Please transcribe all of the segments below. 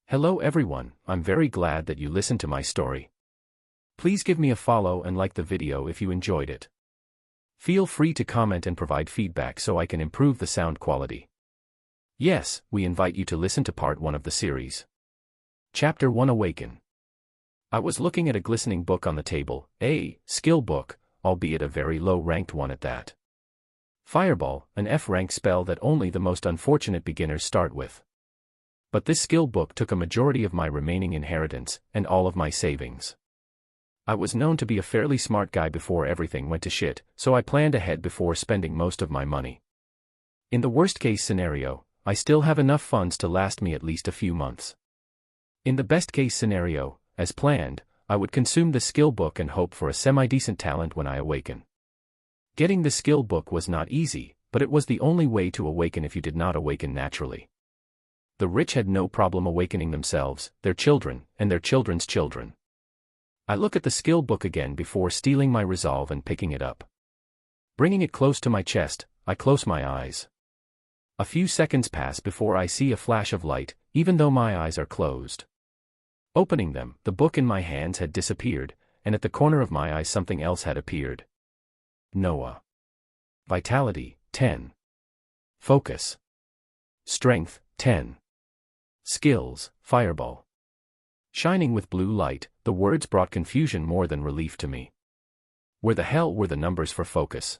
Hello everyone, I'm very glad that you listened to my story. Please give me a follow and like the video if you enjoyed it. Feel free to comment and provide feedback so I can improve the sound quality. Yes, we invite you to listen to part 1 of the series. Chapter 1 Awaken. I was looking at a glistening book on the table, a skill book, albeit a very low-ranked one at that. Fireball, an F-rank spell that only the most unfortunate beginners start with. But this skill book took a majority of my remaining inheritance, and all of my savings. I was known to be a fairly smart guy before everything went to shit, so I planned ahead before spending most of my money. In the worst-case scenario, I still have enough funds to last me at least a few months. In the best-case scenario, as planned, I would consume the skill book and hope for a semi-decent talent when I awaken. Getting the skill book was not easy, but it was the only way to awaken if you did not awaken naturally. The rich had no problem awakening themselves, their children, and their children's children. I look at the skill book again before stealing my resolve and picking it up. Bringing it close to my chest, I close my eyes. A few seconds pass before I see a flash of light, even though my eyes are closed. Opening them, the book in my hands had disappeared, and at the corner of my eye something else had appeared. Noah. Vitality, 10. Focus. Strength, 10. Skills, Fireball. Shining with blue light, the words brought confusion more than relief to me. Where the hell were the numbers for focus?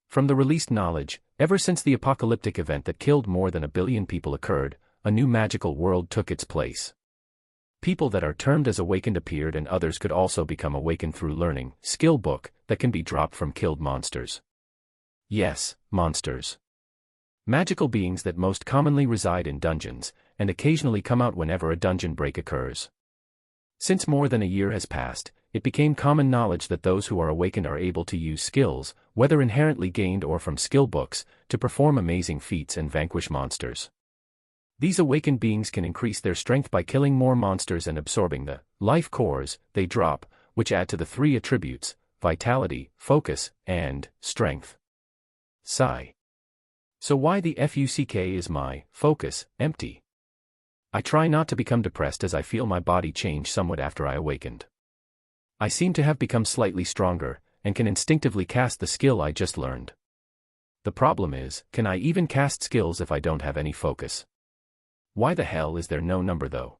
From the released knowledge, ever since the apocalyptic event that killed more than 1 billion people occurred, a new magical world took its place. People that are termed as awakened appeared and others could also become awakened through learning, skill book, that can be dropped from killed monsters. Yes, monsters. Magical beings that most commonly reside in dungeons, and occasionally come out whenever a dungeon break occurs. Since more than a year has passed, it became common knowledge that those who are awakened are able to use skills, whether inherently gained or from skill books, to perform amazing feats and vanquish monsters. These awakened beings can increase their strength by killing more monsters and absorbing the life cores they drop, which add to the 3 attributes, vitality, focus, and strength. Sigh. So why the fuck is my focus empty? I try not to become depressed as I feel my body change somewhat after I awakened. I seem to have become slightly stronger, and can instinctively cast the skill I just learned. The problem is, can I even cast skills if I don't have any focus? Why the hell is there no number though?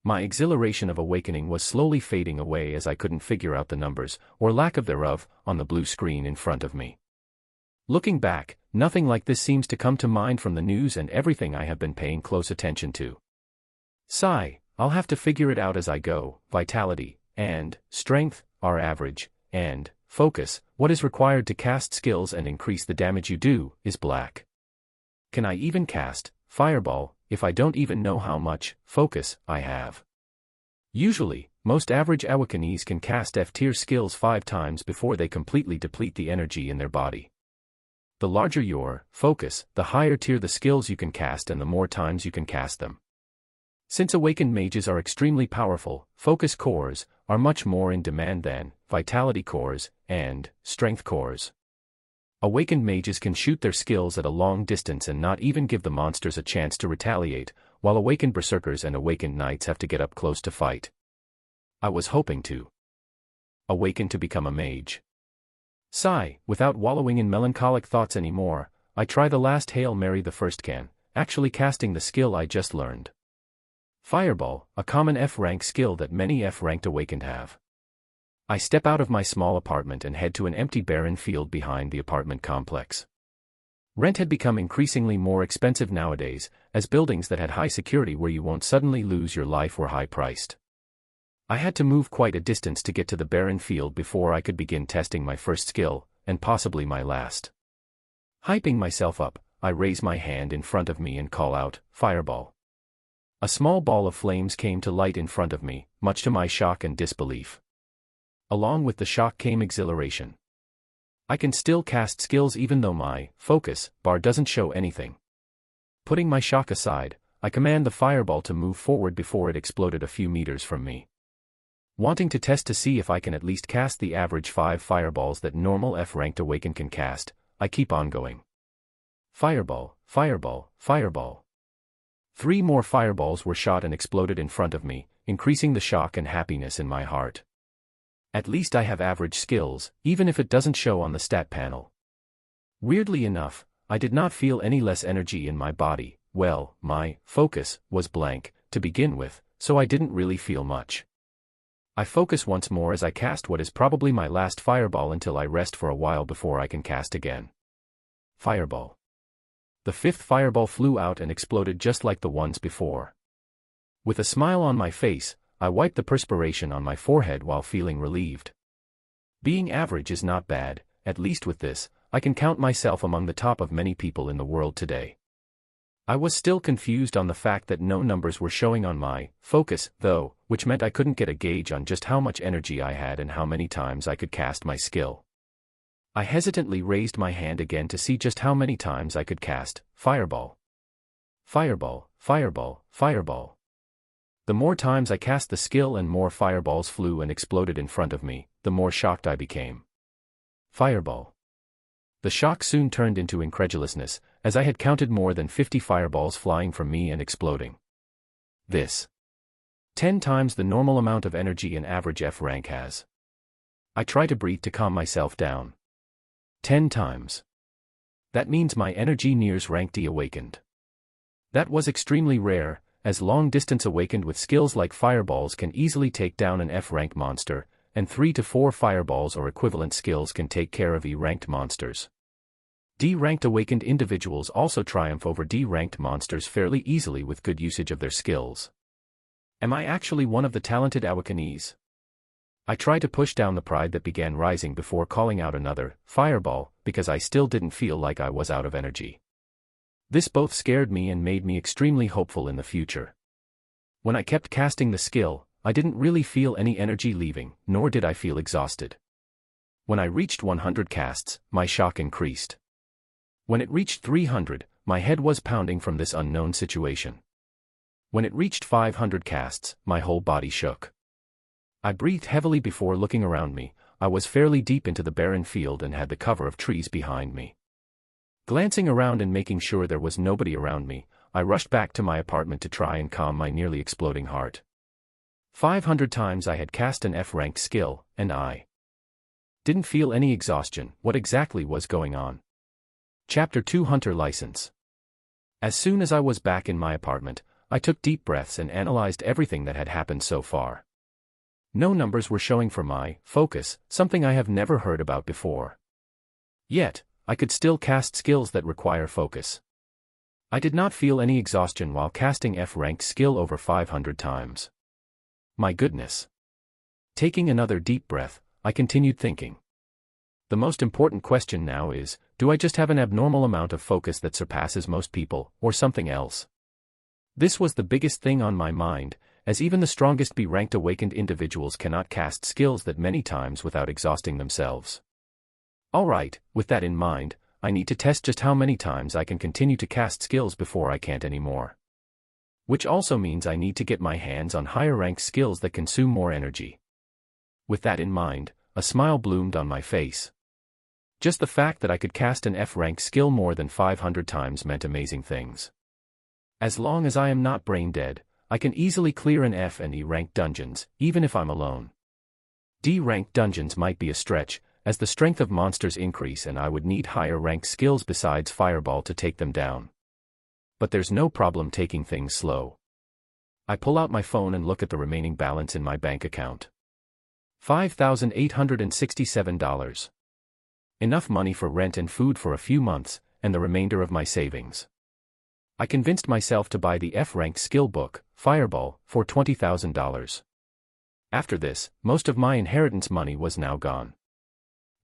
My exhilaration of awakening was slowly fading away as I couldn't figure out the numbers, or lack of thereof, on the blue screen in front of me. Looking back, nothing like this seems to come to mind from the news and everything I have been paying close attention to. Sigh, I'll have to figure it out as I go. Vitality and strength are average, and focus, what is required to cast skills and increase the damage you do, is black. Can I even cast Fireball if I don't even know how much focus I have? Usually, most average awakenees can cast F-tier skills 5 times before they completely deplete the energy in their body. The larger your focus, the higher tier the skills you can cast and the more times you can cast them. Since awakened mages are extremely powerful, focus cores are much more in demand than vitality cores and strength cores. Awakened mages can shoot their skills at a long distance and not even give the monsters a chance to retaliate, while awakened berserkers and awakened knights have to get up close to fight. I was hoping to awaken to become a mage. Sigh, without wallowing in melancholic thoughts anymore, I try the last Hail Mary the first can, actually casting the skill I just learned. Fireball, a common F-rank skill that many F-ranked awakened have. I step out of my small apartment and head to an empty barren field behind the apartment complex. Rent had become increasingly more expensive nowadays, as buildings that had high security where you won't suddenly lose your life were high-priced. I had to move quite a distance to get to the barren field before I could begin testing my first skill, and possibly my last. Hyping myself up, I raise my hand in front of me and call out, Fireball. A small ball of flames came to light in front of me, much to my shock and disbelief. Along with the shock came exhilaration. I can still cast skills even though my focus bar doesn't show anything. Putting my shock aside, I command the fireball to move forward before it exploded a few meters from me. Wanting to test to see if I can at least cast the average 5 fireballs that normal F-ranked awakened can cast, I keep on going. Fireball, fireball, fireball. 3 more fireballs were shot and exploded in front of me, increasing the shock and happiness in my heart. At least I have average skills, even if it doesn't show on the stat panel. Weirdly enough, I did not feel any less energy in my body. Well, my focus was blank to begin with, so I didn't really feel much. I focus once more as I cast what is probably my last fireball until I rest for a while before I can cast again. Fireball. The 5th fireball flew out and exploded just like the ones before. With a smile on my face, I wiped the perspiration on my forehead while feeling relieved. Being average is not bad, at least with this, I can count myself among the top of many people in the world today. I was still confused on the fact that no numbers were showing on my focus, though, which meant I couldn't get a gauge on just how much energy I had and how many times I could cast my skill. I hesitantly raised my hand again to see just how many times I could cast fireball. Fireball, fireball, fireball. The more times I cast the skill and more fireballs flew and exploded in front of me, the more shocked I became. Fireball. The shock soon turned into incredulousness, as I had counted more than 50 fireballs flying from me and exploding. This. 10 times the normal amount of energy an average F rank has. I try to breathe to calm myself down. 10 times. That means my energy nears rank D awakened. That was extremely rare, as long-distance awakened with skills like fireballs can easily take down an F-rank monster, and 3 to 4 fireballs or equivalent skills can take care of E-ranked monsters. D-ranked awakened individuals also triumph over D-ranked monsters fairly easily with good usage of their skills. Am I actually one of the talented Awakenees? I tried to push down the pride that began rising before calling out another fireball, because I still didn't feel like I was out of energy. This both scared me and made me extremely hopeful in the future. When I kept casting the skill, I didn't really feel any energy leaving, nor did I feel exhausted. When I reached 100 casts, my shock increased. When it reached 300, my head was pounding from this unknown situation. When it reached 500 casts, my whole body shook. I breathed heavily before looking around me. I was fairly deep into the barren field and had the cover of trees behind me. Glancing around and making sure there was nobody around me, I rushed back to my apartment to try and calm my nearly exploding heart. 500 times I had cast an F-ranked skill, and I didn't feel any exhaustion. What exactly was going on? Chapter 2 Hunter License. As soon as I was back in my apartment, I took deep breaths and analyzed everything that had happened so far. No numbers were showing for my focus, something I have never heard about before. Yet, I could still cast skills that require focus. I did not feel any exhaustion while casting F-ranked skill over 500 times. My goodness. Taking another deep breath, I continued thinking. The most important question now is, do I just have an abnormal amount of focus that surpasses most people, or something else? This was the biggest thing on my mind, as even the strongest B-ranked awakened individuals cannot cast skills that many times without exhausting themselves. Alright, with that in mind, I need to test just how many times I can continue to cast skills before I can't anymore. Which also means I need to get my hands on higher ranked skills that consume more energy. With that in mind, a smile bloomed on my face. Just the fact that I could cast an F-ranked skill more than 500 times meant amazing things. As long as I am not brain dead, I can easily clear an F and E-ranked dungeons, even if I'm alone. D-ranked dungeons might be a stretch, as the strength of monsters increase and I would need higher ranked skills besides Fireball to take them down. But there's no problem taking things slow. I pull out my phone and look at the remaining balance in my bank account. $5,867. Enough money for rent and food for a few months, and the remainder of my savings. I convinced myself to buy the F-ranked skill book, Fireball, for $20,000. After this, most of my inheritance money was now gone.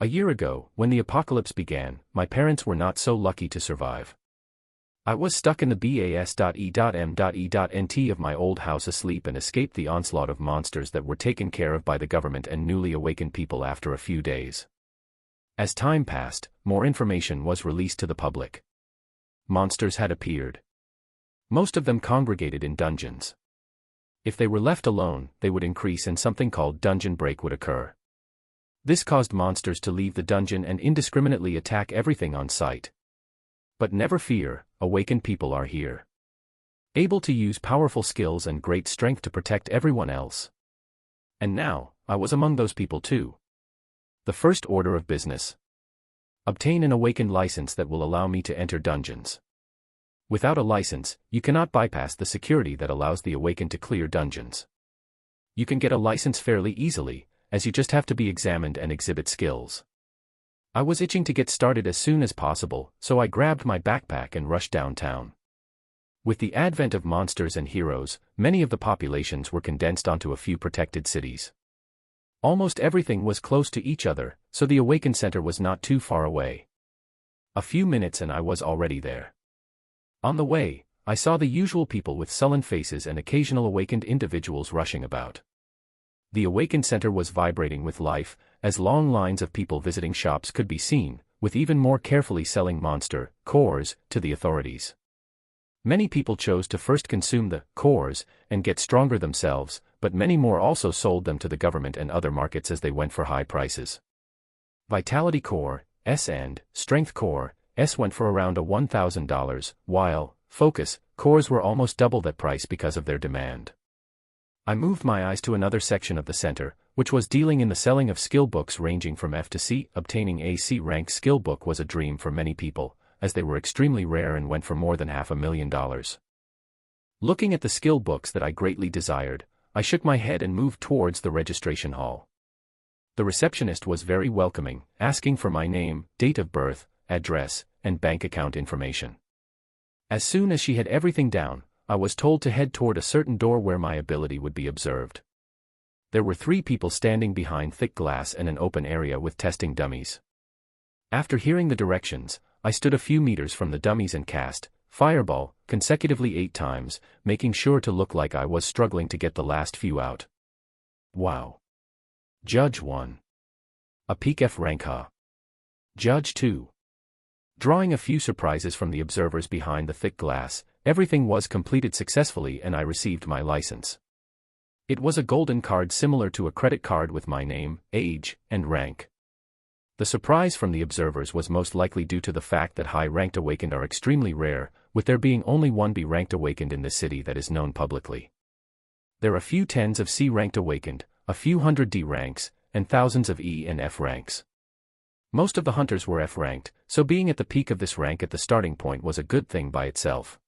A year ago, when the apocalypse began, my parents were not so lucky to survive. I was stuck in the bas.e.m.e.nt of my old house asleep and escaped the onslaught of monsters that were taken care of by the government and newly awakened people after a few days. As time passed, more information was released to the public. Monsters had appeared. Most of them congregated in dungeons. If they were left alone, they would increase and something called dungeon break would occur. This caused monsters to leave the dungeon and indiscriminately attack everything on sight. But never fear, awakened people are here. able to use powerful skills and great strength to protect everyone else. And now, I was among those people too. The first order of business. Obtain an awakened license that will allow me to enter dungeons. Without a license, you cannot bypass the security that allows the awakened to clear dungeons. You can get a license fairly easily, as you just have to be examined and exhibit skills. I was itching to get started as soon as possible, so I grabbed my backpack and rushed downtown. With the advent of monsters and heroes, many of the populations were condensed onto a few protected cities. Almost everything was close to each other, so the Awakened Center was not too far away. A few minutes and I was already there. On the way, I saw the usual people with sullen faces and occasional awakened individuals rushing about. The Awakened Center was vibrating with life, as long lines of people visiting shops could be seen, with even more carefully selling monster cores to the authorities. Many people chose to first consume the cores and get stronger themselves, but many more also sold them to the government and other markets as they went for high prices. Vitality Core S and Strength Core S went for around $1,000, while Focus Cores were almost double that price because of their demand. I moved my eyes to another section of the center, which was dealing in the selling of skill books ranging from F to C. Obtaining a C-rank skill book was a dream for many people, as they were extremely rare and went for more than $500,000. Looking at the skill books that I greatly desired, I shook my head and moved towards the registration hall. The receptionist was very welcoming, asking for my name, date of birth, address, and bank account information. As soon as she had everything down, I was told to head toward a certain door where my ability would be observed. There were 3 people standing behind thick glass and an open area with testing dummies. After hearing the directions, I stood a few meters from the dummies and cast Fireball consecutively 8 times, making sure to look like I was struggling to get the last few out. Wow. Judge 1. A peak F rank huh? Judge 2. Drawing a few surprises from the observers behind the thick glass, everything was completed successfully and I received my license. It was a golden card similar to a credit card with my name, age, and rank. The surprise from the observers was most likely due to the fact that high-ranked awakened are extremely rare, with there being only one B-ranked awakened in this city that is known publicly. There are a few tens of C-ranked awakened, a few hundred D ranks, and thousands of E and F ranks. Most of the hunters were F-ranked, so being at the peak of this rank at the starting point was a good thing by itself.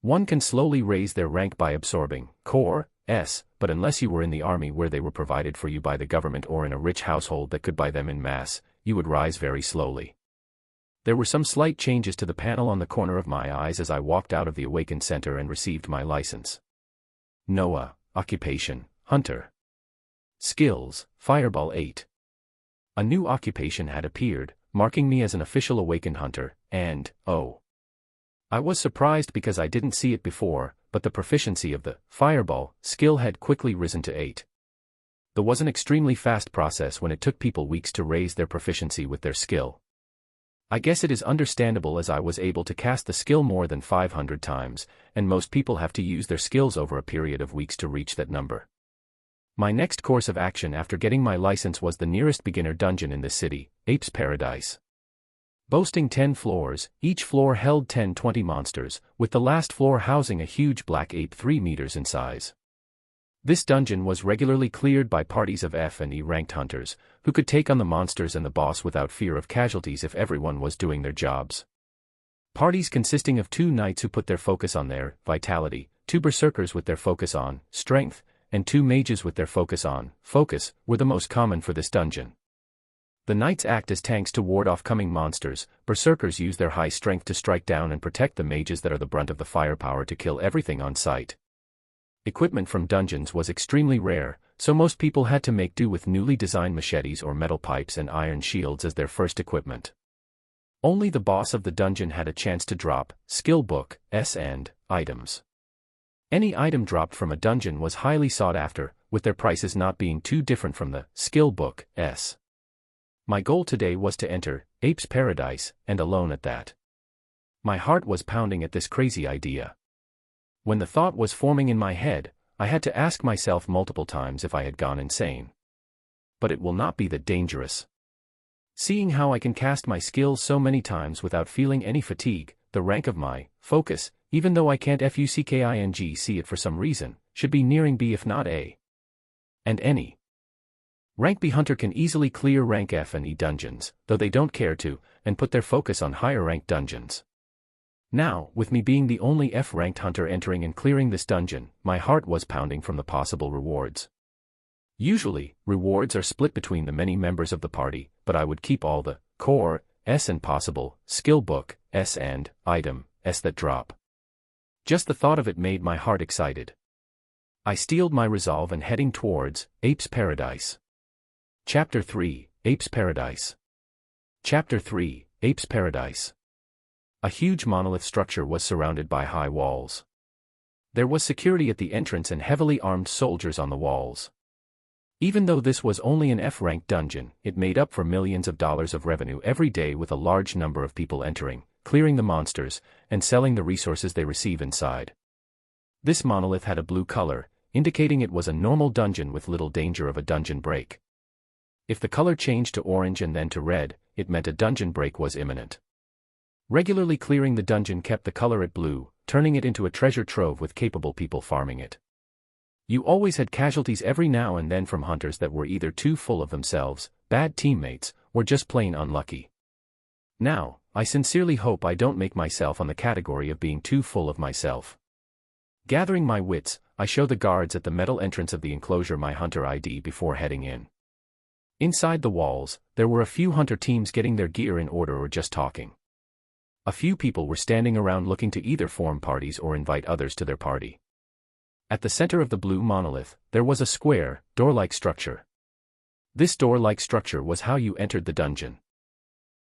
One can slowly raise their rank by absorbing Core S, but unless you were in the army where they were provided for you by the government or in a rich household that could buy them in mass, you would rise very slowly. There were some slight changes to the panel on the corner of my eyes as I walked out of the Awakened Center and received my license. Noah, Occupation, Hunter. Skills, Fireball 8. A new occupation had appeared, marking me as an official Awakened Hunter, and, oh. I was surprised because I didn't see it before, but the proficiency of the Fireball skill had quickly risen to 8. There was an extremely fast process when it took people weeks to raise their proficiency with their skill. I guess it is understandable as I was able to cast the skill more than 500 times, and most people have to use their skills over a period of weeks to reach that number. My next course of action after getting my license was the nearest beginner dungeon in this city, Ape's Paradise. Boasting 10 floors, each floor held 10-20 monsters, with the last floor housing a huge black ape 3 meters in size. This dungeon was regularly cleared by parties of F and E ranked hunters, who could take on the monsters and the boss without fear of casualties if everyone was doing their jobs. Parties consisting of 2 knights who put their focus on their vitality, 2 berserkers with their focus on strength, and 2 mages with their focus on focus, were the most common for this dungeon. The knights act as tanks to ward off coming monsters, berserkers use their high strength to strike down and protect the mages that are the brunt of the firepower to kill everything on sight. Equipment from dungeons was extremely rare, so most people had to make do with newly designed machetes or metal pipes and iron shields as their first equipment. Only the boss of the dungeon had a chance to drop skill book S and items. Any item dropped from a dungeon was highly sought after, with their prices not being too different from the skill book S. My goal today was to enter Ape's Paradise, and alone at that. My heart was pounding at this crazy idea. When the thought was forming in my head, I had to ask myself multiple times if I had gone insane. But it will not be that dangerous. Seeing how I can cast my skills so many times without feeling any fatigue, the rank of my focus even though I can't fucking see it for some reason, should be nearing B if not A. And any rank B hunter can easily clear rank F and E dungeons, though they don't care to, and put their focus on higher ranked dungeons. Now, with me being the only F-ranked hunter entering and clearing this dungeon, my heart was pounding from the possible rewards. Usually, rewards are split between the many members of the party, but I would keep all the core S and possible skill book S and item S that drop. Just the thought of it made my heart excited. I steeled my resolve and heading towards Ape's Paradise. Chapter 3, Ape's Paradise. Chapter 3, Ape's Paradise. A huge monolith structure was surrounded by high walls. There was security at the entrance and heavily armed soldiers on the walls. Even though this was only an F-ranked dungeon, it made up for millions of dollars of revenue every day with a large number of people entering, clearing the monsters, and selling the resources they receive inside. This monolith had a blue color, indicating it was a normal dungeon with little danger of a dungeon break. If the color changed to orange and then to red, it meant a dungeon break was imminent. Regularly clearing the dungeon kept the color at blue, turning it into a treasure trove with capable people farming it. You always had casualties every now and then from hunters that were either too full of themselves, bad teammates, or just plain unlucky. Now, I sincerely hope I don't make myself on the category of being too full of myself. Gathering my wits, I show the guards at the metal entrance of the enclosure my hunter ID before heading in. Inside the walls, there were a few hunter teams getting their gear in order or just talking. A few people were standing around looking to either form parties or invite others to their party. At the center of the blue monolith, there was a square, door-like structure. This door-like structure was how you entered the dungeon.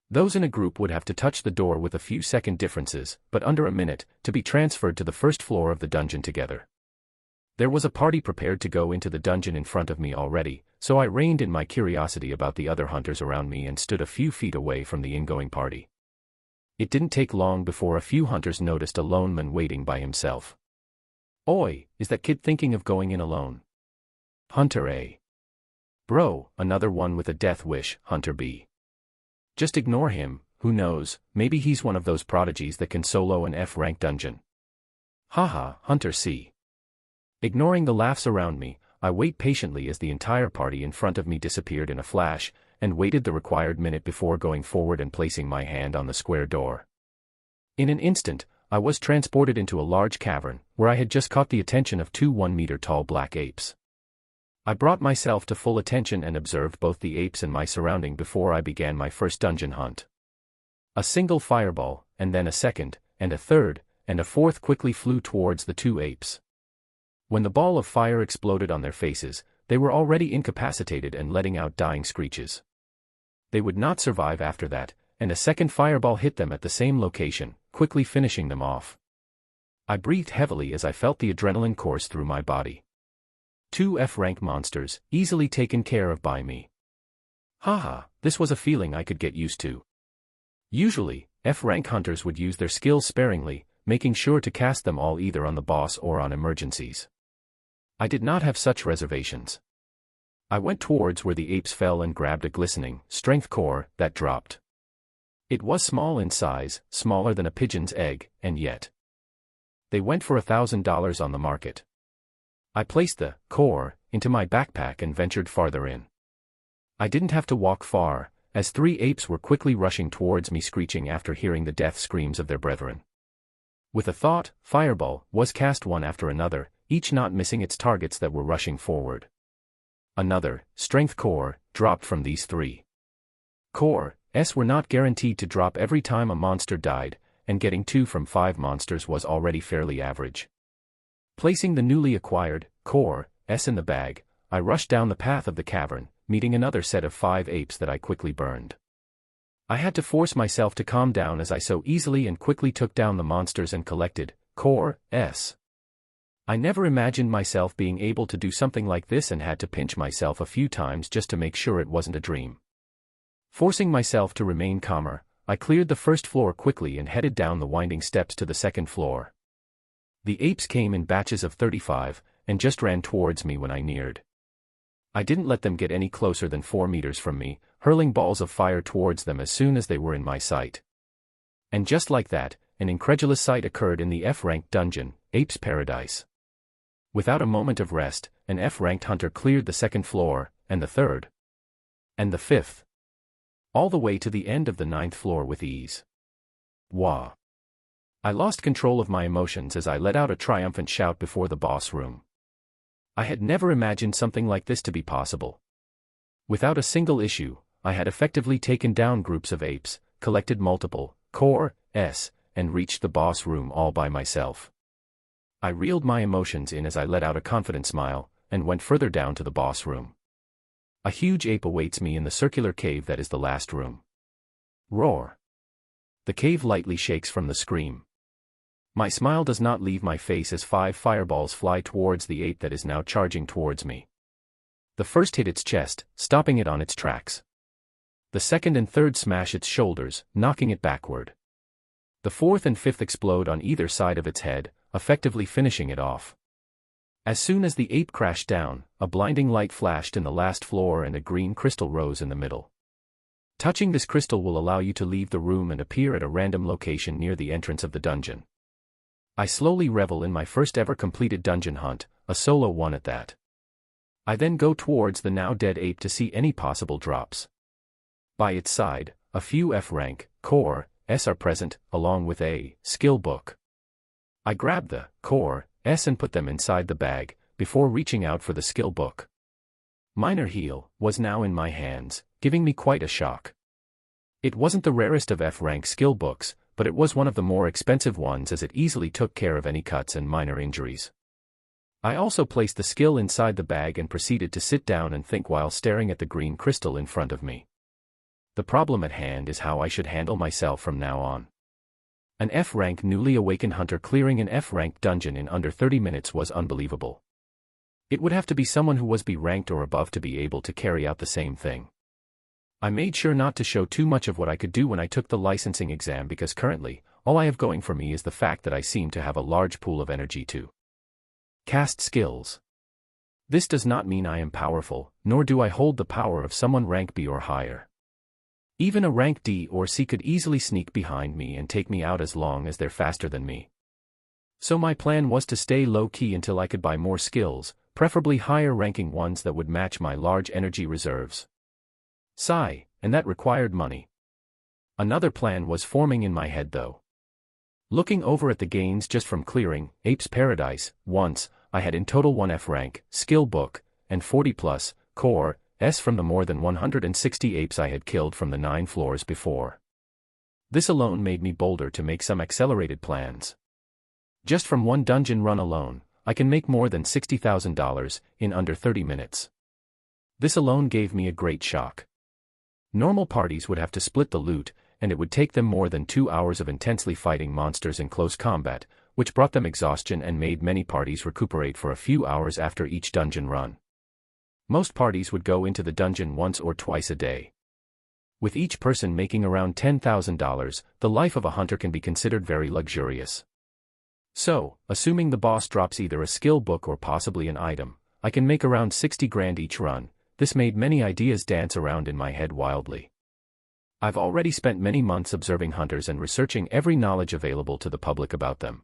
Those in a group would have to touch the door with a few second differences, but under a minute, to be transferred to the first floor of the dungeon together. There was a party prepared to go into the dungeon in front of me already, so I reined in my curiosity about the other hunters around me and stood a few feet away from the ingoing party. It didn't take long before a few hunters noticed a lone man waiting by himself. Oi, is that kid thinking of going in alone? Hunter A. Bro, another one with a death wish, Hunter B. Just ignore him, who knows, maybe he's one of those prodigies that can solo an F-rank dungeon. Haha, Hunter C. Ignoring the laughs around me, I wait patiently as the entire party in front of me disappeared in a flash, and waited the required minute before going forward and placing my hand on the square door. In an instant, I was transported into a large cavern, where I had just caught the attention of two 1-meter-tall black apes. I brought myself to full attention and observed both the apes and my surrounding before I began my first dungeon hunt. A single fireball, and then a second, and a third, and a fourth quickly flew towards the two apes. When the ball of fire exploded on their faces, they were already incapacitated and letting out dying screeches. They would not survive after that, and a second fireball hit them at the same location, quickly finishing them off. I breathed heavily as I felt the adrenaline course through my body. Two F-rank monsters, easily taken care of by me. Haha, this was a feeling I could get used to. Usually, F-rank hunters would use their skills sparingly, making sure to cast them all either on the boss or on emergencies. I did not have such reservations. I went towards where the apes fell and grabbed a glistening, strength core that dropped. It was small in size, smaller than a pigeon's egg, and yet they went for $1,000 on the market. I placed the core into my backpack and ventured farther in. I didn't have to walk far, as three apes were quickly rushing towards me screeching after hearing the death screams of their brethren. With a thought, fireball was cast one after another, each not missing its targets that were rushing forward. Another, strength core, dropped from these three. Core S were not guaranteed to drop every time a monster died, and getting 2 from 5 monsters was already fairly average. Placing the newly acquired core S in the bag, I rushed down the path of the cavern, meeting another set of 5 apes that I quickly burned. I had to force myself to calm down as I so easily and quickly took down the monsters and collected core S. I never imagined myself being able to do something like this and had to pinch myself a few times just to make sure it wasn't a dream. Forcing myself to remain calmer, I cleared the first floor quickly and headed down the winding steps to the second floor. The apes came in batches of 35, and just ran towards me when I neared. I didn't let them get any closer than 4 meters from me, hurling balls of fire towards them as soon as they were in my sight. And just like that, an incredulous sight occurred in the F-ranked dungeon, Ape's Paradise. Without a moment of rest, an F-ranked hunter cleared the second floor, and the third, and the fifth, all the way to the end of the ninth floor with ease. Wah! I lost control of my emotions as I let out a triumphant shout before the boss room. I had never imagined something like this to be possible. Without a single issue, I had effectively taken down groups of apes, collected multiple core-s, and reached the boss room all by myself. I reeled my emotions in as I let out a confident smile, and went further down to the boss room. A huge ape awaits me in the circular cave that is the last room. Roar! The cave lightly shakes from the scream. My smile does not leave my face as 5 fireballs fly towards the ape that is now charging towards me. The first hit its chest, stopping it on its tracks. The second and third smash its shoulders, knocking it backward. The fourth and fifth explode on either side of its head, effectively finishing it off. As soon as the ape crashed down, a blinding light flashed in the last floor and a green crystal rose in the middle. Touching this crystal will allow you to leave the room and appear at a random location near the entrance of the dungeon. I slowly revel in my first ever completed dungeon hunt, a solo one at that. I then go towards the now dead ape to see any possible drops. By its side, a few F-rank core-s are present, along with a skill book. I grab the core-s and put them inside the bag, before reaching out for the skill book. Minor Heal was now in my hands, giving me quite a shock. It wasn't the rarest of F-rank skill books, but it was one of the more expensive ones as it easily took care of any cuts and minor injuries. I also placed the skill inside the bag and proceeded to sit down and think while staring at the green crystal in front of me. The problem at hand is how I should handle myself from now on. An F-rank newly awakened hunter clearing an F-rank dungeon in under 30 minutes was unbelievable. It would have to be someone who was B ranked or above to be able to carry out the same thing. I made sure not to show too much of what I could do when I took the licensing exam because currently, all I have going for me is the fact that I seem to have a large pool of energy to cast skills. This does not mean I am powerful, nor do I hold the power of someone rank B or higher. Even a rank D or C could easily sneak behind me and take me out as long as they're faster than me. So my plan was to stay low-key until I could buy more skills, preferably higher-ranking ones that would match my large energy reserves. Sigh, and that required money. Another plan was forming in my head though. Looking over at the gains just from clearing Ape's Paradise, once, I had in total 1 F-rank, skill book, and 40+ core-s from the more than 160 apes I had killed from the 9 floors before. This alone made me bolder to make some accelerated plans. Just from one dungeon run alone, I can make more than $60,000 in under 30 minutes. This alone gave me a great shock. Normal parties would have to split the loot, and it would take them more than 2 hours of intensely fighting monsters in close combat, which brought them exhaustion and made many parties recuperate for a few hours after each dungeon run. Most parties would go into the dungeon once or twice a day. With each person making around $10,000, the life of a hunter can be considered very luxurious. So, assuming the boss drops either a skill book or possibly an item, I can make around 60 grand each run. This made many ideas dance around in my head wildly. I've already spent many months observing hunters and researching every knowledge available to the public about them.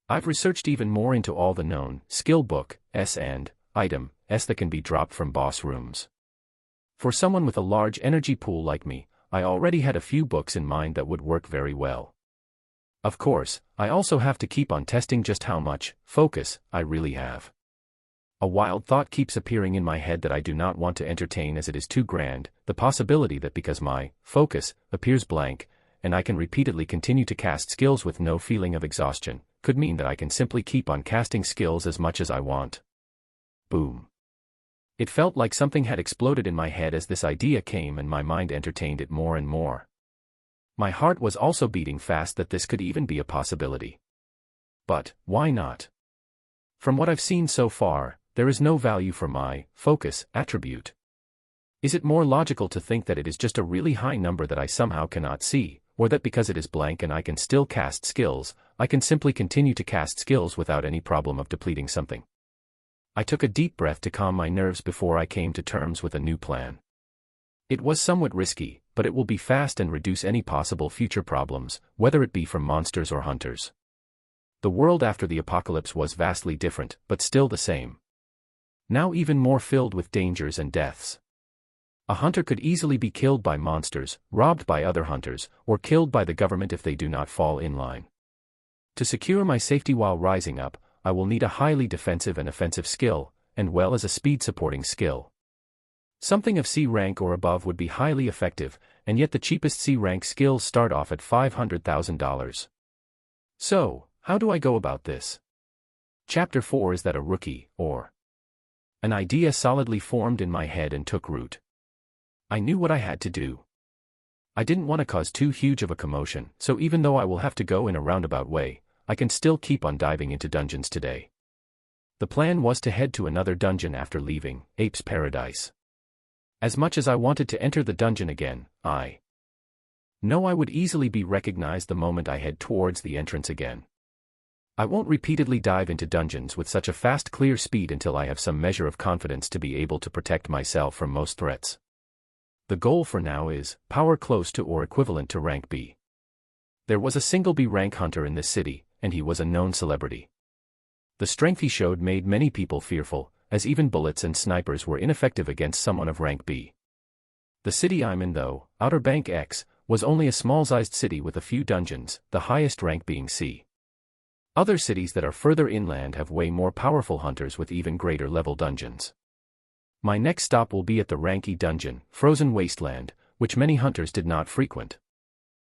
I've researched even more into all the known skill book s and item s that can be dropped from boss rooms. For someone with a large energy pool like me, I already had a few books in mind that would work very well. Of course, I also have to keep on testing just how much focus I really have. A wild thought keeps appearing in my head that I do not want to entertain as it is too grand, the possibility that because my focus appears blank, and I can repeatedly continue to cast skills with no feeling of exhaustion, could mean that I can simply keep on casting skills as much as I want. Boom. It felt like something had exploded in my head as this idea came and my mind entertained it more and more. My heart was also beating fast that this could even be a possibility. But, why not? From what I've seen so far, there is no value for my focus attribute. Is it more logical to think that it is just a really high number that I somehow cannot see, or that because it is blank and I can still cast skills, I can simply continue to cast skills without any problem of depleting something? I took a deep breath to calm my nerves before I came to terms with a new plan. It was somewhat risky, but it will be fast and reduce any possible future problems, whether it be from monsters or hunters. The world after the apocalypse was vastly different, but still the same. Now even more filled with dangers and deaths. A hunter could easily be killed by monsters, robbed by other hunters, or killed by the government if they do not fall in line. To secure my safety while rising up, I will need a highly defensive and offensive skill, and well as a speed-supporting skill. Something of C rank or above would be highly effective, and yet the cheapest C rank skills start off at $500,000. So, how do I go about this? Chapter 4 is that a rookie, or an idea solidly formed in my head and took root. I knew what I had to do. I didn't want to cause too huge of a commotion, so even though I will have to go in a roundabout way, I can still keep on diving into dungeons today. The plan was to head to another dungeon after leaving Ape's Paradise. As much as I wanted to enter the dungeon again, I know I would easily be recognized the moment I head towards the entrance again. I won't repeatedly dive into dungeons with such a fast clear speed until I have some measure of confidence to be able to protect myself from most threats. The goal for now is power close to or equivalent to rank B. There was a single B rank hunter in this city, and he was a known celebrity. The strength he showed made many people fearful, as even bullets and snipers were ineffective against someone of rank B. The city I'm in though, Outer Bank X, was only a small-sized city with a few dungeons, the highest rank being C. Other cities that are further inland have way more powerful hunters with even greater level dungeons. My next stop will be at the rank E dungeon, Frozen Wasteland, which many hunters did not frequent.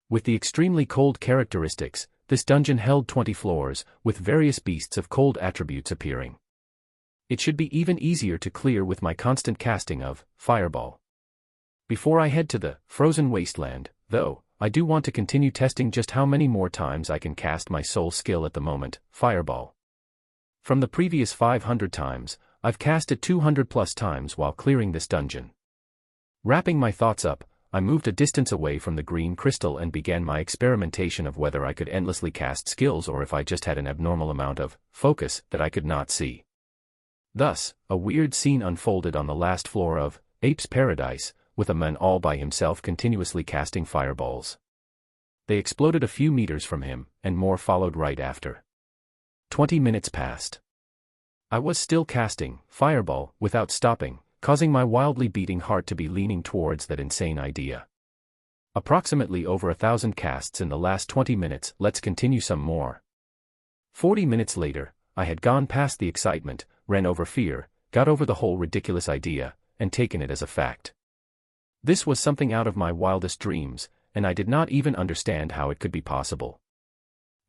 With the extremely cold characteristics, this dungeon held 20 floors, with various beasts of cold attributes appearing. It should be even easier to clear with my constant casting of Fireball. Before I head to the Frozen Wasteland, though, I do want to continue testing just how many more times I can cast my sole skill at the moment, Fireball. From the previous 500 times, I've cast it 200 plus times while clearing this dungeon. Wrapping my thoughts up, I moved a distance away from the green crystal and began my experimentation of whether I could endlessly cast skills or if I just had an abnormal amount of focus that I could not see. Thus, a weird scene unfolded on the last floor of Ape's Paradise, with a man all by himself continuously casting fireballs. They exploded a few meters from him, and more followed right after. 20 minutes passed. I was still casting Fireball without stopping, causing my wildly beating heart to be leaning towards that insane idea. Approximately over 1,000 casts in the last 20 minutes, let's continue some more. 40 minutes later, I had gone past the excitement, ran over fear, got over the whole ridiculous idea, and taken it as a fact. This was something out of my wildest dreams, and I did not even understand how it could be possible.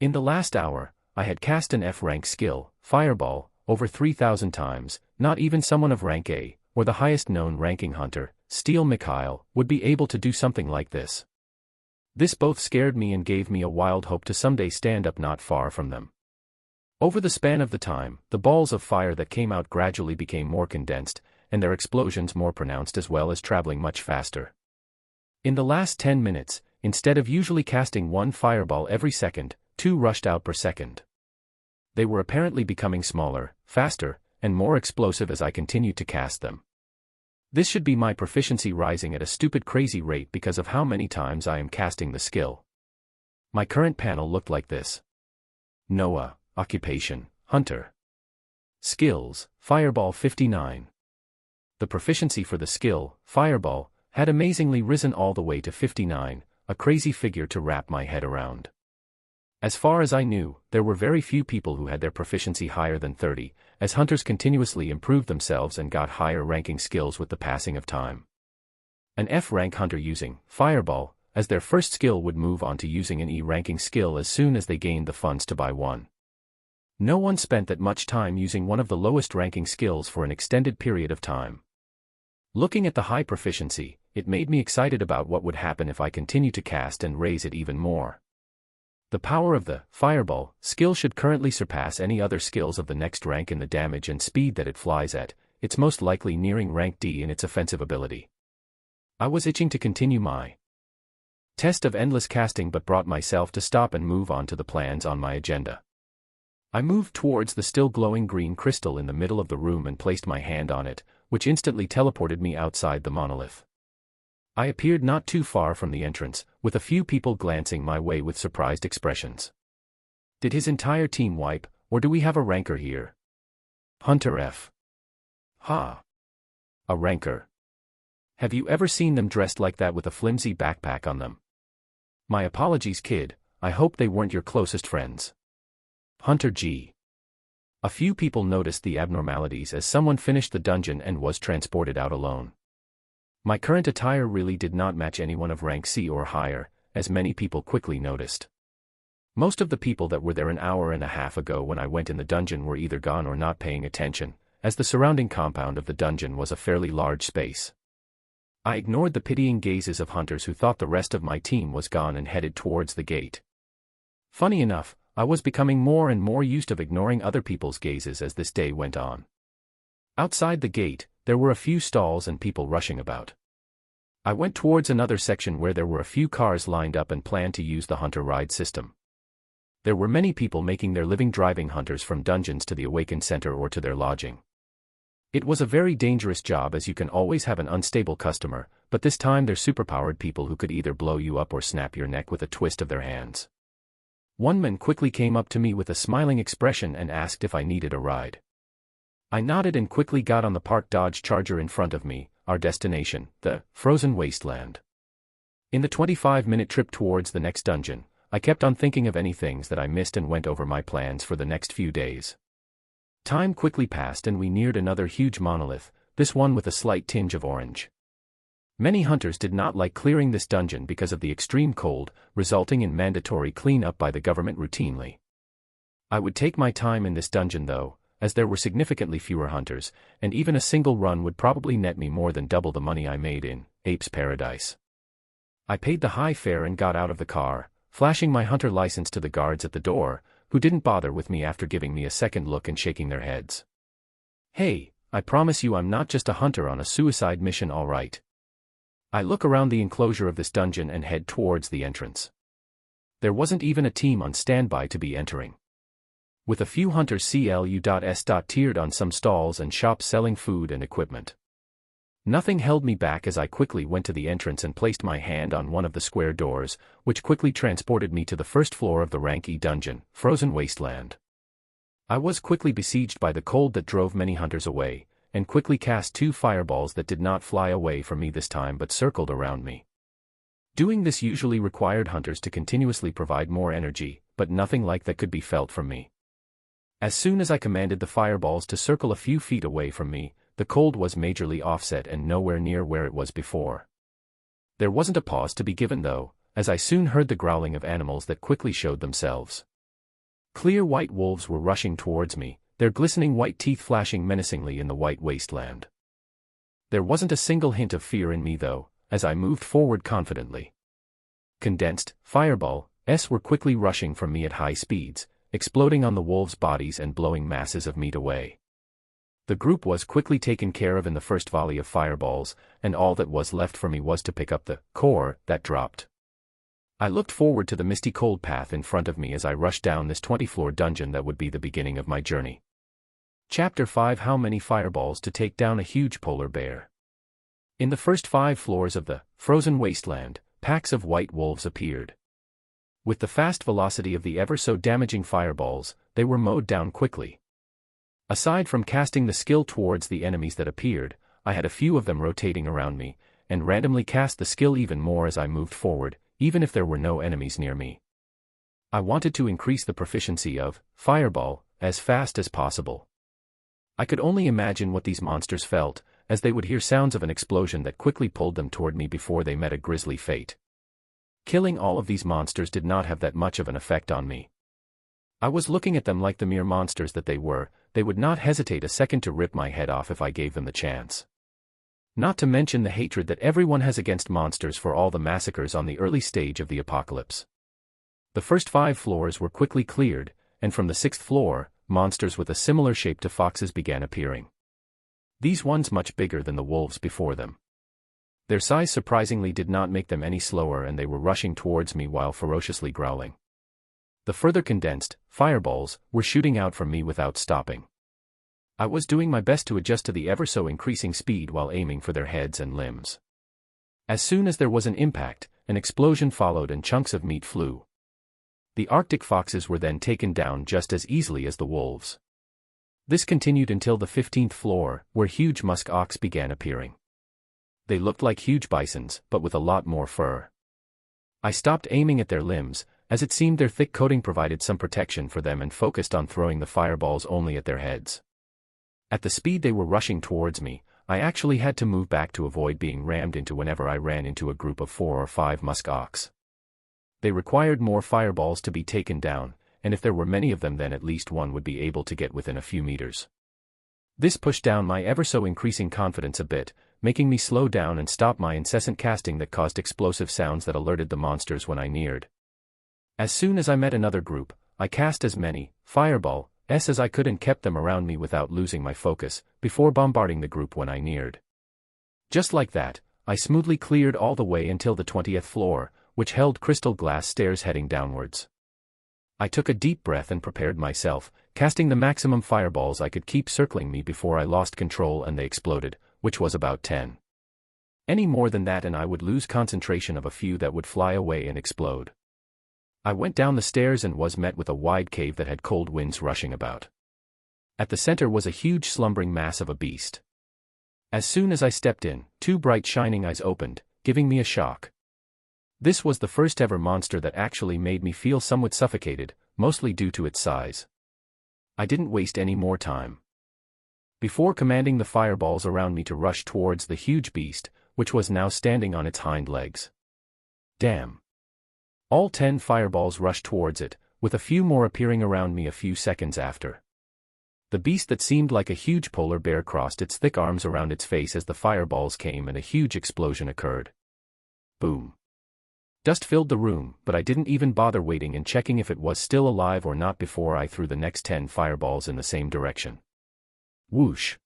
In the last hour, I had cast an F-rank skill, Fireball, over 3,000 times. Not even someone of rank A, or the highest known ranking hunter, Steel Mikhail, would be able to do something like this. This both scared me and gave me a wild hope to someday stand up not far from them. Over the span of the time, the balls of fire that came out gradually became more condensed, and their explosions more pronounced as well as traveling much faster. In the last 10 minutes, instead of usually casting one fireball every second, 2 rushed out per second. They were apparently becoming smaller, faster, and more explosive as I continued to cast them. This should be my proficiency rising at a stupid crazy rate because of how many times I am casting the skill. My current panel looked like this. Noah, Occupation, Hunter. Skills, Fireball 59. The proficiency for the skill, Fireball, had amazingly risen all the way to 59, a crazy figure to wrap my head around. As far as I knew, there were very few people who had their proficiency higher than 30, as hunters continuously improved themselves and got higher ranking skills with the passing of time. An F-rank hunter using Fireball as their first skill would move on to using an E-ranking skill as soon as they gained the funds to buy one. No one spent that much time using one of the lowest ranking skills for an extended period of time. Looking at the high proficiency, it made me excited about what would happen if I continue to cast and raise it even more. The power of the Fireball skill should currently surpass any other skills of the next rank in the damage and speed that it flies at. It's most likely nearing rank D in its offensive ability. I was itching to continue my test of endless casting but brought myself to stop and move on to the plans on my agenda. I moved towards the still glowing green crystal in the middle of the room and placed my hand on it, which instantly teleported me outside the monolith. I appeared not too far from the entrance, with a few people glancing my way with surprised expressions. Did his entire team wipe, or do we have a rancor here? Hunter F. Ha. A rancor. Have you ever seen them dressed like that with a flimsy backpack on them? My apologies, kid, I hope they weren't your closest friends. Hunter G. A few people noticed the abnormalities as someone finished the dungeon and was transported out alone. My current attire really did not match anyone of rank C or higher, as many people quickly noticed. Most of the people that were there an hour and a half ago when I went in the dungeon were either gone or not paying attention, as the surrounding compound of the dungeon was a fairly large space. I ignored the pitying gazes of hunters who thought the rest of my team was gone and headed towards the gate. Funny enough, I was becoming more and more used to ignoring other people's gazes as this day went on. Outside the gate, there were a few stalls and people rushing about. I went towards another section where there were a few cars lined up and planned to use the hunter ride system. There were many people making their living driving hunters from dungeons to the Awakens center or to their lodging. It was a very dangerous job as you can always have an unstable customer, but this time they're superpowered people who could either blow you up or snap your neck with a twist of their hands. One man quickly came up to me with a smiling expression and asked if I needed a ride. I nodded and quickly got on the parked Dodge Charger in front of me, our destination, the frozen wasteland. In the 25-minute trip towards the next dungeon, I kept on thinking of any things that I missed and went over my plans for the next few days. Time quickly passed and we neared another huge monolith, this one with a slight tinge of orange. Many hunters did not like clearing this dungeon because of the extreme cold, resulting in mandatory cleanup by the government routinely. I would take my time in this dungeon though, as there were significantly fewer hunters, and even a single run would probably net me more than double the money I made in Ape's Paradise. I paid the high fare and got out of the car, flashing my hunter license to the guards at the door, who didn't bother with me after giving me a second look and shaking their heads. Hey, I promise you I'm not just a hunter on a suicide mission, all right. I look around the enclosure of this dungeon and head towards the entrance. There wasn't even a team on standby to be entering. With a few hunters CLU.S. tiered on some stalls and shops selling food and equipment. Nothing held me back as I quickly went to the entrance and placed my hand on one of the square doors, which quickly transported me to the first floor of the rank E dungeon, Frozen Wasteland. I was quickly besieged by the cold that drove many hunters away, and quickly cast 2 fireballs that did not fly away from me this time but circled around me. Doing this usually required hunters to continuously provide more energy, but nothing like that could be felt from me. As soon as I commanded the fireballs to circle a few feet away from me, the cold was majorly offset and nowhere near where it was before. There wasn't a pause to be given though, as I soon heard the growling of animals that quickly showed themselves. Clear white wolves were rushing towards me, their glistening white teeth flashing menacingly in the white wasteland. There wasn't a single hint of fear in me though, as I moved forward confidently. Condensed fireballs were quickly rushing from me at high speeds, exploding on the wolves' bodies and blowing masses of meat away. The group was quickly taken care of in the first volley of fireballs, and all that was left for me was to pick up the core that dropped. I looked forward to the misty cold path in front of me as I rushed down this 20-floor dungeon that would be the beginning of my journey. Chapter 5: How many fireballs to take down a huge polar bear. In the first 5 floors of the frozen wasteland, packs of white wolves appeared. With the fast velocity of the ever-so-damaging fireballs, they were mowed down quickly. Aside from casting the skill towards the enemies that appeared, I had a few of them rotating around me, and randomly cast the skill even more as I moved forward, even if there were no enemies near me. I wanted to increase the proficiency of fireball as fast as possible. I could only imagine what these monsters felt, as they would hear sounds of an explosion that quickly pulled them toward me before they met a grisly fate. Killing all of these monsters did not have that much of an effect on me. I was looking at them like the mere monsters that they were. They would not hesitate a second to rip my head off if I gave them the chance. Not to mention the hatred that everyone has against monsters for all the massacres on the early stage of the apocalypse. The first 5 floors were quickly cleared, and from the 6th floor, monsters with a similar shape to foxes began appearing. These ones much bigger than the wolves before them. Their size surprisingly did not make them any slower, and they were rushing towards me while ferociously growling. The further condensed fireballs were shooting out from me without stopping. I was doing my best to adjust to the ever-so-increasing speed while aiming for their heads and limbs. As soon as there was an impact, an explosion followed and chunks of meat flew. The Arctic foxes were then taken down just as easily as the wolves. This continued until the 15th floor, where huge musk ox began appearing. They looked like huge bisons, but with a lot more fur. I stopped aiming at their limbs, as it seemed their thick coating provided some protection for them, and focused on throwing the fireballs only at their heads. At the speed they were rushing towards me, I actually had to move back to avoid being rammed into whenever I ran into a group of 4 or 5 musk ox. They required more fireballs to be taken down, and if there were many of them, then at least one would be able to get within a few meters. This pushed down my ever-so-increasing confidence a bit, making me slow down and stop my incessant casting that caused explosive sounds that alerted the monsters when I neared. As soon as I met another group, I cast as many fireballs as I could and kept them around me without losing my focus, before bombarding the group when I neared. Just like that, I smoothly cleared all the way until the 20th floor, which held crystal glass stairs heading downwards. I took a deep breath and prepared myself, casting the maximum fireballs I could keep circling me before I lost control and they exploded, which was about 10. Any more than that and I would lose concentration of a few that would fly away and explode. I went down the stairs and was met with a wide cave that had cold winds rushing about. At the center was a huge slumbering mass of a beast. As soon as I stepped in, 2 bright shining eyes opened, giving me a shock. This was the first ever monster that actually made me feel somewhat suffocated, mostly due to its size. I didn't waste any more time. Before commanding the fireballs around me to rush towards the huge beast, which was now standing on its hind legs. Damn. All 10 fireballs rushed towards it, with a few more appearing around me a few seconds after. The beast that seemed like a huge polar bear crossed its thick arms around its face as the fireballs came and a huge explosion occurred. Boom. Dust filled the room, but I didn't even bother waiting and checking if it was still alive or not before I threw the next 10 fireballs in the same direction. Whoosh.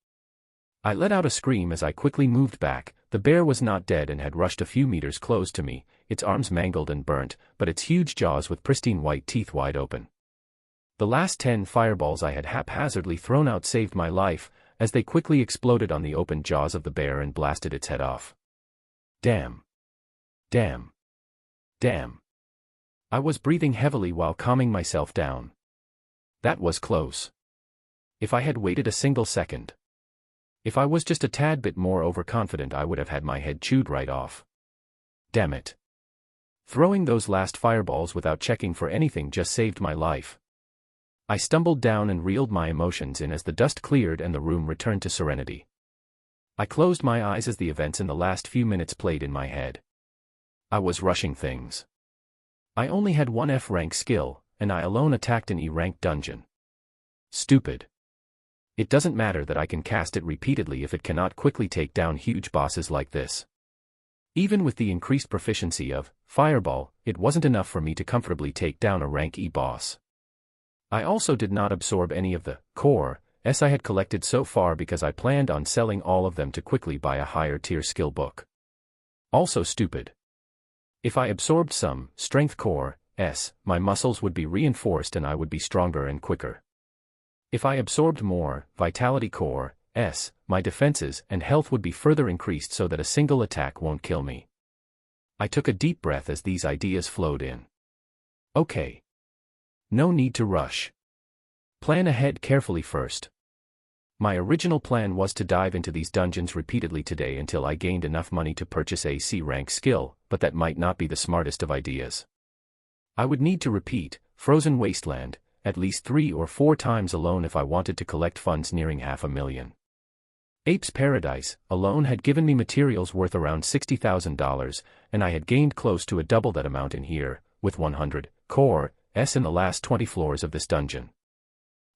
I let out a scream as I quickly moved back. The bear was not dead and had rushed a few meters close to me, its arms mangled and burnt, but its huge jaws with pristine white teeth wide open. The last 10 fireballs I had haphazardly thrown out saved my life, as they quickly exploded on the open jaws of the bear and blasted its head off. Damn. Damn. Damn. I was breathing heavily while calming myself down. That was close. If I had waited a single second. If I was just a tad bit more overconfident, I would have had my head chewed right off. Damn it. Throwing those last fireballs without checking for anything just saved my life. I stumbled down and reeled my emotions in as the dust cleared and the room returned to serenity. I closed my eyes as the events in the last few minutes played in my head. I was rushing things. I only had 1 F-rank skill, and I alone attacked an E-rank dungeon. Stupid. It doesn't matter that I can cast it repeatedly if it cannot quickly take down huge bosses like this. Even with the increased proficiency of Fireball, it wasn't enough for me to comfortably take down a rank E boss. I also did not absorb any of the core I had collected so far because I planned on selling all of them to quickly buy a higher tier skill book. Also stupid. If I absorbed some strength core my muscles would be reinforced and I would be stronger and quicker. If I absorbed more vitality core my defenses and health would be further increased so that a single attack won't kill me. I took a deep breath as these ideas flowed in. Okay. No need to rush. Plan ahead carefully first. My original plan was to dive into these dungeons repeatedly today until I gained enough money to purchase a C-rank skill, but that might not be the smartest of ideas. I would need to repeat Frozen Wasteland at least 3 or 4 times alone if I wanted to collect funds nearing $500,000. Ape's Paradise alone had given me materials worth around $60,000, and I had gained close to a double that amount in here, with 100 core in the last 20 floors of this dungeon.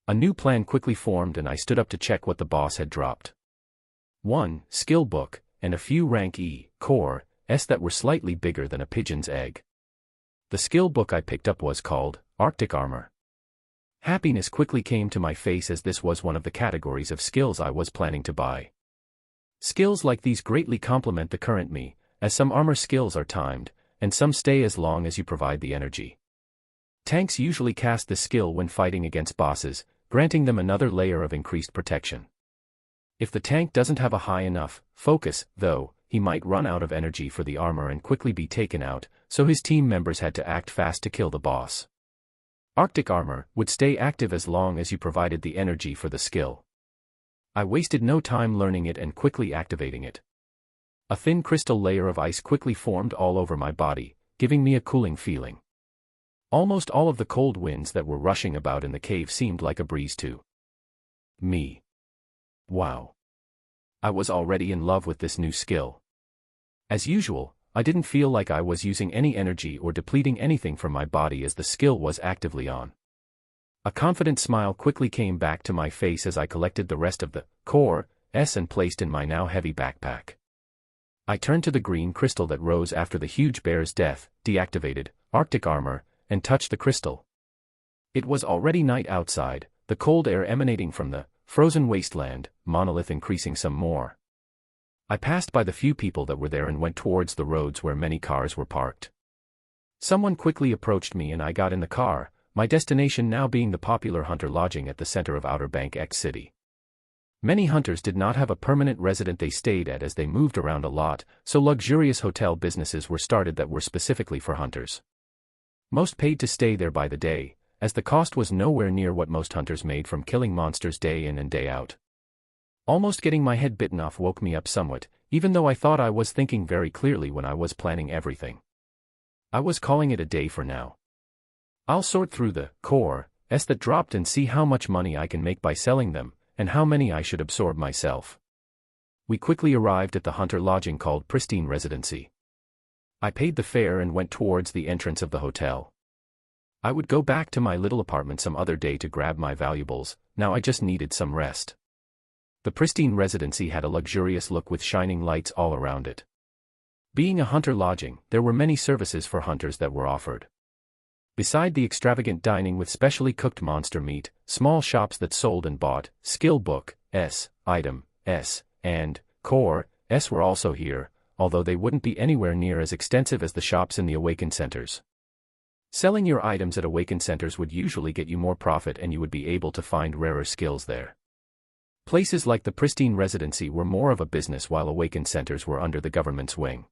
A new plan quickly formed and I stood up to check what the boss had dropped. 1 skill book, and a few rank E core that were slightly bigger than a pigeon's egg. The skill book I picked up was called Arctic Armor. Happiness quickly came to my face as this was one of the categories of skills I was planning to buy. Skills like these greatly complement the current me, as some armor skills are timed, and some stay as long as you provide the energy. Tanks usually cast this skill when fighting against bosses, granting them another layer of increased protection. If the tank doesn't have a high enough focus, though, he might run out of energy for the armor and quickly be taken out, so his team members had to act fast to kill the boss. Arctic armor would stay active as long as you provided the energy for the skill. I wasted no time learning it and quickly activating it. A thin crystal layer of ice quickly formed all over my body, giving me a cooling feeling. Almost all of the cold winds that were rushing about in the cave seemed like a breeze to me. Wow. I was already in love with this new skill. As usual, I didn't feel like I was using any energy or depleting anything from my body as the skill was actively on. A confident smile quickly came back to my face as I collected the rest of the core S and placed in my now heavy backpack. I turned to the green crystal that rose after the huge bear's death, deactivated Arctic armor, and touched the crystal. It was already night outside, the cold air emanating from the frozen wasteland, monolith increasing some more. I passed by the few people that were there and went towards the roads where many cars were parked. Someone quickly approached me and I got in the car, my destination now being the popular hunter lodging at the center of Outer Bank X City. Many hunters did not have a permanent residence they stayed at as they moved around a lot, so luxurious hotel businesses were started that were specifically for hunters. Most paid to stay there by the day, as the cost was nowhere near what most hunters made from killing monsters day in and day out. Almost getting my head bitten off woke me up somewhat, even though I thought I was thinking very clearly when I was planning everything. I was calling it a day for now. I'll sort through the core S that dropped and see how much money I can make by selling them, and how many I should absorb myself. We quickly arrived at the hunter lodging called Pristine Residency. I paid the fare and went towards the entrance of the hotel. I would go back to my little apartment some other day to grab my valuables, now I just needed some rest. The Pristine Residency had a luxurious look with shining lights all around it. Being a hunter lodging, there were many services for hunters that were offered. Beside the extravagant dining with specially cooked monster meat, small shops that sold and bought skill book S, item S, and core S were also here, although they wouldn't be anywhere near as extensive as the shops in the Awakens centers. Selling your items at Awakens centers would usually get you more profit and you would be able to find rarer skills there. Places like the Pristine Residency were more of a business while Awakens centers were under the government's wing.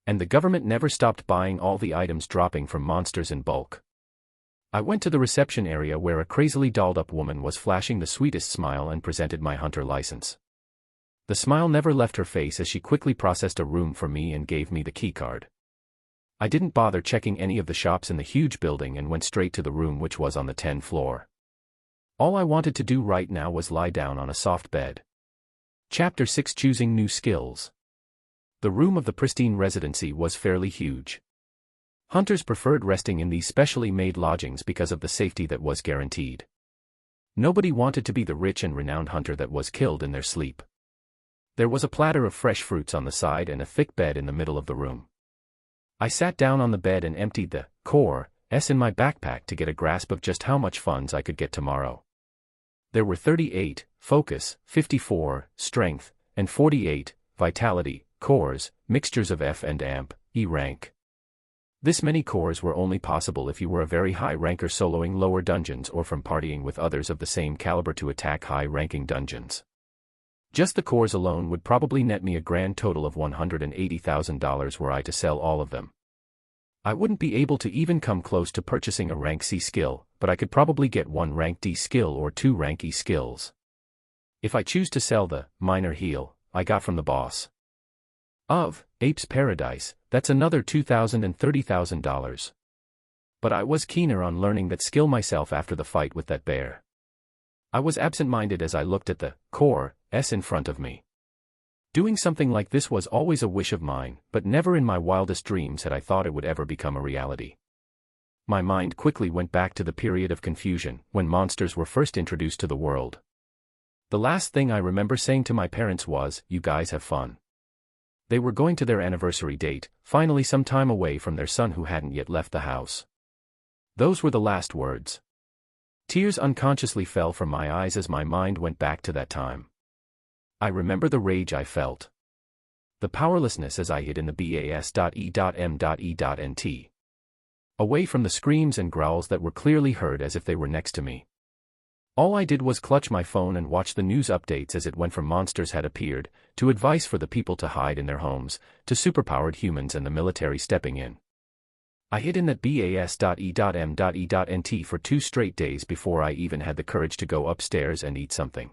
And the government never stopped buying all the items dropping from monsters in bulk. I went to the reception area where a crazily dolled-up woman was flashing the sweetest smile and presented my hunter license. The smile never left her face as she quickly processed a room for me and gave me the keycard. I didn't bother checking any of the shops in the huge building and went straight to the room which was on the 10th floor. All I wanted to do right now was lie down on a soft bed. Chapter 6: Choosing New Skills. The room of the Pristine Residency was fairly huge. Hunters preferred resting in these specially made lodgings because of the safety that was guaranteed. Nobody wanted to be the rich and renowned hunter that was killed in their sleep. There was a platter of fresh fruits on the side and a thick bed in the middle of the room. I sat down on the bed and emptied the core S in my backpack to get a grasp of just how much funds I could get tomorrow. There were 38 focus, 54 strength, and 48 vitality cores, mixtures of F and AMP, E rank. This many cores were only possible if you were a very high ranker soloing lower dungeons or from partying with others of the same caliber to attack high-ranking dungeons. Just the cores alone would probably net me a grand total of $180,000 were I to sell all of them. I wouldn't be able to even come close to purchasing a rank C skill, but I could probably get one rank D skill or two rank E skills. If I choose to sell the minor heal I got from the boss of Ape's Paradise, that's another $2,000 and $30,000. But I was keener on learning that skill myself after the fight with that bear. I was absent-minded as I looked at the core S in front of me. Doing something like this was always a wish of mine, but never in my wildest dreams had I thought it would ever become a reality. My mind quickly went back to the period of confusion, when monsters were first introduced to the world. The last thing I remember saying to my parents was, "You guys have fun." They were going to their anniversary date, finally some time away from their son who hadn't yet left the house. Those were the last words. Tears unconsciously fell from my eyes as my mind went back to that time. I remember the rage I felt. The powerlessness as I hid in the bas.e.m.e.nt. Away from the screams and growls that were clearly heard as if they were next to me. All I did was clutch my phone and watch the news updates as it went from monsters had appeared, to advice for the people to hide in their homes, to superpowered humans and the military stepping in. I hid in that bas.e.m.e.nt for 2 straight days before I even had the courage to go upstairs and eat something.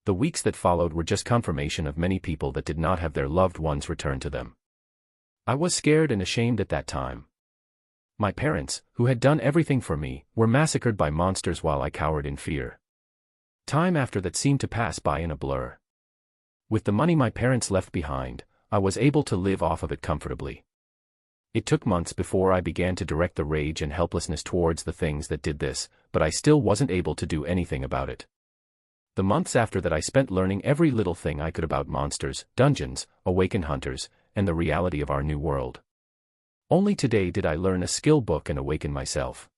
The weeks that followed were just confirmation of many people that did not have their loved ones returned to them. I was scared and ashamed at that time. My parents, who had done everything for me, were massacred by monsters while I cowered in fear. Time after that seemed to pass by in a blur. With the money my parents left behind, I was able to live off of it comfortably. It took months before I began to direct the rage and helplessness towards the things that did this, but I still wasn't able to do anything about it. The months after that I spent learning every little thing I could about monsters, dungeons, awakened hunters, and the reality of our new world. Only today did I learn a skill book and awaken myself.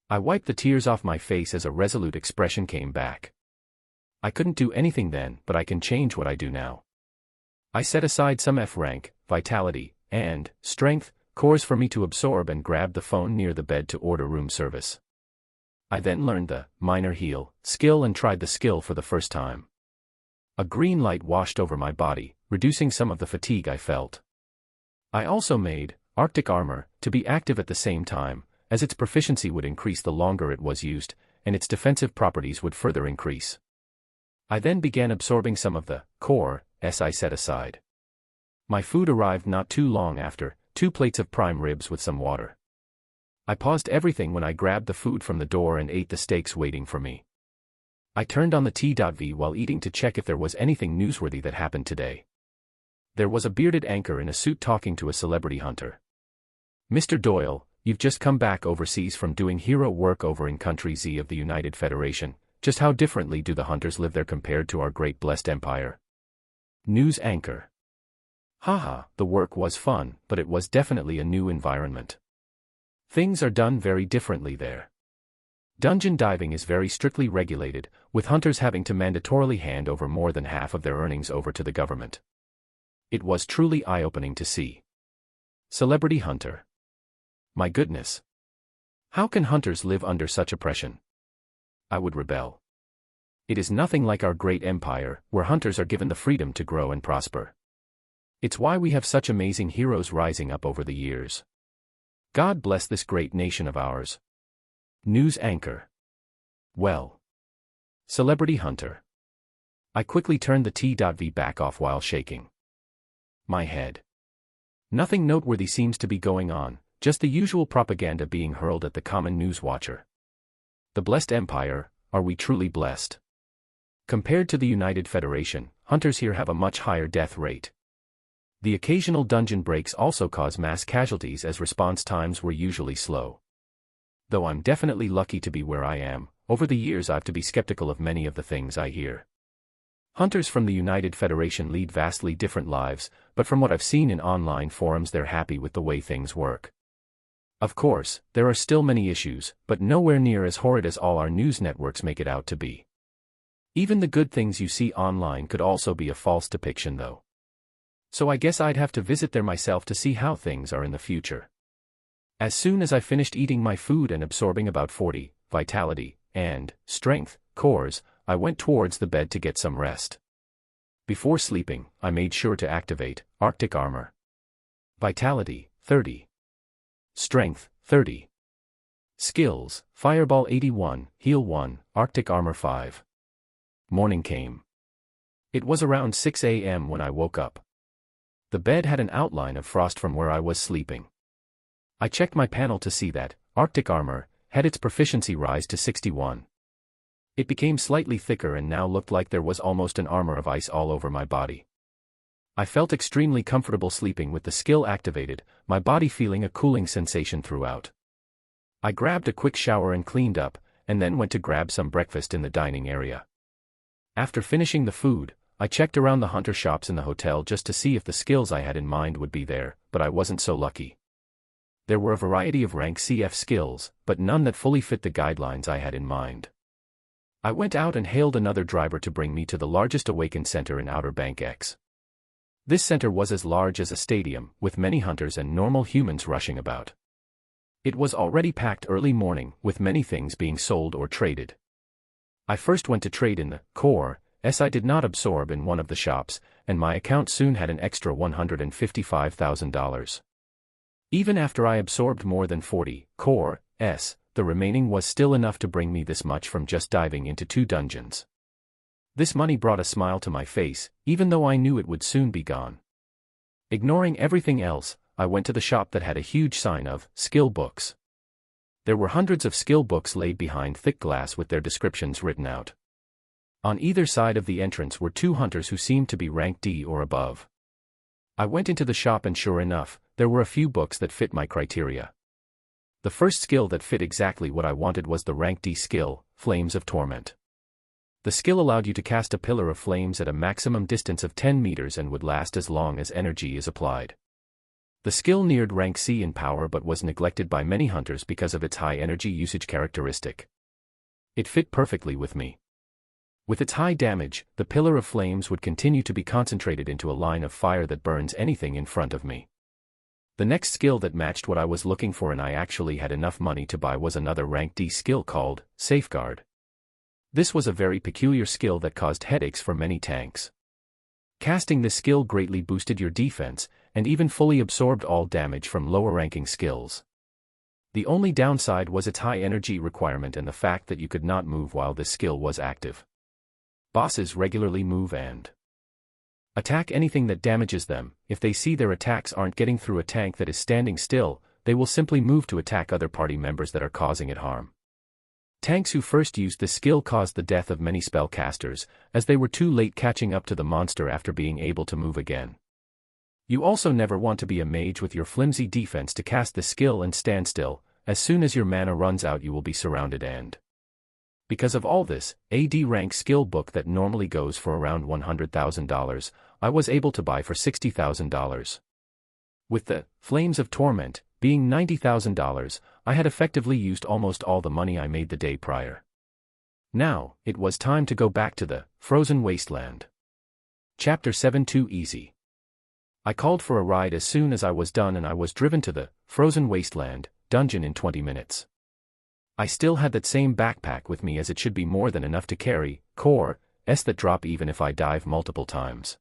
I wiped the tears off my face as a resolute expression came back. I couldn't do anything then, but I can change what I do now. I set aside some F rank, vitality, and strength cores for me to absorb and grabbed the phone near the bed to order room service. I then learned the minor heal skill and tried the skill for the first time. A green light washed over my body, reducing some of the fatigue I felt. I also made Arctic armor to be active at the same time, as its proficiency would increase the longer it was used, and its defensive properties would further increase. I then began absorbing some of the core I set aside. My food arrived not too long after, 2 plates of prime ribs with some water. I paused everything when I grabbed the food from the door and ate the steaks waiting for me. I turned on the T.V while eating to check if there was anything newsworthy that happened today. There was a bearded anchor in a suit talking to a celebrity hunter. "Mr. Doyle, you've just come back overseas from doing hero work over in Country Z of the United Federation. Just how differently do the hunters live there compared to our great blessed empire?" News anchor. Haha, the work was fun, but it was definitely a new environment. Things are done very differently there. Dungeon diving is very strictly regulated, with hunters having to mandatorily hand over more than half of their earnings over to the government. It was truly eye-opening to see. Celebrity hunter. My goodness. How can hunters live under such oppression? I would rebel. It is nothing like our great empire, where hunters are given the freedom to grow and prosper. It's why we have such amazing heroes rising up over the years. God bless this great nation of ours. News anchor. Well. Celebrity hunter. I quickly turned the T.V back off while shaking my head. Nothing noteworthy seems to be going on, just the usual propaganda being hurled at the common news watcher. The blessed empire, are we truly blessed? Compared to the United Federation, hunters here have a much higher death rate. The occasional dungeon breaks also cause mass casualties as response times were usually slow. Though I'm definitely lucky to be where I am, over the years I've to be skeptical of many of the things I hear. Hunters from the United Federation lead vastly different lives, but from what I've seen in online forums they're happy with the way things work. Of course, there are still many issues, but nowhere near as horrid as all our news networks make it out to be. Even the good things you see online could also be a false depiction though. So I guess I'd have to visit there myself to see how things are in the future. As soon as I finished eating my food and absorbing about 40 vitality and strength cores, I went towards the bed to get some rest. Before sleeping, I made sure to activate Arctic armor. Vitality 30. Strength 30. Skills, Fireball 81, Heal 1, Arctic armor 5. Morning came. It was around 6 a.m. when I woke up. The bed had an outline of frost from where I was sleeping. I checked my panel to see that Arctic armor had its proficiency rise to 61. It became slightly thicker and now looked like there was almost an armor of ice all over my body. I felt extremely comfortable sleeping with the skill activated, my body feeling a cooling sensation throughout. I grabbed a quick shower and cleaned up, and then went to grab some breakfast in the dining area. After finishing the food, I checked around the hunter shops in the hotel just to see if the skills I had in mind would be there, but I wasn't so lucky. There were a variety of rank CF skills, but none that fully fit the guidelines I had in mind. I went out and hailed another driver to bring me to the largest Awakens center in Outer Bank X. This center was as large as a stadium, with many hunters and normal humans rushing about. It was already packed early morning, with many things being sold or traded. I first went to trade in the core S I did not absorb in one of the shops, and my account soon had an extra $155,000. Even after I absorbed more than 40 core S, the remaining was still enough to bring me this much from just diving into 2 dungeons. This money brought a smile to my face, even though I knew it would soon be gone. Ignoring everything else, I went to the shop that had a huge sign of skill books. There were hundreds of skill books laid behind thick glass with their descriptions written out. On either side of the entrance were 2 hunters who seemed to be rank D or above. I went into the shop and sure enough, there were a few books that fit my criteria. The first skill that fit exactly what I wanted was the rank D skill, Flames of Torment. The skill allowed you to cast a pillar of flames at a maximum distance of 10 meters and would last as long as energy is applied. The skill neared rank C in power but was neglected by many hunters because of its high energy usage characteristic. It fit perfectly with me. With its high damage, the pillar of flames would continue to be concentrated into a line of fire that burns anything in front of me. The next skill that matched what I was looking for and I actually had enough money to buy was another rank D skill called Safeguard. This was a very peculiar skill that caused headaches for many tanks. Casting this skill greatly boosted your defense, and even fully absorbed all damage from lower-ranking skills. The only downside was its high energy requirement and the fact that you could not move while this skill was active. Bosses regularly move and attack anything that damages them. If they see their attacks aren't getting through a tank that is standing still, they will simply move to attack other party members that are causing it harm. Tanks who first used this skill caused the death of many spellcasters, as they were too late catching up to the monster after being able to move again. You also never want to be a mage with your flimsy defense to cast this skill and stand still. As soon as your mana runs out you will be surrounded and because of all this, a D rank skill book that normally goes for around $100,000, I was able to buy for $60,000. With the Flames of Torment being $90,000, I had effectively used almost all the money I made the day prior. Now, it was time to go back to the Frozen Wasteland. Chapter 7 Too Easy. I called for a ride as soon as I was done and I was driven to the Frozen Wasteland dungeon in 20 minutes. I still had that same backpack with me as it should be more than enough to carry core S that drop even if I dive multiple times.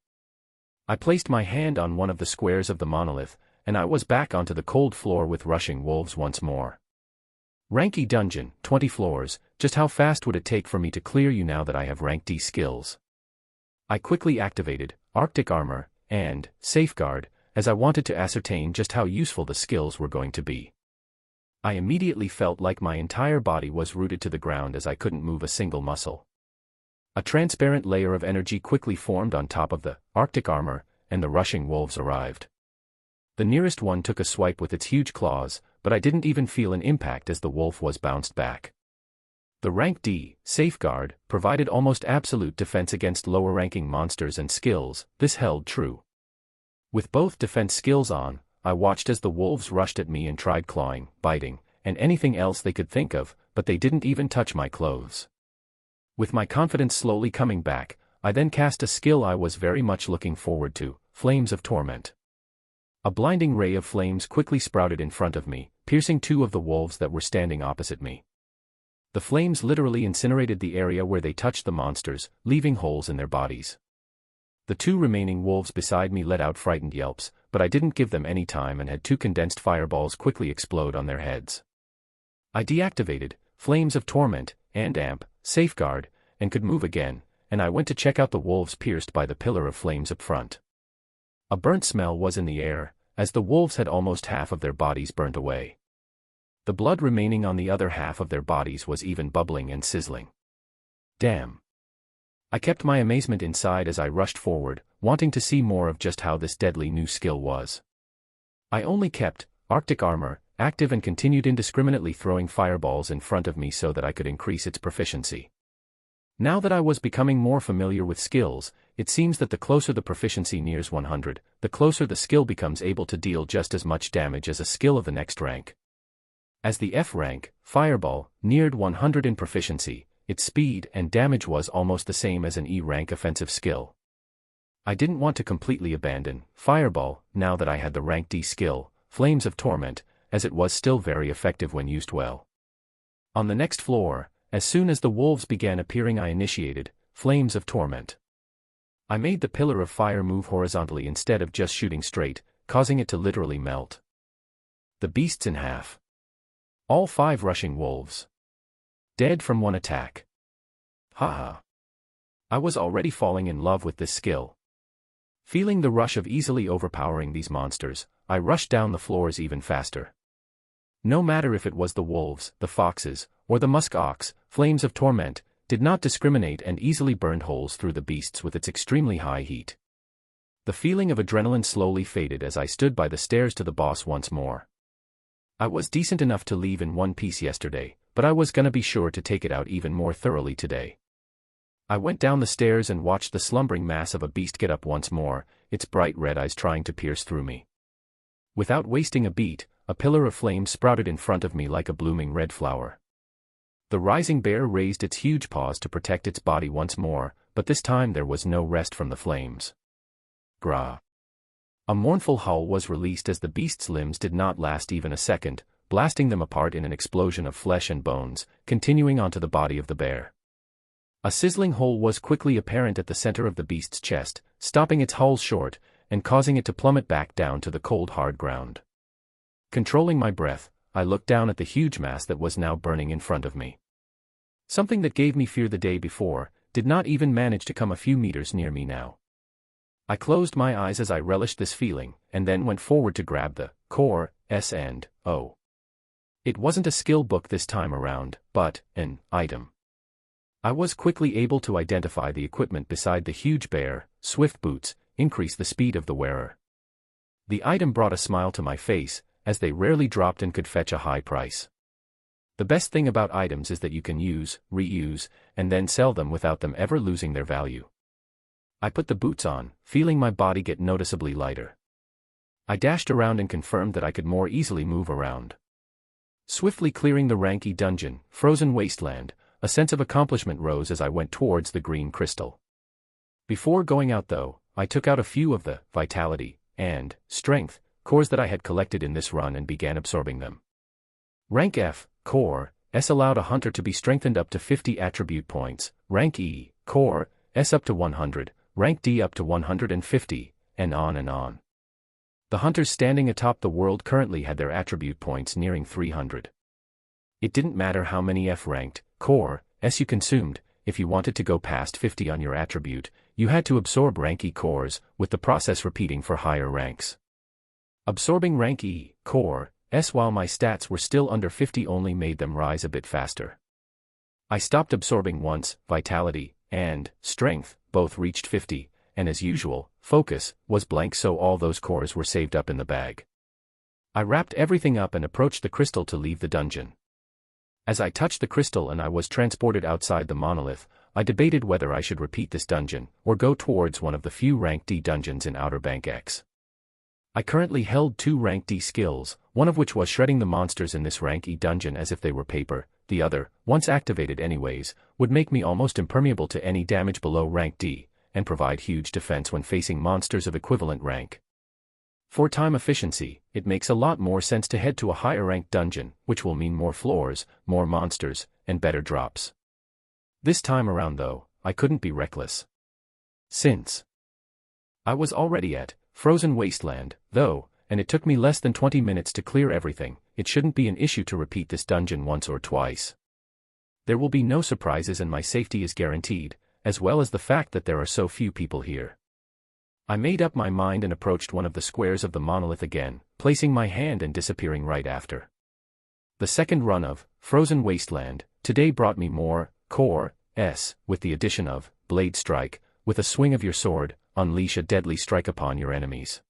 I placed my hand on one of the squares of the monolith, and I was back onto the cold floor with rushing wolves once more. Ranky dungeon, 20 floors, just how fast would it take for me to clear you now that I have rank D skills? I quickly activated Arctic Armor and Safeguard, as I wanted to ascertain just how useful the skills were going to be. I immediately felt like my entire body was rooted to the ground as I couldn't move a single muscle. A transparent layer of energy quickly formed on top of the Arctic Armor, and the rushing wolves arrived. The nearest one took a swipe with its huge claws, but I didn't even feel an impact as the wolf was bounced back. The rank D Safeguard provided almost absolute defense against lower-ranking monsters and skills. This held true. With both defense skills on, I watched as the wolves rushed at me and tried clawing, biting, and anything else they could think of, but they didn't even touch my clothes. With my confidence slowly coming back, I then cast a skill I was very much looking forward to, Flames of Torment. A blinding ray of flames quickly sprouted in front of me, piercing 2 of the wolves that were standing opposite me. The flames literally incinerated the area where they touched the monsters, leaving holes in their bodies. The 2 remaining wolves beside me let out frightened yelps, but I didn't give them any time and had 2 condensed fireballs quickly explode on their heads. I deactivated Flames of Torment and Amp Safeguard, and could move again, and I went to check out the wolves pierced by the pillar of flames up front. A burnt smell was in the air, as the wolves had almost half of their bodies burnt away. The blood remaining on the other half of their bodies was even bubbling and sizzling. Damn. I kept my amazement inside as I rushed forward, wanting to see more of just how this deadly new skill was. I only kept Arctic Armor active and continued indiscriminately throwing fireballs in front of me so that I could increase its proficiency. Now that I was becoming more familiar with skills, it seems that the closer the proficiency nears 100, the closer the skill becomes able to deal just as much damage as a skill of the next rank. As the F rank, Fireball, neared 100 in proficiency, its speed and damage was almost the same as an E rank offensive skill. I didn't want to completely abandon Fireball now that I had the rank D skill, Flames of Torment, as it was still very effective when used well. On the next floor, as soon as the wolves began appearing I initiated flames of torment. I made the pillar of fire move horizontally instead of just shooting straight, causing it to literally melt the beasts in half. All 5 rushing wolves dead from one attack. Haha. I was already falling in love with this skill. Feeling the rush of easily overpowering these monsters, I rushed down the floors even faster. No matter if it was the wolves, the foxes, or the musk ox, flames of torment did not discriminate and easily burned holes through the beasts with its extremely high heat. The feeling of adrenaline slowly faded as I stood by the stairs to the boss once more. I was decent enough to leave in one piece yesterday, but I was gonna be sure to take it out even more thoroughly today. I went down the stairs and watched the slumbering mass of a beast get up once more, its bright red eyes trying to pierce through me. Without wasting a beat, a pillar of flame sprouted in front of me like a blooming red flower. The rising bear raised its huge paws to protect its body once more, but this time there was no rest from the flames. Grah! A mournful howl was released as the beast's limbs did not last even a second, blasting them apart in an explosion of flesh and bones, continuing onto the body of the bear. A sizzling hole was quickly apparent at the center of the beast's chest, stopping its howl short, and causing it to plummet back down to the cold hard ground. Controlling my breath, I looked down at the huge mass that was now burning in front of me. Something that gave me fear the day before, did not even manage to come a few meters near me now. I closed my eyes as I relished this feeling, and then went forward to grab the core, S and O. It wasn't a skill book this time around, but an item. I was quickly able to identify the equipment beside the huge bear. Swift boots increase the speed of the wearer. The item brought a smile to my face, as they rarely dropped and could fetch a high price. The best thing about items is that you can use, reuse, and then sell them without them ever losing their value. I put the boots on, feeling my body get noticeably lighter. I dashed around and confirmed that I could more easily move around. Swiftly clearing the rank E dungeon, Frozen Wasteland, a sense of accomplishment rose as I went towards the green crystal. Before going out though, I took out a few of the vitality and strength cores that I had collected in this run and began absorbing them. Rank F, Core, S allowed a hunter to be strengthened up to 50 attribute points, Rank E, Core, S up to 100, Rank D up to 150, and on and on. The hunters standing atop the world currently had their attribute points nearing 300. It didn't matter how many F-ranked, Core, S you consumed, if you wanted to go past 50 on your attribute, you had to absorb Rank E cores, with the process repeating for higher ranks. Absorbing Rank E, Core, S while my stats were still under 50 only made them rise a bit faster. I stopped absorbing once, Vitality and Strength both reached 50, and as usual, Focus was blank so all those cores were saved up in the bag. I wrapped everything up and approached the crystal to leave the dungeon. As I touched the crystal and I was transported outside the monolith, I debated whether I should repeat this dungeon, or go towards one of the few Rank D dungeons in Outer Bank X. I currently held 2 Rank D skills, one of which was shredding the monsters in this Rank E dungeon as if they were paper, the other, once activated anyways, would make me almost impermeable to any damage below Rank D, and provide huge defense when facing monsters of equivalent rank. For time efficiency, it makes a lot more sense to head to a higher ranked dungeon, which will mean more floors, more monsters, and better drops. This time around though, I couldn't be reckless. Since I was already at Frozen Wasteland, though, and it took me less than 20 minutes to clear everything, it shouldn't be an issue to repeat this dungeon once or twice. There will be no surprises and my safety is guaranteed, as well as the fact that there are so few people here. I made up my mind and approached one of the squares of the monolith again, placing my hand and disappearing right after. The second run of Frozen Wasteland today brought me more Core S, with the addition of Blade Strike. With a swing of your sword, unleash a deadly strike upon your enemies.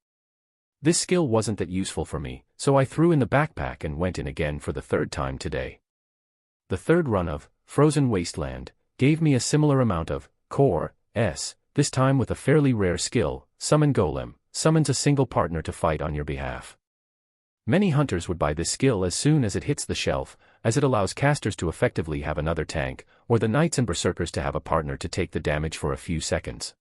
This skill wasn't that useful for me, so I threw in the backpack and went in again for the 3rd time today. The 3rd run of Frozen Wasteland gave me a similar amount of Core S, this time with a fairly rare skill, Summon Golem, summons a single partner to fight on your behalf. Many hunters would buy this skill as soon as it hits the shelf, as it allows casters to effectively have another tank, or the knights and berserkers to have a partner to take the damage for a few seconds.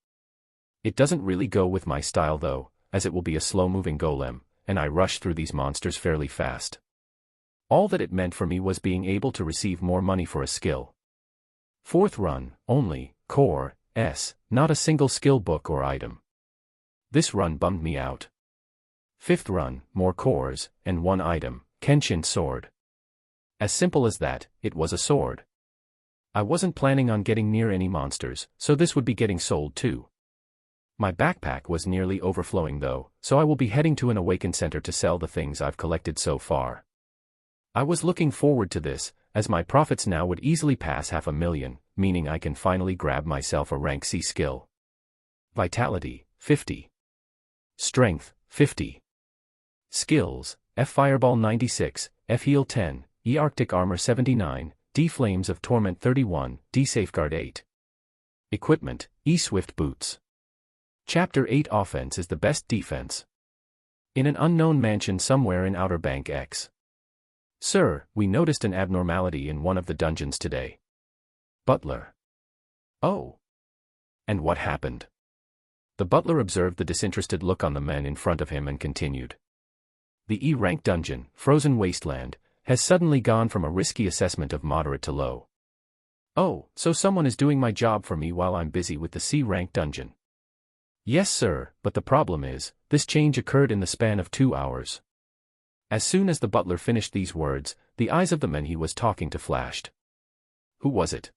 It doesn't really go with my style though, as it will be a slow-moving golem, and I rush through these monsters fairly fast. All that it meant for me was being able to receive more money for a skill, 4th run, only, core, S, not a single skill book or item. This run bummed me out. 5th run, more cores, and 1 item, Kenshin sword. As simple as that, it was a sword. I wasn't planning on getting near any monsters, so this would be getting sold too. My backpack was nearly overflowing though, so I will be heading to an Awaken center to sell the things I've collected so far. I was looking forward to this, as my profits now would easily pass 500,000, meaning I can finally grab myself a rank C skill. Vitality, 50. Strength, 50. Skills, F Fireball 96, F Heal 10, E Arctic Armor 79, D Flames of Torment 31, D Safeguard 8. Equipment, E Swift Boots. Chapter 8 Offense is the best defense. In an unknown mansion somewhere in Outer Bank X. Sir, we noticed an abnormality in one of the dungeons today. Butler. Oh. And what happened? The butler observed the disinterested look on the men in front of him and continued. The E-rank dungeon, Frozen Wasteland, has suddenly gone from a risky assessment of moderate to low. Oh, so someone is doing my job for me while I'm busy with the C-rank dungeon. Yes sir, but the problem is, this change occurred in the span of 2 hours. As soon as the butler finished these words, the eyes of the men he was talking to flashed. Who was it?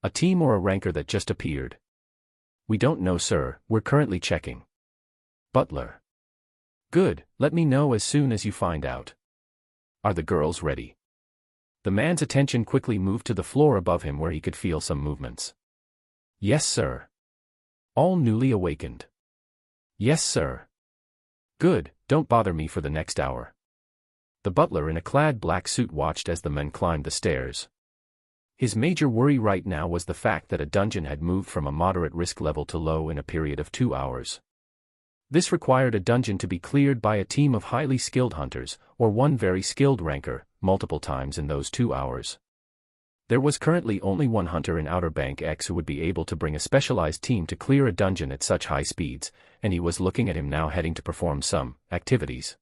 A team or a ranker that just appeared? We don't know sir, we're currently checking. Butler. Good, let me know as soon as you find out. Are the girls ready? The man's attention quickly moved to the floor above him where he could feel some movements. Yes sir. All newly awakened. Yes sir. Good, don't bother me for the next hour. The butler in a clad black suit watched as the men climbed the stairs. His major worry right now was the fact that a dungeon had moved from a moderate risk level to low in a period of 2 hours. This required a dungeon to be cleared by a team of highly skilled hunters, or one very skilled ranker, multiple times in those 2 hours. There was currently only one hunter in Outer Bank X who would be able to bring a specialized team to clear a dungeon at such high speeds, and he was looking at him now heading to perform some activities.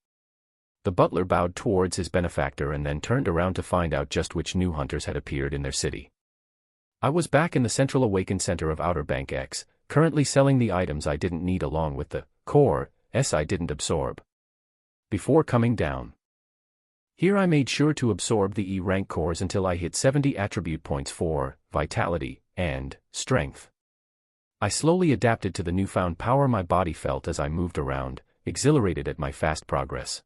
The butler bowed towards his benefactor and then turned around to find out just which new hunters had appeared in their city. I was back in the central Awaken center of Outer Bank X, currently selling the items I didn't need along with the core S I didn't absorb. Before coming down. Here I made sure to absorb the E-rank cores until I hit 70 attribute points for vitality and strength. I slowly adapted to the newfound power my body felt as I moved around, exhilarated at my fast progress.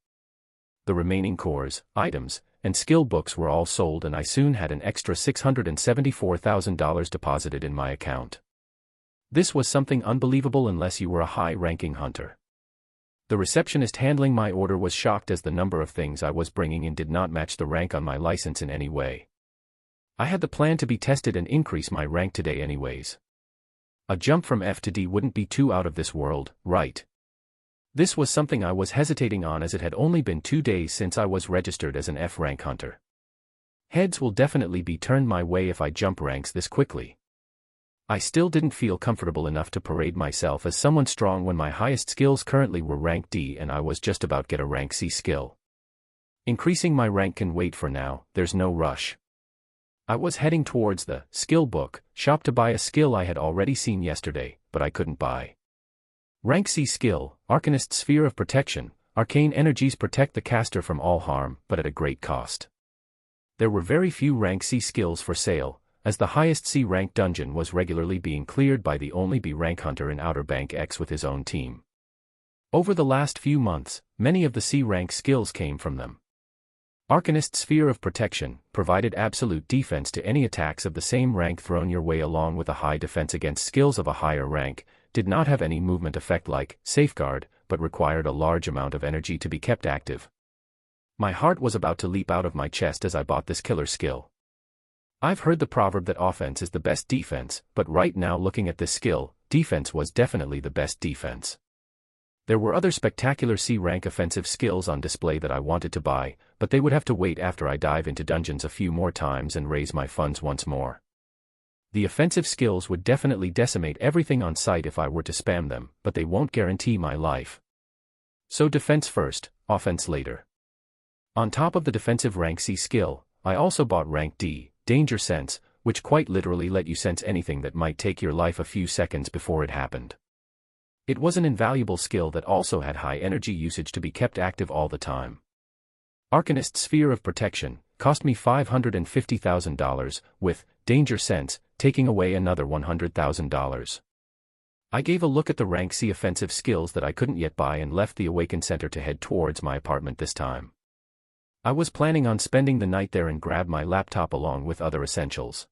The remaining cores, items, and skill books were all sold and I soon had an extra $674,000 deposited in my account. This was something unbelievable unless you were a high-ranking hunter. The receptionist handling my order was shocked as the number of things I was bringing in did not match the rank on my license in any way. I had the plan to be tested and increase my rank today anyways. A jump from F to D wouldn't be too out of this world, right? This was something I was hesitating on as it had only been 2 days since I was registered as an F-rank hunter. Heads will definitely be turned my way if I jump ranks this quickly. I still didn't feel comfortable enough to parade myself as someone strong when my highest skills currently were rank D and I was just about to get a rank C skill. Increasing my rank can wait for now, there's no rush. I was heading towards the skill book shop to buy a skill I had already seen yesterday, but I couldn't buy. Rank C skill, Arcanist Sphere of Protection, arcane energies protect the caster from all harm, but at a great cost. There were very few rank C skills for sale, as the highest C-rank dungeon was regularly being cleared by the only B-rank hunter in Outer Bank X with his own team. Over the last few months, many of the C-rank skills came from them. Arcanist Sphere of Protection provided absolute defense to any attacks of the same rank thrown your way along with a high defense against skills of a higher rank, did not have any movement effect like Safeguard, but required a large amount of energy to be kept active. My heart was about to leap out of my chest as I bought this killer skill. I've heard the proverb that offense is the best defense, but right now looking at this skill, defense was definitely the best defense. There were other spectacular C-rank offensive skills on display that I wanted to buy, but they would have to wait after I dive into dungeons a few more times and raise my funds once more. The offensive skills would definitely decimate everything on sight if I were to spam them, but they won't guarantee my life. So defense first, offense later. On top of the defensive rank C skill, I also bought rank D, Danger Sense, which quite literally let you sense anything that might take your life a few seconds before it happened. It was an invaluable skill that also had high energy usage to be kept active all the time. Arcanist's Sphere of Protection cost me $550,000, with Danger Sense taking away another $100,000. I gave a look at the rank C offensive skills that I couldn't yet buy and left the Awakens Center to head towards my apartment this time. I was planning on spending the night there and grab my laptop along with other essentials.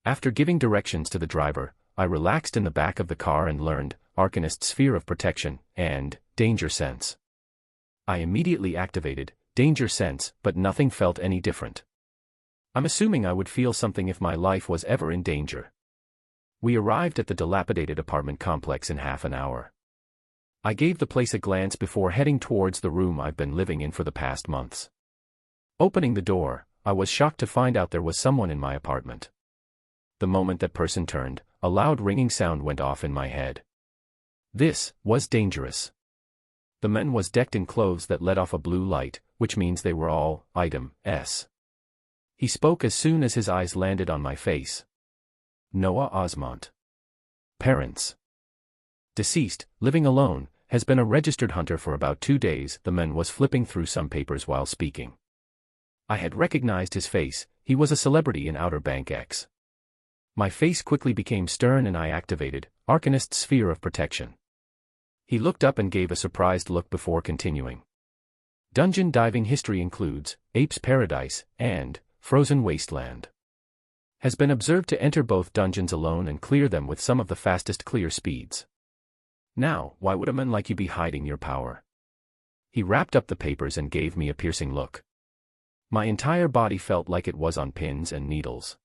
After giving directions to the driver, I relaxed in the back of the car and learned Arcanist's Sphere of Protection and Danger Sense. I immediately activated Danger Sense, but nothing felt any different. I'm assuming I would feel something if my life was ever in danger. We arrived at the dilapidated apartment complex in half an hour. I gave the place a glance before heading towards the room I've been living in for the past months. Opening the door, I was shocked to find out there was someone in my apartment. The moment that person turned, a loud ringing sound went off in my head. This was dangerous. The man was decked in clothes that let off a blue light, which means they were all item S. He spoke as soon as his eyes landed on my face. Noah Osmont. Parents. Deceased, living alone, has been a registered hunter for about 2 days. The man was flipping through some papers while speaking. I had recognized his face. He was a celebrity in Outer Bank X. My face quickly became stern and I activated Arcanist's Sphere of Protection. He looked up and gave a surprised look before continuing. Dungeon diving history includes Ape's Paradise and Frozen Wasteland. Has been observed to enter both dungeons alone and clear them with some of the fastest clear speeds. Now, why would a man like you be hiding your power? He wrapped up the papers and gave me a piercing look. My entire body felt like it was on pins and needles.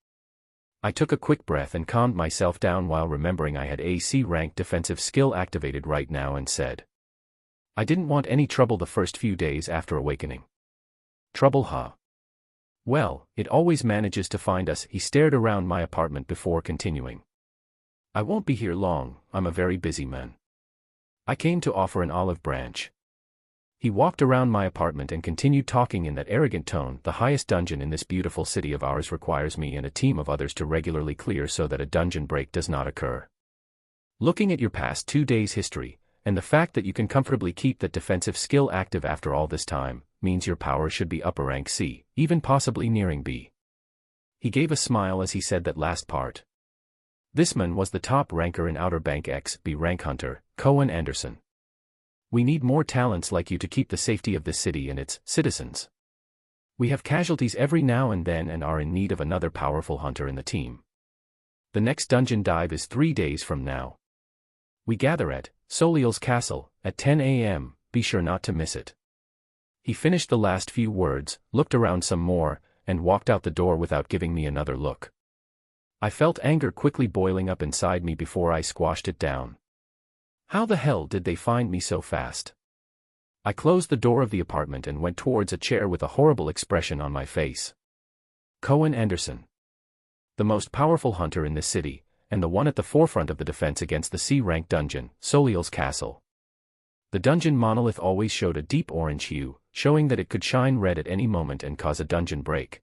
I took a quick breath and calmed myself down while remembering I had a C-rank defensive skill activated right now and said, I didn't want any trouble the first few days after awakening. Trouble, huh? Well, it always manages to find us. He stared around my apartment before continuing. I won't be here long, I'm a very busy man. I came to offer an olive branch. He walked around my apartment and continued talking in that arrogant tone. The highest dungeon in this beautiful city of ours requires me and a team of others to regularly clear so that a dungeon break does not occur. Looking at your past 2 days' history, and the fact that you can comfortably keep that defensive skill active after all this time, means your power should be upper rank C, even possibly nearing B. He gave a smile as he said that last part. This man was the top ranker in Outer Bank X B rank hunter, Cohen Anderson. We need more talents like you to keep the safety of this city and its citizens. We have casualties every now and then and are in need of another powerful hunter in the team. The next dungeon dive is 3 days from now. We gather at Soliel's Castle at 10 a.m., be sure not to miss it. He finished the last few words, looked around some more, and walked out the door without giving me another look. I felt anger quickly boiling up inside me before I squashed it down. How the hell did they find me so fast? I closed the door of the apartment and went towards a chair with a horrible expression on my face. Cohen Anderson. The most powerful hunter in this city, and the one at the forefront of the defense against the C-rank dungeon, Soliel's Castle. The dungeon monolith always showed a deep orange hue, showing that it could shine red at any moment and cause a dungeon break.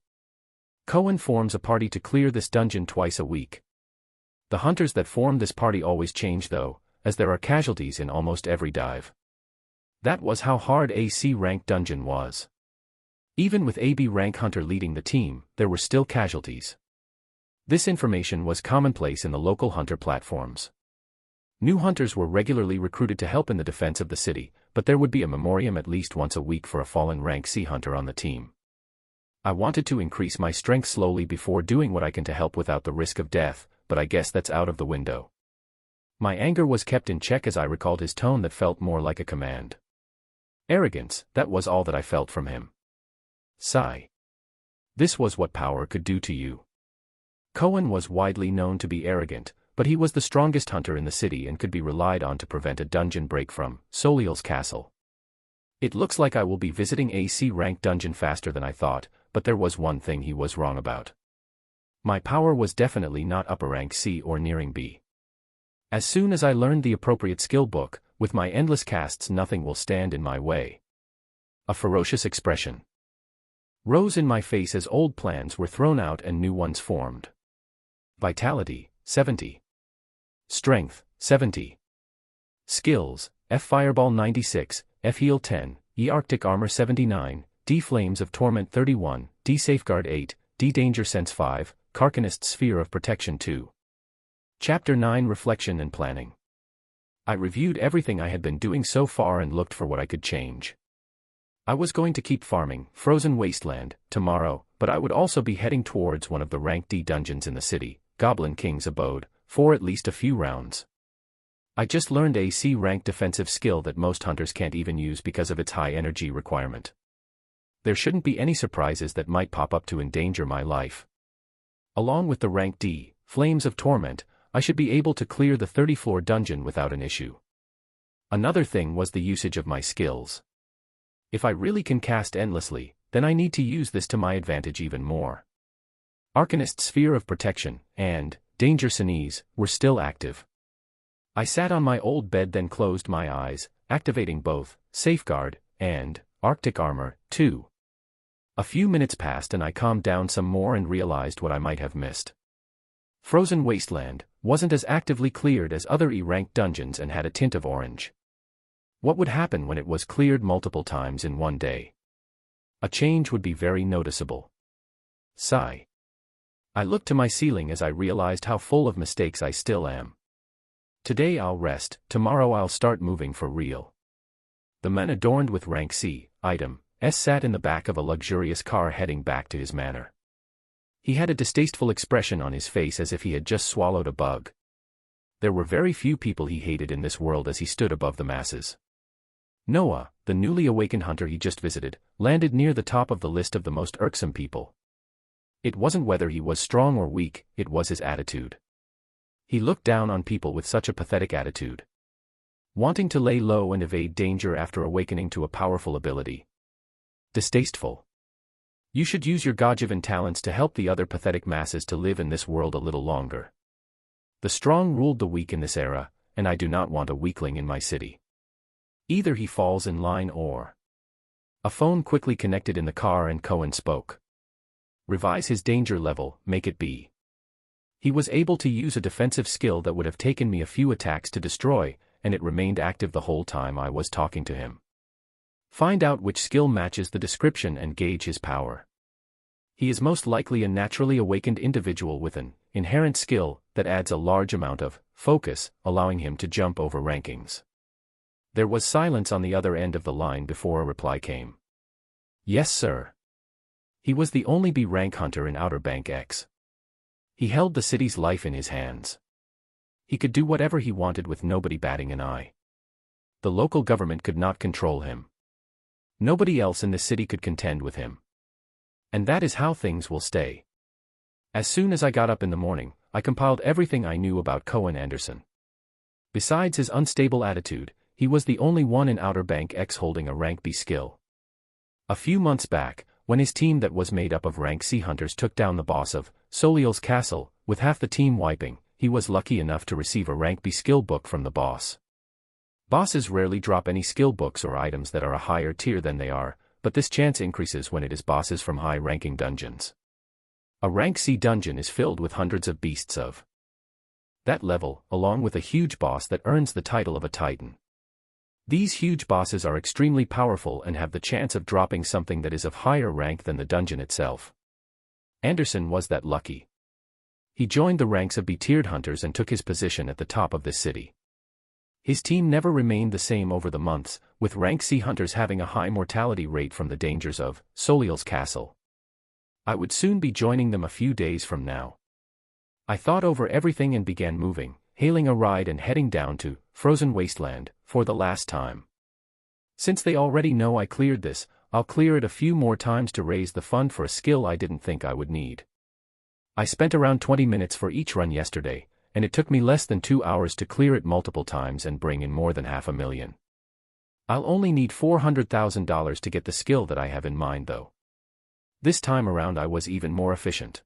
Cohen forms a party to clear this dungeon twice a week. The hunters that form this party always change though, as there are casualties in almost every dive. That was how hard a C-rank dungeon was. Even with a B-rank hunter leading the team, there were still casualties. This information was commonplace in the local hunter platforms. New hunters were regularly recruited to help in the defense of the city, but there would be a memoriam at least once a week for a fallen rank C hunter on the team. I wanted to increase my strength slowly before doing what I can to help without the risk of death, but I guess that's out of the window. My anger was kept in check as I recalled his tone that felt more like a command. Arrogance, that was all that I felt from him. Sigh. This was what power could do to you. Cohen was widely known to be arrogant, but he was the strongest hunter in the city and could be relied on to prevent a dungeon break from Soliel's Castle. It looks like I will be visiting a C-rank dungeon faster than I thought, but there was one thing he was wrong about. My power was definitely not upper rank C or nearing B. As soon as I learned the appropriate skill book, with my endless casts nothing will stand in my way. A ferocious expression rose in my face as old plans were thrown out and new ones formed. Vitality, 70. Strength, 70. Skills, F Fireball 96, F Heal 10, E Arctic Armor 79, D Flames of Torment 31, D Safeguard 8, D Danger Sense 5, Carcanist Sphere of Protection 2. Chapter 9 Reflection and Planning. I reviewed everything I had been doing so far and looked for what I could change. I was going to keep farming Frozen Wasteland tomorrow, but I would also be heading towards one of the rank D dungeons in the city, Goblin King's Abode, for at least a few rounds. I just learned a C rank defensive skill that most hunters can't even use because of its high energy requirement. There shouldn't be any surprises that might pop up to endanger my life. Along with the rank D, Flames of Torment, I should be able to clear the 30th-floor dungeon without an issue. Another thing was the usage of my skills. If I really can cast endlessly, then I need to use this to my advantage even more. Arcanist Sphere of Protection and Danger Sneeze were still active. I sat on my old bed, then closed my eyes, activating both Safeguard and Arctic Armor 2. A few minutes passed and I calmed down some more and realized what I might have missed. Frozen Wasteland wasn't as actively cleared as other E-rank dungeons and had a tint of orange. What would happen when it was cleared multiple times in one day? A change would be very noticeable. Sigh. I looked to my ceiling as I realized how full of mistakes I still am. Today I'll rest, tomorrow I'll start moving for real. The man adorned with rank C item S sat in the back of a luxurious car heading back to his manor. He had a distasteful expression on his face as if he had just swallowed a bug. There were very few people he hated in this world as he stood above the masses. Noah, the newly awakened hunter he just visited, landed near the top of the list of the most irksome people. It wasn't whether he was strong or weak, it was his attitude. He looked down on people with such a pathetic attitude. Wanting to lay low and evade danger after awakening to a powerful ability. Distasteful. You should use your God-given talents to help the other pathetic masses to live in this world a little longer. The strong ruled the weak in this era, and I do not want a weakling in my city. Either he falls in line or... A phone quickly connected in the car and Cohen spoke. Revise his danger level, make it B. He was able to use a defensive skill that would have taken me a few attacks to destroy, and it remained active the whole time I was talking to him. Find out which skill matches the description and gauge his power. He is most likely a naturally awakened individual with an inherent skill that adds a large amount of focus, allowing him to jump over rankings. There was silence on the other end of the line before a reply came. Yes, sir. He was the only B-rank hunter in Outer Bank X. He held the city's life in his hands. He could do whatever he wanted with nobody batting an eye. The local government could not control him. Nobody else in the city could contend with him. And that is how things will stay. As soon as I got up in the morning, I compiled everything I knew about Cohen Anderson. Besides his unstable attitude, he was the only one in Outer Bank X holding a rank B skill. A few months back, when his team that was made up of rank C hunters took down the boss of Soliel's castle, with half the team wiping, he was lucky enough to receive a rank B skill book from the boss. Bosses rarely drop any skill books or items that are a higher tier than they are, but this chance increases when it is bosses from high-ranking dungeons. A rank C dungeon is filled with hundreds of beasts of that level, along with a huge boss that earns the title of a titan. These huge bosses are extremely powerful and have the chance of dropping something that is of higher rank than the dungeon itself. Anderson was that lucky. He joined the ranks of B-tiered hunters and took his position at the top of this city. His team never remained the same over the months, with rank C hunters having a high mortality rate from the dangers of Soliel's castle. I would soon be joining them a few days from now. I thought over everything and began moving, hailing a ride and heading down to Frozen Wasteland for the last time. Since they already know I cleared this, I'll clear it a few more times to raise the fund for a skill I didn't think I would need. I spent around 20 minutes for each run yesterday, and it took me less than 2 hours to clear it multiple times and bring in more than $500,000. I'll only need $400,000 to get the skill that I have in mind though. This time around I was even more efficient.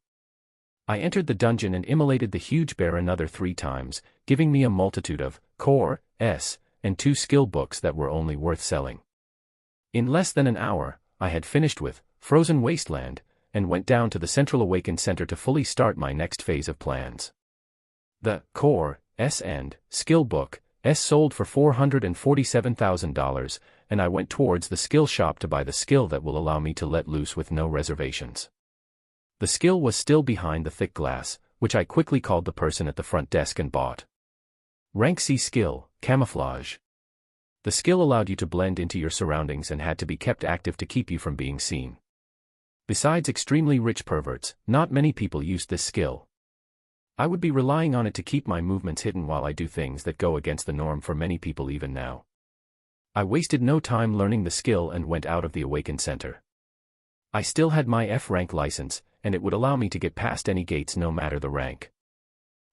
I entered the dungeon and immolated the huge bear another 3 times, giving me a multitude of core, S, and 2 skill books that were only worth selling. In less than an hour, I had finished with Frozen Wasteland, and went down to the Central Awakens Center to fully start my next phase of plans. The Core S and Skill Book S sold for $447,000, and I went towards the skill shop to buy the skill that will allow me to let loose with no reservations. The skill was still behind the thick glass, which I quickly called the person at the front desk and bought. Rank C skill, Camouflage. The skill allowed you to blend into your surroundings and had to be kept active to keep you from being seen. Besides extremely rich perverts, not many people used this skill. I would be relying on it to keep my movements hidden while I do things that go against the norm for many people even now. I wasted no time learning the skill and went out of the Awaken Center. I still had my F rank license, and it would allow me to get past any gates no matter the rank.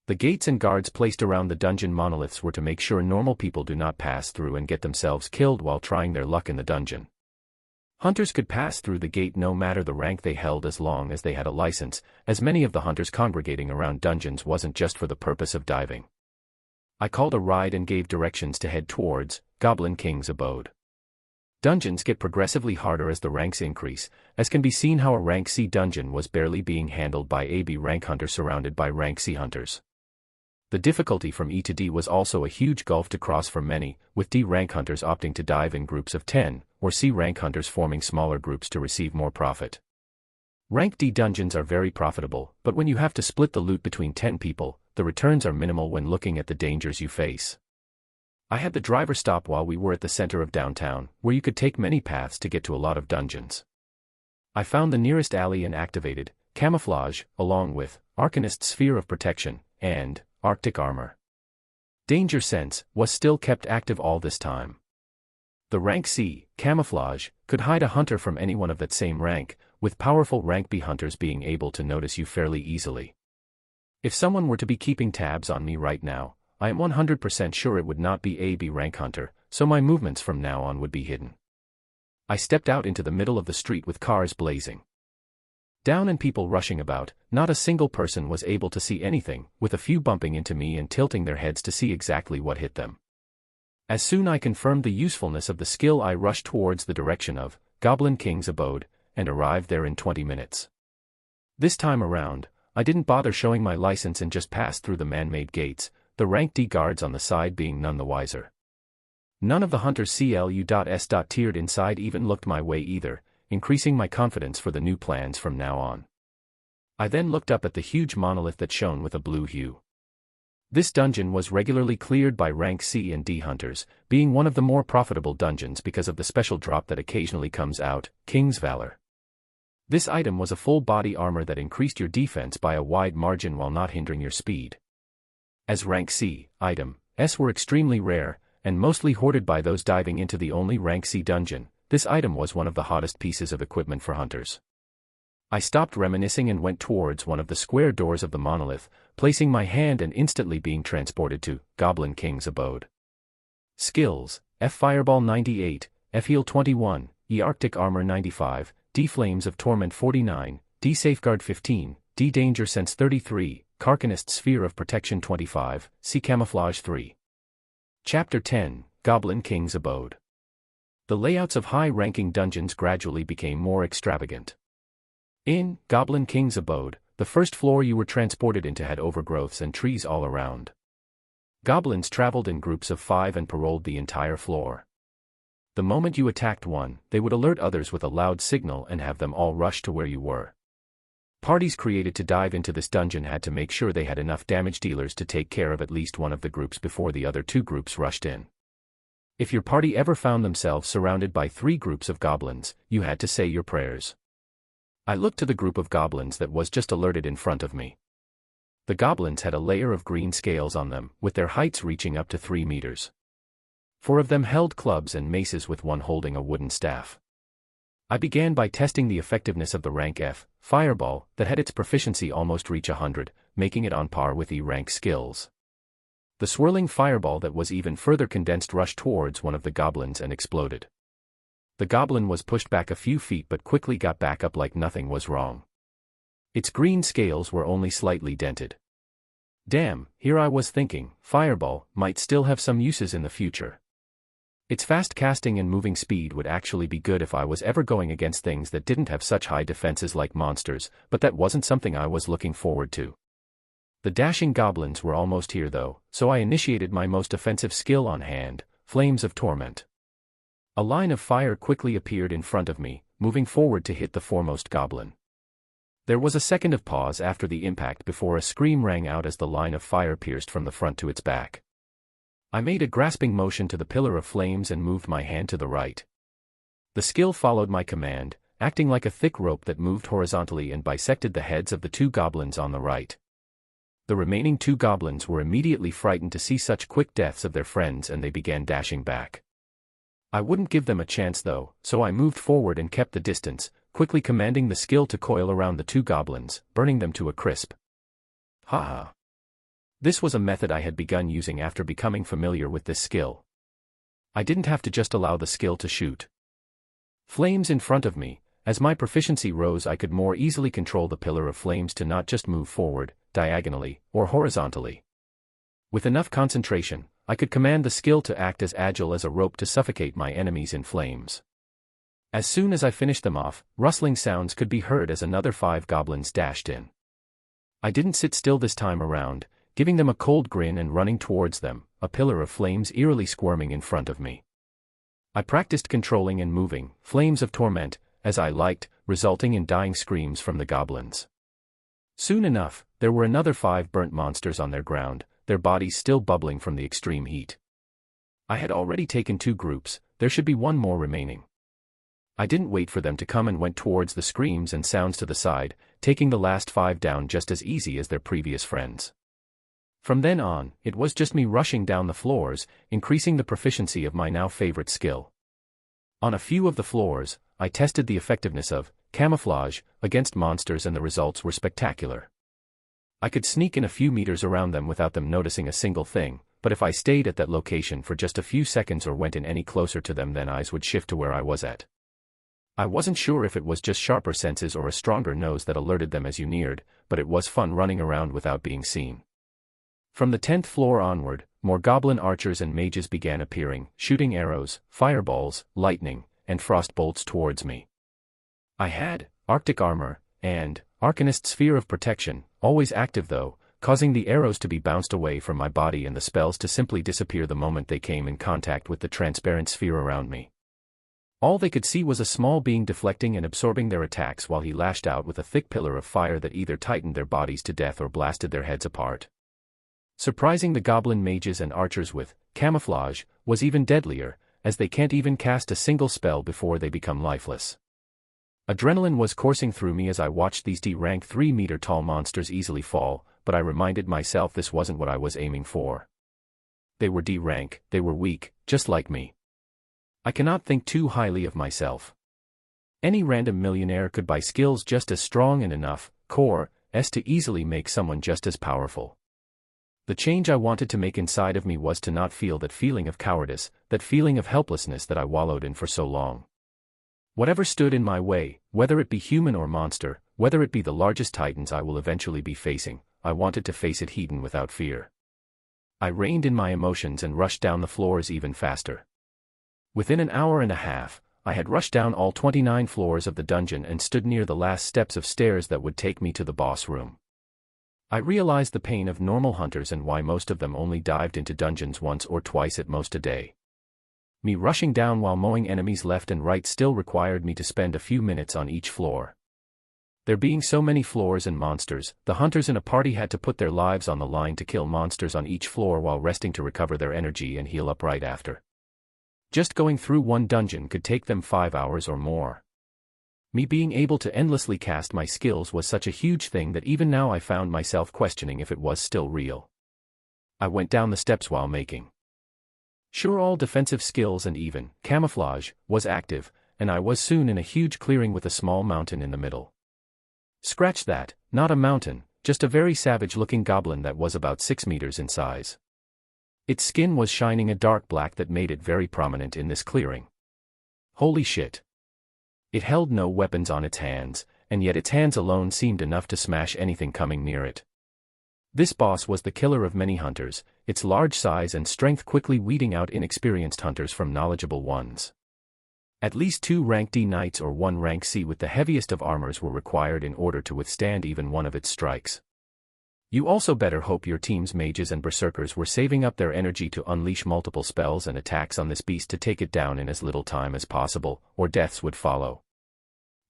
The gates and guards placed around the dungeon monoliths were to make sure normal people do not pass through and get themselves killed while trying their luck in the dungeon. Hunters could pass through the gate no matter the rank they held as long as they had a license, as many of the hunters congregating around dungeons wasn't just for the purpose of diving. I called a ride and gave directions to head towards Goblin King's abode. Dungeons get progressively harder as the ranks increase, as can be seen how a rank C dungeon was barely being handled by a B rank hunter surrounded by rank C hunters. The difficulty from E to D was also a huge gulf to cross for many, with D rank hunters opting to dive in groups of 10, or C rank hunters forming smaller groups to receive more profit. Rank D dungeons are very profitable, but when you have to split the loot between 10 people, the returns are minimal when looking at the dangers you face. I had the driver stop while we were at the center of downtown, where you could take many paths to get to a lot of dungeons. I found the nearest alley and activated Camouflage, along with Arcanist's Sphere of Protection, and Arctic Armor. Danger Sense was still kept active all this time. The rank C, Camouflage, could hide a hunter from anyone of that same rank, with powerful rank B hunters being able to notice you fairly easily. If someone were to be keeping tabs on me right now, I am 100% sure it would not be a B rank hunter, so my movements from now on would be hidden. I stepped out into the middle of the street with cars blazing down and people rushing about. Not a single person was able to see anything, with a few bumping into me and tilting their heads to see exactly what hit them. As soon as I confirmed the usefulness of the skill, I rushed towards the direction of Goblin King's abode, and arrived there in 20 minutes. This time around, I didn't bother showing my license and just passed through the man-made gates, the rank D guards on the side being none the wiser. None of the hunters CLU.S. tiered inside even looked my way either, increasing my confidence for the new plans from now on. I then looked up at the huge monolith that shone with a blue hue. This dungeon was regularly cleared by rank C and D hunters, being one of the more profitable dungeons because of the special drop that occasionally comes out, King's Valor. This item was a full body armor that increased your defense by a wide margin while not hindering your speed. As rank C, item S were extremely rare, and mostly hoarded by those diving into the only rank C dungeon, this item was one of the hottest pieces of equipment for hunters. I stopped reminiscing and went towards one of the square doors of the monolith, placing my hand and instantly being transported to Goblin King's abode. Skills: F Fireball 98, F Heal 21, E Arctic Armor 95, D Flames of Torment 49, D Safeguard 15, D Danger Sense 33, Arcanist's Sphere of Protection 25, C Camouflage 3. Chapter 10, Goblin King's abode. The layouts of high-ranking dungeons gradually became more extravagant. In Goblin King's abode, the first floor you were transported into had overgrowths and trees all around. Goblins traveled in groups of 5 and paroled the entire floor. The moment you attacked one, they would alert others with a loud signal and have them all rush to where you were. Parties created to dive into this dungeon had to make sure they had enough damage dealers to take care of at least one of the groups before the other 2 groups rushed in. If your party ever found themselves surrounded by 3 groups of goblins, you had to say your prayers. I looked to the group of goblins that was just alerted in front of me. The goblins had a layer of green scales on them, with their heights reaching up to 3 meters. 4 of them held clubs and maces, with one holding a wooden staff. I began by testing the effectiveness of the rank F Fireball that had its proficiency almost reach 100, making it on par with E rank skills. The swirling fireball that was even further condensed rushed towards one of the goblins and exploded. The goblin was pushed back a few feet but quickly got back up like nothing was wrong. Its green scales were only slightly dented. Damn, here I was thinking, fireball might still have some uses in the future. Its fast casting and moving speed would actually be good if I was ever going against things that didn't have such high defenses like monsters, but that wasn't something I was looking forward to. The dashing goblins were almost here though, so I initiated my most offensive skill on hand, Flames of Torment. A line of fire quickly appeared in front of me, moving forward to hit the foremost goblin. There was a second of pause after the impact before a scream rang out as the line of fire pierced from the front to its back. I made a grasping motion to the pillar of flames and moved my hand to the right. The skill followed my command, acting like a thick rope that moved horizontally and bisected the heads of the two goblins on the right. The remaining two goblins were immediately frightened to see such quick deaths of their friends and they began dashing back. I wouldn't give them a chance though, so I moved forward and kept the distance, quickly commanding the skill to coil around the two goblins, burning them to a crisp. Haha. This was a method I had begun using after becoming familiar with this skill. I didn't have to just allow the skill to shoot flames in front of me. As my proficiency rose, I could more easily control the pillar of flames to not just move forward, diagonally, or horizontally. With enough concentration, I could command the skill to act as agile as a rope to suffocate my enemies in flames. As soon as I finished them off, rustling sounds could be heard as another 5 goblins dashed in. I didn't sit still this time around, giving them a cold grin and running towards them, a pillar of flames eerily squirming in front of me. I practiced controlling and moving, Flames of Torment, as I liked, resulting in dying screams from the goblins. Soon enough, there were another 5 burnt monsters on their ground, their bodies still bubbling from the extreme heat. I had already taken 2 groups, there should be 1 more remaining. I didn't wait for them to come and went towards the screams and sounds to the side, taking the last 5 down just as easy as their previous friends. From then on, it was just me rushing down the floors, increasing the proficiency of my now favorite skill. On a few of the floors, I tested the effectiveness of camouflage against monsters and the results were spectacular. I could sneak in a few meters around them without them noticing a single thing, but if I stayed at that location for just a few seconds or went in any closer to them, then eyes would shift to where I was at. I wasn't sure if it was just sharper senses or a stronger nose that alerted them as you neared, but it was fun running around without being seen. From the 10th floor onward, more goblin archers and mages began appearing, shooting arrows, fireballs, lightning, and frost bolts towards me. I had Arctic armor and Arcanist Sphere of Protection, always active though, causing the arrows to be bounced away from my body and the spells to simply disappear the moment they came in contact with the transparent sphere around me. All they could see was a small being deflecting and absorbing their attacks while he lashed out with a thick pillar of fire that either tightened their bodies to death or blasted their heads apart. Surprising the goblin mages and archers with camouflage was even deadlier, as they can't even cast a single spell before they become lifeless. Adrenaline was coursing through me as I watched these D-rank 3-meter-tall monsters easily fall, but I reminded myself this wasn't what I was aiming for. They were D-rank, they were weak, just like me. I cannot think too highly of myself. Any random millionaire could buy skills just as strong and enough core to easily make someone just as powerful. The change I wanted to make inside of me was to not feel that feeling of cowardice, that feeling of helplessness that I wallowed in for so long. Whatever stood in my way, whether it be human or monster, whether it be the largest titans I will eventually be facing, I wanted to face it head on without fear. I reined in my emotions and rushed down the floors even faster. Within an hour and a half, I had rushed down all 29 floors of the dungeon and stood near the last steps of stairs that would take me to the boss room. I realized the pain of normal hunters and why most of them only dived into dungeons once or twice at most a day. Me rushing down while mowing enemies left and right still required me to spend a few minutes on each floor. There being so many floors and monsters, the hunters in a party had to put their lives on the line to kill monsters on each floor while resting to recover their energy and heal up right after. Just going through one dungeon could take them 5 hours or more. Me being able to endlessly cast my skills was such a huge thing that even now I found myself questioning if it was still real. I went down the steps while making sure all defensive skills and even camouflage was active, and I was soon in a huge clearing with a small mountain in the middle. Scratch that, not a mountain, just a very savage-looking goblin that was about 6 meters in size. Its skin was shining a dark black that made it very prominent in this clearing. Holy shit. It held no weapons on its hands, and yet its hands alone seemed enough to smash anything coming near it. This boss was the killer of many hunters, its large size and strength quickly weeding out inexperienced hunters from knowledgeable ones. At least 2 rank D knights or 1 rank C with the heaviest of armors were required in order to withstand even one of its strikes. You also better hope your team's mages and berserkers were saving up their energy to unleash multiple spells and attacks on this beast to take it down in as little time as possible, or deaths would follow.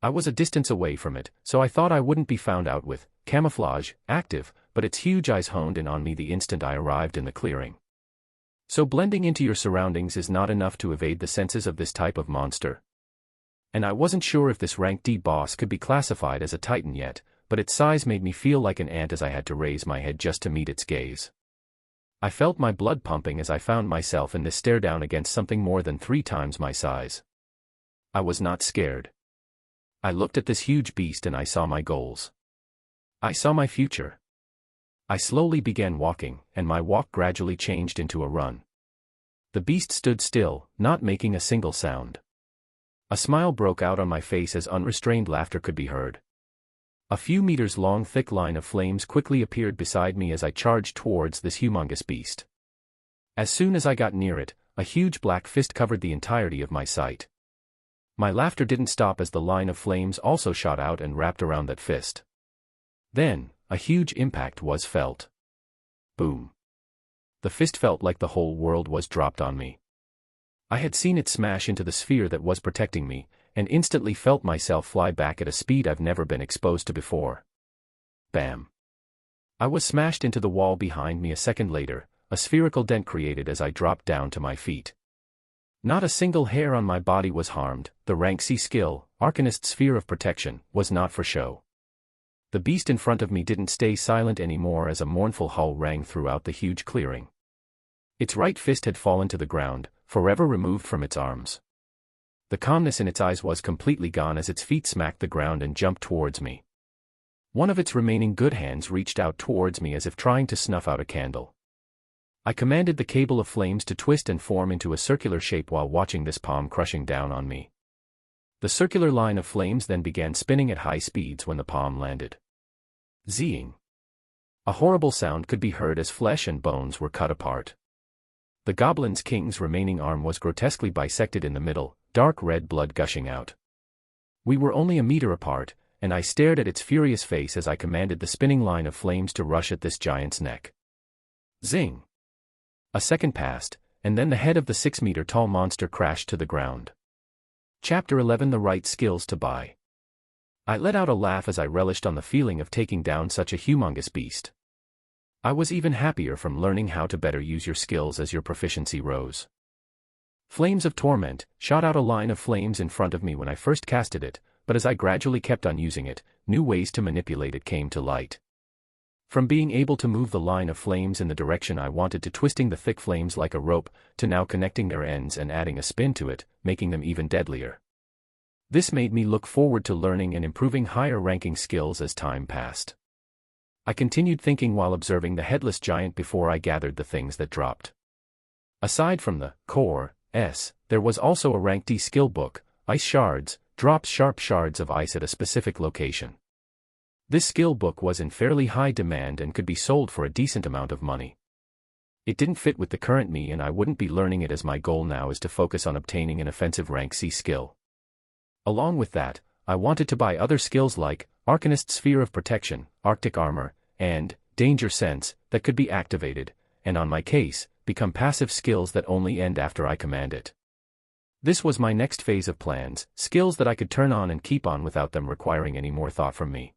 I was a distance away from it, so I thought I wouldn't be found out with camouflage active, but its huge eyes honed in on me the instant I arrived in the clearing. So blending into your surroundings is not enough to evade the senses of this type of monster. And I wasn't sure if this rank D boss could be classified as a titan yet, but its size made me feel like an ant as I had to raise my head just to meet its gaze. I felt my blood pumping as I found myself in this stare down against something more than 3 times my size. I was not scared. I looked at this huge beast and I saw my goals. I saw my future. I slowly began walking, and my walk gradually changed into a run. The beast stood still, not making a single sound. A smile broke out on my face as unrestrained laughter could be heard. A few meters long thick line of flames quickly appeared beside me as I charged towards this humongous beast. As soon as I got near it, a huge black fist covered the entirety of my sight. My laughter didn't stop as the line of flames also shot out and wrapped around that fist. Then, a huge impact was felt. Boom. The fist felt like the whole world was dropped on me. I had seen it smash into the sphere that was protecting me, and instantly felt myself fly back at a speed I've never been exposed to before. Bam. I was smashed into the wall behind me a second later, a spherical dent created as I dropped down to my feet. Not a single hair on my body was harmed. The rank C skill, Arcanist's sphere of protection, was not for show. The beast in front of me didn't stay silent anymore as a mournful howl rang throughout the huge clearing. Its right fist had fallen to the ground, forever removed from its arms. The calmness in its eyes was completely gone as its feet smacked the ground and jumped towards me. One of its remaining good hands reached out towards me as if trying to snuff out a candle. I commanded the cable of flames to twist and form into a circular shape while watching this palm crushing down on me. The circular line of flames then began spinning at high speeds when the palm landed. Zing. A horrible sound could be heard as flesh and bones were cut apart. The Goblin King's remaining arm was grotesquely bisected in the middle, dark red blood gushing out. We were only a meter apart, and I stared at its furious face as I commanded the spinning line of flames to rush at this giant's neck. Zing. A second passed, and then the head of the 6-meter-tall monster crashed to the ground. Chapter 11: The Right Skills to Buy. I let out a laugh as I relished on the feeling of taking down such a humongous beast. I was even happier from learning how to better use your skills as your proficiency rose. Flames of Torment shot out a line of flames in front of me when I first casted it, but as I gradually kept on using it, new ways to manipulate it came to light. From being able to move the line of flames in the direction I wanted to twisting the thick flames like a rope, to now connecting their ends and adding a spin to it, making them even deadlier. This made me look forward to learning and improving higher-ranking skills as time passed. I continued thinking while observing the headless giant before I gathered the things that dropped. Aside from the core S, there was also a rank D skill book, Ice Shards, drops sharp shards of ice at a specific location. This skill book was in fairly high demand and could be sold for a decent amount of money. It didn't fit with the current me and I wouldn't be learning it as my goal now is to focus on obtaining an offensive rank C skill. Along with that, I wanted to buy other skills like Arcanist's Sphere of Protection, Arctic Armor, and Danger Sense that could be activated, and on my case, become passive skills that only end after I command it. This was my next phase of plans, skills that I could turn on and keep on without them requiring any more thought from me.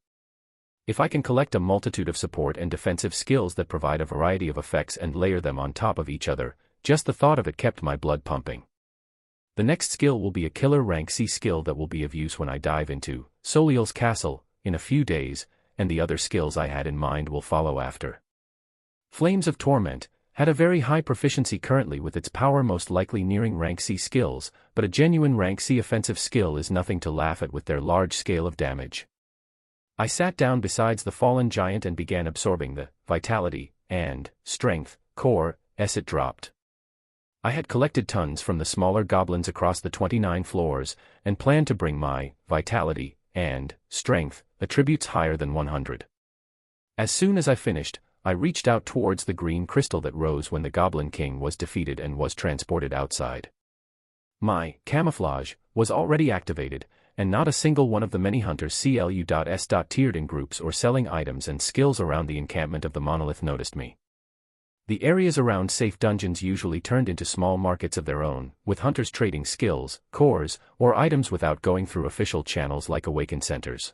If I can collect a multitude of support and defensive skills that provide a variety of effects and layer them on top of each other, just the thought of it kept my blood pumping. The next skill will be a killer rank C skill that will be of use when I dive into Soliel's Castle in a few days, and the other skills I had in mind will follow after. Flames of Torment had a very high proficiency currently with its power most likely nearing rank C skills, but a genuine rank C offensive skill is nothing to laugh at with their large scale of damage. I sat down besides the fallen giant and began absorbing the vitality and strength core S it dropped. I had collected tons from the smaller goblins across the 29 floors, and planned to bring my vitality and strength attributes higher than 100. As soon as I finished, I reached out towards the green crystal that rose when the Goblin King was defeated and was transported outside. My camouflage was already activated, and not a single one of the many hunters tiered in groups or selling items and skills around the encampment of the monolith noticed me. The areas around safe dungeons usually turned into small markets of their own, with hunters trading skills, cores, or items without going through official channels like Awakens centers.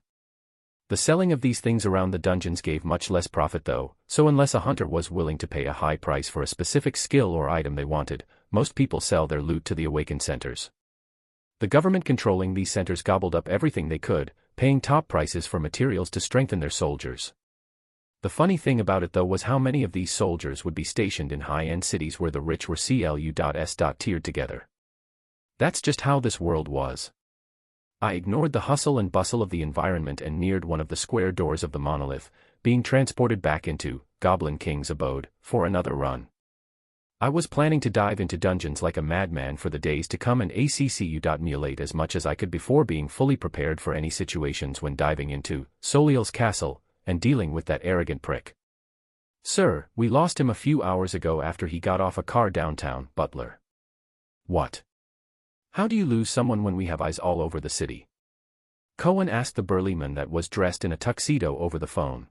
The selling of these things around the dungeons gave much less profit though, so unless a hunter was willing to pay a high price for a specific skill or item they wanted, most people sell their loot to the Awakens centers. The government controlling these centers gobbled up everything they could, paying top prices for materials to strengthen their soldiers. The funny thing about it though was how many of these soldiers would be stationed in high-end cities where the rich were tiered together. That's just how this world was. I ignored the hustle and bustle of the environment and neared one of the square doors of the monolith, being transported back into Goblin King's abode for another run. I was planning to dive into dungeons like a madman for the days to come and accumulate as much as I could before being fully prepared for any situations when diving into Soliel's castle and dealing with that arrogant prick. "Sir, we lost him a few hours ago after he got off a car downtown, butler." "What? How do you lose someone when we have eyes all over the city?" Cohen asked the burly man that was dressed in a tuxedo over the phone.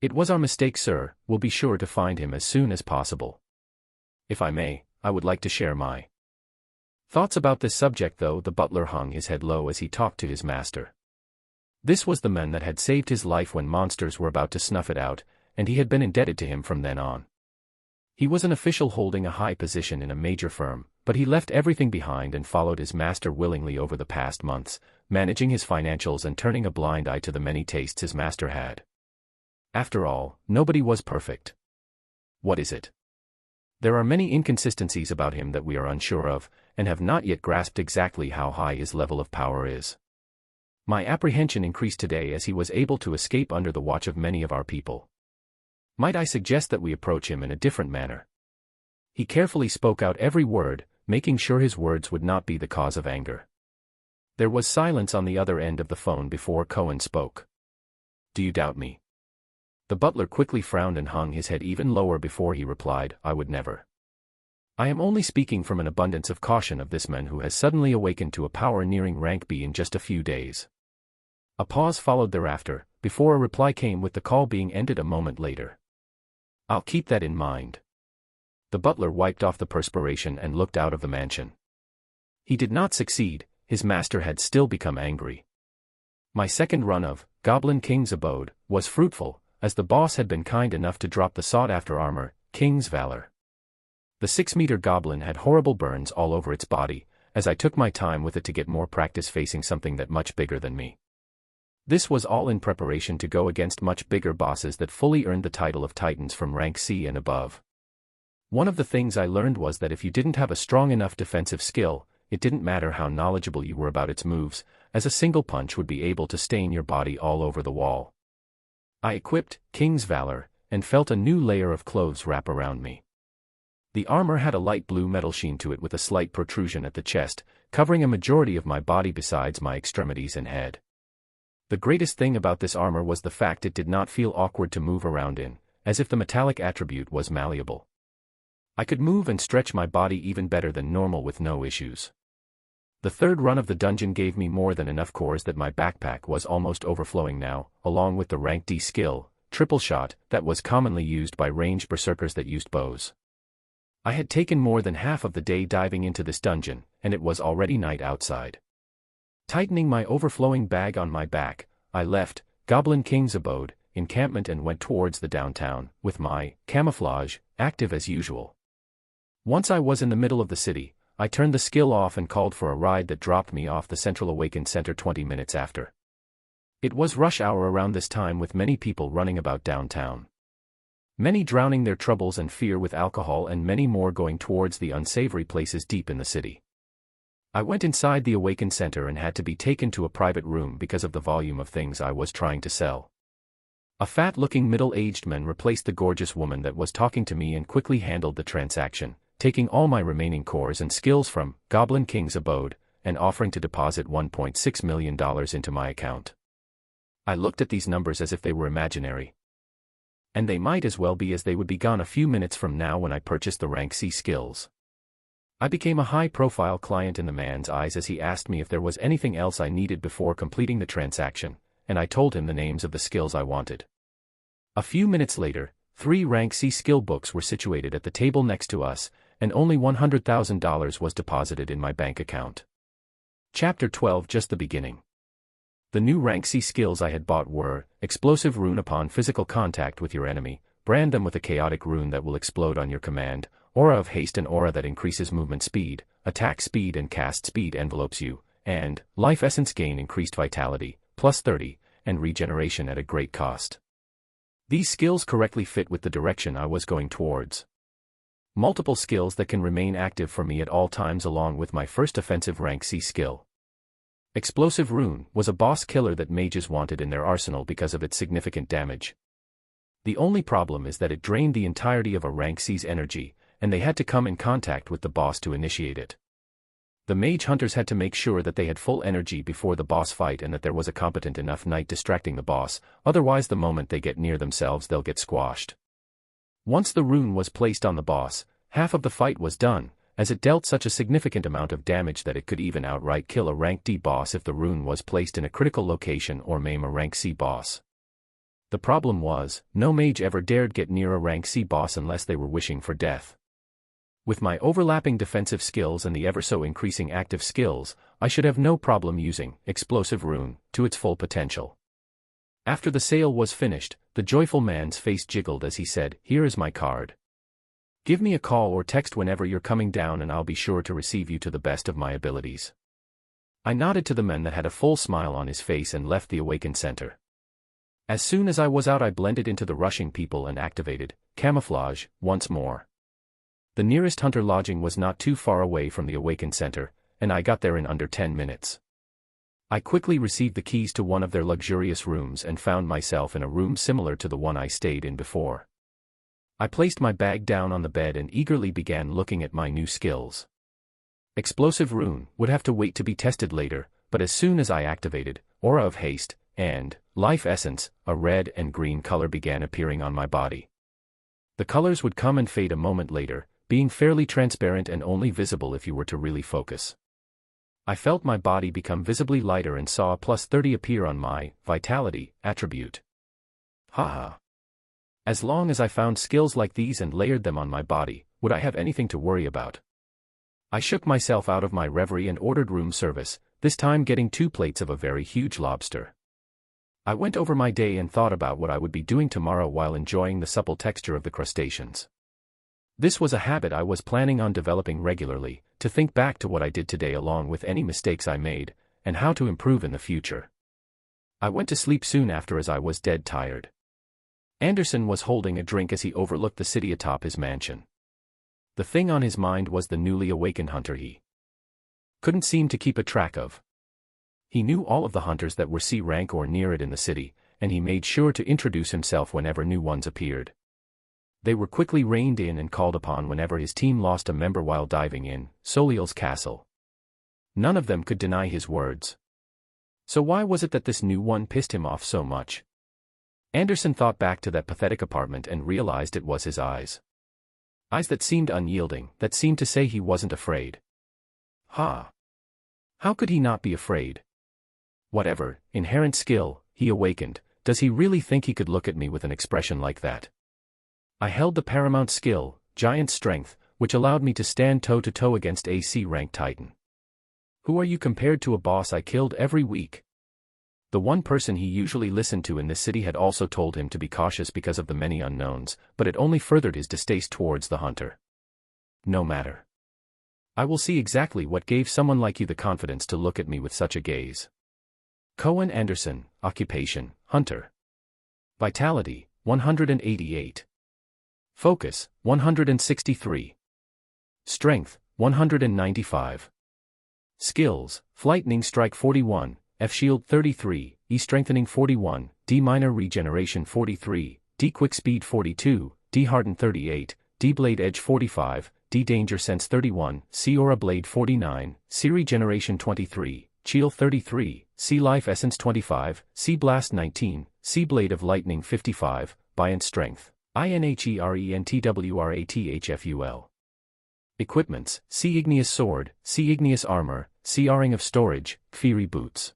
"It was our mistake, sir. We'll be sure to find him as soon as possible." If I may, I would like to share my thoughts about this subject though. The butler hung his head low as he talked to his master. This was the man that had saved his life when monsters were about to snuff it out, and he had been indebted to him from then on. He was an official holding a high position in a major firm, but he left everything behind and followed his master willingly over the past months, managing his financials and turning a blind eye to the many tastes his master had. After all, nobody was perfect. What is it? There are many inconsistencies about him that we are unsure of, and have not yet grasped exactly how high his level of power is. My apprehension increased today as he was able to escape under the watch of many of our people. Might I suggest that we approach him in a different manner? He carefully spoke out every word, making sure his words would not be the cause of anger. There was silence on the other end of the phone before Cohen spoke. "Do you doubt me?" The butler quickly frowned and hung his head even lower before he replied, "I would never. I am only speaking from an abundance of caution of this man who has suddenly awakened to a power nearing rank B in just a few days." A pause followed thereafter, before a reply came with the call being ended a moment later. "I'll keep that in mind." The butler wiped off the perspiration and looked out of the mansion. He did not succeed, his master had still become angry. My second run of Goblin King's abode was fruitful, as the boss had been kind enough to drop the sought-after armor, King's Valor. The 6-meter goblin had horrible burns all over its body, as I took my time with it to get more practice facing something that much bigger than me. This was all in preparation to go against much bigger bosses that fully earned the title of Titans from rank C and above. One of the things I learned was that if you didn't have a strong enough defensive skill, it didn't matter how knowledgeable you were about its moves, as a single punch would be able to stain your body all over the wall. I equipped King's Valor, and felt a new layer of clothes wrap around me. The armor had a light blue metal sheen to it with a slight protrusion at the chest, covering a majority of my body besides my extremities and head. The greatest thing about this armor was the fact it did not feel awkward to move around in, as if the metallic attribute was malleable. I could move and stretch my body even better than normal with no issues. The third run of the dungeon gave me more than enough cores that my backpack was almost overflowing now, along with the rank D skill, Triple Shot, that was commonly used by ranged berserkers that used bows. I had taken more than half of the day diving into this dungeon, and it was already night outside. Tightening my overflowing bag on my back, I left Goblin King's abode, encampment and went towards the downtown, with my camouflage active as usual. Once I was in the middle of the city, I turned the skill off and called for a ride that dropped me off the Central Awakens Center 20 minutes after. It was rush hour around this time with many people running about downtown. Many drowning their troubles and fear with alcohol and many more going towards the unsavory places deep in the city. I went inside the Awakens Center and had to be taken to a private room because of the volume of things I was trying to sell. A fat-looking middle-aged man replaced the gorgeous woman that was talking to me and quickly handled the transaction, taking all my remaining cores and skills from Goblin King's abode, and offering to deposit $1.6 million into my account. I looked at these numbers as if they were imaginary. And they might as well be, as they would be gone a few minutes from now when I purchased the rank C skills. I became a high-profile client in the man's eyes as he asked me if there was anything else I needed before completing the transaction, and I told him the names of the skills I wanted. A few minutes later, 3 rank C skill books were situated at the table next to us, and only $100,000 was deposited in my bank account. Chapter 12, just the beginning. The new rank C skills I had bought were: explosive rune upon physical contact with your enemy, brand them with a chaotic rune that will explode on your command, aura of haste, an aura that increases movement speed, attack speed and cast speed envelopes you, and life essence gain increased vitality, plus 30, and regeneration at a great cost. These skills correctly fit with the direction I was going towards. Multiple skills that can remain active for me at all times, along with my first offensive rank C skill. Explosive rune was a boss killer that mages wanted in their arsenal because of its significant damage. The only problem is that it drained the entirety of a rank C's energy, and they had to come in contact with the boss to initiate it. The mage hunters had to make sure that they had full energy before the boss fight and that there was a competent enough knight distracting the boss, otherwise the moment they get near themselves they'll get squashed. Once the rune was placed on the boss, half of the fight was done, as it dealt such a significant amount of damage that it could even outright kill a rank D boss if the rune was placed in a critical location, or maim a rank C boss. The problem was, no mage ever dared get near a rank C boss unless they were wishing for death. With my overlapping defensive skills and the ever-so-increasing active skills, I should have no problem using explosive rune to its full potential. After the sale was finished, the joyful man's face jiggled as he said, "Here is my card. Give me a call or text whenever you're coming down and I'll be sure to receive you to the best of my abilities." I nodded to the man that had a full smile on his face and left the Awakens Center. As soon as I was out, I blended into the rushing people and activated camouflage once more. The nearest hunter lodging was not too far away from the Awakens Center, and I got there in under 10 minutes. I quickly received the keys to one of their luxurious rooms and found myself in a room similar to the one I stayed in before. I placed my bag down on the bed and eagerly began looking at my new skills. Explosive rune would have to wait to be tested later, but as soon as I activated aura of haste and life essence, a red and green color began appearing on my body. The colors would come and fade a moment later, being fairly transparent and only visible if you were to really focus. I felt my body become visibly lighter and saw a plus 30 appear on my vitality attribute. Haha. As long as I found skills like these and layered them on my body, would I have anything to worry about? I shook myself out of my reverie and ordered room service, this time getting 2 plates of a very huge lobster. I went over my day and thought about what I would be doing tomorrow while enjoying the supple texture of the crustaceans. This was a habit I was planning on developing regularly, to think back to what I did today along with any mistakes I made, and how to improve in the future. I went to sleep soon after as I was dead tired. Anderson was holding a drink as he overlooked the city atop his mansion. The thing on his mind was the newly awakened hunter he couldn't seem to keep a track of. He knew all of the hunters that were C rank or near it in the city, and he made sure to introduce himself whenever new ones appeared. They were quickly reined in and called upon whenever his team lost a member while diving in Soliel's castle. None of them could deny his words. So why was it that this new one pissed him off so much? Anderson thought back to that pathetic apartment and realized it was his eyes. Eyes that seemed unyielding, that seemed to say he wasn't afraid. How could he not be afraid? Whatever inherent skill he awakened, does he really think he could look at me with an expression like that? I held the paramount skill, giant strength, which allowed me to stand toe-to-toe against a C-rank titan. Who are you compared to a boss I killed every week? The one person he usually listened to in this city had also told him to be cautious because of the many unknowns, but it only furthered his distaste towards the hunter. No matter. I will see exactly what gave someone like you the confidence to look at me with such a gaze. Cohen Anderson, occupation, hunter. Vitality, 188. Focus, 163. Strength, 195. Skills, Lightning Strike 41, F-Shield 33, E-Strengthening 41, D-Minor Regeneration 43, D-Quick Speed 42, D-Harden 38, D-Blade Edge 45, D-Danger Sense 31, C-Aura Blade 49, C-Regeneration 23, Chill 33, C-Life Essence 25, C-Blast 19, C-Blade of Lightning 55, buoyant strength, inherentwrathful. Equipments, C igneous sword, C igneous armor, C ring of storage, fiery boots.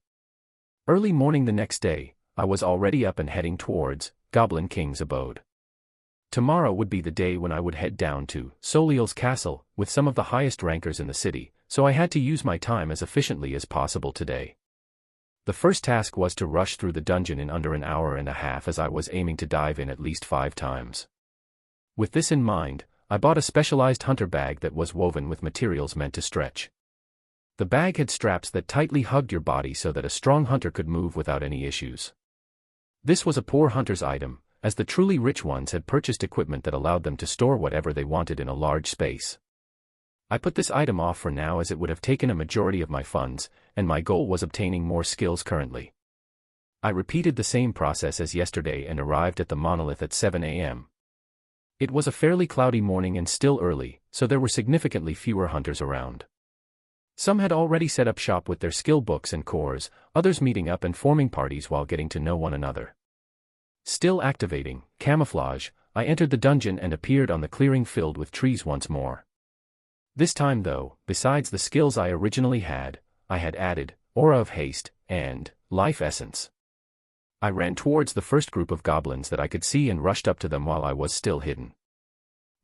Early morning the next day, I was already up and heading towards Goblin King's abode. Tomorrow would be the day when I would head down to Soliel's castle with some of the highest rankers in the city, so I had to use my time as efficiently as possible today. The first task was to rush through the dungeon in under an hour and a half, as I was aiming to dive in at least 5 times. With this in mind, I bought a specialized hunter bag that was woven with materials meant to stretch. The bag had straps that tightly hugged your body so that a strong hunter could move without any issues. This was a poor hunter's item, as the truly rich ones had purchased equipment that allowed them to store whatever they wanted in a large space. I put this item off for now as it would have taken a majority of my funds, and my goal was obtaining more skills currently. I repeated the same process as yesterday and arrived at the monolith at 7 a.m. It was a fairly cloudy morning and still early, so there were significantly fewer hunters around. Some had already set up shop with their skill books and cores, others meeting up and forming parties while getting to know one another. Still activating camouflage, I entered the dungeon and appeared on the clearing filled with trees once more. This time though, besides the skills I originally had, I had added Aura of Haste and Life Essence. I ran towards the first group of goblins that I could see and rushed up to them while I was still hidden.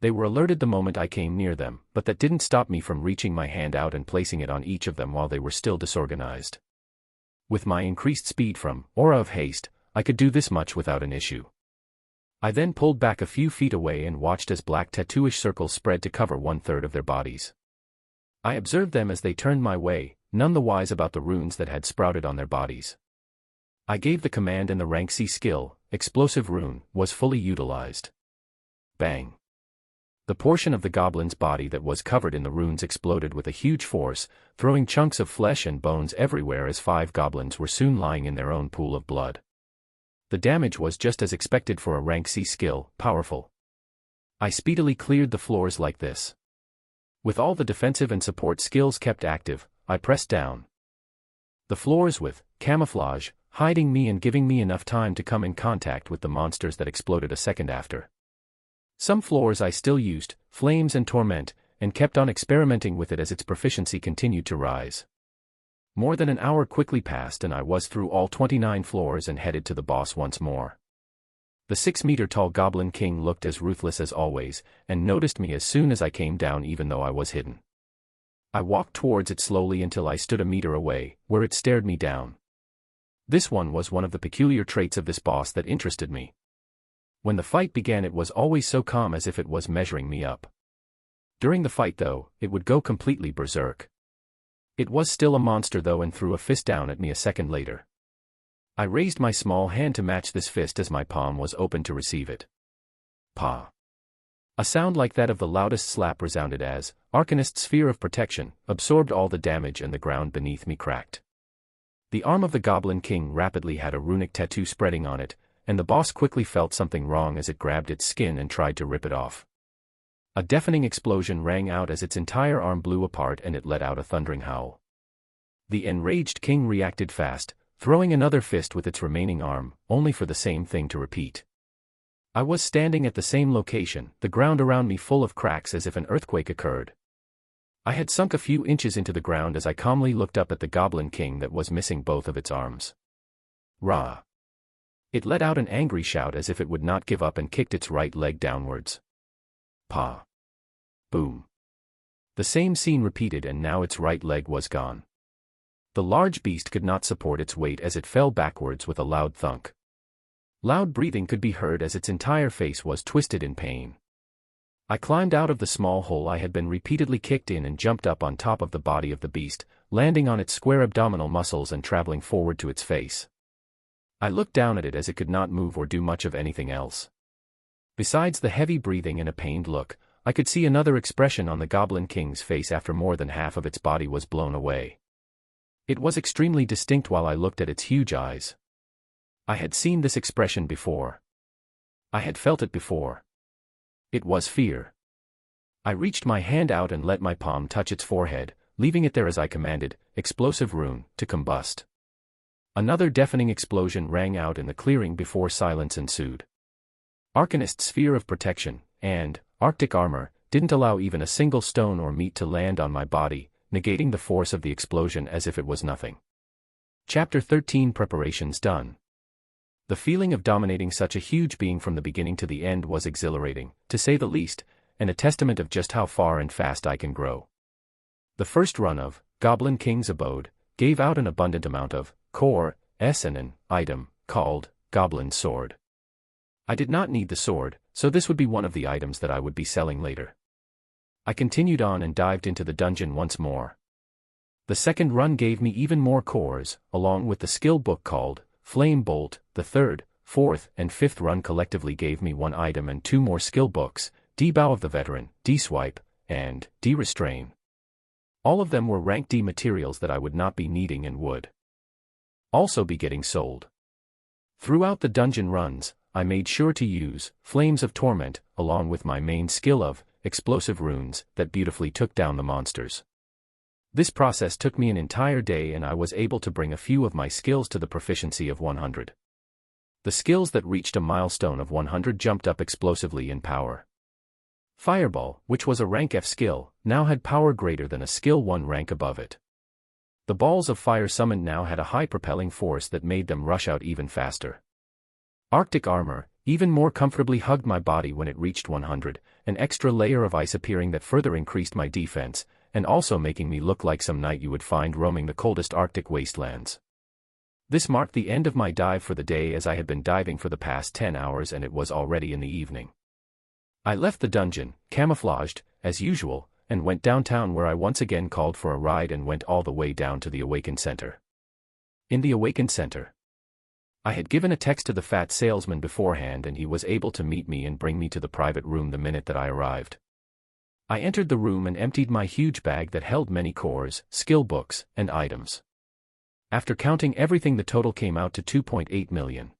They were alerted the moment I came near them, but that didn't stop me from reaching my hand out and placing it on each of them while they were still disorganized. With my increased speed from Aura of Haste, I could do this much without an issue. I then pulled back a few feet away and watched as black tattooish circles spread to cover 1/3 of their bodies. I observed them as they turned my way, none the wise about the runes that had sprouted on their bodies. I gave the command and the rank C skill, Explosive Rune, was fully utilized. Bang! The portion of the goblin's body that was covered in the runes exploded with a huge force, throwing chunks of flesh and bones everywhere as 5 goblins were soon lying in their own pool of blood. The damage was just as expected for a rank C skill, powerful. I speedily cleared the floors like this. With all the defensive and support skills kept active, I pressed down the floors with camouflage, hiding me and giving me enough time to come in contact with the monsters that exploded a second after. Some floors I still used, Flames and Torment, and kept on experimenting with it as its proficiency continued to rise. More than an hour quickly passed and I was through all 29 floors and headed to the boss once more. The 6-meter-tall Goblin King looked as ruthless as always, and noticed me as soon as I came down even though I was hidden. I walked towards it slowly until I stood a meter away, where it stared me down. This was one of the peculiar traits of this boss that interested me. When the fight began it was always so calm as if it was measuring me up. During the fight though, it would go completely berserk. It was still a monster though and threw a fist down at me a second later. I raised my small hand to match this fist as my palm was open to receive it. Pa! A sound like that of the loudest slap resounded as Arcanist's sphere of protection absorbed all the damage and the ground beneath me cracked. The arm of the Goblin King rapidly had a runic tattoo spreading on it, and the boss quickly felt something wrong as it grabbed its skin and tried to rip it off. A deafening explosion rang out as its entire arm blew apart and it let out a thundering howl. The enraged king reacted fast, throwing another fist with its remaining arm, only for the same thing to repeat. I was standing at the same location, the ground around me full of cracks as if an earthquake occurred. I had sunk a few inches into the ground as I calmly looked up at the Goblin King that was missing both of its arms. Rah! It let out an angry shout as if it would not give up and kicked its right leg downwards. Pa! Boom! The same scene repeated and now its right leg was gone. The large beast could not support its weight as it fell backwards with a loud thunk. Loud breathing could be heard as its entire face was twisted in pain. I climbed out of the small hole I had been repeatedly kicked in and jumped up on top of the body of the beast, landing on its square abdominal muscles and traveling forward to its face. I looked down at it as it could not move or do much of anything else. Besides the heavy breathing and a pained look, I could see another expression on the Goblin King's face after more than half of its body was blown away. It was extremely distinct while I looked at its huge eyes. I had seen this expression before. I had felt it before. It was fear. I reached my hand out and let my palm touch its forehead, leaving it there as I commanded, Explosive Rune, to combust. Another deafening explosion rang out in the clearing before silence ensued. Arcanist sphere of protection, and Arctic armor, didn't allow even a single stone or meat to land on my body, negating the force of the explosion as if it was nothing. Chapter 13 Preparations done. The feeling of dominating such a huge being from the beginning to the end was exhilarating, to say the least, and a testament of just how far and fast I can grow. The first run of Goblin King's Abode gave out an abundant amount of core S and an item called Goblin Sword. I did not need the sword, so this would be one of the items that I would be selling later. I continued on and dived into the dungeon once more. The second run gave me even more cores, along with the skill book called Flame Bolt. The third, fourth, and fifth run collectively gave me one item and two more skill books, D-Bow of the Veteran, D-Swipe, and D-Restrain. All of them were rank D materials that I would not be needing and would also be getting sold. Throughout the dungeon runs, I made sure to use Flames of Torment, along with my main skill of Explosive Runes, that beautifully took down the monsters. This process took me an entire day and I was able to bring a few of my skills to the proficiency of 100. The skills that reached a milestone of 100 jumped up explosively in power. Fireball, which was a rank F skill, now had power greater than a skill 1 rank above it. The balls of fire summoned now had a high propelling force that made them rush out even faster. Arctic armor even more comfortably hugged my body when it reached 100, an extra layer of ice appearing that further increased my defense, and also making me look like some knight you would find roaming the coldest Arctic wastelands. This marked the end of my dive for the day, as I had been diving for the past 10 hours and it was already in the evening. I left the dungeon, camouflaged, as usual, and went downtown, where I once again called for a ride and went all the way down to the Awakens Center. In the Awakens Center, I had given a text to the fat salesman beforehand and he was able to meet me and bring me to the private room the minute that I arrived. I entered the room and emptied my huge bag that held many cores, skill books, and items. After counting everything, the total came out to 2.8 million.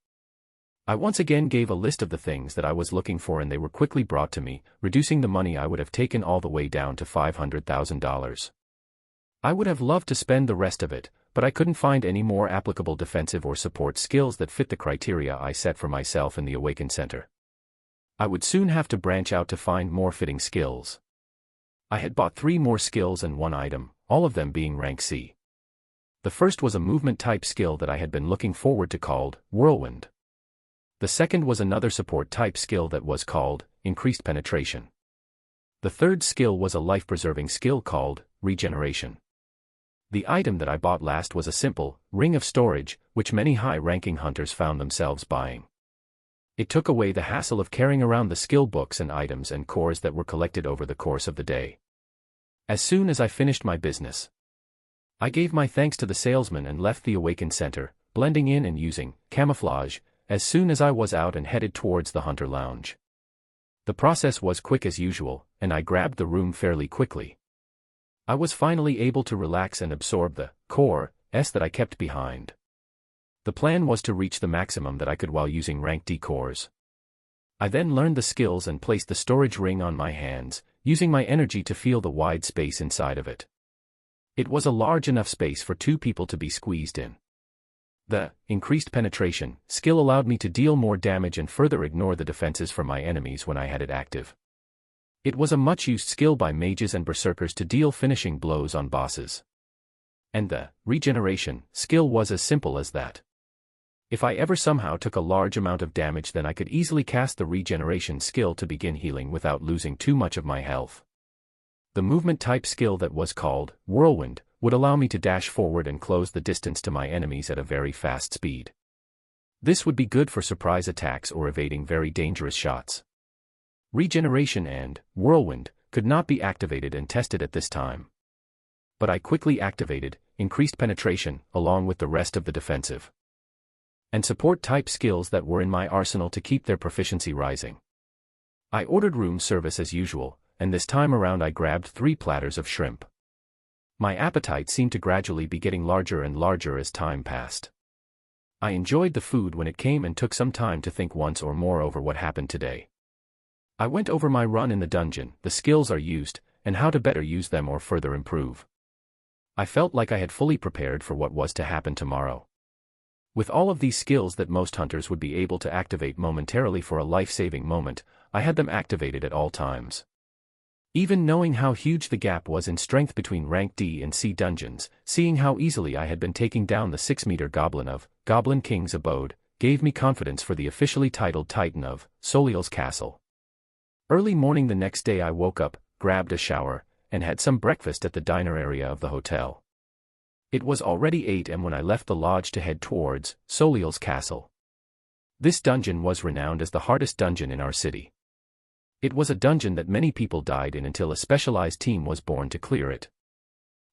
I once again gave a list of the things that I was looking for and they were quickly brought to me, reducing the money I would have taken all the way down to $500,000. I would have loved to spend the rest of it, but I couldn't find any more applicable defensive or support skills that fit the criteria I set for myself in the Awaken Center. I would soon have to branch out to find more fitting skills. I had bought 3 more skills and 1 item, all of them being rank C. The first was a movement type skill that I had been looking forward to called Whirlwind. The second was another support type skill that was called Increased Penetration. The third skill was a life-preserving skill called Regeneration. The item that I bought last was a simple Ring of Storage, which many high-ranking hunters found themselves buying. It took away the hassle of carrying around the skill books and items and cores that were collected over the course of the day. As soon as I finished my business, I gave my thanks to the salesman and left the Awakened Center, blending in and using camouflage as soon as I was out and headed towards the Hunter Lounge. The process was quick as usual, and I grabbed the room fairly quickly. I was finally able to relax and absorb the core S that I kept behind. The plan was to reach the maximum that I could while using rank D cores. I then learned the skills and placed the storage ring on my hands, using my energy to feel the wide space inside of it. It was a large enough space for 2 people to be squeezed in. The Increased Penetration skill allowed me to deal more damage and further ignore the defenses from my enemies when I had it active. It was a much-used skill by mages and berserkers to deal finishing blows on bosses. And the Regeneration skill was as simple as that. If I ever somehow took a large amount of damage, then I could easily cast the Regeneration skill to begin healing without losing too much of my health. The movement type skill that was called Whirlwind would allow me to dash forward and close the distance to my enemies at a very fast speed. This would be good for surprise attacks or evading very dangerous shots. Regeneration and Whirlwind could not be activated and tested at this time. But I quickly activated Increased Penetration along with the rest of the defensive and support type skills that were in my arsenal to keep their proficiency rising. I ordered room service as usual, and this time around I grabbed 3 platters of shrimp. My appetite seemed to gradually be getting larger and larger as time passed. I enjoyed the food when it came and took some time to think once or more over what happened today. I went over my run in the dungeon, the skills are used, and how to better use them or further improve. I felt like I had fully prepared for what was to happen tomorrow. With all of these skills that most hunters would be able to activate momentarily for a life-saving moment, I had them activated at all times. Even knowing how huge the gap was in strength between rank D and C dungeons, seeing how easily I had been taking down the 6-meter goblin of Goblin King's Abode, gave me confidence for the officially titled Titan of Soliel's Castle. Early morning the next day I woke up, grabbed a shower, and had some breakfast at the diner area of the hotel. It was already 8 am when I left the lodge to head towards Soliel's Castle. This dungeon was renowned as the hardest dungeon in our city. It was a dungeon that many people died in until a specialized team was born to clear it.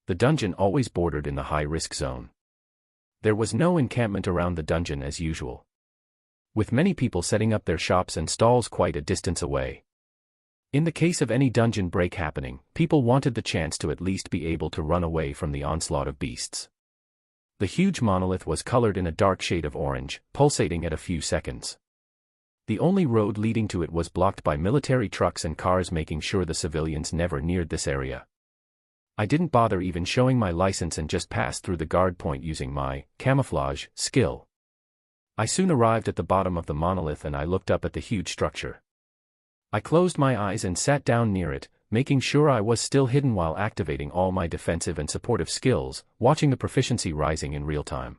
The dungeon always bordered in the high-risk zone. There was no encampment around the dungeon as usual, with many people setting up their shops and stalls quite a distance away. In the case of any dungeon break happening, people wanted the chance to at least be able to run away from the onslaught of beasts. The huge monolith was colored in a dark shade of orange, pulsating at a few seconds. The only road leading to it was blocked by military trucks and cars, making sure the civilians never neared this area. I didn't bother even showing my license and just passed through the guard point using my camouflage skill. I soon arrived at the bottom of the monolith and I looked up at the huge structure. I closed my eyes and sat down near it, making sure I was still hidden while activating all my defensive and supportive skills, watching the proficiency rising in real time.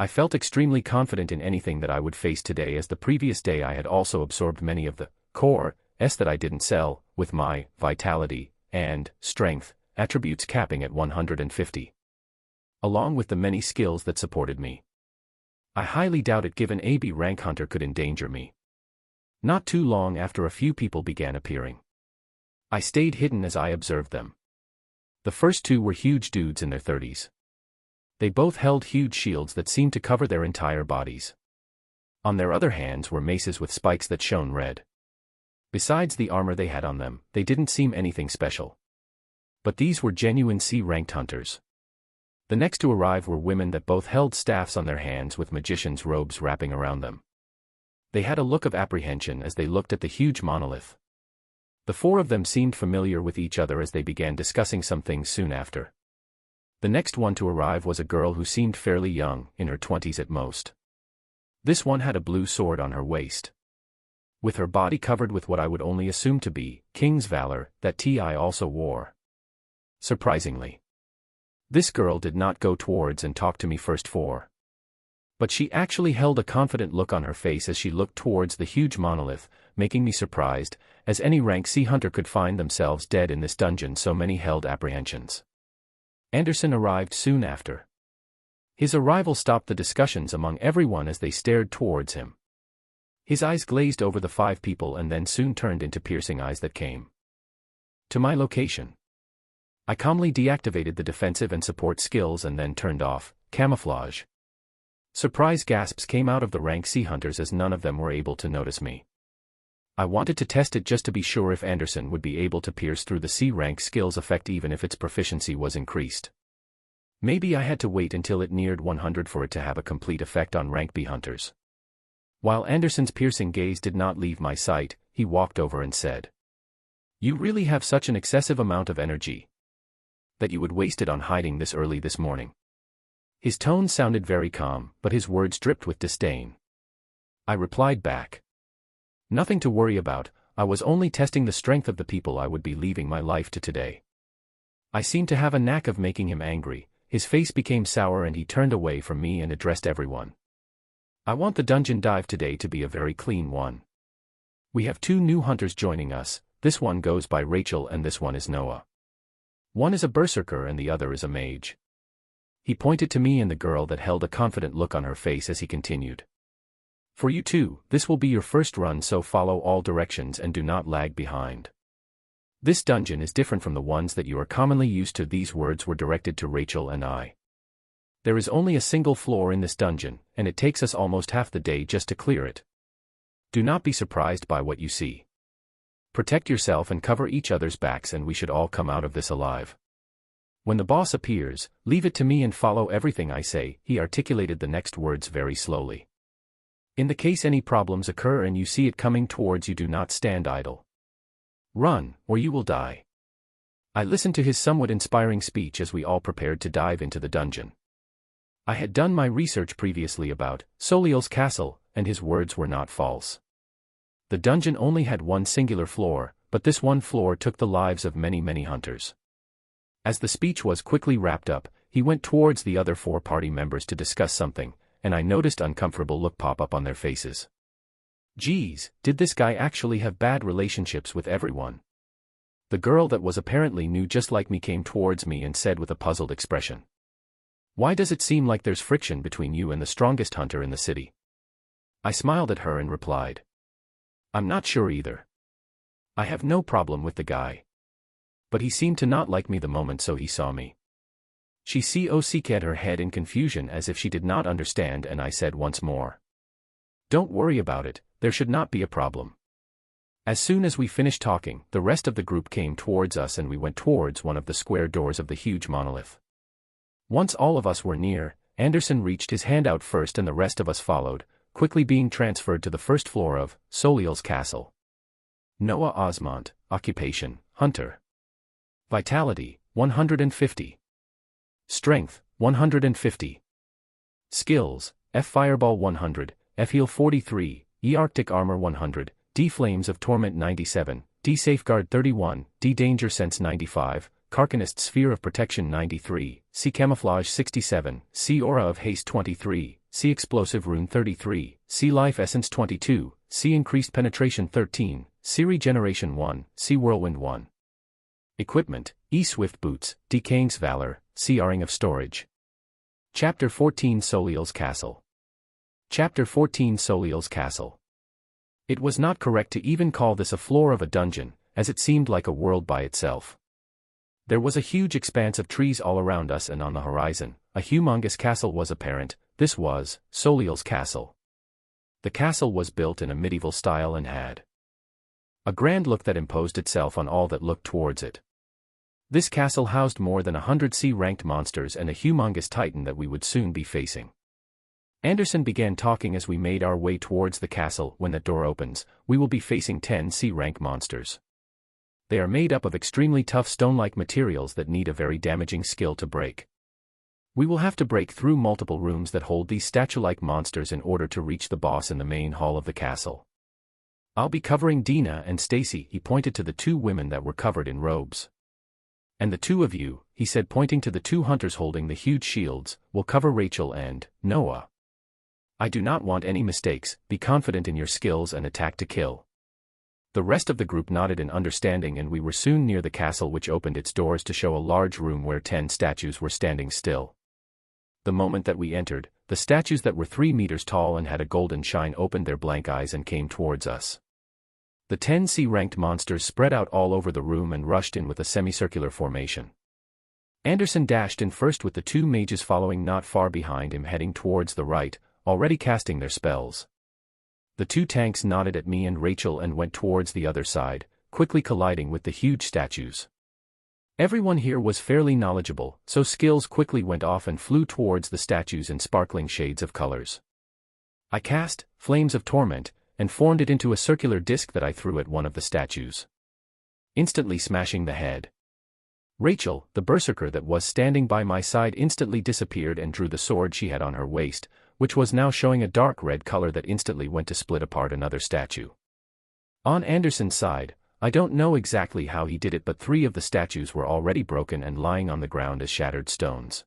I felt extremely confident in anything that I would face today, as the previous day I had also absorbed many of the core that I didn't sell, with my vitality and strength attributes capping at 150. Along with the many skills that supported me. I highly doubt it given AB rank hunter could endanger me. Not too long after a few people began appearing. I stayed hidden as I observed them. The first two were huge dudes in their 30s. They both held huge shields that seemed to cover their entire bodies. On their other hands were maces with spikes that shone red. Besides the armor they had on them, they didn't seem anything special. But these were genuine C-ranked hunters. The next to arrive were women that both held staffs on their hands with magician's robes wrapping around them. They had a look of apprehension as they looked at the huge monolith. The four of them seemed familiar with each other as they began discussing some things soon after. The next one to arrive was a girl who seemed fairly young, in her 20s at most. This one had a blue sword on her waist, with her body covered with what I would only assume to be King's Valor that TI also wore. Surprisingly, this girl did not go towards and talk to me first but she actually held a confident look on her face as she looked towards the huge monolith, making me surprised, as any rank C hunter could find themselves dead in this dungeon, so many held apprehensions. Anderson arrived soon after. His arrival stopped the discussions among everyone as they stared towards him. His eyes glazed over the 5 people and then soon turned into piercing eyes that came to my location. I calmly deactivated the defensive and support skills and then turned off camouflage. Surprise gasps came out of the rank C hunters as none of them were able to notice me. I wanted to test it just to be sure if Anderson would be able to pierce through the C rank skills effect even if its proficiency was increased. Maybe I had to wait until it neared 100 for it to have a complete effect on rank B hunters. While Anderson's piercing gaze did not leave my sight, he walked over and said, "You really have such an excessive amount of energy that you would waste it on hiding this early this morning." His tone sounded very calm, but his words dripped with disdain. I replied back, "Nothing to worry about, I was only testing the strength of the people I would be leaving my life to today." I seemed to have a knack of making him angry. His face became sour and he turned away from me and addressed everyone. "I want the dungeon dive today to be a very clean one. We have 2 new hunters joining us, this one goes by Rachel and this one is Noah. One is a berserker and the other is a mage." He pointed to me and the girl that held a confident look on her face as he continued. "For you two, this will be your first run, so follow all directions and do not lag behind. This dungeon is different from the ones that you are commonly used to." These words were directed to Rachel and I. "There is only a single floor in this dungeon, and it takes us almost half the day just to clear it. Do not be surprised by what you see. Protect yourself and cover each other's backs and we should all come out of this alive. When the boss appears, leave it to me and follow everything I say." He articulated the next words very slowly. "In the case any problems occur and you see it coming towards you, do not stand idle. Run, or you will die." I listened to his somewhat inspiring speech as we all prepared to dive into the dungeon. I had done my research previously about Soliel's castle, and his words were not false. The dungeon only had one singular floor, but this one floor took the lives of many, many hunters. As the speech was quickly wrapped up, he went towards the other 4 party members to discuss something, and I noticed uncomfortable look pop up on their faces. Geez, did this guy actually have bad relationships with everyone? The girl that was apparently new just like me came towards me and said with a puzzled expression, "Why does it seem like there's friction between you and the strongest hunter in the city?" I smiled at her and replied, "I'm not sure either. I have no problem with the guy. But he seemed to not like me the moment so he saw me." She shook her head in confusion as if she did not understand, and I said once more, "Don't worry about it, there should not be a problem." As soon as we finished talking, the rest of the group came towards us and we went towards one of the square doors of the huge monolith. Once all of us were near, Anderson reached his hand out first and the rest of us followed, quickly being transferred to the first floor of Soliel's castle. Noah Osmont, occupation, hunter. Vitality, 150. Strength, 150. Skills, F Fireball 100, F Heal 43, E Arctic Armor 100, D Flames of Torment 97, D Safeguard 31, D Danger Sense 95, Carcanist Sphere of Protection 93, C Camouflage 67, C Aura of Haste 23, C Explosive Rune 33, C Life Essence 22, C Increased Penetration 13, C Regeneration 1, C Whirlwind 1. Equipment, E Swift Boots, D Kang's Valor, C Ring of Storage. Chapter 14 Soliel's Castle. Chapter 14 Soliel's Castle. It was not correct to even call this a floor of a dungeon, as it seemed like a world by itself. There was a huge expanse of trees all around us, and on the horizon, a humongous castle was apparent. This was Soliel's castle. The castle was built in a medieval style and had a grand look that imposed itself on all that looked towards it. This castle housed more than 100 C-ranked monsters and a humongous titan that we would soon be facing. Anderson began talking as we made our way towards the castle. When that door opens, we will be facing 10 C-rank monsters. They are made up of extremely tough stone-like materials that need a very damaging skill to break. We will have to break through multiple rooms that hold these statue-like monsters in order to reach the boss in the main hall of the castle. I'll be covering Dina and Stacy. He pointed to the 2 women that were covered in robes. And the 2 of you, he said pointing to the 2 hunters holding the huge shields, will cover Rachel and Noah. I do not want any mistakes. Be confident in your skills and attack to kill. The rest of the group nodded in understanding, and we were soon near the castle, which opened its doors to show a large room where 10 statues were standing still. The moment that we entered, the statues that were 3 meters tall and had a golden shine opened their blank eyes and came towards us. The 10 C-ranked monsters spread out all over the room and rushed in with a semicircular formation. Anderson dashed in first with the 2 mages following not far behind him, heading towards the right, already casting their spells. The 2 tanks nodded at me and Rachel and went towards the other side, quickly colliding with the huge statues. Everyone here was fairly knowledgeable, so skills quickly went off and flew towards the statues in sparkling shades of colors. I cast Flames of Torment, and formed it into a circular disc that I threw at one of the statues, instantly smashing the head. Rachel, the berserker that was standing by my side, instantly disappeared and drew the sword she had on her waist, which was now showing a dark red color that instantly went to split apart another statue. On Anderson's side, I don't know exactly how he did it, but 3 of the statues were already broken and lying on the ground as shattered stones.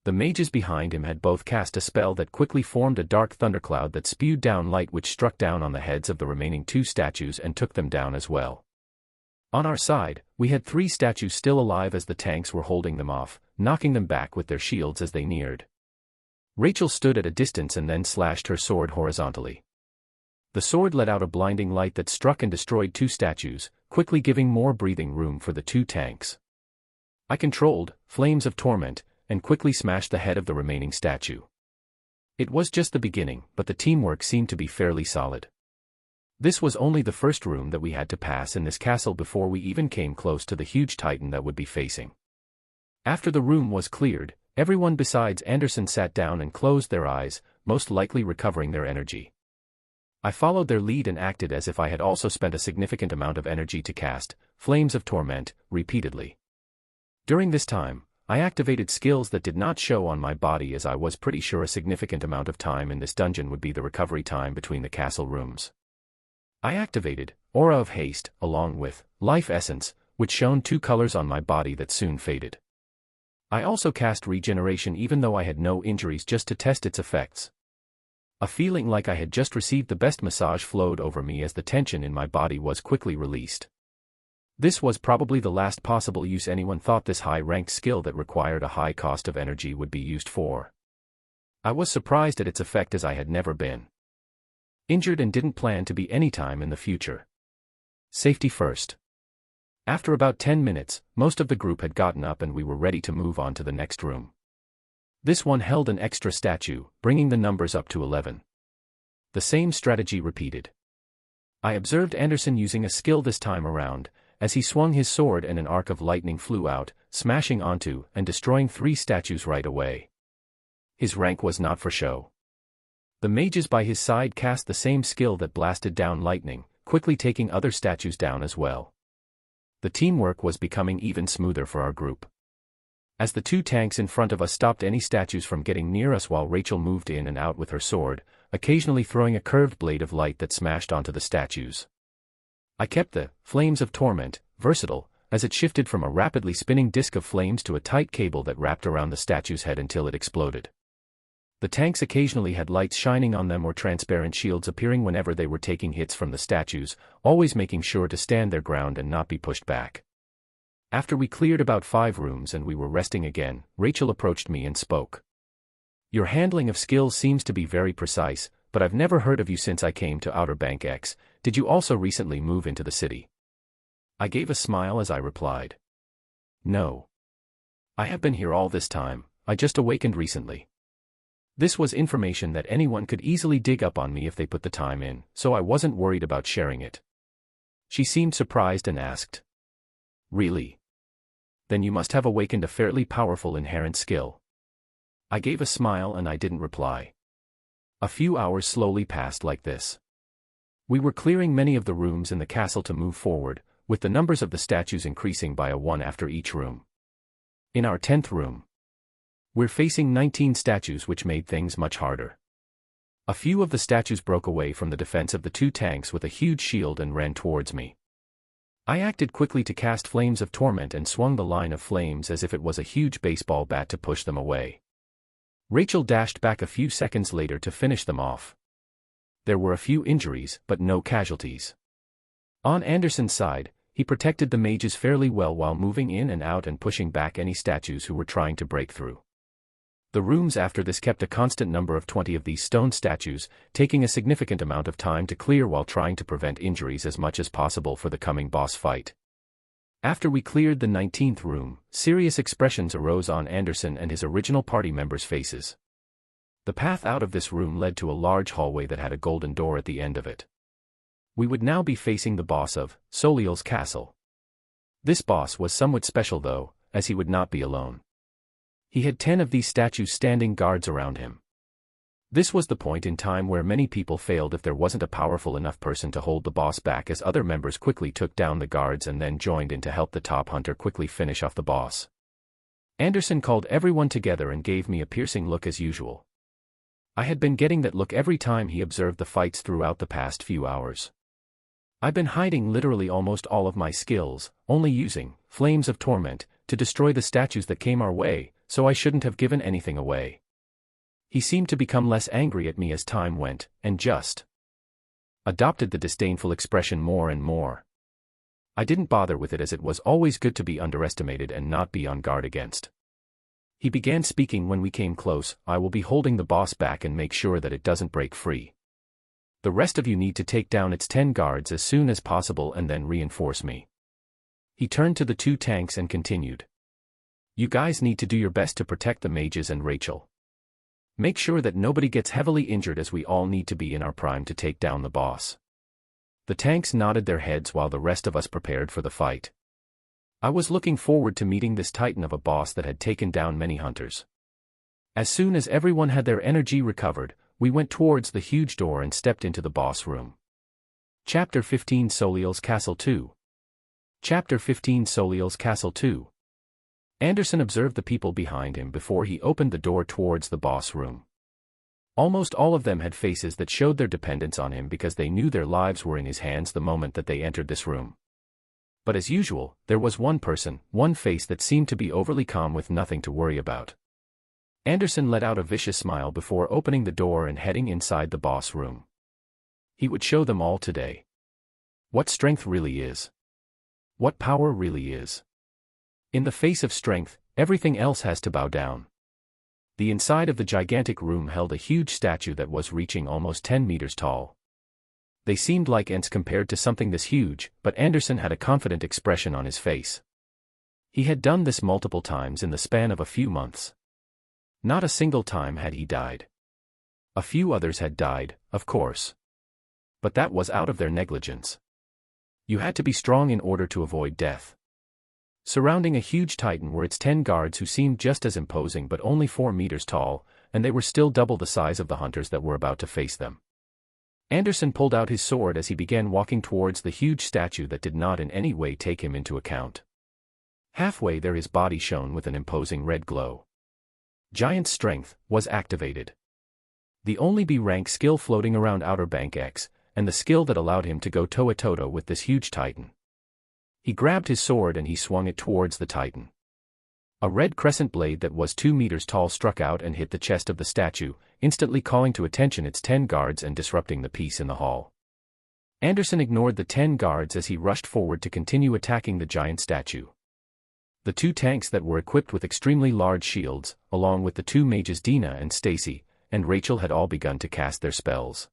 The mages behind him had both cast a spell that quickly formed a dark thundercloud that spewed down light, which struck down on the heads of the remaining 2 statues and took them down as well. On our side, we had 3 statues still alive as the tanks were holding them off, knocking them back with their shields as they neared. Rachel stood at a distance and then slashed her sword horizontally. The sword let out a blinding light that struck and destroyed 2 statues, quickly giving more breathing room for the 2 tanks. I controlled Flames of Torment, and quickly smashed the head of the remaining statue. It was just the beginning, but the teamwork seemed to be fairly solid. This was only the first room that we had to pass in this castle before we even came close to the huge titan that would be facing. After the room was cleared, everyone besides Anderson sat down and closed their eyes, most likely recovering their energy. I followed their lead and acted as if I had also spent a significant amount of energy to cast Flames of Torment repeatedly. During this time, I activated skills that did not show on my body, as I was pretty sure a significant amount of time in this dungeon would be the recovery time between the castle rooms. I activated Aura of Haste, along with Life Essence, which shone 2 colors on my body that soon faded. I also cast Regeneration even though I had no injuries, just to test its effects. A feeling like I had just received the best massage flowed over me as the tension in my body was quickly released. This was probably the last possible use anyone thought this high-ranked skill that required a high cost of energy would be used for. I was surprised at its effect, as I had never been injured and didn't plan to be anytime in the future. Safety first. After about 10 minutes, most of the group had gotten up and we were ready to move on to the next room. This one held an extra statue, bringing the numbers up to 11. The same strategy repeated. I observed Anderson using a skill this time around, as he swung his sword and an arc of lightning flew out, smashing onto and destroying 3 statues right away. His rank was not for show. The mages by his side cast the same skill that blasted down lightning, quickly taking other statues down as well. The teamwork was becoming even smoother for our group. As the 2 tanks in front of us stopped any statues from getting near us, while Rachel moved in and out with her sword, occasionally throwing a curved blade of light that smashed onto the statues. I kept the Flames of Torment versatile, as it shifted from a rapidly spinning disc of flames to a tight cable that wrapped around the statue's head until it exploded. The tanks occasionally had lights shining on them or transparent shields appearing whenever they were taking hits from the statues, always making sure to stand their ground and not be pushed back. After we cleared about 5 rooms and we were resting again, Rachel approached me and spoke. "Your handling of skills seems to be very precise, but I've never heard of you since I came to Outer Bank X. Did you also recently move into the city?" I gave a smile as I replied. "No. I have been here all this time, I just awakened recently." This was information that anyone could easily dig up on me if they put the time in, so I wasn't worried about sharing it. She seemed surprised and asked, "Really? Then you must have awakened a fairly powerful inherent skill." I gave a smile and I didn't reply. A few hours slowly passed like this. We were clearing many of the rooms in the castle to move forward, with the numbers of the statues increasing by a 1 after each room. In our 10th room, we're facing 19 statues, which made things much harder. A few of the statues broke away from the defense of the 2 tanks with a huge shield and ran towards me. I acted quickly to cast Flames of Torment and swung the line of flames as if it was a huge baseball bat to push them away. Rachel dashed back a few seconds later to finish them off. There were a few injuries, but no casualties. On Anderson's side, he protected the mages fairly well while moving in and out and pushing back any statues who were trying to break through. The rooms after this kept a constant number of 20 of these stone statues, taking a significant amount of time to clear while trying to prevent injuries as much as possible for the coming boss fight. After we cleared the 19th room, serious expressions arose on Anderson and his original party members' faces. The path out of this room led to a large hallway that had a golden door at the end of it. We would now be facing the boss of Soliel's castle. This boss was somewhat special though, as he would not be alone. He had 10 of these statues standing guards around him. This was the point in time where many people failed if there wasn't a powerful enough person to hold the boss back, as other members quickly took down the guards and then joined in to help the top hunter quickly finish off the boss. Anderson called everyone together and gave me a piercing look as usual. I had been getting that look every time he observed the fights throughout the past few hours. I've been hiding literally almost all of my skills, only using Flames of Torment to destroy the statues that came our way, so I shouldn't have given anything away. He seemed to become less angry at me as time went, and just adopted the disdainful expression more and more. I didn't bother with it, as it was always good to be underestimated and not be on guard against. He began speaking when we came close. "I will be holding the boss back and make sure that it doesn't break free. The rest of you need to take down its 10 guards as soon as possible and then reinforce me." He turned to the 2 tanks and continued. "You guys need to do your best to protect the mages and Rachel. Make sure that nobody gets heavily injured, as we all need to be in our prime to take down the boss." The tanks nodded their heads while the rest of us prepared for the fight. I was looking forward to meeting this titan of a boss that had taken down many hunters. As soon as everyone had their energy recovered, we went towards the huge door and stepped into the boss room. Chapter 15 Soliel's Castle 2. Chapter 15 Soliel's Castle 2. Anderson observed the people behind him before he opened the door towards the boss room. Almost all of them had faces that showed their dependence on him because they knew their lives were in his hands the moment that they entered this room. But as usual, there was one person, one face that seemed to be overly calm with nothing to worry about. Anderson let out a vicious smile before opening the door and heading inside the boss room. He would show them all today what strength really is. What power really is. In the face of strength, everything else has to bow down. The inside of the gigantic room held a huge statue that was reaching almost 10 meters tall. They seemed like ants compared to something this huge, but Anderson had a confident expression on his face. He had done this multiple times in the span of a few months. Not a single time had he died. A few others had died, of course. But that was out of their negligence. You had to be strong in order to avoid death. Surrounding a huge titan were its 10 guards who seemed just as imposing but only 4 meters tall, and they were still double the size of the hunters that were about to face them. Anderson pulled out his sword as he began walking towards the huge statue that did not in any way take him into account. Halfway there his body shone with an imposing red glow. Giant strength was activated. The only B-rank skill floating around Outer Bank X, and the skill that allowed him to go toe-to-toe with this huge titan. He grabbed his sword and he swung it towards the titan. A red crescent blade that was 2 meters tall struck out and hit the chest of the statue, instantly calling to attention its 10 guards and disrupting the peace in the hall. Anderson ignored the 10 guards as he rushed forward to continue attacking the giant statue. The 2 tanks that were equipped with extremely large shields, along with the 2 mages Dina and Stacy, and Rachel had all begun to cast their spells.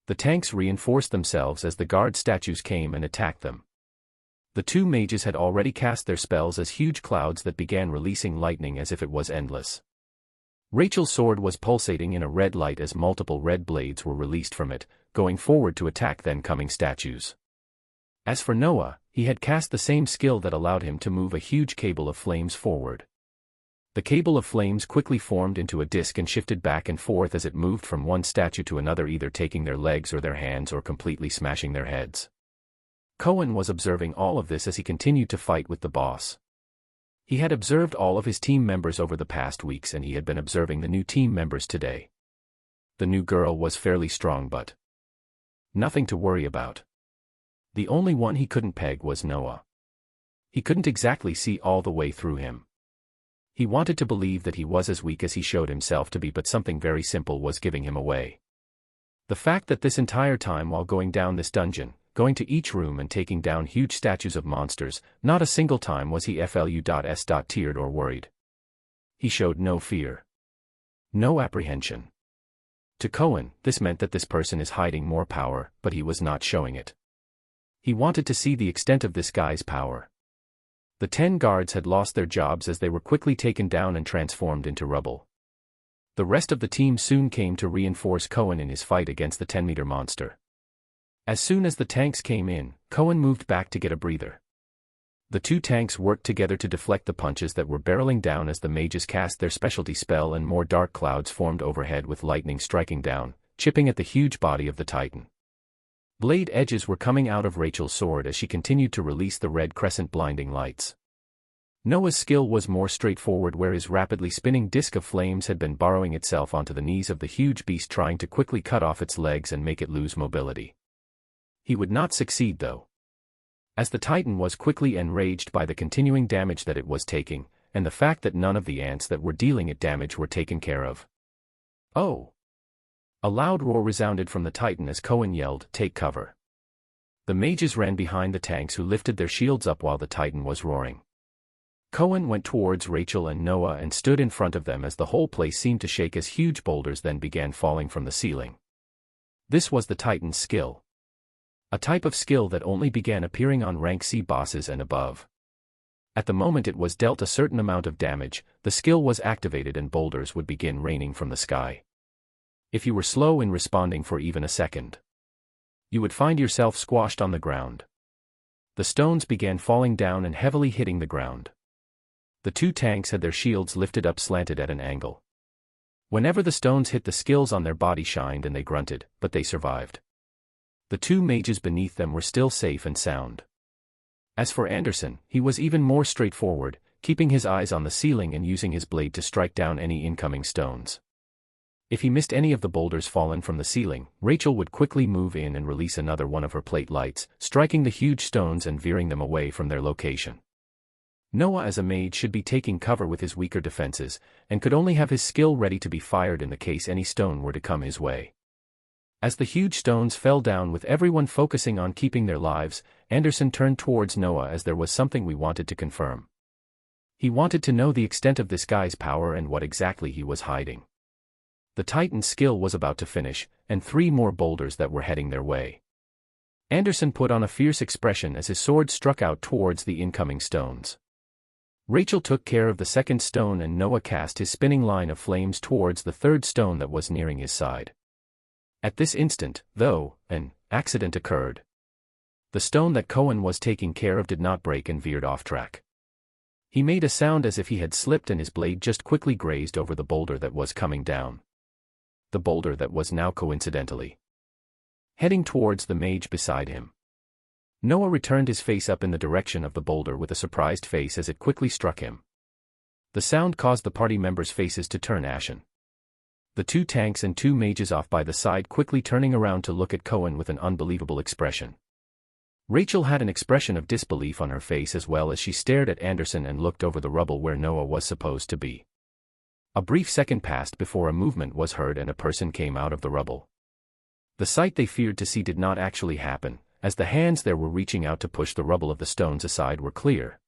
The tanks reinforced themselves as the guard statues came and attacked them. The 2 mages had already cast their spells as huge clouds that began releasing lightning as if it was endless. Rachel's sword was pulsating in a red light as multiple red blades were released from it, going forward to attack then coming statues. As for Noah, he had cast the same skill that allowed him to move a huge cable of flames forward. The cable of flames quickly formed into a disc and shifted back and forth as it moved from one statue to another, either taking their legs or their hands or completely smashing their heads. Cohen was observing all of this as he continued to fight with the boss. He had observed all of his team members over the past weeks and he had been observing the new team members today. The new girl was fairly strong but nothing to worry about. The only one he couldn't peg was Noah. He couldn't exactly see all the way through him. He wanted to believe that he was as weak as he showed himself to be, but something very simple was giving him away. The fact that this entire time while going down this dungeon, going to each room and taking down huge statues of monsters, not a single time was he teared or worried. He showed no fear. No apprehension. To Cohen, this meant that this person is hiding more power, but he was not showing it. He wanted to see the extent of this guy's power. The 10 guards had lost their jobs as they were quickly taken down and transformed into rubble. The rest of the team soon came to reinforce Cohen in his fight against the 10-meter monster. As soon as the tanks came in, Cohen moved back to get a breather. The 2 tanks worked together to deflect the punches that were barreling down as the mages cast their specialty spell and more dark clouds formed overhead with lightning striking down, chipping at the huge body of the titan. Blade edges were coming out of Rachel's sword as she continued to release the red crescent blinding lights. Noah's skill was more straightforward, where his rapidly spinning disc of flames had been burrowing itself onto the knees of the huge beast, trying to quickly cut off its legs and make it lose mobility. He would not succeed though, as the titan was quickly enraged by the continuing damage that it was taking, and the fact that none of the ants that were dealing it damage were taken care of. Oh! A loud roar resounded from the titan as Cohen yelled, "Take cover." The mages ran behind the tanks who lifted their shields up while the titan was roaring. Cohen went towards Rachel and Noah and stood in front of them as the whole place seemed to shake as huge boulders then began falling from the ceiling. This was the titan's skill. A type of skill that only began appearing on rank C bosses and above. At the moment it was dealt a certain amount of damage, the skill was activated and boulders would begin raining from the sky. If you were slow in responding for even a second, you would find yourself squashed on the ground. The stones began falling down and heavily hitting the ground. The 2 tanks had their shields lifted up slanted at an angle. Whenever the stones hit, the skills on their body shined and they grunted, but they survived. The 2 mages beneath them were still safe and sound. As for Anderson, he was even more straightforward. keeping his eyes on the ceiling and using his blade to strike down any incoming stones. If he missed any of the boulders fallen from the ceiling, Rachel would quickly move in and release another one of her plate lights, striking the huge stones and veering them away from their location. Noah as a mage should be taking cover with his weaker defenses, and could only have his skill ready to be fired in the case any stone were to come his way. As the huge stones fell down with everyone focusing on keeping their lives, Anderson turned towards Noah as there was something we wanted to confirm. He wanted to know the extent of this guy's power and what exactly he was hiding. The Titan's skill was about to finish, and 3 more boulders that were heading their way. Anderson put on a fierce expression as his sword struck out towards the incoming stones. Rachel took care of the second stone and Noah cast his spinning line of flames towards the third stone that was nearing his side. At this instant, though, an accident occurred. The stone that Cohen was taking care of did not break and veered off track. He made a sound as if he had slipped and his blade just quickly grazed over the boulder that was coming down. The boulder that was now coincidentally heading towards the mage beside him. Noah returned his face up in the direction of the boulder with a surprised face as it quickly struck him. The sound caused the party members' faces to turn ashen. The 2 tanks and 2 mages off by the side quickly turning around to look at Cohen with an unbelievable expression. Rachel had an expression of disbelief on her face as well as she stared at Anderson and looked over the rubble where Noah was supposed to be. A brief second passed before a movement was heard and a person came out of the rubble. The sight they feared to see did not actually happen, as the hands there were reaching out to push the rubble of the stones aside were clear.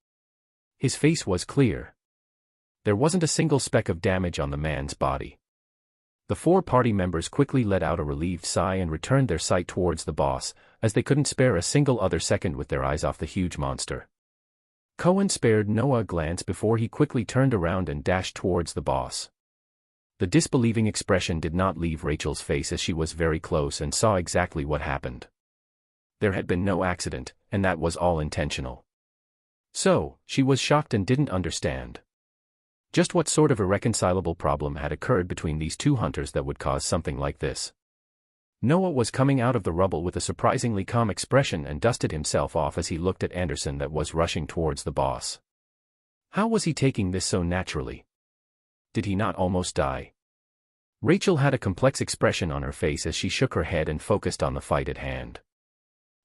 His face was clear. There wasn't a single speck of damage on the man's body. The 4 party members quickly let out a relieved sigh and returned their sight towards the boss, as they couldn't spare a single other second with their eyes off the huge monster. Cohen spared Noah a glance before he quickly turned around and dashed towards the boss. The disbelieving expression did not leave Rachel's face as she was very close and saw exactly what happened. There had been no accident, and that was all intentional. So, she was shocked and didn't understand just what sort of irreconcilable problem had occurred between these 2 hunters that would cause something like this. Noah was coming out of the rubble with a surprisingly calm expression and dusted himself off as he looked at Anderson that was rushing towards the boss. How was he taking this so naturally? Did he not almost die? Rachel had a complex expression on her face as she shook her head and focused on the fight at hand.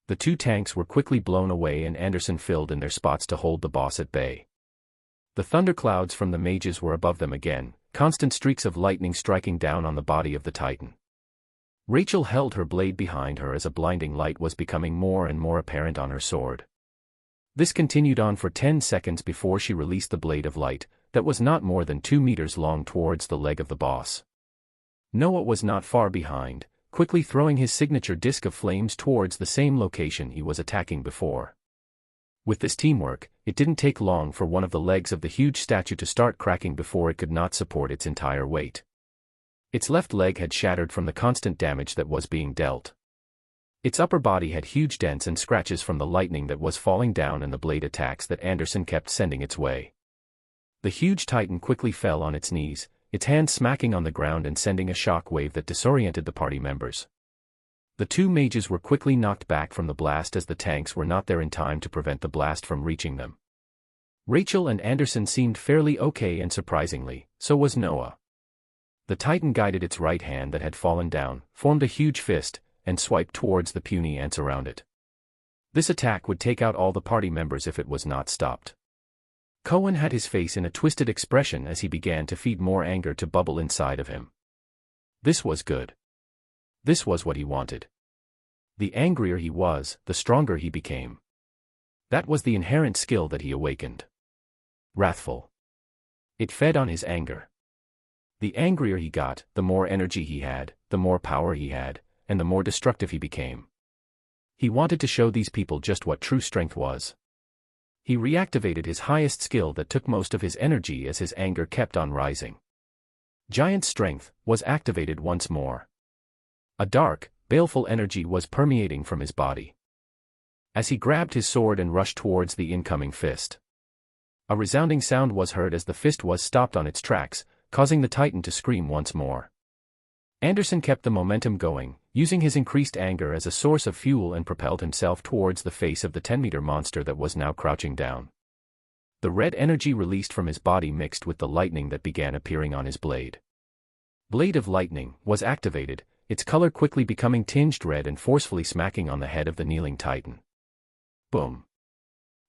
The 2 tanks were quickly blown away and Anderson filled in their spots to hold the boss at bay. The thunderclouds from the mages were above them again, constant streaks of lightning striking down on the body of the Titan. Rachel held her blade behind her as a blinding light was becoming more and more apparent on her sword. This continued on for 10 seconds before she released the blade of light, that was not more than 2 meters long towards the leg of the boss. Noah was not far behind, quickly throwing his signature disc of flames towards the same location he was attacking before. With this teamwork, it didn't take long for one of the legs of the huge statue to start cracking before it could not support its entire weight. Its left leg had shattered from the constant damage that was being dealt. Its upper body had huge dents and scratches from the lightning that was falling down and the blade attacks that Anderson kept sending its way. The huge Titan quickly fell on its knees, its hands smacking on the ground and sending a shock wave that disoriented the party members. The 2 mages were quickly knocked back from the blast as the tanks were not there in time to prevent the blast from reaching them. Rachel and Anderson seemed fairly okay and surprisingly, so was Noah. The Titan guided its right hand that had fallen down, formed a huge fist, and swiped towards the puny ants around it. This attack would take out all the party members if it was not stopped. Cohen had his face in a twisted expression as he began to feed more anger to bubble inside of him. This was good. This was what he wanted. The angrier he was, the stronger he became. That was the inherent skill that he awakened. Wrathful. It fed on his anger. The angrier he got, the more energy he had, the more power he had, and the more destructive he became. He wanted to show these people just what true strength was. He reactivated his highest skill that took most of his energy as his anger kept on rising. Giant strength was activated once more. A dark, baleful energy was permeating from his body. As he grabbed his sword and rushed towards the incoming fist, a resounding sound was heard as the fist was stopped on its tracks, causing the Titan to scream once more. Anderson kept the momentum going, using his increased anger as a source of fuel and propelled himself towards the face of the 10-meter monster that was now crouching down. The red energy released from his body mixed with the lightning that began appearing on his blade. Blade of Lightning was activated, its color quickly becoming tinged red and forcefully smacking on the head of the kneeling titan. Boom.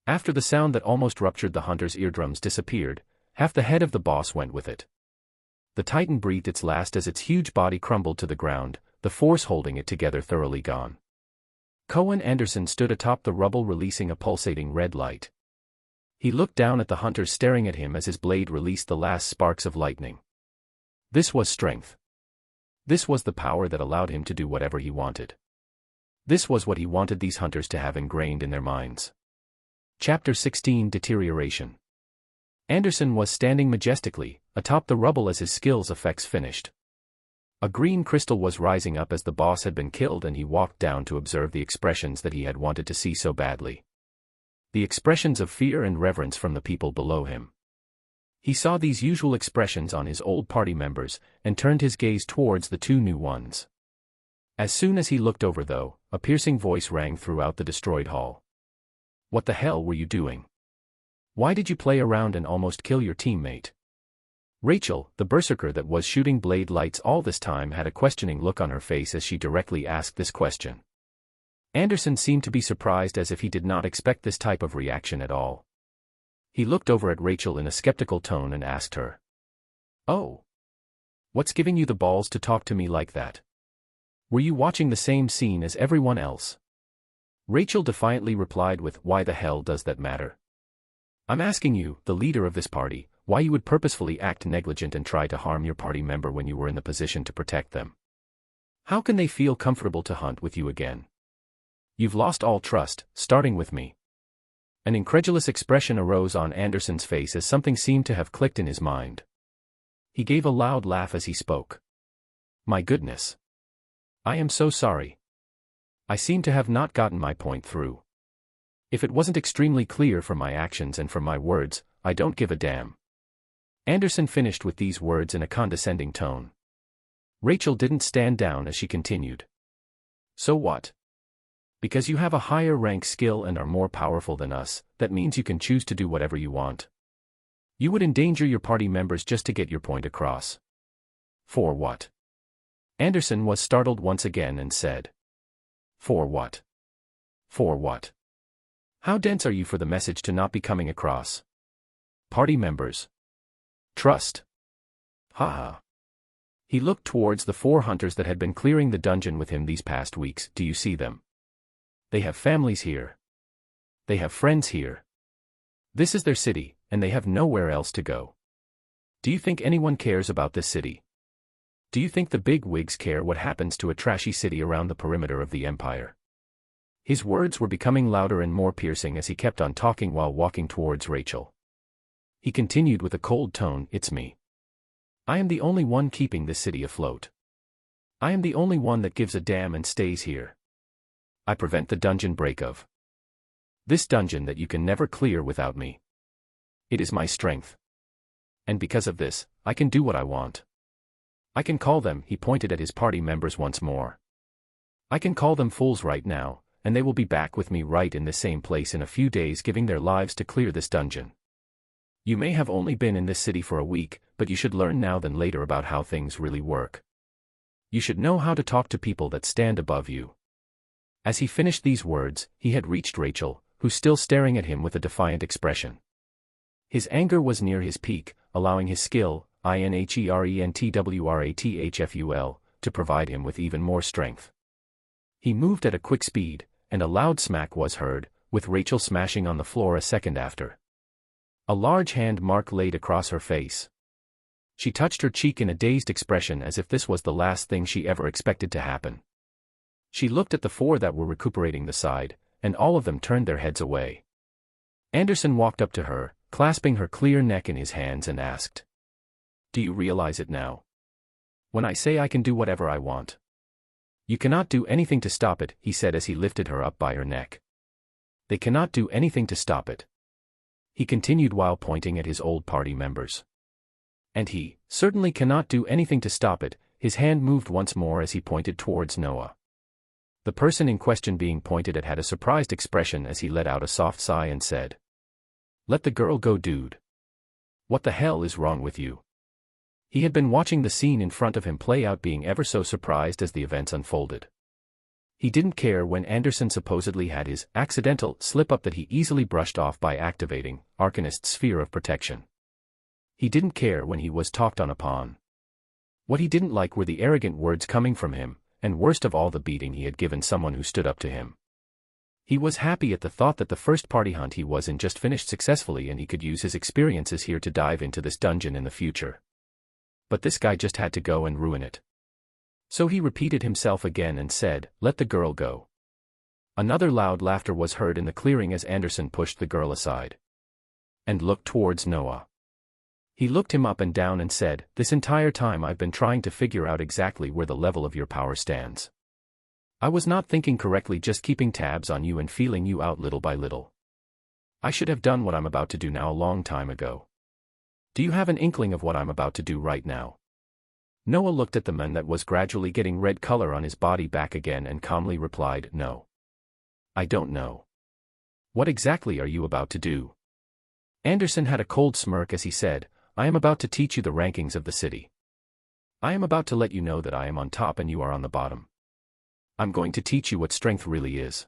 After the sound that almost ruptured the hunter's eardrums disappeared, half the head of the boss went with it. The titan breathed its last as its huge body crumbled to the ground, the force holding it together thoroughly gone. Cohen Anderson stood atop the rubble releasing a pulsating red light. He looked down at the hunters staring at him as his blade released the last sparks of lightning. This was strength. This was the power that allowed him to do whatever he wanted. This was what he wanted these hunters to have ingrained in their minds. Chapter 16 Deterioration. Anderson was standing majestically, atop the rubble as his skills effects finished. A green crystal was rising up as the boss had been killed and he walked down to observe the expressions that he had wanted to see so badly. The expressions of fear and reverence from the people below him. He saw these usual expressions on his old party members, and turned his gaze towards the two new ones. As soon as he looked over though, a piercing voice rang throughout the destroyed hall. What the hell were you doing? Why did you play around and almost kill your teammate? Rachel, the berserker that was shooting blade lights all this time, had a questioning look on her face as she directly asked this question. Anderson seemed to be surprised as if he did not expect this type of reaction at all. He looked over at Rachel in a skeptical tone and asked her. Oh. What's giving you the balls to talk to me like that? Were you watching the same scene as everyone else? Rachel defiantly replied with, why the hell does that matter? I'm asking you, the leader of this party, why you would purposefully act negligent and try to harm your party member when you were in the position to protect them. How can they feel comfortable to hunt with you again? You've lost all trust, starting with me. An incredulous expression arose on Anderson's face as something seemed to have clicked in his mind. He gave a loud laugh as he spoke. My goodness. I am so sorry. I seem to have not gotten my point through. If it wasn't extremely clear from my actions and from my words, I don't give a damn. Anderson finished with these words in a condescending tone. Rachel didn't stand down as she continued. So what? Because you have a higher rank skill and are more powerful than us, that means you can choose to do whatever you want. You would endanger your party members just to get your point across. For what? Anderson was startled once again and said. For what? For what? How dense are you for the message to not be coming across? Party members. Trust. Haha. He looked towards the 4 hunters that had been clearing the dungeon with him these past weeks. Do you see them? They have families here. They have friends here. This is their city, and they have nowhere else to go. Do you think anyone cares about this city? Do you think the big wigs care what happens to a trashy city around the perimeter of the empire? His words were becoming louder and more piercing as he kept on talking while walking towards Rachel. He continued with a cold tone, it's me. I am the only one keeping this city afloat. I am the only one that gives a damn and stays here. I prevent the dungeon break of this dungeon that you can never clear without me. It is my strength. And because of this, I can do what I want. I can call them, he pointed at his party members once more. I can call them fools right now, and they will be back with me right in the same place in a few days giving their lives to clear this dungeon. You may have only been in this city for a week, but you should learn now than later about how things really work. You should know how to talk to people that stand above you. As he finished these words, he had reached Rachel, who still staring at him with a defiant expression. His anger was near his peak, allowing his skill, inherentwrathful, to provide him with even more strength. He moved at a quick speed, and a loud smack was heard, with Rachel smashing on the floor a second after. A large hand mark laid across her face. She touched her cheek in a dazed expression as if this was the last thing she ever expected to happen. She looked at the 4 that were recuperating the side, and all of them turned their heads away. Anderson walked up to her, clasping her clear neck in his hands and asked. Do you realize it now? When I say I can do whatever I want. You cannot do anything to stop it, he said as he lifted her up by her neck. They cannot do anything to stop it. He continued while pointing at his old party members. And he certainly cannot do anything to stop it. His hand moved once more as he pointed towards Noah. The person in question being pointed at had a surprised expression as he let out a soft sigh and said. Let the girl go, dude. What the hell is wrong with you? He had been watching the scene in front of him play out, being ever so surprised as the events unfolded. He didn't care when Anderson supposedly had his accidental slip-up that he easily brushed off by activating Arcanist's sphere of protection. He didn't care when he was talked on upon. What he didn't like were the arrogant words coming from him, and worst of all, the beating he had given someone who stood up to him. He was happy at the thought that the first party hunt he was in just finished successfully, and he could use his experiences here to dive into this dungeon in the future. But this guy just had to go and ruin it. So he repeated himself again and said, "Let the girl go." Another loud laughter was heard in the clearing as Anderson pushed the girl aside and looked towards Noah. He looked him up and down and said, "This entire time I've been trying to figure out exactly where the level of your power stands. I was not thinking correctly, just keeping tabs on you and feeling you out little by little. I should have done what I'm about to do now a long time ago. Do you have an inkling of what I'm about to do right now?" Noah looked at the man that was gradually getting red color on his body back again and calmly replied, "No. I don't know. What exactly are you about to do?" Anderson had a cold smirk as he said, "I am about to teach you the rankings of the city. I am about to let you know that I am on top and you are on the bottom. I'm going to teach you what strength really is.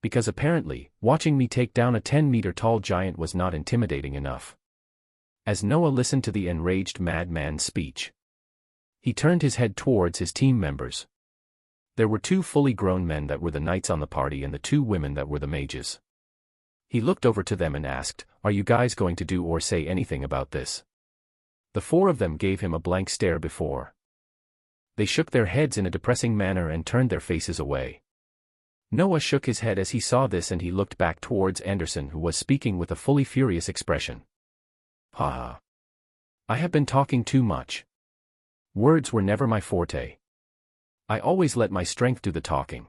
Because apparently, watching me take down a 10-meter-tall giant was not intimidating enough." As Noah listened to the enraged madman's speech, he turned his head towards his team members. There were 2 fully grown men that were the knights on the party and the 2 women that were the mages. He looked over to them and asked, "Are you guys going to do or say anything about this?" The 4 of them gave him a blank stare before they shook their heads in a depressing manner and turned their faces away. Noah shook his head as he saw this, and he looked back towards Anderson, who was speaking with a fully furious expression. "Ha! I have been talking too much. Words were never my forte. I always let my strength do the talking.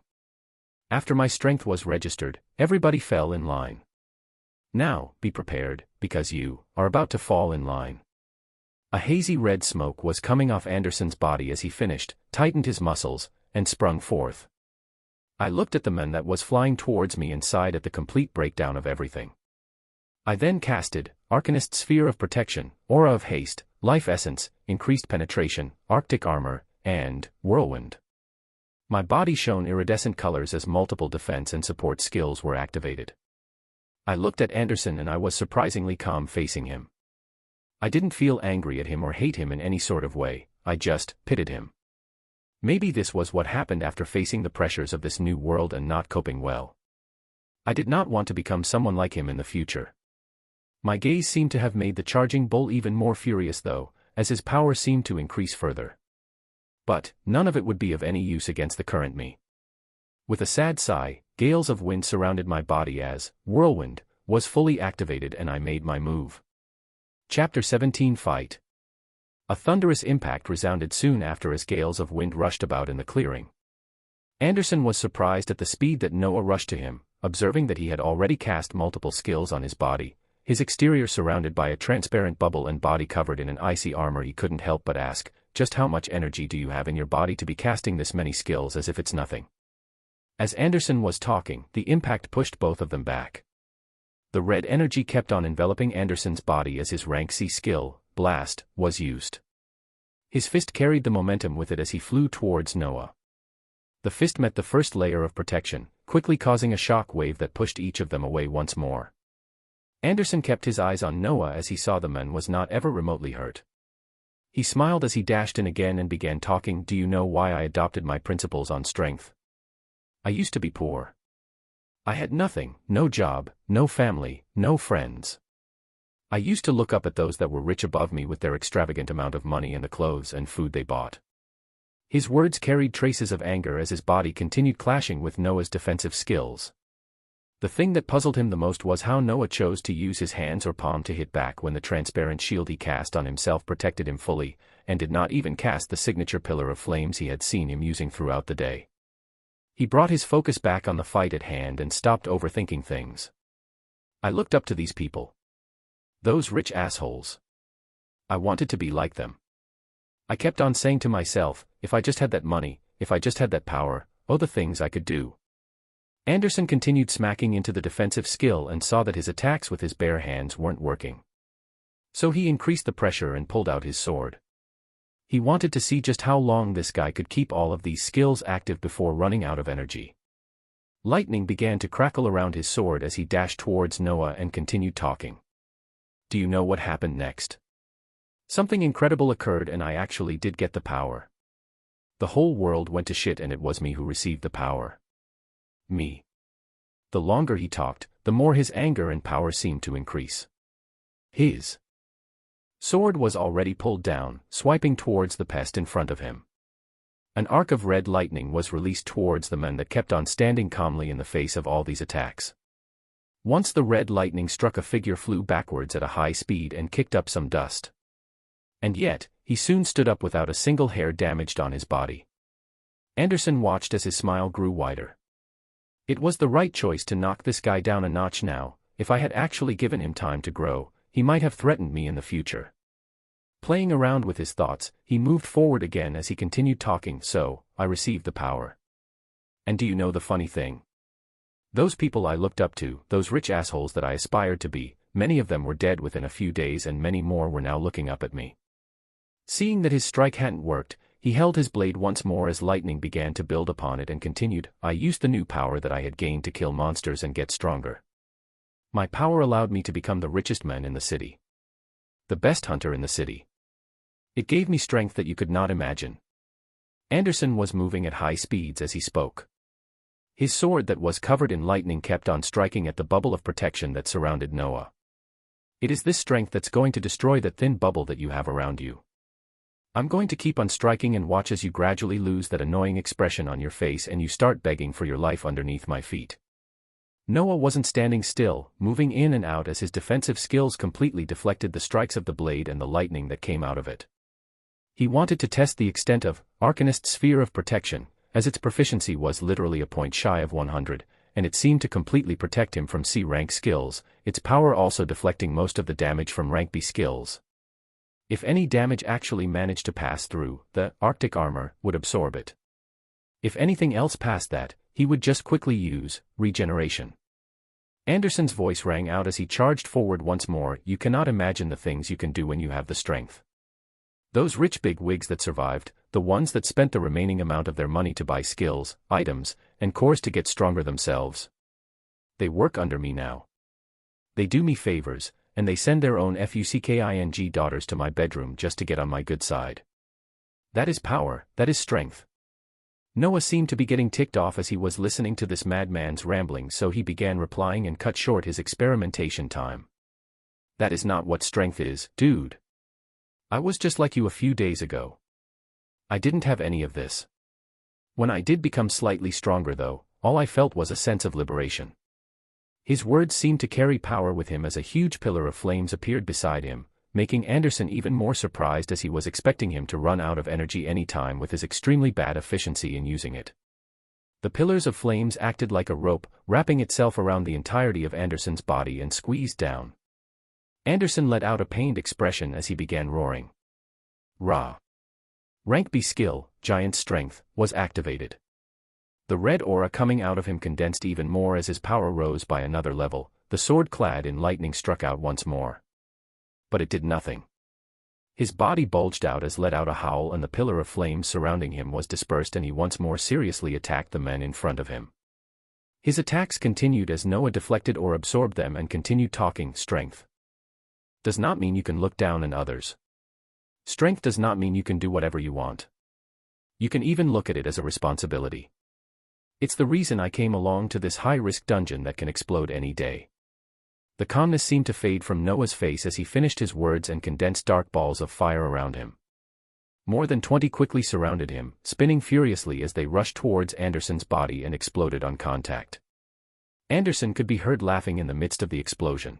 After my strength was registered, everybody fell in line. Now, be prepared, because you are about to fall in line." A hazy red smoke was coming off Anderson's body as he finished, tightened his muscles, and sprung forth. I looked at the man that was flying towards me and sighed at the complete breakdown of everything. I then casted Arcanist's sphere of protection, aura of haste, life essence, increased penetration, arctic armor, and whirlwind. My body shone iridescent colors as multiple defense and support skills were activated. I looked at Anderson and I was surprisingly calm facing him. I didn't feel angry at him or hate him in any sort of way, I just pitied him. Maybe this was what happened after facing the pressures of this new world and not coping well. I did not want to become someone like him in the future. My gaze seemed to have made the charging bull even more furious though, as his power seemed to increase further. But none of it would be of any use against the current me. With a sad sigh, gales of wind surrounded my body as whirlwind was fully activated and I made my move. Chapter 17 Fight. A thunderous impact resounded soon after as gales of wind rushed about in the clearing. Anderson was surprised at the speed that Noah rushed to him, observing that he had already cast multiple skills on his body, his exterior surrounded by a transparent bubble and body covered in an icy armor. He couldn't help but ask, "Just how much energy do you have in your body to be casting this many skills as if it's nothing?" As Anderson was talking, the impact pushed both of them back. The red energy kept on enveloping Anderson's body as his rank C skill, Blast, was used. His fist carried the momentum with it as he flew towards Noah. The fist met the first layer of protection, quickly causing a shock wave that pushed each of them away once more. Anderson kept his eyes on Noah as he saw the man was not ever remotely hurt. He smiled as he dashed in again and began talking. "Do you know why I adopted my principles on strength? I used to be poor. I had nothing, no job, no family, no friends. I used to look up at those that were rich above me with their extravagant amount of money and the clothes and food they bought." His words carried traces of anger as his body continued clashing with Noah's defensive skills. The thing that puzzled him the most was how Noah chose to use his hands or palm to hit back when the transparent shield he cast on himself protected him fully, and did not even cast the signature pillar of flames he had seen him using throughout the day. He brought his focus back on the fight at hand and stopped overthinking things. I looked up to these people. Those rich assholes. I wanted to be like them. I kept on saying to myself, if I just had that money, if I just had that power, oh the things I could do. Anderson continued smacking into the defensive skill and saw that his attacks with his bare hands weren't working. So he increased the pressure and pulled out his sword. He wanted to see just how long this guy could keep all of these skills active before running out of energy. Lightning began to crackle around his sword as he dashed towards Noah and continued talking. Do you know what happened next? Something incredible occurred and I actually did get the power. The whole world went to shit and it was me who received the power. Me. The longer he talked, the more his anger and power seemed to increase. His sword was already pulled down, swiping towards the pest in front of him. An arc of red lightning was released towards the men that kept on standing calmly in the face of all these attacks. Once the red lightning struck, a figure flew backwards at a high speed and kicked up some dust. And yet, he soon stood up without a single hair damaged on his body. Anderson watched as his smile grew wider. It was the right choice to knock this guy down a notch now. If I had actually given him time to grow, he might have threatened me in the future. Playing around with his thoughts, he moved forward again as he continued talking. So, I received the power. And do you know the funny thing? Those people I looked up to, those rich assholes that I aspired to be, many of them were dead within a few days and many more were now looking up at me. Seeing that his strike hadn't worked, he held his blade once more as lightning began to build upon it and continued. I used the new power that I had gained to kill monsters and get stronger. My power allowed me to become the richest man in the city. The best hunter in the city. It gave me strength that you could not imagine. Anderson was moving at high speeds as he spoke. His sword that was covered in lightning kept on striking at the bubble of protection that surrounded Noah. It is this strength that's going to destroy that thin bubble that you have around you. I'm going to keep on striking and watch as you gradually lose that annoying expression on your face and you start begging for your life underneath my feet. Noah wasn't standing still, moving in and out as his defensive skills completely deflected the strikes of the blade and the lightning that came out of it. He wanted to test the extent of Arcanist's sphere of protection, as its proficiency was literally a point shy of 100, and it seemed to completely protect him from C-rank skills, its power also deflecting most of the damage from rank B skills. If any damage actually managed to pass through, the Arctic armor would absorb it. If anything else passed that, he would just quickly use regeneration. Anderson's voice rang out as he charged forward once more. You cannot imagine the things you can do when you have the strength. Those rich big wigs that survived, the ones that spent the remaining amount of their money to buy skills, items, and cores to get stronger themselves. They work under me now. They do me favors, and they send their own fucking daughters to my bedroom just to get on my good side. That is power, that is strength. Noah seemed to be getting ticked off as he was listening to this madman's rambling, so he began replying and cut short his experimentation time. That is not what strength is, dude. I was just like you a few days ago. I didn't have any of this. When I did become slightly stronger though, all I felt was a sense of liberation. His words seemed to carry power with him as a huge pillar of flames appeared beside him, making Anderson even more surprised as he was expecting him to run out of energy any time with his extremely bad efficiency in using it. The pillars of flames acted like a rope, wrapping itself around the entirety of Anderson's body and squeezed down. Anderson let out a pained expression as he began roaring. Ra. Rank B skill, Giant Strength, was activated. The red aura coming out of him condensed even more as his power rose by another level. The sword clad in lightning struck out once more. But it did nothing. His body bulged out as let out a howl and the pillar of flames surrounding him was dispersed and he once more seriously attacked the men in front of him. His attacks continued as Noah deflected or absorbed them and continued talking. Strength does not mean you can look down on others. Strength does not mean you can do whatever you want. You can even look at it as a responsibility. It's the reason I came along to this high-risk dungeon that can explode any day. The calmness seemed to fade from Noah's face as he finished his words and condensed dark balls of fire around him. More than 20 quickly surrounded him, spinning furiously as they rushed towards Anderson's body and exploded on contact. Anderson could be heard laughing in the midst of the explosion.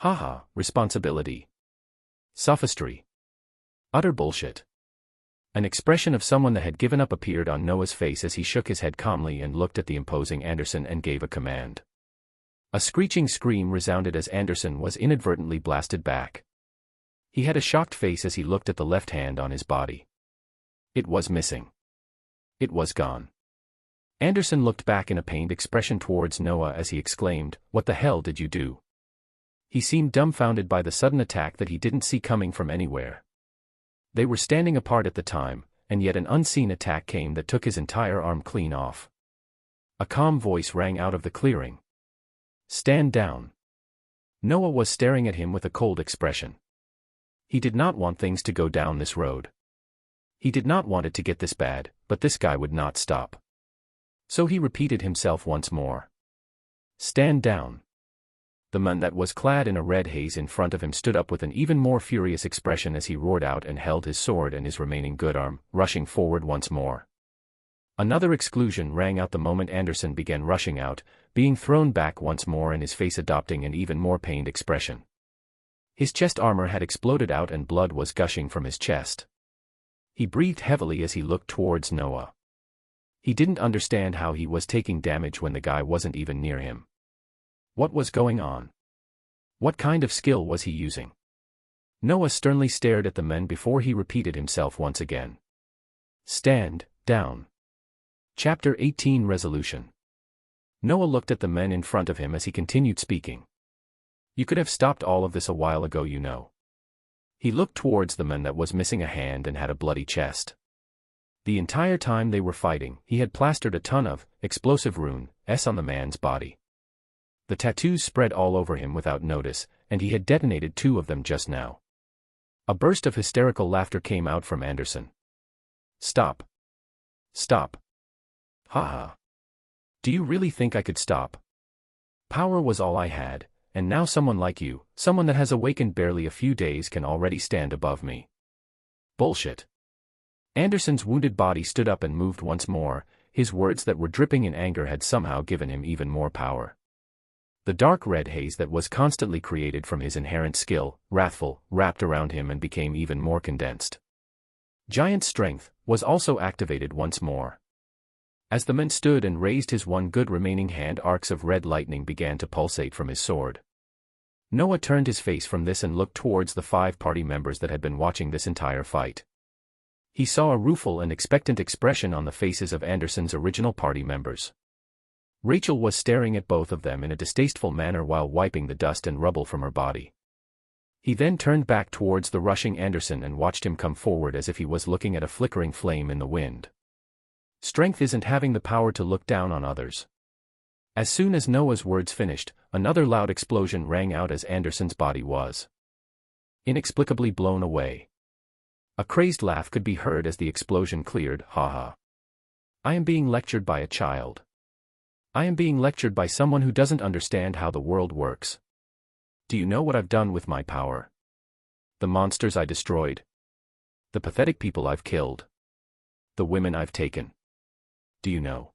Haha, responsibility. Sophistry. Utter bullshit. An expression of someone that had given up appeared on Noah's face as he shook his head calmly and looked at the imposing Anderson and gave a command. A screeching scream resounded as Anderson was inadvertently blasted back. He had a shocked face as he looked at the left hand on his body. It was missing. It was gone. Anderson looked back in a pained expression towards Noah as he exclaimed, "What the hell did you do?" He seemed dumbfounded by the sudden attack that he didn't see coming from anywhere. They were standing apart at the time, and yet an unseen attack came that took his entire arm clean off. A calm voice rang out of the clearing. "Stand down." Noah was staring at him with a cold expression. He did not want things to go down this road. He did not want it to get this bad, but this guy would not stop. So he repeated himself once more. "Stand down." The man that was clad in a red haze in front of him stood up with an even more furious expression as he roared out and held his sword and his remaining good arm, rushing forward once more. Another exclusion rang out the moment Anderson began rushing out, being thrown back once more and his face adopting an even more pained expression. His chest armor had exploded out and blood was gushing from his chest. He breathed heavily as he looked towards Noah. He didn't understand how he was taking damage when the guy wasn't even near him. What was going on? What kind of skill was he using? Noah sternly stared at the men before he repeated himself once again. "Stand down." Chapter 18 Resolution. Noah looked at the men in front of him as he continued speaking. "You could have stopped all of this a while ago, you know." He looked towards the man that was missing a hand and had a bloody chest. The entire time they were fighting, he had plastered a ton of explosive runes on the man's body. The tattoos spread all over him without notice, and he had detonated 2 of them just now. A burst of hysterical laughter came out from Anderson. "Stop. Stop. Ha ha. Do you really think I could stop? Power was all I had, and now someone like you, someone that has awakened barely a few days, can already stand above me. Bullshit." Anderson's wounded body stood up and moved once more. His words that were dripping in anger had somehow given him even more power. The dark red haze that was constantly created from his inherent skill, wrathful, wrapped around him and became even more condensed. Giant strength was also activated once more. As the man stood and raised his one good remaining hand, arcs of red lightning began to pulsate from his sword. Noah turned his face from this and looked towards the 5 party members that had been watching this entire fight. He saw a rueful and expectant expression on the faces of Anderson's original party members. Rachel was staring at both of them in a distasteful manner while wiping the dust and rubble from her body. He then turned back towards the rushing Anderson and watched him come forward as if he was looking at a flickering flame in the wind. Strength isn't having the power to look down on others. As soon as Noah's words finished, another loud explosion rang out as Anderson's body was inexplicably blown away. A crazed laugh could be heard as the explosion cleared. "Ha ha. I am being lectured by a child. I am being lectured by someone who doesn't understand how the world works. Do you know what I've done with my power? The monsters I destroyed. The pathetic people I've killed. The women I've taken. Do you know?"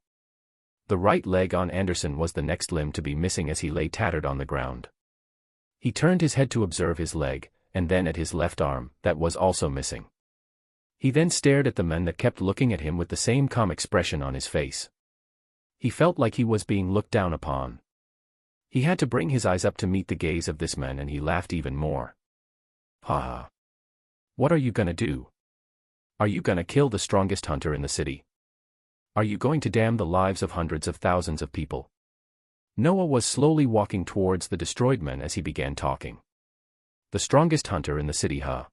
The right leg on Anderson was the next limb to be missing as he lay tattered on the ground. He turned his head to observe his leg, and then at his left arm, that was also missing. He then stared at the men that kept looking at him with the same calm expression on his face. He felt like he was being looked down upon. He had to bring his eyes up to meet the gaze of this man and he laughed even more. "Ha ha. What are you gonna do? Are you gonna kill the strongest hunter in the city? Are you going to damn the lives of hundreds of thousands of people?" Noah was slowly walking towards the destroyed men as he began talking. "The strongest hunter in the city, huh?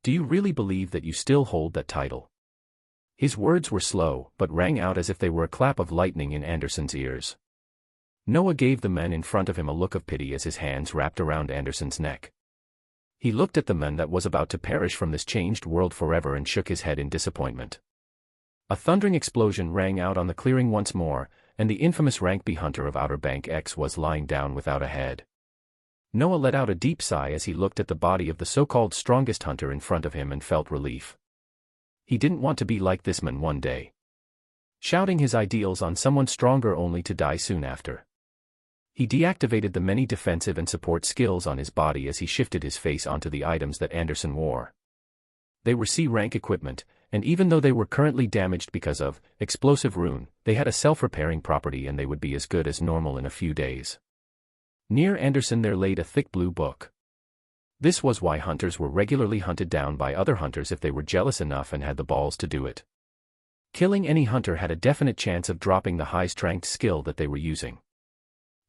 Do you really believe that you still hold that title?" His words were slow, but rang out as if they were a clap of lightning in Anderson's ears. Noah gave the men in front of him a look of pity as his hands wrapped around Anderson's neck. He looked at the man that was about to perish from this changed world forever and shook his head in disappointment. A thundering explosion rang out on the clearing once more, and the infamous rank B hunter of Outer Bank X was lying down without a head. Noah let out a deep sigh as he looked at the body of the so-called strongest hunter in front of him and felt relief. He didn't want to be like this man one day, shouting his ideals on someone stronger only to die soon after. He deactivated the many defensive and support skills on his body as he shifted his face onto the items that Anderson wore. They were C-rank equipment, and even though they were currently damaged because of explosive rune, they had a self-repairing property and they would be as good as normal in a few days. Near Anderson there laid a thick blue book. This was why hunters were regularly hunted down by other hunters if they were jealous enough and had the balls to do it. Killing any hunter had a definite chance of dropping the high-strength skill that they were using.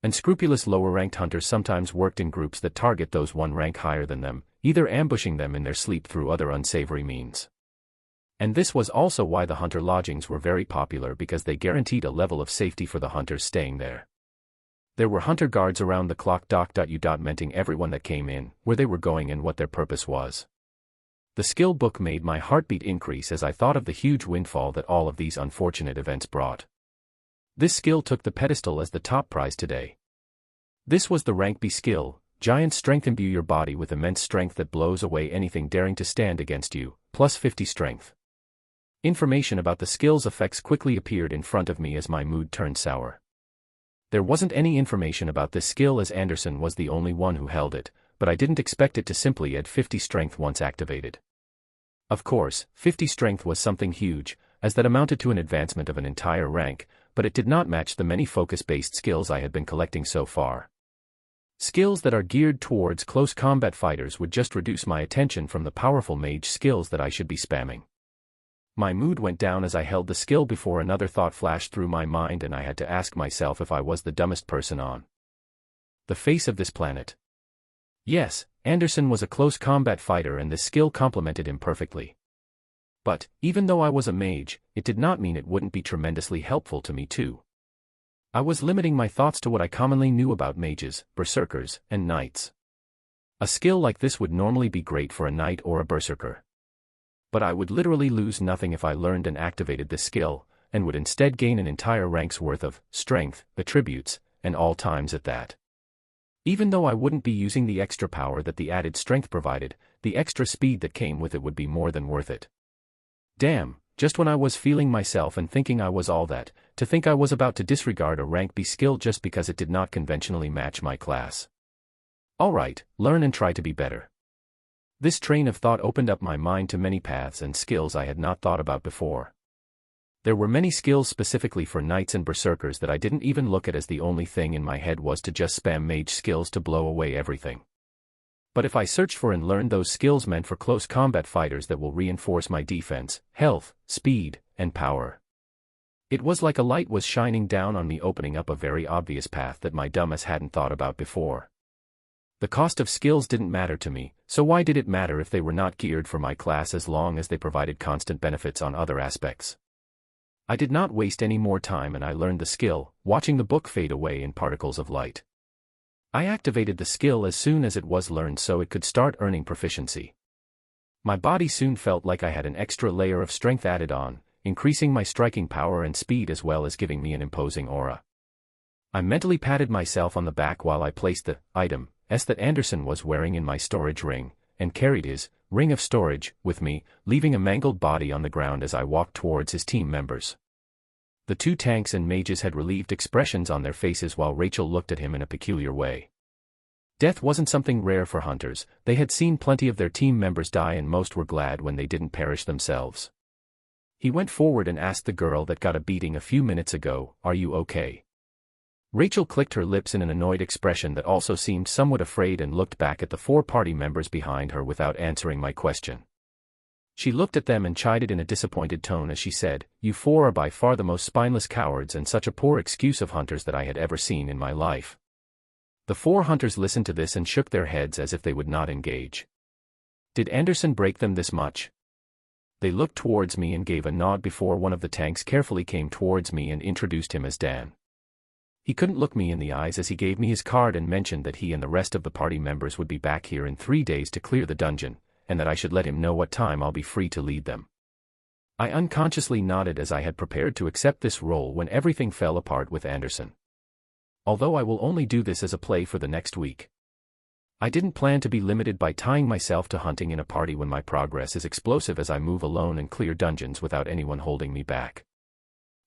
Unscrupulous lower-ranked hunters sometimes worked in groups that target those one rank higher than them, either ambushing them in their sleep through other unsavory means. And this was also why the hunter lodgings were very popular, because they guaranteed a level of safety for the hunters staying there. There were hunter guards around the clock, documenting everyone that came in, where they were going and what their purpose was. The skill book made my heartbeat increase as I thought of the huge windfall that all of these unfortunate events brought. This skill took the pedestal as the top prize today. This was the rank B skill, Giant Strength. Imbue your body with immense strength that blows away anything daring to stand against you, plus 50 strength. Information about the skill's effects quickly appeared in front of me as my mood turned sour. There wasn't any information about this skill as Anderson was the only one who held it, but I didn't expect it to simply add 50 strength once activated. Of course, 50 strength was something huge, as that amounted to an advancement of an entire rank, but it did not match the many focus-based skills I had been collecting so far. Skills that are geared towards close combat fighters would just reduce my attention from the powerful mage skills that I should be spamming. My mood went down as I held the skill before another thought flashed through my mind, and I had to ask myself if I was the dumbest person on the face of this planet. Yes, Anderson was a close combat fighter and this skill complemented him perfectly. But, even though I was a mage, it did not mean it wouldn't be tremendously helpful to me too. I was limiting my thoughts to what I commonly knew about mages, berserkers, and knights. A skill like this would normally be great for a knight or a berserker. But I would literally lose nothing if I learned and activated this skill, and would instead gain an entire rank's worth of strength, attributes, and all times at that. Even though I wouldn't be using the extra power that the added strength provided, the extra speed that came with it would be more than worth it. Damn, just when I was feeling myself and thinking I was all that, to think I was about to disregard a rank B skill just because it did not conventionally match my class. Alright, learn and try to be better. This train of thought opened up my mind to many paths and skills I had not thought about before. There were many skills specifically for knights and berserkers that I didn't even look at, as the only thing in my head was to just spam mage skills to blow away everything. But if I searched for and learned those skills meant for close combat fighters that will reinforce my defense, health, speed, and power. It was like a light was shining down on me, opening up a very obvious path that my dumbass hadn't thought about before. The cost of skills didn't matter to me, so why did it matter if they were not geared for my class as long as they provided constant benefits on other aspects? I did not waste any more time and I learned the skill, watching the book fade away in particles of light. I activated the skill as soon as it was learned so it could start earning proficiency. My body soon felt like I had an extra layer of strength added on, increasing my striking power and speed as well as giving me an imposing aura. I mentally patted myself on the back while I placed the item that Anderson was wearing in my storage ring, and carried his ring of storage with me, leaving a mangled body on the ground as I walked towards his team members. The two tanks and mages had relieved expressions on their faces while Rachel looked at him in a peculiar way. Death wasn't something rare for hunters, they had seen plenty of their team members die and most were glad when they didn't perish themselves. He went forward and asked the girl that got a beating a few minutes ago, "Are you okay?" Rachel clicked her lips in an annoyed expression that also seemed somewhat afraid and looked back at the four party members behind her without answering my question. She looked at them and chided in a disappointed tone as she said, "You four are by far the most spineless cowards and such a poor excuse of hunters that I had ever seen in my life." The four hunters listened to this and shook their heads as if they would not engage. Did Anderson break them this much? They looked towards me and gave a nod before one of the tanks carefully came towards me and introduced him as Dan. He couldn't look me in the eyes as he gave me his card and mentioned that he and the rest of the party members would be back here in 3 days to clear the dungeon, and that I should let him know what time I'll be free to lead them. I unconsciously nodded as I had prepared to accept this role when everything fell apart with Anderson. Although I will only do this as a play for the next week. I didn't plan to be limited by tying myself to hunting in a party when my progress is explosive as I move alone and clear dungeons without anyone holding me back.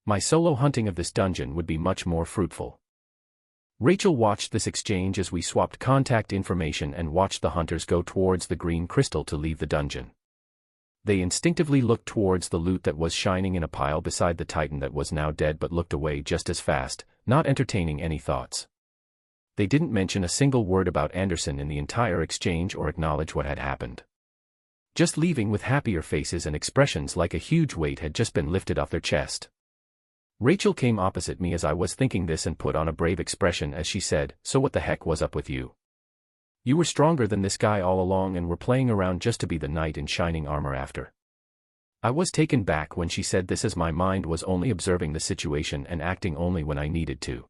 My solo hunting of this dungeon would be much more fruitful. Rachel watched this exchange as we swapped contact information and watched the hunters go towards the green crystal to leave the dungeon. They instinctively looked towards the loot that was shining in a pile beside the Titan that was now dead but looked away just as fast, not entertaining any thoughts. They didn't mention a single word about Anderson in the entire exchange or acknowledge what had happened. just leaving with happier faces and expressions like a huge weight had just been lifted off their chest. Rachel came opposite me as I was thinking this and put on a brave expression as she said, "So what the heck was up with you? You were stronger than this guy all along and were playing around just to be the knight in shining armor after." I was taken back when she said this as my mind was only observing the situation and acting only when I needed to.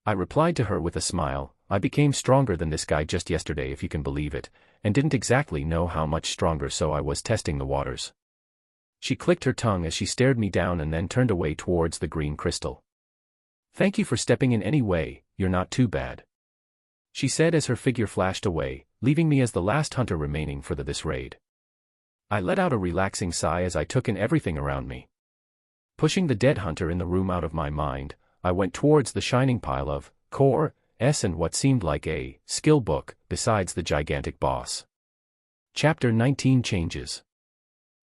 I replied to her with a smile, "I became stronger than this guy just yesterday if you can believe it, and didn't exactly know how much stronger so I was testing the waters." She clicked her tongue as she stared me down and then turned away towards the green crystal. "Thank you for stepping in anyway, you're not too bad," she said as her figure flashed away, leaving me as the last hunter remaining for this raid. I let out a relaxing sigh as I took in everything around me. Pushing the dead hunter in the room out of my mind, I went towards the shining pile of core S and what seemed like a skill book besides the gigantic boss. Chapter 19 Changes.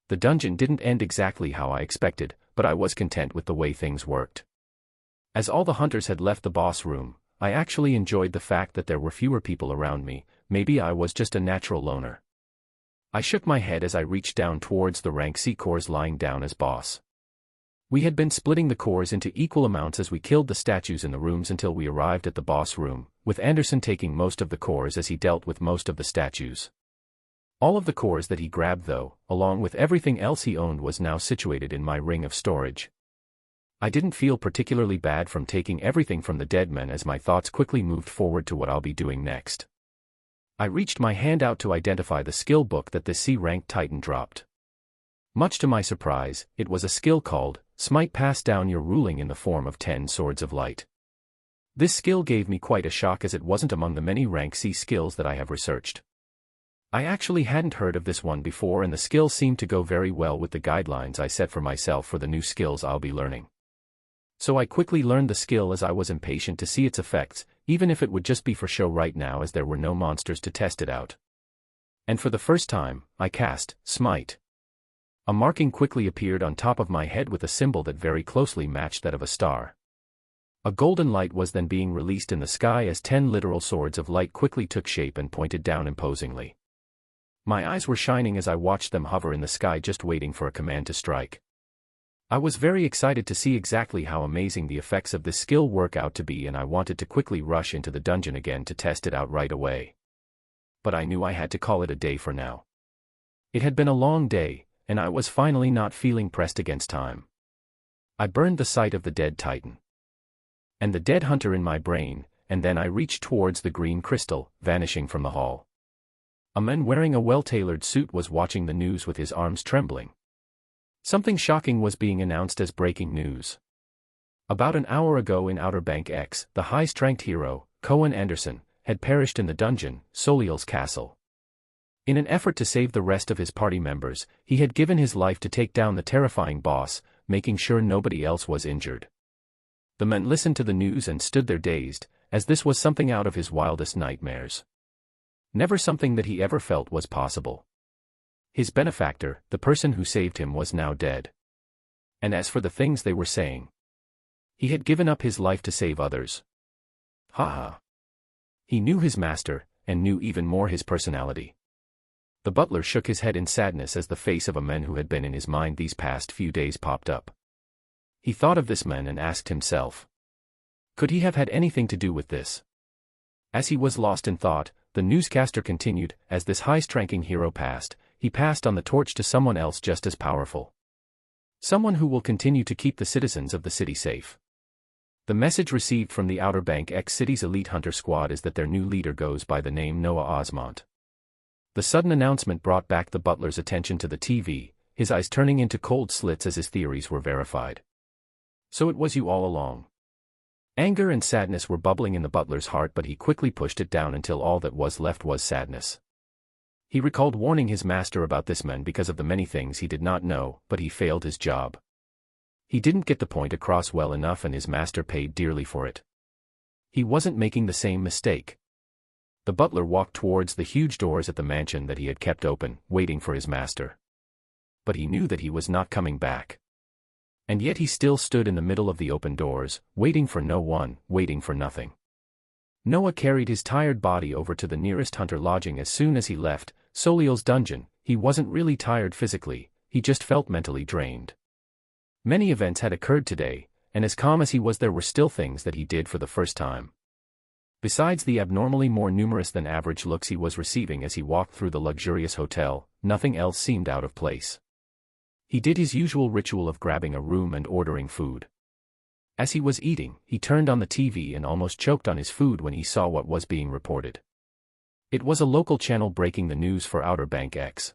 The dungeon didn't end exactly how I expected, but I was content with the way things worked. As all the hunters had left the boss room, I actually enjoyed the fact that there were fewer people around me. Maybe I was just a natural loner. I shook my head as I reached down towards the rank C cores lying down as boss. We had been splitting the cores into equal amounts as we killed the statues in the rooms until we arrived at the boss room, with Anderson taking most of the cores as he dealt with most of the statues. All of the cores that he grabbed though, along with everything else he owned, was now situated in my ring of storage. I didn't feel particularly bad from taking everything from the dead men as my thoughts quickly moved forward to what I'll be doing next. I reached my hand out to identify the skill book that this C-ranked titan dropped. Much to my surprise, it was a skill called Smite. Pass down your ruling in the form of 10 swords of light. This skill gave me quite a shock as it wasn't among the many rank C skills that I have researched. I actually hadn't heard of this one before, and the skill seemed to go very well with the guidelines I set for myself for the new skills I'll be learning. So I quickly learned the skill as I was impatient to see its effects, even if it would just be for show right now as there were no monsters to test it out. And for the first time, I cast Smite. A marking quickly appeared on top of my head with a symbol that very closely matched that of a star. A golden light was then being released in the sky as 10 literal swords of light quickly took shape and pointed down imposingly. My eyes were shining as I watched them hover in the sky just waiting for a command to strike. I was very excited to see exactly how amazing the effects of this skill work out to be, and I wanted to quickly rush into the dungeon again to test it out right away. But I knew I had to call it a day for now. It had been a long day, and I was finally not feeling pressed against time. I burned the sight of the dead titan and the dead hunter in my brain, and then I reached towards the green crystal, vanishing from the hall. A man wearing a well-tailored suit was watching the news with his arms trembling. Something shocking was being announced as breaking news. About an hour ago in Outer Bank X, the highest-ranked hero, Cohen Anderson, had perished in the dungeon, Soliel's castle. In an effort to save the rest of his party members, he had given his life to take down the terrifying boss, making sure nobody else was injured. The men listened to the news and stood there dazed, as this was something out of his wildest nightmares. Never something that he ever felt was possible. His benefactor, the person who saved him, was now dead. And as for the things they were saying, he had given up his life to save others. Ha. He knew his master, and knew even more his personality. The butler shook his head in sadness as the face of a man who had been in his mind these past few days popped up. He thought of this man and asked himself, could he have had anything to do with this? As he was lost in thought, the newscaster continued, as this highest-ranking hero passed, he passed on the torch to someone else just as powerful. Someone who will continue to keep the citizens of the city safe. The message received from the Outer Bank X City's elite hunter squad is that their new leader goes by the name Noah Osmont. The sudden announcement brought back the butler's attention to the TV, his eyes turning into cold slits as his theories were verified. So it was you all along. Anger and sadness were bubbling in the butler's heart, but he quickly pushed it down until all that was left was sadness. He recalled warning his master about this man because of the many things he did not know, but he failed his job. He didn't get the point across well enough, and his master paid dearly for it. He wasn't making the same mistake. The butler walked towards the huge doors at the mansion that he had kept open, waiting for his master. But he knew that he was not coming back. And yet he still stood in the middle of the open doors, waiting for no one, waiting for nothing. Noah carried his tired body over to the nearest hunter lodging as soon as he left Soliel's dungeon, he wasn't really tired physically, he just felt mentally drained. Many events had occurred today, and as calm as he was, there were still things that he did for the first time. Besides the abnormally more numerous than average looks he was receiving as he walked through the luxurious hotel, nothing else seemed out of place. He did his usual ritual of grabbing a room and ordering food. As he was eating, he turned on the TV and almost choked on his food when he saw what was being reported. It was a local channel breaking the news for Outer Bank X.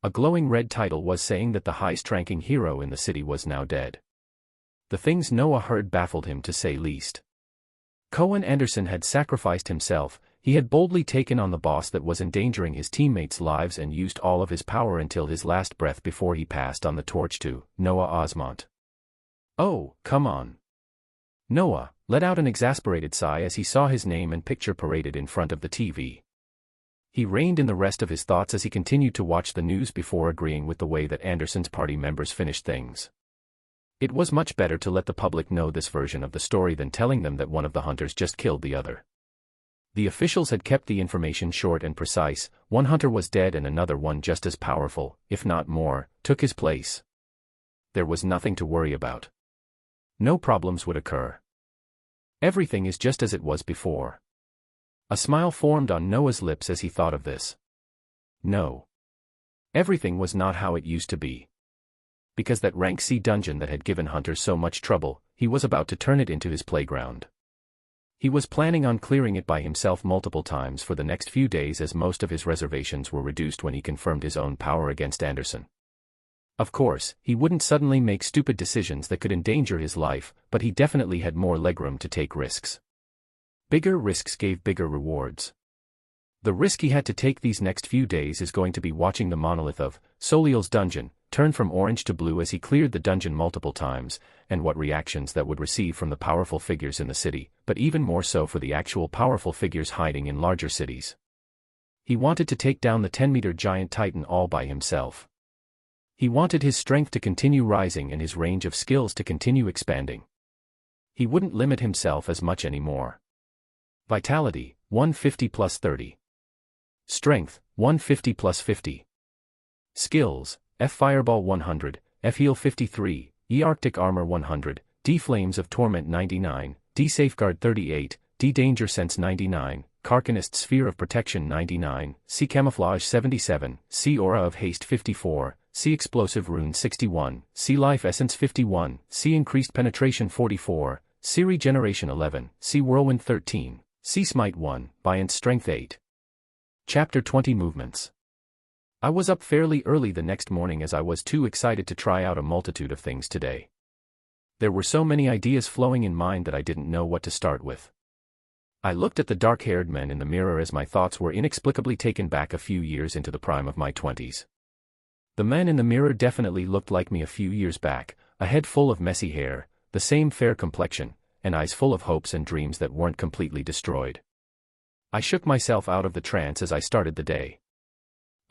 A glowing red title was saying that the highest-ranking hero in the city was now dead. The things Noah heard baffled him to say least. Cohen Anderson had sacrificed himself, he had boldly taken on the boss that was endangering his teammates' lives and used all of his power until his last breath before he passed on the torch to Noah Osmont. Oh, come on. Noah let out an exasperated sigh as he saw his name and picture paraded in front of the TV. He reined in the rest of his thoughts as he continued to watch the news before agreeing with the way that Anderson's party members finished things. It was much better to let the public know this version of the story than telling them that one of the hunters just killed the other. The officials had kept the information short and precise. One hunter was dead and another one just as powerful, if not more, took his place. There was nothing to worry about. No problems would occur. Everything is just as it was before. A smile formed on Noah's lips as he thought of this. No. Everything was not how it used to be. Because that rank C dungeon that had given hunters so much trouble, he was about to turn it into his playground. He was planning on clearing it by himself multiple times for the next few days as most of his reservations were reduced when he confirmed his own power against Anderson. Of course, he wouldn't suddenly make stupid decisions that could endanger his life, but he definitely had more legroom to take risks. Bigger risks gave bigger rewards. The risk he had to take these next few days is going to be watching the monolith of Soliel's dungeon turn from orange to blue as he cleared the dungeon multiple times, and what reactions that would receive from the powerful figures in the city, but even more so for the actual powerful figures hiding in larger cities. He wanted to take down the 10-meter giant titan all by himself. He wanted his strength to continue rising and his range of skills to continue expanding. He wouldn't limit himself as much anymore. Vitality, 150 plus 30. Strength, 150 plus 50. Skills, F Fireball 100, F Heal 53, E Arctic Armor 100, D Flames of Torment 99, D Safeguard 38, D Danger Sense 99, Carcanist Sphere of Protection 99, C Camouflage 77, C Aura of Haste 54, C Explosive Rune 61, C Life Essence 51, C Increased Penetration 44, C Regeneration 11, C Whirlwind 13, C Smite 1, Buoyant Strength 8. Chapter 20 Movements. I was up fairly early the next morning as I was too excited to try out a multitude of things today. There were so many ideas flowing in mind that I didn't know what to start with. I looked at the dark-haired men in the mirror as my thoughts were inexplicably taken back a few years into the prime of my 20s. The men in the mirror definitely looked like me a few years back, a head full of messy hair, the same fair complexion, and eyes full of hopes and dreams that weren't completely destroyed. I shook myself out of the trance as I started the day.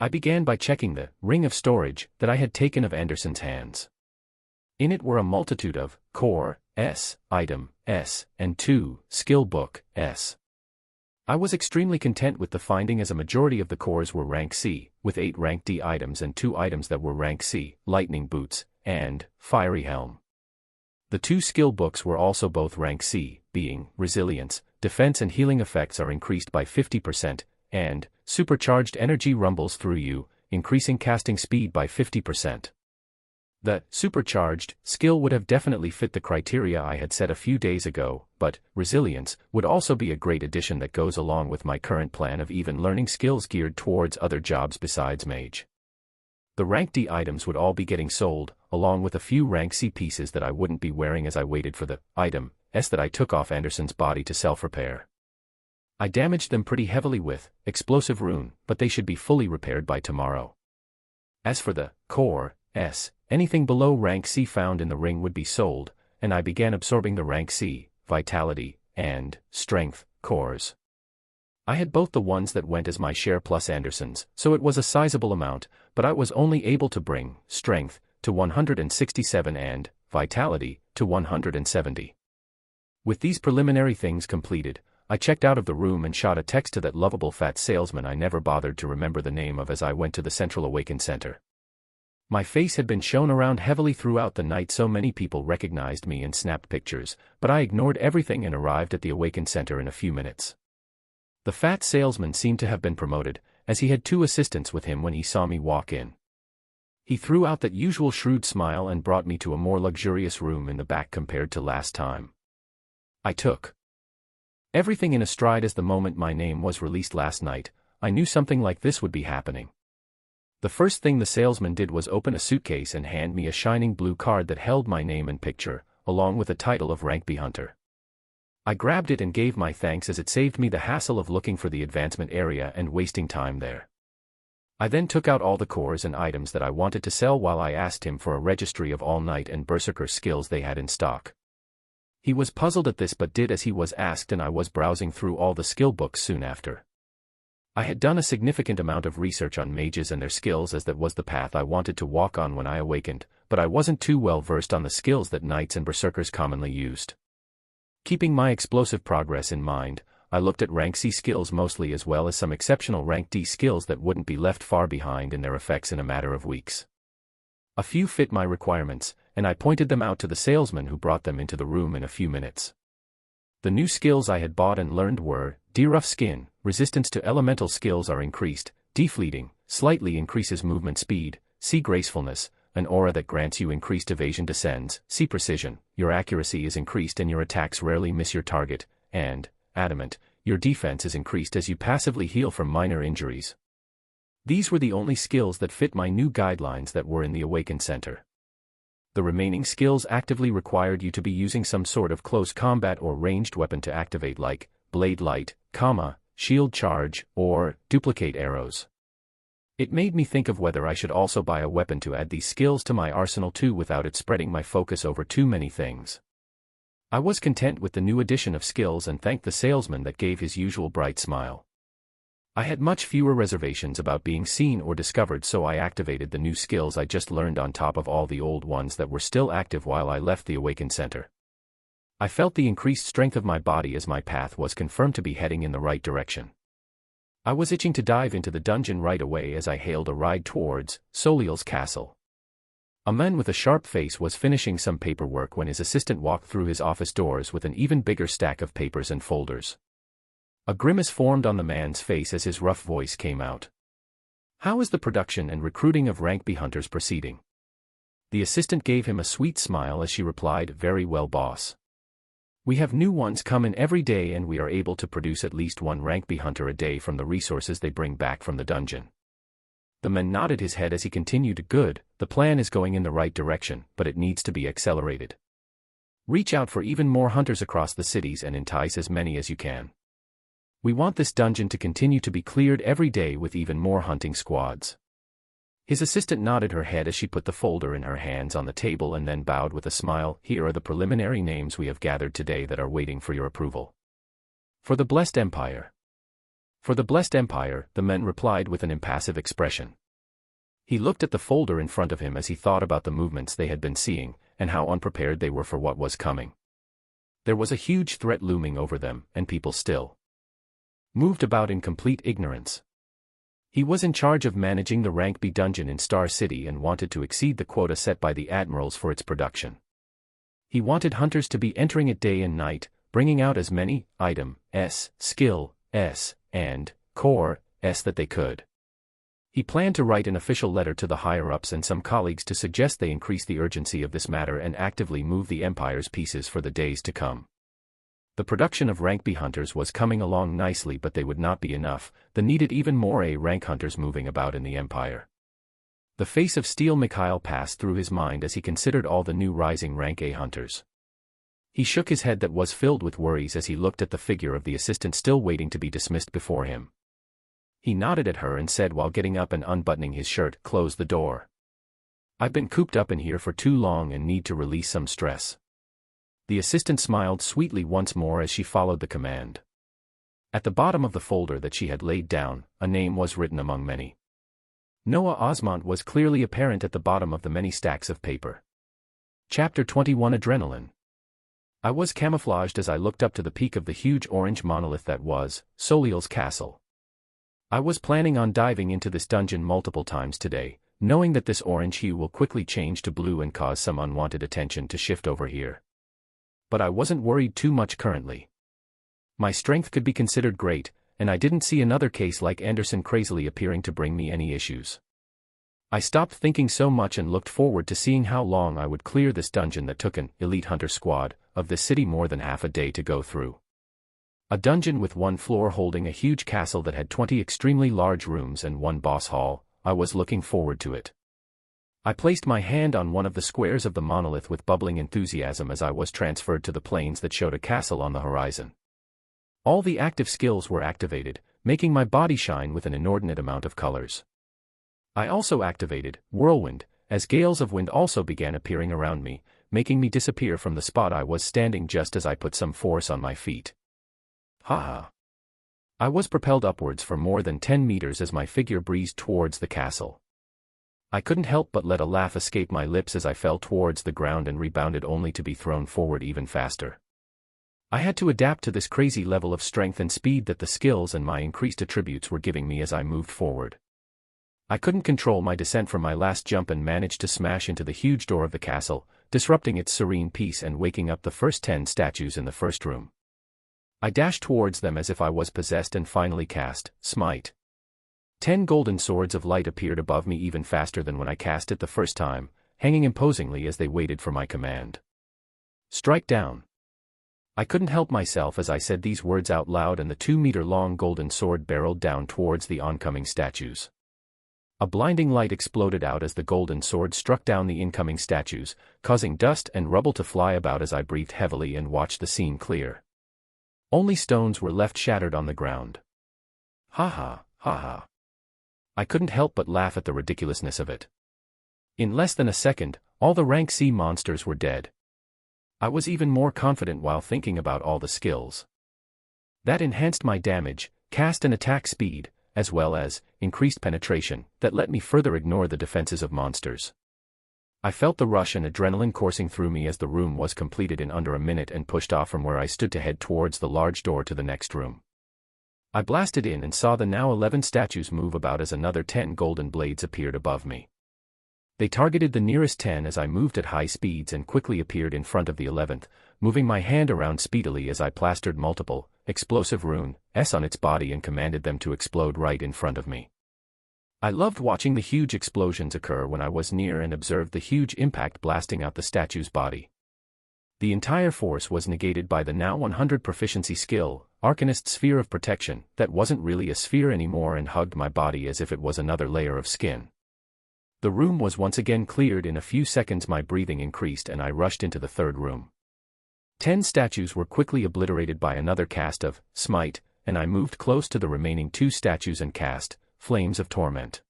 I began by checking the ring of storage that I had taken of Anderson's hands. In it were a multitude of Core S, Item S, and 2 Skill Book S. I was extremely content with the finding as a majority of the cores were rank C, with 8 rank D items and 2 items that were rank C, Lightning Boots, and Fiery Helm. The 2 skill books were also both rank C, being Resilience, Defense and Healing effects are increased by 50%, and Supercharged Energy rumbles through you, increasing casting speed by 50%. The Supercharged skill would have definitely fit the criteria I had set a few days ago, but Resilience would also be a great addition that goes along with my current plan of even learning skills geared towards other jobs besides Mage. The rank D items would all be getting sold, along with a few rank C pieces that I wouldn't be wearing as I waited for the Item S that I took off Anderson's body to self-repair. I damaged them pretty heavily with Explosive Rune, but they should be fully repaired by tomorrow. As for the Core S, anything below rank C found in the ring would be sold, and I began absorbing the rank C, Vitality, and Strength cores. I had both the ones that went as my share plus Anderson's, so it was a sizable amount, but I was only able to bring Strength to 167 and Vitality to 170. With these preliminary things completed, I checked out of the room and shot a text to that lovable fat salesman I never bothered to remember the name of as I went to the Central Awakens Center. My face had been shown around heavily throughout the night, so many people recognized me and snapped pictures, but I ignored everything and arrived at the Awakens Center in a few minutes. The fat salesman seemed to have been promoted, as he had 2 assistants with him when he saw me walk in. He threw out that usual shrewd smile and brought me to a more luxurious room in the back compared to last time. I took everything in a stride as the moment my name was released last night, I knew something like this would be happening. The first thing the salesman did was open a suitcase and hand me a shining blue card that held my name and picture, along with the title of Rank B Hunter. I grabbed it and gave my thanks as it saved me the hassle of looking for the advancement area and wasting time there. I then took out all the cores and items that I wanted to sell while I asked him for a registry of all Knight and Berserker skills they had in stock. He was puzzled at this but did as he was asked, and I was browsing through all the skill books soon after. I had done a significant amount of research on mages and their skills, as that was the path I wanted to walk on when I awakened, but I wasn't too well versed on the skills that Knights and Berserkers commonly used. Keeping my explosive progress in mind, I looked at rank C skills mostly, as well as some exceptional rank D skills that wouldn't be left far behind in their effects in a matter of weeks. A few fit my requirements, and I pointed them out to the salesman who brought them into the room in a few minutes. The new skills I had bought and learned were: D rough skin, resistance to elemental skills are increased; D fleeting, slightly increases movement speed; C gracefulness, an aura that grants you increased evasion descends; C precision, your accuracy is increased and your attacks rarely miss your target; and adamant, your defense is increased as you passively heal from minor injuries. These were the only skills that fit my new guidelines that were in the Awakens Center. The remaining skills actively required you to be using some sort of close combat or ranged weapon to activate, like blade light, shield charge, or duplicate arrows. It made me think of whether I should also buy a weapon to add these skills to my arsenal too, without it spreading my focus over too many things. I was content with the new addition of skills and thanked the salesman that gave his usual bright smile. I had much fewer reservations about being seen or discovered, so I activated the new skills I just learned on top of all the old ones that were still active while I left the Awakens Center. I felt the increased strength of my body as my path was confirmed to be heading in the right direction. I was itching to dive into the dungeon right away as I hailed a ride towards Soliel's castle. A man with a sharp face was finishing some paperwork when his assistant walked through his office doors with an even bigger stack of papers and folders. A grimace formed on the man's face as his rough voice came out. "How is the production and recruiting of rank B hunters proceeding?" The assistant gave him a sweet smile as she replied, "Very well, boss. We have new ones come in every day and we are able to produce at least 1 rank B hunter a day from the resources they bring back from the dungeon." The man nodded his head as he continued, "Good, the plan is going in the right direction, but it needs to be accelerated. Reach out for even more hunters across the cities and entice as many as you can. We want this dungeon to continue to be cleared every day with even more hunting squads." His assistant nodded her head as she put the folder in her hands on the table and then bowed with a smile. "Here are the preliminary names we have gathered today that are waiting for your approval. For the Blessed Empire." "For the Blessed Empire," the man replied with an impassive expression. He looked at the folder in front of him as he thought about the movements they had been seeing, and how unprepared they were for what was coming. There was a huge threat looming over them, and people still moved about in complete ignorance. He was in charge of managing the rank B dungeon in Star City and wanted to exceed the quota set by the admirals for its production. He wanted hunters to be entering it day and night, bringing out as many item S, skill S, and core S that they could. He planned to write an official letter to the higher-ups and some colleagues to suggest they increase the urgency of this matter and actively move the Empire's pieces for the days to come. The production of rank B hunters was coming along nicely, but they would not be enough. They needed even more A rank hunters moving about in the Empire. The face of Steel Mikhail passed through his mind as he considered all the new rising rank A hunters. He shook his head that was filled with worries as he looked at the figure of the assistant still waiting to be dismissed before him. He nodded at her and said while getting up and unbuttoning his shirt, "Close the door. I've been cooped up in here for too long and need to release some stress." The assistant smiled sweetly once more as she followed the command. At the bottom of the folder that she had laid down, a name was written among many. Noah Osmont was clearly apparent at the bottom of the many stacks of paper. Chapter 21 Adrenaline. I was camouflaged as I looked up to the peak of the huge orange monolith that was Soliel's castle. I was planning on diving into this dungeon multiple times today, knowing that this orange hue will quickly change to blue and cause some unwanted attention to shift over here. But I wasn't worried too much currently. My strength could be considered great, and I didn't see another case like Anderson crazily appearing to bring me any issues. I stopped thinking so much and looked forward to seeing how long I would clear this dungeon that took an elite hunter squad of this city more than half a day to go through. A dungeon with one floor holding a huge castle that had 20 extremely large rooms and one boss hall. I was looking forward to it. I placed my hand on one of the squares of the monolith with bubbling enthusiasm as I was transferred to the planes that showed a castle on the horizon. All the active skills were activated, making my body shine with an inordinate amount of colors. I also activated Whirlwind, as gales of wind also began appearing around me, making me disappear from the spot I was standing just as I put some force on my feet. Haha. I was propelled upwards for more than 10 meters as my figure breezed towards the castle. I couldn't help but let a laugh escape my lips as I fell towards the ground and rebounded only to be thrown forward even faster. I had to adapt to this crazy level of strength and speed that the skills and my increased attributes were giving me as I moved forward. I couldn't control my descent from my last jump and managed to smash into the huge door of the castle, disrupting its serene peace and waking up the first 10 statues in the first room. I dashed towards them as if I was possessed and finally cast Smite. 10 golden swords of light appeared above me even faster than when I cast it the first time, hanging imposingly as they waited for my command. Strike down. I couldn't help myself as I said these words out loud, and the 2-meter-long golden sword barreled down towards the oncoming statues. A blinding light exploded out as the golden sword struck down the incoming statues, causing dust and rubble to fly about as I breathed heavily and watched the scene clear. Only stones were left shattered on the ground. Ha ha, ha ha. I couldn't help but laugh at the ridiculousness of it. In less than a second, all the rank C monsters were dead. I was even more confident while thinking about all the skills. That enhanced my damage, cast and attack speed, as well as increased penetration, that let me further ignore the defenses of monsters. I felt the rush and adrenaline coursing through me as the room was completed in under a minute and pushed off from where I stood to head towards the large door to the next room. I blasted in and saw the now 11 statues move about as another 10 golden blades appeared above me. They targeted the nearest 10 as I moved at high speeds and quickly appeared in front of the 11th, moving my hand around speedily as I plastered multiple explosive runes on its body and commanded them to explode right in front of me. I loved watching the huge explosions occur when I was near and observed the huge impact blasting out the statue's body. The entire force was negated by the now 100 proficiency skill, Arcanist Sphere of Protection, that wasn't really a sphere anymore and hugged my body as if it was another layer of skin. The room was once again cleared in a few seconds. My breathing increased and I rushed into the third room. 10 statues were quickly obliterated by another cast of Smite, and I moved close to the remaining 2 statues and cast Flames of Torment.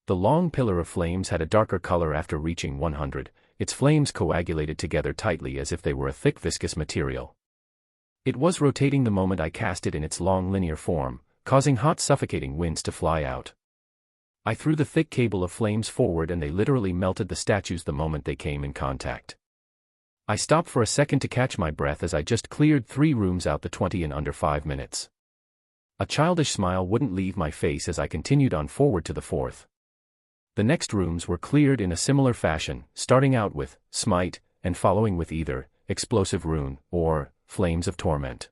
The long pillar of flames had a darker color after reaching 100, its flames coagulated together tightly as if they were a thick viscous material. It was rotating the moment I cast it in its long linear form, causing hot suffocating winds to fly out. I threw the thick cable of flames forward and they literally melted the statues the moment they came in contact. I stopped for a second to catch my breath as I just cleared 3 rooms out the 20 in under 5 minutes. A childish smile wouldn't leave my face as I continued on forward to the 4th. The next rooms were cleared in a similar fashion, starting out with Smite, and following with either Explosive Rune or Flames of Torment.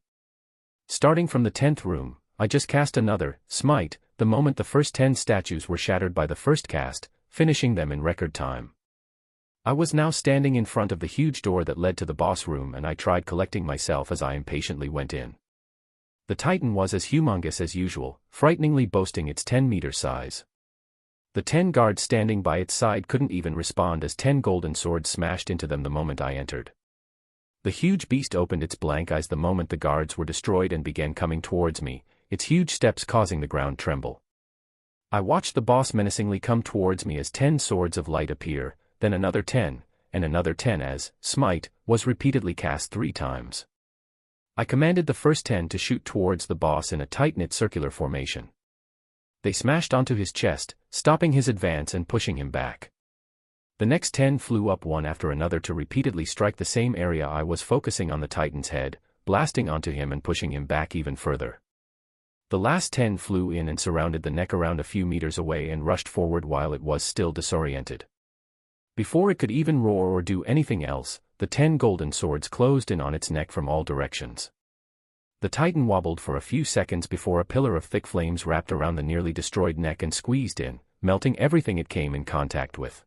Starting from the 10th room, I just cast another Smite the moment the first 10 statues were shattered by the first cast, finishing them in record time. I was now standing in front of the huge door that led to the boss room and I tried collecting myself as I impatiently went in. The Titan was as humongous as usual, frighteningly boasting its 10-meter size. The 10 guards standing by its side couldn't even respond as 10 golden swords smashed into them the moment I entered. The huge beast opened its blank eyes the moment the guards were destroyed and began coming towards me, its huge steps causing the ground tremble. I watched the boss menacingly come towards me as 10 swords of light appear, then another 10, and another 10 as Smite was repeatedly cast 3 times. I commanded the first 10 to shoot towards the boss in a tight-knit circular formation. They smashed onto his chest, stopping his advance and pushing him back. The next 10 flew up one after another to repeatedly strike the same area I was focusing on, the Titan's head, blasting onto him and pushing him back even further. The last 10 flew in and surrounded the neck around a few meters away and rushed forward while it was still disoriented. Before it could even roar or do anything else, the 10 golden swords closed in on its neck from all directions. The Titan wobbled for a few seconds before a pillar of thick flames wrapped around the nearly destroyed neck and squeezed in, melting everything it came in contact with.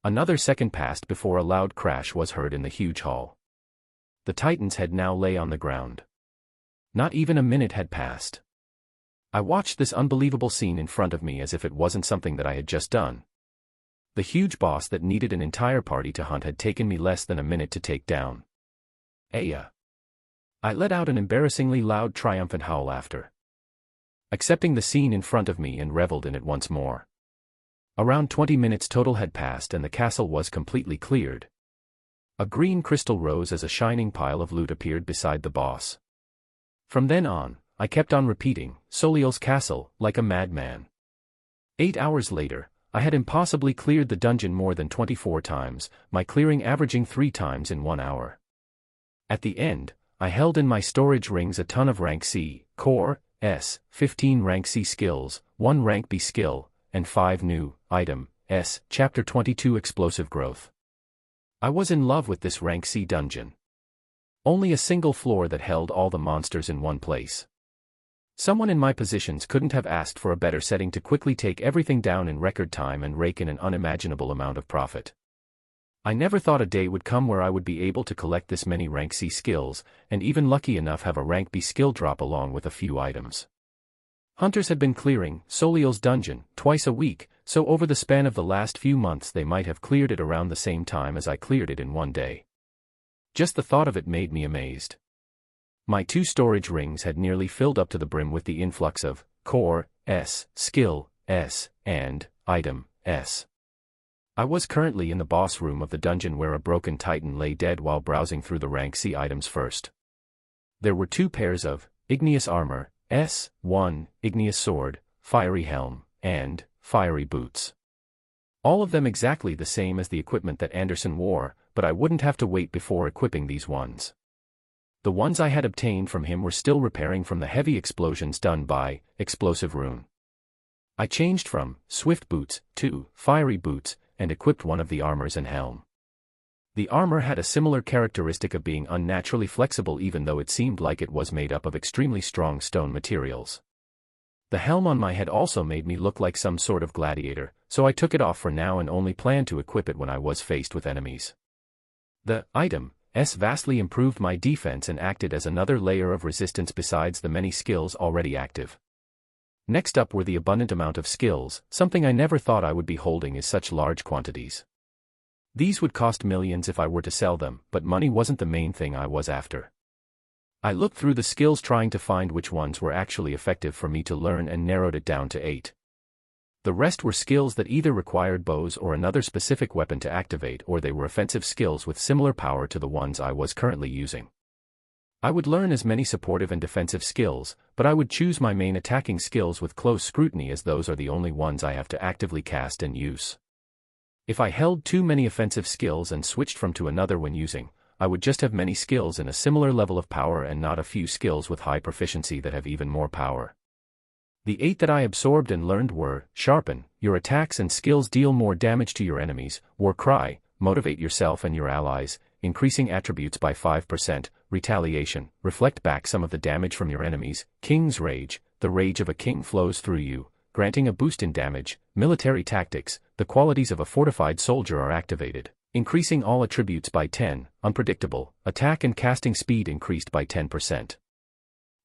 Another second passed before a loud crash was heard in the huge hall. The Titan's head now lay on the ground. Not even a minute had passed. I watched this unbelievable scene in front of me as if it wasn't something that I had just done. The huge boss that needed an entire party to hunt had taken me less than a minute to take down. Aya! I let out an embarrassingly loud triumphant howl after accepting the scene in front of me and reveled in it once more. Around 20 minutes total had passed and the castle was completely cleared. A green crystal rose as a shining pile of loot appeared beside the boss. From then on, I kept on repeating, Soliel's castle, like a madman. 8 hours later, I had impossibly cleared the dungeon more than 24 times, my clearing averaging 3 times in 1 hour. At the end, I held in my storage rings a ton of rank C, core, S, 15 rank C skills, 1 rank B skill, and 5 new, item, S, chapter 22 explosive growth. I was in love with this rank C dungeon. Only a single floor that held all the monsters in one place. Someone in my positions couldn't have asked for a better setting to quickly take everything down in record time and rake in an unimaginable amount of profit. I never thought a day would come where I would be able to collect this many rank C skills, and even lucky enough have a rank B skill drop along with a few items. Hunters had been clearing Soliel's dungeon twice a week, so over the span of the last few months they might have cleared it around the same time as I cleared it in one day. Just the thought of it made me amazed. My 2 storage rings had nearly filled up to the brim with the influx of core, S, skill, S, and item, S. I was currently in the boss room of the dungeon where a broken Titan lay dead while browsing through the rank C items first. There were 2 pairs of igneous armor, S, 1, igneous sword, fiery helm, and fiery boots. All of them exactly the same as the equipment that Anderson wore, but I wouldn't have to wait before equipping these ones. The ones I had obtained from him were still repairing from the heavy explosions done by explosive rune. I changed from swift boots to fiery boots and equipped one of the armors and helm. The armor had a similar characteristic of being unnaturally flexible even though it seemed like it was made up of extremely strong stone materials. The helm on my head also made me look like some sort of gladiator, so I took it off for now and only planned to equip it when I was faced with enemies. The item S vastly improved my defense and acted as another layer of resistance besides the many skills already active. Next up were the abundant amount of skills, something I never thought I would be holding in such large quantities. These would cost millions if I were to sell them, but money wasn't the main thing I was after. I looked through the skills trying to find which ones were actually effective for me to learn and narrowed it down to 8. The rest were skills that either required bows or another specific weapon to activate, or they were offensive skills with similar power to the ones I was currently using. I would learn as many supportive and defensive skills, but I would choose my main attacking skills with close scrutiny as those are the only ones I have to actively cast and use. If I held too many offensive skills and switched from to another when using, I would just have many skills in a similar level of power and not a few skills with high proficiency that have even more power. The 8 that I absorbed and learned were Sharpen, your attacks and skills deal more damage to your enemies, War Cry, motivate yourself and your allies, increasing attributes by 5%, Retaliation, reflect back some of the damage from your enemies, King's Rage, the rage of a king flows through you, granting a boost in damage, Military Tactics, the qualities of a fortified soldier are activated, increasing all attributes by 10, Unpredictable, attack and casting speed increased by 10%.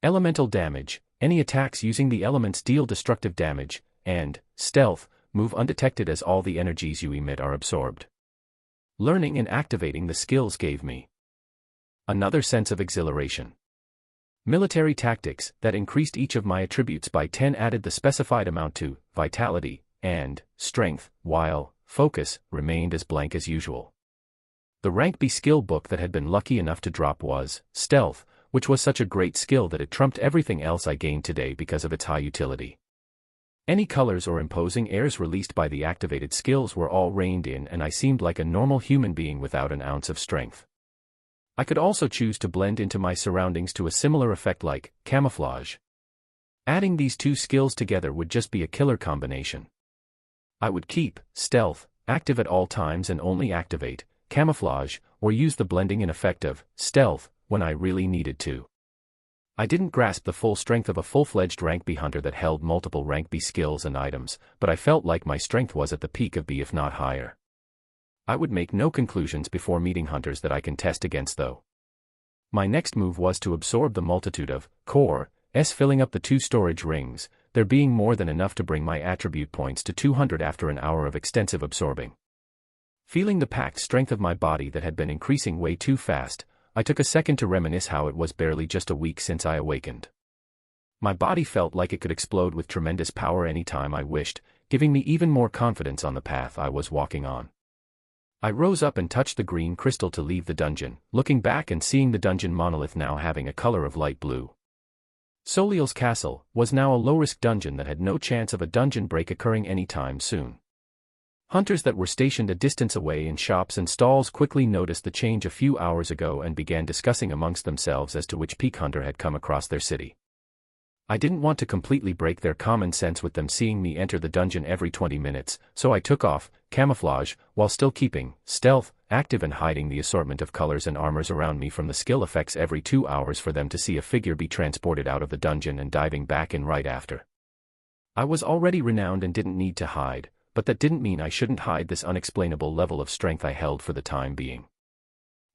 Elemental Damage, any attacks using the elements deal destructive damage, and Stealth, move undetected as all the energies you emit are absorbed. Learning and activating the skills gave me another sense of exhilaration. Military Tactics, that increased each of my attributes by 10, added the specified amount to Vitality and Strength, while Focus remained as blank as usual. The rank B skill book that had been lucky enough to drop was Stealth, which was such a great skill that it trumped everything else I gained today because of its high utility. Any colors or imposing airs released by the activated skills were all reined in, and I seemed like a normal human being without an ounce of strength. I could also choose to blend into my surroundings to a similar effect like camouflage. Adding these two skills together would just be a killer combination. I would keep stealth active at all times and only activate camouflage, or use the blending in effect of stealth when I really needed to. I didn't grasp the full strength of a full-fledged rank B hunter that held multiple rank B skills and items, but I felt like my strength was at the peak of B if not higher. I would make no conclusions before meeting hunters that I can test against though. My next move was to absorb the multitude of cores, filling up the 2 storage rings, there being more than enough to bring my attribute points to 200 after an hour of extensive absorbing. Feeling the packed strength of my body that had been increasing way too fast, I took a second to reminisce how it was barely just a week since I awakened. My body felt like it could explode with tremendous power any time I wished, giving me even more confidence on the path I was walking on. I rose up and touched the green crystal to leave the dungeon, looking back and seeing the dungeon monolith now having a color of light blue. Soliel's castle was now a low-risk dungeon that had no chance of a dungeon break occurring anytime soon. Hunters that were stationed a distance away in shops and stalls quickly noticed the change a few hours ago and began discussing amongst themselves as to which peak hunter had come across their city. I didn't want to completely break their common sense with them seeing me enter the dungeon every 20 minutes, so I took off camouflage while still keeping stealth active and hiding the assortment of colors and armors around me from the skill effects every 2 hours for them to see a figure be transported out of the dungeon and diving back in right after. I was already renowned and didn't need to hide, but that didn't mean I shouldn't hide this unexplainable level of strength I held for the time being.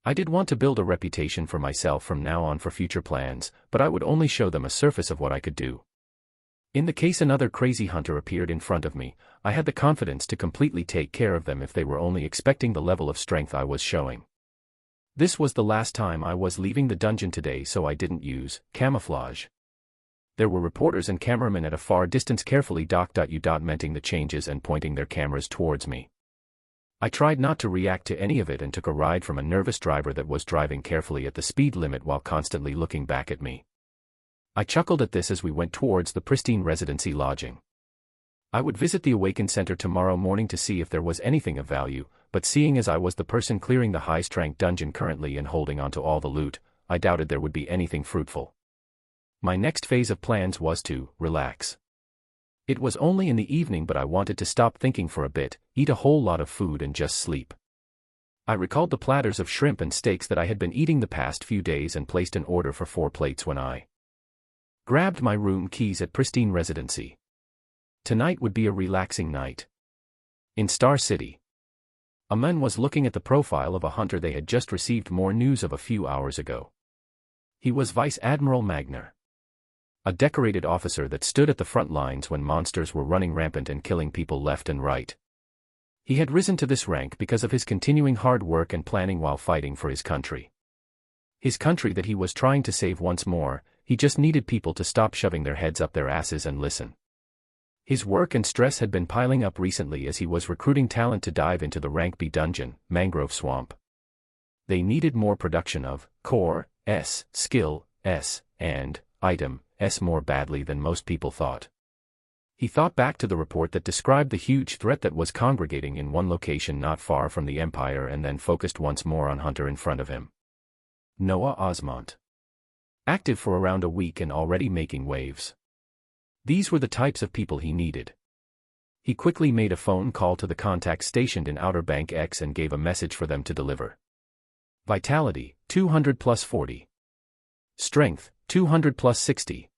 I did want to build a reputation for myself from now on for future plans, but I would only show them a surface of what I could do. In the case another crazy hunter appeared in front of me, I had the confidence to completely take care of them if they were only expecting the level of strength I was showing. This was the last time I was leaving the dungeon today, so I didn't use camouflage. There were reporters and cameramen at a far distance carefully documenting the changes and pointing their cameras towards me. I tried not to react to any of it and took a ride from a nervous driver that was driving carefully at the speed limit while constantly looking back at me. I chuckled at this as we went towards the pristine residency lodging. I would visit the Awakens Center tomorrow morning to see if there was anything of value, but seeing as I was the person clearing the highest-ranked dungeon currently and holding onto all the loot, I doubted there would be anything fruitful. My next phase of plans was to relax. It was only in the evening, but I wanted to stop thinking for a bit, eat a whole lot of food and just sleep. I recalled the platters of shrimp and steaks that I had been eating the past few days and placed an order for 4 plates when I grabbed my room keys at Pristine Residency. Tonight would be a relaxing night. In Star City. A man was looking at the profile of a hunter they had just received more news of a few hours ago. He was Vice Admiral Magner, a decorated officer that stood at the front lines when monsters were running rampant and killing people left and right. He had risen to this rank because of his continuing hard work and planning while fighting for his country. His country that he was trying to save once more. He just needed people to stop shoving their heads up their asses and listen. His work and stress had been piling up recently as he was recruiting talent to dive into the rank B dungeon, Mangrove Swamp. They needed more production of core S, skill S, and item S more badly than most people thought. He thought back to the report that described the huge threat that was congregating in one location not far from the Empire and then focused once more on Hunter in front of him. Noah Osmont. Active for around a week and already making waves. These were the types of people he needed. He quickly made a phone call to the contacts stationed in Outer Bank X and gave a message for them to deliver. Vitality, 200 plus 40. Strength, 200 plus 60.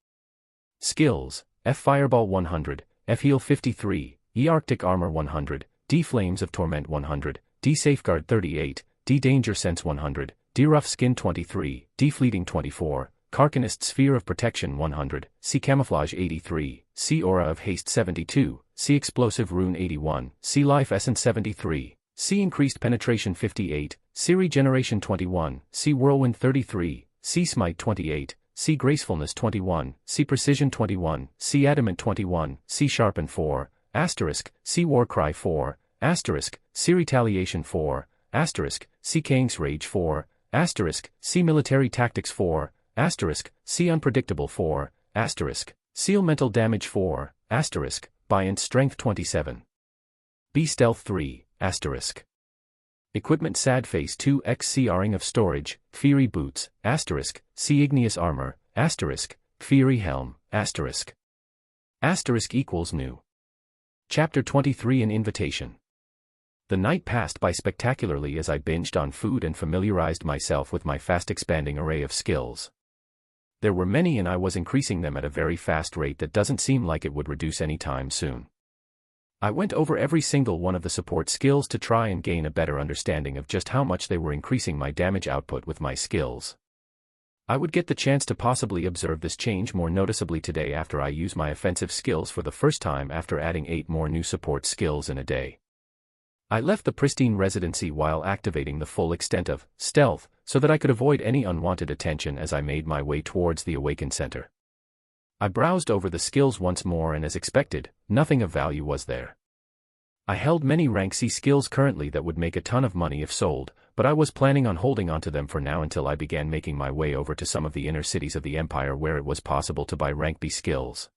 Skills, F Fireball 100, F Heal 53, E Arctic Armor 100, D Flames of Torment 100, D Safeguard 38, D Danger Sense 100, D Rough Skin 23, D Fleeting 24, Carcanist Sphere of Protection 100, C Camouflage 83, C Aura of Haste 72, C Explosive Rune 81, C Life Essence 73, C Increased Penetration 58, C Regeneration 21, C Whirlwind 33, C Smite 28, C Gracefulness 21, C Precision 21, C Adamant 21, C Sharpen 4, asterisk, C Warcry 4, asterisk, C Retaliation 4, asterisk, C Kang's Rage 4, asterisk, C Military Tactics 4, asterisk, C Unpredictable 4, asterisk, Seal Mental Damage 4, asterisk, Buoyant Strength 27. B Stealth 3, asterisk. Equipment Sad Face 2x C-Ring of Storage, Fiery Boots, asterisk, C Igneous Armor, asterisk, Fiery Helm, asterisk. Asterisk equals new. Chapter 23 An Invitation. The night passed by spectacularly as I binged on food and familiarized myself with my fast-expanding array of skills. There were many and I was increasing them at a very fast rate that doesn't seem like it would reduce any time soon. I went over every single one of the support skills to try and gain a better understanding of just how much they were increasing my damage output with my skills. I would get the chance to possibly observe this change more noticeably today after I use my offensive skills for the first time after adding 8 more new support skills in a day. I left the pristine residency while activating the full extent of stealth, so that I could avoid any unwanted attention as I made my way towards the Awakens Center. I browsed over the skills once more and as expected, nothing of value was there. I held many rank C skills currently that would make a ton of money if sold, but I was planning on holding onto them for now until I began making my way over to some of the inner cities of the Empire where it was possible to buy rank B skills.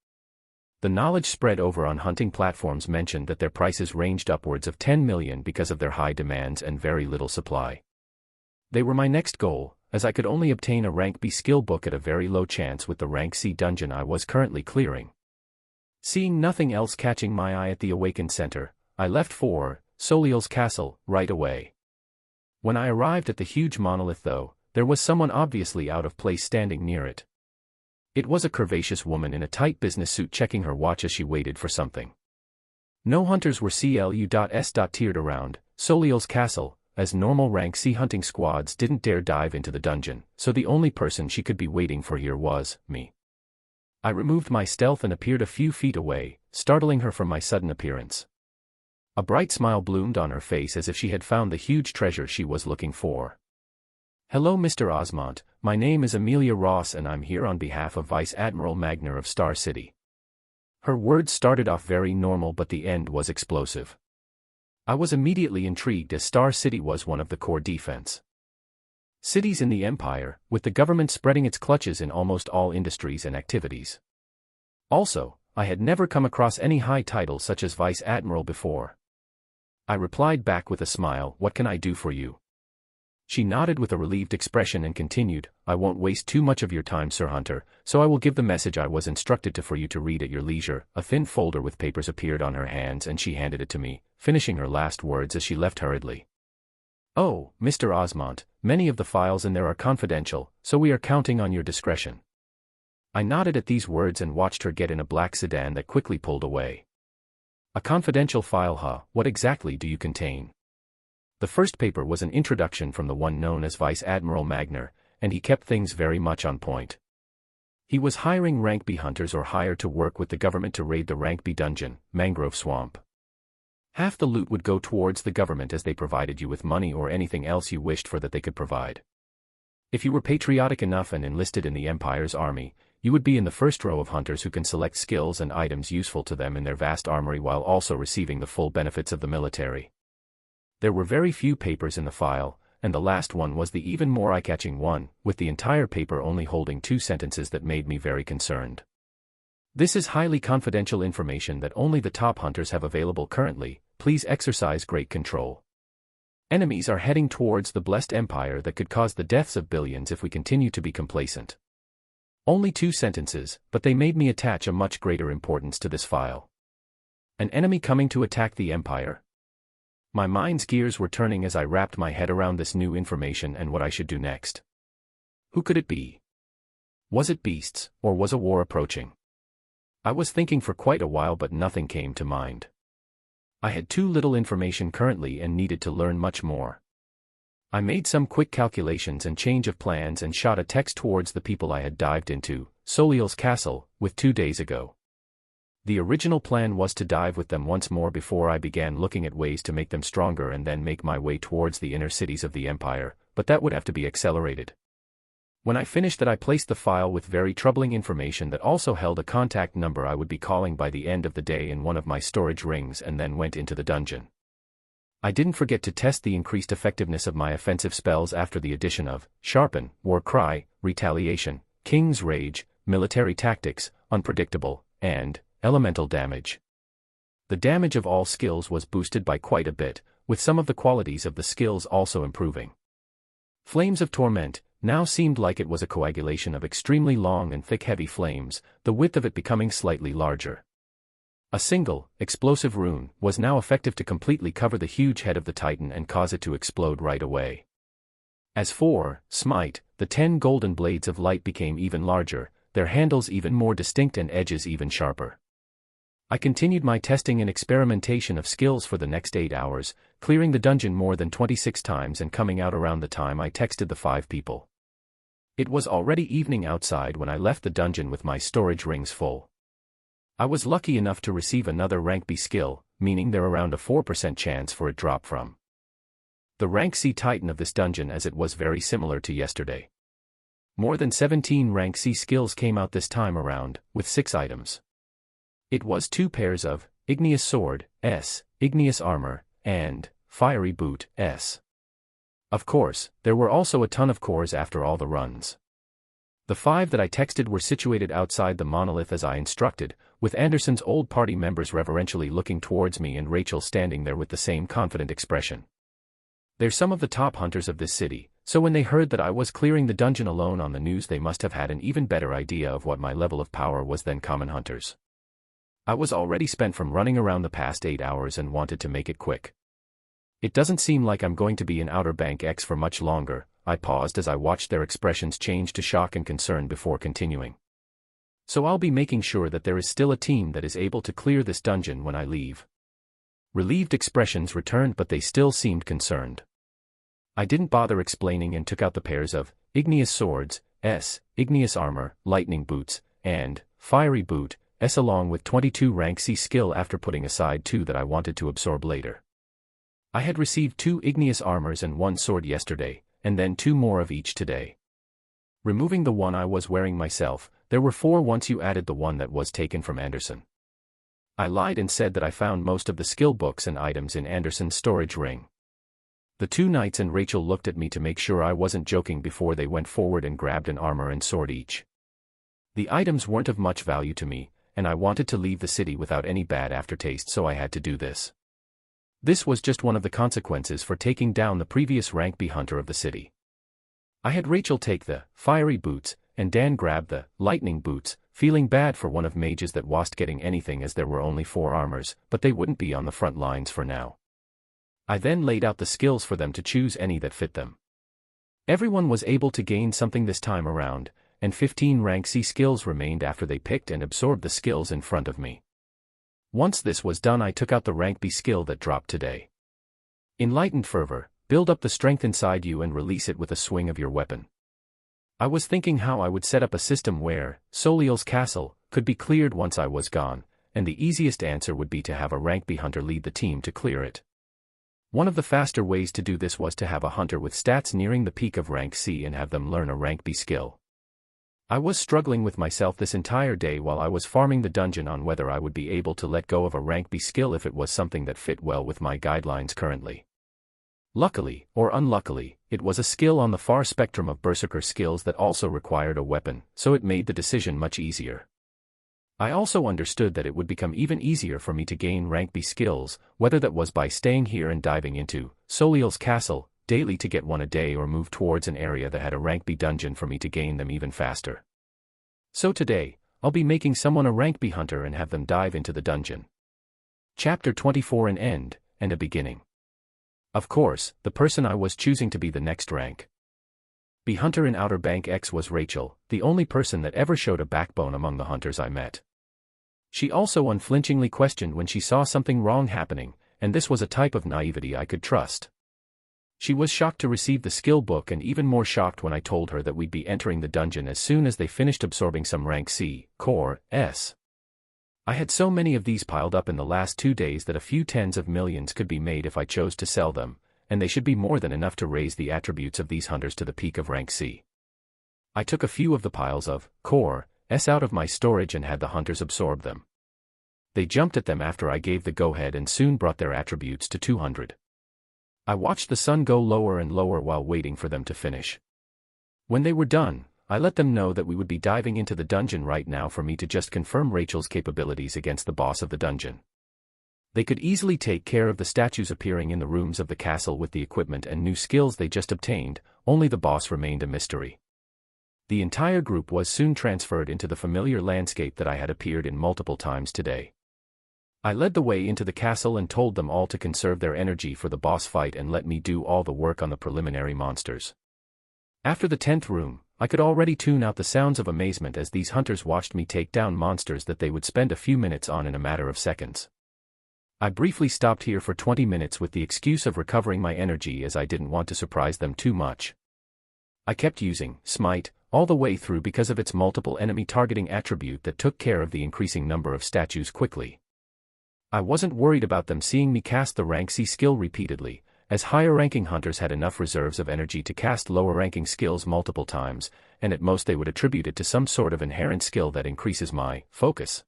The knowledge spread over on hunting platforms mentioned that their prices ranged upwards of 10 million because of their high demands and very little supply. They were my next goal, as I could only obtain a rank B skill book at a very low chance with the rank C dungeon I was currently clearing. Seeing nothing else catching my eye at the Awakens Center, I left for Soliel's castle right away. When I arrived at the huge monolith though, there was someone obviously out of place standing near it. It was a curvaceous woman in a tight business suit checking her watch as she waited for something. No hunters were CLU.S.tiered around Soliel's castle, as normal rank C hunting squads didn't dare dive into the dungeon, so the only person she could be waiting for here was me. I removed my stealth and appeared a few feet away, startling her from my sudden appearance. A bright smile bloomed on her face as if she had found the huge treasure she was looking for. "Hello Mr. Osmont, my name is Amelia Ross and I'm here on behalf of Vice Admiral Magner of Star City." Her words started off very normal but the end was explosive. I was immediately intrigued as Star City was one of the core defense cities in the Empire, with the government spreading its clutches in almost all industries and activities. Also, I had never come across any high title such as Vice Admiral before. I replied back with a smile, "What can I do for you?" She nodded with a relieved expression and continued, "I won't waste too much of your time, Sir Hunter, so I will give the message I was instructed to for you to read at your leisure." A thin folder with papers appeared on her hands and she handed it to me, finishing her last words as she left hurriedly. "Oh, Mr. Osmont, many of the files in there are confidential, so we are counting on your discretion." I nodded at these words and watched her get in a black sedan that quickly pulled away. "A confidential file, huh? What exactly do you contain?" The first paper was an introduction from the one known as Vice Admiral Magner, and he kept things very much on point. He was hiring rank B hunters or hired to work with the government to raid the rank B dungeon, Mangrove Swamp. Half the loot would go towards the government as they provided you with money or anything else you wished for that they could provide. If you were patriotic enough and enlisted in the Empire's army, you would be in the first row of hunters who can select skills and items useful to them in their vast armory while also receiving the full benefits of the military. There were very few papers in the file, and the last one was the even more eye-catching one, with the entire paper only holding 2 sentences that made me very concerned. "This is highly confidential information that only the top hunters have available currently. Please exercise great control. Enemies are heading towards the blessed empire that could cause the deaths of billions if we continue to be complacent." Only 2 sentences, but they made me attach a much greater importance to this file. An enemy coming to attack the empire? My mind's gears were turning as I wrapped my head around this new information and what I should do next. Who could it be? Was it beasts, or was a war approaching? I was thinking for quite a while but nothing came to mind. I had too little information currently and needed to learn much more. I made some quick calculations and change of plans and shot a text towards the people I had dived into, Soliel's castle, with 2 days ago. The original plan was to dive with them once more before I began looking at ways to make them stronger and then make my way towards the inner cities of the Empire, but that would have to be accelerated. When I finished that I placed the file with very troubling information that also held a contact number I would be calling by the end of the day in one of my storage rings and then went into the dungeon. I didn't forget to test the increased effectiveness of my offensive spells after the addition of Sharpen, War Cry, Retaliation, King's Rage, Military Tactics, Unpredictable, and Elemental Damage. the damage of all skills was boosted by quite a bit, with some of the qualities of the skills also improving. Flames of Torment now seemed like it was a coagulation of extremely long and thick heavy flames, the width of it becoming slightly larger. A single, explosive rune was now effective to completely cover the huge head of the Titan and cause it to explode right away. As for Smite, the 10 golden blades of light became even larger, their handles even more distinct and edges even sharper. I continued my testing and experimentation of skills for the next 8 hours, clearing the dungeon more than 26 times and coming out around the time I texted the 5 people. It was already evening outside when I left the dungeon with my storage rings full. I was lucky enough to receive another rank B skill, meaning there around a 4% chance for it drop from the rank C Titan of this dungeon, as it was very similar to yesterday. More than 17 rank C skills came out this time around, with 6 items. It was 2 pairs of Igneous Sword, S, Igneous Armor, and Fiery Boot, S. Of course, there were also a ton of cores after all the runs. The 5 that I texted were situated outside the monolith as I instructed, with Anderson's old party members reverentially looking towards me and Rachel standing there with the same confident expression. They're some of the top hunters of this city, so when they heard that I was clearing the dungeon alone on the news, they must have had an even better idea of what my level of power was than common hunters. I was already spent from running around the past 8 hours and wanted to make it quick. It doesn't seem like I'm going to be in Outer Bank X for much longer. I paused as I watched their expressions change to shock and concern before continuing. So I'll be making sure that there is still a team that is able to clear this dungeon when I leave. Relieved expressions returned, but they still seemed concerned. I didn't bother explaining and took out the pairs of Igneous Swords, S, Igneous Armor, Lightning Boots, and Fiery Boot, S along with 22 rank C skill after putting aside 2 that I wanted to absorb later. I had received 2 Igneous Armors and 1 sword yesterday, and then 2 more of each today. Removing the one I was wearing myself, there were 4 once you added the one that was taken from Anderson. I lied and said that I found most of the skill books and items in Anderson's storage ring. The 2 knights and Rachel looked at me to make sure I wasn't joking before they went forward and grabbed an armor and sword each. The items weren't of much value to me, and I wanted to leave the city without any bad aftertaste, so I had to do this. This was just one of the consequences for taking down the previous rank B hunter of the city. I had Rachel take the Fiery Boots, and Dan grab the Lightning Boots, feeling bad for one of mages that wasn't getting anything as there were only 4 armors, but they wouldn't be on the front lines for now. I then laid out the skills for them to choose any that fit them. Everyone was able to gain something this time around, and 15 rank C skills remained after they picked and absorbed the skills in front of me. Once this was done, I took out the rank B skill that dropped today. Enlightened Fervor, build up the strength inside you and release it with a swing of your weapon. I was thinking how I would set up a system where Soliel's castle could be cleared once I was gone, and the easiest answer would be to have a rank B hunter lead the team to clear it. One of the faster ways to do this was to have a hunter with stats nearing the peak of rank C and have them learn a rank B skill. I was struggling with myself this entire day while I was farming the dungeon on whether I would be able to let go of a rank B skill if it was something that fit well with my guidelines currently. Luckily, or unluckily, it was a skill on the far spectrum of berserker skills that also required a weapon, so it made the decision much easier. I also understood that it would become even easier for me to gain rank B skills, whether that was by staying here and diving into Soliel's castle daily to get 1 a day, or move towards an area that had a rank B dungeon for me to gain them even faster. So today, I'll be making someone a rank B hunter and have them dive into the dungeon. Chapter 24, an end, and a beginning. Of course, the person I was choosing to be the next rank B hunter in Outer Bank X was Rachel, the only person that ever showed a backbone among the hunters I met. She also unflinchingly questioned when she saw something wrong happening, and this was a type of naivety I could trust. She was shocked to receive the skill book and even more shocked when I told her that we'd be entering the dungeon as soon as they finished absorbing some rank C, core, S. I had so many of these piled up in the last 2 days that a few tens of millions could be made if I chose to sell them, and they should be more than enough to raise the attributes of these hunters to the peak of rank C. I took a few of the piles of core, S out of my storage and had the hunters absorb them. They jumped at them after I gave the go-ahead and soon brought their attributes to 200. I watched the sun go lower and lower while waiting for them to finish. When they were done, I let them know that we would be diving into the dungeon right now for me to just confirm Rachel's capabilities against the boss of the dungeon. They could easily take care of the statues appearing in the rooms of the castle with the equipment and new skills they just obtained, only the boss remained a mystery. The entire group was soon transferred into the familiar landscape that I had appeared in multiple times today. I led the way into the castle and told them all to conserve their energy for the boss fight and let me do all the work on the preliminary monsters. After the 10th room, I could already tune out the sounds of amazement as these hunters watched me take down monsters that they would spend a few minutes on in a matter of seconds. I briefly stopped here for 20 minutes with the excuse of recovering my energy as I didn't want to surprise them too much. I kept using Smite all the way through because of its multiple enemy targeting attribute that took care of the increasing number of statues quickly. I wasn't worried about them seeing me cast the rank C skill repeatedly, as higher-ranking hunters had enough reserves of energy to cast lower-ranking skills multiple times, and at most they would attribute it to some sort of inherent skill that increases my focus.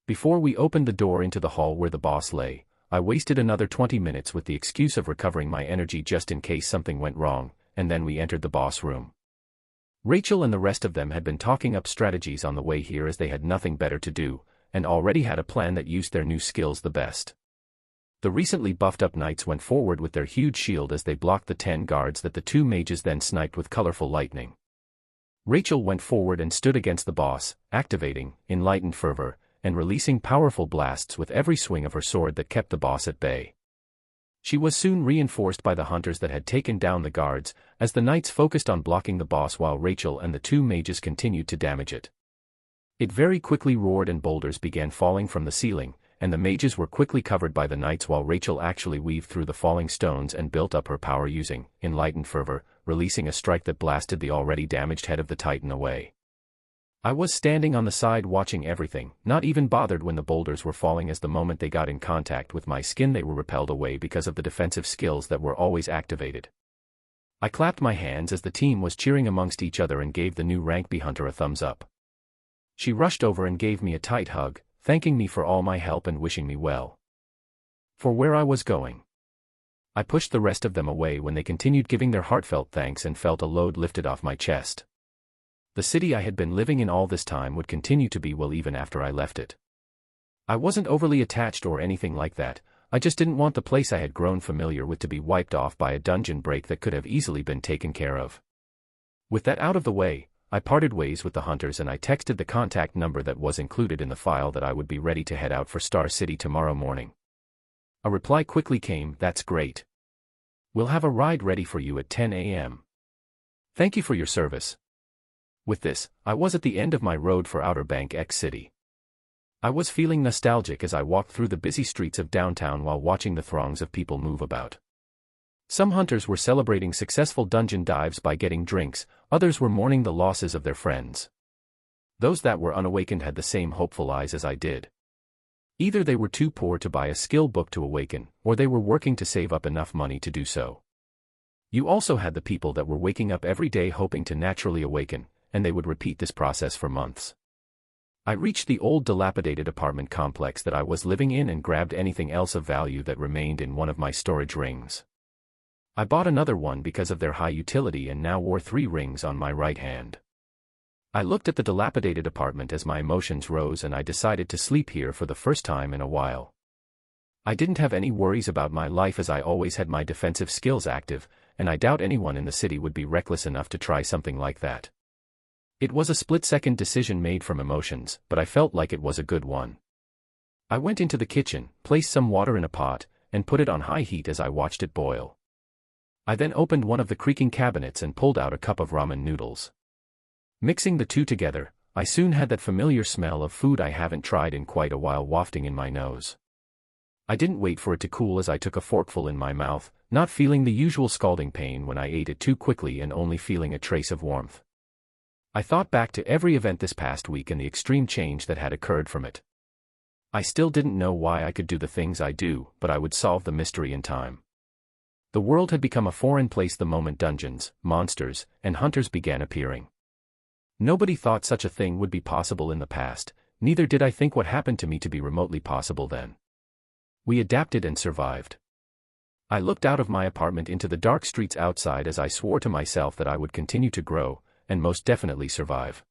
Before we opened the door into the hall where the boss lay, I wasted another 20 minutes with the excuse of recovering my energy just in case something went wrong, and then we entered the boss room. Rachel and the rest of them had been talking up strategies on the way here as they had nothing better to do, and already had a plan that used their new skills the best. The recently buffed-up knights went forward with their huge shield as they blocked the 10 guards that the 2 mages then sniped with colorful lightning. Rachel went forward and stood against the boss, activating Enlightened Fervor, and releasing powerful blasts with every swing of her sword that kept the boss at bay. She was soon reinforced by the hunters that had taken down the guards, as the knights focused on blocking the boss while Rachel and the 2 mages continued to damage it. It very quickly roared and boulders began falling from the ceiling, and the mages were quickly covered by the knights while Rachel actually weaved through the falling stones and built up her power using Enlightened Fervor, releasing a strike that blasted the already damaged head of the Titan away. I was standing on the side watching everything, not even bothered when the boulders were falling as the moment they got in contact with my skin they were repelled away because of the defensive skills that were always activated. I clapped my hands as the team was cheering amongst each other and gave the new rank B hunter a thumbs up. She rushed over and gave me a tight hug, thanking me for all my help and wishing me well. For where I was going. I pushed the rest of them away when they continued giving their heartfelt thanks and felt a load lifted off my chest. The city I had been living in all this time would continue to be well even after I left it. I wasn't overly attached or anything like that, I just didn't want the place I had grown familiar with to be wiped off by a dungeon break that could have easily been taken care of. With that out of the way, I parted ways with the hunters and I texted the contact number that was included in the file that I would be ready to head out for Star City tomorrow morning. A reply quickly came, "That's great. We'll have a ride ready for you at 10 a.m. Thank you for your service." With this, I was at the end of my road for Outer Bank X City. I was feeling nostalgic as I walked through the busy streets of downtown while watching the throngs of people move about. Some hunters were celebrating successful dungeon dives by getting drinks, others were mourning the losses of their friends. Those that were unawakened had the same hopeful eyes as I did. Either they were too poor to buy a skill book to awaken, or they were working to save up enough money to do so. You also had the people that were waking up every day hoping to naturally awaken, and they would repeat this process for months. I reached the old dilapidated apartment complex that I was living in and grabbed anything else of value that remained in one of my storage rings. I bought another one because of their high utility and now wore 3 rings on my right hand. I looked at the dilapidated apartment as my emotions rose and I decided to sleep here for the first time in a while. I didn't have any worries about my life as I always had my defensive skills active, and I doubt anyone in the city would be reckless enough to try something like that. It was a split-second decision made from emotions, but I felt like it was a good one. I went into the kitchen, placed some water in a pot, and put it on high heat as I watched it boil. I then opened one of the creaking cabinets and pulled out a cup of ramen noodles. Mixing the two together, I soon had that familiar smell of food I haven't tried in quite a while wafting in my nose. I didn't wait for it to cool as I took a forkful in my mouth, not feeling the usual scalding pain when I ate it too quickly and only feeling a trace of warmth. I thought back to every event this past week and the extreme change that had occurred from it. I still didn't know why I could do the things I do, but I would solve the mystery in time. The world had become a foreign place the moment dungeons, monsters, and hunters began appearing. Nobody thought such a thing would be possible in the past, neither did I think what happened to me to be remotely possible then. We adapted and survived. I looked out of my apartment into the dark streets outside as I swore to myself that I would continue to grow, and most definitely survive.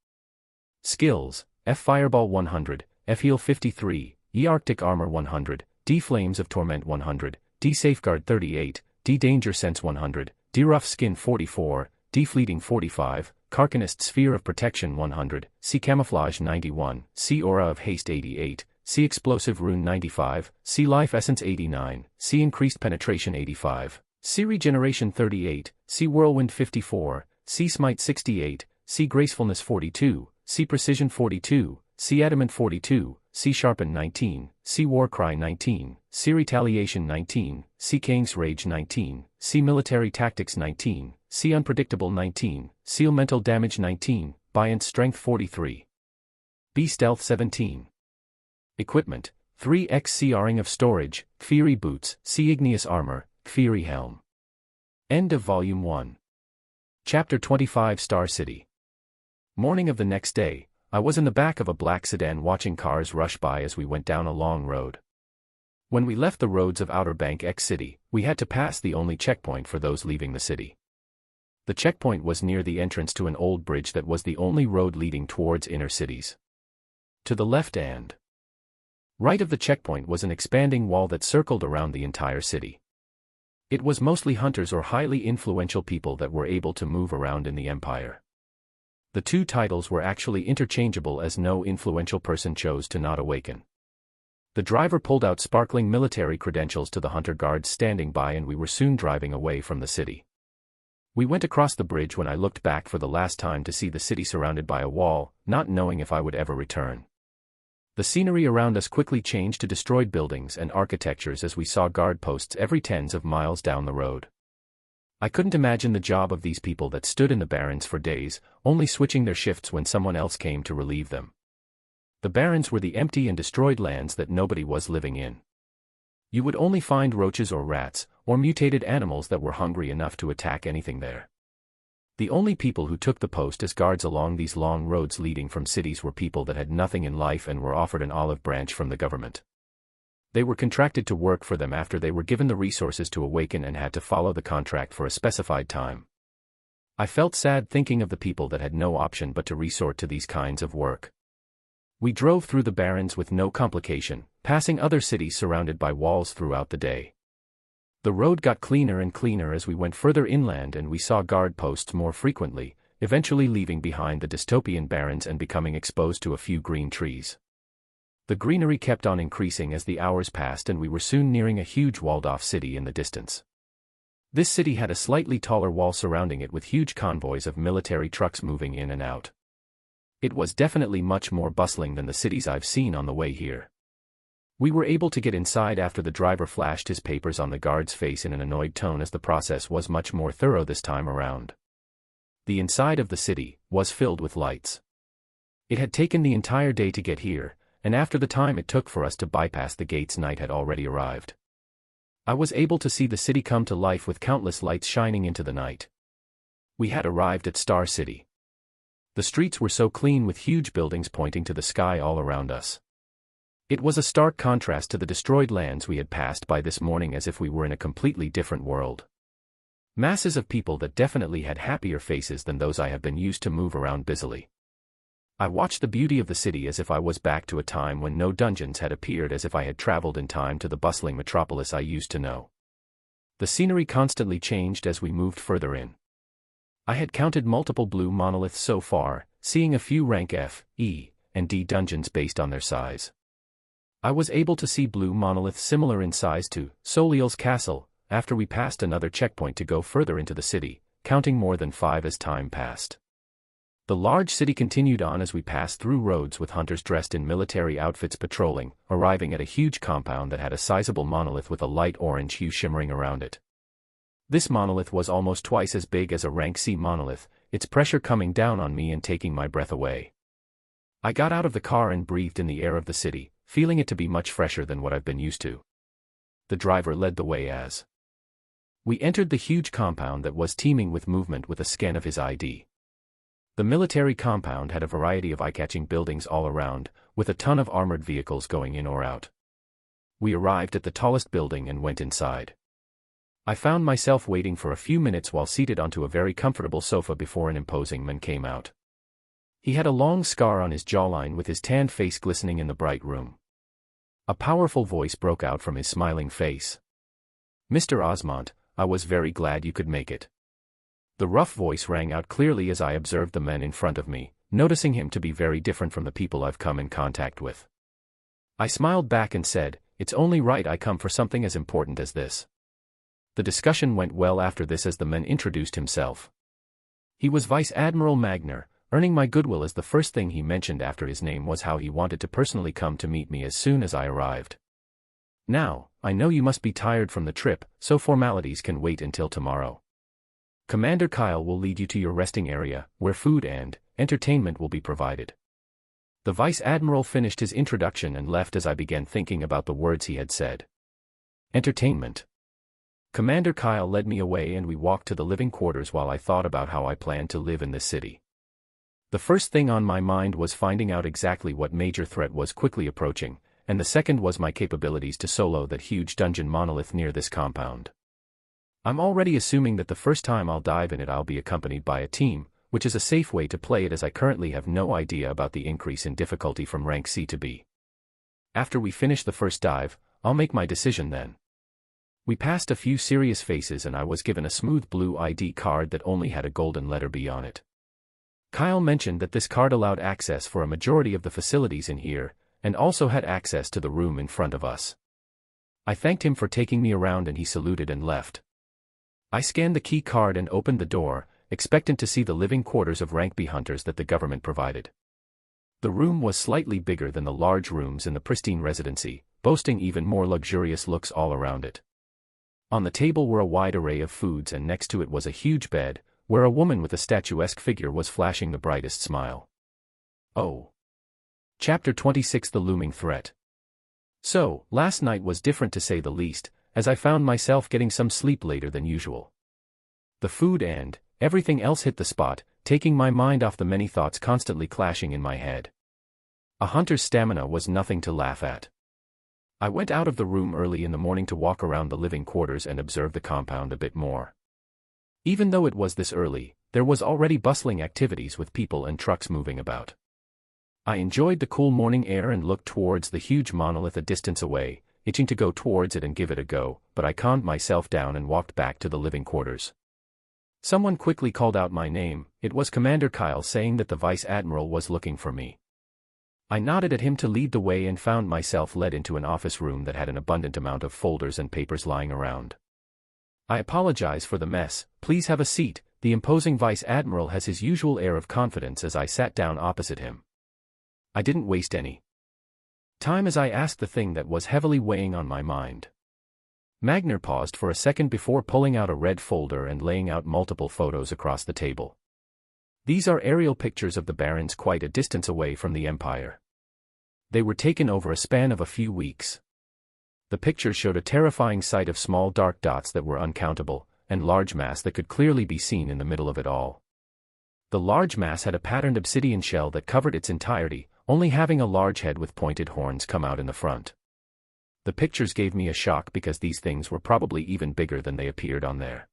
Skills: F Fireball 100, F Heal 53, E Arctic Armor 100, D flames of torment 100, D safeguard 38, D danger sense 100, D rough skin 44, D fleeting 45, Carcanist sphere of protection 100, C camouflage 91, C aura of haste 88, C explosive rune 95, C life essence 89, C increased penetration 85, C regeneration 38, C whirlwind 54, C smite 68, C gracefulness 42, C precision 42, C adamant 42, C sharpen 19, C warcry 19, C retaliation 19, C king's rage 19, C military tactics 19, C unpredictable 19, C mental damage 19, buoyant strength 43. B stealth 17. Equipment, 3x C ring of storage, Fury boots, C igneous armor, Fury helm. End of Volume 1. Chapter 25 Star City. Morning of the next day, I was in the back of a black sedan watching cars rush by as we went down a long road. When we left the roads of Outer Bank X City, we had to pass the only checkpoint for those leaving the city. The checkpoint was near the entrance to an old bridge that was the only road leading towards inner cities. To the left and right of the checkpoint was an expanding wall that circled around the entire city. It was mostly hunters or highly influential people that were able to move around in the empire. The two titles were actually interchangeable as no influential person chose to not awaken. The driver pulled out sparkling military credentials to the hunter guards standing by, and we were soon driving away from the city. We went across the bridge when I looked back for the last time to see the city surrounded by a wall, not knowing if I would ever return. The scenery around us quickly changed to destroyed buildings and architectures as we saw guard posts every tens of miles down the road. I couldn't imagine the job of these people that stood in the barrens for days, only switching their shifts when someone else came to relieve them. The barrens were the empty and destroyed lands that nobody was living in. You would only find roaches or rats, or mutated animals that were hungry enough to attack anything there. The only people who took the post as guards along these long roads leading from cities were people that had nothing in life and were offered an olive branch from the government. They were contracted to work for them after they were given the resources to awaken and had to follow the contract for a specified time. I felt sad thinking of the people that had no option but to resort to these kinds of work. We drove through the barrens with no complication, passing other cities surrounded by walls throughout the day. The road got cleaner and cleaner as we went further inland, and we saw guard posts more frequently, eventually leaving behind the dystopian barrens and becoming exposed to a few green trees. The greenery kept on increasing as the hours passed, and we were soon nearing a huge walled-off city in the distance. This city had a slightly taller wall surrounding it with huge convoys of military trucks moving in and out. It was definitely much more bustling than the cities I've seen on the way here. We were able to get inside after the driver flashed his papers on the guard's face in an annoyed tone, as the process was much more thorough this time around. The inside of the city was filled with lights. It had taken the entire day to get here, and after the time it took for us to bypass the gates, night had already arrived. I was able to see the city come to life with countless lights shining into the night. We had arrived at Star City. The streets were so clean with huge buildings pointing to the sky all around us. It was a stark contrast to the destroyed lands we had passed by this morning, as if we were in a completely different world. Masses of people that definitely had happier faces than those I have been used to move around busily. I watched the beauty of the city as if I was back to a time when no dungeons had appeared, as if I had traveled in time to the bustling metropolis I used to know. The scenery constantly changed as we moved further in. I had counted multiple blue monoliths so far, seeing a few rank F, E, and D dungeons based on their size. I was able to see blue monoliths similar in size to Soliel's castle after we passed another checkpoint to go further into the city, counting more than 5 as time passed. The large city continued on as we passed through roads with hunters dressed in military outfits patrolling, arriving at a huge compound that had a sizable monolith with a light orange hue shimmering around it. This monolith was almost twice as big as a rank C monolith, its pressure coming down on me and taking my breath away. I got out of the car and breathed in the air of the city, feeling it to be much fresher than what I've been used to. The driver led the way as we entered the huge compound that was teeming with movement with a scan of his ID. The military compound had a variety of eye-catching buildings all around, with a ton of armored vehicles going in or out. We arrived at the tallest building and went inside. I found myself waiting for a few minutes while seated onto a very comfortable sofa before an imposing man came out. He had a long scar on his jawline with his tanned face glistening in the bright room. A powerful voice broke out from his smiling face. "Mr. Osmond, I was very glad you could make it." The rough voice rang out clearly as I observed the men in front of me, noticing him to be very different from the people I've come in contact with. I smiled back and said, "It's only right I come for something as important as this." The discussion went well after this as the man introduced himself. He was Vice Admiral Magner, earning my goodwill as the first thing he mentioned after his name was how he wanted to personally come to meet me as soon as I arrived. "Now, I know you must be tired from the trip, so formalities can wait until tomorrow. Commander Kyle will lead you to your resting area, where food and entertainment will be provided." The Vice Admiral finished his introduction and left as I began thinking about the words he had said. Entertainment. Commander Kyle led me away and we walked to the living quarters while I thought about how I planned to live in this city. The first thing on my mind was finding out exactly what major threat was quickly approaching, and the second was my capabilities to solo that huge dungeon monolith near this compound. I'm already assuming that the first time I'll dive in it I'll be accompanied by a team, which is a safe way to play it as I currently have no idea about the increase in difficulty from rank C to B. After we finish the first dive, I'll make my decision then. We passed a few serious faces and I was given a smooth blue ID card that only had a golden letter B on it. Kyle mentioned that this card allowed access for a majority of the facilities in here, and also had access to the room in front of us. I thanked him for taking me around and he saluted and left. I scanned the key card and opened the door, expectant to see the living quarters of rank B hunters that the government provided. The room was slightly bigger than the large rooms in the pristine residency, boasting even more luxurious looks all around it. On the table were a wide array of foods and next to it was a huge bed, where a woman with a statuesque figure was flashing the brightest smile. Oh. Chapter 26: The Looming Threat. So, last night was different to say the least, as I found myself getting some sleep later than usual. The food and everything else hit the spot, taking my mind off the many thoughts constantly clashing in my head. A hunter's stamina was nothing to laugh at. I went out of the room early in the morning to walk around the living quarters and observe the compound a bit more. Even though it was this early, there was already bustling activities with people and trucks moving about. I enjoyed the cool morning air and looked towards the huge monolith a distance away, itching to go towards it and give it a go, but I calmed myself down and walked back to the living quarters. Someone quickly called out my name. It was Commander Kyle, saying that the Vice Admiral was looking for me. I nodded at him to lead the way and found myself led into an office room that had an abundant amount of folders and papers lying around. "I apologize for the mess, please have a seat." The imposing Vice Admiral has his usual air of confidence as I sat down opposite him. I didn't waste any time as I asked the thing that was heavily weighing on my mind. Magner paused for a second before pulling out a red folder and laying out multiple photos across the table. These are aerial pictures of the Barrens quite a distance away from the Empire. They were taken over a span of a few weeks. The pictures showed a terrifying sight of small dark dots that were uncountable, and large mass that could clearly be seen in the middle of it all. The large mass had a patterned obsidian shell that covered its entirety, only having a large head with pointed horns come out in the front. The pictures gave me a shock because these things were probably even bigger than they appeared on there.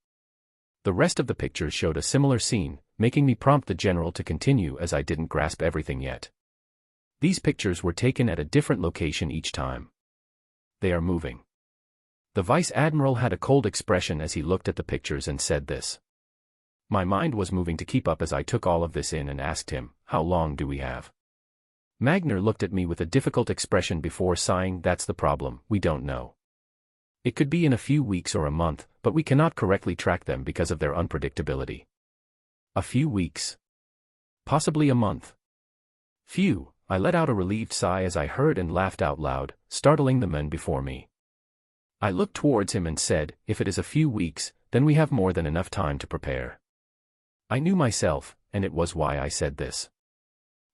The rest of the pictures showed a similar scene, making me prompt the general to continue as I didn't grasp everything yet. These pictures were taken at a different location each time. They are moving. The Vice Admiral had a cold expression as he looked at the pictures and said this. My mind was moving to keep up as I took all of this in and asked him, "How long do we have?" Magner looked at me with a difficult expression before sighing, "That's the problem, we don't know. It could be in a few weeks or a month, but we cannot correctly track them because of their unpredictability." A few weeks. Possibly a month. Phew, I let out a relieved sigh as I heard and laughed out loud, startling the men before me. I looked towards him and said, "If it is a few weeks, then we have more than enough time to prepare." I knew myself, and it was why I said this.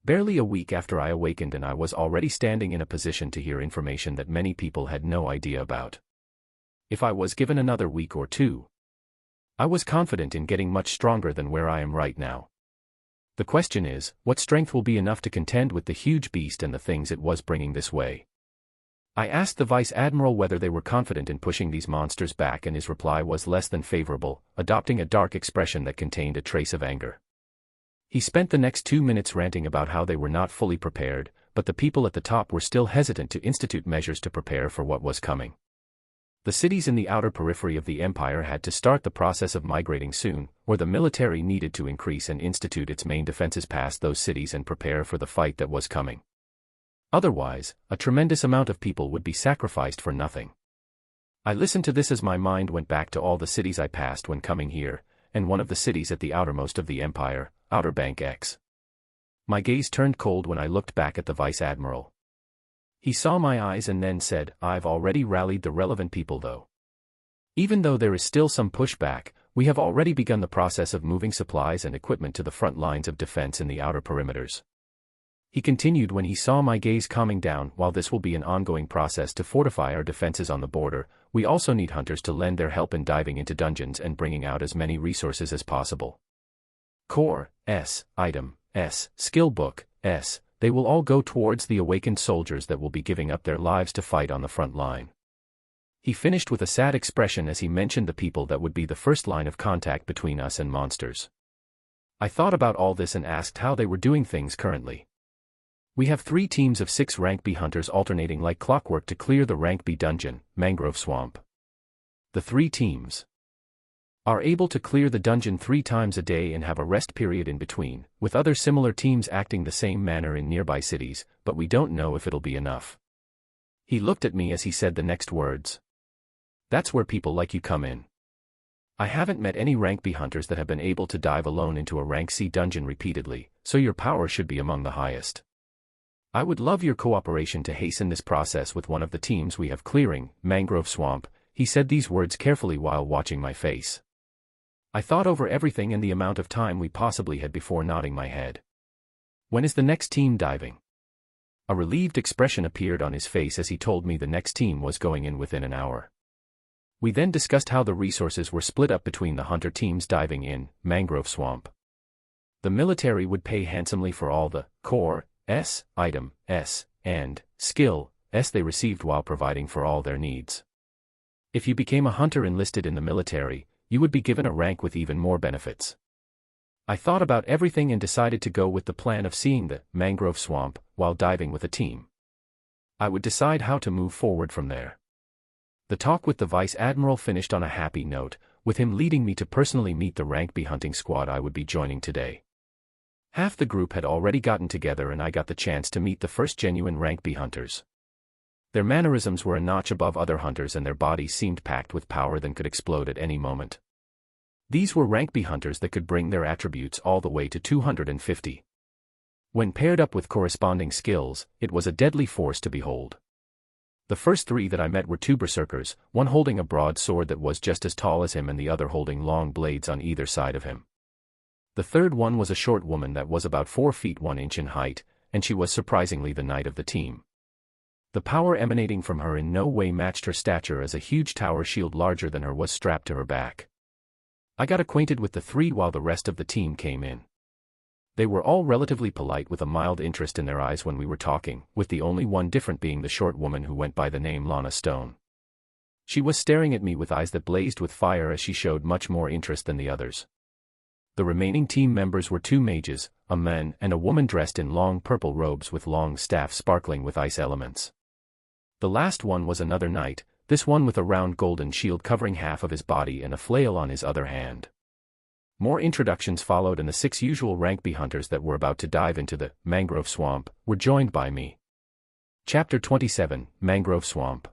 Barely a week after I awakened and I was already standing in a position to hear information that many people had no idea about. If I was given another week or two, I was confident in getting much stronger than where I am right now. The question is, what strength will be enough to contend with the huge beast and the things it was bringing this way? I asked the Vice Admiral whether they were confident in pushing these monsters back, and his reply was less than favorable, adopting a dark expression that contained a trace of anger. He spent the next 2 minutes ranting about how they were not fully prepared, but the people at the top were still hesitant to institute measures to prepare for what was coming. The cities in the outer periphery of the empire had to start the process of migrating soon, or the military needed to increase and institute its main defenses past those cities and prepare for the fight that was coming. Otherwise, a tremendous amount of people would be sacrificed for nothing. I listened to this as my mind went back to all the cities I passed when coming here, and one of the cities at the outermost of the empire, Outer Bank X. My gaze turned cold when I looked back at the Vice Admiral. He saw my eyes and then said, "I've already rallied the relevant people though. Even though there is still some pushback, we have already begun the process of moving supplies and equipment to the front lines of defense in the outer perimeters." He continued when he saw my gaze calming down. "While this will be an ongoing process to fortify our defenses on the border, we also need hunters to lend their help in diving into dungeons and bringing out as many resources as possible. Core, S, Item, S, Skill Book, S, they will all go towards the awakened soldiers that will be giving up their lives to fight on the front line." He finished with a sad expression as he mentioned the people that would be the first line of contact between us and monsters. I thought about all this and asked how they were doing things currently. "We have 3 teams of 6 rank B hunters alternating like clockwork to clear the rank B dungeon, Mangrove Swamp. The 3 teams are able to clear the dungeon 3 times a day and have a rest period in between, with other similar teams acting the same manner in nearby cities, but we don't know if it'll be enough." He looked at me as he said the next words. "That's where people like you come in. I haven't met any rank B hunters that have been able to dive alone into a rank C dungeon repeatedly, so your power should be among the highest. I would love your cooperation to hasten this process with one of the teams we have clearing, Mangrove Swamp." He said these words carefully while watching my face. I thought over everything and the amount of time we possibly had before nodding my head. "When is the next team diving?" A relieved expression appeared on his face as he told me the next team was going in within an hour. We then discussed how the resources were split up between the hunter teams diving in, Mangrove Swamp. The military would pay handsomely for all the Core, S, Item, S, and Skill, S they received while providing for all their needs. If you became a hunter enlisted in the military, you would be given a rank with even more benefits. I thought about everything and decided to go with the plan of seeing the Mangrove Swamp while diving with a team. I would decide how to move forward from there. The talk with the Vice Admiral finished on a happy note, with him leading me to personally meet the rank B hunting squad I would be joining today. Half the group had already gotten together and I got the chance to meet the first genuine rank B hunters. Their mannerisms were a notch above other hunters and their bodies seemed packed with power that could explode at any moment. These were rank B hunters that could bring their attributes all the way to 250. When paired up with corresponding skills, it was a deadly force to behold. The first 3 that I met were 2 berserkers, one holding a broad sword that was just as tall as him and the other holding long blades on either side of him. The third one was a short woman that was about 4 feet 1 inch in height, and she was surprisingly the knight of the team. The power emanating from her in no way matched her stature as a huge tower shield larger than her was strapped to her back. I got acquainted with the 3 while the rest of the team came in. They were all relatively polite with a mild interest in their eyes when we were talking, with the only one different being the short woman who went by the name Lana Stone. She was staring at me with eyes that blazed with fire as she showed much more interest than the others. The remaining team members were 2 mages, a man and a woman dressed in long purple robes with long staffs sparkling with ice elements. The last one was another knight, this one with a round golden shield covering half of his body and a flail on his other hand. More introductions followed and the 6 usual rank B hunters that were about to dive into the Mangrove Swamp were joined by me. Chapter 27, Mangrove Swamp.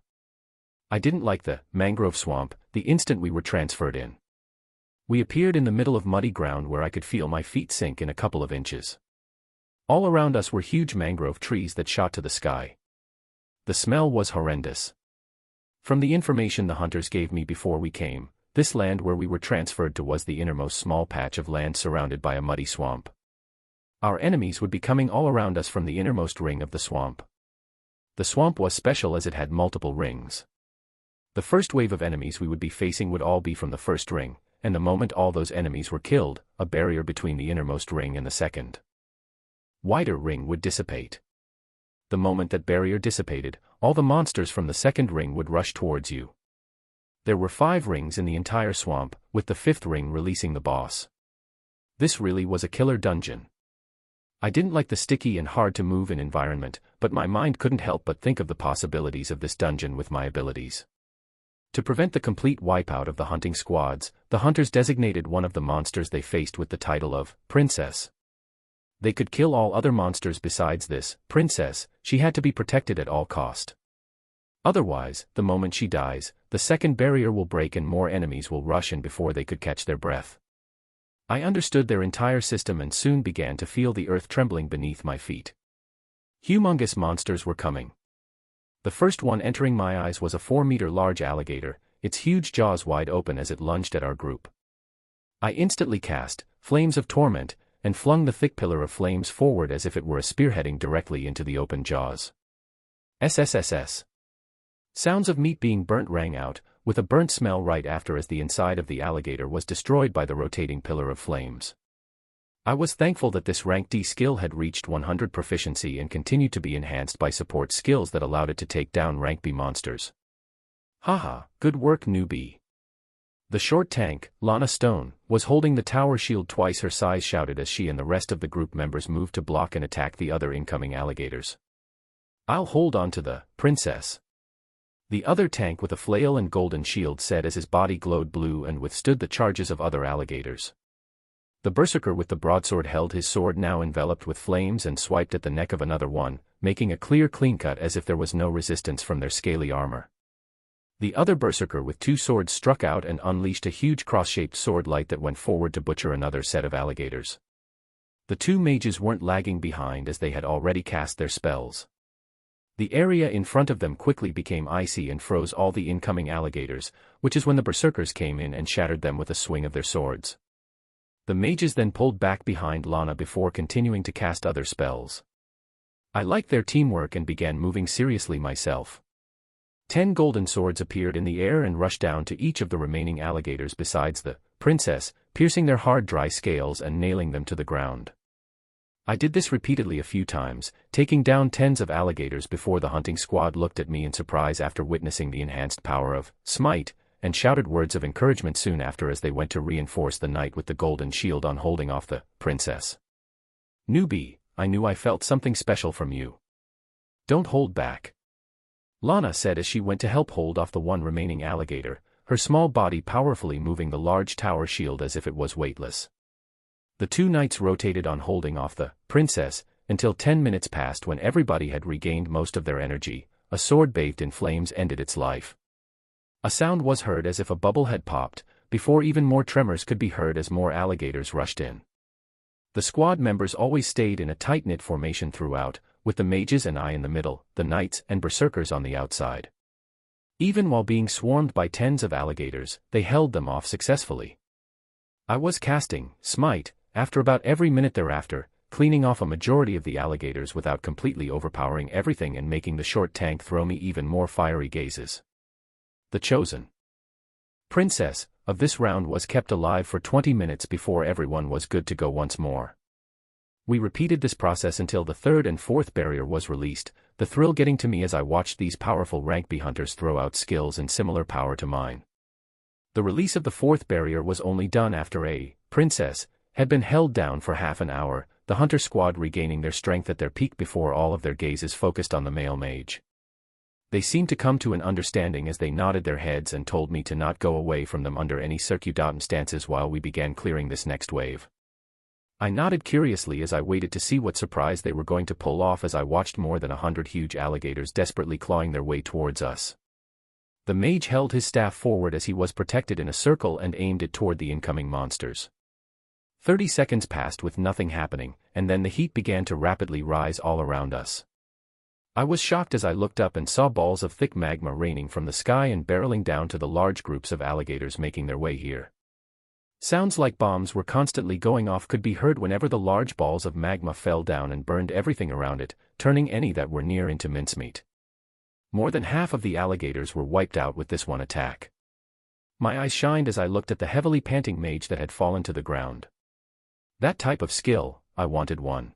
I didn't like the Mangrove Swamp the instant we were transferred in. We appeared in the middle of muddy ground where I could feel my feet sink in a couple of inches. All around us were huge mangrove trees that shot to the sky. The smell was horrendous. From the information the hunters gave me before we came, this land where we were transferred to was the innermost small patch of land surrounded by a muddy swamp. Our enemies would be coming all around us from the innermost ring of the swamp. The swamp was special as it had multiple rings. The first wave of enemies we would be facing would all be from the first ring, and the moment all those enemies were killed, a barrier between the innermost ring and the second wider ring would dissipate. The moment that barrier dissipated, all the monsters from the second ring would rush towards you. There were 5 rings in the entire swamp, with the 5th ring releasing the boss. This really was a killer dungeon. I didn't like the sticky and hard-to-move-in environment, but my mind couldn't help but think of the possibilities of this dungeon with my abilities. To prevent the complete wipeout of the hunting squads, the hunters designated one of the monsters they faced with the title of Princess. They could kill all other monsters besides this princess. She had to be protected at all cost. Otherwise, the moment she dies, the second barrier will break and more enemies will rush in before they could catch their breath. I understood their entire system and soon began to feel the earth trembling beneath my feet. Humongous monsters were coming. The first one entering my eyes was a 4-meter large alligator, its huge jaws wide open as it lunged at our group. I instantly cast Flames of Torment, and flung the thick pillar of flames forward as if it were a spear heading directly into the open jaws. SSSS. Sounds of meat being burnt rang out, with a burnt smell right after as the inside of the alligator was destroyed by the rotating pillar of flames. I was thankful that this rank D skill had reached 100 proficiency and continued to be enhanced by support skills that allowed it to take down rank B monsters. Haha, good work newbie. The short tank, Lana Stone, was holding the tower shield twice her size, shouted as she and the rest of the group members moved to block and attack the other incoming alligators. I'll hold on to the princess. The other tank with a flail and golden shield said as his body glowed blue and withstood the charges of other alligators. The berserker with the broadsword held his sword now enveloped with flames and swiped at the neck of another one, making a clean cut as if there was no resistance from their scaly armor. The other berserker with 2 swords struck out and unleashed a huge cross-shaped sword light that went forward to butcher another set of alligators. The 2 mages weren't lagging behind as they had already cast their spells. The area in front of them quickly became icy and froze all the incoming alligators, which is when the berserkers came in and shattered them with a swing of their swords. The mages then pulled back behind Lana before continuing to cast other spells. I liked their teamwork and began moving seriously myself. 10 golden swords appeared in the air and rushed down to each of the remaining alligators besides the princess, piercing their hard dry scales and nailing them to the ground. I did this repeatedly a few times, taking down tens of alligators before the hunting squad looked at me in surprise after witnessing the enhanced power of Smite, and shouted words of encouragement soon after as they went to reinforce the knight with the golden shield on holding off the princess. Newbie, I knew I felt something special from you. Don't hold back. Lana said as she went to help hold off the one remaining alligator, her small body powerfully moving the large tower shield as if it was weightless. The 2 knights rotated on holding off the princess, until 10 minutes passed when everybody had regained most of their energy. A sword bathed in flames ended its life. A sound was heard as if a bubble had popped, before even more tremors could be heard as more alligators rushed in. The squad members always stayed in a tight-knit formation throughout, with the mages and I in the middle, the knights and berserkers on the outside. Even while being swarmed by tens of alligators, they held them off successfully. I was casting Smite after about every minute thereafter, cleaning off a majority of the alligators without completely overpowering everything and making the short tank throw me even more fiery gazes. The chosen princess of this round was kept alive for 20 minutes before everyone was good to go once more. We repeated this process until the 3rd and 4th barrier was released, the thrill getting to me as I watched these powerful rank B hunters throw out skills and similar power to mine. The release of the 4th barrier was only done after a princess had been held down for half an hour, the hunter squad regaining their strength at their peak before all of their gazes focused on the male mage. They seemed to come to an understanding as they nodded their heads and told me to not go away from them under any circumstances while we began clearing this next wave. I nodded curiously as I waited to see what surprise they were going to pull off as I watched more than 100 huge alligators desperately clawing their way towards us. The mage held his staff forward as he was protected in a circle and aimed it toward the incoming monsters. 30 seconds passed with nothing happening, and then the heat began to rapidly rise all around us. I was shocked as I looked up and saw balls of thick magma raining from the sky and barreling down to the large groups of alligators making their way here. Sounds like bombs were constantly going off could be heard whenever the large balls of magma fell down and burned everything around it, turning any that were near into mincemeat. More than half of the alligators were wiped out with this one attack. My eyes shined as I looked at the heavily panting mage that had fallen to the ground. That type of skill, I wanted one.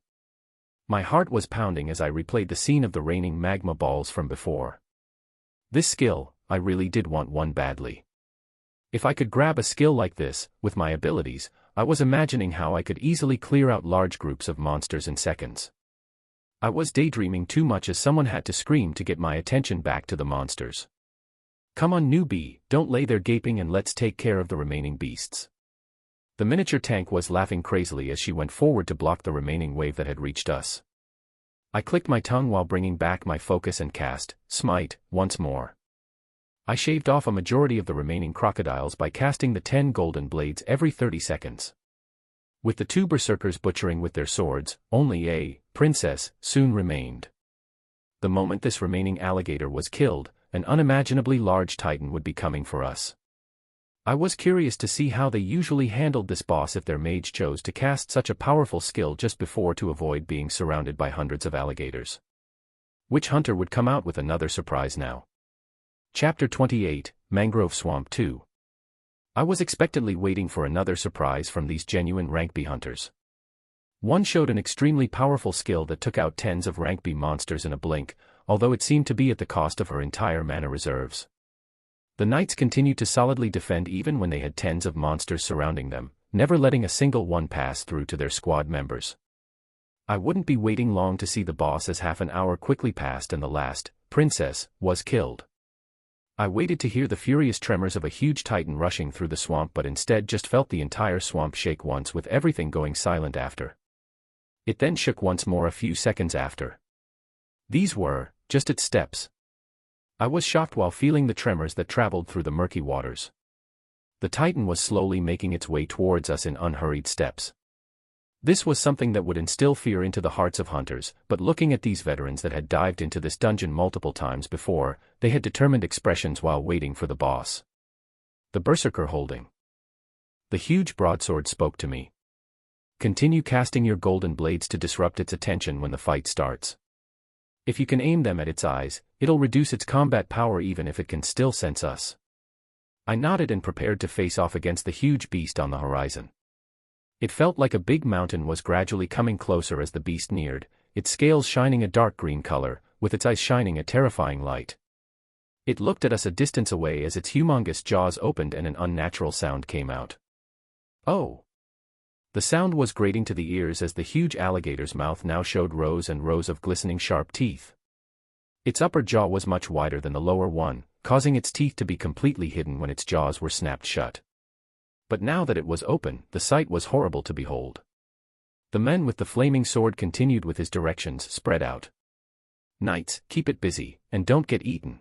My heart was pounding as I replayed the scene of the raining magma balls from before. This skill, I really did want one badly. If I could grab a skill like this, with my abilities, I was imagining how I could easily clear out large groups of monsters in seconds. I was daydreaming too much as someone had to scream to get my attention back to the monsters. Come on newbie, don't lay there gaping and let's take care of the remaining beasts. The miniature tank was laughing crazily as she went forward to block the remaining wave that had reached us. I clicked my tongue while bringing back my focus and cast Smite once more. I shaved off a majority of the remaining crocodiles by casting the 10 golden blades every 30 seconds. With the 2 berserkers butchering with their swords, only a princess soon remained. The moment this remaining alligator was killed, an unimaginably large titan would be coming for us. I was curious to see how they usually handled this boss if their mage chose to cast such a powerful skill just before to avoid being surrounded by hundreds of alligators. Which hunter would come out with another surprise now? Chapter 28, Mangrove Swamp 2. I was expectantly waiting for another surprise from these genuine rank B hunters. One showed an extremely powerful skill that took out tens of rank B monsters in a blink, although it seemed to be at the cost of her entire mana reserves. The knights continued to solidly defend even when they had tens of monsters surrounding them, never letting a single one pass through to their squad members. I wouldn't be waiting long to see the boss as half an hour quickly passed and the last princess was killed. I waited to hear the furious tremors of a huge titan rushing through the swamp, but instead just felt the entire swamp shake once, with everything going silent after. It then shook once more a few seconds after. These were just its steps. I was shocked while feeling the tremors that traveled through the murky waters. The titan was slowly making its way towards us in unhurried steps. This was something that would instill fear into the hearts of hunters, but looking at these veterans that had dived into this dungeon multiple times before, they had determined expressions while waiting for the boss. The berserker holding the huge broadsword spoke to me. Continue casting your golden blades to disrupt its attention when the fight starts. If you can aim them at its eyes, it'll reduce its combat power even if it can still sense us. I nodded and prepared to face off against the huge beast on the horizon. It felt like a big mountain was gradually coming closer as the beast neared, its scales shining a dark green color, with its eyes shining a terrifying light. It looked at us a distance away as its humongous jaws opened and an unnatural sound came out. Oh! The sound was grating to the ears as the huge alligator's mouth now showed rows and rows of glistening sharp teeth. Its upper jaw was much wider than the lower one, causing its teeth to be completely hidden when its jaws were snapped shut. But now that it was open, the sight was horrible to behold. The man with the flaming sword continued with his directions spread out. Knights, keep it busy, and don't get eaten.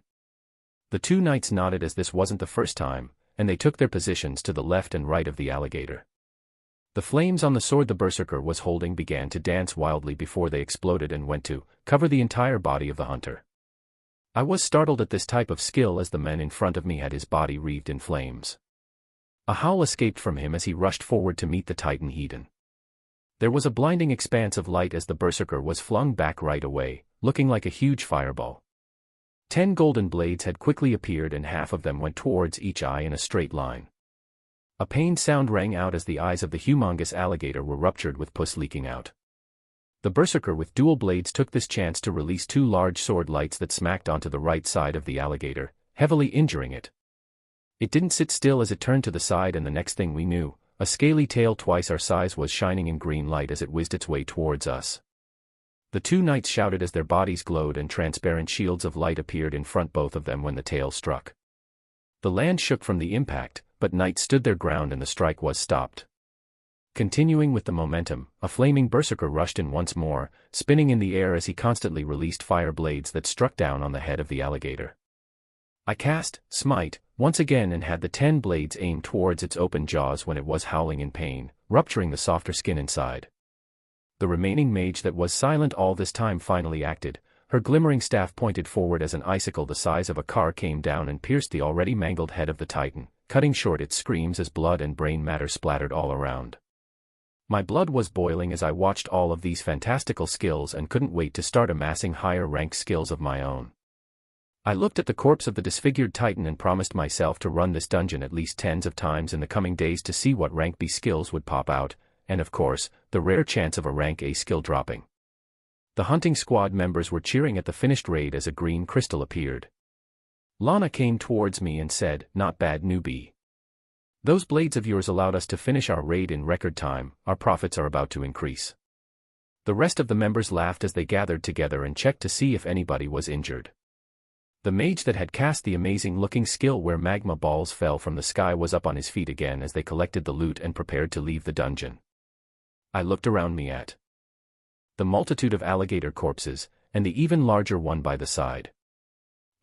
The 2 knights nodded as this wasn't the first time, and they took their positions to the left and right of the alligator. The flames on the sword the berserker was holding began to dance wildly before they exploded and went to cover the entire body of the hunter. I was startled at this type of skill as the man in front of me had his body wreathed in flames. A howl escaped from him as he rushed forward to meet the titan heathen. There was a blinding expanse of light as the berserker was flung back right away, looking like a huge fireball. 10 golden blades had quickly appeared and half of them went towards each eye in a straight line. A pained sound rang out as the eyes of the humongous alligator were ruptured with pus leaking out. The berserker with dual blades took this chance to release 2 large sword lights that smacked onto the right side of the alligator, heavily injuring it. It didn't sit still as it turned to the side, and the next thing we knew, a scaly tail twice our size was shining in green light as it whizzed its way towards us. The 2 knights shouted as their bodies glowed and transparent shields of light appeared in front both of them when the tail struck. The land shook from the impact, but knights stood their ground and the strike was stopped. Continuing with the momentum, a flaming berserker rushed in once more, spinning in the air as he constantly released fire blades that struck down on the head of the alligator. I cast Smite once again and had the 10 blades aimed towards its open jaws when it was howling in pain, rupturing the softer skin inside. The remaining mage that was silent all this time finally acted. Her glimmering staff pointed forward as an icicle the size of a car came down and pierced the already mangled head of the titan, cutting short its screams as blood and brain matter splattered all around. My blood was boiling as I watched all of these fantastical skills and couldn't wait to start amassing higher rank skills of my own. I looked at the corpse of the disfigured titan and promised myself to run this dungeon at least tens of times in the coming days to see what rank B skills would pop out, and of course, the rare chance of a rank A skill dropping. The hunting squad members were cheering at the finished raid as a green crystal appeared. Lana came towards me and said, "Not bad newbie. Those blades of yours allowed us to finish our raid in record time. Our profits are about to increase." The rest of the members laughed as they gathered together and checked to see if anybody was injured. The mage that had cast the amazing-looking skill where magma balls fell from the sky was up on his feet again as they collected the loot and prepared to leave the dungeon. I looked around me at the multitude of alligator corpses, and the even larger one by the side.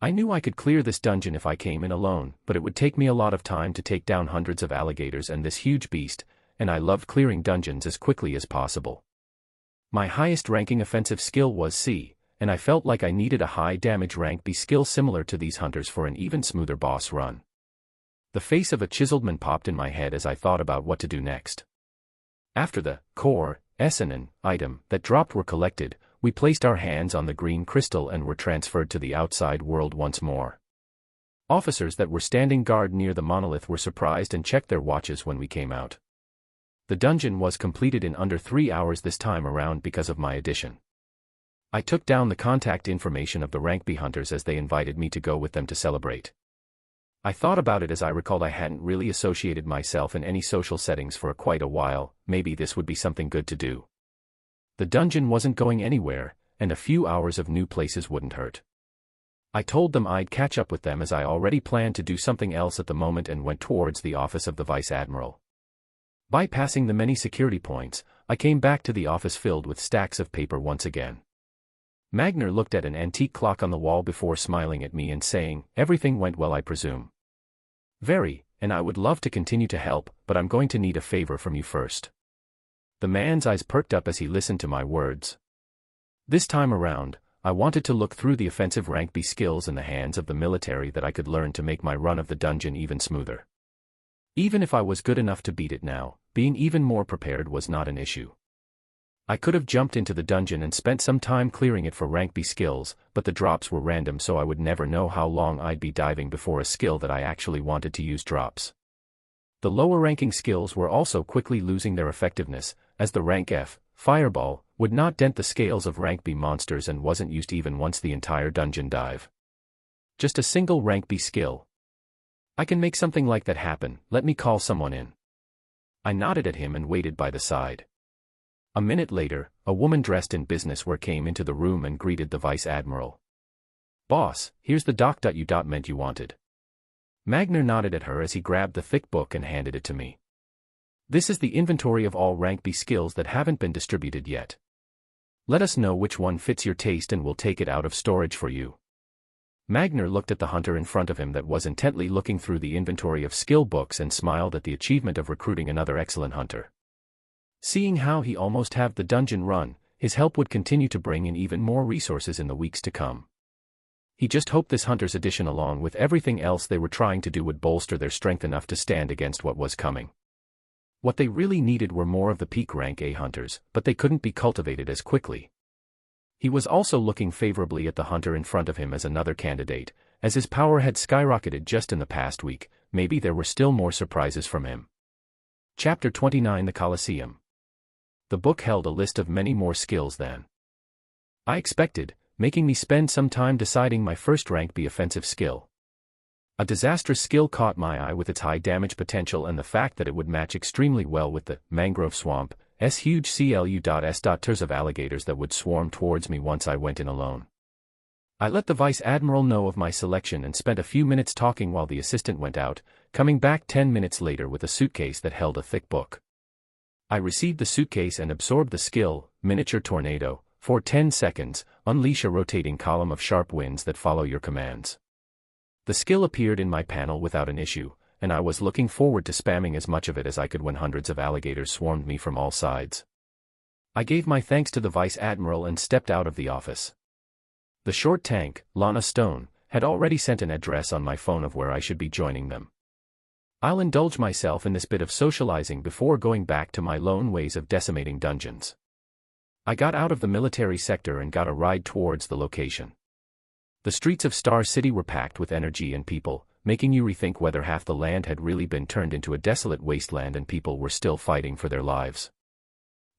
I knew I could clear this dungeon if I came in alone, but it would take me a lot of time to take down hundreds of alligators and this huge beast, and I loved clearing dungeons as quickly as possible. My highest ranking offensive skill was C, and I felt like I needed a high damage rank B skill similar to these hunters for an even smoother boss run. The face of a chiseled man popped in my head as I thought about what to do next. After the core, SNN, item that dropped were collected, we placed our hands on the green crystal and were transferred to the outside world once more. Officers that were standing guard near the monolith were surprised and checked their watches when we came out. The dungeon was completed in under 3 hours this time around because of my addition. I took down the contact information of the rank B hunters as they invited me to go with them to celebrate. I thought about it as I recalled I hadn't really associated myself in any social settings for quite a while. Maybe this would be something good to do. The dungeon wasn't going anywhere, and a few hours of new places wouldn't hurt. I told them I'd catch up with them as I already planned to do something else at the moment and went towards the office of the Vice Admiral. Bypassing the many security points, I came back to the office filled with stacks of paper once again. Magner looked at an antique clock on the wall before smiling at me and saying, "Everything went well, I presume." "Very, and I would love to continue to help, but I'm going to need a favor from you first." The man's eyes perked up as he listened to my words. This time around, I wanted to look through the offensive rank B skills in the hands of the military that I could learn to make my run of the dungeon even smoother. Even if I was good enough to beat it now, being even more prepared was not an issue. I could have jumped into the dungeon and spent some time clearing it for rank B skills, but the drops were random so I would never know how long I'd be diving before a skill that I actually wanted to use drops. The lower ranking skills were also quickly losing their effectiveness, as the rank F, Fireball, would not dent the scales of rank B monsters and wasn't used even once the entire dungeon dive. Just a single rank B skill. I can make something like that happen, let me call someone in. I nodded at him and waited by the side. A minute later, a woman dressed in business wear came into the room and greeted the Vice Admiral. "Boss, here's the doc you meant you wanted." Magner nodded at her as he grabbed the thick book and handed it to me. "This is the inventory of all rank B skills that haven't been distributed yet. Let us know which one fits your taste and we'll take it out of storage for you." Magner looked at the hunter in front of him that was intently looking through the inventory of skill books and smiled at the achievement of recruiting another excellent hunter. Seeing how he almost had the dungeon run, his help would continue to bring in even more resources in the weeks to come. He just hoped this hunter's addition along with everything else they were trying to do would bolster their strength enough to stand against what was coming. What they really needed were more of the peak rank A hunters, but they couldn't be cultivated as quickly. He was also looking favorably at the hunter in front of him as another candidate, as his power had skyrocketed just in the past week. Maybe there were still more surprises from him. Chapter 29: The Colosseum. The book held a list of many more skills than I expected, making me spend some time deciding my first rank B offensive skill. A disastrous skill caught my eye with its high damage potential and the fact that it would match extremely well with the mangrove swamp's huge CLU.S. of alligators that would swarm towards me once I went in alone. I let the Vice Admiral know of my selection and spent a few minutes talking while the assistant went out, coming back 10 minutes later with a suitcase that held a thick book. I received the suitcase and absorbed the skill, Miniature Tornado. For 10 seconds, unleash a rotating column of sharp winds that follow your commands. The skill appeared in my panel without an issue, and I was looking forward to spamming as much of it as I could when hundreds of alligators swarmed me from all sides. I gave my thanks to the Vice Admiral and stepped out of the office. The short tank, Lana Stone, had already sent an address on my phone of where I should be joining them. I'll indulge myself in this bit of socializing before going back to my lone ways of decimating dungeons. I got out of the military sector and got a ride towards the location. The streets of Star City were packed with energy and people, making you rethink whether half the land had really been turned into a desolate wasteland and people were still fighting for their lives.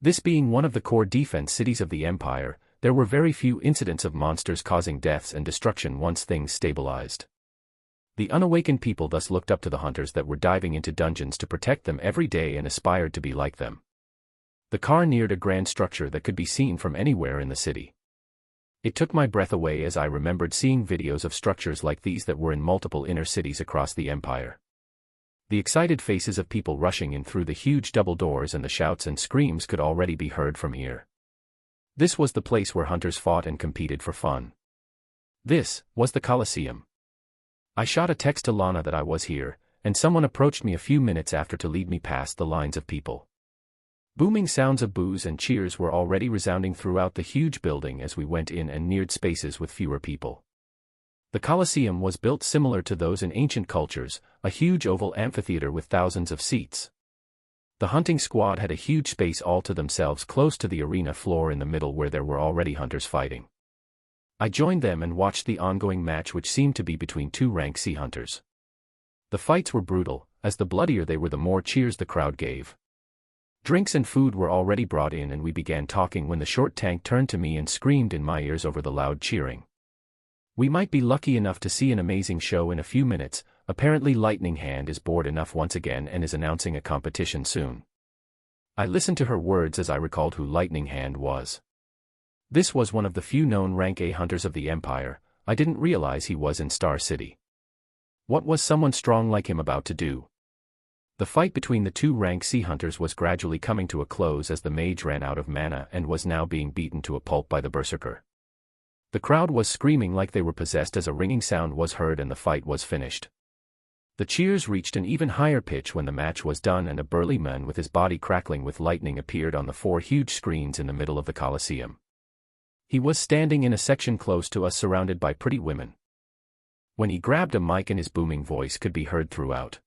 This being one of the core defense cities of the Empire, there were very few incidents of monsters causing deaths and destruction once things stabilized. The unawakened people thus looked up to the hunters that were diving into dungeons to protect them every day and aspired to be like them. The car neared a grand structure that could be seen from anywhere in the city. It took my breath away as I remembered seeing videos of structures like these that were in multiple inner cities across the empire. The excited faces of people rushing in through the huge double doors and the shouts and screams could already be heard from here. This was the place where hunters fought and competed for fun. This was the Colosseum. I shot a text to Lana that I was here, and someone approached me a few minutes after to lead me past the lines of people. Booming sounds of boos and cheers were already resounding throughout the huge building as we went in and neared spaces with fewer people. The Colosseum was built similar to those in ancient cultures, a huge oval amphitheater with thousands of seats. The hunting squad had a huge space all to themselves close to the arena floor in the middle where there were already hunters fighting. I joined them and watched the ongoing match which seemed to be between two rank C hunters. The fights were brutal, as the bloodier they were the more cheers the crowd gave. Drinks and food were already brought in and we began talking when the short tank turned to me and screamed in my ears over the loud cheering. We might be lucky enough to see an amazing show in a few minutes. Apparently Lightning Hand is bored enough once again and is announcing a competition soon. I listened to her words as I recalled who Lightning Hand was. This was one of the few known rank A hunters of the Empire. I didn't realize he was in Star City. What was someone strong like him about to do? The fight between the two rank C hunters was gradually coming to a close as the mage ran out of mana and was now being beaten to a pulp by the berserker. The crowd was screaming like they were possessed as a ringing sound was heard and the fight was finished. The cheers reached an even higher pitch when the match was done and a burly man with his body crackling with lightning appeared on the 4 huge screens in the middle of the Colosseum. He was standing in a section close to us surrounded by pretty women. When he grabbed a mic and his booming voice could be heard throughout.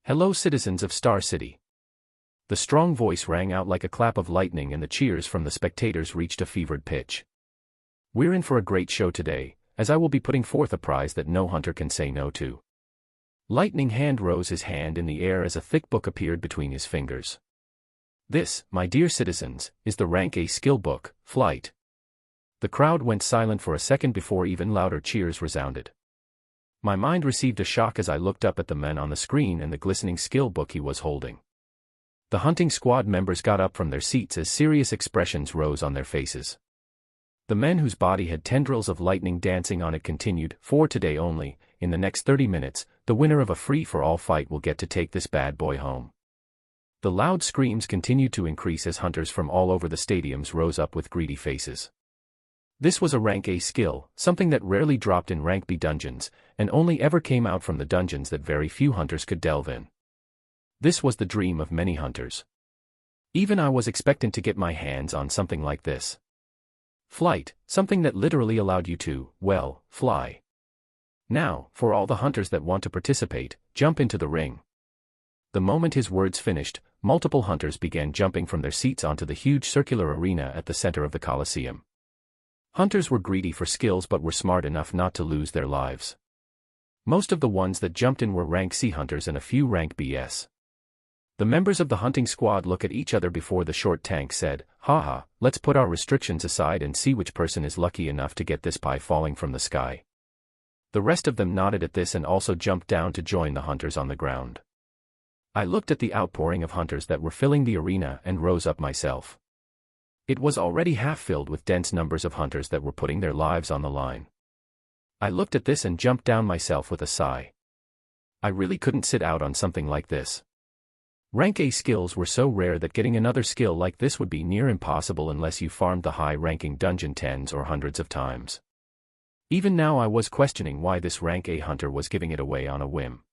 "Hello citizens of Star City." The strong voice rang out like a clap of lightning and the cheers from the spectators reached a fevered pitch. "We're in for a great show today, as I will be putting forth a prize that no hunter can say no to." Lightning Hand rose his hand in the air as a thick book appeared between his fingers. "This, my dear citizens, is the Rank A skill book, Flight." The crowd went silent for a second before even louder cheers resounded. My mind received a shock as I looked up at the man on the screen and the glistening skill book he was holding. The hunting squad members got up from their seats as serious expressions rose on their faces. The men whose body had tendrils of lightning dancing on it continued, "For today only, in the next 30 minutes, the winner of a free-for-all fight will get to take this bad boy home." The loud screams continued to increase as hunters from all over the stadiums rose up with greedy faces. This was a Rank A skill, something that rarely dropped in Rank B dungeons, and only ever came out from the dungeons that very few hunters could delve in. This was the dream of many hunters. Even I was expectant to get my hands on something like this. Flight, something that literally allowed you to, well, fly. Now, for all the hunters that want to participate, jump into the ring. The moment his words finished, multiple hunters began jumping from their seats onto the huge circular arena at the center of the Colosseum. Hunters were greedy for skills but were smart enough not to lose their lives. Most of the ones that jumped in were Rank C hunters and a few Rank BS. The members of the hunting squad looked at each other before the short tank said, "Haha, let's put our restrictions aside and see which person is lucky enough to get this pie falling from the sky." The rest of them nodded at this and also jumped down to join the hunters on the ground. I looked at the outpouring of hunters that were filling the arena and rose up myself. It was already half filled with dense numbers of hunters that were putting their lives on the line. I looked at this and jumped down myself with a sigh. I really couldn't sit out on something like this. Rank A skills were so rare that getting another skill like this would be near impossible unless you farmed the high-ranking dungeon tens or hundreds of times. Even now I was questioning why this Rank A hunter was giving it away on a whim.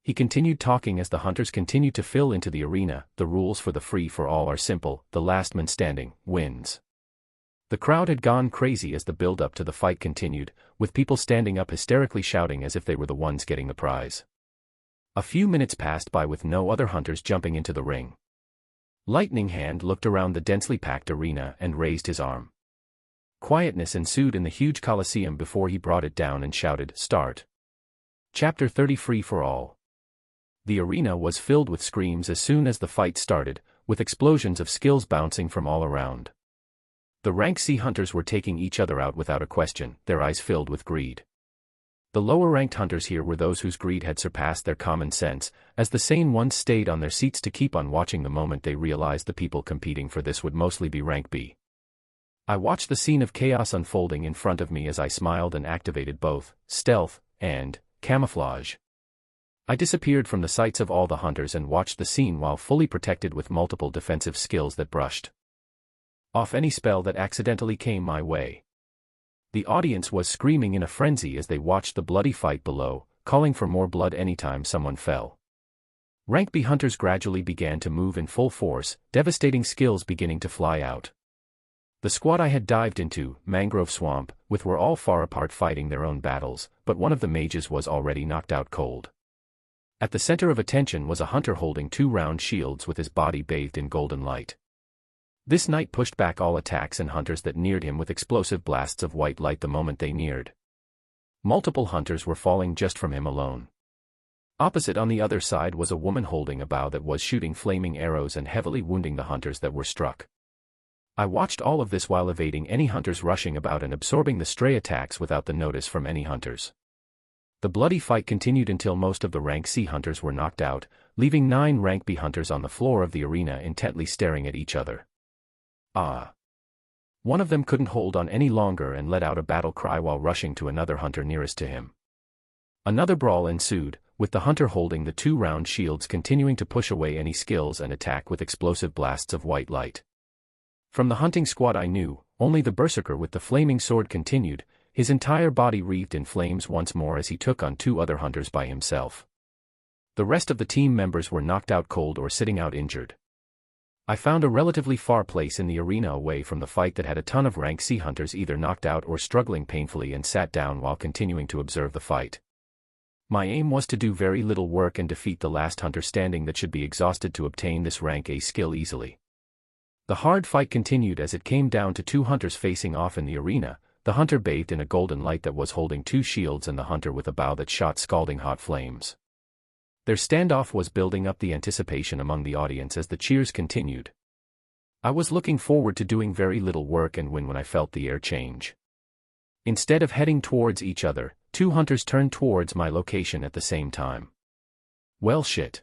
He continued talking as the hunters continued to fill into the arena. "The rules for the free-for-all are simple, the last man standing wins." The crowd had gone crazy as the build-up to the fight continued, with people standing up hysterically shouting as if they were the ones getting the prize. A few minutes passed by with no other hunters jumping into the ring. Lightning Hand looked around the densely packed arena and raised his arm. Quietness ensued in the huge Colosseum before he brought it down and shouted, "Start." Chapter 30 Free for All. The arena was filled with screams as soon as the fight started, with explosions of skills bouncing from all around. The Rank C hunters were taking each other out without a question, their eyes filled with greed. The lower-ranked hunters here were those whose greed had surpassed their common sense, as the sane ones stayed on their seats to keep on watching the moment they realized the people competing for this would mostly be rank B. I watched the scene of chaos unfolding in front of me as I smiled and activated both stealth and camouflage. I disappeared from the sights of all the hunters and watched the scene while fully protected with multiple defensive skills that brushed off any spell that accidentally came my way. The audience was screaming in a frenzy as they watched the bloody fight below, calling for more blood anytime someone fell. Rank B hunters gradually began to move in full force, devastating skills beginning to fly out. The squad I had dived into, Mangrove Swamp, with were all far apart fighting their own battles, but one of the mages was already knocked out cold. At the center of attention was a hunter holding 2 round shields with his body bathed in golden light. This knight pushed back all attacks and hunters that neared him with explosive blasts of white light the moment they neared. Multiple hunters were falling just from him alone. Opposite on the other side was a woman holding a bow that was shooting flaming arrows and heavily wounding the hunters that were struck. I watched all of this while evading any hunters rushing about and absorbing the stray attacks without the notice from any hunters. The bloody fight continued until most of the rank C hunters were knocked out, leaving 9 rank B hunters on the floor of the arena intently staring at each other. One of them couldn't hold on any longer and let out a battle cry while rushing to another hunter nearest to him. Another brawl ensued, with the hunter holding the 2 round shields continuing to push away any skills and attack with explosive blasts of white light. From the hunting squad I knew, only the berserker with the flaming sword continued, his entire body wreathed in flames once more as he took on 2 other hunters by himself. The rest of the team members were knocked out cold or sitting out injured. I found a relatively far place in the arena away from the fight that had a ton of rank C hunters either knocked out or struggling painfully and sat down while continuing to observe the fight. My aim was to do very little work and defeat the last hunter standing that should be exhausted to obtain this rank A skill easily. The hard fight continued as it came down to 2 hunters facing off in the arena, the hunter bathed in a golden light that was holding 2 shields and the hunter with a bow that shot scalding hot flames. Their standoff was building up the anticipation among the audience as the cheers continued. I was looking forward to doing very little work and win when I felt the air change. Instead of heading towards each other, 2 hunters turned towards my location at the same time. Well shit.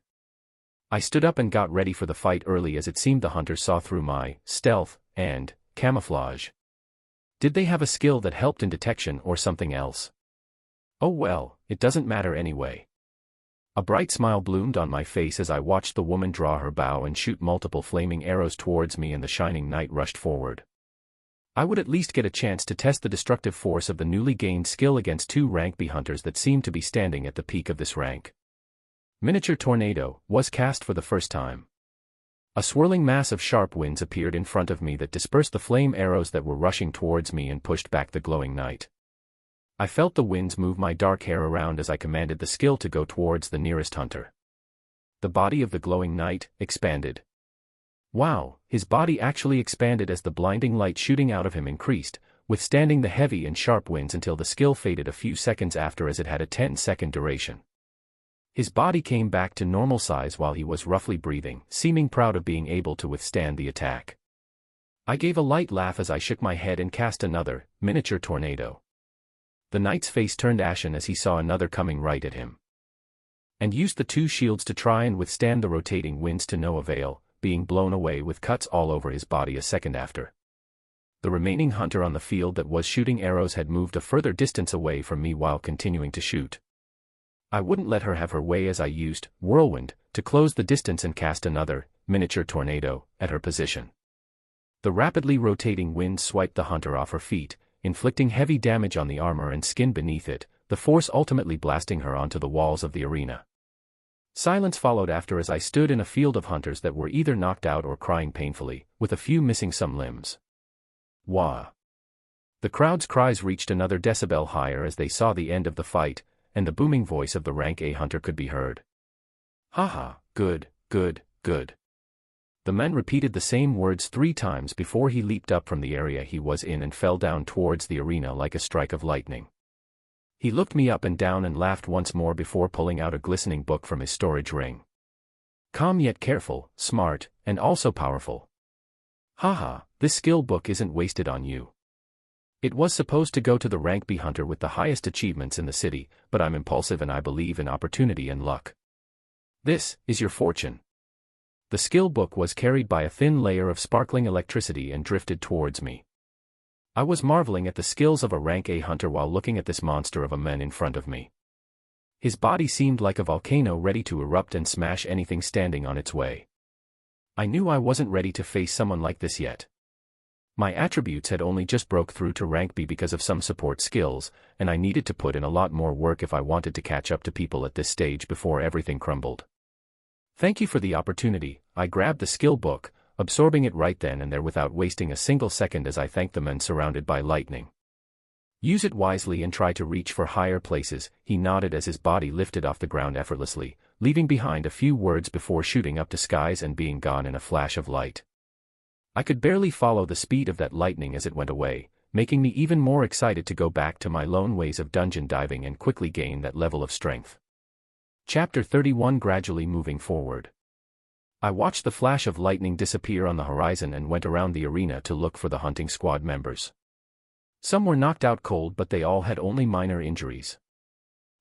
I stood up and got ready for the fight early as it seemed the hunters saw through my stealth and camouflage. Did they have a skill that helped in detection or something else? Oh well, it doesn't matter anyway. A bright smile bloomed on my face as I watched the woman draw her bow and shoot multiple flaming arrows towards me and the shining knight rushed forward. I would at least get a chance to test the destructive force of the newly gained skill against 2 rank B hunters that seemed to be standing at the peak of this rank. Miniature Tornado was cast for the first time. A swirling mass of sharp winds appeared in front of me that dispersed the flame arrows that were rushing towards me and pushed back the glowing knight. I felt the winds move my dark hair around as I commanded the skill to go towards the nearest hunter. The body of the glowing knight expanded. Wow, his body actually expanded as the blinding light shooting out of him increased, withstanding the heavy and sharp winds until the skill faded a few seconds after as it had a 10-second duration. His body came back to normal size while he was roughly breathing, seeming proud of being able to withstand the attack. I gave a light laugh as I shook my head and cast another, Miniature Tornado. The knight's face turned ashen as he saw another coming right at him. And used the 2 shields to try and withstand the rotating winds to no avail, being blown away with cuts all over his body a second after. The remaining hunter on the field that was shooting arrows had moved a further distance away from me while continuing to shoot. I wouldn't let her have her way as I used Whirlwind to close the distance and cast another, Miniature Tornado, at her position. The rapidly rotating wind swiped the hunter off her feet, inflicting heavy damage on the armor and skin beneath it, the force ultimately blasting her onto the walls of the arena. Silence followed after as I stood in a field of hunters that were either knocked out or crying painfully, with a few missing some limbs. Wah! The crowd's cries reached another decibel higher as they saw the end of the fight, and the booming voice of the rank A hunter could be heard. Haha, good, good, good. The man repeated the same words 3 times before he leaped up from the area he was in and fell down towards the arena like a strike of lightning. He looked me up and down and laughed once more before pulling out a glistening book from his storage ring. Calm yet careful, smart, and also powerful. Haha, this skill book isn't wasted on you. It was supposed to go to the rank B hunter with the highest achievements in the city, but I'm impulsive and I believe in opportunity and luck. This is your fortune. The skill book was carried by a thin layer of sparkling electricity and drifted towards me. I was marveling at the skills of a rank A hunter while looking at this monster of a man in front of me. His body seemed like a volcano ready to erupt and smash anything standing on its way. I knew I wasn't ready to face someone like this yet. My attributes had only just broke through to rank B because of some support skills, and I needed to put in a lot more work if I wanted to catch up to people at this stage before everything crumbled. Thank you for the opportunity. I grabbed the skill book, absorbing it right then and there without wasting a single second as I thanked the man surrounded by lightning. Use it wisely and try to reach for higher places, he nodded as his body lifted off the ground effortlessly, leaving behind a few words before shooting up to skies and being gone in a flash of light. I could barely follow the speed of that lightning as it went away, making me even more excited to go back to my lone ways of dungeon diving and quickly gain that level of strength. Chapter 31 Gradually moving forward. I watched the flash of lightning disappear on the horizon and went around the arena to look for the hunting squad members. Some were knocked out cold but they all had only minor injuries.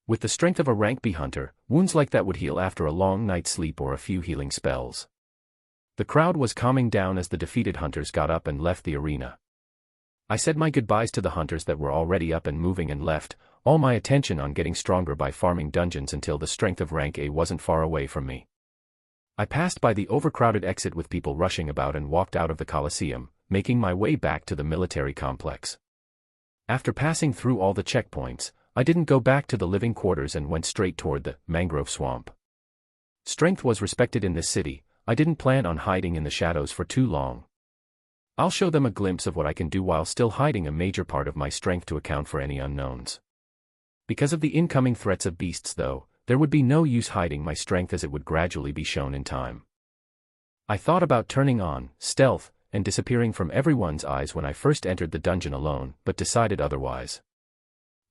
With the strength of a rank B hunter, wounds like that would heal after a long night's sleep or a few healing spells. The crowd was calming down as the defeated hunters got up and left the arena. I said my goodbyes to the hunters that were already up and moving and left, all my attention on getting stronger by farming dungeons until the strength of rank A wasn't far away from me. I passed by the overcrowded exit with people rushing about and walked out of the Colosseum, making my way back to the military complex. After passing through all the checkpoints, I didn't go back to the living quarters and went straight toward the mangrove swamp. Strength was respected in this city. I didn't plan on hiding in the shadows for too long. I'll show them a glimpse of what I can do while still hiding a major part of my strength to account for any unknowns. Because of the incoming threats of beasts though, there would be no use hiding my strength as it would gradually be shown in time. I thought about turning on stealth and disappearing from everyone's eyes when I first entered the dungeon alone, but decided otherwise.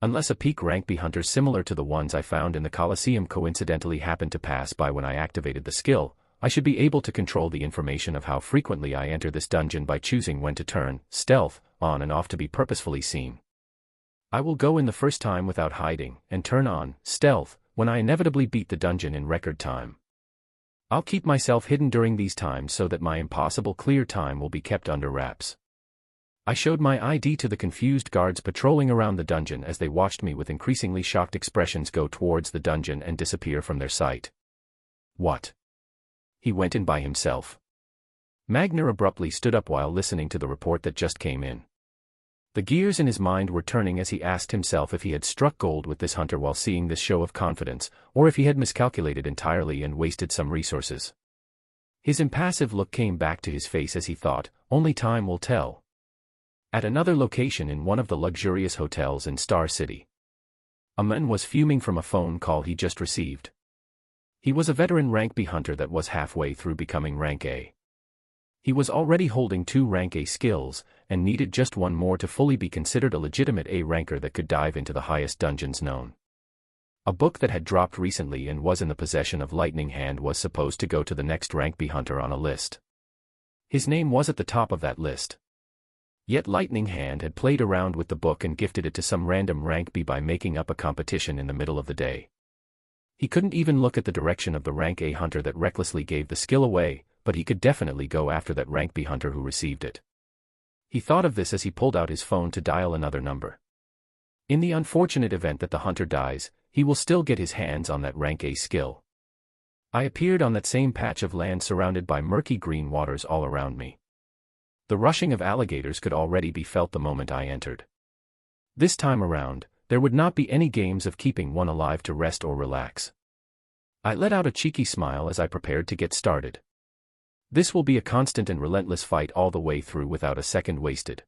Unless a peak rank B hunter similar to the ones I found in the Colosseum coincidentally happened to pass by when I activated the skill, I should be able to control the information of how frequently I enter this dungeon by choosing when to turn stealth on and off to be purposefully seen. I will go in the first time without hiding and turn on stealth when I inevitably beat the dungeon in record time. I'll keep myself hidden during these times so that my impossible clear time will be kept under wraps. I showed my ID to the confused guards patrolling around the dungeon as they watched me with increasingly shocked expressions go towards the dungeon and disappear from their sight. What? He went in by himself. Magner abruptly stood up while listening to the report that just came in. The gears in his mind were turning as he asked himself if he had struck gold with this hunter while seeing this show of confidence, or if he had miscalculated entirely and wasted some resources. His impassive look came back to his face as he thought, only time will tell. At another location in one of the luxurious hotels in Star City, a man was fuming from a phone call he just received. He was a veteran rank B hunter that was halfway through becoming rank A. He was already holding 2 rank A skills, and needed just one more to fully be considered a legitimate A ranker that could dive into the highest dungeons known. A book that had dropped recently and was in the possession of Lightning Hand was supposed to go to the next rank B hunter on a list. His name was at the top of that list. Yet Lightning Hand had played around with the book and gifted it to some random rank B by making up a competition in the middle of the day. He couldn't even look at the direction of the rank A hunter that recklessly gave the skill away, but he could definitely go after that rank B hunter who received it. He thought of this as he pulled out his phone to dial another number. In the unfortunate event that the hunter dies, he will still get his hands on that rank A skill. I appeared on that same patch of land surrounded by murky green waters all around me. The rushing of alligators could already be felt the moment I entered. This time around, there would not be any games of keeping one alive to rest or relax. I let out a cheeky smile as I prepared to get started. This will be a constant and relentless fight all the way through without a second wasted.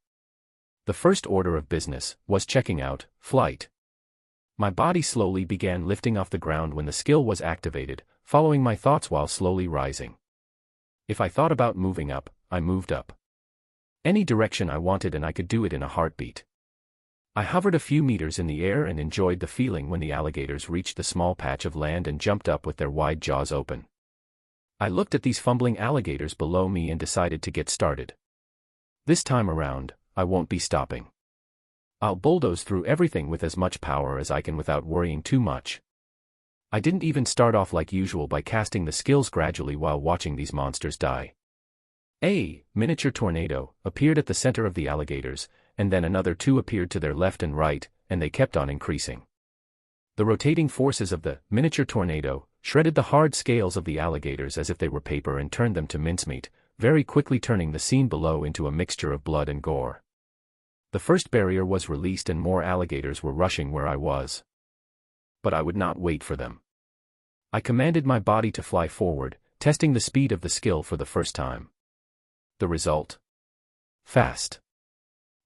The first order of business was checking out flight. My body slowly began lifting off the ground when the skill was activated, following my thoughts while slowly rising. If I thought about moving up, I moved up. Any direction I wanted and I could do it in a heartbeat. I hovered a few meters in the air and enjoyed the feeling when the alligators reached the small patch of land and jumped up with their wide jaws open. I looked at these fumbling alligators below me and decided to get started. This time around, I won't be stopping. I'll bulldoze through everything with as much power as I can without worrying too much. I didn't even start off like usual by casting the skills gradually while watching these monsters die. A miniature tornado appeared at the center of the alligators, and then another two appeared to their left and right, and they kept on increasing. The rotating forces of the miniature tornado shredded the hard scales of the alligators as if they were paper and turned them to mincemeat, very quickly turning the scene below into a mixture of blood and gore. The first barrier was released and more alligators were rushing where I was. But I would not wait for them. I commanded my body to fly forward, testing the speed of the skill for the first time. The result? Fast.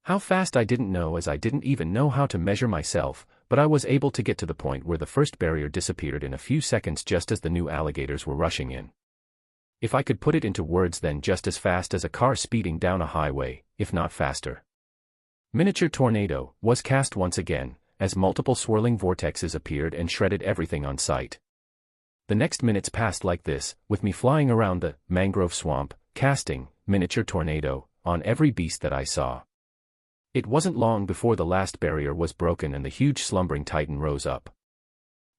How fast I didn't know, as I didn't even know how to measure myself, but I was able to get to the point where the first barrier disappeared in a few seconds just as the new alligators were rushing in. If I could put it into words, then just as fast as a car speeding down a highway, if not faster. Miniature tornado was cast once again, as multiple swirling vortexes appeared and shredded everything on sight. The next minutes passed like this, with me flying around the mangrove swamp, casting miniature tornado on every beast that I saw. It wasn't long before the last barrier was broken and the huge slumbering titan rose up.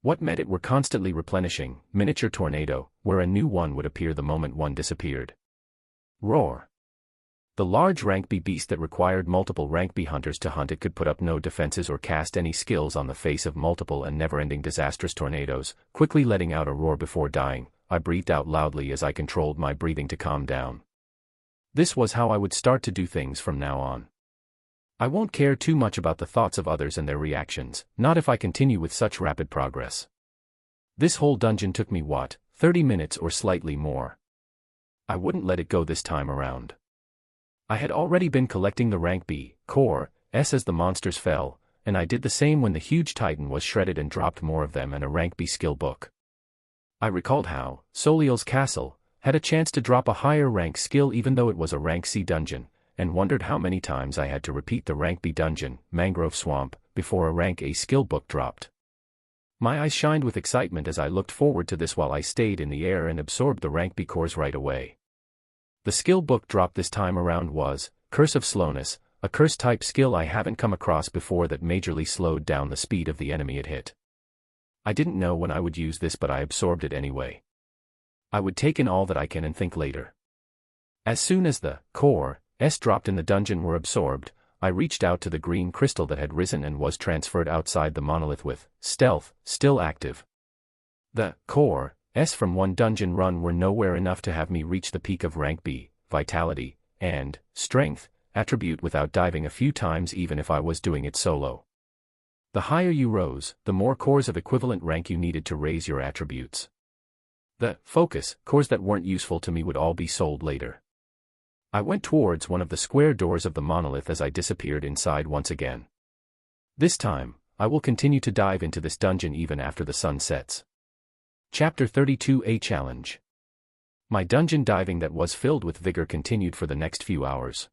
What met it were constantly replenishing miniature tornado, where a new one would appear the moment one disappeared. Roar. The large rank B beast that required multiple rank B hunters to hunt it could put up no defenses or cast any skills on the face of multiple and never-ending disastrous tornadoes, quickly letting out a roar before dying. I breathed out loudly as I controlled my breathing to calm down. This was how I would start to do things from now on. I won't care too much about the thoughts of others and their reactions, not if I continue with such rapid progress. This whole dungeon took me 30 minutes or slightly more. I wouldn't let it go this time around. I had already been collecting the rank B, core, S as the monsters fell, and I did the same when the huge titan was shredded and dropped more of them and a rank B skill book. I recalled how Soliel's castle had a chance to drop a higher rank skill even though it was a rank C dungeon, and wondered how many times I had to repeat the rank B dungeon, Mangrove Swamp, before a rank A skill book dropped. My eyes shined with excitement as I looked forward to this while I stayed in the air and absorbed the rank B cores right away. The skill book drop this time around was Curse of Slowness, a curse-type skill I haven't come across before that majorly slowed down the speed of the enemy it hit. I didn't know when I would use this, but I absorbed it anyway. I would take in all that I can and think later. As soon as the core S dropped in the dungeon were absorbed, I reached out to the green crystal that had risen and was transferred outside the monolith with stealth still active. The core S from one dungeon run were nowhere enough to have me reach the peak of rank B, vitality, and strength attribute without diving a few times even if I was doing it solo. The higher you rose, the more cores of equivalent rank you needed to raise your attributes. The focus cores that weren't useful to me would all be sold later. I went towards one of the square doors of the monolith as I disappeared inside once again. This time, I will continue to dive into this dungeon even after the sun sets. Chapter 32 A Challenge. My dungeon diving that was filled with vigor continued for the next few hours.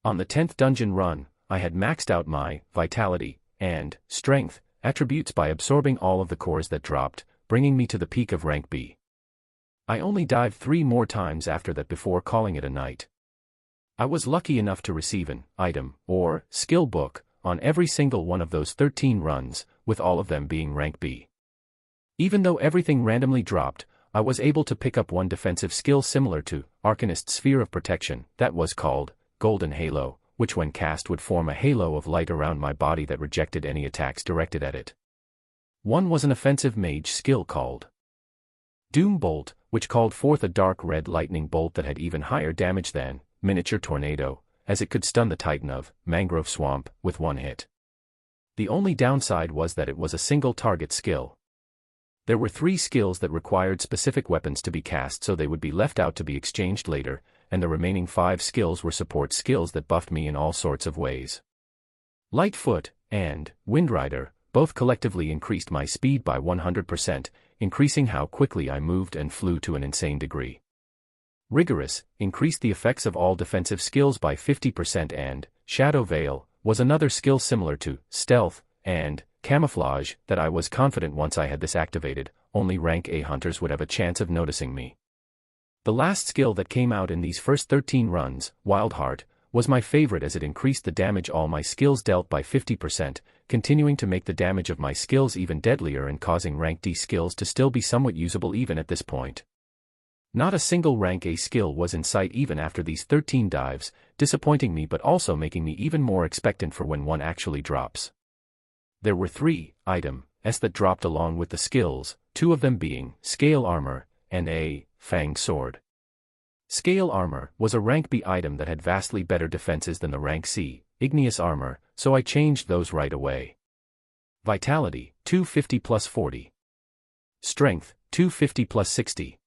On the 10th dungeon run, I had maxed out my vitality and strength attributes by absorbing all of the cores that dropped, bringing me to the peak of rank B. I only dived 3 more times after that before calling it a night. I was lucky enough to receive an item or skill book on every single one of those 13 runs, with all of them being rank B. Even though everything randomly dropped, I was able to pick up one defensive skill similar to Arcanist's Sphere of Protection that was called Golden Halo, which when cast would form a halo of light around my body that rejected any attacks directed at it. One was an offensive mage skill called Doom Bolt, which called forth a dark red lightning bolt that had even higher damage than Miniature Tornado, as it could stun the Titan of Mangrove Swamp with one hit. The only downside was that it was a single target skill. There were 3 skills that required specific weapons to be cast, so they would be left out to be exchanged later, and the remaining 5 skills were support skills that buffed me in all sorts of ways. Lightfoot and Windrider both collectively increased my speed by 100%, increasing how quickly I moved and flew to an insane degree. Rigorous increased the effects of all defensive skills by 50%, and Shadow Veil was another skill similar to Stealth and Camouflage that I was confident once I had this activated, only rank A hunters would have a chance of noticing me. The last skill that came out in these first 13 runs, Wildheart, was my favorite as it increased the damage all my skills dealt by 50%, continuing to make the damage of my skills even deadlier and causing rank D skills to still be somewhat usable even at this point. Not a single rank A skill was in sight even after these 13 dives, disappointing me but also making me even more expectant for when one actually drops. There were 3 items that dropped along with the skills, 2 of them being Scale Armor and a Fang Sword. Scale Armor was a rank B item that had vastly better defenses than the rank C, Igneous Armor, so I changed those right away. Vitality, 250 plus 40. Strength, 250 plus 60.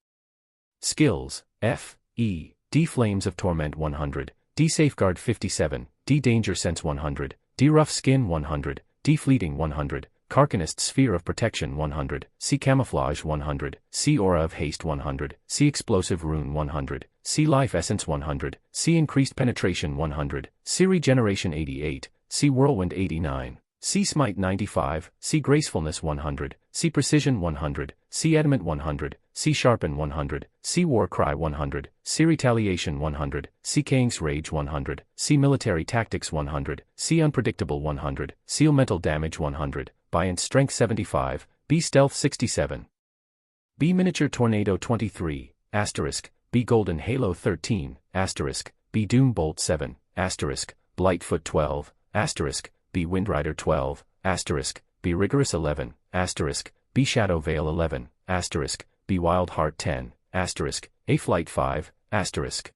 Skills, F, E, D Flames of Torment 100, D Safeguard 57, D Danger Sense 100, D Rough Skin 100, D Fleeting 100, Carcanist Sphere of Protection 100, C Camouflage 100, C Aura of Haste 100, C Explosive Rune 100, C Life Essence 100, C Increased Penetration 100, C Regeneration 88, C Whirlwind 89, C Smite 95, C Gracefulness 100, C Precision 100, C Adamant 100, C Sharpen 100, C War Cry 100, C Retaliation 100, C Kang's Rage 100, C Military Tactics 100, C Unpredictable 100, C Elemental Damage 100, Buoyant Strength 75, B Stealth 67. B Miniature Tornado 23, asterisk, B Golden Halo 13, asterisk, B Doom Bolt 7, asterisk, Blightfoot 12, asterisk, B Windrider 12, asterisk, B Rigorous 11, asterisk, B Shadow Veil 11, asterisk, B Wild Heart 10, asterisk, A Flight 5, asterisk.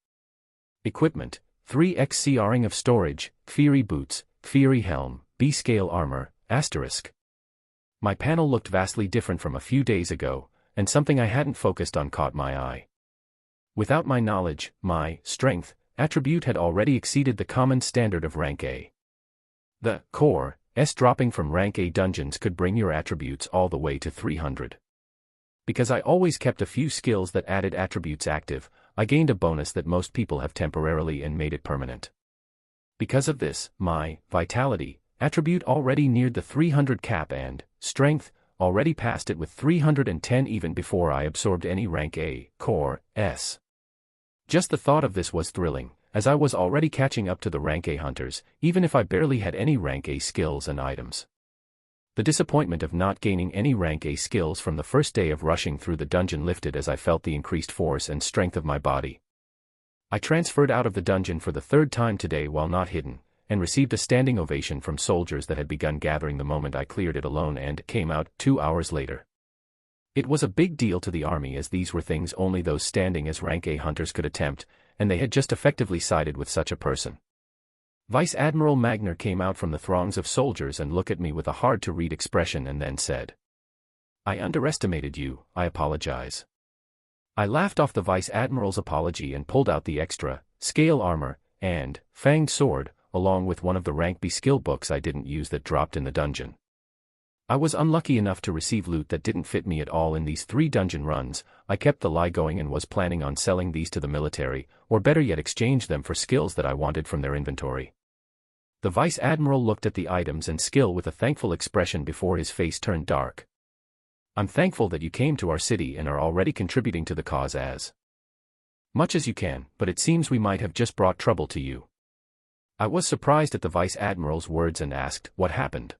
Equipment, 3XC Ring of Storage, Fury Boots, Fury Helm, B Scale Armor, asterisk. My panel looked vastly different from a few days ago, and something I hadn't focused on caught my eye. Without my knowledge, my strength attribute had already exceeded the common standard of rank A. The core S dropping from rank A dungeons could bring your attributes all the way to 300. Because I always kept a few skills that added attributes active, I gained a bonus that most people have temporarily and made it permanent. Because of this, my vitality attribute already neared the 300 cap and strength already passed it with 310 even before I absorbed any rank A core S. Just the thought of this was thrilling, as I was already catching up to the rank A hunters, even if I barely had any rank A skills and items. The disappointment of not gaining any rank A skills from the first day of rushing through the dungeon lifted as I felt the increased force and strength of my body. I transferred out of the dungeon for the 3rd time today while not hidden, and received a standing ovation from soldiers that had begun gathering the moment I cleared it alone and came out 2 hours later. It was a big deal to the army as these were things only those standing as rank A hunters could attempt, and they had just effectively sided with such a person. Vice Admiral Magner came out from the throngs of soldiers and looked at me with a hard-to-read expression and then said, "I underestimated you, I apologize." I laughed off the Vice Admiral's apology and pulled out the extra, Scale Armor, and Fanged Sword, along with one of the rank B skill books I didn't use that dropped in the dungeon. I was unlucky enough to receive loot that didn't fit me at all in these 3 dungeon runs. I kept the lie going and was planning on selling these to the military, or better yet exchange them for skills that I wanted from their inventory. The Vice Admiral looked at the items and skill with a thankful expression before his face turned dark. "I'm thankful that you came to our city and are already contributing to the cause as much as you can, but it seems we might have just brought trouble to you." I was surprised at the Vice Admiral's words and asked, "What happened?"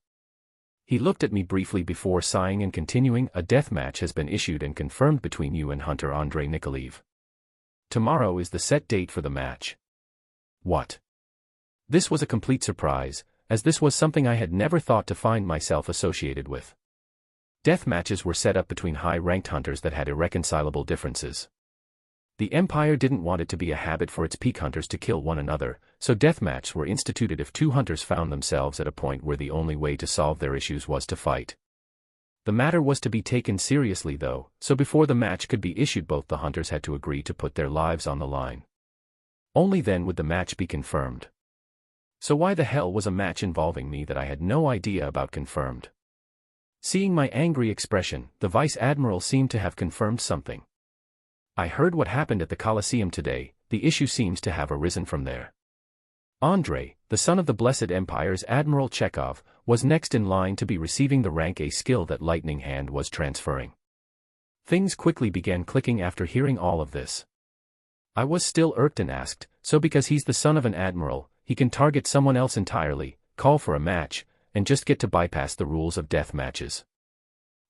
He looked at me briefly before sighing and continuing, "A death match has been issued and confirmed between you and Hunter Andrei Nikolaev. Tomorrow is the set date for the match." What? This was a complete surprise, as this was something I had never thought to find myself associated with. Death matches were set up between high-ranked hunters that had irreconcilable differences. The Empire didn't want it to be a habit for its peak hunters to kill one another, so deathmatches were instituted if 2 hunters found themselves at a point where the only way to solve their issues was to fight. The matter was to be taken seriously though, so before the match could be issued both the hunters had to agree to put their lives on the line. Only then would the match be confirmed. So why the hell was a match involving me that I had no idea about confirmed? Seeing my angry expression, the Vice Admiral seemed to have confirmed something. "I heard what happened at the Colosseum today, the issue seems to have arisen from there." Andrei, the son of the Blessed Empire's Admiral Chekhov, was next in line to be receiving the rank A skill that Lightning Hand was transferring. Things quickly began clicking after hearing all of this. I was still irked and asked, so because he's the son of an admiral, he can target someone else entirely, call for a match, and just get to bypass the rules of death matches.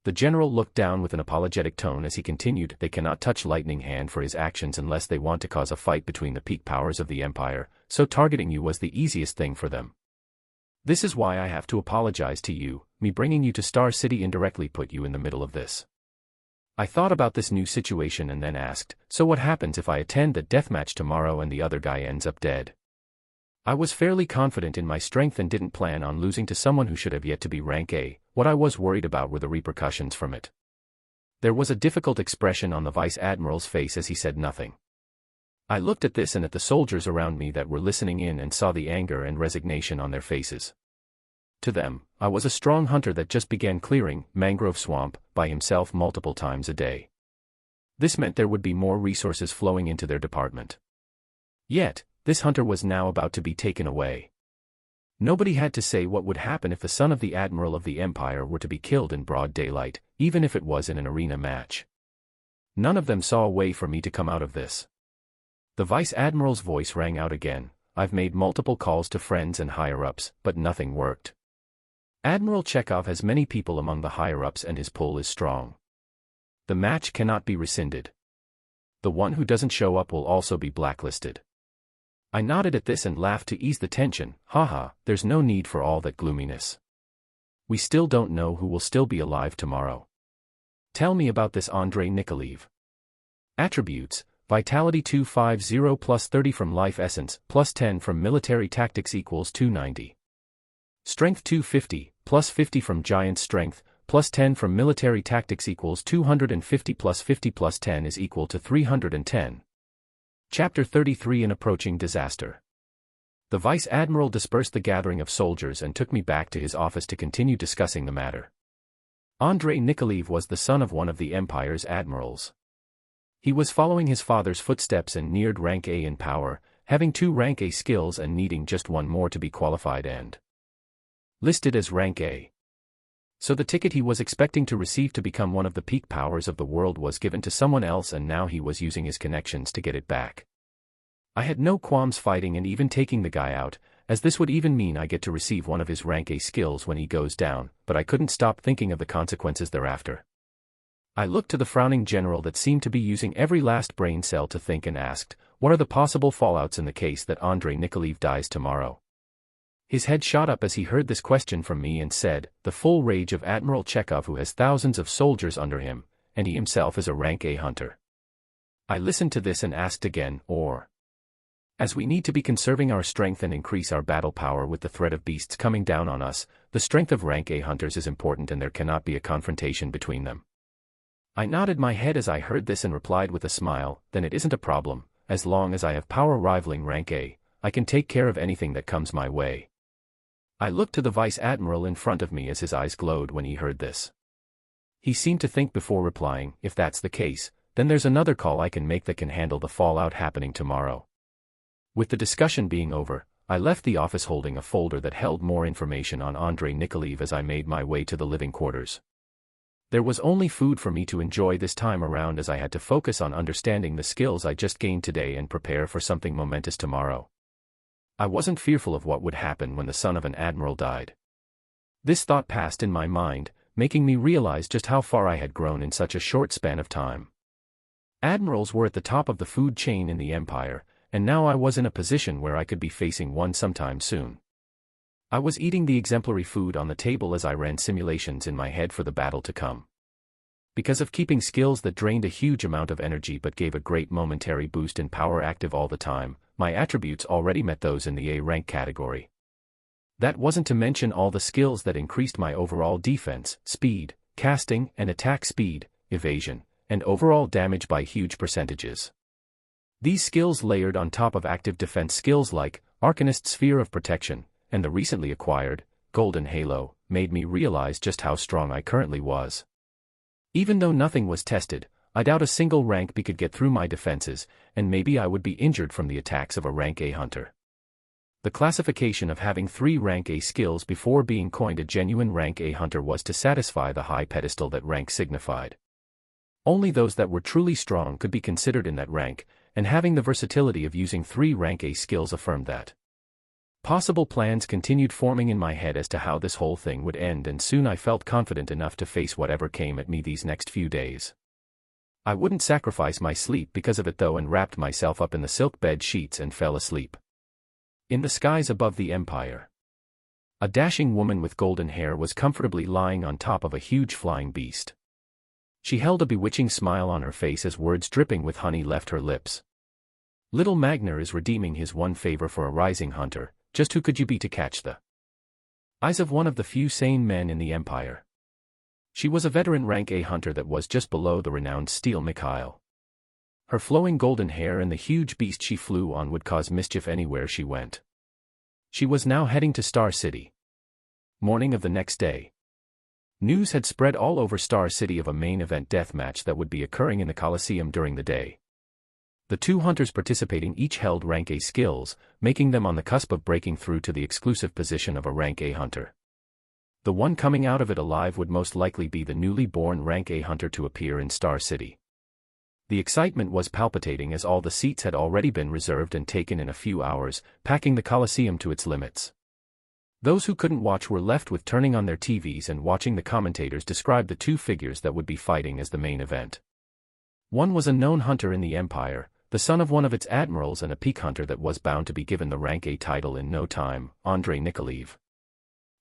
The general looked down with an apologetic tone as he continued, they cannot touch Lightning Hand for his actions unless they want to cause a fight between the peak powers of the Empire, so targeting you was the easiest thing for them. This is why I have to apologize to you, me bringing you to Star City indirectly put you in the middle of this. I thought about this new situation and then asked, so what happens if I attend the deathmatch tomorrow and the other guy ends up dead? I was fairly confident in my strength and didn't plan on losing to someone who should have yet to be rank A. What I was worried about were the repercussions from it. There was a difficult expression on the Vice Admiral's face as he said nothing. I looked at this and at the soldiers around me that were listening in and saw the anger and resignation on their faces. To them, I was a strong hunter that just began clearing mangrove swamp by himself multiple times a day. This meant there would be more resources flowing into their department. Yet, this hunter was now about to be taken away. Nobody had to say what would happen if the son of the Admiral of the Empire were to be killed in broad daylight, even if it was in an arena match. None of them saw a way for me to come out of this. The Vice Admiral's voice rang out again, I've made multiple calls to friends and higher-ups, but nothing worked. Admiral Chekhov has many people among the higher-ups and his pull is strong. The match cannot be rescinded. The one who doesn't show up will also be blacklisted. I nodded at this and laughed to ease the tension, haha, there's no need for all that gloominess. We still don't know who will still be alive tomorrow. Tell me about this Andrei Nikolaev. Attributes, Vitality 250 plus 30 from Life Essence, plus 10 from Military Tactics equals 290. Strength 250, plus 50 from Giant Strength, plus 10 from Military Tactics equals 250 plus 50 plus 10 is equal to 310. Chapter 33 An Approaching Disaster. The Vice Admiral dispersed the gathering of soldiers and took me back to his office to continue discussing the matter. Andrei Nikolaev was the son of one of the Empire's admirals. He was following his father's footsteps and neared rank A in power, having 2 rank A skills and needing just one more to be qualified and listed as rank A. So the ticket he was expecting to receive to become one of the peak powers of the world was given to someone else and now he was using his connections to get it back. I had no qualms fighting and even taking the guy out, as this would even mean I get to receive one of his rank A skills when he goes down, but I couldn't stop thinking of the consequences thereafter. I looked to the frowning general that seemed to be using every last brain cell to think and asked, what are the possible fallouts in the case that Andrei Nikolaev dies tomorrow? His head shot up as he heard this question from me and said, the full rage of Admiral Chekhov who has thousands of soldiers under him, and he himself is a rank A hunter. I listened to this and asked again, or? As we need to be conserving our strength and increase our battle power with the threat of beasts coming down on us, the strength of rank A hunters is important and there cannot be a confrontation between them. I nodded my head as I heard this and replied with a smile, then it isn't a problem, as long as I have power rivaling rank A, I can take care of anything that comes my way. I looked to the Vice Admiral in front of me as his eyes glowed when he heard this. He seemed to think before replying, if that's the case, then there's another call I can make that can handle the fallout happening tomorrow. With the discussion being over, I left the office holding a folder that held more information on Andrei Nikolaev as I made my way to the living quarters. There was only food for me to enjoy this time around as I had to focus on understanding the skills I just gained today and prepare for something momentous tomorrow. I wasn't fearful of what would happen when the son of an admiral died. This thought passed in my mind, making me realize just how far I had grown in such a short span of time. Admirals were at the top of the food chain in the Empire, and now I was in a position where I could be facing one sometime soon. I was eating the exemplary food on the table as I ran simulations in my head for the battle to come. Because of keeping skills that drained a huge amount of energy but gave a great momentary boost in power active all the time, my attributes already met those in the A rank category. That wasn't to mention all the skills that increased my overall defense, speed, casting and attack speed, evasion, and overall damage by huge percentages. These skills layered on top of active defense skills like Arcanist Sphere of Protection, and the recently acquired Golden Halo, made me realize just how strong I currently was. Even though nothing was tested, I doubt a single rank B could get through my defenses, and maybe I would be injured from the attacks of a rank A hunter. The classification of having 3 rank A skills before being coined a genuine rank A hunter was to satisfy the high pedestal that rank signified. Only those that were truly strong could be considered in that rank, and having the versatility of using 3 rank A skills affirmed that. Possible plans continued forming in my head as to how this whole thing would end, and soon I felt confident enough to face whatever came at me these next few days. I wouldn't sacrifice my sleep because of it though, and wrapped myself up in the silk bed sheets and fell asleep. In the skies above the empire, a dashing woman with golden hair was comfortably lying on top of a huge flying beast. She held a bewitching smile on her face as words dripping with honey left her lips. Little Magner is redeeming his one favor for a rising hunter. Just who could you be to catch the eyes of one of the few sane men in the empire? She was a veteran rank A hunter that was just below the renowned Steel Mikhail. Her flowing golden hair and the huge beast she flew on would cause mischief anywhere she went. She was now heading to Star City. Morning of the next day. News had spread all over Star City of a main event deathmatch that would be occurring in the Coliseum during the day. The 2 hunters participating each held rank A skills, making them on the cusp of breaking through to the exclusive position of a rank A hunter. The one coming out of it alive would most likely be the newly born rank A hunter to appear in Star City. The excitement was palpitating as all the seats had already been reserved and taken in a few hours, packing the Coliseum to its limits. Those who couldn't watch were left with turning on their TVs and watching the commentators describe the 2 figures that would be fighting as the main event. One was a known hunter in the Empire, the son of one of its admirals and a peak hunter that was bound to be given the rank A title in no time, Andrei Nikolaev.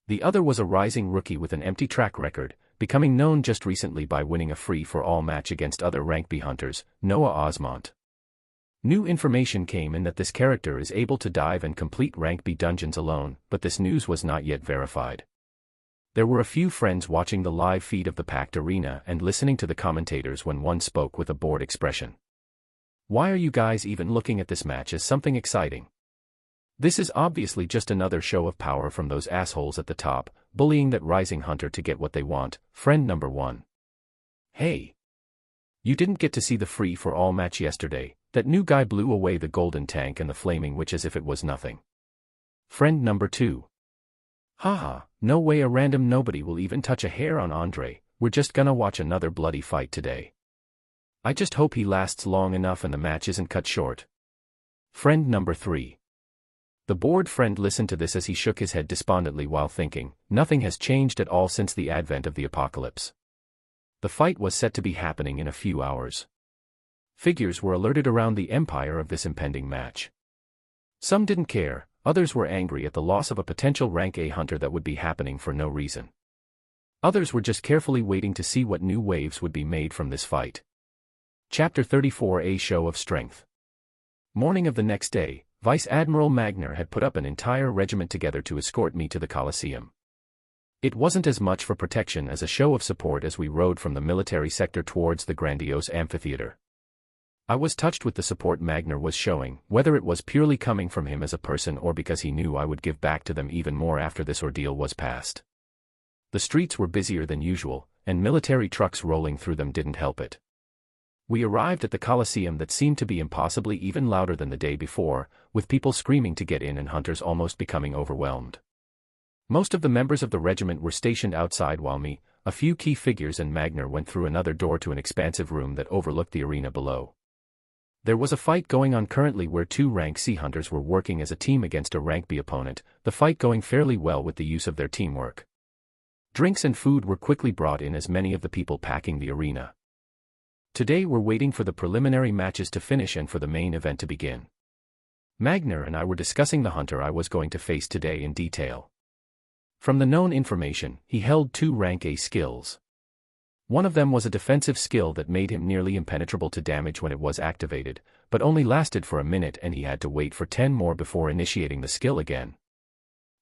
The other was a rising rookie with an empty track record, becoming known just recently by winning a free-for-all match against other rank B hunters, Noah Osmont. New information came in that this character is able to dive and complete rank B dungeons alone, but this news was not yet verified. There were a few friends watching the live feed of the packed arena and listening to the commentators when one spoke with a bored expression. Why are you guys even looking at this match as something exciting? This is obviously just another show of power from those assholes at the top, bullying that rising hunter to get what they want, friend number 1. Hey! You didn't get to see the free-for-all match yesterday. That new guy blew away the golden tank and the flaming witch as if it was nothing. Friend number 2. Haha, no way, a random nobody will even touch a hair on Andre. We're just gonna watch another bloody fight today. I just hope he lasts long enough and the match isn't cut short. Friend number 3. The bored friend listened to this as he shook his head despondently while thinking, nothing has changed at all since the advent of the apocalypse. The fight was set to be happening in a few hours. Figures were alerted around the empire of this impending match. Some didn't care, others were angry at the loss of a potential rank A hunter that would be happening for no reason. Others were just carefully waiting to see what new waves would be made from this fight. Chapter 34: A Show of Strength. Morning of the next day, Vice Admiral Magner had put up an entire regiment together to escort me to the Coliseum. It wasn't as much for protection as a show of support as we rode from the military sector towards the grandiose amphitheater. I was touched with the support Magner was showing, whether it was purely coming from him as a person or because he knew I would give back to them even more after this ordeal was past. The streets were busier than usual, and military trucks rolling through them didn't help it. We arrived at the Coliseum that seemed to be impossibly even louder than the day before, with people screaming to get in and hunters almost becoming overwhelmed. Most of the members of the regiment were stationed outside while me, a few key figures and Magner went through another door to an expansive room that overlooked the arena below. There was a fight going on currently where 2 rank C hunters were working as a team against a rank B opponent, the fight going fairly well with the use of their teamwork. Drinks and food were quickly brought in as many of the people packing the arena. Today we're waiting for the preliminary matches to finish and for the main event to begin. Magner and I were discussing the hunter I was going to face today in detail. From the known information, he held 2 rank A skills. One of them was a defensive skill that made him nearly impenetrable to damage when it was activated, but only lasted for a minute and he had to wait for 10 more before initiating the skill again.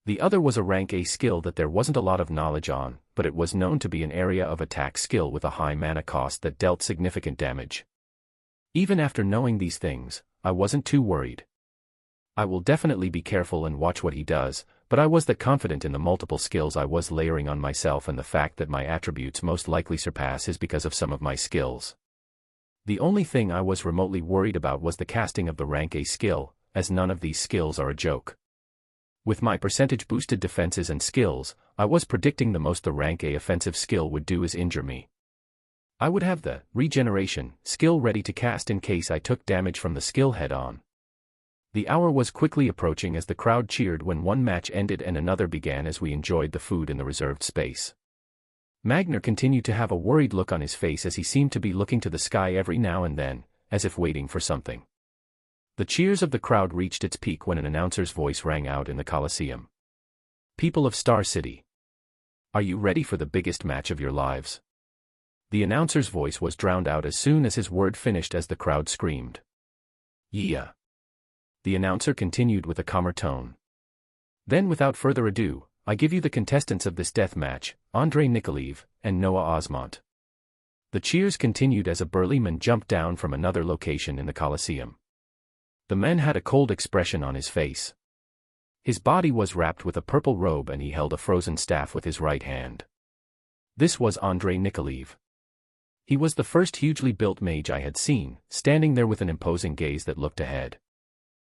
The other was a rank A skill that there wasn't a lot of knowledge on, but it was known to be an area of attack skill with a high mana cost that dealt significant damage. Even after knowing these things, I wasn't too worried. I will definitely be careful and watch what he does, but I was that confident in the multiple skills I was layering on myself and the fact that my attributes most likely surpass his because of some of my skills. The only thing I was remotely worried about was the casting of the rank A skill, as none of these skills are a joke. With my percentage boosted defenses and skills, I was predicting the most the rank A offensive skill would do is injure me. I would have the regeneration skill ready to cast in case I took damage from the skill head-on. The hour was quickly approaching as the crowd cheered when one match ended and another began as we enjoyed the food in the reserved space. Magner continued to have a worried look on his face as he seemed to be looking to the sky every now and then, as if waiting for something. The cheers of the crowd reached its peak when an announcer's voice rang out in the Coliseum. People of Star City, are you ready for the biggest match of your lives? The announcer's voice was drowned out as soon as his word finished as the crowd screamed. Yeah. The announcer continued with a calmer tone. Then without further ado, I give you the contestants of this death match, Andrei Nikolaev and Noah Osmont. The cheers continued as a burly man jumped down from another location in the Coliseum. The man had a cold expression on his face. His body was wrapped with a purple robe and he held a frozen staff with his right hand. This was Andrei Nikolaev. He was the first hugely built mage I had seen, standing there with an imposing gaze that looked ahead.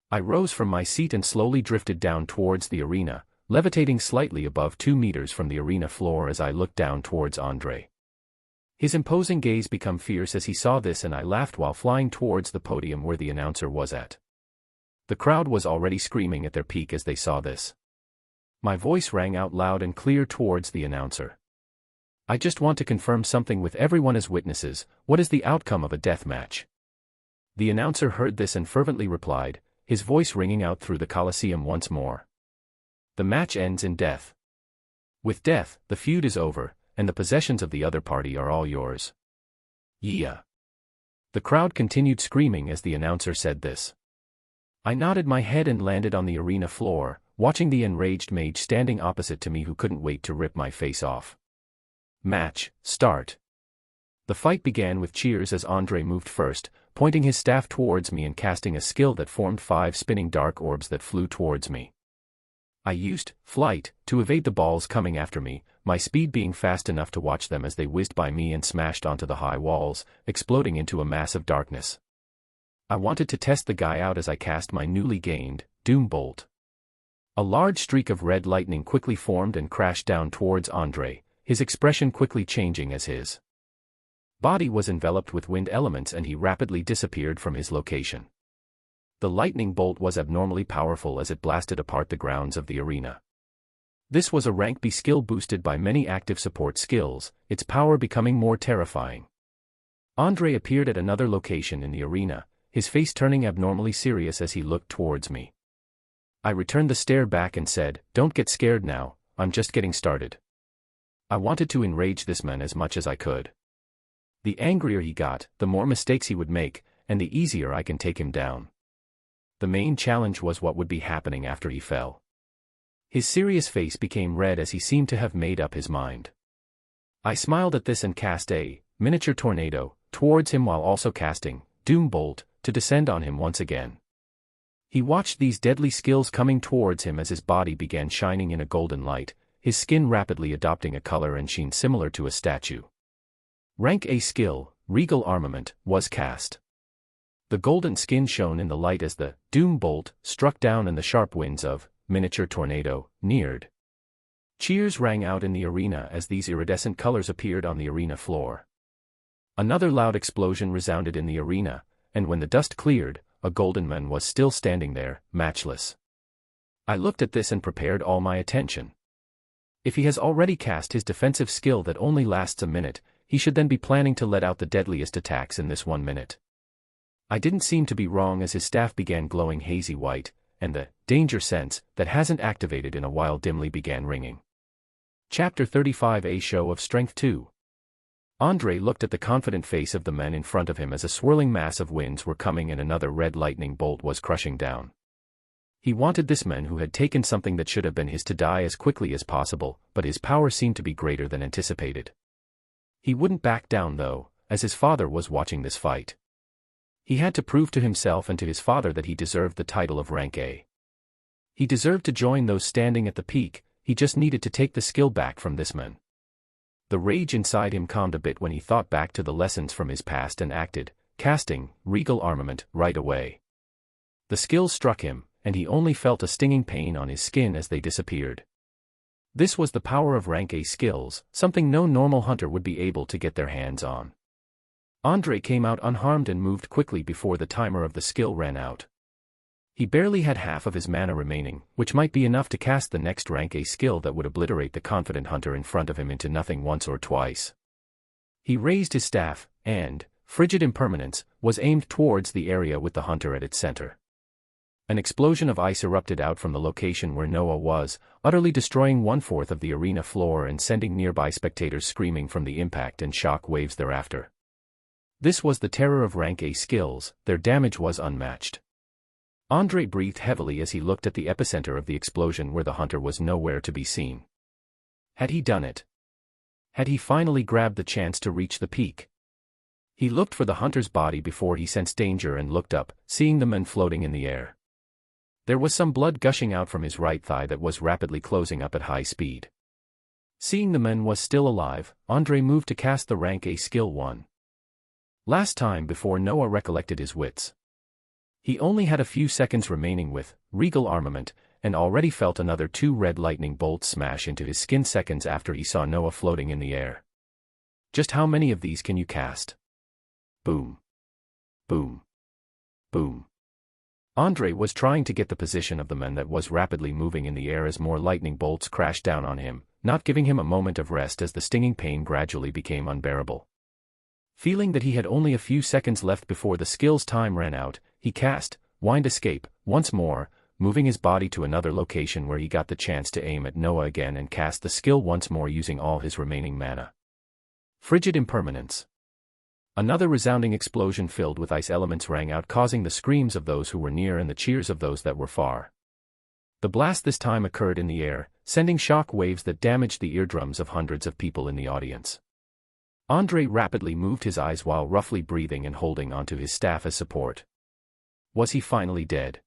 I rose from my seat and slowly drifted down towards the arena, levitating slightly above 2 meters from the arena floor as I looked down towards Andrei. His imposing gaze became fierce as he saw this and I laughed while flying towards the podium where the announcer was at. The crowd was already screaming at their peak as they saw this. My voice rang out loud and clear towards the announcer. I just want to confirm something with everyone as witnesses. What is the outcome of a death match? The announcer heard this and fervently replied, his voice ringing out through the Coliseum once more. The match ends in death. With death, the feud is over, and the possessions of the other party are all yours. Yeah. The crowd continued screaming as the announcer said this. I nodded my head and landed on the arena floor, watching the enraged mage standing opposite to me who couldn't wait to rip my face off. Match, start. The fight began with cheers as Andrei moved first, pointing his staff towards me and casting a skill that formed 5 spinning dark orbs that flew towards me. I used flight to evade the balls coming after me, my speed being fast enough to watch them as they whizzed by me and smashed onto the high walls, exploding into a mass of darkness. I wanted to test the guy out as I cast my newly gained Doom Bolt. A large streak of red lightning quickly formed and crashed down towards Andrei, his expression quickly changing as his body was enveloped with wind elements and he rapidly disappeared from his location. The lightning bolt was abnormally powerful as it blasted apart the grounds of the arena. This was a rank B skill boosted by many active support skills, its power becoming more terrifying. Andrei appeared at another location in the arena, his face turning abnormally serious as he looked towards me. I returned the stare back and said, "Don't get scared now, I'm just getting started." I wanted to enrage this man as much as I could. The angrier he got, the more mistakes he would make, and the easier I can take him down. The main challenge was what would be happening after he fell. His serious face became red as he seemed to have made up his mind. I smiled at this and cast a miniature tornado towards him while also casting Doom Bolt to descend on him once again. He watched these deadly skills coming towards him as his body began shining in a golden light, his skin rapidly adopting a color and sheen similar to a statue. Rank A skill, Regal Armament, was cast. The golden skin shone in the light as the Doom Bolt struck down and the sharp winds of miniature tornado neared. Cheers rang out in the arena as these iridescent colors appeared on the arena floor. Another loud explosion resounded in the arena, and when the dust cleared, a golden man was still standing there, matchless. I looked at this and prepared all my attention. If he has already cast his defensive skill that only lasts a minute, he should then be planning to let out the deadliest attacks in this 1 minute. I didn't seem to be wrong as his staff began glowing hazy white, and the danger sense that hasn't activated in a while dimly began ringing. Chapter 35 A Show of Strength 2. Andrei looked at the confident face of the men in front of him as a swirling mass of winds were coming and another red lightning bolt was crushing down. He wanted this man who had taken something that should have been his to die as quickly as possible, but his power seemed to be greater than anticipated. He wouldn't back down though, as his father was watching this fight. He had to prove to himself and to his father that he deserved the title of Rank A. He deserved to join those standing at the peak, he just needed to take the skill back from this man. The rage inside him calmed a bit when he thought back to the lessons from his past and acted, casting Regal Armament right away. The skills struck him, and he only felt a stinging pain on his skin as they disappeared. This was the power of Rank A skills, something no normal hunter would be able to get their hands on. Andre came out unharmed and moved quickly before the timer of the skill ran out. He barely had half of his mana remaining, which might be enough to cast the next rank A skill that would obliterate the confident hunter in front of him into nothing once or twice. He raised his staff, and, frigid impermanence, was aimed towards the area with the hunter at its center. An explosion of ice erupted out from the location where Noah was, utterly destroying 1/4 of the arena floor and sending nearby spectators screaming from the impact and shock waves thereafter. This was the terror of rank A skills, their damage was unmatched. Andre breathed heavily as he looked at the epicenter of the explosion where the hunter was nowhere to be seen. Had he done it? Had he finally grabbed the chance to reach the peak? He looked for the hunter's body before he sensed danger and looked up, seeing the man floating in the air. There was some blood gushing out from his right thigh that was rapidly closing up at high speed. Seeing the man was still alive, Andre moved to cast the rank A skill 1. Last time before Noah recollected his wits. He only had a few seconds remaining with regal armament, and already felt another 2 red lightning bolts smash into his skin seconds after he saw Noah floating in the air. Just how many of these can you cast? Boom. Boom. Boom. Andre was trying to get the position of the man that was rapidly moving in the air as more lightning bolts crashed down on him, not giving him a moment of rest as the stinging pain gradually became unbearable. Feeling that he had only a few seconds left before the skill's time ran out, he cast Wind Escape once more, moving his body to another location where he got the chance to aim at Noah again and cast the skill once more using all his remaining mana. Frigid Impermanence. Another resounding explosion filled with ice elements rang out, causing the screams of those who were near and the cheers of those that were far. The blast this time occurred in the air, sending shock waves that damaged the eardrums of hundreds of people in the audience. Andre rapidly moved his eyes while roughly breathing and holding onto his staff as support. Was he finally dead?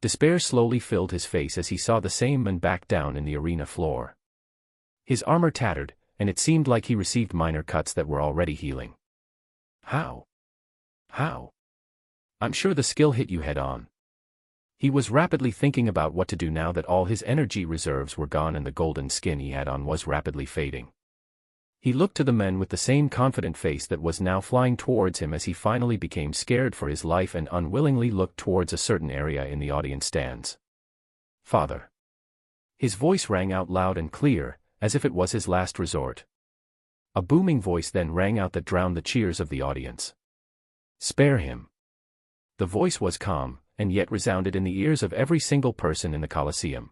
Despair slowly filled his face as he saw the same man back down in the arena floor. His armor tattered, and it seemed like he received minor cuts that were already healing. How? How? I'm sure the skill hit you head on. He was rapidly thinking about what to do now that all his energy reserves were gone and the golden skin he had on was rapidly fading. He looked to the men with the same confident face that was now flying towards him as he finally became scared for his life and unwillingly looked towards a certain area in the audience stands. Father. His voice rang out loud and clear, as if it was his last resort. A booming voice then rang out that drowned the cheers of the audience. Spare him. The voice was calm, and yet resounded in the ears of every single person in the Colosseum.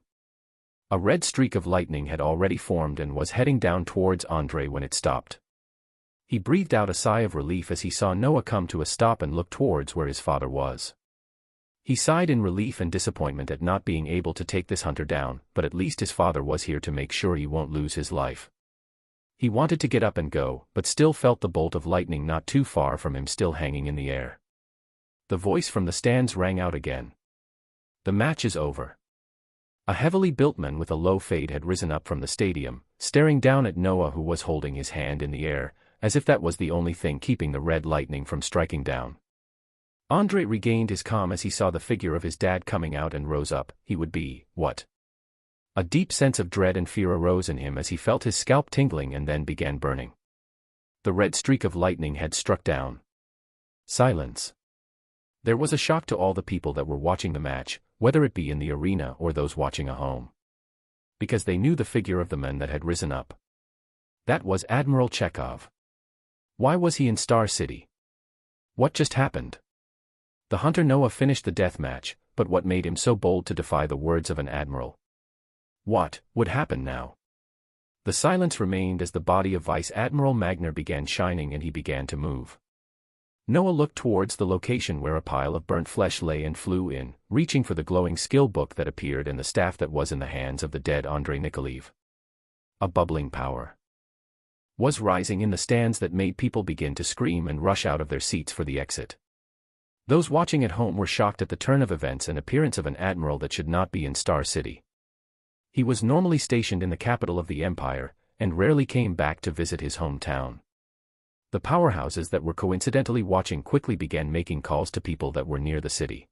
A red streak of lightning had already formed and was heading down towards Andre when it stopped. He breathed out a sigh of relief as he saw Noah come to a stop and look towards where his father was. He sighed in relief and disappointment at not being able to take this hunter down, but at least his father was here to make sure he won't lose his life. He wanted to get up and go, but still felt the bolt of lightning not too far from him still hanging in the air. The voice from the stands rang out again. The match is over. A heavily built man with a low fade had risen up from the stadium, staring down at Noah who was holding his hand in the air, as if that was the only thing keeping the red lightning from striking down. Andre regained his calm as he saw the figure of his dad coming out and rose up. He would be, what? A deep sense of dread and fear arose in him as he felt his scalp tingling and then began burning. The red streak of lightning had struck down. Silence. There was a shock to all the people that were watching the match, whether it be in the arena or those watching at home. Because they knew the figure of the man that had risen up. That was Admiral Chekhov. Why was he in Star City? What just happened? The hunter Noah finished the death match, but what made him so bold to defy the words of an admiral? What would happen now? The silence remained as the body of Vice Admiral Magner began shining and he began to move. Noah looked towards the location where a pile of burnt flesh lay and flew in, reaching for the glowing skill book that appeared and the staff that was in the hands of the dead Andrei Nikolaev. A bubbling power was rising in the stands that made people begin to scream and rush out of their seats for the exit. Those watching at home were shocked at the turn of events and appearance of an admiral that should not be in Star City. He was normally stationed in the capital of the empire, and rarely came back to visit his hometown. The powerhouses that were coincidentally watching quickly began making calls to people that were near the city.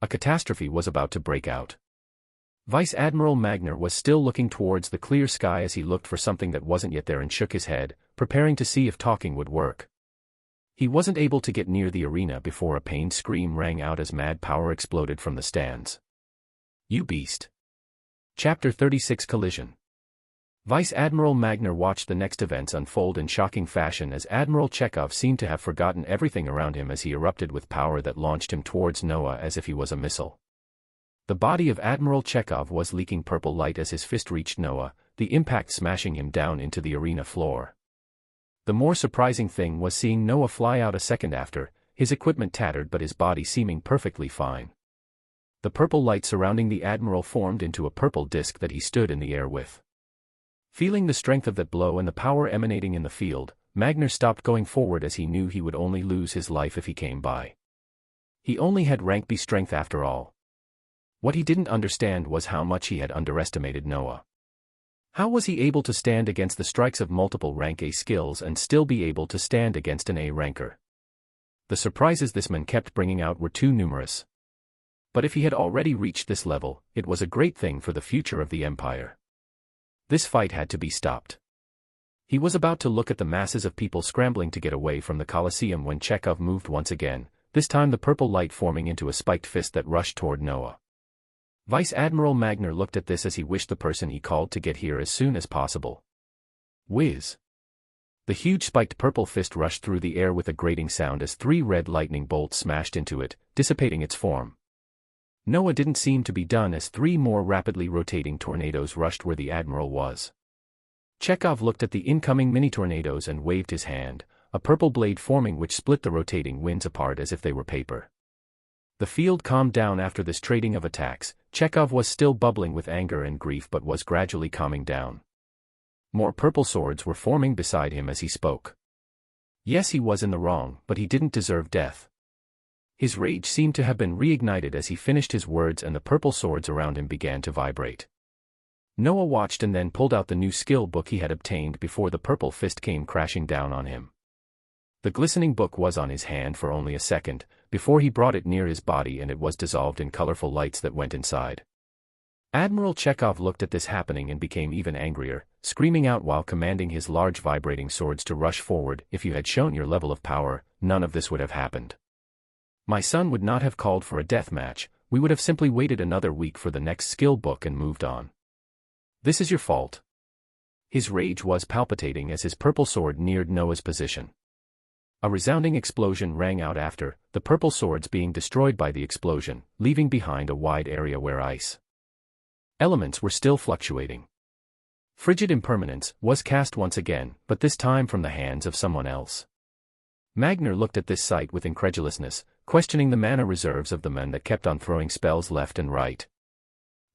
A catastrophe was about to break out. Vice Admiral Magner was still looking towards the clear sky as he looked for something that wasn't yet there and shook his head, preparing to see if talking would work. He wasn't able to get near the arena before a pained scream rang out as mad power exploded from the stands. You beast! Chapter 36 Collision. Vice Admiral Magner watched the next events unfold in shocking fashion as Admiral Chekhov seemed to have forgotten everything around him as he erupted with power that launched him towards Noah as if he was a missile. The body of Admiral Chekhov was leaking purple light as his fist reached Noah, the impact smashing him down into the arena floor. The more surprising thing was seeing Noah fly out a second after, his equipment tattered but his body seeming perfectly fine. The purple light surrounding the Admiral formed into a purple disk that he stood in the air with. Feeling the strength of that blow and the power emanating in the field, Magner stopped going forward as he knew he would only lose his life if he came by. He only had rank B strength after all. What he didn't understand was how much he had underestimated Noah. How was he able to stand against the strikes of multiple rank A skills and still be able to stand against an A ranker? The surprises this man kept bringing out were too numerous. But if he had already reached this level, it was a great thing for the future of the Empire. This fight had to be stopped. He was about to look at the masses of people scrambling to get away from the Colosseum when Chekhov moved once again, this time the purple light forming into a spiked fist that rushed toward Noah. Vice Admiral Magner looked at this as he wished the person he called to get here as soon as possible. Whiz! The huge spiked purple fist rushed through the air with a grating sound as 3 red lightning bolts smashed into it, dissipating its form. Noah didn't seem to be done as 3 more rapidly rotating tornadoes rushed where the Admiral was. Chekhov looked at the incoming mini-tornadoes and waved his hand, a purple blade forming which split the rotating winds apart as if they were paper. The field calmed down after this trading of attacks. Chekhov was still bubbling with anger and grief but was gradually calming down. More purple swords were forming beside him as he spoke. Yes, he was in the wrong, but he didn't deserve death. His rage seemed to have been reignited as he finished his words and the purple swords around him began to vibrate. Noah watched and then pulled out the new skill book he had obtained before the purple fist came crashing down on him. The glistening book was on his hand for only a second, before he brought it near his body and it was dissolved in colorful lights that went inside. Admiral Chekhov looked at this happening and became even angrier, screaming out while commanding his large vibrating swords to rush forward. If you had shown your level of power, none of this would have happened. My son would not have called for a death match, we would have simply waited another week for the next skill book and moved on. This is your fault. His rage was palpitating as his purple sword neared Noah's position. A resounding explosion rang out after, the purple swords being destroyed by the explosion, leaving behind a wide area where ice elements were still fluctuating. Frigid impermanence was cast once again, but this time from the hands of someone else. Magner looked at this sight with incredulousness, questioning the mana reserves of the men that kept on throwing spells left and right.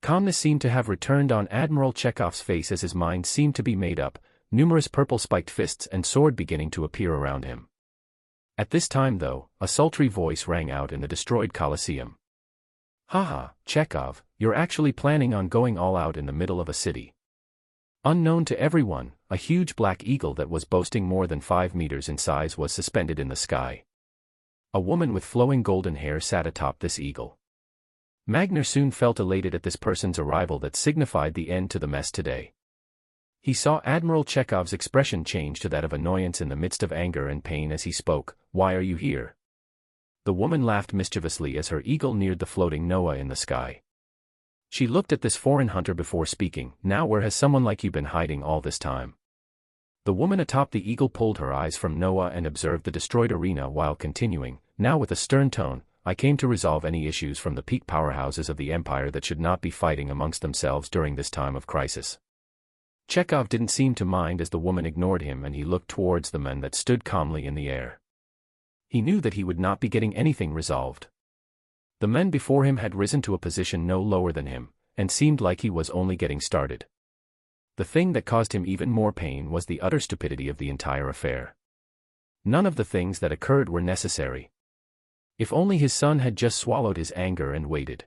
Calmness seemed to have returned on Admiral Chekhov's face as his mind seemed to be made up, numerous purple spiked fists and sword beginning to appear around him. At this time though, a sultry voice rang out in the destroyed Colosseum. Haha, Chekhov, you're actually planning on going all out in the middle of a city. Unknown to everyone, a huge black eagle that was boasting more than 5 meters in size was suspended in the sky. A woman with flowing golden hair sat atop this eagle. Magner soon felt elated at this person's arrival that signified the end to the mess today. He saw Admiral Chekhov's expression change to that of annoyance in the midst of anger and pain as he spoke. Why are you here? The woman laughed mischievously as her eagle neared the floating Noah in the sky. She looked at this foreign hunter before speaking. Now where has someone like you been hiding all this time? The woman atop the eagle pulled her eyes from Noah and observed the destroyed arena while continuing, now with a stern tone, I came to resolve any issues from the peak powerhouses of the Empire that should not be fighting amongst themselves during this time of crisis. Chekhov didn't seem to mind as the woman ignored him and he looked towards the men that stood calmly in the air. He knew that he would not be getting anything resolved. The men before him had risen to a position no lower than him, and seemed like he was only getting started. The thing that caused him even more pain was the utter stupidity of the entire affair. None of the things that occurred were necessary. If only his son had just swallowed his anger and waited.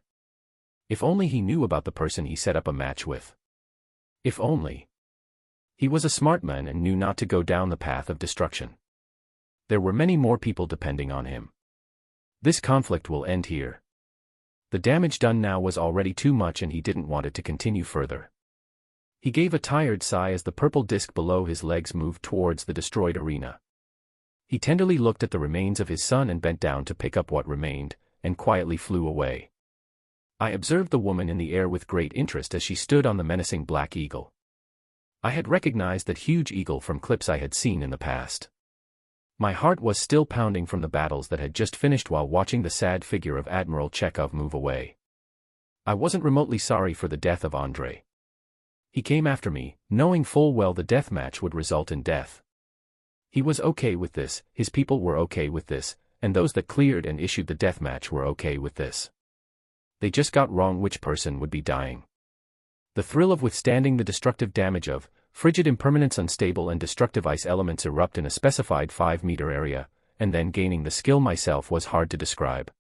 If only he knew about the person he set up a match with. If only. He was a smart man and knew not to go down the path of destruction. There were many more people depending on him. This conflict will end here. The damage done now was already too much and he didn't want it to continue further. He gave a tired sigh as the purple disk below his legs moved towards the destroyed arena. He tenderly looked at the remains of his son and bent down to pick up what remained, and quietly flew away. I observed the woman in the air with great interest as she stood on the menacing black eagle. I had recognized that huge eagle from clips I had seen in the past. My heart was still pounding from the battles that had just finished while watching the sad figure of Admiral Chekhov move away. I wasn't remotely sorry for the death of Andrei. He came after me, knowing full well the death match would result in death. He was okay with this, his people were okay with this, and those that cleared and issued the death match were okay with this. They just got wrong which person would be dying. The thrill of withstanding the destructive damage of frigid impermanence, unstable and destructive ice elements erupt in a specified 5-meter area, and then gaining the skill myself was hard to describe.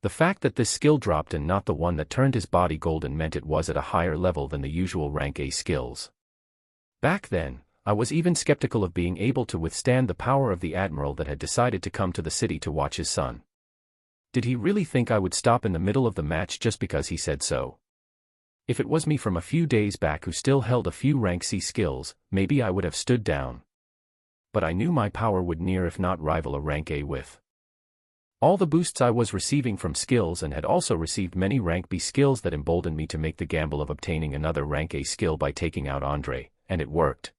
The fact that this skill dropped and not the one that turned his body golden meant it was at a higher level than the usual rank A skills. Back then, I was even skeptical of being able to withstand the power of the admiral that had decided to come to the city to watch his son. Did he really think I would stop in the middle of the match just because he said so? If it was me from a few days back who still held a few rank C skills, maybe I would have stood down. But I knew my power would near if not rival a rank A with all the boosts I was receiving from skills, and had also received many rank B skills that emboldened me to make the gamble of obtaining another rank A skill by taking out Andrei, and it worked.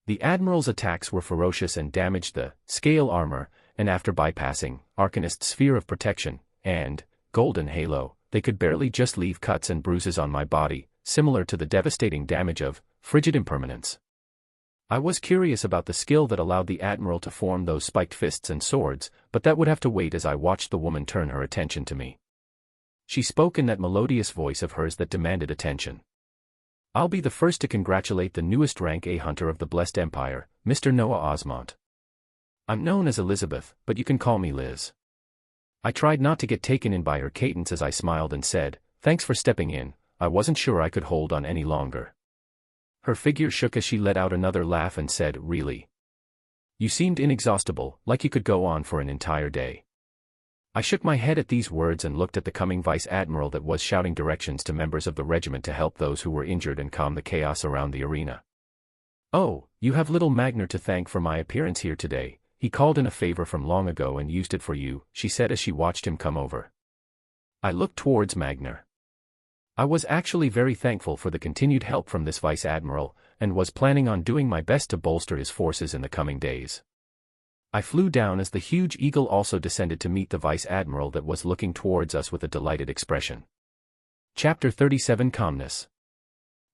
The Admiral's attacks were ferocious and damaged the scale armor, and after bypassing Arcanist's sphere of protection and golden halo, they could barely just leave cuts and bruises on my body, similar to the devastating damage of frigid impermanence. I was curious about the skill that allowed the Admiral to form those spiked fists and swords, but that would have to wait as I watched the woman turn her attention to me. She spoke in that melodious voice of hers that demanded attention. "I'll be the first to congratulate the newest rank A hunter of the Blessed Empire, Mr. Noah Osmont. I'm known as Elizabeth, but you can call me Liz." I tried not to get taken in by her cadence as I smiled and said, "Thanks for stepping in, I wasn't sure I could hold on any longer." Her figure shook as she let out another laugh and said, "Really? You seemed inexhaustible, like you could go on for an entire day." I shook my head at these words and looked at the coming vice admiral that was shouting directions to members of the regiment to help those who were injured and calm the chaos around the arena. "Oh, you have little Magner to thank for my appearance here today. He called in a favor from long ago and used it for you," she said as she watched him come over. I looked towards Magner. I was actually very thankful for the continued help from this vice admiral, and was planning on doing my best to bolster his forces in the coming days. I flew down as the huge eagle also descended to meet the vice admiral that was looking towards us with a delighted expression. Chapter 37 Calmness.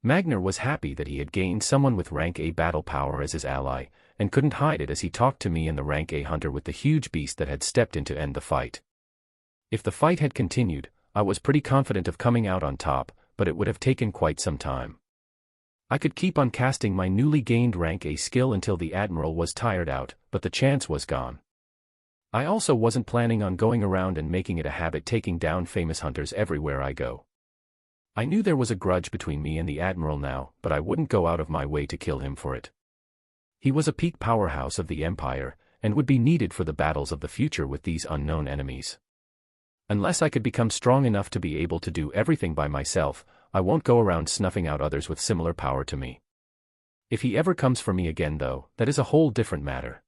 Magner was happy that he had gained someone with rank A battle power as his ally, and couldn't hide it as he talked to me and the rank A hunter with the huge beast that had stepped in to end the fight. If the fight had continued, I was pretty confident of coming out on top, but it would have taken quite some time. I could keep on casting my newly gained rank A skill until the admiral was tired out, but the chance was gone. I also wasn't planning on going around and making it a habit taking down famous hunters everywhere I go. I knew there was a grudge between me and the admiral now, but I wouldn't go out of my way to kill him for it. He was a peak powerhouse of the Empire, and would be needed for the battles of the future with these unknown enemies. Unless I could become strong enough to be able to do everything by myself, I won't go around snuffing out others with similar power to me. If he ever comes for me again though, that is a whole different matter.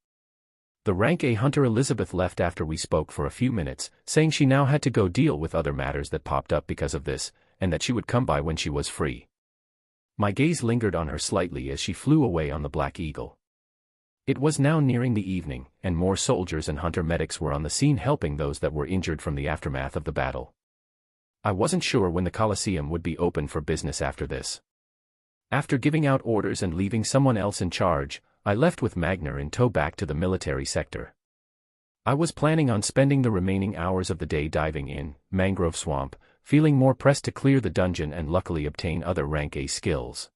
The rank A hunter Elizabeth left after we spoke for a few minutes, saying she now had to go deal with other matters that popped up because of this, and that she would come by when she was free. My gaze lingered on her slightly as she flew away on the Black Eagle. It was now nearing the evening, and more soldiers and hunter medics were on the scene helping those that were injured from the aftermath of the battle. I wasn't sure when the Colosseum would be open for business after this. After giving out orders and leaving someone else in charge, I left with Magner in tow back to the military sector. I was planning on spending the remaining hours of the day diving in Mangrove Swamp, feeling more pressed to clear the dungeon and luckily obtain other rank A skills.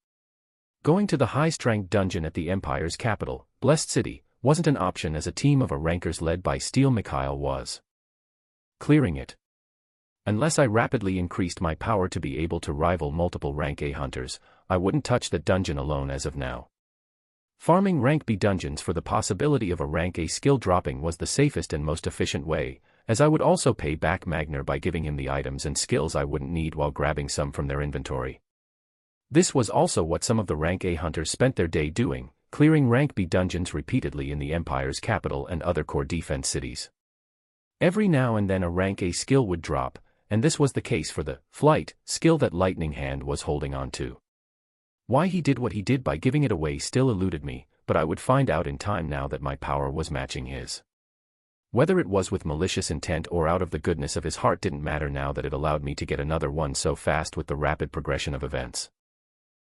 Going to the highest-ranked dungeon at the Empire's capital, Blessed City, wasn't an option as a team of rankers led by Steel Mikhail was clearing it. Unless I rapidly increased my power to be able to rival multiple rank A hunters, I wouldn't touch that dungeon alone as of now. Farming rank B dungeons for the possibility of a rank A skill dropping was the safest and most efficient way, as I would also pay back Magner by giving him the items and skills I wouldn't need while grabbing some from their inventory. This was also what some of the rank A hunters spent their day doing, clearing rank B dungeons repeatedly in the Empire's capital and other core defense cities. Every now and then a rank A skill would drop, and this was the case for the flight skill that Lightning Hand was holding on to. Why he did what he did by giving it away still eluded me, but I would find out in time now that my power was matching his. Whether it was with malicious intent or out of the goodness of his heart didn't matter now that it allowed me to get another one so fast with the rapid progression of events.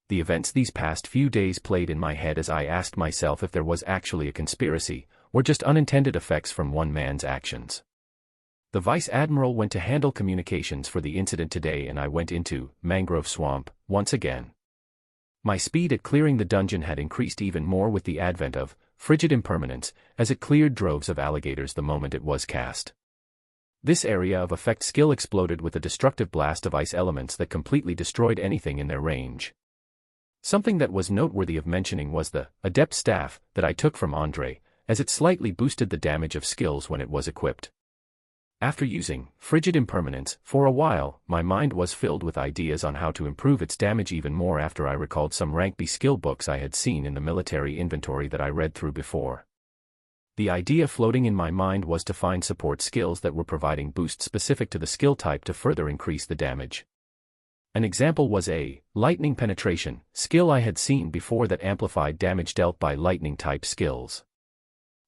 The events these past few days played in my head as I asked myself if there was actually a conspiracy, or just unintended effects from one man's actions. The Vice Admiral went to handle communications for the incident today and I went into Mangrove Swamp once again. My speed at clearing the dungeon had increased even more with the advent of frigid impermanence, as it cleared droves of alligators the moment it was cast. This area of effect skill exploded with a destructive blast of ice elements that completely destroyed anything in their range. Something that was noteworthy of mentioning was the Adept Staff that I took from Andre, as it slightly boosted the damage of skills when it was equipped. After using frigid impermanence for a while, my mind was filled with ideas on how to improve its damage even more after I recalled some rank B skill books I had seen in the military inventory that I read through before. The idea floating in my mind was to find support skills that were providing boosts specific to the skill type to further increase the damage. An example was a lightning penetration skill I had seen before that amplified damage dealt by lightning type skills.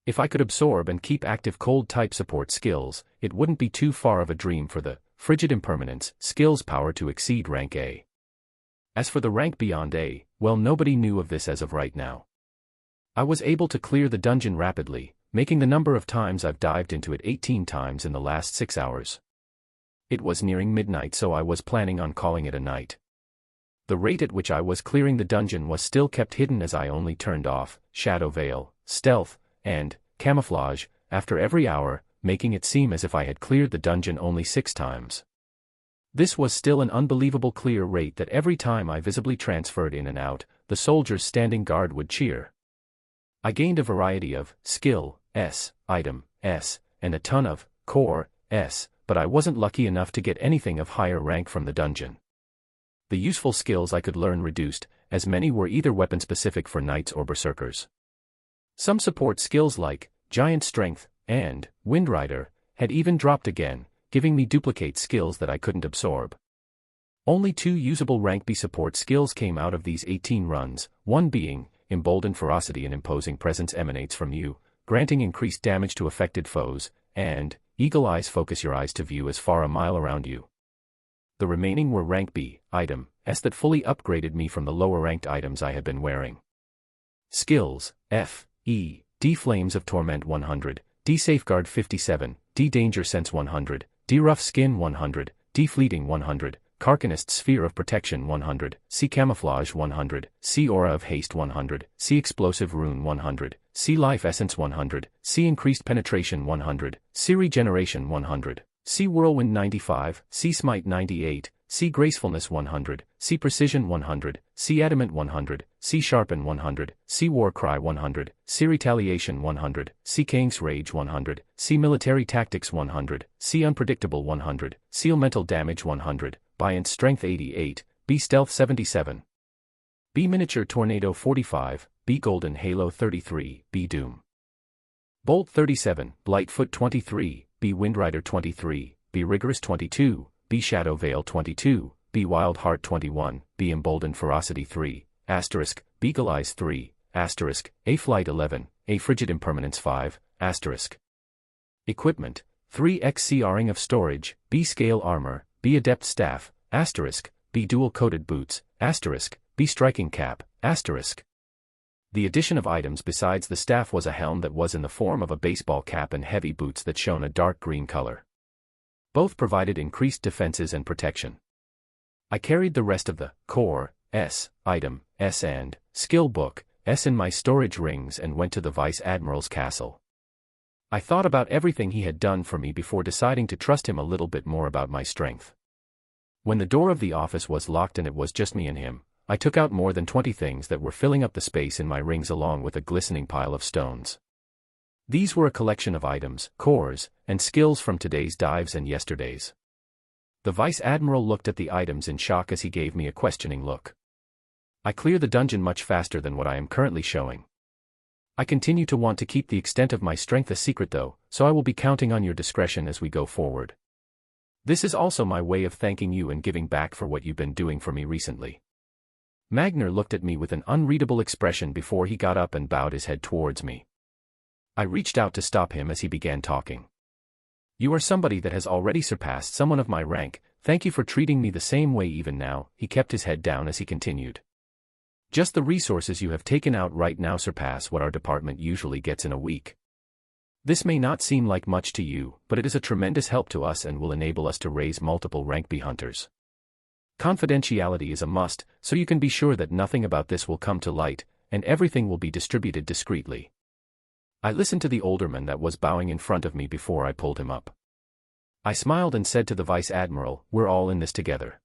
If I could absorb and keep active cold type support skills, it wouldn't be too far of a dream for the frigid impermanence skills power to exceed rank A. As for the rank beyond A, well, nobody knew of this as of right now. I was able to clear the dungeon rapidly, making the number of times I've dived into it 18 times in the last 6 hours. It was nearing midnight, so I was planning on calling it a night. The rate at which I was clearing the dungeon was still kept hidden as I only turned off Shadow Veil, Stealth, and Camouflage after every hour, making it seem as if I had cleared the dungeon only 6 times. This was still an unbelievable clear rate that every time I visibly transferred in and out, the soldiers standing guard would cheer. I gained a variety of skill S, item S, and a ton of core S, but I wasn't lucky enough to get anything of higher rank from the dungeon. The useful skills I could learn reduced, as many were either weapon-specific for knights or berserkers. Some support skills like Giant Strength and Windrider had even dropped again, giving me duplicate skills that I couldn't absorb. Only 2 usable rank B support skills came out of these 18 runs, one being Emboldened Ferocity, an imposing presence emanates from you, granting increased damage to affected foes, and Eagle Eyes, focus your eyes to view as far a mile around you. The remaining were rank B item S that fully upgraded me from the lower ranked items I had been wearing. Skills F, E, D Flames of Torment 100, D Safeguard 57, D Danger Sense 100, D Rough Skin 100, D Fleeting 100, Carcanist Sphere of Protection 100, C Camouflage 100, C Aura of Haste 100, C Explosive Rune 100, C Life Essence 100, C Increased Penetration 100, C Regeneration 100, C Whirlwind 95, C Smite 98, C Gracefulness 100, C Precision 100, C Adamant 100, C Sharpen 100, C Warcry 100, C Retaliation 100, C King's Rage 100, C Military Tactics 100, C Unpredictable 100, C Elemental Damage 100, Buoyant Strength 88, B Stealth 77, B Miniature Tornado 45, B Golden Halo 33, B Doom Bolt 37, Lightfoot 23, B Windrider 23, B Rigorous 22, B Shadow Veil 22, B Wild Heart 21, B Emboldened Ferocity 3, asterisk, Beagle Eyes 3, asterisk, A Flight 11, A Frigid Impermanence 5, asterisk. Equipment, 3XC Ring of Storage, B Scale Armor, B Adept Staff, asterisk, B Dual Coated Boots, asterisk, B Striking Cap, asterisk. The addition of items besides the staff was a helm that was in the form of a baseball cap and heavy boots that shone a dark green color. Both provided increased defenses and protection. I carried the rest of the core S, item S and skill book S in my storage rings and went to the Vice Admiral's castle. I thought about everything he had done for me before deciding to trust him a little bit more about my strength. When the door of the office was locked and it was just me and him, I took out more than 20 things that were filling up the space in my rings along with a glistening pile of stones. These were a collection of items, cores, and skills from today's dives and yesterday's. The Vice Admiral looked at the items in shock as he gave me a questioning look. I clear the dungeon much faster than what I am currently showing. I continue to want to keep the extent of my strength a secret though, so I will be counting on your discretion as we go forward. This is also my way of thanking you and giving back for what you've been doing for me recently. Magner looked at me with an unreadable expression before he got up and bowed his head towards me. I reached out to stop him as he began talking. You are somebody that has already surpassed someone of my rank, thank you for treating me the same way even now. He kept his head down as he continued. Just the resources you have taken out right now surpass what our department usually gets in a week. This may not seem like much to you, but it is a tremendous help to us and will enable us to raise multiple rank B hunters. Confidentiality is a must, so you can be sure that nothing about this will come to light, and everything will be distributed discreetly. I listened to the alderman that was bowing in front of me before I pulled him up. I smiled and said to the Vice Admiral, we're all in this together.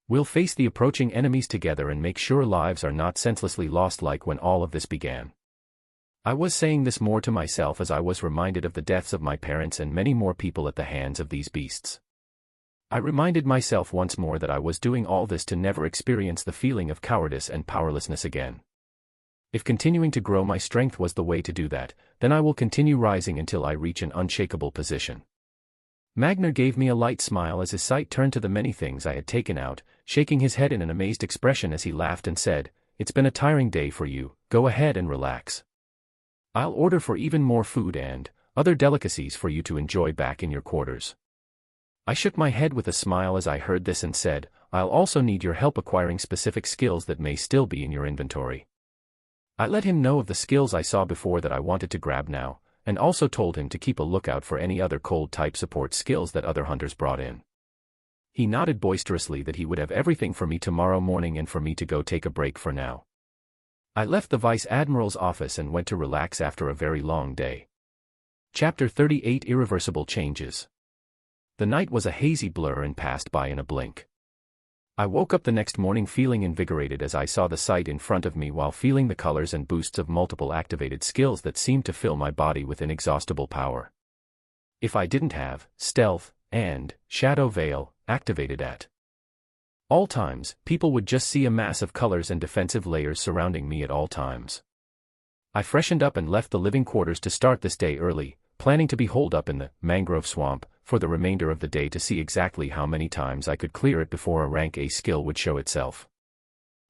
We'll face the approaching enemies together and make sure lives are not senselessly lost like when all of this began. I was saying this more to myself as I was reminded of the deaths of my parents and many more people at the hands of these beasts. I reminded myself once more that I was doing all this to never experience the feeling of cowardice and powerlessness again. If continuing to grow my strength was the way to do that, then I will continue rising until I reach an unshakable position. Magner gave me a light smile as his sight turned to the many things I had taken out, shaking his head in an amazed expression as he laughed and said, "It's been a tiring day for you, go ahead and relax. I'll order for even more food and other delicacies for you to enjoy back in your quarters." I shook my head with a smile as I heard this and said, "I'll also need your help acquiring specific skills that may still be in your inventory." I let him know of the skills I saw before that I wanted to grab now, and also told him to keep a lookout for any other cold-type support skills that other hunters brought in. He nodded boisterously that he would have everything for me tomorrow morning and for me to go take a break for now. I left the Vice Admiral's office and went to relax after a very long day. Chapter 38 Irreversible Changes. The night was a hazy blur and passed by in a blink. I woke up the next morning feeling invigorated as I saw the sight in front of me while feeling the colors and boosts of multiple activated skills that seemed to fill my body with inexhaustible power. If I didn't have stealth and shadow veil activated at all times, people would just see a mass of colors and defensive layers surrounding me at all times. I freshened up and left the living quarters to start this day early, planning to be holed up in the mangrove swamp for the remainder of the day to see exactly how many times I could clear it before a rank A skill would show itself.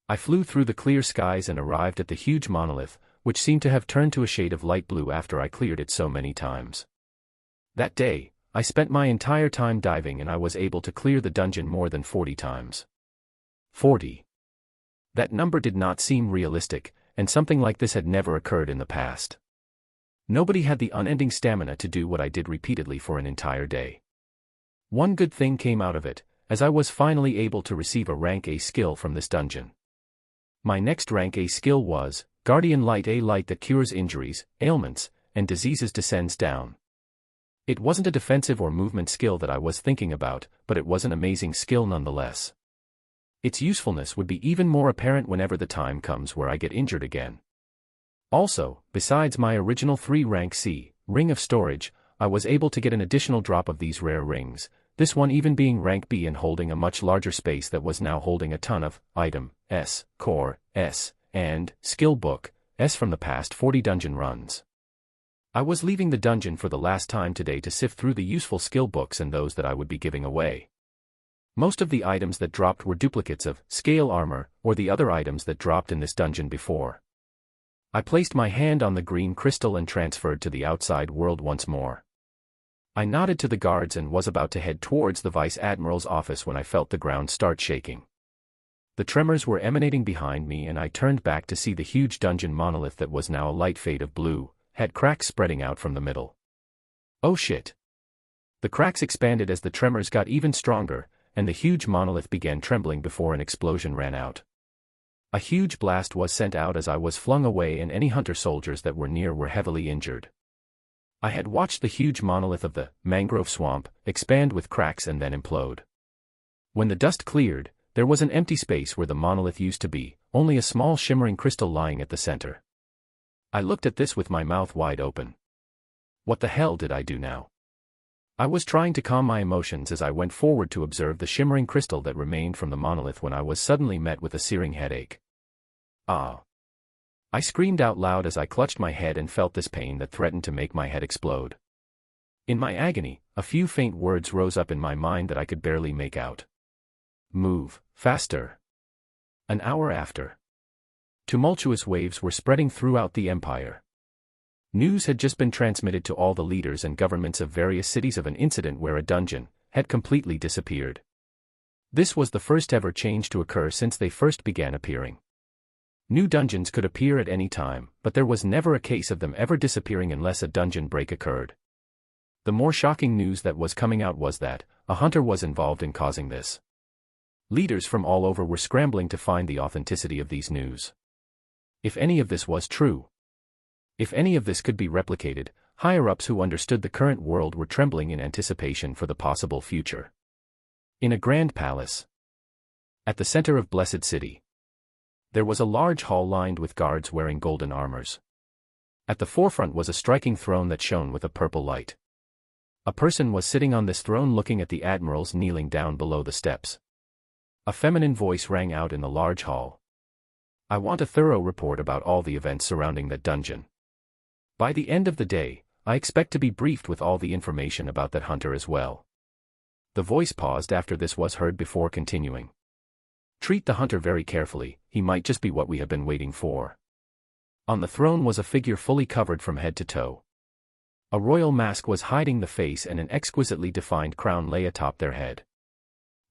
I flew through the clear skies and arrived at the huge monolith, which seemed to have turned to a shade of light blue after I cleared it so many times. That day, I spent my entire time diving and I was able to clear the dungeon more than 40 times. 40. That number did not seem realistic, and something like this had never occurred in the past. Nobody had the unending stamina to do what I did repeatedly for an entire day. One good thing came out of it, as I was finally able to receive a rank A skill from this dungeon. My next rank A skill was Guardian Light, a light that cures injuries, ailments, and diseases descends down. It wasn't a defensive or movement skill that I was thinking about, but it was an amazing skill nonetheless. Its usefulness would be even more apparent whenever the time comes where I get injured again. Also, besides my original 3 rank C, Ring of Storage, I was able to get an additional drop of these rare rings, this one even being rank B and holding a much larger space that was now holding a ton of item S, core S, and skill book S from the past 40 dungeon runs. I was leaving the dungeon for the last time today to sift through the useful skill books and those that I would be giving away. Most of the items that dropped were duplicates of scale armor or the other items that dropped in this dungeon before. I placed my hand on the green crystal and transferred to the outside world once more. I nodded to the guards and was about to head towards the Vice Admiral's office when I felt the ground start shaking. The tremors were emanating behind me and I turned back to see the huge dungeon monolith that was now a light fade of blue, had cracks spreading out from the middle. Oh shit! The cracks expanded as the tremors got even stronger, and the huge monolith began trembling before an explosion ran out. A huge blast was sent out as I was flung away and any hunter soldiers that were near were heavily injured. I had watched the huge monolith of the mangrove swamp expand with cracks and then implode. When the dust cleared, there was an empty space where the monolith used to be, only a small shimmering crystal lying at the center. I looked at this with my mouth wide open. What the hell did I do now? I was trying to calm my emotions as I went forward to observe the shimmering crystal that remained from the monolith when I was suddenly met with a searing headache. Ah! I screamed out loud as I clutched my head and felt this pain that threatened to make my head explode. In my agony, a few faint words rose up in my mind that I could barely make out. Move, faster. An hour after. Tumultuous waves were spreading throughout the empire. News had just been transmitted to all the leaders and governments of various cities of an incident where a dungeon had completely disappeared. This was the first ever change to occur since they first began appearing. New dungeons could appear at any time, but there was never a case of them ever disappearing unless a dungeon break occurred. The more shocking news that was coming out was that a hunter was involved in causing this. Leaders from all over were scrambling to find the authenticity of these news. If any of this was true, if any of this could be replicated, higher-ups who understood the current world were trembling in anticipation for the possible future. In a grand palace, at the center of Blessed City, there was a large hall lined with guards wearing golden armors. At the forefront was a striking throne that shone with a purple light. A person was sitting on this throne looking at the admirals kneeling down below the steps. A feminine voice rang out in the large hall. I want a thorough report about all the events surrounding that dungeon. By the end of the day, I expect to be briefed with all the information about that hunter as well. The voice paused after this was heard before continuing. Treat the hunter very carefully, he might just be what we have been waiting for. On the throne was a figure fully covered from head to toe. A royal mask was hiding the face and an exquisitely defined crown lay atop their head.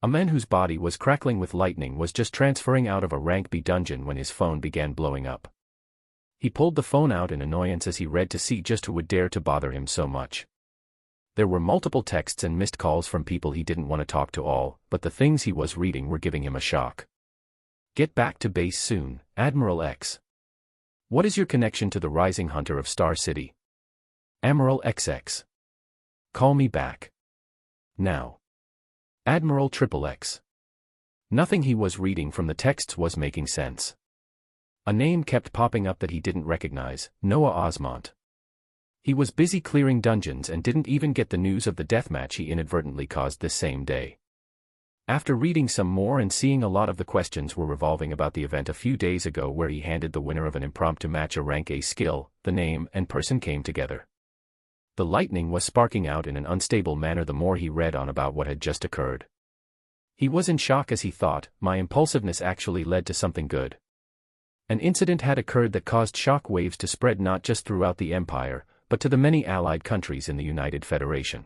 A man whose body was crackling with lightning was just transferring out of a rank B dungeon when his phone began blowing up. He pulled the phone out in annoyance as he read to see just who would dare to bother him so much. There were multiple texts and missed calls from people he didn't want to talk to all, but the things he was reading were giving him a shock. Get back to base soon, Admiral X. What is your connection to the rising hunter of Star City? Admiral XX. Call me back. Now. Admiral XXX. Nothing he was reading from the texts was making sense. A name kept popping up that he didn't recognize, Noah Osmont. He was busy clearing dungeons and didn't even get the news of the deathmatch he inadvertently caused this same day. After reading some more and seeing a lot of the questions were revolving about the event a few days ago where he handed the winner of an impromptu match a rank A skill, the name and person came together. The lightning was sparking out in an unstable manner the more he read on about what had just occurred. He was in shock as he thought, my impulsiveness actually led to something good. An incident had occurred that caused shock waves to spread not just throughout the empire, but to the many allied countries in the United Federation.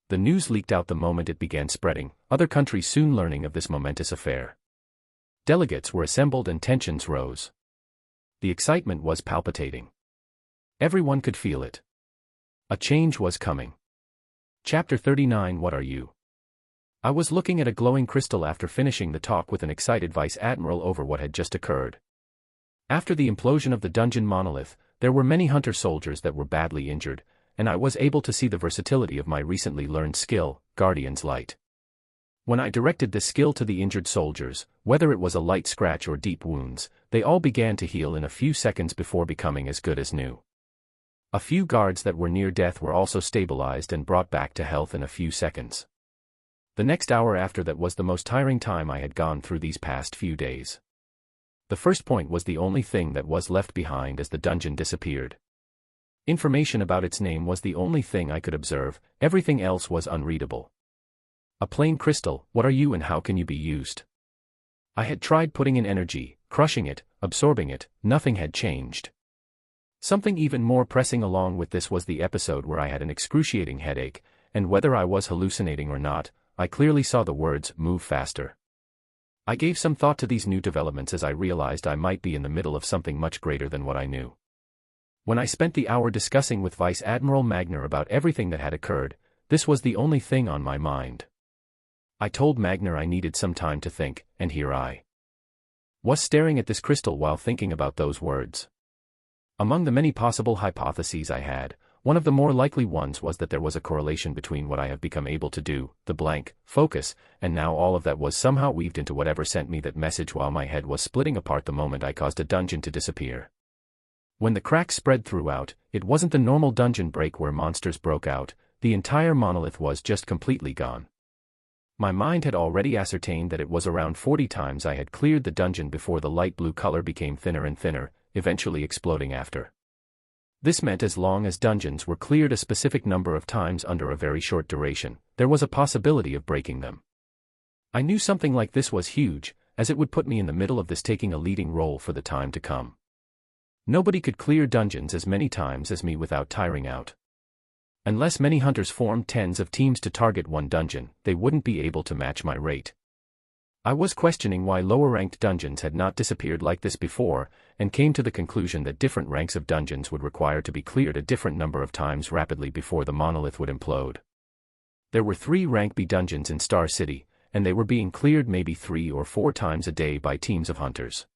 The news leaked out the moment it began spreading, other countries soon learning of this momentous affair. Delegates were assembled and tensions rose. The excitement was palpitating. Everyone could feel it. A change was coming. Chapter 39 What are you? I was looking at a glowing crystal after finishing the talk with an excited Vice Admiral over what had just occurred. After the implosion of the dungeon monolith, there were many hunter soldiers that were badly injured, and I was able to see the versatility of my recently learned skill, Guardian's Light. When I directed this skill to the injured soldiers, whether it was a light scratch or deep wounds, they all began to heal in a few seconds before becoming as good as new. A few guards that were near death were also stabilized and brought back to health in a few seconds. The next hour after that was the most tiring time I had gone through these past few days. The first point was the only thing that was left behind as the dungeon disappeared. Information about its name was the only thing I could observe, everything else was unreadable. A plain crystal, what are you and how can you be used? I had tried putting in energy, crushing it, absorbing it, nothing had changed. Something even more pressing along with this was the episode where I had an excruciating headache, and whether I was hallucinating or not, I clearly saw the words, move faster. I gave some thought to these new developments as I realized I might be in the middle of something much greater than what I knew. When I spent the hour discussing with Vice Admiral Magner about everything that had occurred, this was the only thing on my mind. I told Magner I needed some time to think, and here I was staring at this crystal while thinking about those words. Among the many possible hypotheses I had, one of the more likely ones was that there was a correlation between what I have become able to do, the blank, focus, and now all of that was somehow weaved into whatever sent me that message while my head was splitting apart the moment I caused a dungeon to disappear. When the cracks spread throughout, it wasn't the normal dungeon break where monsters broke out, the entire monolith was just completely gone. My mind had already ascertained that it was around 40 times I had cleared the dungeon before the light blue color became thinner and thinner, eventually exploding after. This meant as long as dungeons were cleared a specific number of times under a very short duration, there was a possibility of breaking them. I knew something like this was huge, as it would put me in the middle of this, taking a leading role for the time to come. Nobody could clear dungeons as many times as me without tiring out. Unless many hunters formed tens of teams to target one dungeon, they wouldn't be able to match my rate. I was questioning why lower-ranked dungeons had not disappeared like this before, and came to the conclusion that different ranks of dungeons would require to be cleared a different number of times rapidly before the monolith would implode. There were 3 rank B dungeons in Star City, and they were being cleared maybe 3 or 4 times a day by teams of hunters.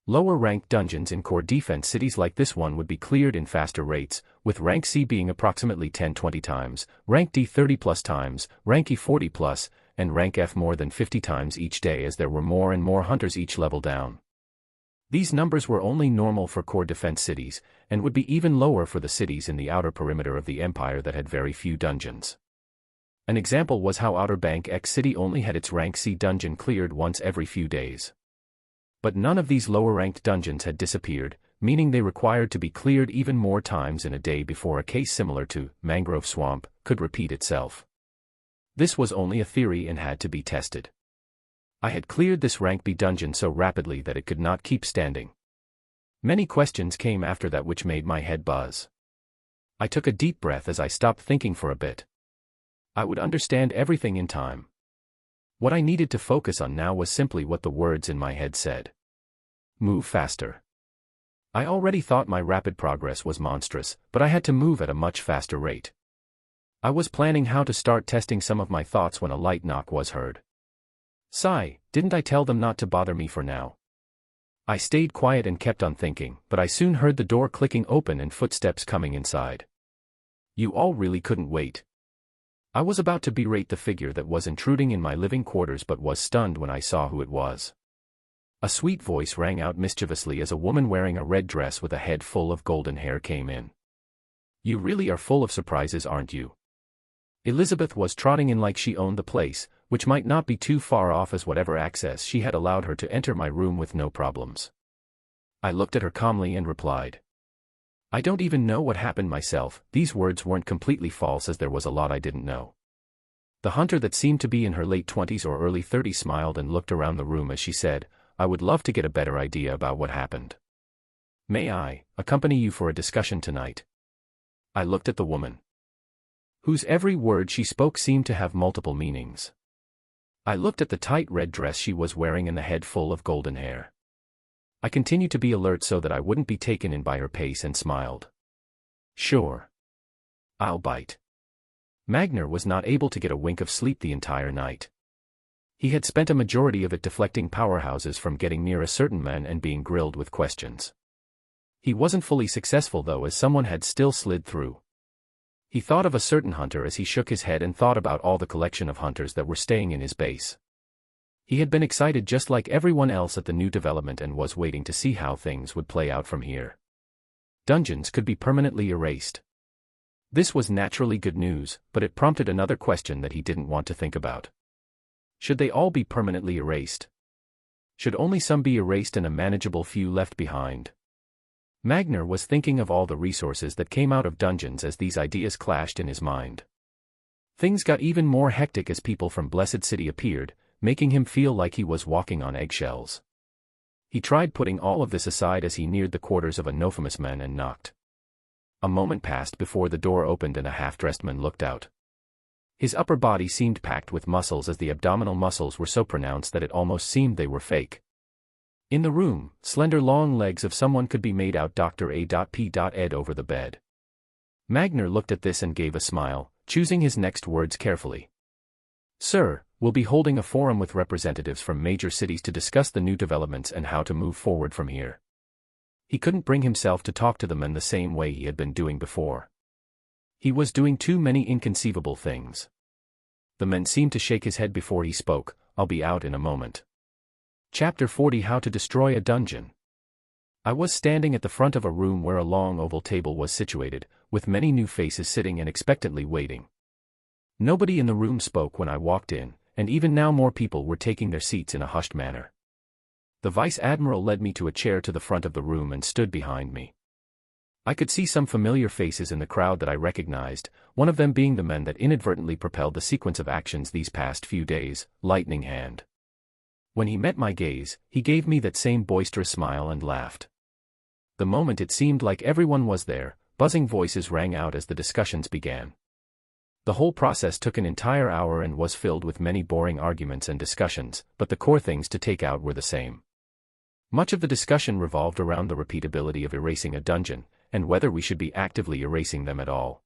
Lower-ranked dungeons in core defense cities like this one would be cleared in faster rates, with rank C being approximately 10-20 times, rank D 30+ times, rank E 40+, and rank F more than 50 times each day, as there were more and more hunters each level down. These numbers were only normal for core defense cities, and would be even lower for the cities in the outer perimeter of the Empire that had very few dungeons. An example was how Outer Bank X City only had its rank C dungeon cleared once every few days. But none of these lower-ranked dungeons had disappeared, meaning they required to be cleared even more times in a day before a case similar to Mangrove Swamp could repeat itself. This was only a theory and had to be tested. I had cleared this rank B dungeon so rapidly that it could not keep standing. Many questions came after that which made my head buzz. I took a deep breath as I stopped thinking for a bit. I would understand everything in time. What I needed to focus on now was simply what the words in my head said. Move faster. I already thought my rapid progress was monstrous, but I had to move at a much faster rate. I was planning how to start testing some of my thoughts when a light knock was heard. Sigh, didn't I tell them not to bother me for now? I stayed quiet and kept on thinking, but I soon heard the door clicking open and footsteps coming inside. You all really couldn't wait. I was about to berate the figure that was intruding in my living quarters, but was stunned when I saw who it was. A sweet voice rang out mischievously as a woman wearing a red dress with a head full of golden hair came in. You really are full of surprises, aren't you? Elizabeth was trotting in like she owned the place, which might not be too far off as whatever access she had allowed her to enter my room with no problems. I looked at her calmly and replied. I don't even know what happened myself. These words weren't completely false, as there was a lot I didn't know. The hunter that seemed to be in her late 20s or early 30s smiled and looked around the room as she said, I would love to get a better idea about what happened. May I accompany you for a discussion tonight? I looked at the woman, whose every word she spoke seemed to have multiple meanings. I looked at the tight red dress she was wearing and the head full of golden hair. I continued to be alert so that I wouldn't be taken in by her pace and smiled. Sure. I'll bite. Magner was not able to get a wink of sleep the entire night. He had spent a majority of it deflecting powerhouses from getting near a certain man and being grilled with questions. He wasn't fully successful though, as someone had still slid through. He thought of a certain hunter as he shook his head and thought about all the collection of hunters that were staying in his base. He had been excited just like everyone else at the new development and was waiting to see how things would play out from here. Dungeons could be permanently erased. This was naturally good news, but it prompted another question that he didn't want to think about. Should they all be permanently erased? Should only some be erased and a manageable few left behind? Magner was thinking of all the resources that came out of dungeons as these ideas clashed in his mind. Things got even more hectic as people from Blessed City appeared, making him feel like he was walking on eggshells. He tried putting all of this aside as he neared the quarters of a Nofimous man and knocked. A moment passed before the door opened and a half-dressed man looked out. His upper body seemed packed with muscles, as the abdominal muscles were so pronounced that it almost seemed they were fake. In the room, slender long legs of someone could be made out. Dr. A.P. Ed over the bed. Magner looked at this and gave a smile, choosing his next words carefully. Sir, we'll be holding a forum with representatives from major cities to discuss the new developments and how to move forward from here. He couldn't bring himself to talk to the men the same way he had been doing before. He was doing too many inconceivable things. The man seemed to shake his head before he spoke. I'll be out in a moment. Chapter 40: How to Destroy a Dungeon. I was standing at the front of a room where a long oval table was situated, with many new faces sitting and expectantly waiting. Nobody in the room spoke when I walked in, and even now more people were taking their seats in a hushed manner. The vice admiral led me to a chair to the front of the room and stood behind me. I could see some familiar faces in the crowd that I recognized, one of them being the men that inadvertently propelled the sequence of actions these past few days, Lightning Hand. When he met my gaze, he gave me that same boisterous smile and laughed. The moment it seemed like everyone was there, buzzing voices rang out as the discussions began. The whole process took an entire hour and was filled with many boring arguments and discussions, but the core things to take out were the same. Much of the discussion revolved around the repeatability of erasing a dungeon, and whether we should be actively erasing them at all.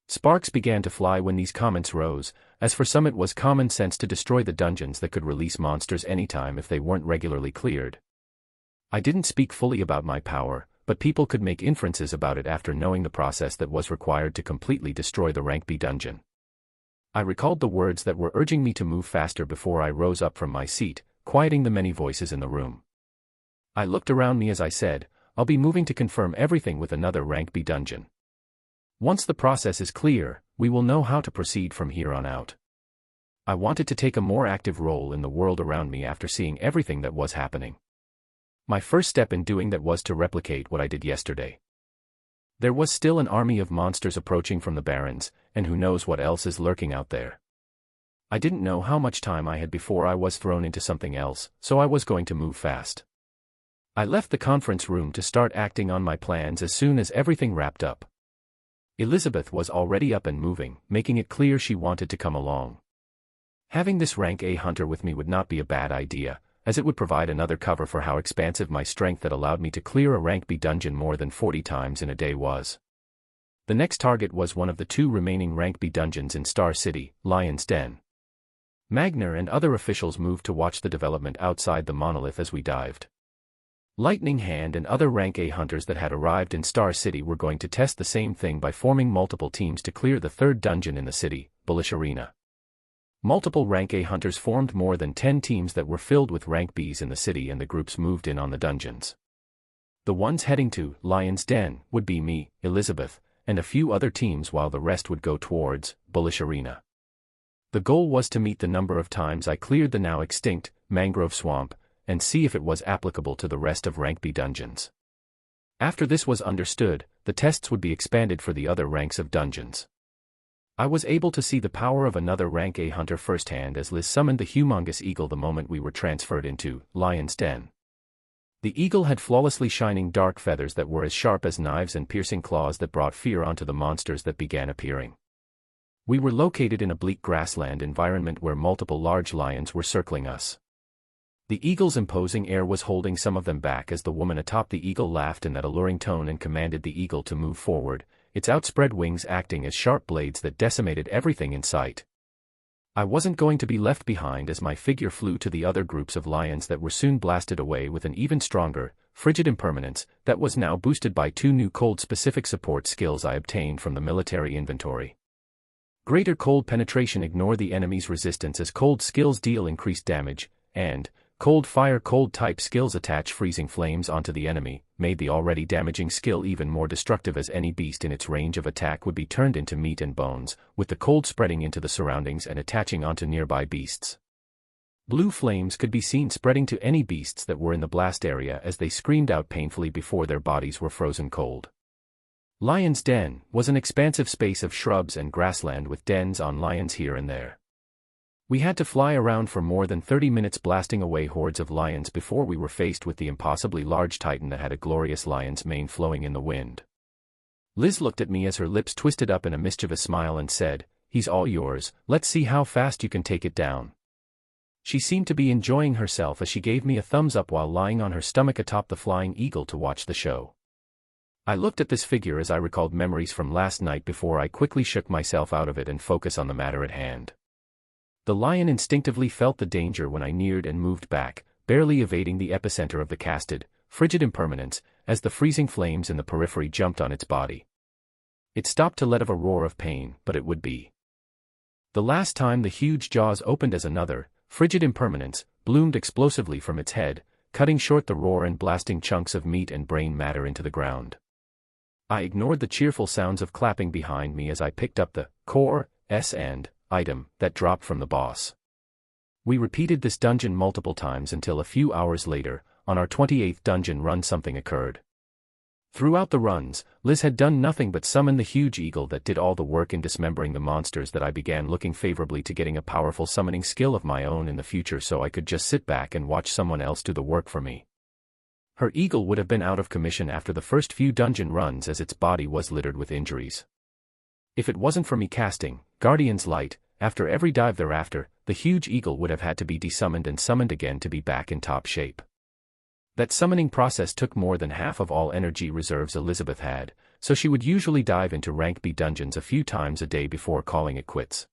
Sparks began to fly when these comments rose, as for some it was common sense to destroy the dungeons that could release monsters anytime if they weren't regularly cleared. I didn't speak fully about my power, but people could make inferences about it after knowing the process that was required to completely destroy the rank B dungeon. I recalled the words that were urging me to move faster before I rose up from my seat, quieting the many voices in the room. I looked around me as I said, I'll be moving to confirm everything with another rank B dungeon. Once the process is clear, we will know how to proceed from here on out. I wanted to take a more active role in the world around me after seeing everything that was happening. My first step in doing that was to replicate what I did yesterday. There was still an army of monsters approaching from the barrens, and who knows what else is lurking out there. I didn't know how much time I had before I was thrown into something else, so I was going to move fast. I left the conference room to start acting on my plans as soon as everything wrapped up. Elizabeth was already up and moving, making it clear she wanted to come along. Having this rank A hunter with me would not be a bad idea, as it would provide another cover for how expansive my strength that allowed me to clear a rank B dungeon more than 40 times in a day was. The next target was one of the 2 remaining rank B dungeons in Star City, Lion's Den. Magner and other officials moved to watch the development outside the monolith as we dived. Lightning Hand and other rank A hunters that had arrived in Star City were going to test the same thing by forming multiple teams to clear the 3rd dungeon in the city, Bullish Arena. Multiple rank A hunters formed more than 10 teams that were filled with rank Bs in the city, and the groups moved in on the dungeons. The ones heading to Lion's Den would be me, Elizabeth, and a few other teams, while the rest would go towards Bullish Arena. The goal was to meet the number of times I cleared the now extinct mangrove swamp, and see if it was applicable to the rest of rank B dungeons. After this was understood, the tests would be expanded for the other ranks of dungeons. I was able to see the power of another rank A hunter firsthand as Liz summoned the humongous eagle the moment we were transferred into Lion's Den. The eagle had flawlessly shining dark feathers that were as sharp as knives and piercing claws that brought fear onto the monsters that began appearing. We were located in a bleak grassland environment where multiple large lions were circling us. The eagle's imposing air was holding some of them back as the woman atop the eagle laughed in that alluring tone and commanded the eagle to move forward, its outspread wings acting as sharp blades that decimated everything in sight. I wasn't going to be left behind as my figure flew to the other groups of lions that were soon blasted away with an even stronger, frigid impermanence that was now boosted by 2 new cold-specific support skills I obtained from the military inventory. Greater cold penetration ignore the enemy's resistance as cold skills deal increased damage, and cold fire cold type skills attach freezing flames onto the enemy, made the already damaging skill even more destructive as any beast in its range of attack would be turned into meat and bones, with the cold spreading into the surroundings and attaching onto nearby beasts. Blue flames could be seen spreading to any beasts that were in the blast area as they screamed out painfully before their bodies were frozen cold. Lion's Den was an expansive space of shrubs and grassland with dens on lions here and there. We had to fly around for more than 30 minutes blasting away hordes of lions before we were faced with the impossibly large titan that had a glorious lion's mane flowing in the wind. Liz looked at me as her lips twisted up in a mischievous smile and said, "He's all yours, let's see how fast you can take it down." She seemed to be enjoying herself as she gave me a thumbs up while lying on her stomach atop the flying eagle to watch the show. I looked at this figure as I recalled memories from last night before I quickly shook myself out of it and focused on the matter at hand. The lion instinctively felt the danger when I neared and moved back, barely evading the epicenter of the casted, frigid impermanence, as the freezing flames in the periphery jumped on its body. It stopped to let out a roar of pain, but it would be the last time the huge jaws opened as another, frigid impermanence, bloomed explosively from its head, cutting short the roar and blasting chunks of meat and brain matter into the ground. I ignored the cheerful sounds of clapping behind me as I picked up the core S and item that dropped from the boss. We repeated this dungeon multiple times until a few hours later, on our 28th dungeon run, something occurred. Throughout the runs, Liz had done nothing but summon the huge eagle that did all the work in dismembering the monsters that I began looking favorably to getting a powerful summoning skill of my own in the future so I could just sit back and watch someone else do the work for me. Her eagle would have been out of commission after the first few dungeon runs as its body was littered with injuries. If it wasn't for me casting Guardian's Light, after every dive thereafter, the huge eagle would have had to be desummoned and summoned again to be back in top shape. That summoning process took more than half of all energy reserves Elizabeth had, so she would usually dive into rank B dungeons a few times a day before calling it quits.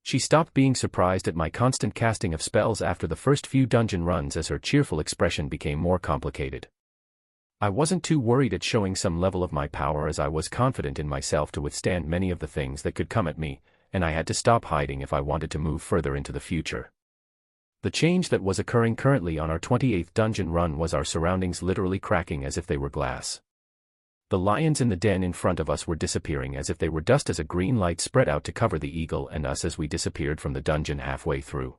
She stopped being surprised at my constant casting of spells after the first few dungeon runs as her cheerful expression became more complicated. I wasn't too worried at showing some level of my power as I was confident in myself to withstand many of the things that could come at me, and I had to stop hiding if I wanted to move further into the future. The change that was occurring currently on our 28th dungeon run was our surroundings literally cracking as if they were glass. The lions in the den in front of us were disappearing as if they were dust as a green light spread out to cover the eagle and us as we disappeared from the dungeon halfway through.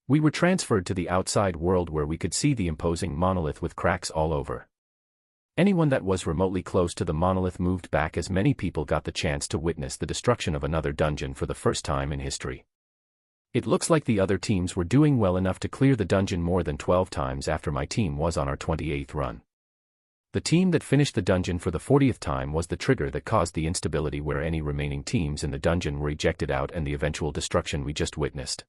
We were transferred to the outside world where we could see the imposing monolith with cracks all over. Anyone that was remotely close to the monolith moved back as many people got the chance to witness the destruction of another dungeon for the first time in history. It looks like the other teams were doing well enough to clear the dungeon more than 12 times after my team was on our 28th run. The team that finished the dungeon for the 40th time was the trigger that caused the instability where any remaining teams in the dungeon were ejected out and the eventual destruction we just witnessed.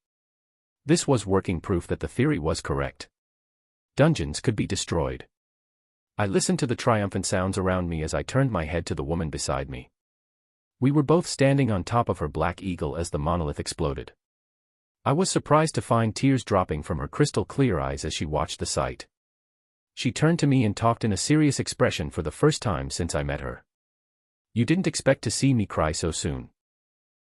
This was working proof that the theory was correct. Dungeons could be destroyed. I listened to the triumphant sounds around me as I turned my head to the woman beside me. We were both standing on top of her black eagle as the monolith exploded. I was surprised to find tears dropping from her crystal clear eyes as she watched the sight. She turned to me and talked in a serious expression for the first time since I met her. "You didn't expect to see me cry so soon."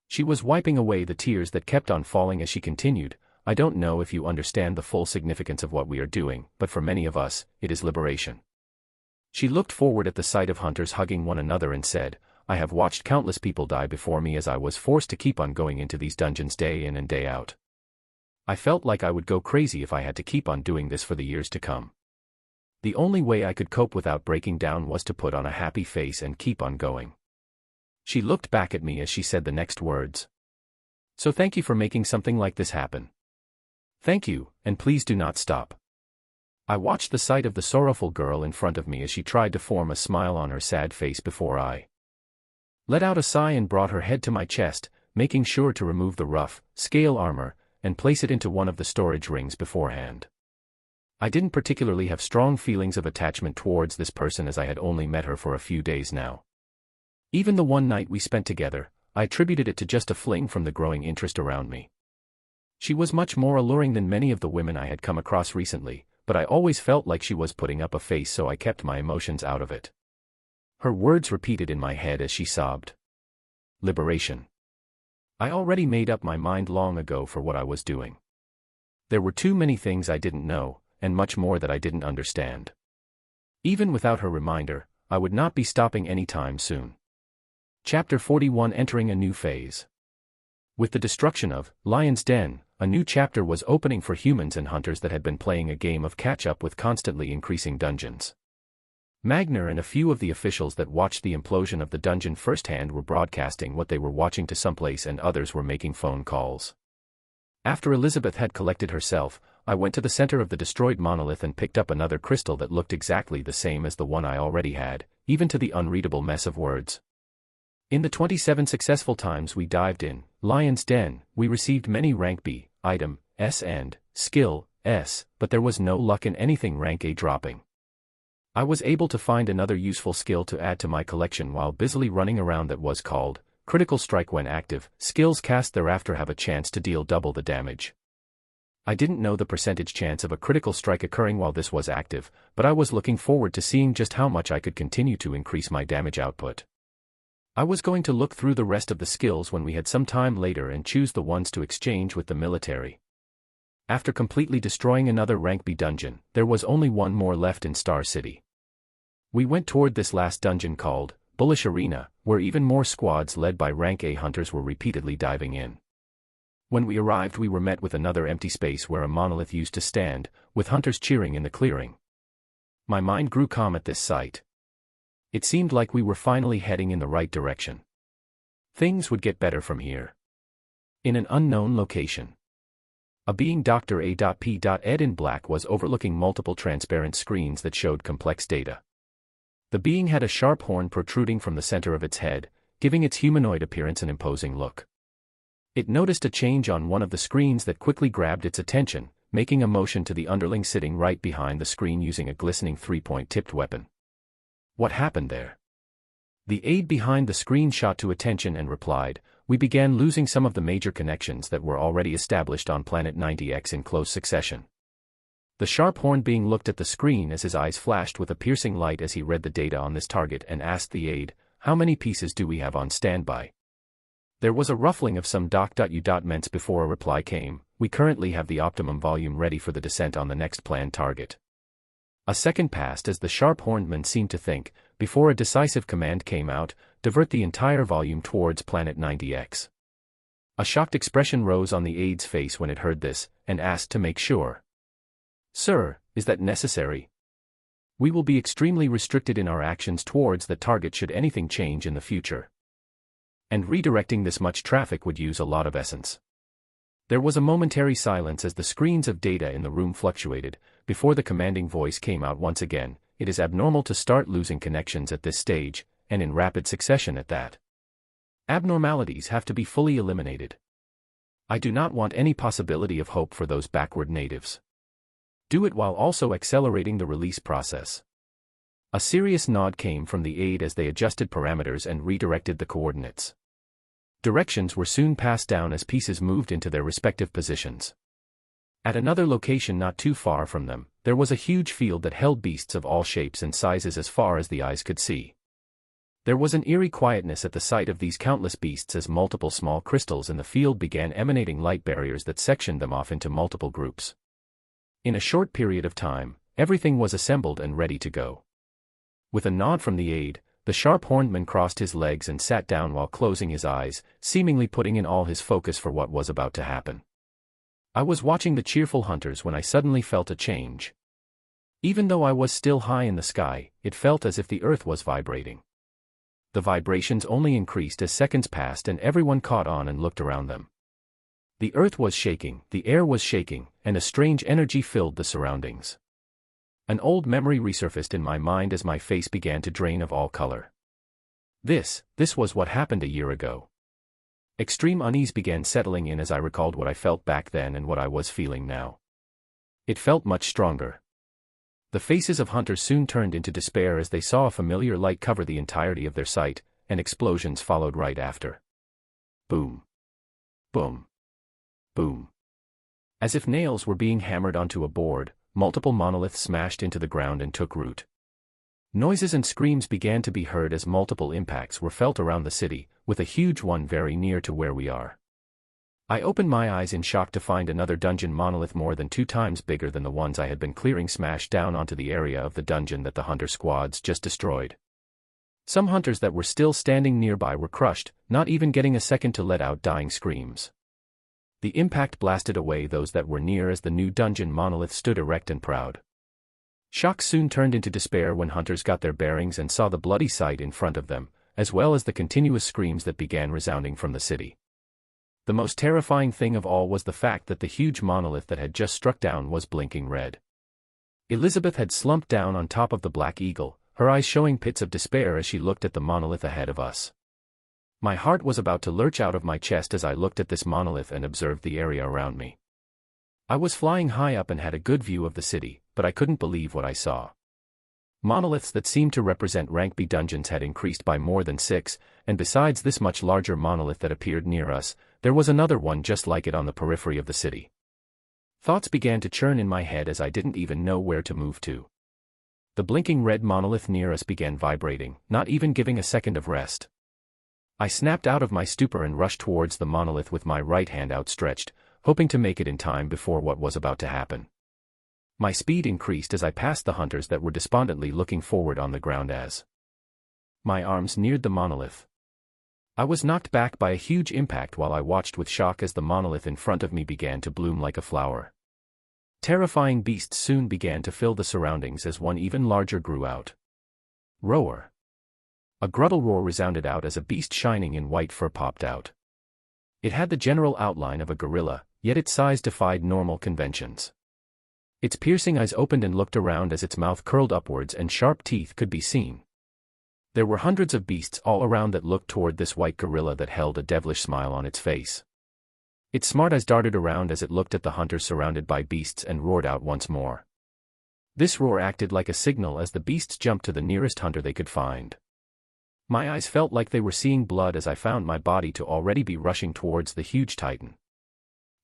She was wiping away the tears that kept on falling as she continued, "I don't know if you understand the full significance of what we are doing, but for many of us, it is liberation." She looked forward at the sight of hunters hugging one another and said, "I have watched countless people die before me as I was forced to keep on going into these dungeons day in and day out. I felt like I would go crazy if I had to keep on doing this for the years to come. The only way I could cope without breaking down was to put on a happy face and keep on going." She looked back at me as she said the next words. "So thank you for making something like this happen. Thank you, and please do not stop." I watched the sight of the sorrowful girl in front of me as she tried to form a smile on her sad face before I let out a sigh and brought her head to my chest, making sure to remove the rough, scale armor, and place it into one of the storage rings beforehand. I didn't particularly have strong feelings of attachment towards this person as I had only met her for a few days now. Even the one night we spent together, I attributed it to just a fling from the growing interest around me. She was much more alluring than many of the women I had come across recently, but I always felt like she was putting up a face, so I kept my emotions out of it. Her words repeated in my head as she sobbed. Liberation. I already made up my mind long ago for what I was doing. There were too many things I didn't know, and much more that I didn't understand. Even without her reminder, I would not be stopping anytime soon. Chapter 41, Entering a New Phase. With the destruction of Lion's Den, a new chapter was opening for humans and hunters that had been playing a game of catch-up with constantly increasing dungeons. Magner and a few of the officials that watched the implosion of the dungeon firsthand were broadcasting what they were watching to someplace, and others were making phone calls. After Elizabeth had collected herself, I went to the center of the destroyed monolith and picked up another crystal that looked exactly the same as the one I already had, even to the unreadable mess of words. In the 27 successful times we dived in Lion's Den, we received many rank B, item, S and skill, S, but there was no luck in anything rank A dropping. I was able to find another useful skill to add to my collection while busily running around that was called Critical Strike. When active, skills cast thereafter have a chance to deal double the damage. I didn't know the percentage chance of a critical strike occurring while this was active, but I was looking forward to seeing just how much I could continue to increase my damage output. I was going to look through the rest of the skills when we had some time later and choose the ones to exchange with the military. After completely destroying another rank B dungeon, there was only one more left in Star City. We went toward this last dungeon called Bullish Arena, where even more squads led by rank A hunters were repeatedly diving in. When we arrived, we were met with another empty space where a monolith used to stand, with hunters cheering in the clearing. My mind grew calm at this sight. It seemed like we were finally heading in the right direction. Things would get better from here. In an unknown location, a being Dr. A.P.Ed in black was overlooking multiple transparent screens that showed complex data. The being had a sharp horn protruding from the center of its head, giving its humanoid appearance an imposing look. It noticed a change on one of the screens that quickly grabbed its attention, making a motion to the underling sitting right behind the screen using a glistening three-point tipped weapon. What happened there? The aide behind the screen shot to attention and replied, "We began losing some of the major connections that were already established on Planet 90X in close succession." The sharp horn being looked at the screen as his eyes flashed with a piercing light as he read the data on this target and asked the aide, "How many pieces do we have on standby?" There was a ruffling of some doc.u.ments before a reply came, "We currently have the optimum volume ready for the descent on the next planned target." A second passed as the sharp-horned man seemed to think, before a decisive command came out, "Divert the entire volume towards Planet 90X." A shocked expression rose on the aide's face when it heard this, and asked to make sure. "Sir, is that necessary? We will be extremely restricted in our actions towards the target should anything change in the future. And redirecting this much traffic would use a lot of essence." There was a momentary silence as the screens of data in the room fluctuated, before the commanding voice came out once again, "It is abnormal to start losing connections at this stage, and in rapid succession at that. Abnormalities have to be fully eliminated. I do not want any possibility of hope for those backward natives. Do it while also accelerating the release process." A serious nod came from the aide as they adjusted parameters and redirected the coordinates. Directions were soon passed down as pieces moved into their respective positions. At another location not too far from them, there was a huge field that held beasts of all shapes and sizes as far as the eyes could see. There was an eerie quietness at the sight of these countless beasts as multiple small crystals in the field began emanating light barriers that sectioned them off into multiple groups. In a short period of time, everything was assembled and ready to go. With a nod from the aide, the sharp-horned man crossed his legs and sat down while closing his eyes, seemingly putting in all his focus for what was about to happen. I was watching the cheerful hunters when I suddenly felt a change. Even though I was still high in the sky, it felt as if the earth was vibrating. The vibrations only increased as seconds passed and everyone caught on and looked around them. The earth was shaking, the air was shaking, and a strange energy filled the surroundings. An old memory resurfaced in my mind as my face began to drain of all color. This was what happened a year ago. Extreme unease began settling in as I recalled what I felt back then and what I was feeling now. It felt much stronger. The faces of hunters soon turned into despair as they saw a familiar light cover the entirety of their sight, and explosions followed right after. Boom. Boom. Boom. As if nails were being hammered onto a board, multiple monoliths smashed into the ground and took root. Noises and screams began to be heard as multiple impacts were felt around the city, with a huge one very near to where we are. I opened my eyes in shock to find another dungeon monolith more than 2 times bigger than the ones I had been clearing smashed down onto the area of the dungeon that the hunter squads just destroyed. Some hunters that were still standing nearby were crushed, not even getting a second to let out dying screams. The impact blasted away those that were near as the new dungeon monolith stood erect and proud. Shock soon turned into despair when hunters got their bearings and saw the bloody sight in front of them, as well as the continuous screams that began resounding from the city. The most terrifying thing of all was the fact that the huge monolith that had just struck down was blinking red. Elizabeth had slumped down on top of the Black Eagle, her eyes showing pits of despair as she looked at the monolith ahead of us. My heart was about to lurch out of my chest as I looked at this monolith and observed the area around me. I was flying high up and had a good view of the city, but I couldn't believe what I saw. Monoliths that seemed to represent rank B dungeons had increased by more than 6, and besides this much larger monolith that appeared near us, there was another one just like it on the periphery of the city. Thoughts began to churn in my head as I didn't even know where to move to. The blinking red monolith near us began vibrating, not even giving a second of rest. I snapped out of my stupor and rushed towards the monolith with my right hand outstretched, hoping to make it in time before what was about to happen. My speed increased as I passed the hunters that were despondently looking forward on the ground as my arms neared the monolith. I was knocked back by a huge impact while I watched with shock as the monolith in front of me began to bloom like a flower. Terrifying beasts soon began to fill the surroundings as one even larger grew out. Roar. A gruntle roar resounded out as a beast shining in white fur popped out. It had the general outline of a gorilla, yet its size defied normal conventions. Its piercing eyes opened and looked around as its mouth curled upwards and sharp teeth could be seen. There were hundreds of beasts all around that looked toward this white gorilla that held a devilish smile on its face. Its smart eyes darted around as it looked at the hunters surrounded by beasts and roared out once more. This roar acted like a signal as the beasts jumped to the nearest hunter they could find. My eyes felt like they were seeing blood as I found my body to already be rushing towards the huge titan.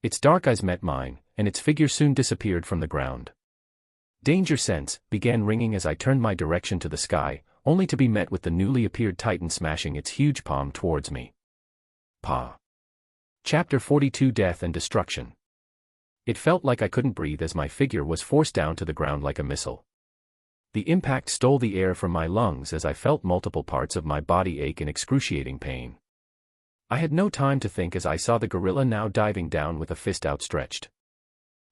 Its dark eyes met mine, and its figure soon disappeared from the ground. Danger sense began ringing as I turned my direction to the sky, only to be met with the newly appeared titan smashing its huge palm towards me. Pa. Chapter 42 Death and Destruction. It felt like I couldn't breathe as my figure was forced down to the ground like a missile. The impact stole the air from my lungs as I felt multiple parts of my body ache in excruciating pain. I had no time to think as I saw the gorilla now diving down with a fist outstretched.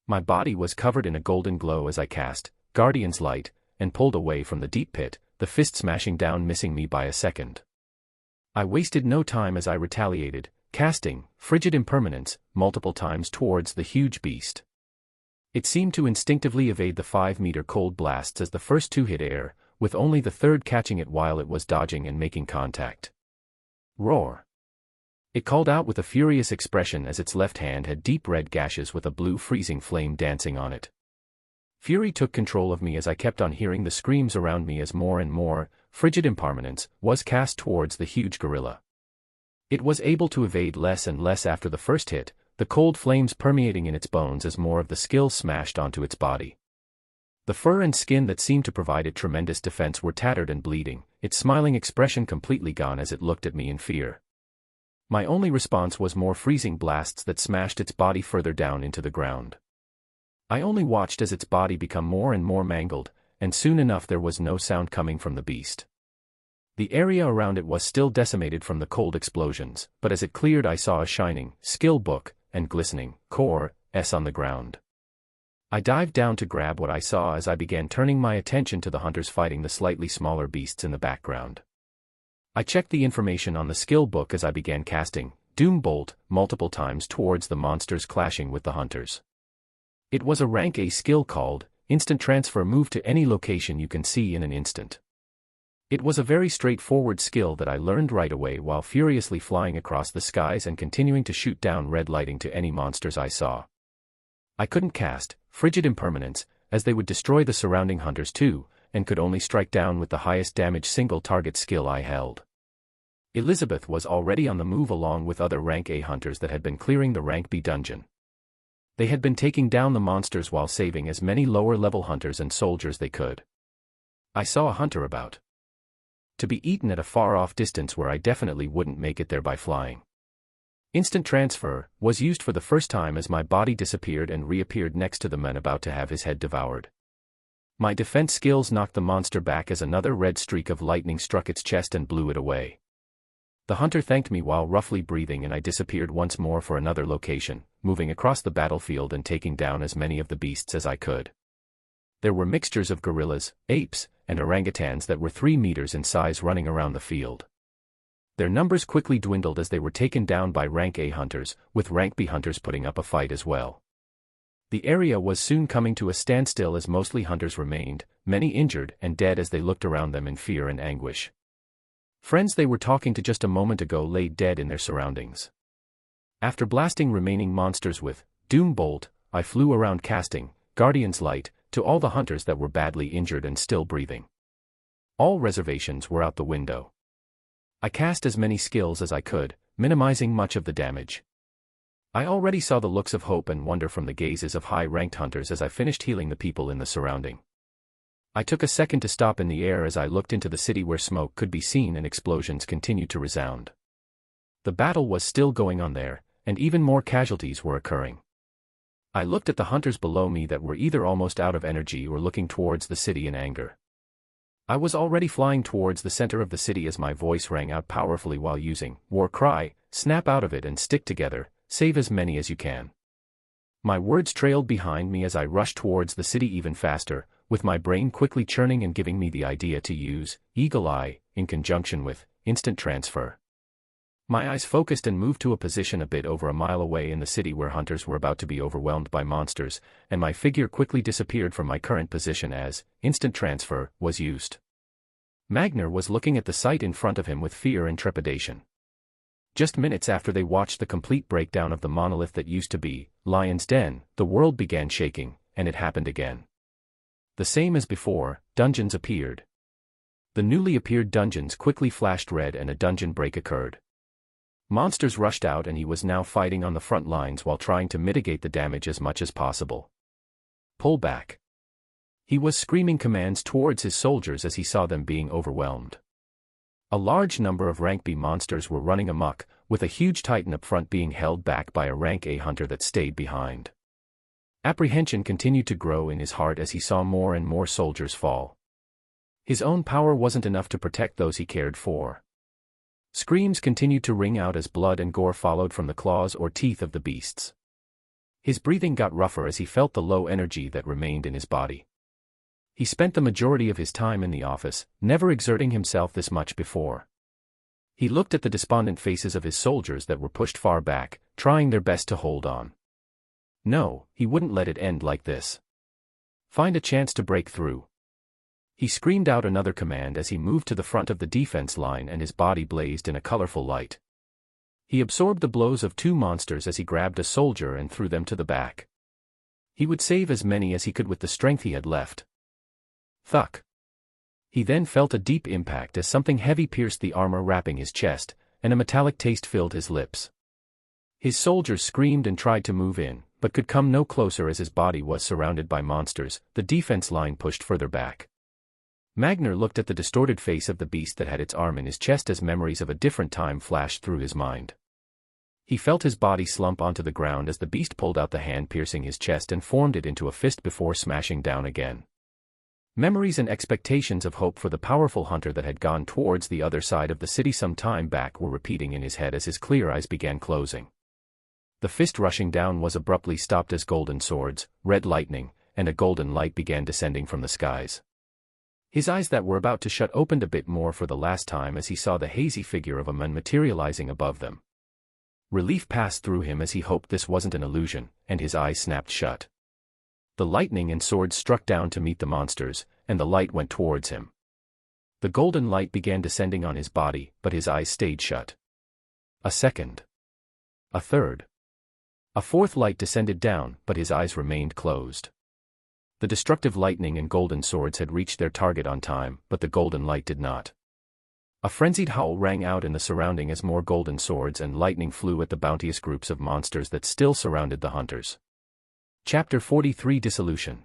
My body was covered in a golden glow as I cast Guardian's Light and pulled away from the deep pit, the fist smashing down, missing me by a second. I wasted no time as I retaliated, casting Frigid Impermanence multiple times towards the huge beast. It seemed to instinctively evade the 5-meter cold blasts as the first two hit air, with only the third catching it while it was dodging and making contact. Roar. It called out with a furious expression as its left hand had deep red gashes with a blue freezing flame dancing on it. Fury took control of me as I kept on hearing the screams around me as more and more Frigid Impermanence was cast towards the huge gorilla. It was able to evade less and less after the first hit, the cold flames permeating in its bones as more of the skill smashed onto its body. The fur and skin that seemed to provide it tremendous defense were tattered and bleeding, its smiling expression completely gone as it looked at me in fear. My only response was more freezing blasts that smashed its body further down into the ground. I only watched as its body become more and more mangled, and soon enough there was no sound coming from the beast. The area around it was still decimated from the cold explosions, but as it cleared I saw a shining skill book and glistening core S on the ground. I dived down to grab what I saw as I began turning my attention to the hunters fighting the slightly smaller beasts in the background. I checked the information on the skill book as I began casting Doom Bolt multiple times towards the monsters clashing with the hunters. It was a rank A skill called Instant Transfer, move to any location you can see in an instant. It was a very straightforward skill that I learned right away while furiously flying across the skies and continuing to shoot down red lighting to any monsters I saw. I couldn't cast Frigid Impermanence, as they would destroy the surrounding hunters too, and could only strike down with the highest damage single target skill I held. Elizabeth was already on the move along with other rank A hunters that had been clearing the rank B dungeon. They had been taking down the monsters while saving as many lower-level hunters and soldiers they could. I saw a hunter about to be eaten at a far-off distance where I definitely wouldn't make it there by flying. Instant Transfer was used for the first time as my body disappeared and reappeared next to the man about to have his head devoured. My defense skills knocked the monster back as another red streak of lightning struck its chest and blew it away. The hunter thanked me while roughly breathing and I disappeared once more for another location, moving across the battlefield and taking down as many of the beasts as I could. There were mixtures of gorillas, apes, and orangutans that were 3 meters in size running around the field. Their numbers quickly dwindled as they were taken down by rank A hunters, with rank B hunters putting up a fight as well. The area was soon coming to a standstill as mostly hunters remained, many injured and dead as they looked around them in fear and anguish. Friends they were talking to just a moment ago lay dead in their surroundings. After blasting remaining monsters with Doom Bolt, I flew around casting Guardian's Light to all the hunters that were badly injured and still breathing. All reservations were out the window. I cast as many skills as I could, minimizing much of the damage. I already saw the looks of hope and wonder from the gazes of high-ranked hunters as I finished healing the people in the surrounding. I took a second to stop in the air as I looked into the city where smoke could be seen and explosions continued to resound. The battle was still going on there, and even more casualties were occurring. I looked at the hunters below me that were either almost out of energy or looking towards the city in anger. I was already flying towards the center of the city as my voice rang out powerfully while using war cry, snap out of it and stick together, save as many as you can. My words trailed behind me as I rushed towards the city even faster, with my brain quickly churning and giving me the idea to use Eagle Eye in conjunction with instant transfer. My eyes focused and moved to a position a bit over a mile away in the city where hunters were about to be overwhelmed by monsters, and my figure quickly disappeared from my current position as instant transfer was used. Magner was looking at the sight in front of him with fear and trepidation. Just minutes after they watched the complete breakdown of the monolith that used to be Lion's Den, the world began shaking, and it happened again. The same as before, dungeons appeared. The newly appeared dungeons quickly flashed red and a dungeon break occurred. Monsters rushed out and he was now fighting on the front lines while trying to mitigate the damage as much as possible. Pull back. He was screaming commands towards his soldiers as he saw them being overwhelmed. A large number of rank B monsters were running amok, with a huge titan up front being held back by a rank A hunter that stayed behind. Apprehension continued to grow in his heart as he saw more and more soldiers fall. His own power wasn't enough to protect those he cared for. Screams continued to ring out as blood and gore followed from the claws or teeth of the beasts. His breathing got rougher as he felt the low energy that remained in his body. He spent the majority of his time in the office, never exerting himself this much before. He looked at the despondent faces of his soldiers that were pushed far back, trying their best to hold on. No, he wouldn't let it end like this. Find a chance to break through. He screamed out another command as he moved to the front of the defense line and his body blazed in a colorful light. He absorbed the blows of two monsters as he grabbed a soldier and threw them to the back. He would save as many as he could with the strength he had left. Thunk. He then felt a deep impact as something heavy pierced the armor wrapping his chest, and a metallic taste filled his lips. His soldiers screamed and tried to move in, but could come no closer as his body was surrounded by monsters. The defense line pushed further back. Magner looked at the distorted face of the beast that had its arm in his chest as memories of a different time flashed through his mind. He felt his body slump onto the ground as the beast pulled out the hand piercing his chest and formed it into a fist before smashing down again. Memories and expectations of hope for the powerful hunter that had gone towards the other side of the city some time back were repeating in his head as his clear eyes began closing. The fist rushing down was abruptly stopped as golden swords, red lightning, and a golden light began descending from the skies. His eyes that were about to shut opened a bit more for the last time as he saw the hazy figure of a man materializing above them. Relief passed through him as he hoped this wasn't an illusion, and his eyes snapped shut. The lightning and swords struck down to meet the monsters, and the light went towards him. The golden light began descending on his body, but his eyes stayed shut. A second. A third. A fourth light descended down, but his eyes remained closed. The destructive lightning and golden swords had reached their target on time, but the golden light did not. A frenzied howl rang out in the surrounding as more golden swords and lightning flew at the bounteous groups of monsters that still surrounded the hunters. Chapter 43 Dissolution.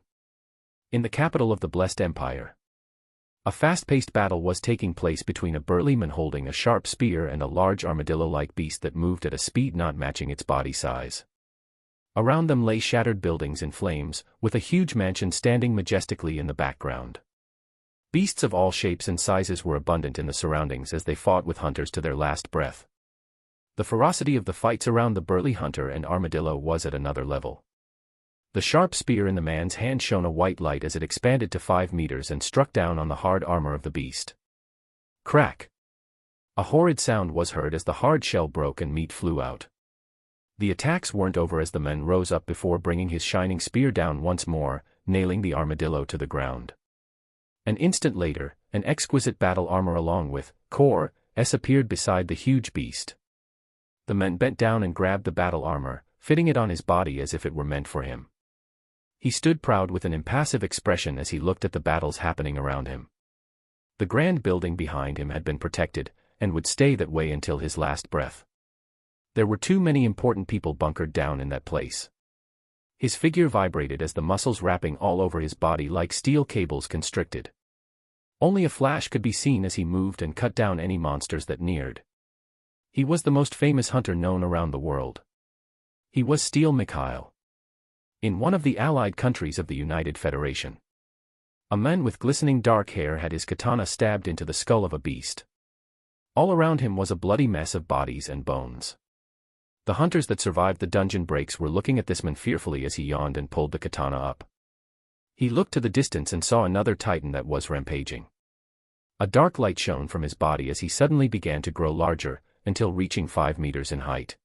In the capital of the Blessed Empire. A fast-paced battle was taking place between a burly man holding a sharp spear and a large armadillo-like beast that moved at a speed not matching its body size. Around them lay shattered buildings in flames, with a huge mansion standing majestically in the background. Beasts of all shapes and sizes were abundant in the surroundings as they fought with hunters to their last breath. The ferocity of the fights around the burly hunter and armadillo was at another level. The sharp spear in the man's hand shone a white light as it expanded to 5 meters and struck down on the hard armor of the beast. Crack! A horrid sound was heard as the hard shell broke and meat flew out. The attacks weren't over as the man rose up before bringing his shining spear down once more, nailing the armadillo to the ground. An instant later, an exquisite battle armor along with core appeared beside the huge beast. The man bent down and grabbed the battle armor, fitting it on his body as if it were meant for him. He stood proud with an impassive expression as he looked at the battles happening around him. The grand building behind him had been protected, and would stay that way until his last breath. There were too many important people bunkered down in that place. His figure vibrated as the muscles wrapping all over his body like steel cables constricted. Only a flash could be seen as he moved and cut down any monsters that neared. He was the most famous hunter known around the world. He was Steel Mikhail. In one of the allied countries of the United Federation. A man with glistening dark hair had his katana stabbed into the skull of a beast. All around him was a bloody mess of bodies and bones. The hunters that survived the dungeon breaks were looking at this man fearfully as he yawned and pulled the katana up. He looked to the distance and saw another titan that was rampaging. A dark light shone from his body as he suddenly began to grow larger, until reaching 5 meters in height.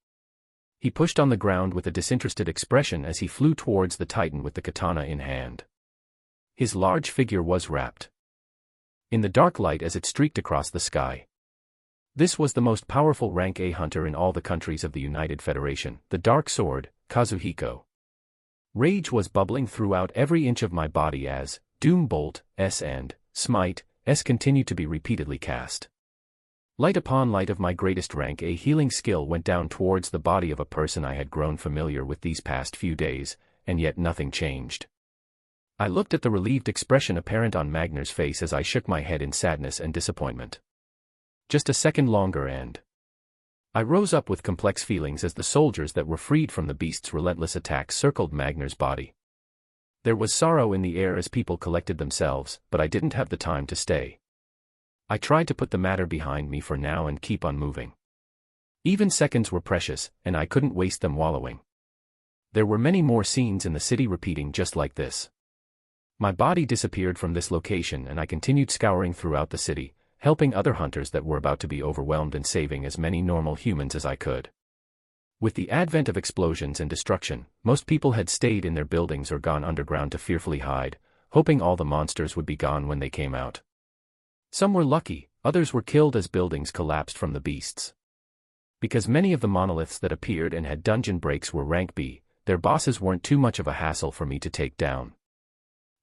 He pushed on the ground with a disinterested expression as he flew towards the titan with the katana in hand. His large figure was wrapped in the dark light as it streaked across the sky. This was the most powerful rank A hunter in all the countries of the United Federation, the Dark Sword, Kazuhiko. Rage was bubbling throughout every inch of my body as Doom Bolt, S and Smite, S continued to be repeatedly cast. Light upon light of my greatest rank A healing skill went down towards the body of a person I had grown familiar with these past few days, and yet nothing changed. I looked at the relieved expression apparent on Magnar's face as I shook my head in sadness and disappointment. Just a second longer and I rose up with complex feelings as the soldiers that were freed from the beast's relentless attacks circled Magnar's body. There was sorrow in the air as people collected themselves, but I didn't have the time to stay. I tried to put the matter behind me for now and keep on moving. Even seconds were precious, and I couldn't waste them wallowing. There were many more scenes in the city repeating just like this. My body disappeared from this location and I continued scouring throughout the city, helping other hunters that were about to be overwhelmed and saving as many normal humans as I could. With the advent of explosions and destruction, most people had stayed in their buildings or gone underground to fearfully hide, hoping all the monsters would be gone when they came out. Some were lucky, others were killed as buildings collapsed from the beasts. Because many of the monoliths that appeared and had dungeon breaks were rank B, their bosses weren't too much of a hassle for me to take down.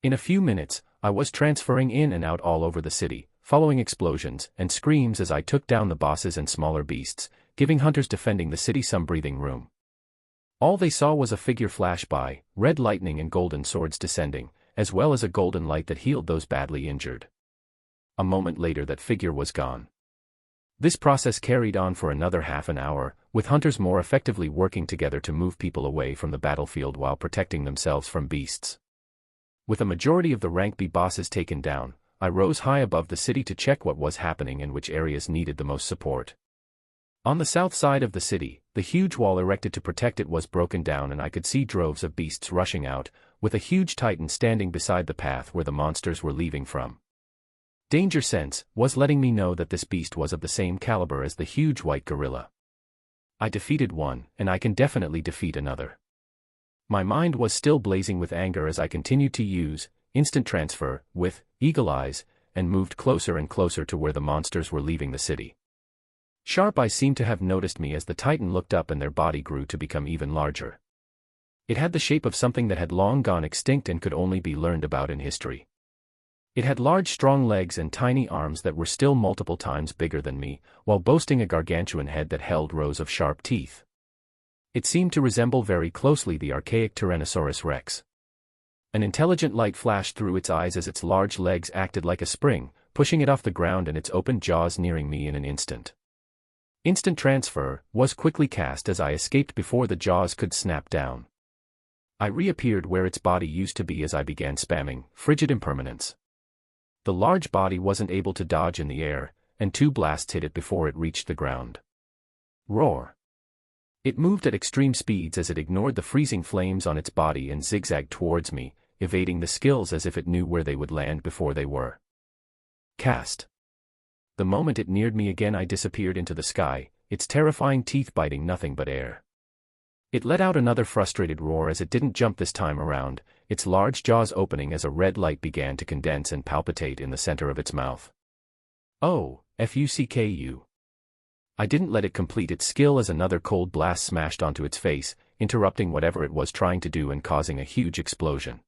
In a few minutes, I was transferring in and out all over the city, following explosions and screams as I took down the bosses and smaller beasts, giving hunters defending the city some breathing room. All they saw was a figure flash by, red lightning and golden swords descending, as well as a golden light that healed those badly injured. A moment later that figure was gone. This process carried on for another half an hour, with hunters more effectively working together to move people away from the battlefield while protecting themselves from beasts. With a majority of the rank B bosses taken down, I rose high above the city to check what was happening and which areas needed the most support. On the south side of the city, the huge wall erected to protect it was broken down and I could see droves of beasts rushing out, with a huge titan standing beside the path where the monsters were leaving from. Danger Sense was letting me know that this beast was of the same caliber as the huge white gorilla. I defeated one, and I can definitely defeat another. My mind was still blazing with anger as I continued to use instant transfer with Eagle Eyes, and moved closer and closer to where the monsters were leaving the city. Sharp Eyes seemed to have noticed me as the titan looked up and their body grew to become even larger. It had the shape of something that had long gone extinct and could only be learned about in history. It had large strong legs and tiny arms that were still multiple times bigger than me, while boasting a gargantuan head that held rows of sharp teeth. It seemed to resemble very closely the archaic Tyrannosaurus rex. An intelligent light flashed through its eyes as its large legs acted like a spring, pushing it off the ground and its open jaws nearing me in an instant. Instant transfer was quickly cast as I escaped before the jaws could snap down. I reappeared where its body used to be as I began spamming frigid impermanence. The large body wasn't able to dodge in the air, and 2 blasts hit it before it reached the ground. Roar! It moved at extreme speeds as it ignored the freezing flames on its body and zigzagged towards me, evading the skills as if it knew where they would land before they were cast. The moment it neared me again I disappeared into the sky, its terrifying teeth biting nothing but air. It let out another frustrated roar as it didn't jump this time around, its large jaws opening as a red light began to condense and palpitate in the center of its mouth. Oh, fucku. I didn't let it complete its skill as another cold blast smashed onto its face, interrupting whatever it was trying to do and causing a huge explosion.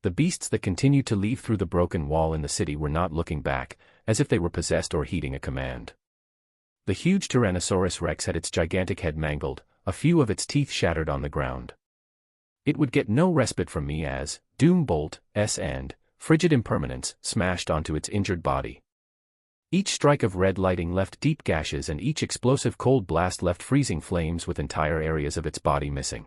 The beasts that continued to leave through the broken wall in the city were not looking back, as if they were possessed or heeding a command. The huge Tyrannosaurus rex had its gigantic head mangled, a few of its teeth shattered on the ground. It would get no respite from me as Doom Bolt, S and Frigid Impermanence smashed onto its injured body. Each strike of red lighting left deep gashes and each explosive cold blast left freezing flames with entire areas of its body missing.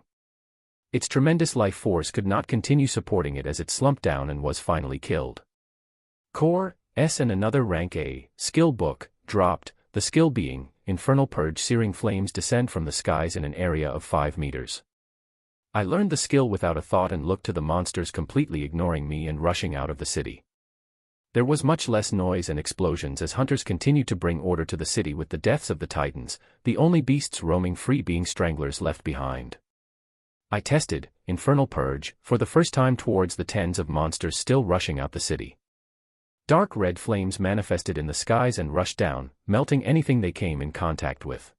Its tremendous life force could not continue supporting it as it slumped down and was finally killed. Core S and another rank A skill book dropped, the skill being Infernal Purge. Searing flames descend from the skies in an area of 5 meters. I learned the skill without a thought and looked to the monsters completely ignoring me and rushing out of the city. There was much less noise and explosions as hunters continued to bring order to the city with the deaths of the titans, the only beasts roaming free being stranglers left behind. I tested Infernal Purge for the first time towards the tens of monsters still rushing out the city. Dark red flames manifested in the skies and rushed down, melting anything they came in contact with.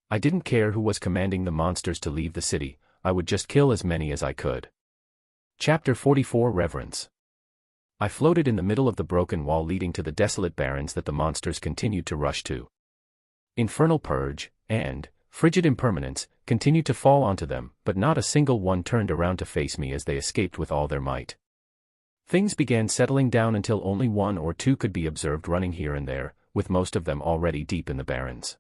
I didn't care who was commanding the monsters to leave the city, I would just kill as many as I could. Chapter 44 Reverence. I floated in the middle of the broken wall leading to the desolate barrens that the monsters continued to rush to. Infernal Purge and frigid impermanence continued to fall onto them, but not a single one turned around to face me as they escaped with all their might. Things began settling down until only 1 or 2 could be observed running here and there, with most of them already deep in the barrens.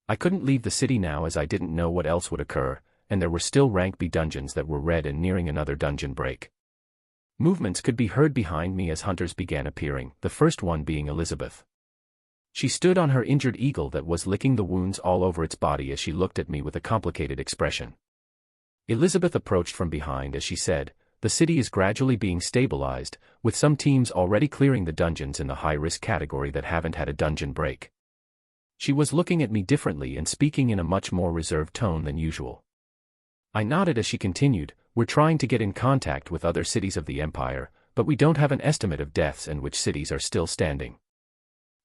I couldn't leave the city now as I didn't know what else would occur, and there were still rank B dungeons that were red and nearing another dungeon break. Movements could be heard behind me as hunters began appearing, the first one being Elizabeth. She stood on her injured eagle that was licking the wounds all over its body as she looked at me with a complicated expression. Elizabeth approached from behind as she said, "The city is gradually being stabilized, with some teams already clearing the dungeons in the high-risk category that haven't had a dungeon break." She was looking at me differently and speaking in a much more reserved tone than usual. I nodded as she continued, "We're trying to get in contact with other cities of the Empire, but we don't have an estimate of deaths and which cities are still standing."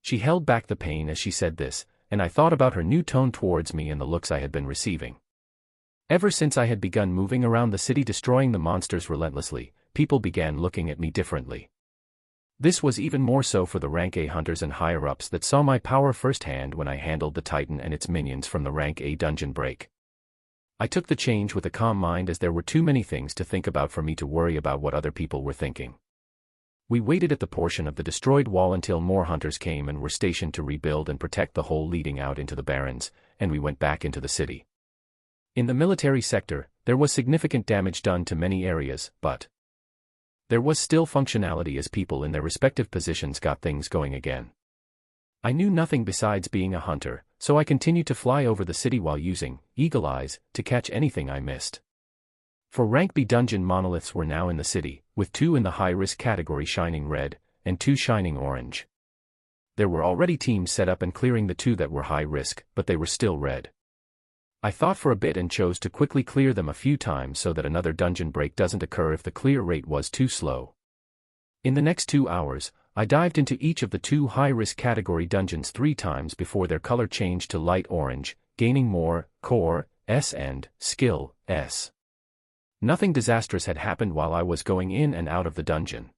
She held back the pain as she said this, and I thought about her new tone towards me and the looks I had been receiving. Ever since I had begun moving around the city destroying the monsters relentlessly, people began looking at me differently. This was even more so for the rank A hunters and higher-ups that saw my power firsthand when I handled the Titan and its minions from the rank A dungeon break. I took the change with a calm mind as there were too many things to think about for me to worry about what other people were thinking. We waited at the portion of the destroyed wall until more hunters came and were stationed to rebuild and protect the hole leading out into the barrens, and we went back into the city. In the military sector, there was significant damage done to many areas, but there was still functionality as people in their respective positions got things going again. I knew nothing besides being a hunter, so I continued to fly over the city while using eagle eyes to catch anything I missed. For rank B dungeon monoliths were now in the city, with 2 in the high-risk category shining red, and 2 shining orange. There were already teams set up and clearing the 2 that were high risk, but they were still red. I thought for a bit and chose to quickly clear them a few times so that another dungeon break doesn't occur if the clear rate was too slow. In the next 2 hours, I dived into each of the 2 high-risk category dungeons 3 times before their color changed to light orange, gaining more core S and skill S. Nothing disastrous had happened while I was going in and out of the dungeon.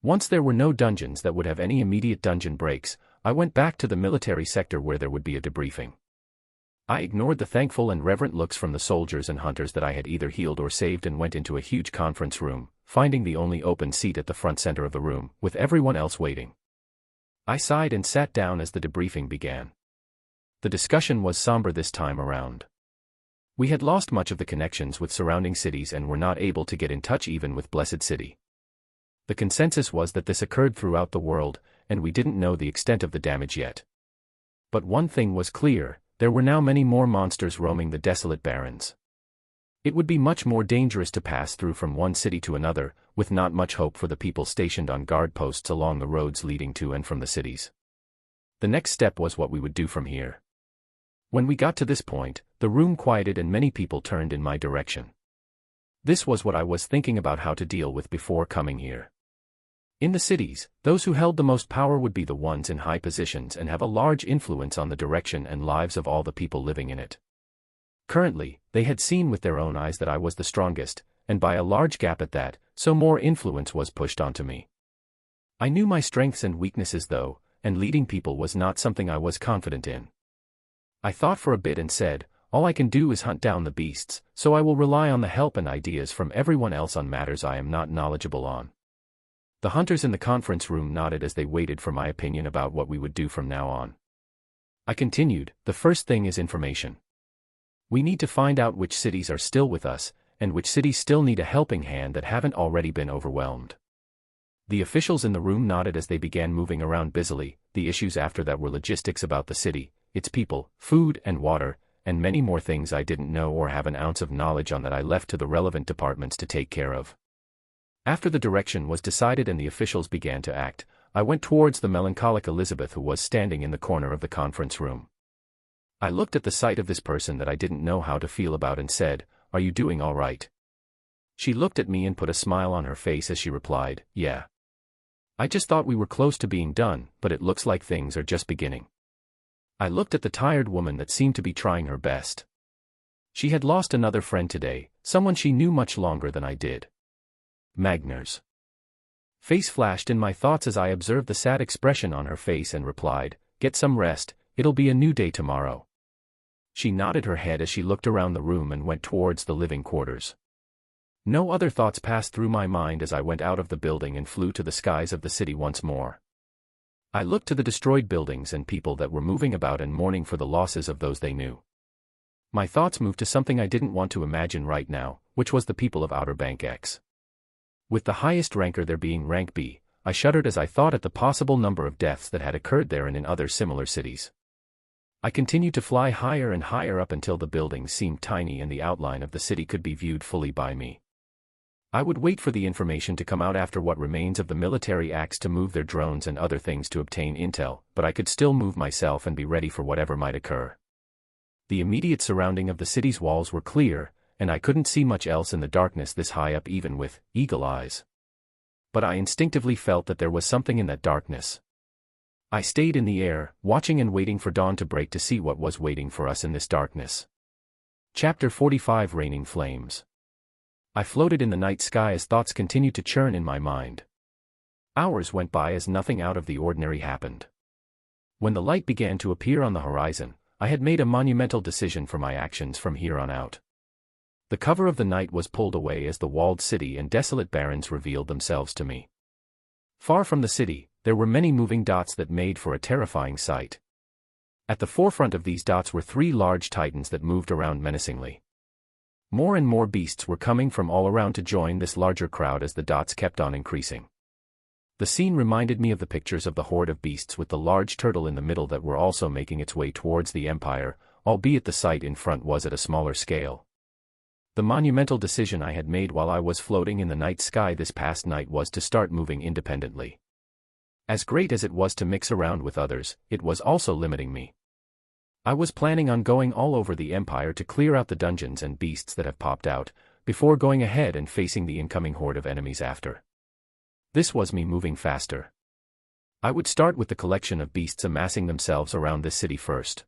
Once there were no dungeons that would have any immediate dungeon breaks, I went back to the military sector where there would be a debriefing. I ignored the thankful and reverent looks from the soldiers and hunters that I had either healed or saved and went into a huge conference room, finding the only open seat at the front center of the room, with everyone else waiting. I sighed and sat down as the debriefing began. The discussion was somber this time around. We had lost much of the connections with surrounding cities and were not able to get in touch even with Blessed City. The consensus was that this occurred throughout the world, and we didn't know the extent of the damage yet. But one thing was clear, there were now many more monsters roaming the desolate barrens. It would be much more dangerous to pass through from one city to another, with not much hope for the people stationed on guard posts along the roads leading to and from the cities. The next step was what we would do from here. When we got to this point, the room quieted and many people turned in my direction. This was what I was thinking about how to deal with before coming here. In the cities, those who held the most power would be the ones in high positions and have a large influence on the direction and lives of all the people living in it. Currently, they had seen with their own eyes that I was the strongest, and by a large gap at that, so more influence was pushed onto me. I knew my strengths and weaknesses though, and leading people was not something I was confident in. I thought for a bit and said, all I can do is hunt down the beasts, so I will rely on the help and ideas from everyone else on matters I am not knowledgeable on. The hunters in the conference room nodded as they waited for my opinion about what we would do from now on. I continued, the first thing is information. We need to find out which cities are still with us, and which cities still need a helping hand that haven't already been overwhelmed. The officials in the room nodded as they began moving around busily. The issues after that were logistics about the city, its people, food and water, and many more things I didn't know or have an ounce of knowledge on that I left to the relevant departments to take care of. After the direction was decided and the officials began to act, I went towards the melancholic Elizabeth who was standing in the corner of the conference room. I looked at the sight of this person that I didn't know how to feel about and said, "Are you doing all right?" She looked at me and put a smile on her face as she replied, "Yeah. I just thought we were close to being done, but it looks like things are just beginning." I looked at the tired woman that seemed to be trying her best. She had lost another friend today, someone she knew much longer than I did. Magners. Face flashed in my thoughts as I observed the sad expression on her face and replied, "Get some rest, it'll be a new day tomorrow." She nodded her head as she looked around the room and went towards the living quarters. No other thoughts passed through my mind as I went out of the building and flew to the skies of the city once more. I looked to the destroyed buildings and people that were moving about and mourning for the losses of those they knew. My thoughts moved to something I didn't want to imagine right now, which was the people of Outer Bank X. With the highest ranker there being rank B, I shuddered as I thought at the possible number of deaths that had occurred there and in other similar cities. I continued to fly higher and higher up until the buildings seemed tiny and the outline of the city could be viewed fully by me. I would wait for the information to come out after what remains of the military acts to move their drones and other things to obtain intel, but I could still move myself and be ready for whatever might occur. The immediate surrounding of the city's walls were clear, and I couldn't see much else in the darkness this high up even with eagle eyes. But I instinctively felt that there was something in that darkness. I stayed in the air, watching and waiting for dawn to break to see what was waiting for us in this darkness. Chapter 45 Raining Flames. I floated in the night sky as thoughts continued to churn in my mind. Hours went by as nothing out of the ordinary happened. When the light began to appear on the horizon, I had made a monumental decision for my actions from here on out. The cover of the night was pulled away as the walled city and desolate barrens revealed themselves to me. Far from the city, there were many moving dots that made for a terrifying sight. At the forefront of these dots were 3 large titans that moved around menacingly. More and more beasts were coming from all around to join this larger crowd as the dots kept on increasing. The scene reminded me of the pictures of the horde of beasts with the large turtle in the middle that were also making its way towards the Empire, albeit the sight in front was at a smaller scale. The monumental decision I had made while I was floating in the night sky this past night was to start moving independently. As great as it was to mix around with others, it was also limiting me. I was planning on going all over the Empire to clear out the dungeons and beasts that have popped out, before going ahead and facing the incoming horde of enemies after. This was me moving faster. I would start with the collection of beasts amassing themselves around this city first.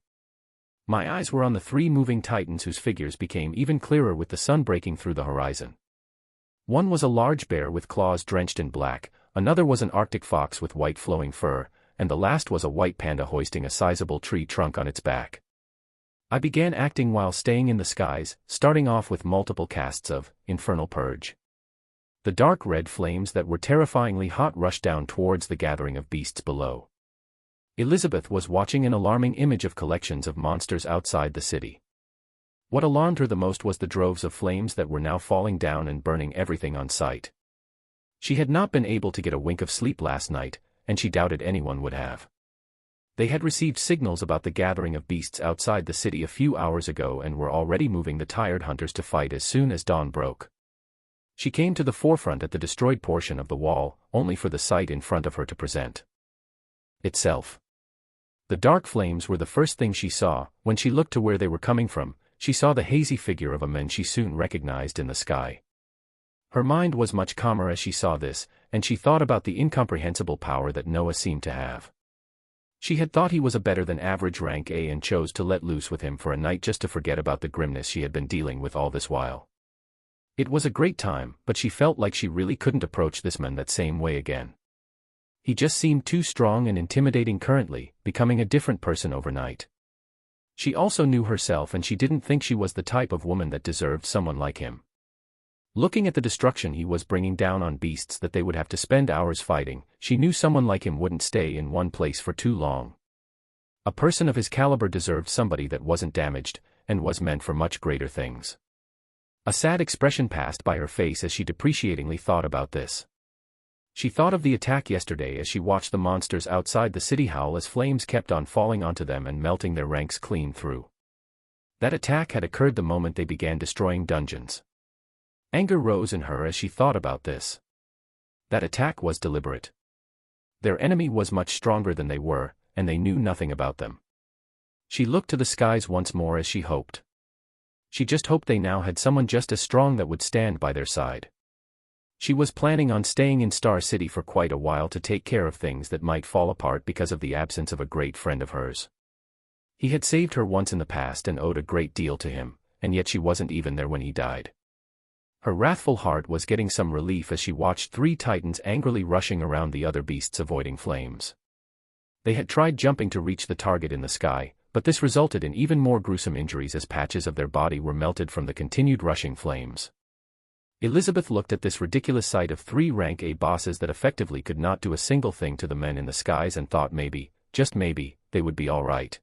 My eyes were on the 3 moving titans whose figures became even clearer with the sun breaking through the horizon. One was a large bear with claws drenched in black, another was an Arctic fox with white flowing fur, and the last was a white panda hoisting a sizable tree trunk on its back. I began acting while staying in the skies, starting off with multiple casts of Infernal Purge. The dark red flames that were terrifyingly hot rushed down towards the gathering of beasts below. Elizabeth was watching an alarming image of collections of monsters outside the city. What alarmed her the most was the droves of flames that were now falling down and burning everything on sight. She had not been able to get a wink of sleep last night, and she doubted anyone would have. They had received signals about the gathering of beasts outside the city a few hours ago and were already moving the tired hunters to fight as soon as dawn broke. She came to the forefront at the destroyed portion of the wall, only for the sight in front of her to present itself. The dark flames were the first thing she saw. When she looked to where they were coming from, she saw the hazy figure of a man she soon recognized in the sky. Her mind was much calmer as she saw this, and she thought about the incomprehensible power that Noah seemed to have. She had thought he was a better than average rank A and chose to let loose with him for a night just to forget about the grimness she had been dealing with all this while. It was a great time, but she felt like she really couldn't approach this man that same way again. He just seemed too strong and intimidating currently, becoming a different person overnight. She also knew herself and she didn't think she was the type of woman that deserved someone like him. Looking at the destruction he was bringing down on beasts that they would have to spend hours fighting, she knew someone like him wouldn't stay in one place for too long. A person of his caliber deserved somebody that wasn't damaged, and was meant for much greater things. A sad expression passed by her face as she depreciatingly thought about this. She thought of the attack yesterday as she watched the monsters outside the city howl as flames kept on falling onto them and melting their ranks clean through. That attack had occurred the moment they began destroying dungeons. Anger rose in her as she thought about this. That attack was deliberate. Their enemy was much stronger than they were, and they knew nothing about them. She looked to the skies once more as she hoped. She just hoped they now had someone just as strong that would stand by their side. She was planning on staying in Star City for quite a while to take care of things that might fall apart because of the absence of a great friend of hers. He had saved her once in the past and owed a great deal to him, and yet she wasn't even there when he died. Her wrathful heart was getting some relief as she watched 3 titans angrily rushing around the other beasts avoiding flames. They had tried jumping to reach the target in the sky, but this resulted in even more gruesome injuries as patches of their body were melted from the continued rushing flames. Elizabeth looked at this ridiculous sight of 3 rank A bosses that effectively could not do a single thing to the men in the skies and thought maybe, just maybe, they would be all right.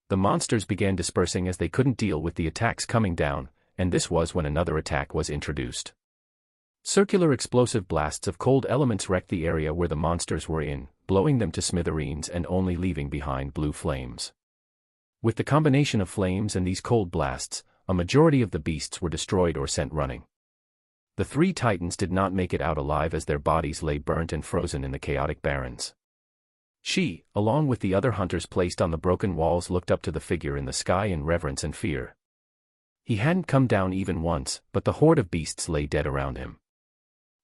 The monsters began dispersing as they couldn't deal with the attacks coming down, and this was when another attack was introduced. Circular explosive blasts of cold elements wrecked the area where the monsters were in, blowing them to smithereens and only leaving behind blue flames. With the combination of flames and these cold blasts, a majority of the beasts were destroyed or sent running. The 3 titans did not make it out alive as their bodies lay burnt and frozen in the chaotic barrens. She, along with the other hunters placed on the broken walls, looked up to the figure in the sky in reverence and fear. He hadn't come down even once, but the horde of beasts lay dead around him.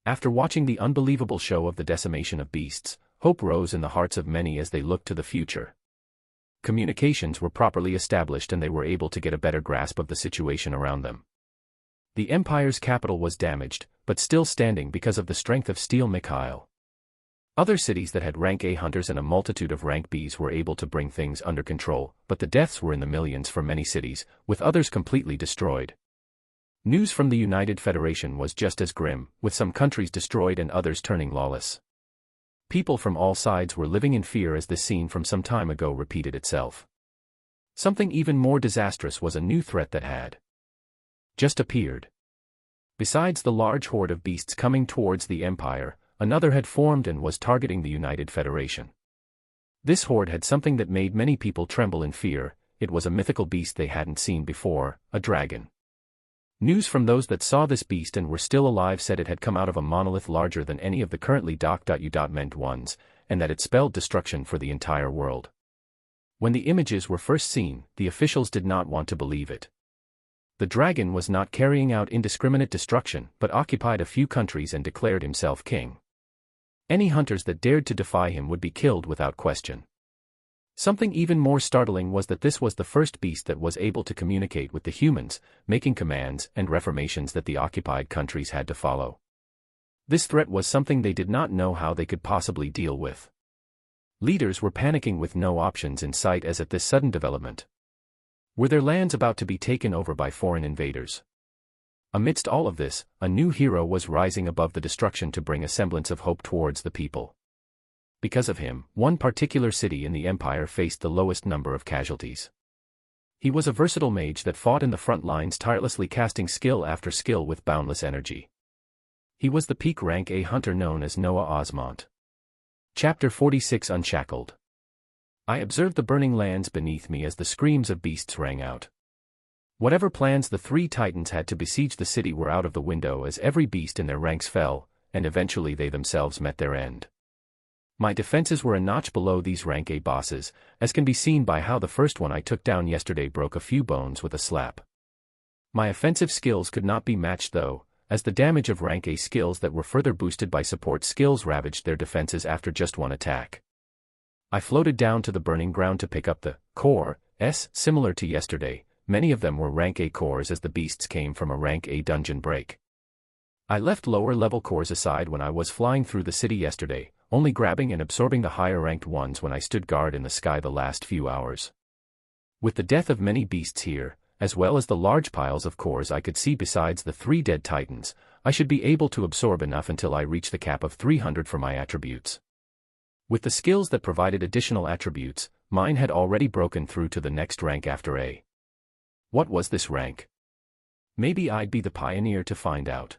After watching the unbelievable show of the decimation of beasts, hope rose in the hearts of many as they looked to the future. Communications were properly established and they were able to get a better grasp of the situation around them. The Empire's capital was damaged, but still standing because of the strength of Steel Mikhail. Other cities that had rank A hunters and a multitude of rank Bs were able to bring things under control, but the deaths were in the millions for many cities, with others completely destroyed. News from the United Federation was just as grim, with some countries destroyed and others turning lawless. People from all sides were living in fear as this scene from some time ago repeated itself. Something even more disastrous was a new threat that had just appeared. Besides the large horde of beasts coming towards the Empire, another had formed and was targeting the United Federation. This horde had something that made many people tremble in fear. It was a mythical beast they hadn't seen before, a dragon. News from those that saw this beast and were still alive said it had come out of a monolith larger than any of the currently meant ones, and that it spelled destruction for the entire world. When the images were first seen, the officials did not want to believe it. The dragon was not carrying out indiscriminate destruction, but occupied a few countries and declared himself king. Any hunters that dared to defy him would be killed without question. Something even more startling was that this was the first beast that was able to communicate with the humans, making commands and reformations that the occupied countries had to follow. This threat was something they did not know how they could possibly deal with. Leaders were panicking with no options in sight as at this sudden development. Were their lands about to be taken over by foreign invaders? Amidst all of this, a new hero was rising above the destruction to bring a semblance of hope towards the people. Because of him, one particular city in the Empire faced the lowest number of casualties. He was a versatile mage that fought in the front lines, tirelessly casting skill after skill with boundless energy. He was the peak rank A hunter known as Noah Osmont. Chapter 46 Unshackled. I observed the burning lands beneath me as the screams of beasts rang out. Whatever plans the 3 titans had to besiege the city were out of the window as every beast in their ranks fell, and eventually they themselves met their end. My defenses were a notch below these rank A bosses, as can be seen by how the first one I took down yesterday broke a few bones with a slap. My offensive skills could not be matched though, as the damage of rank A skills that were further boosted by support skills ravaged their defenses after just one attack. I floated down to the burning ground to pick up the cores, similar to yesterday. Many of them were rank A cores as the beasts came from a rank A dungeon break. I left lower level cores aside when I was flying through the city yesterday, only grabbing and absorbing the higher ranked ones when I stood guard in the sky the last few hours. With the death of many beasts here, as well as the large piles of cores I could see besides the 3 dead titans, I should be able to absorb enough until I reach the cap of 300 for my attributes. With the skills that provided additional attributes, mine had already broken through to the next rank after A. What was this rank? Maybe I'd be the pioneer to find out.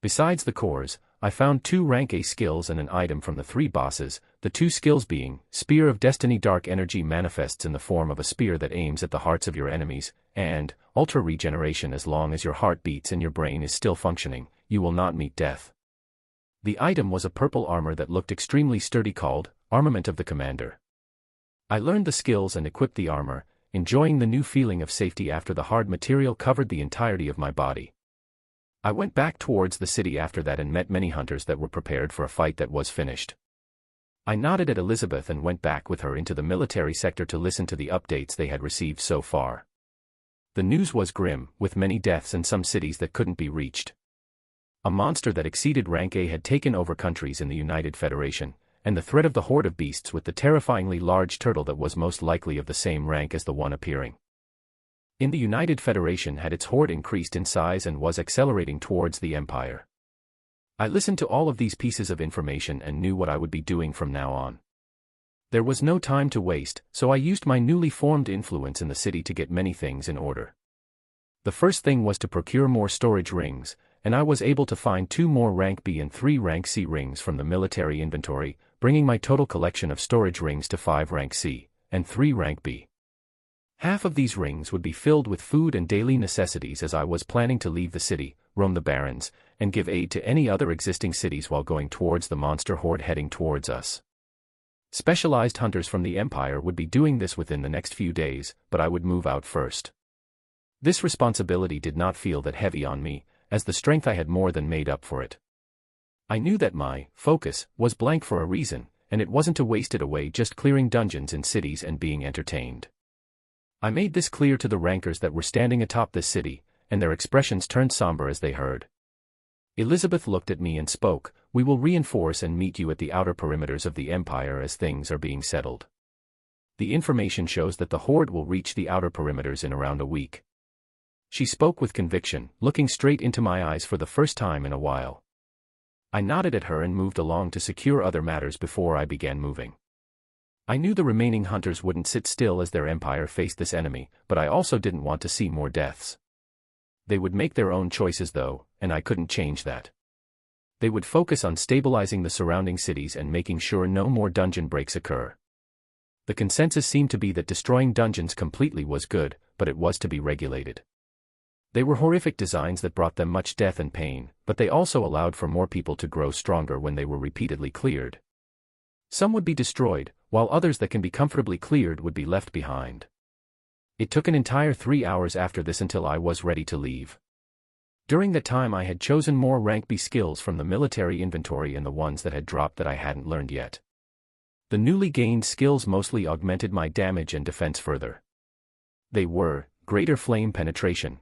Besides the cores, I found 2 rank A skills and an item from the 3 bosses, the 2 skills being, Spear of Destiny dark energy manifests in the form of a spear that aims at the hearts of your enemies, and, Ultra Regeneration as long as your heart beats and your brain is still functioning, you will not meet death. The item was a purple armor that looked extremely sturdy called, Armament of the Commander. I learned the skills and equipped the armor, enjoying the new feeling of safety after the hard material covered the entirety of my body. I went back towards the city after that and met many hunters that were prepared for a fight that was finished. I nodded at Elizabeth and went back with her into the military sector to listen to the updates they had received so far. The news was grim, with many deaths and some cities that couldn't be reached. A monster that exceeded rank A had taken over countries in the United Federation, and the threat of the horde of beasts with the terrifyingly large turtle that was most likely of the same rank as the one appearing in the United Federation had its horde increased in size and was accelerating towards the Empire. I listened to all of these pieces of information and knew what I would be doing from now on. There was no time to waste, so I used my newly formed influence in the city to get many things in order. The first thing was to procure more storage rings, and I was able to find 2 more rank B and 3 rank C rings from the military inventory, bringing my total collection of storage rings to 5 rank C, and 3 rank B. Half of these rings would be filled with food and daily necessities as I was planning to leave the city, roam the barrens, and give aid to any other existing cities while going towards the monster horde heading towards us. Specialized hunters from the Empire would be doing this within the next few days, but I would move out first. This responsibility did not feel that heavy on me, as the strength I had more than made up for it. I knew that my focus was blank for a reason, and it wasn't to waste it away just clearing dungeons in cities and being entertained. I made this clear to the rankers that were standing atop this city, and their expressions turned somber as they heard. Elizabeth looked at me and spoke, "We will reinforce and meet you at the outer perimeters of the Empire as things are being settled. The information shows that the horde will reach the outer perimeters in around a week." She spoke with conviction, looking straight into my eyes for the first time in a while. I nodded at her and moved along to secure other matters before I began moving. I knew the remaining hunters wouldn't sit still as their empire faced this enemy, but I also didn't want to see more deaths. They would make their own choices though, and I couldn't change that. They would focus on stabilizing the surrounding cities and making sure no more dungeon breaks occur. The consensus seemed to be that destroying dungeons completely was good, but it was to be regulated. They were horrific designs that brought them much death and pain, but they also allowed for more people to grow stronger when they were repeatedly cleared. Some would be destroyed, while others that can be comfortably cleared would be left behind. It took an entire 3 hours after this until I was ready to leave. During that time I had chosen more rank B skills from the military inventory and the ones that had dropped that I hadn't learned yet. The newly gained skills mostly augmented my damage and defense further. They were, Greater Flame Penetration,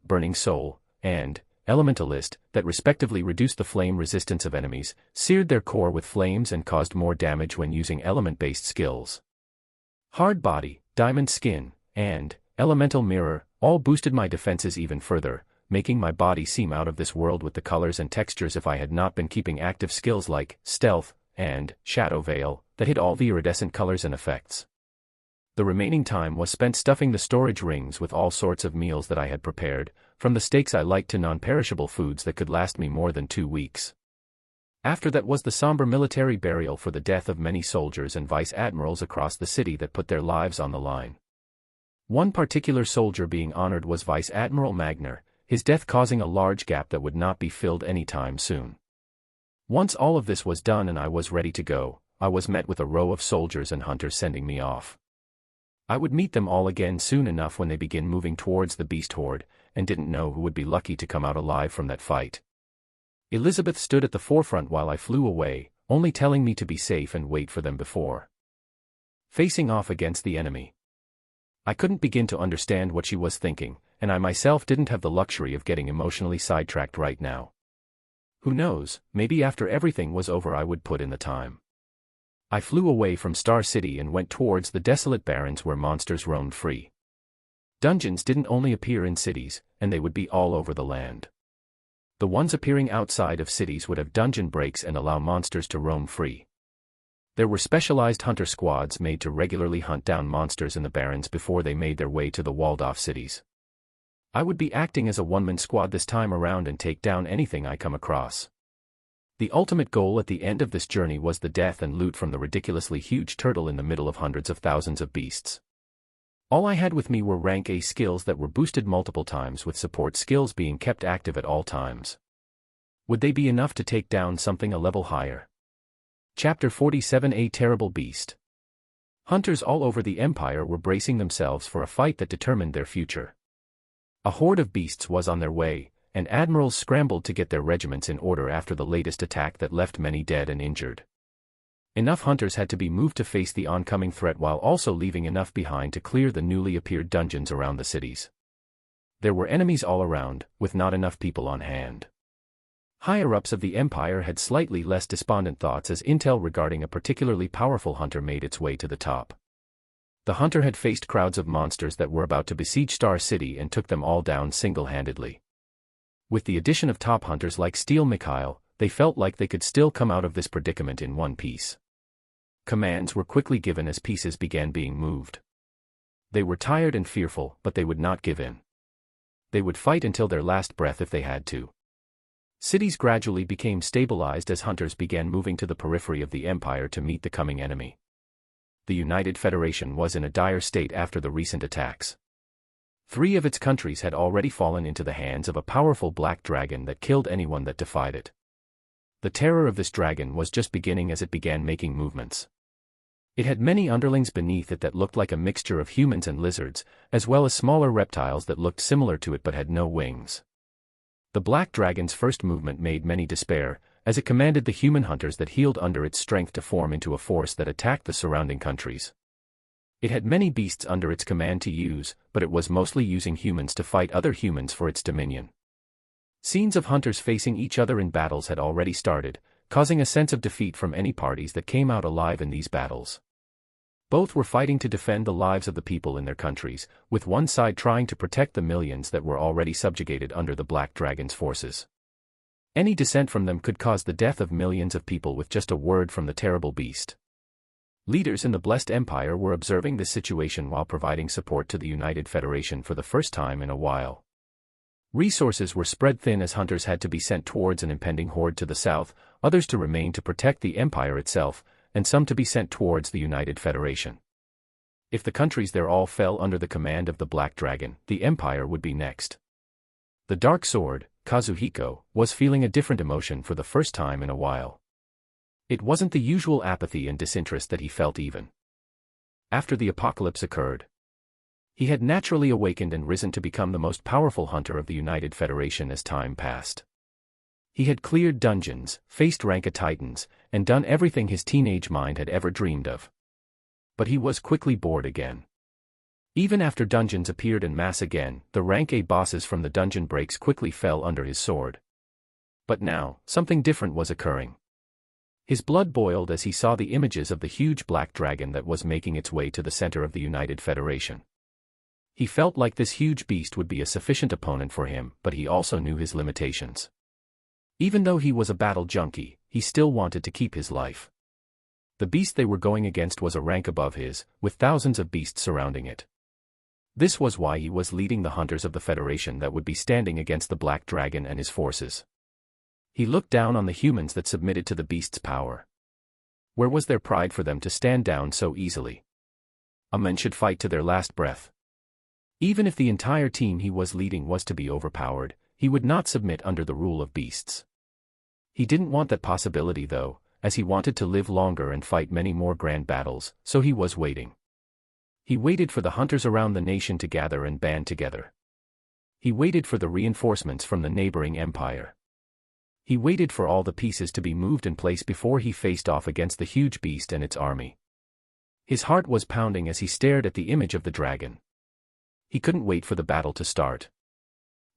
Burning Soul, and Elementalist, that respectively reduced the flame resistance of enemies, seared their core with flames and caused more damage when using element-based skills. Hard Body, Diamond Skin, and Elemental Mirror, all boosted my defenses even further, making my body seem out of this world with the colors and textures if I had not been keeping active skills like Stealth and Shadow Veil, that hid all the iridescent colors and effects. The remaining time was spent stuffing the storage rings with all sorts of meals that I had prepared, from the steaks I liked to non-perishable foods that could last me more than 2 weeks. After that was the somber military burial for the death of many soldiers and vice admirals across the city that put their lives on the line. One particular soldier being honored was Vice Admiral Magner, his death causing a large gap that would not be filled anytime soon. Once all of this was done and I was ready to go, I was met with a row of soldiers and hunters sending me off. I would meet them all again soon enough when they begin moving towards the beast horde, and didn't know who would be lucky to come out alive from that fight. Elizabeth stood at the forefront while I flew away, only telling me to be safe and wait for them before facing off against the enemy. I couldn't begin to understand what she was thinking, and I myself didn't have the luxury of getting emotionally sidetracked right now. Who knows, maybe after everything was over I would put in the time. I flew away from Star City and went towards the desolate barrens where monsters roamed free. Dungeons didn't only appear in cities, and they would be all over the land. The ones appearing outside of cities would have dungeon breaks and allow monsters to roam free. There were specialized hunter squads made to regularly hunt down monsters in the barrens before they made their way to the walled-off cities. I would be acting as a one-man squad this time around and take down anything I come across. The ultimate goal at the end of this journey was the death and loot from the ridiculously huge turtle in the middle of hundreds of thousands of beasts. All I had with me were rank A skills that were boosted multiple times with support skills being kept active at all times. Would they be enough to take down something a level higher? Chapter 47: A Terrible Beast. Hunters all over the Empire were bracing themselves for a fight that determined their future. A horde of beasts was on their way, and admirals scrambled to get their regiments in order after the latest attack that left many dead and injured. Enough hunters had to be moved to face the oncoming threat while also leaving enough behind to clear the newly appeared dungeons around the cities. There were enemies all around, with not enough people on hand. Higher-ups of the Empire had slightly less despondent thoughts as intel regarding a particularly powerful hunter made its way to the top. The hunter had faced crowds of monsters that were about to besiege Star City and took them all down single-handedly. With the addition of top hunters like Steel Mikhail, they felt like they could still come out of this predicament in one piece. Commands were quickly given as pieces began being moved. They were tired and fearful, but they would not give in. They would fight until their last breath if they had to. Cities gradually became stabilized as hunters began moving to the periphery of the Empire to meet the coming enemy. The United Federation was in a dire state after the recent attacks. 3 of its countries had already fallen into the hands of a powerful black dragon that killed anyone that defied it. The terror of this dragon was just beginning as it began making movements. It had many underlings beneath it that looked like a mixture of humans and lizards, as well as smaller reptiles that looked similar to it but had no wings. The black dragon's first movement made many despair, as it commanded the human hunters that healed under its strength to form into a force that attacked the surrounding countries. It had many beasts under its command to use, but it was mostly using humans to fight other humans for its dominion. Scenes of hunters facing each other in battles had already started, causing a sense of defeat from any parties that came out alive in these battles. Both were fighting to defend the lives of the people in their countries, with one side trying to protect the millions that were already subjugated under the Black Dragon's forces. Any dissent from them could cause the death of millions of people with just a word from the terrible beast. Leaders in the Blessed Empire were observing this situation while providing support to the United Federation for the first time in a while. Resources were spread thin as hunters had to be sent towards an impending horde to the south, others to remain to protect the Empire itself, and some to be sent towards the United Federation. If the countries there all fell under the command of the Black Dragon, the Empire would be next. The Dark Sword, Kazuhiko, was feeling a different emotion for the first time in a while. It wasn't the usual apathy and disinterest that he felt even after the apocalypse occurred. He had naturally awakened and risen to become the most powerful hunter of the United Federation as time passed. He had cleared dungeons, faced rank titans, and done everything his teenage mind had ever dreamed of. But he was quickly bored again. Even after dungeons appeared en masse again, the rank A bosses from the dungeon breaks quickly fell under his sword. But now, something different was occurring. His blood boiled as he saw the images of the huge black dragon that was making its way to the center of the United Federation. He felt like this huge beast would be a sufficient opponent for him, but he also knew his limitations. Even though he was a battle junkie, he still wanted to keep his life. The beast they were going against was a rank above his, with thousands of beasts surrounding it. This was why he was leading the hunters of the Federation that would be standing against the Black Dragon and his forces. He looked down on the humans that submitted to the beast's power. Where was their pride for them to stand down so easily? A men should fight to their last breath. Even if the entire team he was leading was to be overpowered, he would not submit under the rule of beasts. He didn't want that possibility though, as he wanted to live longer and fight many more grand battles, so he was waiting. He waited for the hunters around the nation to gather and band together. He waited for the reinforcements from the neighboring empire. He waited for all the pieces to be moved in place before he faced off against the huge beast and its army. His heart was pounding as he stared at the image of the dragon. He couldn't wait for the battle to start.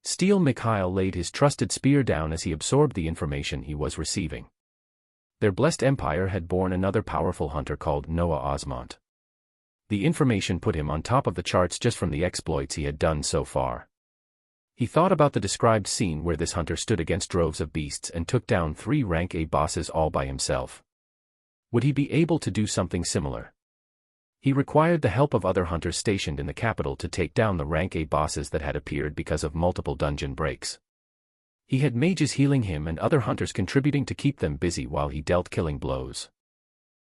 Steel Mikhail laid his trusted spear down as he absorbed the information he was receiving. Their blessed empire had born another powerful hunter called Noah Osmont. The information put him on top of the charts just from the exploits he had done so far. He thought about the described scene where this hunter stood against droves of beasts and took down 3 rank A bosses all by himself. Would he be able to do something similar? He required the help of other hunters stationed in the capital to take down the rank A bosses that had appeared because of multiple dungeon breaks. He had mages healing him and other hunters contributing to keep them busy while he dealt killing blows.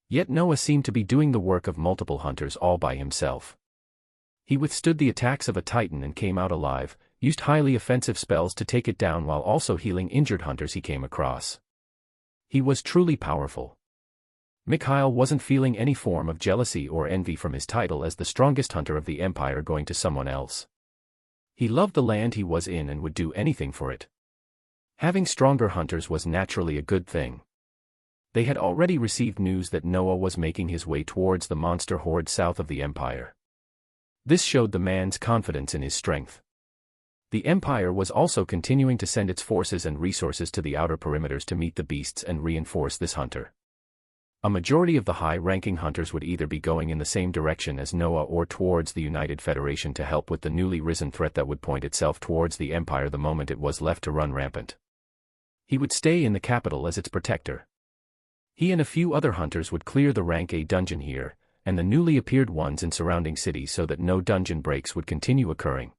Yet Noah seemed to be doing the work of multiple hunters all by himself. He withstood the attacks of a titan and came out alive, used highly offensive spells to take it down while also healing injured hunters he came across. He was truly powerful. Mikhail wasn't feeling any form of jealousy or envy from his title as the strongest hunter of the empire going to someone else. He loved the land he was in and would do anything for it. Having stronger hunters was naturally a good thing. They had already received news that Noah was making his way towards the monster horde south of the empire. This showed the man's confidence in his strength. The empire was also continuing to send its forces and resources to the outer perimeters to meet the beasts and reinforce this hunter. A majority of the high-ranking hunters would either be going in the same direction as Noah or towards the United Federation to help with the newly risen threat that would point itself towards the empire the moment it was left to run rampant. He would stay in the capital as its protector. He and a few other hunters would clear the rank A dungeon here, and the newly appeared ones in surrounding cities so that no dungeon breaks would continue occurring.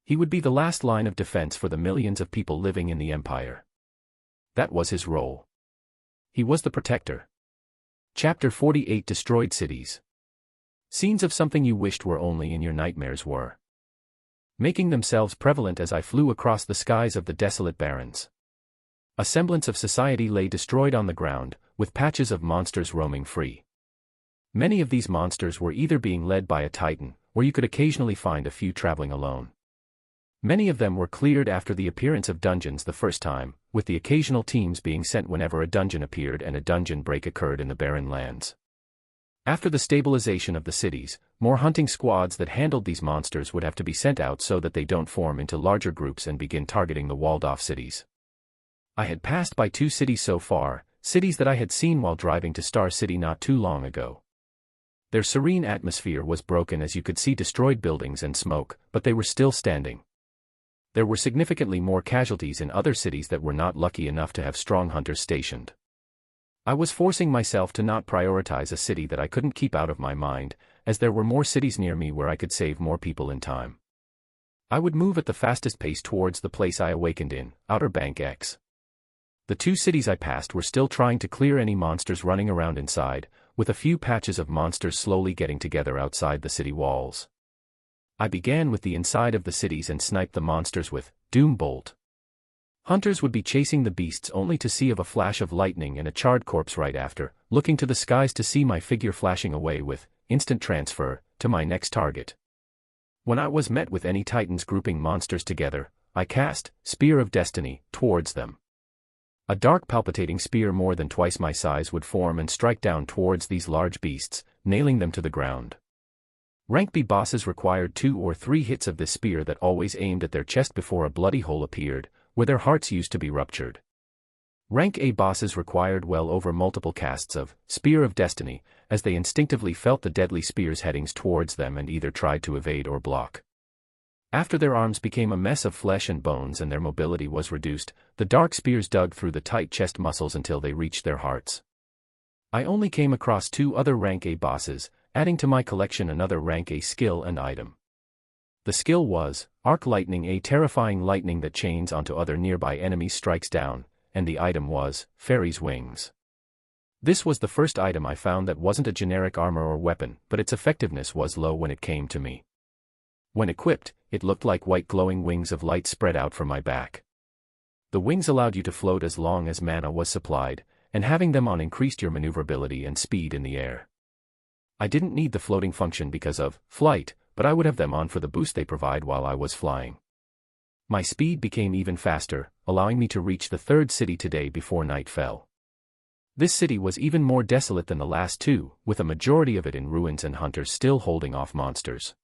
He would be the last line of defense for the millions of people living in the empire. That was his role. He was the protector. Chapter 48 Destroyed Cities. Scenes of something you wished were only in your nightmares were making themselves prevalent as I flew across the skies of the desolate barrens. A semblance of society lay destroyed on the ground, with patches of monsters roaming free. Many of these monsters were either being led by a titan, or you could occasionally find a few traveling alone. Many of them were cleared after the appearance of dungeons the first time, with the occasional teams being sent whenever a dungeon appeared and a dungeon break occurred in the barren lands. After the stabilization of the cities, more hunting squads that handled these monsters would have to be sent out so that they don't form into larger groups and begin targeting the walled-off cities. I had passed by 2 cities so far, cities that I had seen while driving to Star City not too long ago. Their serene atmosphere was broken as you could see destroyed buildings and smoke, but they were still standing. There were significantly more casualties in other cities that were not lucky enough to have strong hunters stationed. I was forcing myself to not prioritize a city that I couldn't keep out of my mind, as there were more cities near me where I could save more people in time. I would move at the fastest pace towards the place I awakened in, Outer Bank X. The 2 cities I passed were still trying to clear any monsters running around inside, with a few patches of monsters slowly getting together outside the city walls. I began with the inside of the cities and sniped the monsters with Doom Bolt. Hunters would be chasing the beasts only to see of a flash of lightning and a charred corpse right after, looking to the skies to see my figure flashing away with instant transfer to my next target. When I was met with any titans grouping monsters together, I cast Spear of Destiny towards them. A dark palpitating spear more than twice my size would form and strike down towards these large beasts, nailing them to the ground. Rank B bosses required 2 or 3 hits of this spear that always aimed at their chest before a bloody hole appeared, where their hearts used to be ruptured. Rank A bosses required well over multiple casts of Spear of Destiny, as they instinctively felt the deadly spears headings towards them and either tried to evade or block. After their arms became a mess of flesh and bones and their mobility was reduced, the dark spears dug through the tight chest muscles until they reached their hearts. I only came across 2 other Rank A bosses, adding to my collection another Rank A skill and item. The skill was Arc Lightning, a terrifying lightning that chains onto other nearby enemies strikes down, and the item was Fairy's Wings. This was the first item I found that wasn't a generic armor or weapon, but its effectiveness was low when it came to me. When equipped, it looked like white glowing wings of light spread out from my back. The wings allowed you to float as long as mana was supplied, and having them on increased your maneuverability and speed in the air. I didn't need the floating function because of flight, but I would have them on for the boost they provide while I was flying. My speed became even faster, allowing me to reach the 3rd city today before night fell. This city was even more desolate than the last 2, with a majority of it in ruins and hunters still holding off monsters.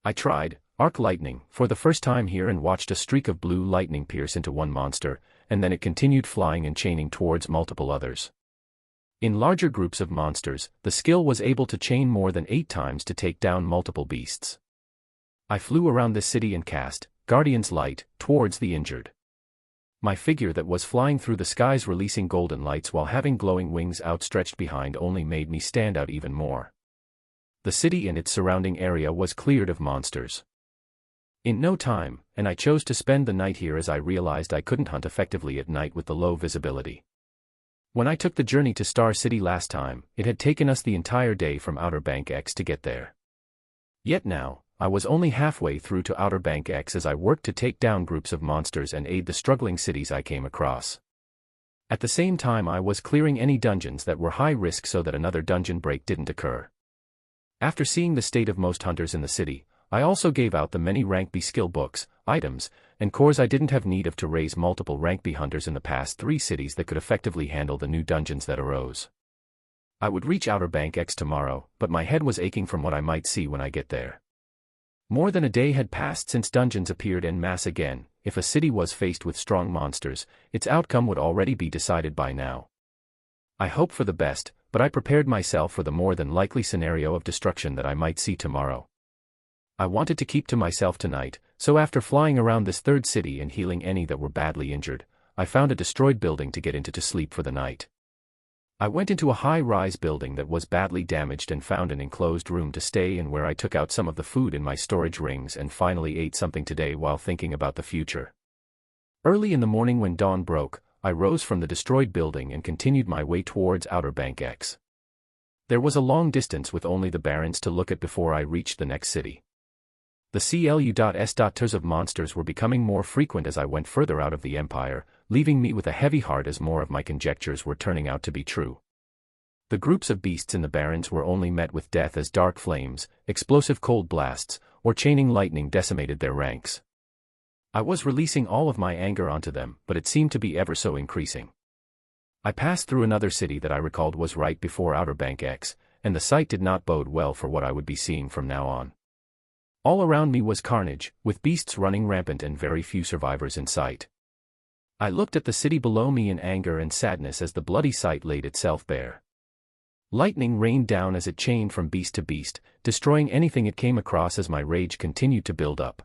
I tried Arc Lightning for the first time here and watched a streak of blue lightning pierce into one monster, and then it continued flying and chaining towards multiple others. In larger groups of monsters, the skill was able to chain more than 8 times to take down multiple beasts. I flew around this city and cast Guardian's Light towards the injured. My figure that was flying through the skies releasing golden lights while having glowing wings outstretched behind only made me stand out even more. The city and its surrounding area was cleared of monsters in no time, and I chose to spend the night here as I realized I couldn't hunt effectively at night with the low visibility. When I took the journey to Star City last time, it had taken us the entire day from Outer Bank X to get there. Yet now, I was only halfway through to Outer Bank X as I worked to take down groups of monsters and aid the struggling cities I came across. At the same time I was clearing any dungeons that were high risk so that another dungeon break didn't occur. After seeing the state of most hunters in the city, I also gave out the many rank B skill books, items, and cores I didn't have need of to raise multiple rank B hunters in the past 3 cities that could effectively handle the new dungeons that arose. I would reach Outer Bank X tomorrow, but my head was aching from what I might see when I get there. More than a day had passed since dungeons appeared en masse again. If a city was faced with strong monsters, its outcome would already be decided by now. I hoped for the best, but I prepared myself for the more than likely scenario of destruction that I might see tomorrow. I wanted to keep to myself tonight, so after flying around this 3rd city and healing any that were badly injured, I found a destroyed building to get into to sleep for the night. I went into a high-rise building that was badly damaged and found an enclosed room to stay in where I took out some of the food in my storage rings and finally ate something today while thinking about the future. Early in the morning when dawn broke, I rose from the destroyed building and continued my way towards Outer Bank X. There was a long distance with only the barrens to look at before I reached the next city. The CLU.S. of monsters were becoming more frequent as I went further out of the Empire, leaving me with a heavy heart as more of my conjectures were turning out to be true. The groups of beasts in the barrens were only met with death as dark flames, explosive cold blasts, or chaining lightning decimated their ranks. I was releasing all of my anger onto them, but it seemed to be ever so increasing. I passed through another city that I recalled was right before Outer Bank X, and the sight did not bode well for what I would be seeing from now on. All around me was carnage, with beasts running rampant and very few survivors in sight. I looked at the city below me in anger and sadness as the bloody sight laid itself bare. Lightning rained down as it chained from beast to beast, destroying anything it came across as my rage continued to build up.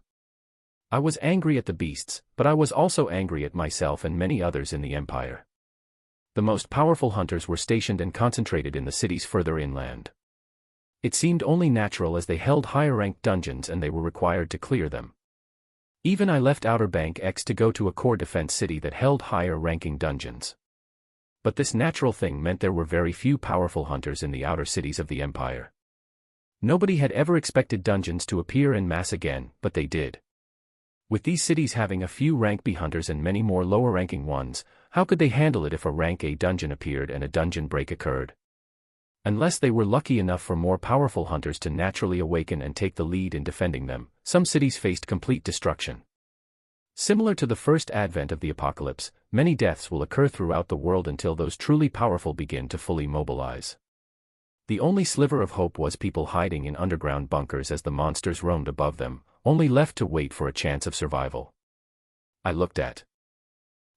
I was angry at the beasts, but I was also angry at myself and many others in the Empire. The most powerful hunters were stationed and concentrated in the cities further inland. It seemed only natural as they held higher-ranked dungeons and they were required to clear them. Even I left Outer Bank X to go to a core defense city that held higher-ranking dungeons. But this natural thing meant there were very few powerful hunters in the outer cities of the Empire. Nobody had ever expected dungeons to appear en masse again, but they did. With these cities having a few rank B hunters and many more lower-ranking ones, how could they handle it if a rank A dungeon appeared and a dungeon break occurred? Unless they were lucky enough for more powerful hunters to naturally awaken and take the lead in defending them, some cities faced complete destruction. Similar to the first advent of the apocalypse, many deaths will occur throughout the world until those truly powerful begin to fully mobilize. The only sliver of hope was people hiding in underground bunkers as the monsters roamed above them, only left to wait for a chance of survival. I looked at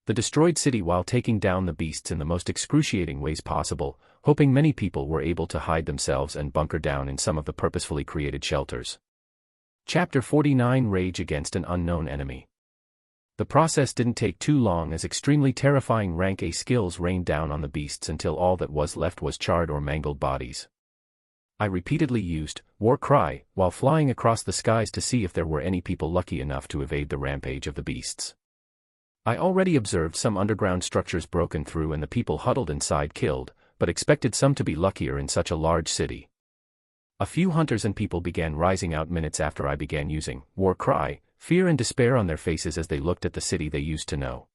the destroyed city while taking down the beasts in the most excruciating ways possible, hoping many people were able to hide themselves and bunker down in some of the purposefully created shelters. Chapter 49 Rage Against an Unknown Enemy. The process didn't take too long as extremely terrifying rank A skills rained down on the beasts until all that was left was charred or mangled bodies. I repeatedly used War Cry while flying across the skies to see if there were any people lucky enough to evade the rampage of the beasts. I already observed some underground structures broken through and the people huddled inside killed, but expected some to be luckier in such a large city. A few hunters and people began rising out minutes after I began using War Cry, fear and despair on their faces as they looked at the city they used to know.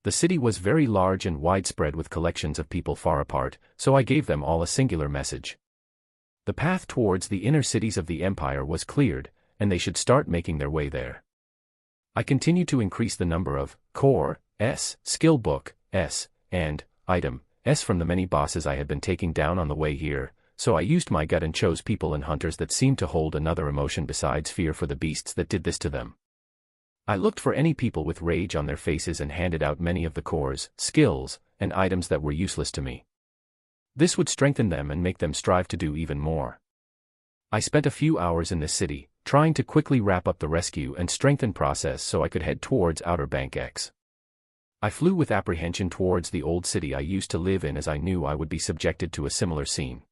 The city was very large and widespread with collections of people far apart, so I gave them all a singular message. The path towards the inner cities of the Empire was cleared, and they should start making their way there. I continued to increase the number of Core S, Skill Book S, and Item S from the many bosses I had been taking down on the way here, so I used my gut and chose people and hunters that seemed to hold another emotion besides fear for the beasts that did this to them. I looked for any people with rage on their faces and handed out many of the cores, skills, and items that were useless to me. This would strengthen them and make them strive to do even more. I spent a few hours in this city, trying to quickly wrap up the rescue and strengthen process so I could head towards Outer Bank X. I flew with apprehension towards the old city I used to live in, as I knew I would be subjected to a similar scene.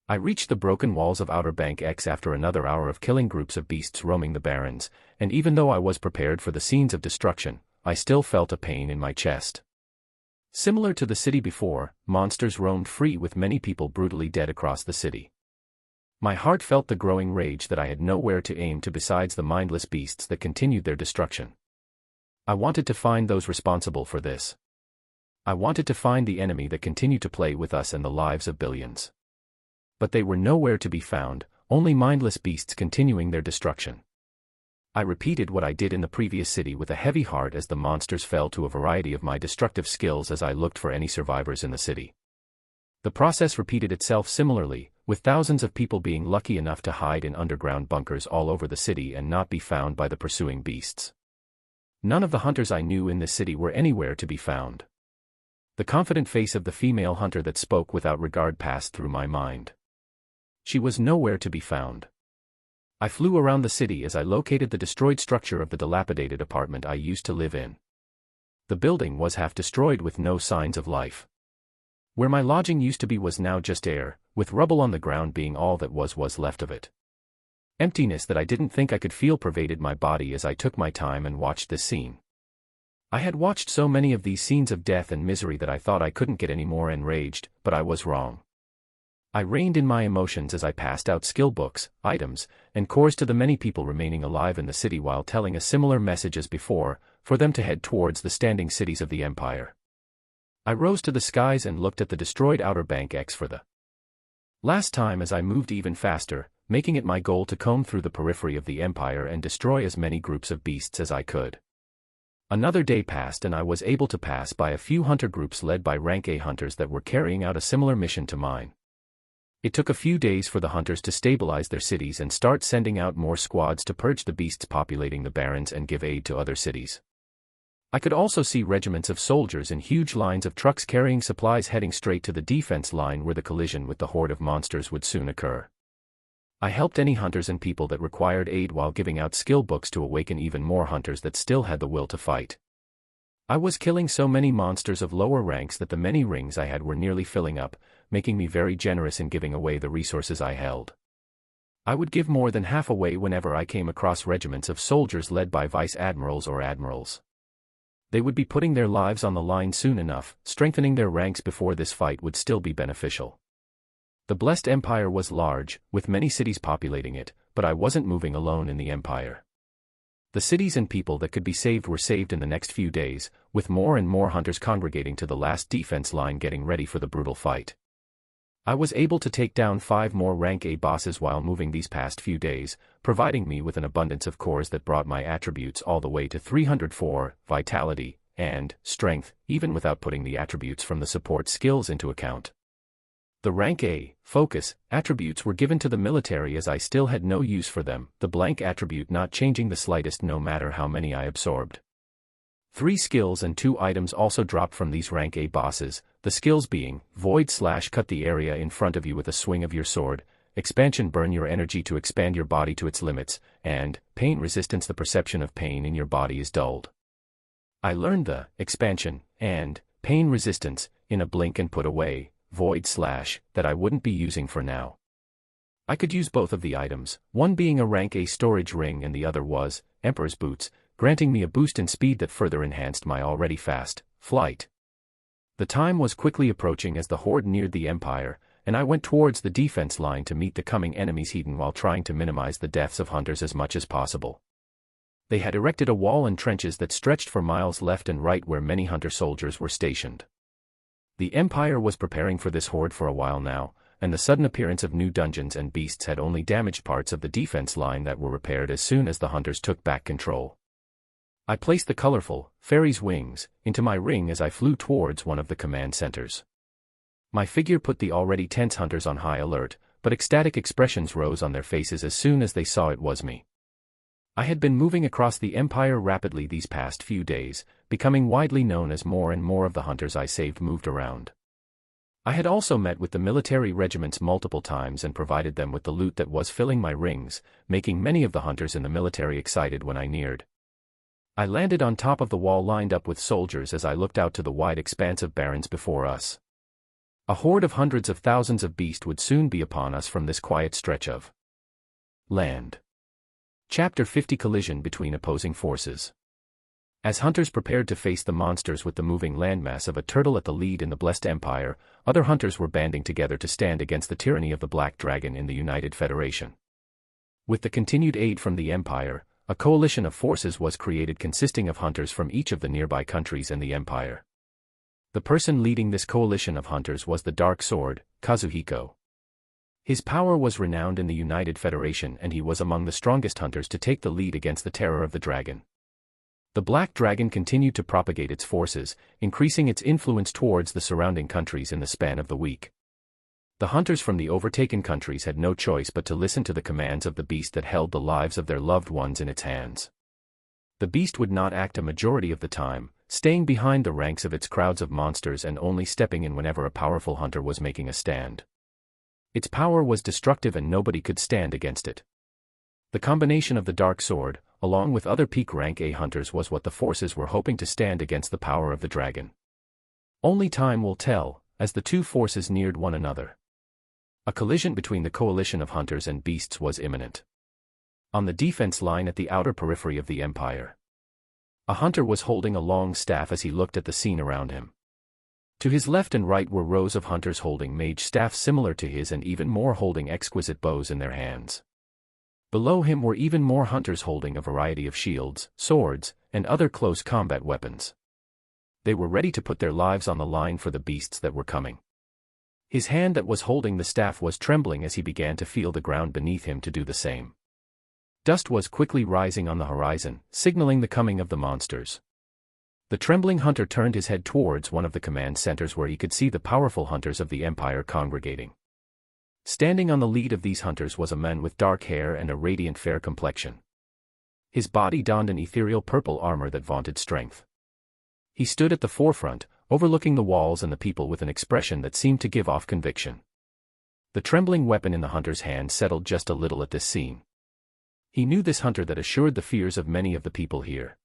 I reached the broken walls of Outer Bank X after another hour of killing groups of beasts roaming the barrens, and even though I was prepared for the scenes of destruction, I still felt a pain in my chest. Similar to the city before, monsters roamed free with many people brutally dead across the city. My heart felt the growing rage that I had nowhere to aim to besides the mindless beasts that continued their destruction. I wanted to find those responsible for this. I wanted to find the enemy that continued to play with us and the lives of billions. But they were nowhere to be found, only mindless beasts continuing their destruction. I repeated what I did in the previous city with a heavy heart as the monsters fell to a variety of my destructive skills as I looked for any survivors in the city. The process repeated itself similarly, with thousands of people being lucky enough to hide in underground bunkers all over the city and not be found by the pursuing beasts. None of the hunters I knew in this city were anywhere to be found. The confident face of the female hunter that spoke without regard passed through my mind. She was nowhere to be found. I flew around the city as I located the destroyed structure of the dilapidated apartment I used to live in. The building was half destroyed with no signs of life. Where my lodging used to be was now just air, with rubble on the ground being all that was left of it. Emptiness that I didn't think I could feel pervaded my body as I took my time and watched this scene. I had watched so many of these scenes of death and misery that I thought I couldn't get any more enraged, but I was wrong. I reined in my emotions as I passed out skill books, items, and cores to the many people remaining alive in the city while telling a similar message as before, for them to head towards the standing cities of the Empire. I rose to the skies and looked at the destroyed Outer Bank X for the last time as I moved even faster, making it my goal to comb through the periphery of the Empire and destroy as many groups of beasts as I could. Another day passed and I was able to pass by a few hunter groups led by rank A hunters that were carrying out a similar mission to mine. It took a few days for the hunters to stabilize their cities and start sending out more squads to purge the beasts populating the barrens and give aid to other cities. I could also see regiments of soldiers in huge lines of trucks carrying supplies heading straight to the defense line where the collision with the horde of monsters would soon occur. I helped any hunters and people that required aid while giving out skill books to awaken even more hunters that still had the will to fight. I was killing so many monsters of lower ranks that the many rings I had were nearly filling up, making me very generous in giving away the resources I held. I would give more than half away whenever I came across regiments of soldiers led by vice admirals or admirals. They would be putting their lives on the line soon enough, strengthening their ranks before this fight would still be beneficial. The blessed empire was large, with many cities populating it, but I wasn't moving alone in the empire. The cities and people that could be saved were saved in the next few days, with more and more hunters congregating to the last defense line getting ready for the brutal fight. I was able to take down 5 more rank A bosses while moving these past few days, providing me with an abundance of cores that brought my attributes all the way to 304, vitality, and strength, even without putting the attributes from the support skills into account. The rank A, focus, attributes were given to the military as I still had no use for them, the blank attribute not changing the slightest no matter how many I absorbed. 3 skills and 2 items also dropped from these rank A bosses, the skills being, void/cut the area in front of you with a swing of your sword, expansion burn your energy to expand your body to its limits, and pain resistance the perception of pain in your body is dulled. I learned the expansion and pain resistance in a blink and put away void/ that I wouldn't be using for now. I could use both of the items, one being a rank A storage ring and the other was Emperor's Boots, granting me a boost in speed that further enhanced my already fast flight. The time was quickly approaching as the horde neared the Empire, and I went towards the defense line to meet the coming enemies hidden while trying to minimize the deaths of hunters as much as possible. They had erected a wall and trenches that stretched for miles left and right where many hunter soldiers were stationed. The Empire was preparing for this horde for a while now, and the sudden appearance of new dungeons and beasts had only damaged parts of the defense line that were repaired as soon as the hunters took back control. I placed the colorful fairy's wings into my ring as I flew towards one of the command centers. My figure put the already tense hunters on high alert, but ecstatic expressions rose on their faces as soon as they saw it was me. I had been moving across the Empire rapidly these past few days, becoming widely known as more and more of the hunters I saved moved around. I had also met with the military regiments multiple times and provided them with the loot that was filling my rings, making many of the hunters in the military excited when I neared. I landed on top of the wall lined up with soldiers as I looked out to the wide expanse of barrens before us. A horde of hundreds of thousands of beasts would soon be upon us from this quiet stretch of land. Chapter 50 Collision between opposing forces. As hunters prepared to face the monsters with the moving landmass of a turtle at the lead in the Blessed Empire, other hunters were banding together to stand against the tyranny of the Black Dragon in the United Federation. With the continued aid from the Empire, a coalition of forces was created consisting of hunters from each of the nearby countries and the Empire. The person leading this coalition of hunters was the Dark Sword, Kazuhiko. His power was renowned in the United Federation and he was among the strongest hunters to take the lead against the terror of the dragon. The Black Dragon continued to propagate its forces, increasing its influence towards the surrounding countries in the span of the week. The hunters from the overtaken countries had no choice but to listen to the commands of the beast that held the lives of their loved ones in its hands. The beast would not act a majority of the time, staying behind the ranks of its crowds of monsters and only stepping in whenever a powerful hunter was making a stand. Its power was destructive and nobody could stand against it. The combination of the Dark Sword, along with other peak rank A hunters, was what the forces were hoping to stand against the power of the dragon. Only time will tell, as the two forces neared one another. A collision between the coalition of hunters and beasts was imminent. On the defense line at the outer periphery of the Empire, a hunter was holding a long staff as he looked at the scene around him. To his left and right were rows of hunters holding mage staffs similar to his and even more holding exquisite bows in their hands. Below him were even more hunters holding a variety of shields, swords, and other close combat weapons. They were ready to put their lives on the line for the beasts that were coming. His hand that was holding the staff was trembling as he began to feel the ground beneath him to do the same. Dust was quickly rising on the horizon, signaling the coming of the monsters. The trembling hunter turned his head towards one of the command centers where he could see the powerful hunters of the Empire congregating. Standing on the lead of these hunters was a man with dark hair and a radiant fair complexion. His body donned an ethereal purple armor that vaunted strength. He stood at the forefront, overlooking the walls and the people with an expression that seemed to give off conviction. The trembling weapon in the hunter's hand settled just a little at this scene. He knew this hunter that assured the fears of many of the people here.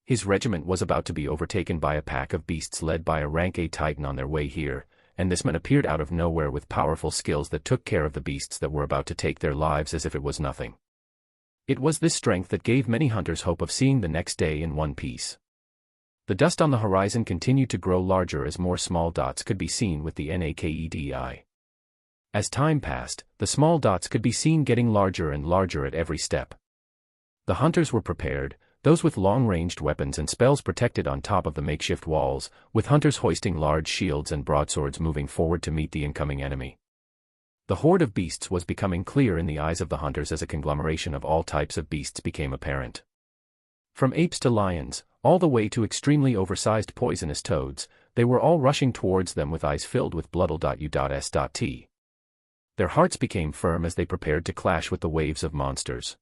His regiment was about to be overtaken by a pack of beasts led by a rank A titan on their way here, and this man appeared out of nowhere with powerful skills that took care of the beasts that were about to take their lives as if it was nothing. It was this strength that gave many hunters hope of seeing the next day in one piece. The dust on the horizon continued to grow larger as more small dots could be seen with the naked. As time passed, the small dots could be seen getting larger and larger at every step. The hunters were prepared, those with long-ranged weapons and spells protected on top of the makeshift walls, with hunters hoisting large shields and broadswords moving forward to meet the incoming enemy. The horde of beasts was becoming clear in the eyes of the hunters as a conglomeration of all types of beasts became apparent. From apes to lions, all the way to extremely oversized poisonous toads, they were all rushing towards them with eyes filled with blood. Their hearts became firm as they prepared to clash with the waves of monsters.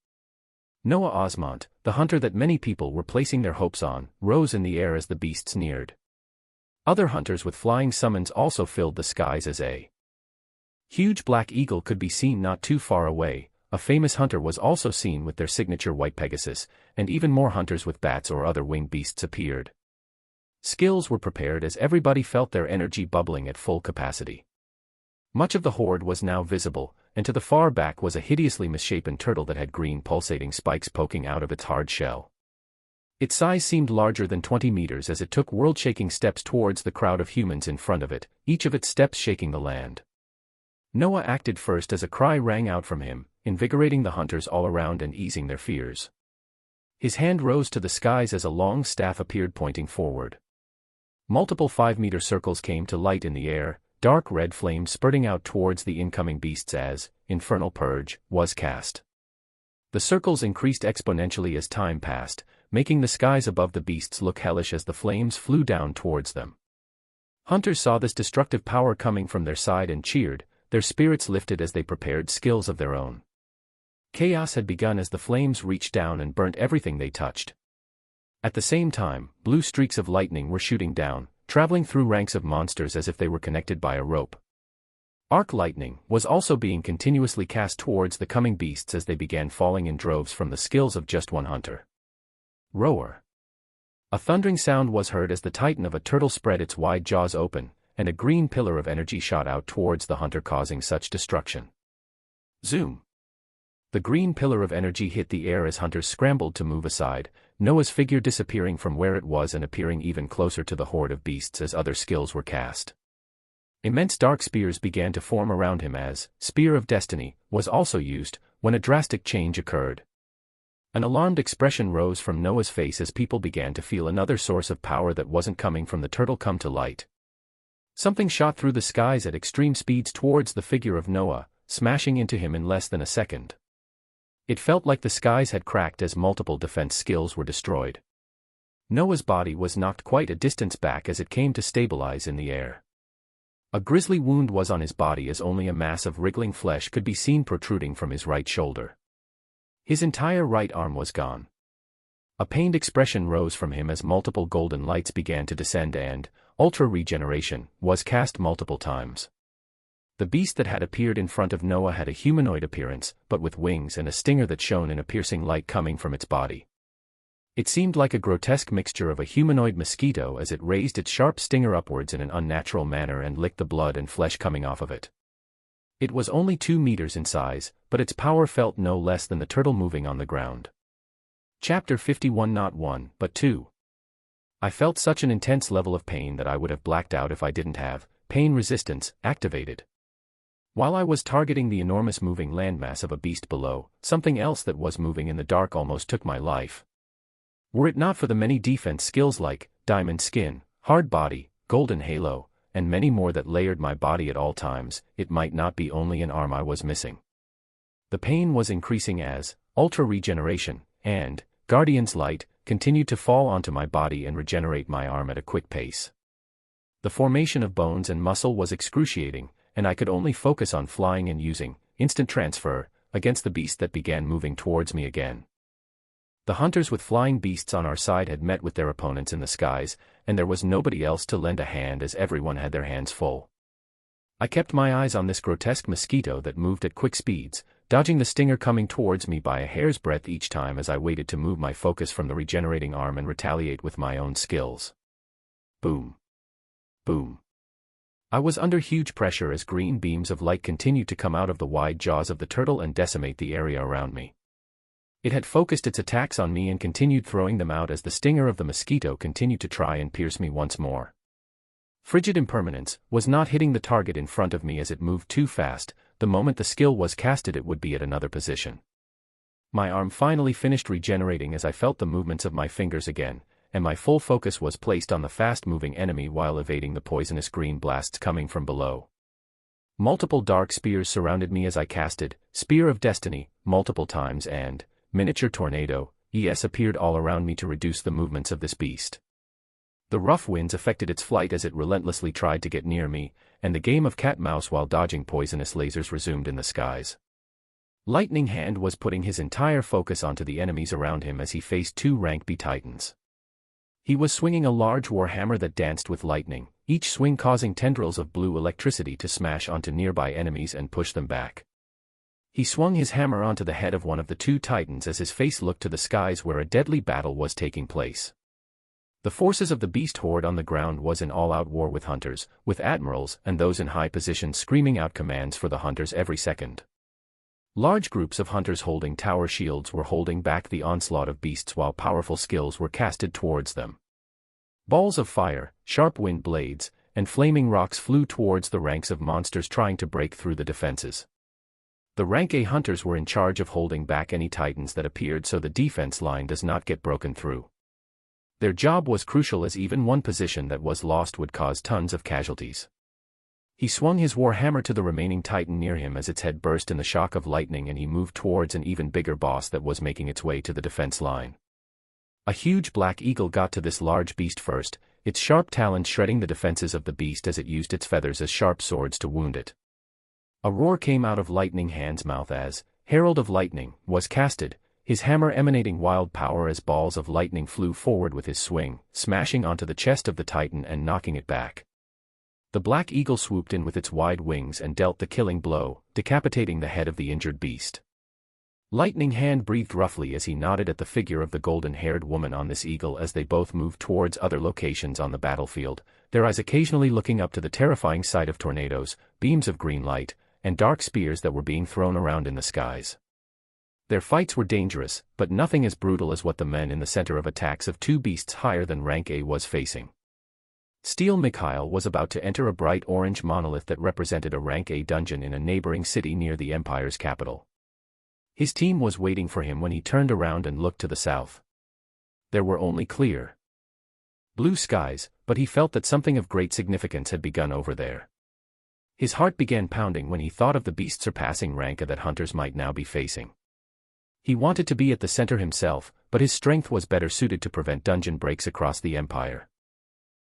Noah Osmont, the hunter that many people were placing their hopes on, rose in the air as the beasts neared. Other hunters with flying summons also filled the skies as a huge black eagle could be seen not too far away. A famous hunter was also seen with their signature white Pegasus, and even more hunters with bats or other winged beasts appeared. Skills were prepared as everybody felt their energy bubbling at full capacity. Much of the horde was now visible, and to the far back was a hideously misshapen turtle that had green pulsating spikes poking out of its hard shell. Its size seemed larger than 20 meters as it took world-shaking steps towards the crowd of humans in front of it, each of its steps shaking the land. Noah acted first as a cry rang out from him, invigorating the hunters all around and easing their fears. His hand rose to the skies as a long staff appeared pointing forward. Multiple 5-meter circles came to light in the air, dark red flames spurting out towards the incoming beasts as Infernal Purge was cast. The circles increased exponentially as time passed, making the skies above the beasts look hellish as the flames flew down towards them. Hunters saw this destructive power coming from their side and cheered, their spirits lifted as they prepared skills of their own. Chaos had begun as the flames reached down and burnt everything they touched. At the same time, blue streaks of lightning were shooting down, traveling through ranks of monsters as if they were connected by a rope. Arc lightning was also being continuously cast towards the coming beasts as they began falling in droves from the skills of just one hunter. Roar. A thundering sound was heard as the titan of a turtle spread its wide jaws open, and a green pillar of energy shot out towards the hunter, causing such destruction. Zoom! The green pillar of energy hit the air as hunters scrambled to move aside, Noah's figure disappearing from where it was and appearing even closer to the horde of beasts as other skills were cast. Immense dark spears began to form around him as Spear of Destiny was also used, when a drastic change occurred. An alarmed expression rose from Noah's face as people began to feel another source of power that wasn't coming from the turtle come to light. Something shot through the skies at extreme speeds towards the figure of Noah, smashing into him in less than a second. It felt like the skies had cracked as multiple defense skills were destroyed. Noah's body was knocked quite a distance back as it came to stabilize in the air. A grisly wound was on his body as only a mass of wriggling flesh could be seen protruding from his right shoulder. His entire right arm was gone. A pained expression rose from him as multiple golden lights began to descend and Ultra Regeneration was cast multiple times. The beast that had appeared in front of Noah had a humanoid appearance, but with wings and a stinger that shone in a piercing light coming from its body. It seemed like a grotesque mixture of a humanoid mosquito as it raised its sharp stinger upwards in an unnatural manner and licked the blood and flesh coming off of it. It was only 2 meters in size, but its power felt no less than the turtle moving on the ground. Chapter 51. Not 1, but 2. I felt such an intense level of pain that I would have blacked out if I didn't have pain resistance activated. While I was targeting the enormous moving landmass of a beast below, something else that was moving in the dark almost took my life. Were it not for the many defense skills like Diamond Skin, Hard Body, Golden Halo, and many more that layered my body at all times, it might not be only an arm I was missing. The pain was increasing as Ultra Regeneration and Guardian's Light continued to fall onto my body and regenerate my arm at a quick pace. The formation of bones and muscle was excruciating, and I could only focus on flying and using instant transfer against the beast that began moving towards me again. The hunters with flying beasts on our side had met with their opponents in the skies, and there was nobody else to lend a hand as everyone had their hands full. I kept my eyes on this grotesque mosquito that moved at quick speeds, dodging the stinger coming towards me by a hair's breadth each time as I waited to move my focus from the regenerating arm and retaliate with my own skills. Boom. Boom. I was under huge pressure as green beams of light continued to come out of the wide jaws of the turtle and decimate the area around me. It had focused its attacks on me and continued throwing them out as the stinger of the mosquito continued to try and pierce me once more. Frigid Impermanence was not hitting the target in front of me as it moved too fast. The moment the skill was casted it would be at another position. My arm finally finished regenerating as I felt the movements of my fingers again, and my full focus was placed on the fast-moving enemy while evading the poisonous green blasts coming from below. Multiple dark spears surrounded me as I casted Spear of Destiny multiple times and Miniature Tornado ES appeared all around me to reduce the movements of this beast. The rough winds affected its flight as it relentlessly tried to get near me, and the game of cat-mouse while dodging poisonous lasers resumed in the skies. Lightning Hand was putting his entire focus onto the enemies around him as he faced 2 rank B titans. He was swinging a large war hammer that danced with lightning, each swing causing tendrils of blue electricity to smash onto nearby enemies and push them back. He swung his hammer onto the head of one of the 2 titans as his face looked to the skies where a deadly battle was taking place. The forces of the beast horde on the ground was in all-out war with hunters, with admirals and those in high positions screaming out commands for the hunters every second. Large groups of hunters holding tower shields were holding back the onslaught of beasts while powerful skills were casted towards them. Balls of fire, sharp wind blades, and flaming rocks flew towards the ranks of monsters trying to break through the defenses. The rank A hunters were in charge of holding back any titans that appeared so the defense line does not get broken through. Their job was crucial as even one position that was lost would cause tons of casualties. He swung his war hammer to the remaining titan near him as its head burst in the shock of lightning and he moved towards an even bigger boss that was making its way to the defense line. A huge black eagle got to this large beast first, its sharp talons shredding the defenses of the beast as it used its feathers as sharp swords to wound it. A roar came out of Lightning Hand's mouth as Herald of Lightning was casted, his hammer emanating wild power as balls of lightning flew forward with his swing, smashing onto the chest of the titan and knocking it back. The black eagle swooped in with its wide wings and dealt the killing blow, decapitating the head of the injured beast. Lightning Hand breathed roughly as he nodded at the figure of the golden-haired woman on this eagle as they both moved towards other locations on the battlefield, their eyes occasionally looking up to the terrifying sight of tornadoes, beams of green light, and dark spears that were being thrown around in the skies. Their fights were dangerous, but nothing as brutal as what the men in the center of attacks of two beasts higher than rank A was facing. Steel Mikhail was about to enter a bright orange monolith that represented a rank A dungeon in a neighboring city near the Empire's capital. His team was waiting for him when he turned around and looked to the south. There were only clear blue skies, but he felt that something of great significance had begun over there. His heart began pounding when he thought of the beast surpassing rank A that hunters might now be facing. He wanted to be at the center himself, but his strength was better suited to prevent dungeon breaks across the Empire.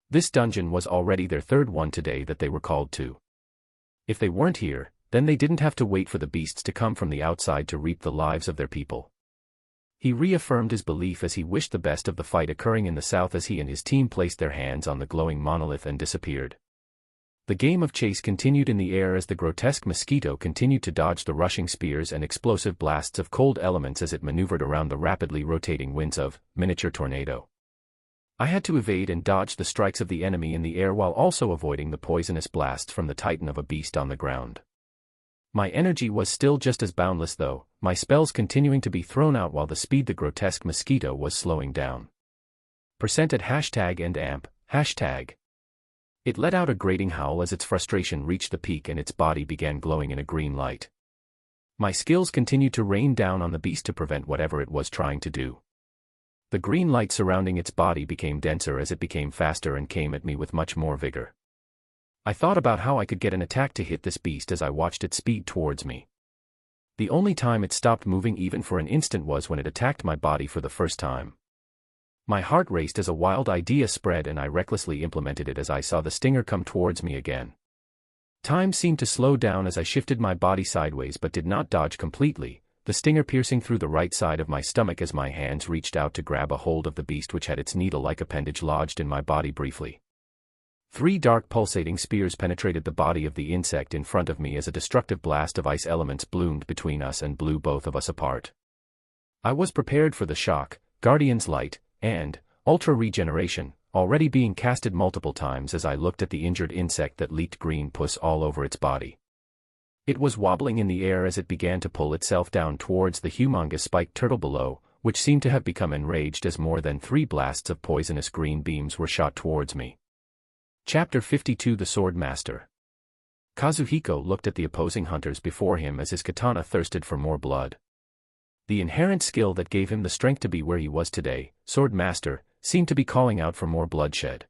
This dungeon was already their third one today that they were called to. If they weren't here, then they didn't have to wait for the beasts to come from the outside to reap the lives of their people. He reaffirmed his belief as he wished the best of the fight occurring in the south as he and his team placed their hands on the glowing monolith and disappeared. The game of chase continued in the air as the grotesque mosquito continued to dodge the rushing spears and explosive blasts of cold elements as it maneuvered around the rapidly rotating winds of miniature tornado. I had to evade and dodge the strikes of the enemy in the air while also avoiding the poisonous blasts from the titan of a beast on the ground. My energy was still just as boundless though, my spells continuing to be thrown out while the speed the grotesque mosquito was slowing down. Percent at hashtag and amp, hashtag. It let out a grating howl as its frustration reached the peak and its body began glowing in a green light. My skills continued to rain down on the beast to prevent whatever it was trying to do. The green light surrounding its body became denser as it became faster and came at me with much more vigor. I thought about how I could get an attack to hit this beast as I watched it speed towards me. The only time it stopped moving even for an instant was when it attacked my body for the first time. My heart raced as a wild idea spread and I recklessly implemented it as I saw the stinger come towards me again. Time seemed to slow down as I shifted my body sideways but did not dodge completely, the stinger piercing through the right side of my stomach as my hands reached out to grab a hold of the beast which had its needle-like appendage lodged in my body briefly. 3 dark pulsating spears penetrated the body of the insect in front of me as a destructive blast of ice elements bloomed between us and blew both of us apart. I was prepared for the shock, Guardian's Light, and Ultra Regeneration, already being casted multiple times as I looked at the injured insect that leaked green pus all over its body. It was wobbling in the air as it began to pull itself down towards the humongous spiked turtle below, which seemed to have become enraged as more than 3 blasts of poisonous green beams were shot towards me. Chapter 52 The Sword Master. Kazuhiko looked at the opposing hunters before him as his katana thirsted for more blood. The inherent skill that gave him the strength to be where he was today, Sword Master, seemed to be calling out for more bloodshed.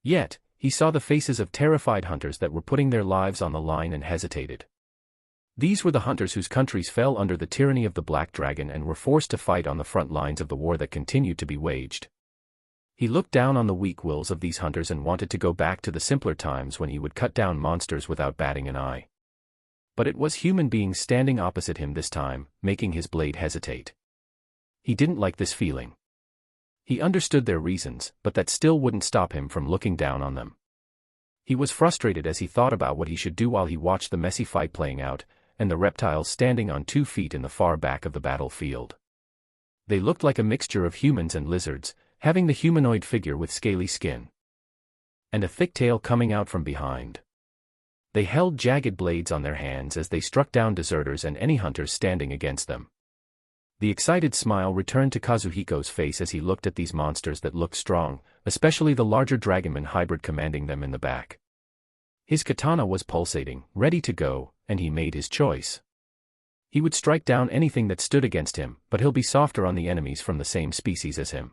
Yet, he saw the faces of terrified hunters that were putting their lives on the line and hesitated. These were the hunters whose countries fell under the tyranny of the Black Dragon and were forced to fight on the front lines of the war that continued to be waged. He looked down on the weak wills of these hunters and wanted to go back to the simpler times when he would cut down monsters without batting an eye. But it was human beings standing opposite him this time, making his blade hesitate. He didn't like this feeling. He understood their reasons, but that still wouldn't stop him from looking down on them. He was frustrated as he thought about what he should do while he watched the messy fight playing out, and the reptiles standing on 2 feet in the far back of the battlefield. They looked like a mixture of humans and lizards, having the humanoid figure with scaly skin and a thick tail coming out from behind. They held jagged blades on their hands as they struck down deserters and any hunters standing against them. The excited smile returned to Kazuhiko's face as he looked at these monsters that looked strong, especially the larger dragonman hybrid commanding them in the back. His katana was pulsating, ready to go, and he made his choice. He would strike down anything that stood against him, but he'll be softer on the enemies from the same species as him.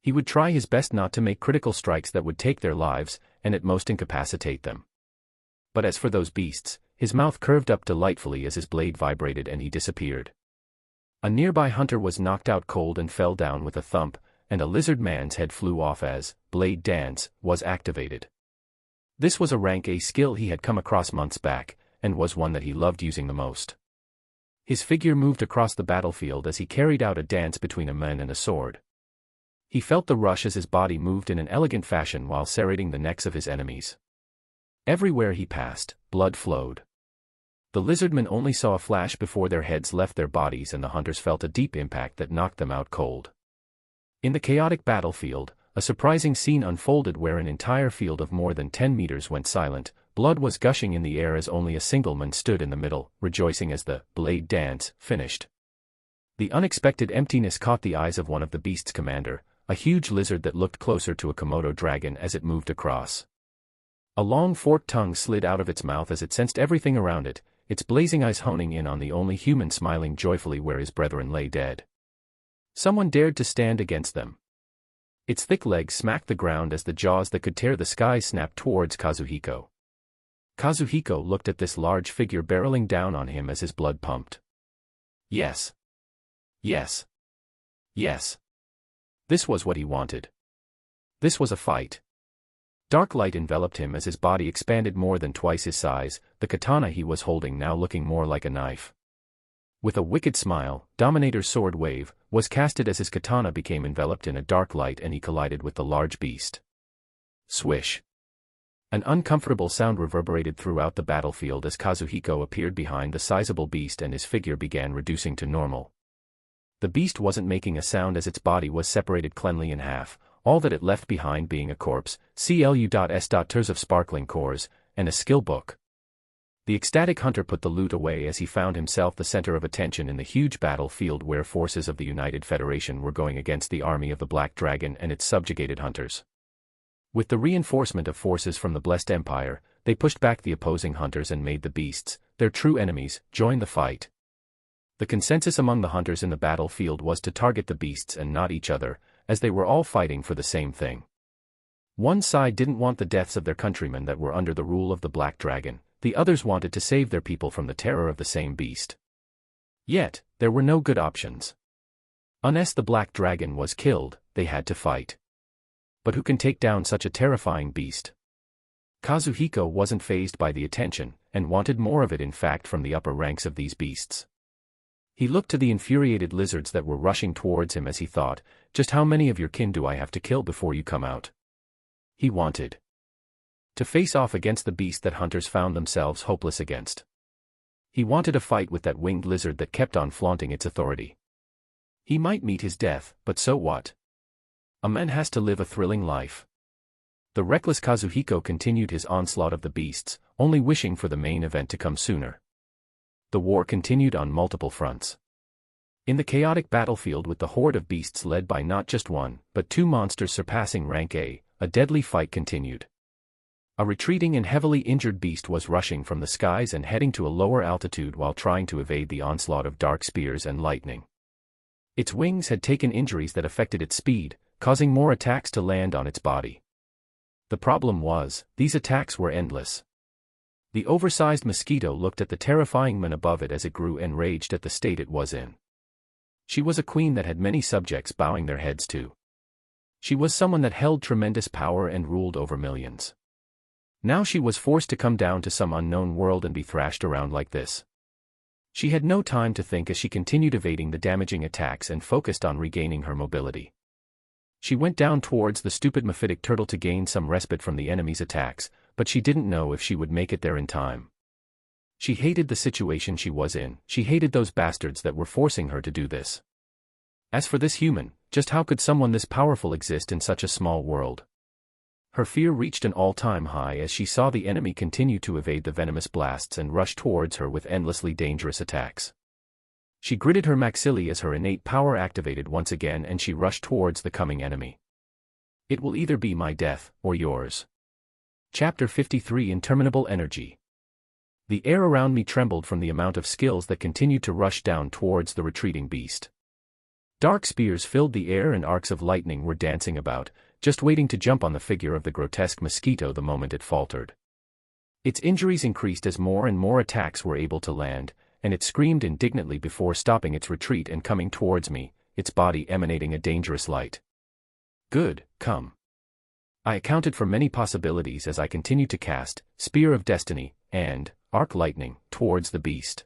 He would try his best not to make critical strikes that would take their lives, and at most incapacitate them. But as for those beasts, his mouth curved up delightfully as his blade vibrated and he disappeared. A nearby hunter was knocked out cold and fell down with a thump, and a lizard man's head flew off as Blade Dance was activated. This was a rank A skill he had come across months back, and was one that he loved using the most. His figure moved across the battlefield as he carried out a dance between a man and a sword. He felt the rush as his body moved in an elegant fashion while serrating the necks of his enemies. Everywhere he passed, blood flowed. The lizardmen only saw a flash before their heads left their bodies and the hunters felt a deep impact that knocked them out cold. In the chaotic battlefield, a surprising scene unfolded where an entire field of more than 10 meters went silent. Blood was gushing in the air as only a single man stood in the middle, rejoicing as the blade dance finished. The unexpected emptiness caught the eyes of one of the beast's commander, a huge lizard that looked closer to a Komodo dragon as it moved across. A long forked tongue slid out of its mouth as it sensed everything around it, its blazing eyes honing in on the only human smiling joyfully where his brethren lay dead. Someone dared to stand against them. Its thick legs smacked the ground as the jaws that could tear the sky snapped towards Kazuhiko. Kazuhiko looked at this large figure barreling down on him as his blood pumped. Yes. Yes. Yes. This was what he wanted. This was a fight. Dark light enveloped him as his body expanded more than twice his size, the katana he was holding now looking more like a knife. With a wicked smile, Dominator's sword wave was casted as his katana became enveloped in a dark light and he collided with the large beast. Swish. An uncomfortable sound reverberated throughout the battlefield as Kazuhiko appeared behind the sizable beast and his figure began reducing to normal. The beast wasn't making a sound as its body was separated cleanly in half, all that it left behind being a corpse, CLU.S. of sparkling cores, and a skill book. The ecstatic hunter put the loot away as he found himself the center of attention in the huge battlefield where forces of the United Federation were going against the army of the Black Dragon and its subjugated hunters. With the reinforcement of forces from the Blessed Empire, they pushed back the opposing hunters and made the beasts, their true enemies, join the fight. The consensus among the hunters in the battlefield was to target the beasts and not each other, as they were all fighting for the same thing. One side didn't want the deaths of their countrymen that were under the rule of the Black Dragon, the others wanted to save their people from the terror of the same beast. Yet, there were no good options. Unless the Black Dragon was killed, they had to fight. But who can take down such a terrifying beast? Kazuhiko wasn't fazed by the attention, and wanted more of it in fact from the upper ranks of these beasts. He looked to the infuriated lizards that were rushing towards him as he thought, just how many of your kin do I have to kill before you come out? He wanted to face off against the beast that hunters found themselves hopeless against. He wanted a fight with that winged lizard that kept on flaunting its authority. He might meet his death, but so what? A man has to live a thrilling life. The reckless Kazuhiko continued his onslaught of the beasts, only wishing for the main event to come sooner. The war continued on multiple fronts. In the chaotic battlefield with the horde of beasts led by not just one, but two monsters surpassing rank A deadly fight continued. A retreating and heavily injured beast was rushing from the skies and heading to a lower altitude while trying to evade the onslaught of dark spears and lightning. Its wings had taken injuries that affected its speed, causing more attacks to land on its body. The problem was, these attacks were endless. The oversized mosquito looked at the terrifying man above it as it grew enraged at the state it was in. She was a queen that had many subjects bowing their heads to. She was someone that held tremendous power and ruled over millions. Now she was forced to come down to some unknown world and be thrashed around like this. She had no time to think as she continued evading the damaging attacks and focused on regaining her mobility. She went down towards the stupid mephitic turtle to gain some respite from the enemy's attacks, but she didn't know if she would make it there in time. She hated the situation she was in, she hated those bastards that were forcing her to do this. As for this human, just how could someone this powerful exist in such a small world? Her fear reached an all-time high as she saw the enemy continue to evade the venomous blasts and rush towards her with endlessly dangerous attacks. She gritted her maxillae as her innate power activated once again and she rushed towards the coming enemy. It will either be my death, or yours. Chapter 53 Interminable Energy. The air around me trembled from the amount of skills that continued to rush down towards the retreating beast. Dark spears filled the air and arcs of lightning were dancing about, just waiting to jump on the figure of the grotesque mosquito the moment it faltered. Its injuries increased as more and more attacks were able to land, and it screamed indignantly before stopping its retreat and coming towards me, its body emanating a dangerous light. Good, come. I accounted for many possibilities as I continued to cast Spear of Destiny and Arc Lightning towards the beast.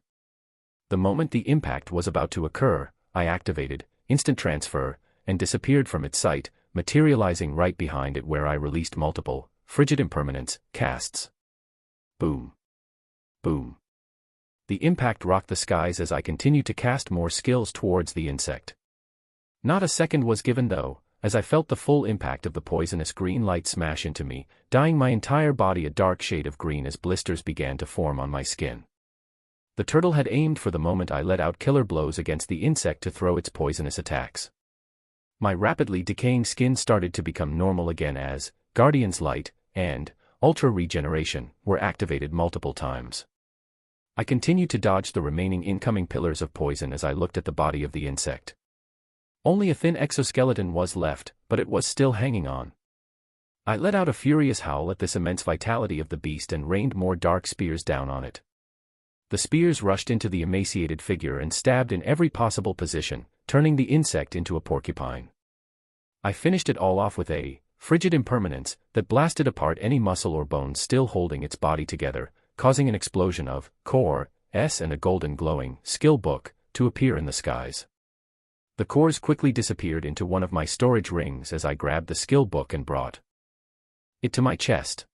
The moment the impact was about to occur, I activated Instant Transfer and disappeared from its sight, materializing right behind it where I released multiple Frigid Impermanence casts. Boom. Boom. The impact rocked the skies as I continued to cast more skills towards the insect. Not a second was given though, as I felt the full impact of the poisonous green light smash into me, dyeing my entire body a dark shade of green as blisters began to form on my skin. The turtle had aimed for the moment I let out killer blows against the insect to throw its poisonous attacks. My rapidly decaying skin started to become normal again as Guardian's Light and Ultra Regeneration were activated multiple times. I continued to dodge the remaining incoming pillars of poison as I looked at the body of the insect. Only a thin exoskeleton was left, but it was still hanging on. I let out a furious howl at this immense vitality of the beast and rained more dark spears down on it. The spears rushed into the emaciated figure and stabbed in every possible position, turning the insect into a porcupine. I finished it all off with a frigid impermanence that blasted apart any muscle or bone still holding its body together, causing an explosion of core S and a golden glowing skill book to appear in the skies. The cores quickly disappeared into one of my storage rings as I grabbed the skill book and brought it to my chest.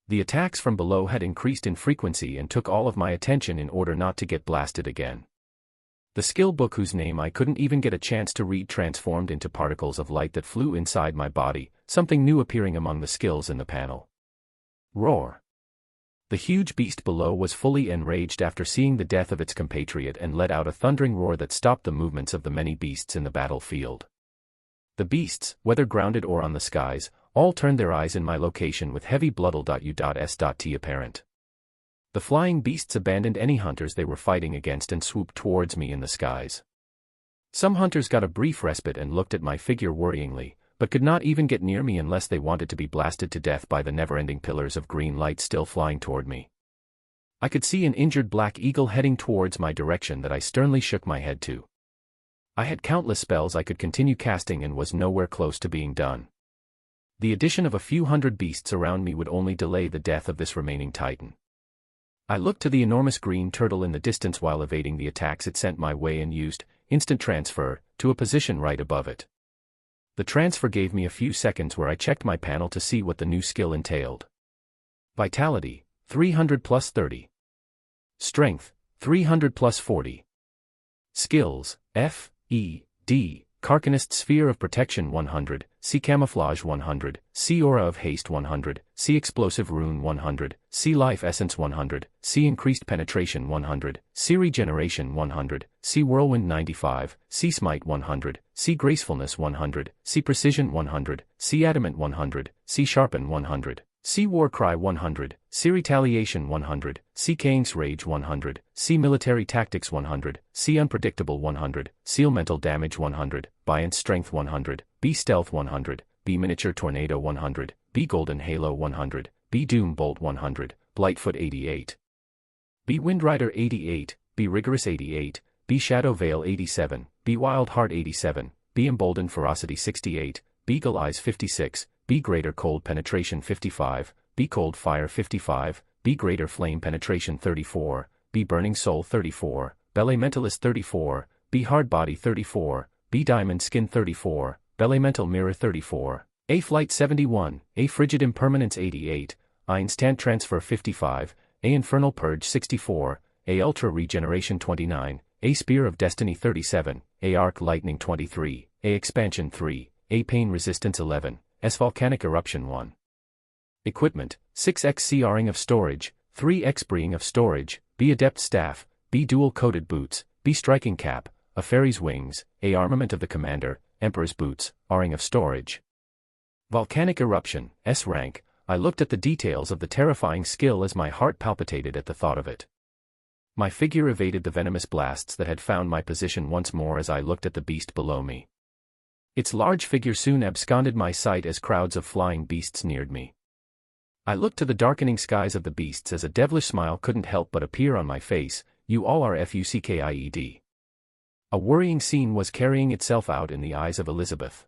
The attacks from below had increased in frequency and took all of my attention in order not to get blasted again. The skill book, whose name I couldn't even get a chance to read, transformed into particles of light that flew inside my body, something new appearing among the skills in the panel. Roar. The huge beast below was fully enraged after seeing the death of its compatriot and let out a thundering roar that stopped the movements of the many beasts in the battlefield. The beasts, whether grounded or on the skies, all turned their eyes in my location with heavy bloodle.u.s.t apparent. The flying beasts abandoned any hunters they were fighting against and swooped towards me in the skies. Some hunters got a brief respite and looked at my figure worryingly, but could not even get near me unless they wanted to be blasted to death by the never-ending pillars of green light still flying toward me. I could see an injured black eagle heading towards my direction that I sternly shook my head to. I had countless spells I could continue casting and was nowhere close to being done. The addition of a few hundred beasts around me would only delay the death of this remaining titan. I looked to the enormous green turtle in the distance while evading the attacks it sent my way and used instant transfer to a position right above it. The transfer gave me a few seconds where I checked my panel to see what the new skill entailed. Vitality, 300 plus 30. Strength, 300 plus 40. Skills, F, E, D, Carcanist Sphere of Protection 100, C Camouflage 100, C Aura of Haste 100, C Explosive Rune 100, C Life Essence 100, C Increased Penetration 100, C Regeneration 100, C Whirlwind 95, C Smite 100, C Gracefulness 100, C Precision 100, C Adamant 100, C Sharpen 100, C Warcry 100, C Retaliation 100, C Kaing's Rage 100, C Military Tactics 100, C Unpredictable 100, C Elemental Damage 100, Buoyant Strength 100, B Stealth 100, B Miniature Tornado 100, B Golden Halo 100, B Doom Bolt 100, Blightfoot 88, B Windrider 88, B Rigorous 88, B Shadow Veil 87, B Wild Heart 87, B Emboldened Ferocity 68, Beagle Eyes 56, B Greater Cold Penetration 55, B Cold Fire 55, B Greater Flame Penetration 34, B Burning Soul 34, Belle Mentalist 34, B Hard Body 34, B Diamond Skin 34, Belle Mirror 34, A Flight 71, A Frigid Impermanence 88, A Instant Transfer 55, A Infernal Purge 64, A Ultra Regeneration 29, A Spear of Destiny 37, A Arc Lightning 23, A Expansion 3, A Pain Resistance 11, S Volcanic Eruption 1. Equipment, 6x C-Ring of Storage, 3x Breeing of Storage, B Adept Staff, B Dual Coated Boots, B Striking Cap, A Fairy's Wings, A Armament of the Commander, Emperor's Boots, R-Ring of Storage. Volcanic Eruption, S Rank. I looked at the details of the terrifying skill as my heart palpitated at the thought of it. My figure evaded the venomous blasts that had found my position once more as I looked at the beast below me. Its large figure soon absconded my sight as crowds of flying beasts neared me. I looked to the darkening skies of the beasts as a devilish smile couldn't help but appear on my face. You all are fucked. A worrying scene was carrying itself out in the eyes of Elizabeth.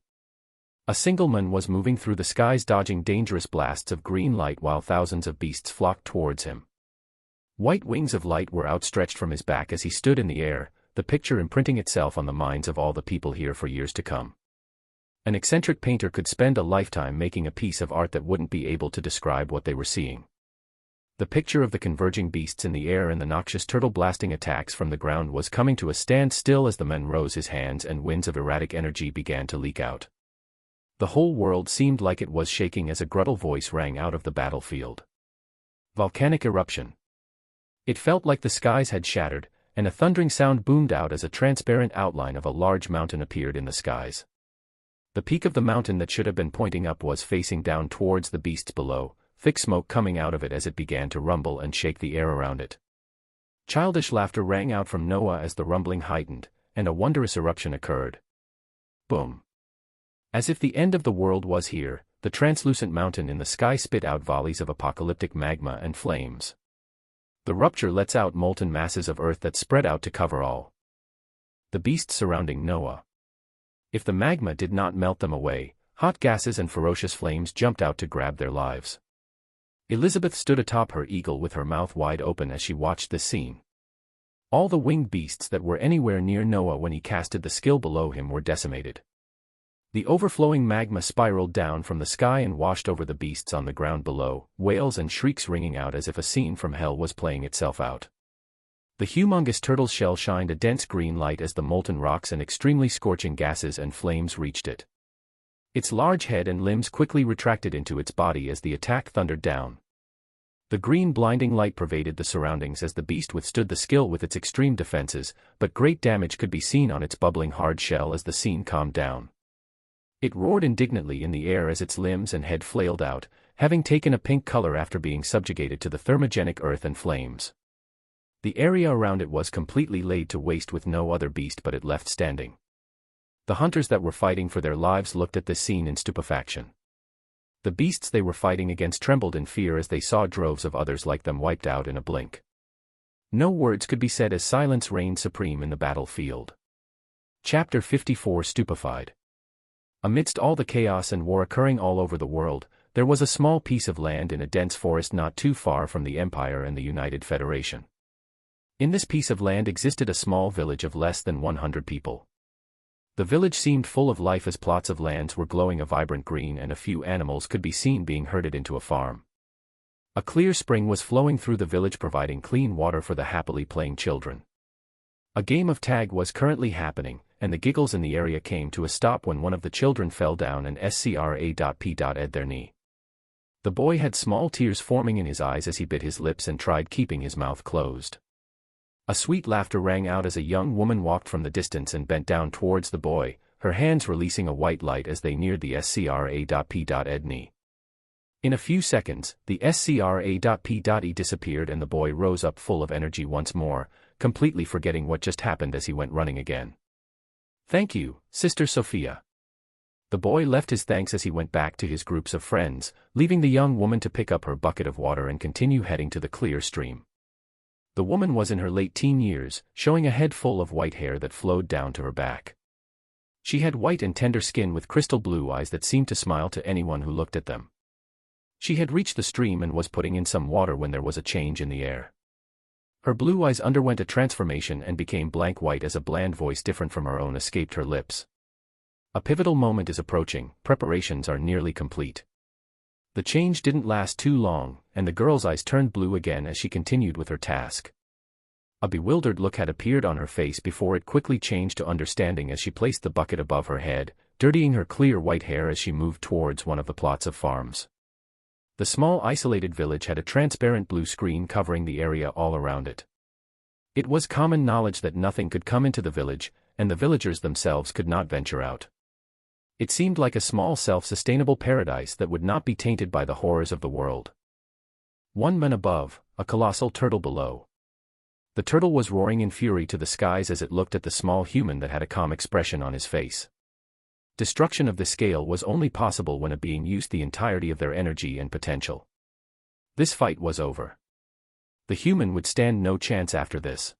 A single man was moving through the skies dodging dangerous blasts of green light while thousands of beasts flocked towards him. White wings of light were outstretched from his back as he stood in the air, the picture imprinting itself on the minds of all the people here for years to come. An eccentric painter could spend a lifetime making a piece of art that wouldn't be able to describe what they were seeing. The picture of the converging beasts in the air and the noxious turtle blasting attacks from the ground was coming to a standstill as the man rose his hands and winds of erratic energy began to leak out. The whole world seemed like it was shaking as a gruttle voice rang out of the battlefield. Volcanic eruption. It felt like the skies had shattered, and a thundering sound boomed out as a transparent outline of a large mountain appeared in the skies. The peak of the mountain that should have been pointing up was facing down towards the beasts below, thick smoke coming out of it as it began to rumble and shake the air around it. Childish laughter rang out from Noah as the rumbling heightened, and a wondrous eruption occurred. Boom. As if the end of the world was here, the translucent mountain in the sky spit out volleys of apocalyptic magma and flames. The rupture lets out molten masses of earth that spread out to cover all the beasts surrounding Noah. If the magma did not melt them away, hot gases and ferocious flames jumped out to grab their lives. Elizabeth stood atop her eagle with her mouth wide open as she watched this scene. All the winged beasts that were anywhere near Noah when he casted the skill below him were decimated. The overflowing magma spiraled down from the sky and washed over the beasts on the ground below, wails and shrieks ringing out as if a scene from hell was playing itself out. The humongous turtle's shell shined a dense green light as the molten rocks and extremely scorching gases and flames reached it. Its large head and limbs quickly retracted into its body as the attack thundered down. The green blinding light pervaded the surroundings as the beast withstood the skill with its extreme defenses, but great damage could be seen on its bubbling hard shell as the scene calmed down. It roared indignantly in the air as its limbs and head flailed out, having taken a pink color after being subjugated to the thermogenic earth and flames. The area around it was completely laid to waste with no other beast but it left standing. The hunters that were fighting for their lives looked at this scene in stupefaction. The beasts they were fighting against trembled in fear as they saw droves of others like them wiped out in a blink. No words could be said as silence reigned supreme in the battlefield. Chapter 54 Stupefied. Amidst all the chaos and war occurring all over the world, there was a small piece of land in a dense forest not too far from the Empire and the United Federation. In this piece of land existed a small village of less than 100 people. The village seemed full of life as plots of lands were glowing a vibrant green and a few animals could be seen being herded into a farm. A clear spring was flowing through the village providing clean water for the happily playing children. A game of tag was currently happening, and the giggles in the area came to a stop when one of the children fell down and scra.p.ed their knee. The boy had small tears forming in his eyes as he bit his lips and tried keeping his mouth closed. A sweet laughter rang out as a young woman walked from the distance and bent down towards the boy, her hands releasing a white light as they neared the scra.p.ed knee. In a few seconds, the scra.p.e disappeared and the boy rose up full of energy once more, completely forgetting what just happened as he went running again. "Thank you, Sister Sophia." The boy left his thanks as he went back to his groups of friends, leaving the young woman to pick up her bucket of water and continue heading to the clear stream. The woman was in her late teen years, showing a head full of white hair that flowed down to her back. She had white and tender skin with crystal blue eyes that seemed to smile to anyone who looked at them. She had reached the stream and was putting in some water when there was a change in the air. Her blue eyes underwent a transformation and became blank white as a bland voice different from her own escaped her lips. "A pivotal moment is approaching, preparations are nearly complete." The change didn't last too long, and the girl's eyes turned blue again as she continued with her task. A bewildered look had appeared on her face before it quickly changed to understanding as she placed the bucket above her head, dirtying her clear white hair as she moved towards one of the plots of farms. The small isolated village had a transparent blue screen covering the area all around it. It was common knowledge that nothing could come into the village, and the villagers themselves could not venture out. It seemed like a small self-sustainable paradise that would not be tainted by the horrors of the world. One man above, a colossal turtle below. The turtle was roaring in fury to the skies as it looked at the small human that had a calm expression on his face. Destruction of this scale was only possible when a being used the entirety of their energy and potential. This fight was over. The human would stand no chance after this.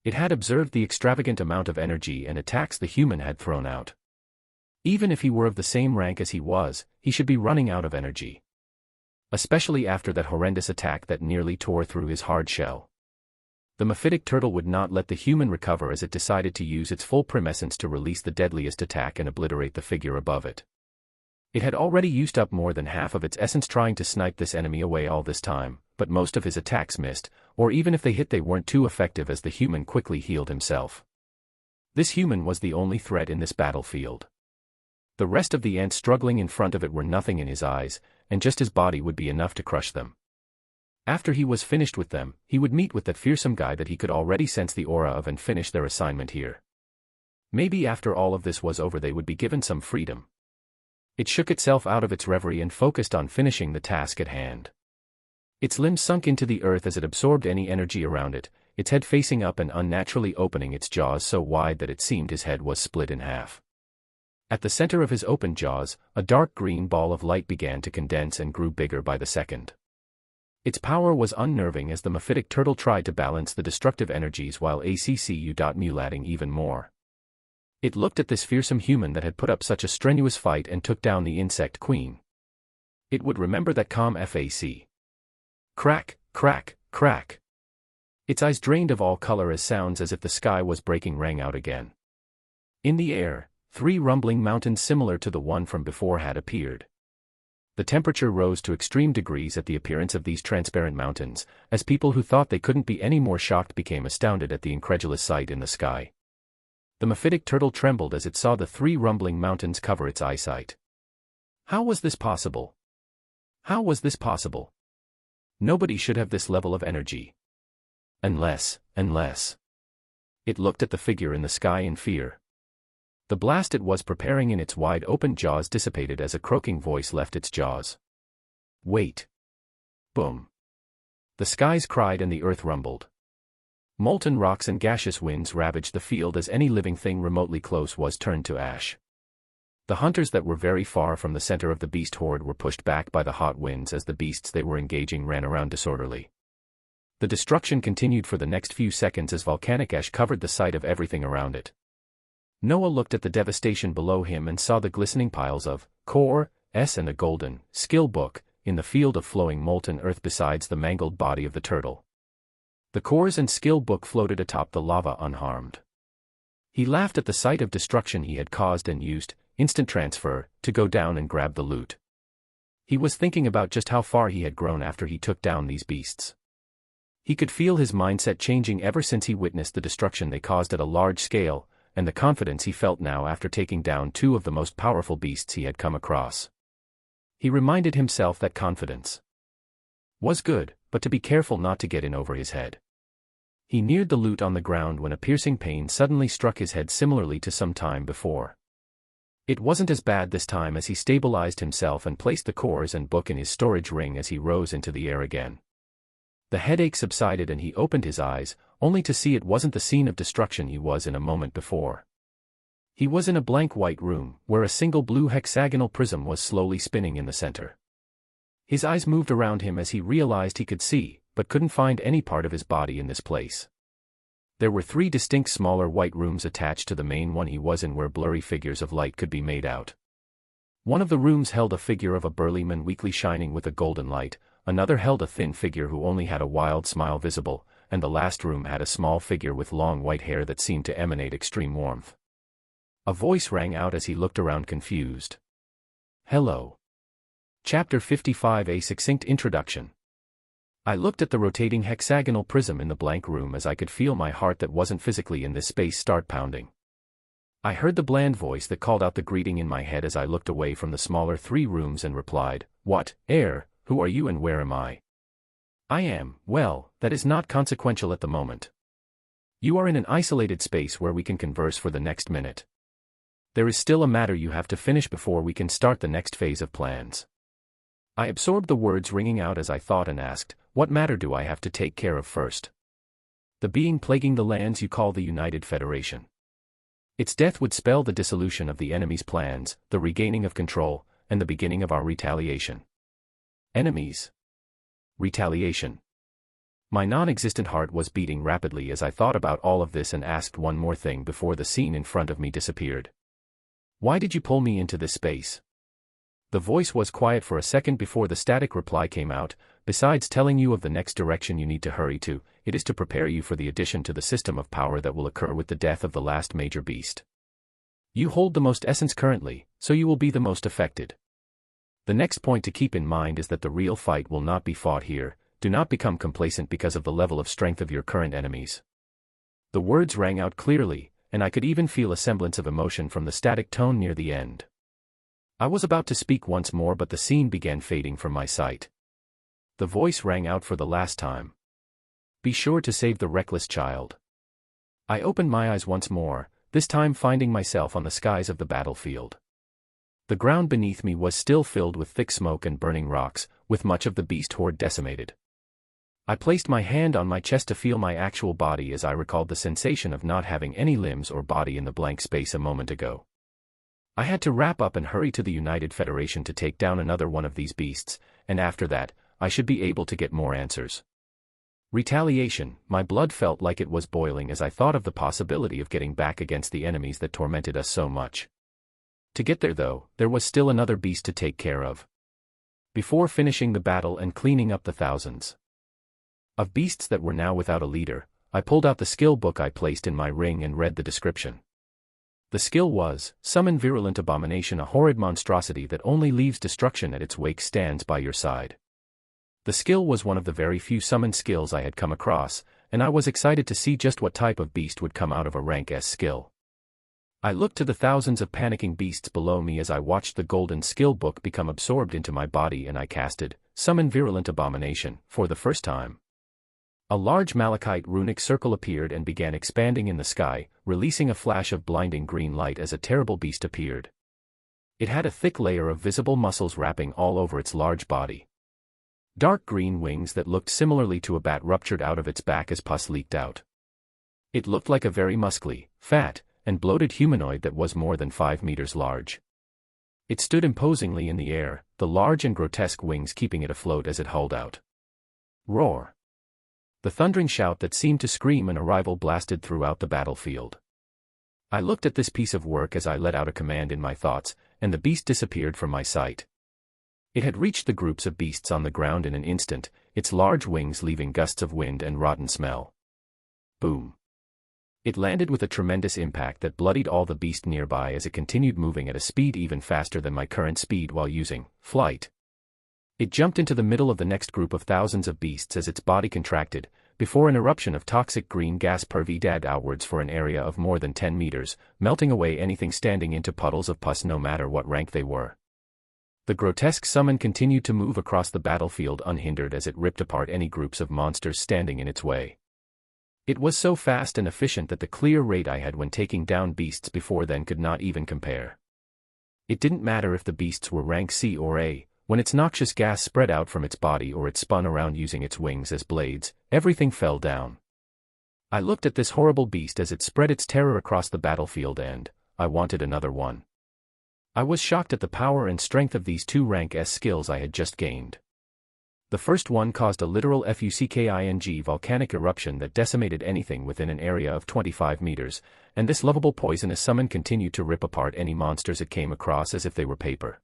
It had observed the extravagant amount of energy and attacks the human had thrown out. Even if he were of the same rank as he was, he should be running out of energy. Especially after that horrendous attack that nearly tore through his hard shell. The mephitic turtle would not let the human recover as it decided to use its full primessence to release the deadliest attack and obliterate the figure above it. It had already used up more than half of its essence trying to snipe this enemy away all this time, but most of his attacks missed, or even if they hit they weren't too effective as the human quickly healed himself. This human was the only threat in this battlefield. The rest of the ants struggling in front of it were nothing in his eyes, and just his body would be enough to crush them. After he was finished with them, he would meet with that fearsome guy that he could already sense the aura of and finish their assignment here. Maybe after all of this was over they would be given some freedom. It shook itself out of its reverie and focused on finishing the task at hand. Its limbs sunk into the earth as it absorbed any energy around it, its head facing up and unnaturally opening its jaws so wide that it seemed his head was split in half. At the center of his open jaws, a dark green ball of light began to condense and grew bigger by the second. Its power was unnerving as the mephitic turtle tried to balance the destructive energies while mulating even more. It looked at this fearsome human that had put up such a strenuous fight and took down the insect queen. It would remember that calm face. Crack, crack, crack. Its eyes drained of all color as sounds as if the sky was breaking rang out again. In the air, 3 rumbling mountains similar to the one from before had appeared. The temperature rose to extreme degrees at the appearance of these transparent mountains, as people who thought they couldn't be any more shocked became astounded at the incredulous sight in the sky. The mephitic turtle trembled as it saw the 3 rumbling mountains cover its eyesight. How was this possible? How was this possible? Nobody should have this level of energy. Unless. It looked at the figure in the sky in fear. The blast it was preparing in its wide-open jaws dissipated as a croaking voice left its jaws. Wait. Boom. The skies cried and the earth rumbled. Molten rocks and gaseous winds ravaged the field as any living thing remotely close was turned to ash. The hunters that were very far from the center of the beast horde were pushed back by the hot winds as the beasts they were engaging ran around disorderly. The destruction continued for the next few seconds as volcanic ash covered the sight of everything around it. Noah looked at the devastation below him and saw the glistening piles of cores and a golden skill book in the field of flowing molten earth besides the mangled body of the turtle. The cores and skill book floated atop the lava unharmed. He laughed at the sight of destruction he had caused and used instant transfer to go down and grab the loot. He was thinking about just how far he had grown after he took down these beasts. He could feel his mindset changing ever since he witnessed the destruction they caused at a large scale, and the confidence he felt now after taking down 2 of the most powerful beasts he had come across. He reminded himself that confidence was good, but to be careful not to get in over his head. He neared the loot on the ground when a piercing pain suddenly struck his head similarly to some time before. It wasn't as bad this time as he stabilized himself and placed the cores and book in his storage ring as he rose into the air again. The headache subsided and he opened his eyes, only to see it wasn't the scene of destruction he was in a moment before. He was in a blank white room, where a single blue hexagonal prism was slowly spinning in the center. His eyes moved around him as he realized he could see, but couldn't find any part of his body in this place. There were 3 distinct smaller white rooms attached to the main one he was in where blurry figures of light could be made out. One of the rooms held a figure of a burly man weakly shining with a golden light, another held a thin figure who only had a wild smile visible, and the last room had a small figure with long white hair that seemed to emanate extreme warmth. A voice rang out as he looked around confused. Hello. Chapter 55: A succinct introduction. I looked at the rotating hexagonal prism in the blank room as I could feel my heart that wasn't physically in this space start pounding. I heard the bland voice that called out the greeting in my head as I looked away from the smaller 3 rooms and replied, "What, who are you and where am I?" I am, well, that is not consequential at the moment. You are in an isolated space where we can converse for the next minute. There is still a matter you have to finish before we can start the next phase of plans. I absorbed the words ringing out as I thought and asked, what matter do I have to take care of first? The being plaguing the lands you call the United Federation. Its death would spell the dissolution of the enemy's plans, the regaining of control, and the beginning of our retaliation. Enemies. Retaliation. My non-existent heart was beating rapidly as I thought about all of this and asked one more thing before the scene in front of me disappeared. Why did you pull me into this space? The voice was quiet for a second before the static reply came out. Besides telling you of the next direction you need to hurry to, it is to prepare you for the addition to the system of power that will occur with the death of the last major beast. You hold the most essence currently, so you will be the most affected. The next point to keep in mind is that the real fight will not be fought here. Do not become complacent because of the level of strength of your current enemies. The words rang out clearly, and I could even feel a semblance of emotion from the static tone near the end. I was about to speak once more, but the scene began fading from my sight. The voice rang out for the last time. Be sure to save the reckless child. I opened my eyes once more, this time finding myself on the skies of the battlefield. The ground beneath me was still filled with thick smoke and burning rocks, with much of the beast horde decimated. I placed my hand on my chest to feel my actual body as I recalled the sensation of not having any limbs or body in the blank space a moment ago. I had to wrap up and hurry to the United Federation to take down another one of these beasts, and after that, I should be able to get more answers. Retaliation, my blood felt like it was boiling as I thought of the possibility of getting back against the enemies that tormented us so much. To get there though, there was still another beast to take care of. Before finishing the battle and cleaning up the thousands of beasts that were now without a leader, I pulled out the skill book I placed in my ring and read the description. The skill was, Summon Virulent Abomination, a horrid monstrosity that only leaves destruction at its wake, stands by your side. The skill was one of the very few summon skills I had come across, and I was excited to see just what type of beast would come out of a rank S skill. I looked to the thousands of panicking beasts below me as I watched the golden skill book become absorbed into my body, and I casted, Summon Virulent Abomination, for the first time. A large malachite runic circle appeared and began expanding in the sky, releasing a flash of blinding green light as a terrible beast appeared. It had a thick layer of visible muscles wrapping all over its large body. Dark green wings that looked similarly to a bat ruptured out of its back as pus leaked out. It looked like a very muscly, fat, and bloated humanoid that was more than 5 meters large. It stood imposingly in the air, the large and grotesque wings keeping it afloat as it hauled out. Roar! The thundering shout that seemed to scream an arrival blasted throughout the battlefield. I looked at this piece of work as I let out a command in my thoughts, and the beast disappeared from my sight. It had reached the groups of beasts on the ground in an instant, its large wings leaving gusts of wind and rotten smell. Boom! It landed with a tremendous impact that bloodied all the beast nearby as it continued moving at a speed even faster than my current speed while using flight. It jumped into the middle of the next group of thousands of beasts as its body contracted, before an eruption of toxic green gas pervaded outwards for an area of more than 10 meters, melting away anything standing into puddles of pus no matter what rank they were. The grotesque summon continued to move across the battlefield unhindered as it ripped apart any groups of monsters standing in its way. It was so fast and efficient that the clear rate I had when taking down beasts before then could not even compare. It didn't matter if the beasts were rank C or A. When its noxious gas spread out from its body or it spun around using its wings as blades, everything fell down. I looked at this horrible beast as it spread its terror across the battlefield and I wanted another one. I was shocked at the power and strength of these 2 rank S skills I had just gained. The first one caused a literal fucking volcanic eruption that decimated anything within an area of 25 meters, and this lovable poisonous summon continued to rip apart any monsters it came across as if they were paper.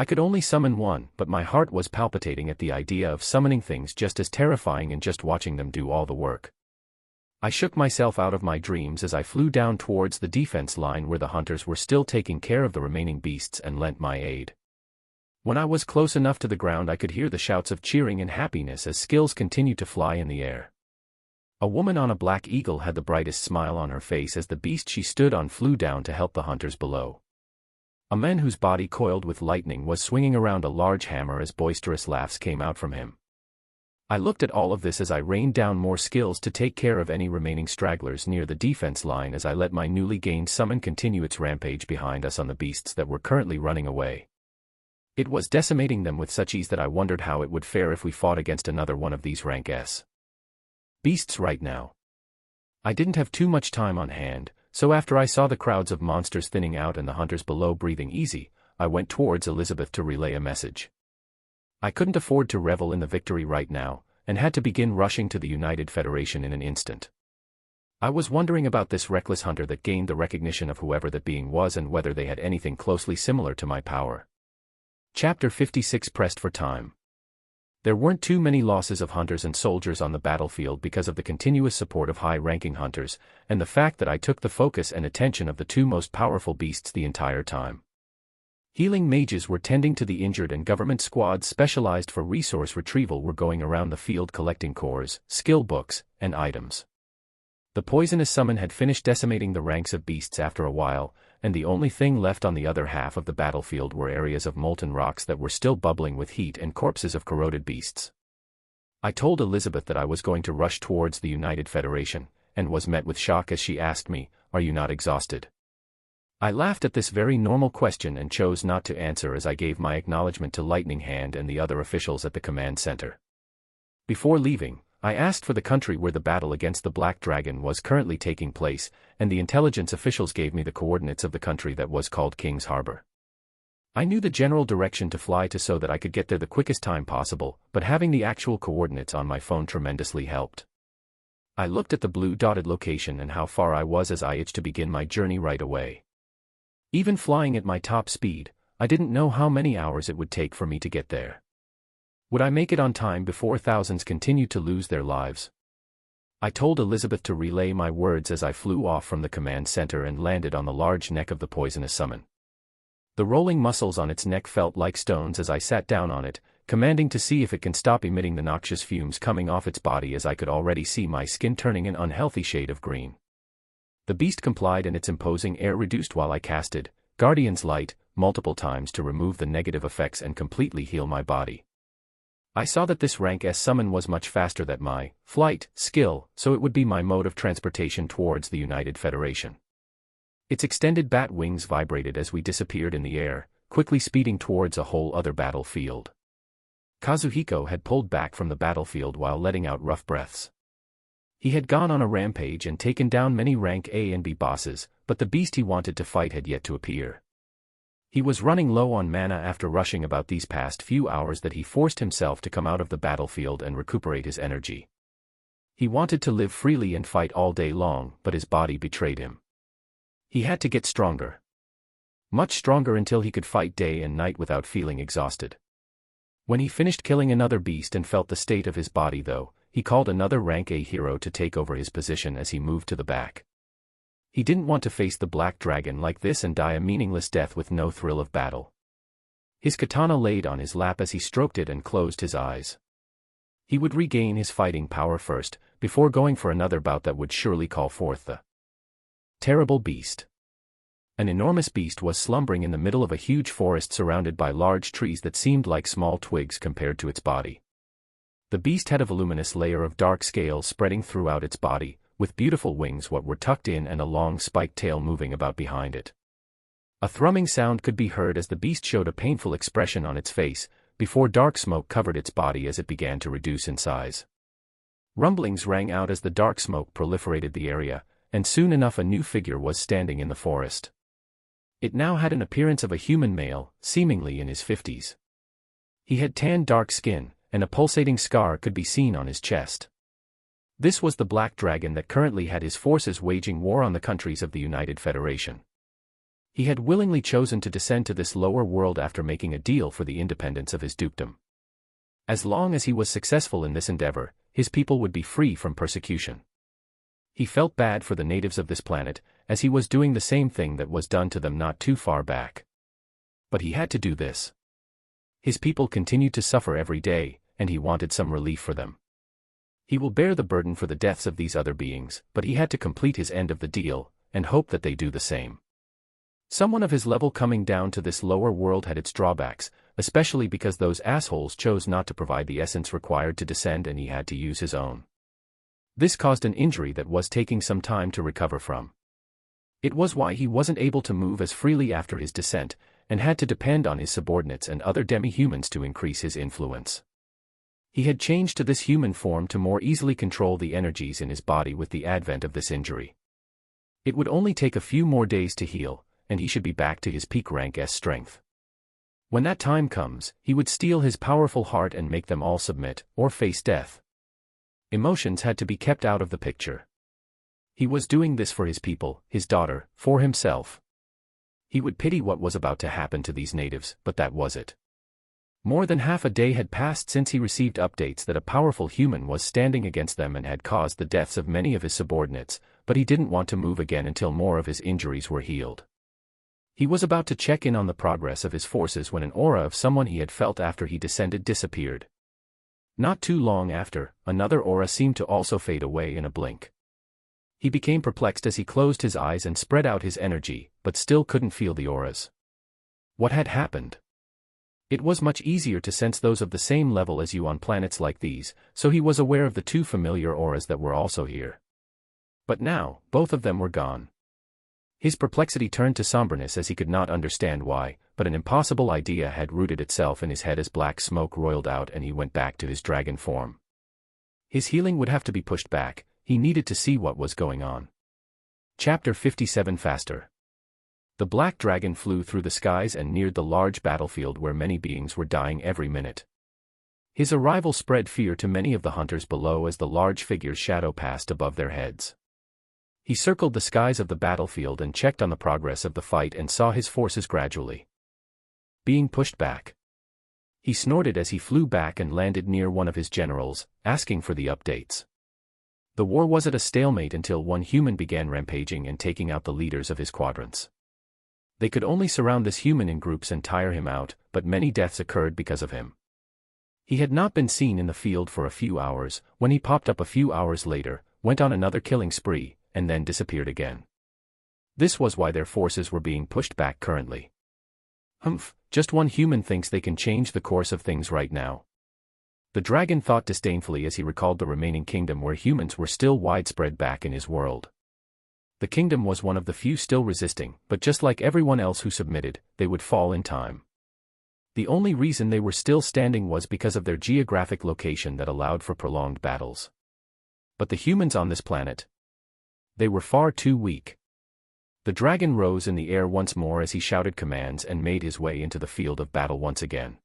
I could only summon one, but my heart was palpitating at the idea of summoning things just as terrifying and just watching them do all the work. I shook myself out of my dreams as I flew down towards the defense line where the hunters were still taking care of the remaining beasts and lent my aid. When I was close enough to the ground I could hear the shouts of cheering and happiness as skills continued to fly in the air. A woman on a black eagle had the brightest smile on her face as the beast she stood on flew down to help the hunters below. A man whose body coiled with lightning was swinging around a large hammer as boisterous laughs came out from him. I looked at all of this as I rained down more skills to take care of any remaining stragglers near the defense line as I let my newly gained summon continue its rampage behind us on the beasts that were currently running away. It was decimating them with such ease that I wondered how it would fare if we fought against another one of these rank S beasts right now. I didn't have too much time on hand, so after I saw the crowds of monsters thinning out and the hunters below breathing easy, I went towards Elizabeth to relay a message. I couldn't afford to revel in the victory right now, and had to begin rushing to the United Federation in an instant. I was wondering about this reckless hunter that gained the recognition of whoever that being was and whether they had anything closely similar to my power. Chapter 56 Pressed for time. There weren't too many losses of hunters and soldiers on the battlefield because of the continuous support of high-ranking hunters, and the fact that I took the focus and attention of the 2 most powerful beasts the entire time. Healing mages were tending to the injured and government squads specialized for resource retrieval were going around the field collecting cores, skill books, and items. The poisonous summon had finished decimating the ranks of beasts after a while, and the only thing left on the other half of the battlefield were areas of molten rocks that were still bubbling with heat and corpses of corroded beasts. I told Elizabeth that I was going to rush towards the United Federation, and was met with shock as she asked me, "Are you not exhausted?" I laughed at this very normal question and chose not to answer as I gave my acknowledgement to Lightning Hand and the other officials at the command center. Before leaving, I asked for the country where the battle against the Black Dragon was currently taking place, and the intelligence officials gave me the coordinates of the country that was called King's Harbor. I knew the general direction to fly to so that I could get there the quickest time possible, but having the actual coordinates on my phone tremendously helped. I looked at the blue dotted location and how far I was as I itched to begin my journey right away. Even flying at my top speed, I didn't know how many hours it would take for me to get there. Would I make it on time before thousands continued to lose their lives? I told Elizabeth to relay my words as I flew off from the command center and landed on the large neck of the poisonous summon. The rolling muscles on its neck felt like stones as I sat down on it, commanding to see if it can stop emitting the noxious fumes coming off its body as I could already see my skin turning an unhealthy shade of green. The beast complied and its imposing air reduced while I casted Guardian's Light multiple times to remove the negative effects and completely heal my body. I saw that this rank S summon was much faster than my flight skill, so it would be my mode of transportation towards the United Federation. Its extended bat wings vibrated as we disappeared in the air, quickly speeding towards a whole other battlefield. Kazuhiko had pulled back from the battlefield while letting out rough breaths. He had gone on a rampage and taken down many rank A and B bosses, but the beast he wanted to fight had yet to appear. He was running low on mana after rushing about these past few hours that he forced himself to come out of the battlefield and recuperate his energy. He wanted to live freely and fight all day long, but his body betrayed him. He had to get stronger. Much stronger until he could fight day and night without feeling exhausted. When he finished killing another beast and felt the state of his body though, he called another rank A hero to take over his position as he moved to the back. He didn't want to face the Black Dragon like this and die a meaningless death with no thrill of battle. His katana laid on his lap as he stroked it and closed his eyes. He would regain his fighting power first, before going for another bout that would surely call forth the terrible beast. An enormous beast was slumbering in the middle of a huge forest surrounded by large trees that seemed like small twigs compared to its body. The beast had a voluminous layer of dark scales spreading throughout its body, with beautiful wings what were tucked in and a long spiked tail moving about behind it. A thrumming sound could be heard as the beast showed a painful expression on its face, before dark smoke covered its body as it began to reduce in size. Rumblings rang out as the dark smoke proliferated the area, and soon enough a new figure was standing in the forest. It now had an appearance of a human male, seemingly in his 50s. He had tanned dark skin, and a pulsating scar could be seen on his chest. This was the Black Dragon that currently had his forces waging war on the countries of the United Federation. He had willingly chosen to descend to this lower world after making a deal for the independence of his dukedom. As long as he was successful in this endeavor, his people would be free from persecution. He felt bad for the natives of this planet, as he was doing the same thing that was done to them not too far back. But he had to do this. His people continued to suffer every day, and he wanted some relief for them. He will bear the burden for the deaths of these other beings, but he had to complete his end of the deal, and hope that they do the same. Someone of his level coming down to this lower world had its drawbacks, especially because those assholes chose not to provide the essence required to descend and he had to use his own. This caused an injury that was taking some time to recover from. It was why he wasn't able to move as freely after his descent, and had to depend on his subordinates and other demi-humans to increase his influence. He had changed to this human form to more easily control the energies in his body with the advent of this injury. It would only take a few more days to heal, and he should be back to his peak rank S strength. When that time comes, he would steel his powerful heart and make them all submit, or face death. Emotions had to be kept out of the picture. He was doing this for his people, his daughter, for himself. He would pity what was about to happen to these natives, but that was it. More than half a day had passed since he received updates that a powerful human was standing against them and had caused the deaths of many of his subordinates, but he didn't want to move again until more of his injuries were healed. He was about to check in on the progress of his forces when an aura of someone he had felt after he descended disappeared. Not too long after, another aura seemed to also fade away in a blink. He became perplexed as he closed his eyes and spread out his energy, but still couldn't feel the auras. What had happened? It was much easier to sense those of the same level as you on planets like these, so he was aware of the two familiar auras that were also here. But now, both of them were gone. His perplexity turned to somberness as he could not understand why, but an impossible idea had rooted itself in his head as black smoke roiled out and he went back to his dragon form. His healing would have to be pushed back, he needed to see what was going on. Chapter 57 Faster. The black dragon flew through the skies and neared the large battlefield where many beings were dying every minute. His arrival spread fear to many of the hunters below as the large figure's shadow passed above their heads. He circled the skies of the battlefield and checked on the progress of the fight and saw his forces gradually being pushed back. He snorted as he flew back and landed near one of his generals, asking for the updates. The war was at a stalemate until one human began rampaging and taking out the leaders of his quadrants. They could only surround this human in groups and tire him out, but many deaths occurred because of him. He had not been seen in the field for a few hours, when he popped up a few hours later, went on another killing spree, and then disappeared again. This was why their forces were being pushed back currently. Humph, just one human thinks they can change the course of things right now. The dragon thought disdainfully as he recalled the remaining kingdom where humans were still widespread back in his world. The kingdom was one of the few still resisting, but just like everyone else who submitted, they would fall in time. The only reason they were still standing was because of their geographic location that allowed for prolonged battles. But the humans on this planet, they were far too weak. The dragon rose in the air once more as he shouted commands and made his way into the field of battle once again.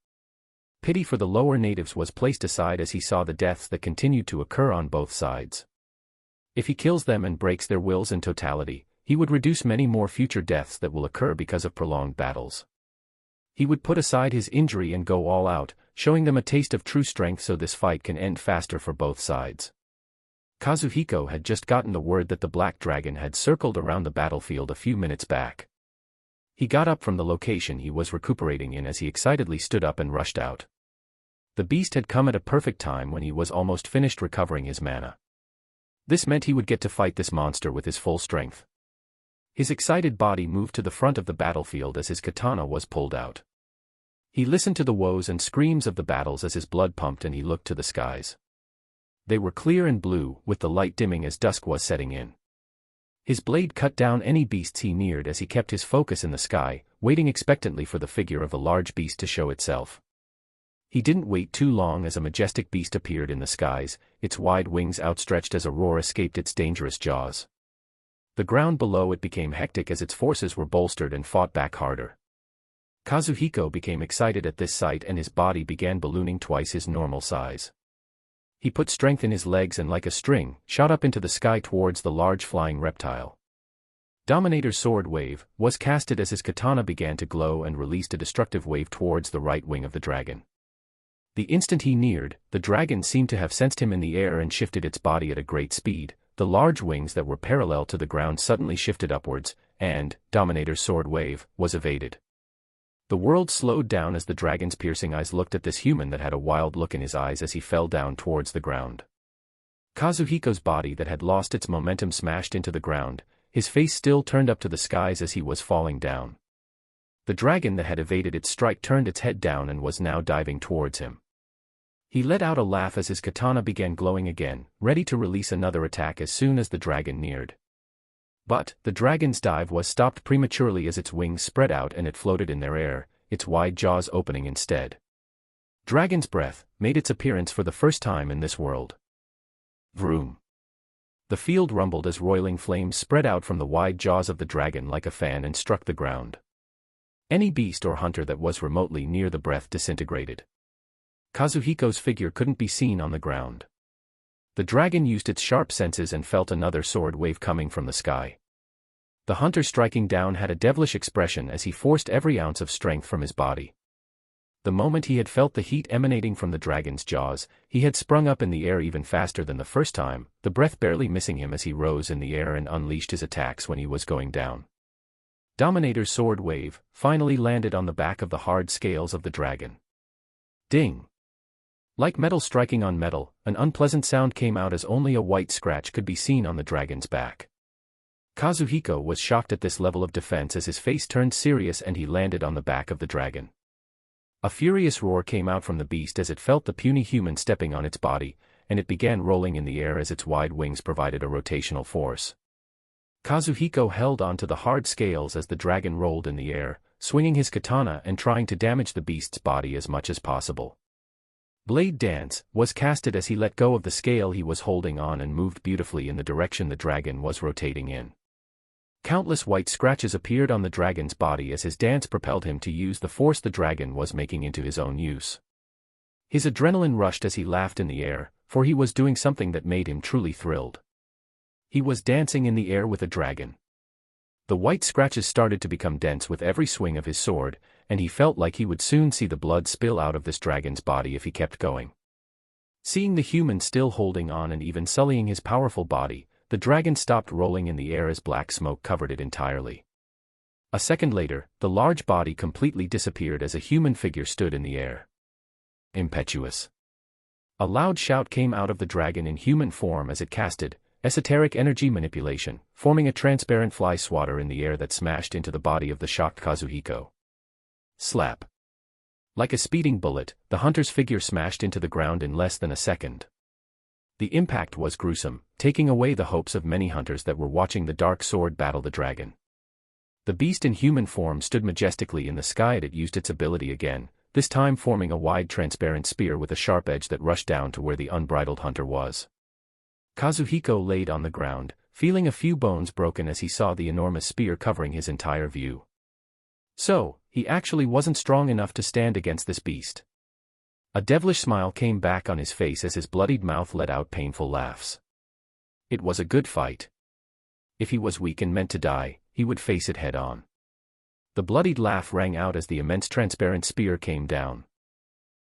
Pity for the lower natives was placed aside as he saw the deaths that continued to occur on both sides. If he kills them and breaks their wills in totality, he would reduce many more future deaths that will occur because of prolonged battles. He would put aside his injury and go all out, showing them a taste of true strength so this fight can end faster for both sides. Kazuhiko had just gotten the word that the black dragon had circled around the battlefield a few minutes back. He got up from the location he was recuperating in as he excitedly stood up and rushed out. The beast had come at a perfect time when he was almost finished recovering his mana. This meant he would get to fight this monster with his full strength. His excited body moved to the front of the battlefield as his katana was pulled out. He listened to the woes and screams of the battles as his blood pumped and he looked to the skies. They were clear and blue, with the light dimming as dusk was setting in. His blade cut down any beasts he neared as he kept his focus in the sky, waiting expectantly for the figure of the large beast to show itself. He didn't wait too long as a majestic beast appeared in the skies, its wide wings outstretched as a roar escaped its dangerous jaws. The ground below it became hectic as its forces were bolstered and fought back harder. Kazuhiko became excited at this sight and his body began ballooning twice his normal size. He put strength in his legs and like a string, shot up into the sky towards the large flying reptile. Dominator's sword wave was casted as his katana began to glow and released a destructive wave towards the right wing of the dragon. The instant he neared, the dragon seemed to have sensed him in the air and shifted its body at a great speed. The large wings that were parallel to the ground suddenly shifted upwards, and Dominator's sword wave was evaded. The world slowed down as the dragon's piercing eyes looked at this human that had a wild look in his eyes as he fell down towards the ground. Kazuhiko's body that had lost its momentum smashed into the ground, his face still turned up to the skies as he was falling down. The dragon that had evaded its strike turned its head down and was now diving towards him. He let out a laugh as his katana began glowing again, ready to release another attack as soon as the dragon neared. But, the dragon's dive was stopped prematurely as its wings spread out and it floated in their air, its wide jaws opening instead. Dragon's breath made its appearance for the first time in this world. Vroom. The field rumbled as roiling flames spread out from the wide jaws of the dragon like a fan and struck the ground. Any beast or hunter that was remotely near the breath disintegrated. Kazuhiko's figure couldn't be seen on the ground. The dragon used its sharp senses and felt another sword wave coming from the sky. The hunter striking down had a devilish expression as he forced every ounce of strength from his body. The moment he had felt the heat emanating from the dragon's jaws, he had sprung up in the air even faster than the first time, the breath barely missing him as he rose in the air and unleashed his attacks when he was going down. Dominator's sword wave finally landed on the back of the hard scales of the dragon. Ding! Like metal striking on metal, an unpleasant sound came out as only a white scratch could be seen on the dragon's back. Kazuhiko was shocked at this level of defense as his face turned serious and he landed on the back of the dragon. A furious roar came out from the beast as it felt the puny human stepping on its body, and it began rolling in the air as its wide wings provided a rotational force. Kazuhiko held onto the hard scales as the dragon rolled in the air, swinging his katana and trying to damage the beast's body as much as possible. Blade Dance was casted as he let go of the scale he was holding on and moved beautifully in the direction the dragon was rotating in. Countless white scratches appeared on the dragon's body as his dance propelled him to use the force the dragon was making into his own use. His adrenaline rushed as he laughed in the air, for he was doing something that made him truly thrilled. He was dancing in the air with a dragon. The white scratches started to become dense with every swing of his sword, and he felt like he would soon see the blood spill out of this dragon's body if he kept going. Seeing the human still holding on and even sullying his powerful body, the dragon stopped rolling in the air as black smoke covered it entirely. A second later, the large body completely disappeared as a human figure stood in the air. Impetuous. A loud shout came out of the dragon in human form as it casted esoteric energy manipulation, forming a transparent fly swatter in the air that smashed into the body of the shocked Kazuhiko. Slap. Like a speeding bullet, the hunter's figure smashed into the ground in less than a second. The impact was gruesome, taking away the hopes of many hunters that were watching the dark sword battle the dragon. The beast in human form stood majestically in the sky as it used its ability again, this time forming a wide transparent spear with a sharp edge that rushed down to where the unbridled hunter was. Kazuhiko laid on the ground, feeling a few bones broken as he saw the enormous spear covering his entire view. So, he actually wasn't strong enough to stand against this beast. A devilish smile came back on his face as his bloodied mouth let out painful laughs. It was a good fight. If he was weak and meant to die, he would face it head on. The bloodied laugh rang out as the immense transparent spear came down.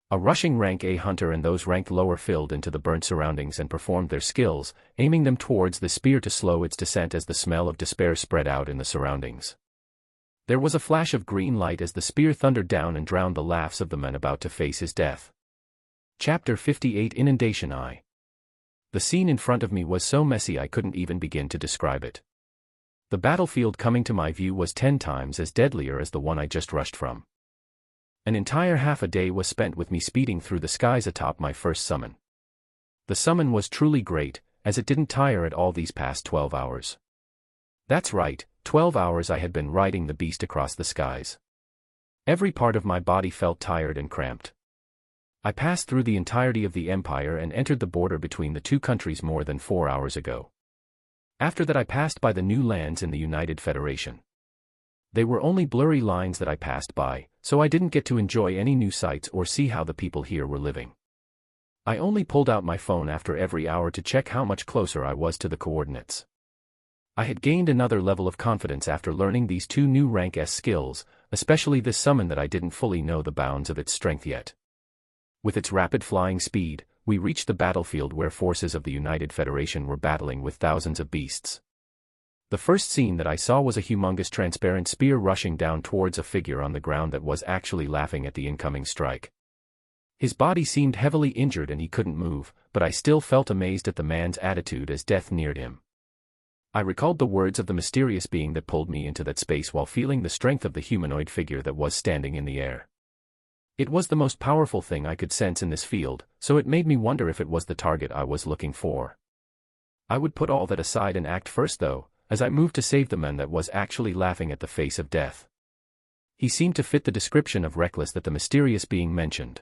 A rushing rank A hunter and those ranked lower filled into the burnt surroundings and performed their skills, aiming them towards the spear to slow its descent as the smell of despair spread out in the surroundings. There was a flash of green light as the spear thundered down and drowned the laughs of the men about to face his death. Chapter 58 Inundation I. The scene in front of me was so messy I couldn't even begin to describe it. The battlefield coming to my view was 10 times as deadlier as the one I just rushed from. An entire half a day was spent with me speeding through the skies atop my first summon. The summon was truly great, as it didn't tire at all these past 12 hours. That's right, 12 hours I had been riding the beast across the skies. Every part of my body felt tired and cramped. I passed through the entirety of the empire and entered the border between the two countries more than 4 hours ago. After that I passed by the new lands in the United Federation. They were only blurry lines that I passed by, so I didn't get to enjoy any new sights or see how the people here were living. I only pulled out my phone after every hour to check how much closer I was to the coordinates. I had gained another level of confidence after learning these two new rank S skills, especially this summon that I didn't fully know the bounds of its strength yet. With its rapid flying speed, we reached the battlefield where forces of the United Federation were battling with thousands of beasts. The first scene that I saw was a humongous transparent spear rushing down towards a figure on the ground that was actually laughing at the incoming strike. His body seemed heavily injured and he couldn't move, but I still felt amazed at the man's attitude as death neared him. I recalled the words of the mysterious being that pulled me into that space while feeling the strength of the humanoid figure that was standing in the air. It was the most powerful thing I could sense in this field, so it made me wonder if it was the target I was looking for. I would put all that aside and act first though, as I moved to save the man that was actually laughing at the face of death. He seemed to fit the description of reckless that the mysterious being mentioned.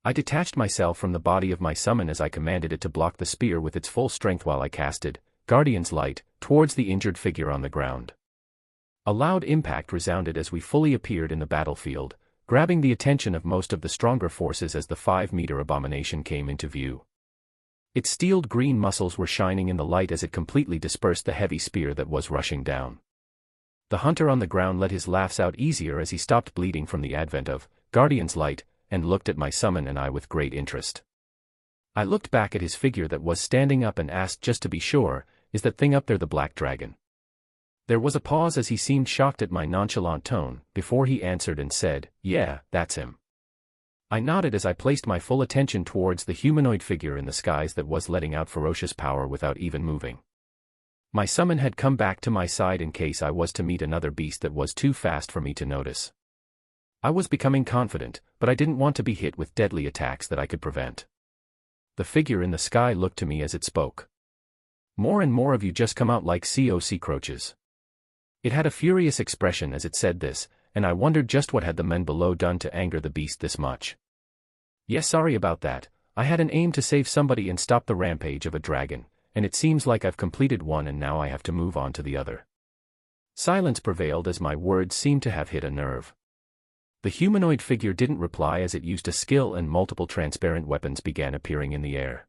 I detached myself from the body of my summon as I commanded it to block the spear with its full strength while I casted Guardian's Light towards the injured figure on the ground. A loud impact resounded as we fully appeared in the battlefield, grabbing the attention of most of the stronger forces as the 5-meter abomination came into view. Its steeled green muscles were shining in the light as it completely dispersed the heavy spear that was rushing down. The hunter on the ground let his laughs out easier as he stopped bleeding from the advent of Guardian's Light, and looked at my summon and I with great interest. I looked back at his figure that was standing up and asked just to be sure, "Is that thing up there the black dragon?" There was a pause as he seemed shocked at my nonchalant tone, before he answered and said, "Yeah, that's him." I nodded as I placed my full attention towards the humanoid figure in the skies that was letting out ferocious power without even moving. My summon had come back to my side in case I was to meet another beast that was too fast for me to notice. I was becoming confident, but I didn't want to be hit with deadly attacks that I could prevent. The figure in the sky looked to me as it spoke. "More and more of you just come out like cockroaches." It had a furious expression as it said this, and I wondered just what had the men below done to anger the beast this much. "Yes, sorry about that. I had an aim to save somebody and stop the rampage of a dragon, and it seems like I've completed one and now I have to move on to the other." Silence prevailed as my words seemed to have hit a nerve. The humanoid figure didn't reply as it used a skill and multiple transparent weapons began appearing in the air.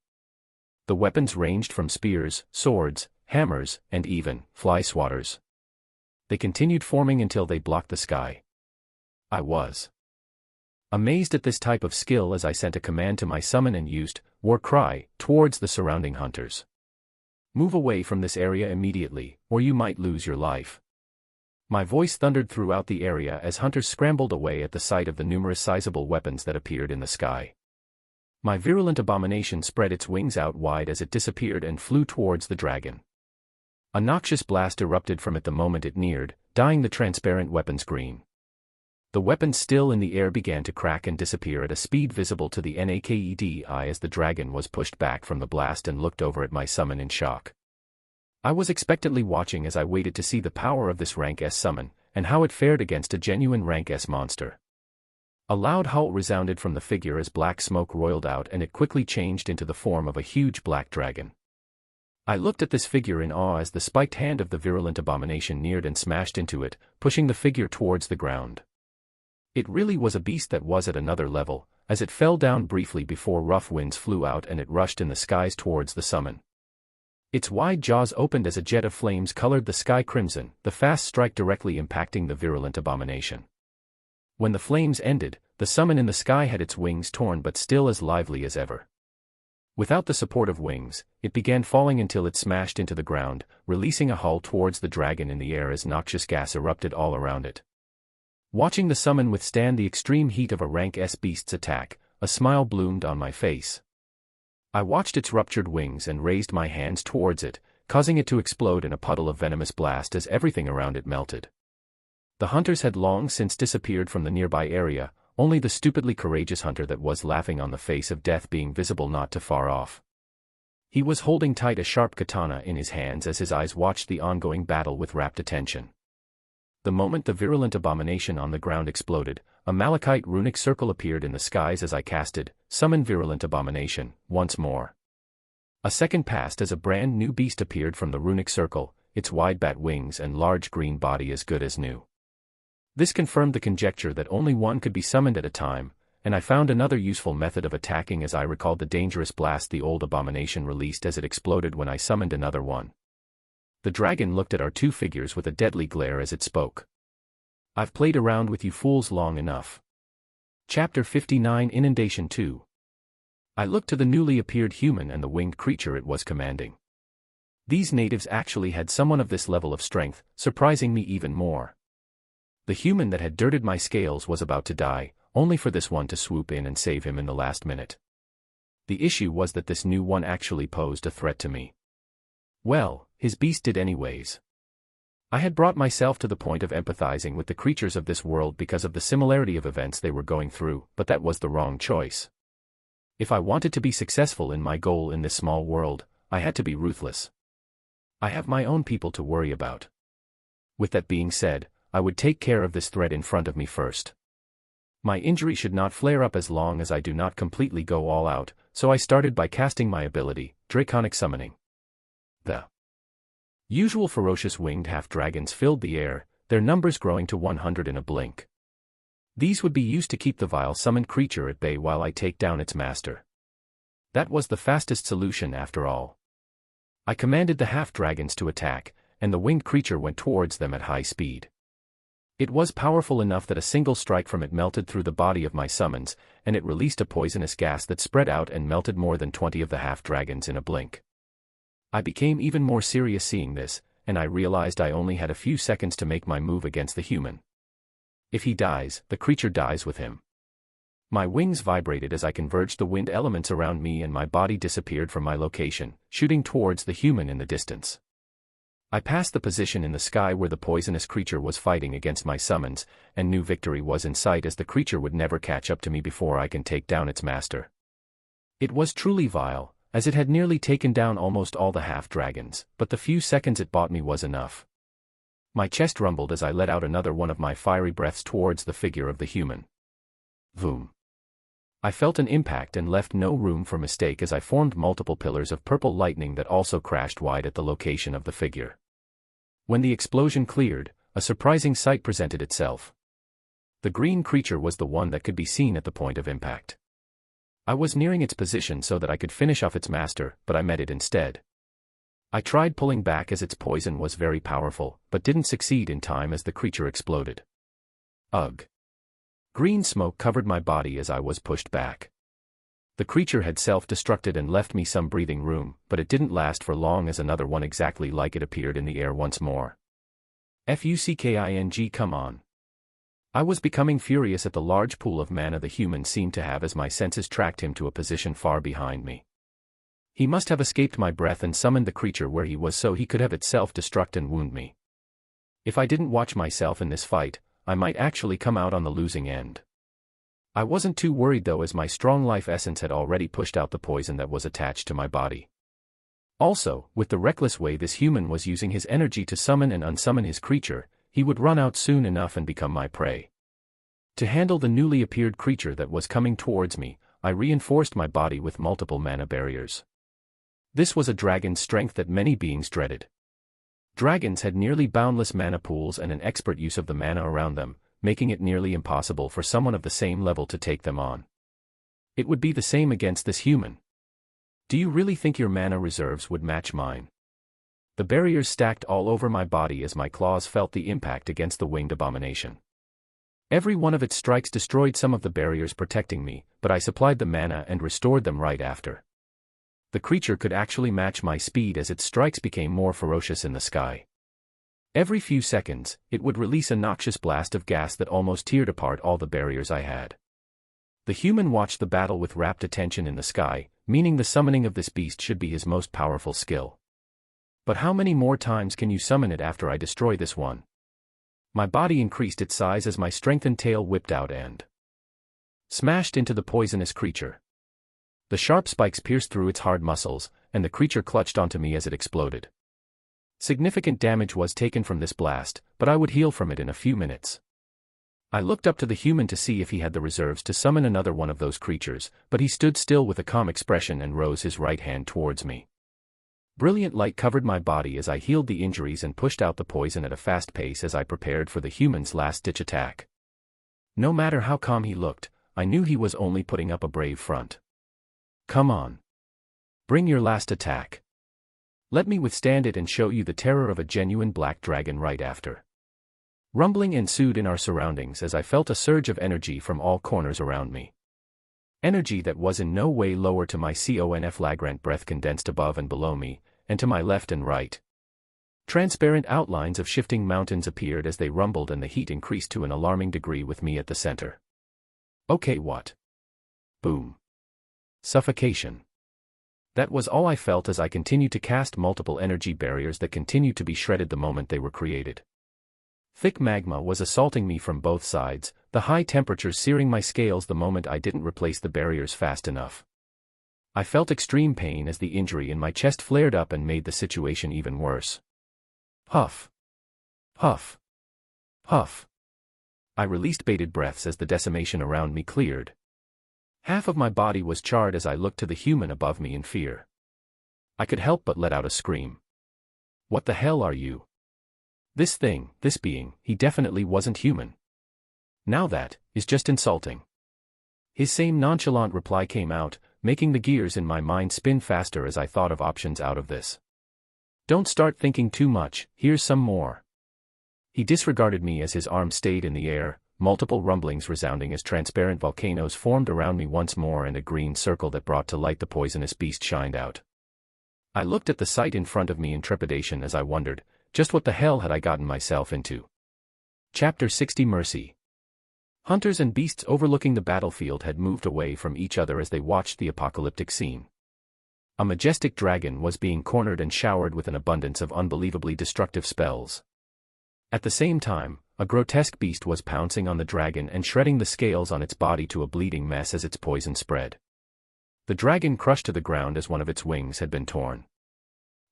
The weapons ranged from spears, swords, hammers, and even fly swatters. They continued forming until they blocked the sky. I was amazed at this type of skill as I sent a command to my summon and used war cry towards the surrounding hunters. "Move away from this area immediately, or you might lose your life." My voice thundered throughout the area as hunters scrambled away at the sight of the numerous sizable weapons that appeared in the sky. My virulent abomination spread its wings out wide as it disappeared and flew towards the dragon. A noxious blast erupted from it the moment it neared, dyeing the transparent weapons green. The weapons still in the air began to crack and disappear at a speed visible to the naked eye as the dragon was pushed back from the blast and looked over at my summon in shock. I was expectantly watching as I waited to see the power of this rank S summon, and how it fared against a genuine rank S monster. A loud howl resounded from the figure as black smoke roiled out and it quickly changed into the form of a huge black dragon. I looked at this figure in awe as the spiked hand of the virulent abomination neared and smashed into it, pushing the figure towards the ground. It really was a beast that was at another level, as it fell down briefly before rough winds flew out and it rushed in the skies towards the summon. Its wide jaws opened as a jet of flames colored the sky crimson, the fast strike directly impacting the virulent abomination. When the flames ended, the summon in the sky had its wings torn but still as lively as ever. Without the support of wings, it began falling until it smashed into the ground, releasing a hull towards the dragon in the air as noxious gas erupted all around it. Watching the summon withstand the extreme heat of a rank S beast's attack, a smile bloomed on my face. I watched its ruptured wings and raised my hands towards it, causing it to explode in a puddle of venomous blast as everything around it melted. The hunters had long since disappeared from the nearby area, only the stupidly courageous hunter that was laughing on the face of death being visible not too far off. He was holding tight a sharp katana in his hands as his eyes watched the ongoing battle with rapt attention. The moment the virulent abomination on the ground exploded, a malachite runic circle appeared in the skies as I casted, "Summon virulent abomination," once more. A second passed as a brand new beast appeared from the runic circle, its wide bat wings and large green body as good as new. This confirmed the conjecture that only one could be summoned at a time, and I found another useful method of attacking as I recalled the dangerous blast the old abomination released as it exploded when I summoned another one. The dragon looked at our two figures with a deadly glare as it spoke. "I've played around with you fools long enough." Chapter 59 Inundation 2. I looked to the newly appeared human and the winged creature it was commanding. These natives actually had someone of this level of strength, surprising me even more. The human that had dirted my scales was about to die, only for this one to swoop in and save him in the last minute. The issue was that this new one actually posed a threat to me. Well, his beast did anyways. I had brought myself to the point of empathizing with the creatures of this world because of the similarity of events they were going through, but that was the wrong choice. If I wanted to be successful in my goal in this small world, I had to be ruthless. I have my own people to worry about. With that being said, I would take care of this threat in front of me first. My injury should not flare up as long as I do not completely go all out, so I started by casting my ability, Draconic Summoning. The usual ferocious winged half-dragons filled the air, their numbers growing to 100 in a blink. These would be used to keep the vile summoned creature at bay while I take down its master. That was the fastest solution after all. I commanded the half-dragons to attack, and the winged creature went towards them at high speed. It was powerful enough that a single strike from it melted through the body of my summons, and it released a poisonous gas that spread out and melted more than 20 of the half-dragons in a blink. I became even more serious seeing this, and I realized I only had a few seconds to make my move against the human. If he dies, the creature dies with him. My wings vibrated as I converged the wind elements around me and my body disappeared from my location, shooting towards the human in the distance. I passed the position in the sky where the poisonous creature was fighting against my summons, and knew victory was in sight as the creature would never catch up to me before I can take down its master. It was truly vile, as it had nearly taken down almost all the half-dragons, but the few seconds it bought me was enough. My chest rumbled as I let out another one of my fiery breaths towards the figure of the human. Voom. I felt an impact and left no room for mistake as I formed multiple pillars of purple lightning that also crashed wide at the location of the figure. When the explosion cleared, a surprising sight presented itself. The green creature was the one that could be seen at the point of impact. I was nearing its position so that I could finish off its master, but I met it instead. I tried pulling back as its poison was very powerful, but didn't succeed in time as the creature exploded. Ugh. Green smoke covered my body as I was pushed back. The creature had self-destructed and left me some breathing room, but it didn't last for long as another one exactly like it appeared in the air once more. Fucking come on. I was becoming furious at the large pool of mana the human seemed to have as my senses tracked him to a position far behind me. He must have escaped my breath and summoned the creature where he was so he could have it self-destruct and wound me. If I didn't watch myself in this fight, I might actually come out on the losing end. I wasn't too worried though as my strong life essence had already pushed out the poison that was attached to my body. Also, with the reckless way this human was using his energy to summon and unsummon his creature, he would run out soon enough and become my prey. To handle the newly appeared creature that was coming towards me, I reinforced my body with multiple mana barriers. This was a dragon's strength that many beings dreaded. Dragons had nearly boundless mana pools and an expert use of the mana around them, making it nearly impossible for someone of the same level to take them on. It would be the same against this human. Do you really think your mana reserves would match mine? The barriers stacked all over my body as my claws felt the impact against the winged abomination. Every one of its strikes destroyed some of the barriers protecting me, but I supplied the mana and restored them right after. The creature could actually match my speed as its strikes became more ferocious in the sky. Every few seconds, it would release a noxious blast of gas that almost teared apart all the barriers I had. The human watched the battle with rapt attention in the sky, meaning the summoning of this beast should be his most powerful skill. But how many more times can you summon it after I destroy this one? My body increased its size as my strengthened tail whipped out and smashed into the poisonous creature. The sharp spikes pierced through its hard muscles, and the creature clutched onto me as it exploded. Significant damage was taken from this blast, but I would heal from it in a few minutes. I looked up to the human to see if he had the reserves to summon another one of those creatures, but he stood still with a calm expression and rose his right hand towards me. Brilliant light covered my body as I healed the injuries and pushed out the poison at a fast pace as I prepared for the human's last-ditch attack. No matter how calm he looked, I knew he was only putting up a brave front. Come on. Bring your last attack. Let me withstand it and show you the terror of a genuine black dragon right after. Rumbling ensued in our surroundings as I felt a surge of energy from all corners around me. Energy that was in no way lower to my flagrant breath condensed above and below me, and to my left and right. Transparent outlines of shifting mountains appeared as they rumbled and the heat increased to an alarming degree with me at the center. Okay, what? Boom. Suffocation. That was all I felt as I continued to cast multiple energy barriers that continued to be shredded the moment they were created. Thick magma was assaulting me from both sides, the high temperatures searing my scales the moment I didn't replace the barriers fast enough. I felt extreme pain as the injury in my chest flared up and made the situation even worse. Huff. Huff. Huff. I released bated breaths as the decimation around me cleared. Half of my body was charred as I looked to the human above me in fear. I could help but let out a scream. What the hell are you? This thing, this being, he definitely wasn't human. Now that is just insulting. His same nonchalant reply came out, making the gears in my mind spin faster as I thought of options out of this. Don't start thinking too much, here's some more. He disregarded me as his arm stayed in the air, multiple rumblings resounding as transparent volcanoes formed around me once more and a green circle that brought to light the poisonous beast shined out. I looked at the sight in front of me in trepidation as I wondered, just what the hell had I gotten myself into? Chapter 60 Mercy. Hunters and beasts overlooking the battlefield had moved away from each other as they watched the apocalyptic scene. A majestic dragon was being cornered and showered with an abundance of unbelievably destructive spells. At the same time, a grotesque beast was pouncing on the dragon and shredding the scales on its body to a bleeding mess as its poison spread. The dragon crushed to the ground as one of its wings had been torn.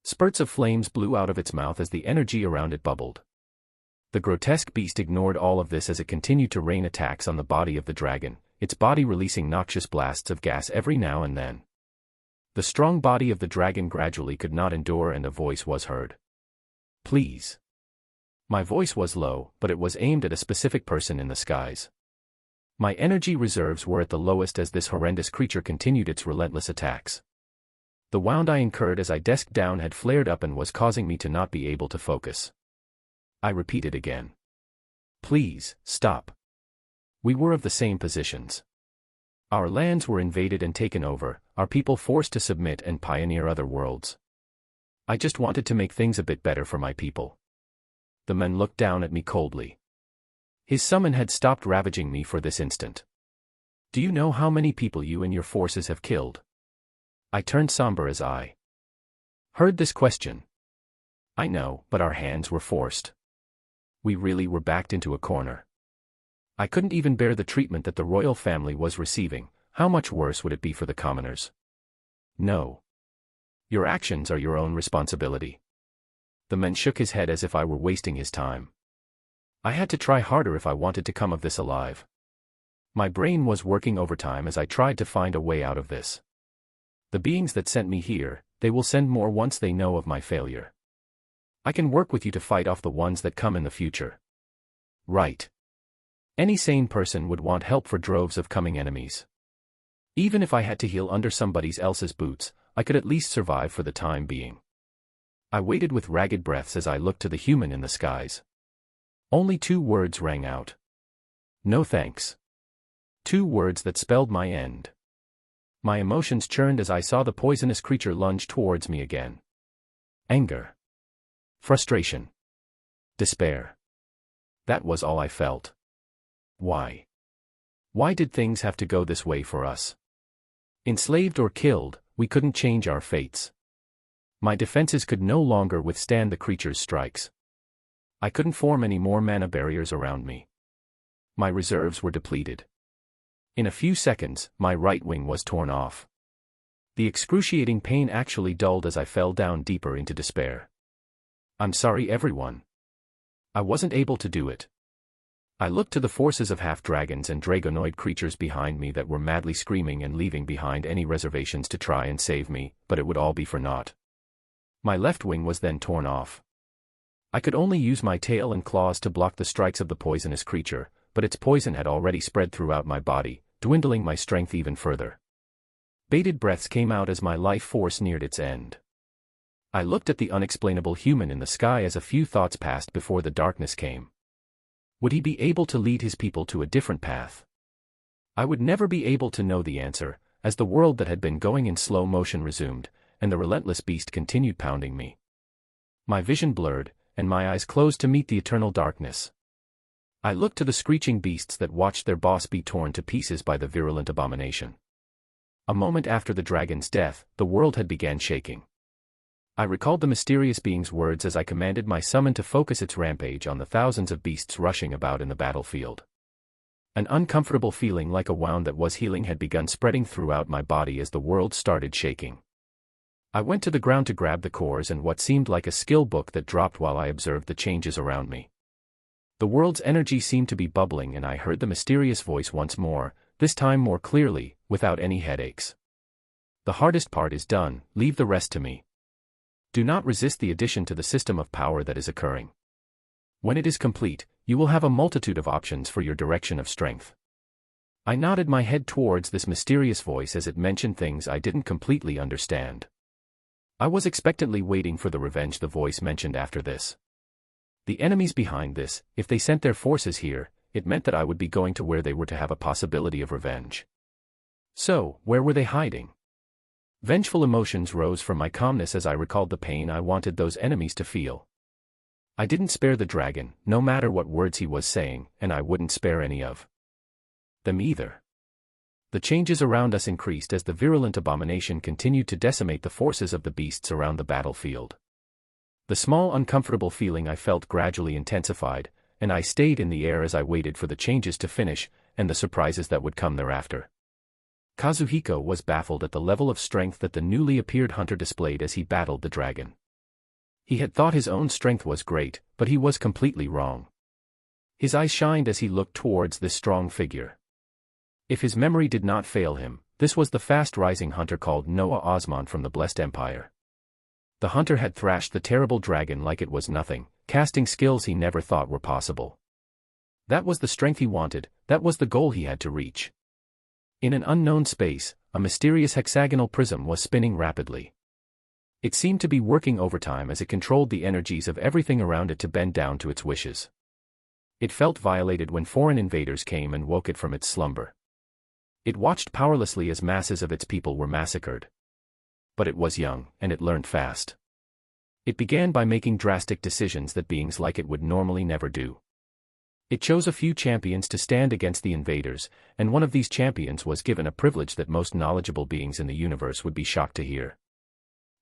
Spurts of flames blew out of its mouth as the energy around it bubbled. The grotesque beast ignored all of this as it continued to rain attacks on the body of the dragon, its body releasing noxious blasts of gas every now and then. The strong body of the dragon gradually could not endure and a voice was heard. Please. My voice was low, but it was aimed at a specific person in the skies. My energy reserves were at the lowest as this horrendous creature continued its relentless attacks. The wound I incurred as I desked down had flared up and was causing me to not be able to focus. I repeated again. Please, stop. We were of the same positions. Our lands were invaded and taken over, our people forced to submit and pioneer other worlds. I just wanted to make things a bit better for my people. The man looked down at me coldly. His summon had stopped ravaging me for this instant. Do you know how many people you and your forces have killed? I turned somber as I heard this question. I know, but our hands were forced. We really were backed into a corner. I couldn't even bear the treatment that the royal family was receiving. How much worse would it be for the commoners? No. Your actions are your own responsibility. The man shook his head as if I were wasting his time. I had to try harder if I wanted to come of this alive. My brain was working overtime as I tried to find a way out of this. The beings that sent me here, they will send more once they know of my failure. I can work with you to fight off the ones that come in the future. Right. Any sane person would want help for droves of coming enemies. Even if I had to heal under somebody else's boots, I could at least survive for the time being. I waited with ragged breaths as I looked to the human in the skies. Only 2 words rang out. No thanks. 2 words that spelled my end. My emotions churned as I saw the poisonous creature lunge towards me again. Anger. Frustration. Despair. That was all I felt. Why? Why did things have to go this way for us? Enslaved or killed, we couldn't change our fates. My defenses could no longer withstand the creature's strikes. I couldn't form any more mana barriers around me. My reserves were depleted. In a few seconds, my right wing was torn off. The excruciating pain actually dulled as I fell down deeper into despair. I'm sorry, everyone. I wasn't able to do it. I looked to the forces of half-dragons and dragonoid creatures behind me that were madly screaming and leaving behind any reservations to try and save me, but it would all be for naught. My left wing was then torn off. I could only use my tail and claws to block the strikes of the poisonous creature, but its poison had already spread throughout my body, dwindling my strength even further. Bated breaths came out as my life force neared its end. I looked at the unexplainable human in the sky as a few thoughts passed before the darkness came. Would he be able to lead his people to a different path? I would never be able to know the answer, as the world that had been going in slow motion resumed, and the relentless beast continued pounding me. My vision blurred, and my eyes closed to meet the eternal darkness. I looked to the screeching beasts that watched their boss be torn to pieces by the virulent abomination. A moment after the dragon's death, the world had began shaking. I recalled the mysterious being's words as I commanded my summon to focus its rampage on the thousands of beasts rushing about in the battlefield. An uncomfortable feeling like a wound that was healing had begun spreading throughout my body as the world started shaking. I went to the ground to grab the cores and what seemed like a skill book that dropped while I observed the changes around me. The world's energy seemed to be bubbling and I heard the mysterious voice once more, this time more clearly, without any headaches. The hardest part is done, leave the rest to me. Do not resist the addition to the system of power that is occurring. When it is complete, you will have a multitude of options for your direction of strength. I nodded my head towards this mysterious voice as it mentioned things I didn't completely understand. I was expectantly waiting for the revenge the voice mentioned after this. The enemies behind this, if they sent their forces here, it meant that I would be going to where they were to have a possibility of revenge. So, where were they hiding? Vengeful emotions rose from my calmness as I recalled the pain I wanted those enemies to feel. I didn't spare the dragon, no matter what words he was saying, and I wouldn't spare any of them either. The changes around us increased as the virulent abomination continued to decimate the forces of the beasts around the battlefield. The small uncomfortable feeling I felt gradually intensified, and I stayed in the air as I waited for the changes to finish, and the surprises that would come thereafter. Kazuhiko was baffled at the level of strength that the newly appeared hunter displayed as he battled the dragon. He had thought his own strength was great, but he was completely wrong. His eyes shined as he looked towards this strong figure. If his memory did not fail him, this was the fast-rising hunter called Noah Osmond from the Blessed Empire. The hunter had thrashed the terrible dragon like it was nothing, casting skills he never thought were possible. That was the strength he wanted, that was the goal he had to reach. In an unknown space, a mysterious hexagonal prism was spinning rapidly. It seemed to be working overtime as it controlled the energies of everything around it to bend down to its wishes. It felt violated when foreign invaders came and woke it from its slumber. It watched powerlessly as masses of its people were massacred. But it was young, and it learned fast. It began by making drastic decisions that beings like it would normally never do. It chose a few champions to stand against the invaders, and one of these champions was given a privilege that most knowledgeable beings in the universe would be shocked to hear.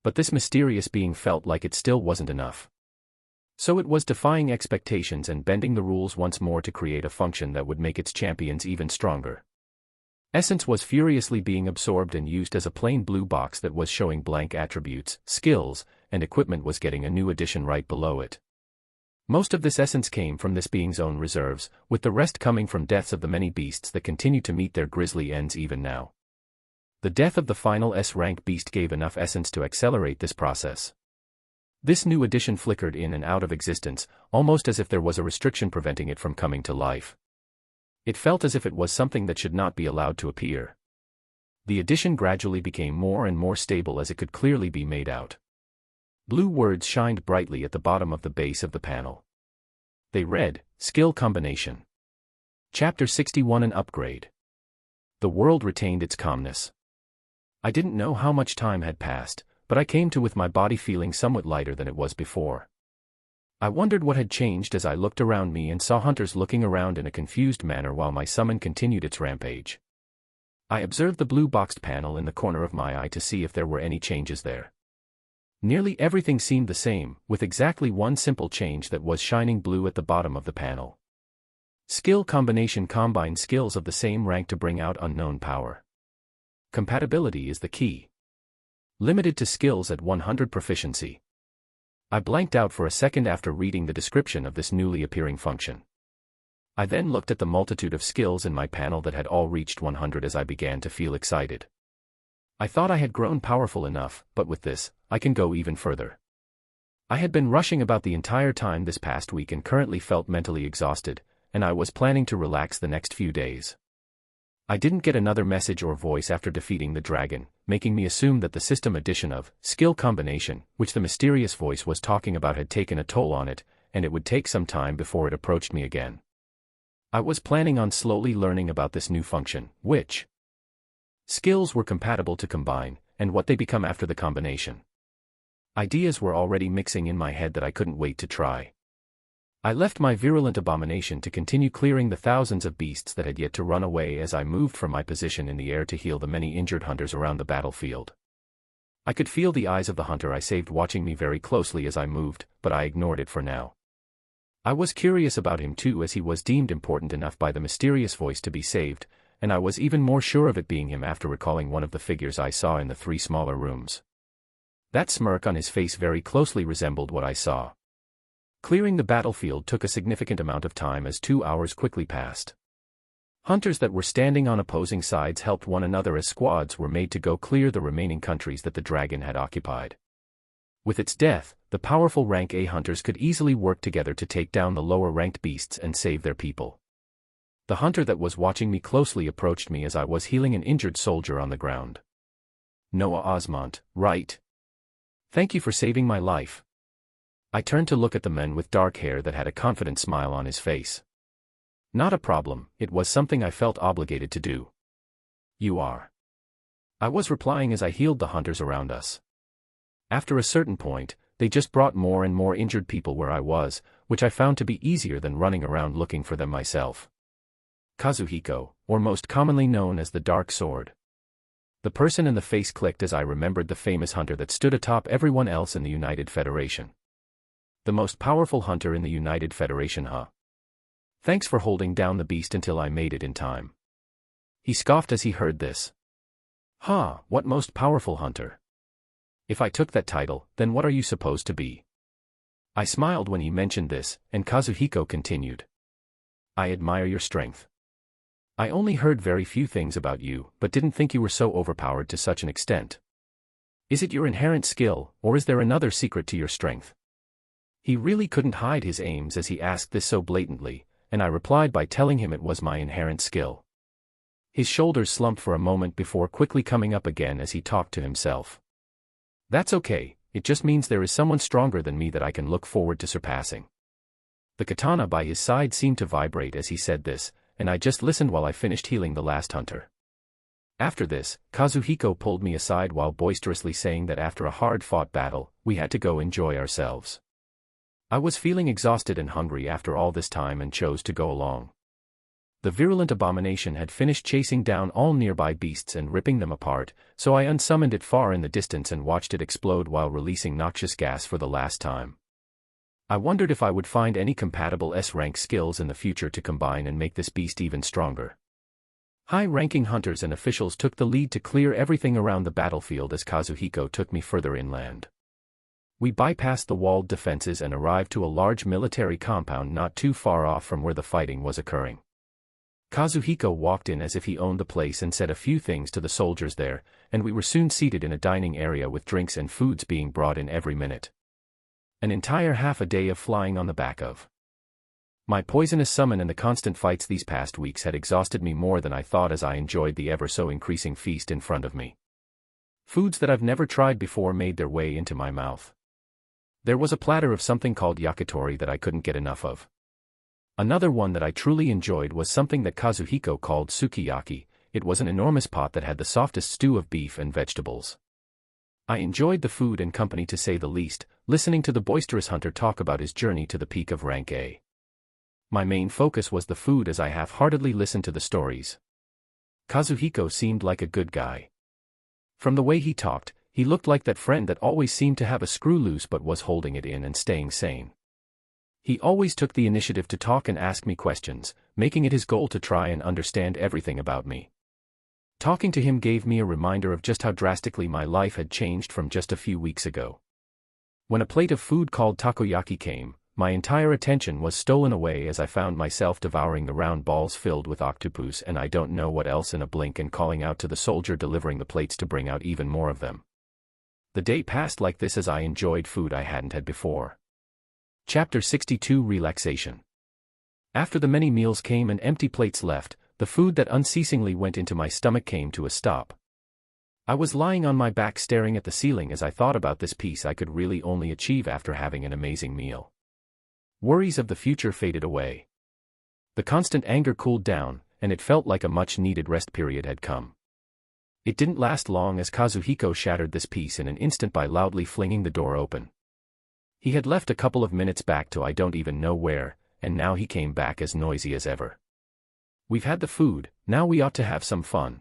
But this mysterious being felt like it still wasn't enough. So it was defying expectations and bending the rules once more to create a function that would make its champions even stronger. Essence was furiously being absorbed and used as a plain blue box that was showing blank attributes, skills, and equipment was getting a new addition right below it. Most of this essence came from this being's own reserves, with the rest coming from deaths of the many beasts that continue to meet their grisly ends even now. The death of the final S-rank beast gave enough essence to accelerate this process. This new addition flickered in and out of existence, almost as if there was a restriction preventing it from coming to life. It felt as if it was something that should not be allowed to appear. The addition gradually became more and more stable as it could clearly be made out. Blue words shined brightly at the bottom of the base of the panel. They read, Skill Combination. Chapter 61 An Upgrade. The world retained its calmness. I didn't know how much time had passed, but I came to with my body feeling somewhat lighter than it was before. I wondered what had changed as I looked around me and saw hunters looking around in a confused manner while my summon continued its rampage. I observed the blue-boxed panel in the corner of my eye to see if there were any changes there. Nearly everything seemed the same, with exactly one simple change that was shining blue at the bottom of the panel. Skill Combination combines skills of the same rank to bring out unknown power. Compatibility is the key. Limited to skills at 100 proficiency. I blanked out for a second after reading the description of this newly appearing function. I then looked at the multitude of skills in my panel that had all reached 100 as I began to feel excited. I thought I had grown powerful enough, but with this, I can go even further. I had been rushing about the entire time this past week and currently felt mentally exhausted, and I was planning to relax the next few days. I didn't get another message or voice after defeating the dragon, making me assume that the system addition of skill combination, which the mysterious voice was talking about, had taken a toll on it, and it would take some time before it approached me again. I was planning on slowly learning about this new function, which skills were compatible to combine, and what they become after the combination. Ideas were already mixing in my head that I couldn't wait to try. I left my virulent abomination to continue clearing the thousands of beasts that had yet to run away as I moved from my position in the air to heal the many injured hunters around the battlefield. I could feel the eyes of the hunter I saved watching me very closely as I moved, but I ignored it for now. I was curious about him too, as he was deemed important enough by the mysterious voice to be saved, and I was even more sure of it being him after recalling one of the figures I saw in the 3 smaller rooms. That smirk on his face very closely resembled what I saw. Clearing the battlefield took a significant amount of time as 2 hours quickly passed. Hunters that were standing on opposing sides helped one another as squads were made to go clear the remaining countries that the dragon had occupied. With its death, the powerful rank A hunters could easily work together to take down the lower-ranked beasts and save their people. The hunter that was watching me closely approached me as I was healing an injured soldier on the ground. Noah Osmond, right? Thank you for saving my life. I turned to look at the man with dark hair that had a confident smile on his face. Not a problem, it was something I felt obligated to do. You are. I was replying as I healed the hunters around us. After a certain point, they just brought more and more injured people where I was, which I found to be easier than running around looking for them myself. Kazuhiko, or most commonly known as the Dark Sword. The person in the face clicked as I remembered the famous hunter that stood atop everyone else in the United Federation. The most powerful hunter in the United Federation, huh? Thanks for holding down the beast until I made it in time. He scoffed as he heard this. Huh, what most powerful hunter? If I took that title, then what are you supposed to be? I smiled when he mentioned this, and Kazuhiko continued. I admire your strength. I only heard very few things about you, but didn't think you were so overpowered to such an extent. Is it your inherent skill, or is there another secret to your strength? He really couldn't hide his aims as he asked this so blatantly, and I replied by telling him it was my inherent skill. His shoulders slumped for a moment before quickly coming up again as he talked to himself. That's okay, it just means there is someone stronger than me that I can look forward to surpassing. The katana by his side seemed to vibrate as he said this, and I just listened while I finished healing the last hunter. After this, Kazuhiko pulled me aside while boisterously saying that after a hard-fought battle, we had to go enjoy ourselves. I was feeling exhausted and hungry after all this time and chose to go along. The virulent abomination had finished chasing down all nearby beasts and ripping them apart, so I unsummoned it far in the distance and watched it explode while releasing noxious gas for the last time. I wondered if I would find any compatible S-rank skills in the future to combine and make this beast even stronger. High-ranking hunters and officials took the lead to clear everything around the battlefield as Kazuhiko took me further inland. We bypassed the walled defenses and arrived to a large military compound not too far off from where the fighting was occurring. Kazuhiko walked in as if he owned the place and said a few things to the soldiers there, and we were soon seated in a dining area with drinks and foods being brought in every minute. An entire half a day of flying on the back of my poisonous summon and the constant fights these past weeks had exhausted me more than I thought as I enjoyed the ever-so-increasing feast in front of me. Foods that I've never tried before made their way into my mouth. There was a platter of something called yakitori that I couldn't get enough of. Another one that I truly enjoyed was something that Kazuhiko called sukiyaki. It was an enormous pot that had the softest stew of beef and vegetables. I enjoyed the food and company to say the least, listening to the boisterous hunter talk about his journey to the peak of rank A. My main focus was the food as I half-heartedly listened to the stories. Kazuhiko seemed like a good guy. From the way he talked, he looked like that friend that always seemed to have a screw loose but was holding it in and staying sane. He always took the initiative to talk and ask me questions, making it his goal to try and understand everything about me. Talking to him gave me a reminder of just how drastically my life had changed from just a few weeks ago. When a plate of food called takoyaki came, my entire attention was stolen away as I found myself devouring the round balls filled with octopus and I don't know what else in a blink and calling out to the soldier delivering the plates to bring out even more of them. The day passed like this as I enjoyed food I hadn't had before. Chapter 62 Relaxation. After the many meals came and empty plates left, the food that unceasingly went into my stomach came to a stop. I was lying on my back staring at the ceiling as I thought about this peace I could really only achieve after having an amazing meal. Worries of the future faded away. The constant anger cooled down, and it felt like a much-needed rest period had come. It didn't last long as Kazuhiko shattered this peace in an instant by loudly flinging the door open. He had left a couple of minutes back to I don't even know where, and now he came back as noisy as ever. We've had the food, now we ought to have some fun.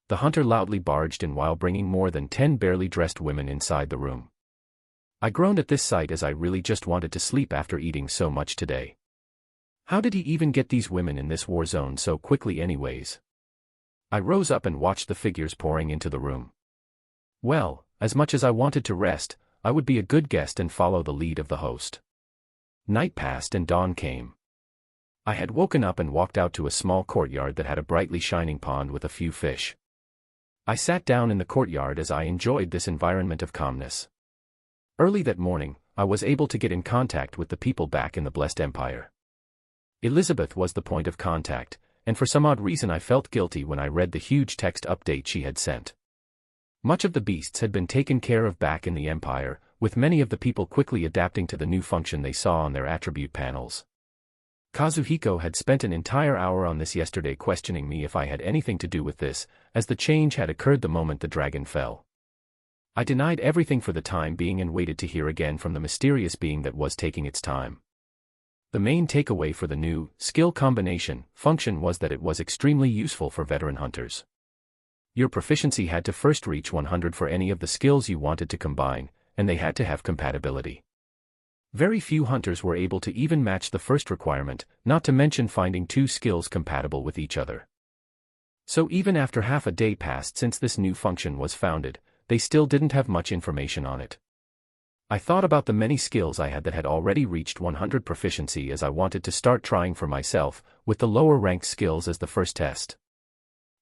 The hunter loudly barged in while bringing more than 10 barely dressed women inside the room. I groaned at this sight as I really just wanted to sleep after eating so much today. How did he even get these women in this war zone so quickly anyways? I rose up and watched the figures pouring into the room. Well, as much as I wanted to rest, I would be a good guest and follow the lead of the host. Night passed and dawn came. I had woken up and walked out to a small courtyard that had a brightly shining pond with a few fish. I sat down in the courtyard as I enjoyed this environment of calmness. Early that morning, I was able to get in contact with the people back in the Blessed Empire. Elizabeth was the point of contact, and for some odd reason I felt guilty when I read the huge text update she had sent. Much of the beasts had been taken care of back in the Empire, with many of the people quickly adapting to the new function they saw on their attribute panels. Kazuhiko had spent an entire hour on this yesterday questioning me if I had anything to do with this, as the change had occurred the moment the dragon fell. I denied everything for the time being and waited to hear again from the mysterious being that was taking its time. The main takeaway for the new skill combination function was that it was extremely useful for veteran hunters. Your proficiency had to first reach 100 for any of the skills you wanted to combine, and they had to have compatibility. Very few hunters were able to even match the first requirement, not to mention finding two skills compatible with each other. So even after half a day passed since this new function was founded, they still didn't have much information on it. I thought about the many skills I had that had already reached 100 proficiency as I wanted to start trying for myself, with the lower ranked skills as the first test.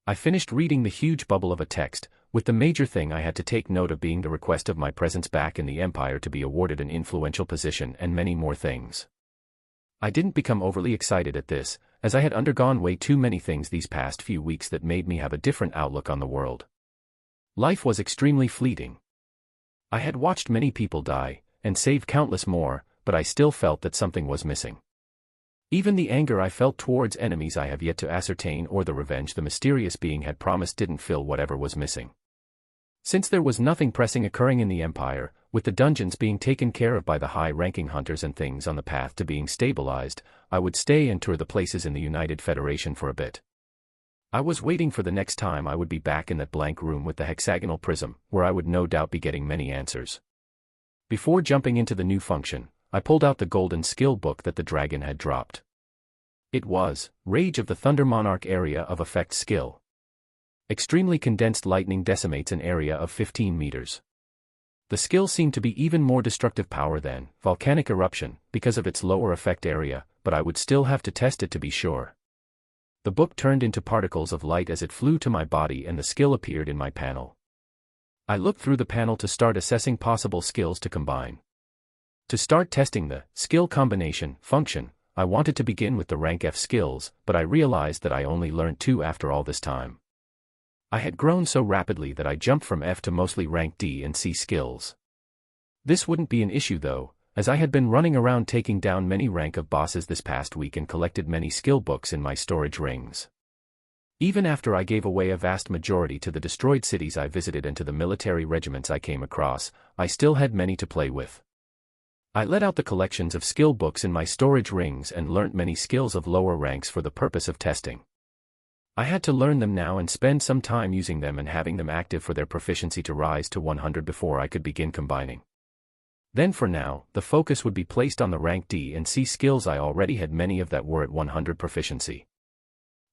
I finished reading the huge bubble of a text, with the major thing I had to take note of being the request of my presence back in the Empire to be awarded an influential position and many more things. I didn't become overly excited at this, as I had undergone way too many things these past few weeks that made me have a different outlook on the world. Life was extremely fleeting. I had watched many people die, and saved countless more, but I still felt that something was missing. Even the anger I felt towards enemies I have yet to ascertain or the revenge the mysterious being had promised didn't fill whatever was missing. Since there was nothing pressing occurring in the Empire, with the dungeons being taken care of by the high-ranking hunters and things on the path to being stabilized, I would stay and tour the places in the United Federation for a bit. I was waiting for the next time I would be back in that blank room with the hexagonal prism, where I would no doubt be getting many answers. Before jumping into the new function, I pulled out the golden skill book that the dragon had dropped. It was Rage of the Thunder Monarch Area of Effect Skill. Extremely condensed lightning decimates an area of 15 meters. The skill seemed to be even more destructive power than volcanic eruption because of its lower effect area, but I would still have to test it to be sure. The book turned into particles of light as it flew to my body and the skill appeared in my panel. I looked through the panel to start assessing possible skills to combine. To start testing the skill combination function, I wanted to begin with the rank F skills, but I realized that I only learned 2 after all this time. I had grown so rapidly that I jumped from F to mostly rank D and C skills. This wouldn't be an issue though, as I had been running around taking down many rank of bosses this past week and collected many skill books in my storage rings. Even after I gave away a vast majority to the destroyed cities I visited and to the military regiments I came across, I still had many to play with. I let out the collections of skill books in my storage rings and learnt many skills of lower ranks for the purpose of testing. I had to learn them now and spend some time using them and having them active for their proficiency to rise to 100 before I could begin combining. Then for now, the focus would be placed on the rank D and C skills. I already had many of that were at 100 proficiency.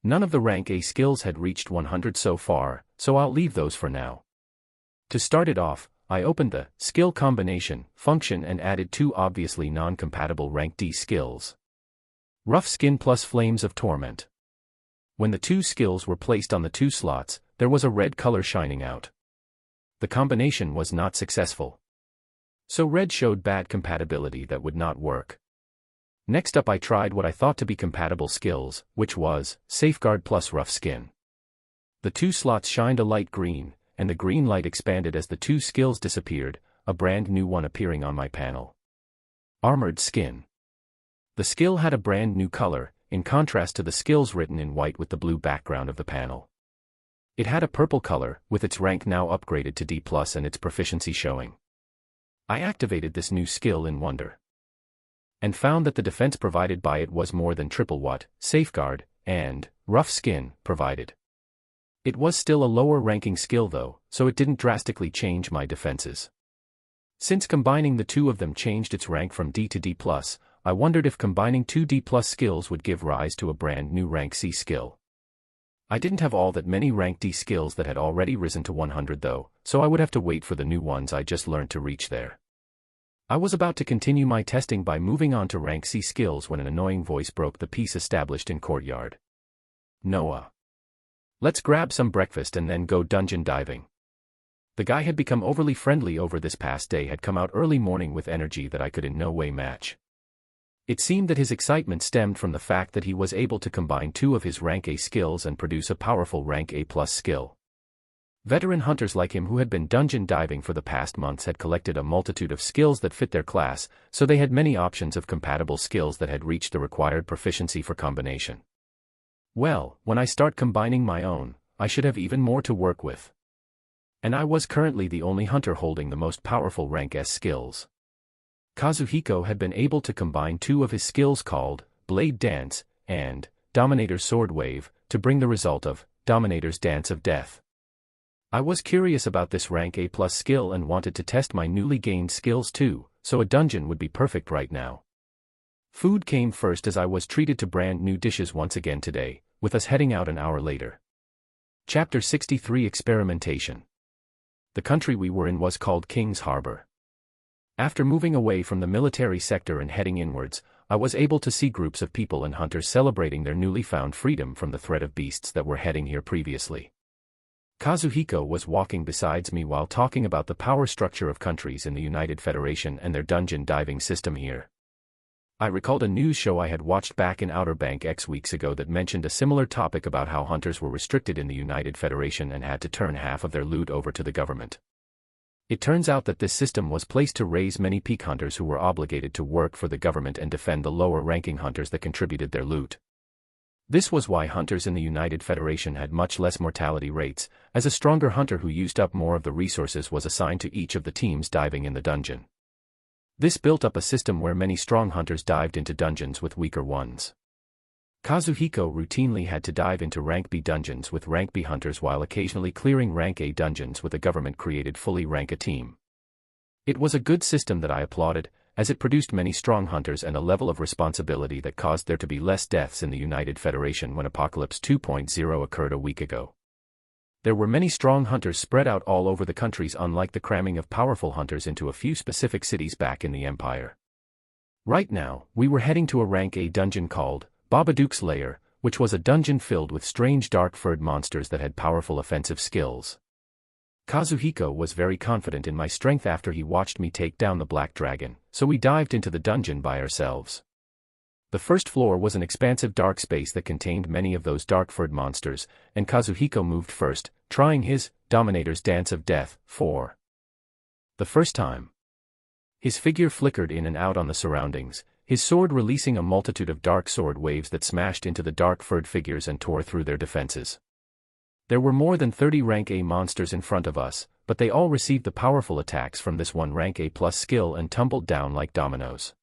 None of the rank A skills had reached 100 so far, so I'll leave those for now. To start it off, I opened the skill combination function and added 2 obviously non-compatible rank D skills. Rough Skin plus Flames of Torment. When the 2 skills were placed on the 2 slots, there was a red color shining out. The combination was not successful. So red showed bad compatibility that would not work. Next up I tried what I thought to be compatible skills, which was Safeguard plus Rough Skin. The 2 slots shined a light green, and the green light expanded as the 2 skills disappeared, a brand new one appearing on my panel. Armored Skin. The skill had a brand new color, in contrast to the skills written in white with the blue background of the panel. It had a purple color, with its rank now upgraded to D+ and its proficiency showing. I activated this new skill in wonder, and found that the defense provided by it was more than triple what Safeguard and Rough Skin provided. It was still a lower ranking skill though, so it didn't drastically change my defenses. Since combining the 2 of them changed its rank from D to D+, I wondered if combining 2 D+ skills would give rise to a brand new rank C skill. I didn't have all that many rank D skills that had already risen to 100 though, so I would have to wait for the new ones I just learned to reach there. I was about to continue my testing by moving on to rank C skills when an annoying voice broke the peace established in courtyard. Noah. Let's grab some breakfast and then go dungeon diving. The guy had become overly friendly over this past day, had come out early morning with energy that I could in no way match. It seemed that his excitement stemmed from the fact that he was able to combine 2 of his rank A skills and produce a powerful rank A+ skill. Veteran hunters like him who had been dungeon diving for the past months had collected a multitude of skills that fit their class, so they had many options of compatible skills that had reached the required proficiency for combination. Well, when I start combining my own, I should have even more to work with. And I was currently the only hunter holding the most powerful rank S skills. Kazuhiko had been able to combine two of his skills called Blade Dance and Dominator's Sword Wave to bring the result of Dominator's Dance of Death. I was curious about this rank A+ skill and wanted to test my newly gained skills too, so a dungeon would be perfect right now. Food came first as I was treated to brand new dishes once again today, with us heading out an hour later. Chapter 63 Experimentation. The country we were in was called King's Harbor. After moving away from the military sector and heading inwards, I was able to see groups of people and hunters celebrating their newly found freedom from the threat of beasts that were heading here previously. Kazuhiko was walking beside me while talking about the power structure of countries in the United Federation and their dungeon diving system here. I recalled a news show I had watched back in Outer Bank X weeks ago that mentioned a similar topic about how hunters were restricted in the United Federation and had to turn half of their loot over to the government. It turns out that this system was placed to raise many peak hunters who were obligated to work for the government and defend the lower-ranking hunters that contributed their loot. This was why hunters in the United Federation had much less mortality rates, as a stronger hunter who used up more of the resources was assigned to each of the teams diving in the dungeon. This built up a system where many strong hunters dived into dungeons with weaker ones. Kazuhiko routinely had to dive into rank B dungeons with rank B hunters while occasionally clearing rank A dungeons with a government-created fully rank A team. It was a good system that I applauded, as it produced many strong hunters and a level of responsibility that caused there to be less deaths in the United Federation when Apocalypse 2.0 occurred a week ago. There were many strong hunters spread out all over the countries, unlike the cramming of powerful hunters into a few specific cities back in the Empire. Right now, we were heading to a rank A dungeon called Babadook's Lair, which was a dungeon filled with strange dark-furred monsters that had powerful offensive skills. Kazuhiko was very confident in my strength after he watched me take down the Black Dragon, so we dived into the dungeon by ourselves. The first floor was an expansive dark space that contained many of those dark-furred monsters, and Kazuhiko moved first, trying his Dominator's Dance of Death for the first time. His figure flickered in and out on the surroundings, his sword releasing a multitude of dark sword waves that smashed into the dark-furred figures and tore through their defenses. There were more than 30 rank A monsters in front of us, but they all received the powerful attacks from this one rank A+ skill and tumbled down like dominoes.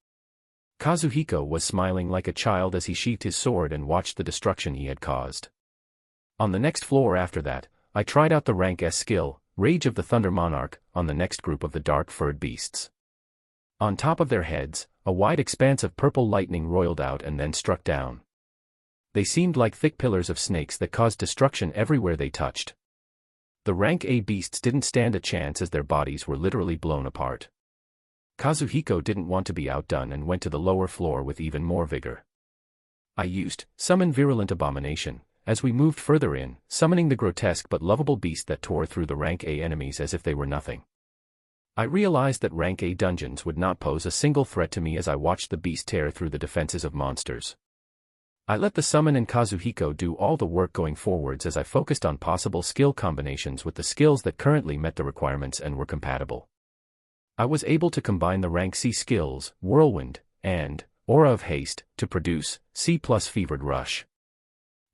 Kazuhiko was smiling like a child as he sheathed his sword and watched the destruction he had caused. On the next floor after that, I tried out the rank S skill, Rage of the Thunder Monarch, on the next group of the dark-furred beasts. On top of their heads, a wide expanse of purple lightning roiled out and then struck down. They seemed like thick pillars of snakes that caused destruction everywhere they touched. The rank A beasts didn't stand a chance as their bodies were literally blown apart. Kazuhiko didn't want to be outdone and went to the lower floor with even more vigor. I used Summon Virulent Abomination as we moved further in, summoning the grotesque but lovable beast that tore through the rank A enemies as if they were nothing. I realized that rank A dungeons would not pose a single threat to me as I watched the beast tear through the defenses of monsters. I let the summon and Kazuhiko do all the work going forwards as I focused on possible skill combinations with the skills that currently met the requirements and were compatible. I was able to combine the rank C skills, Whirlwind, and Aura of Haste, to produce C+ Fevered Rush.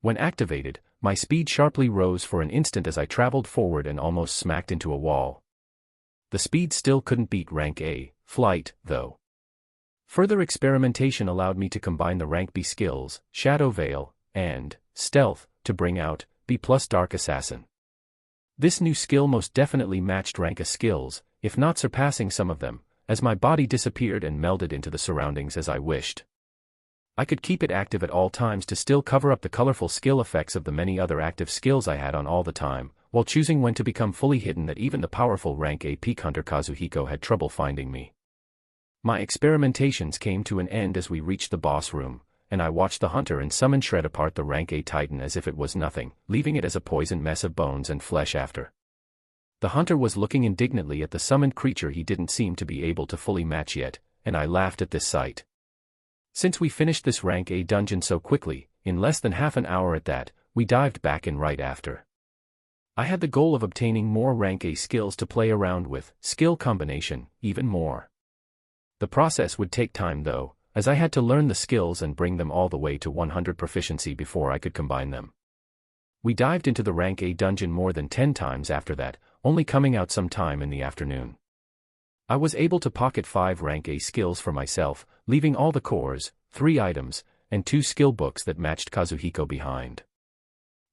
When activated, my speed sharply rose for an instant as I traveled forward and almost smacked into a wall. The speed still couldn't beat rank A, Flight, though. Further experimentation allowed me to combine the rank B skills, Shadow Veil, and Stealth, to bring out B+ Dark Assassin. This new skill most definitely matched rank A skills, if not surpassing some of them, as my body disappeared and melded into the surroundings as I wished. I could keep it active at all times to still cover up the colorful skill effects of the many other active skills I had on all the time, while choosing when to become fully hidden that even the powerful rank A peak hunter Kazuhiko had trouble finding me. My experimentations came to an end as we reached the boss room, and I watched the hunter and summon shred apart the rank A titan as if it was nothing, leaving it as a poisoned mess of bones and flesh after. The hunter was looking indignantly at the summoned creature he didn't seem to be able to fully match yet, and I laughed at this sight. Since we finished this rank A dungeon so quickly, in less than half an hour at that, we dived back in right after. I had the goal of obtaining more rank A skills to play around with, skill combination, even more. The process would take time though, as I had to learn the skills and bring them all the way to 100 proficiency before I could combine them. We dived into the rank A dungeon more than 10 times after that, only coming out sometime in the afternoon. I was able to pocket 5 rank A skills for myself, leaving all the cores, 3 items, and 2 skill books that matched Kazuhiko behind.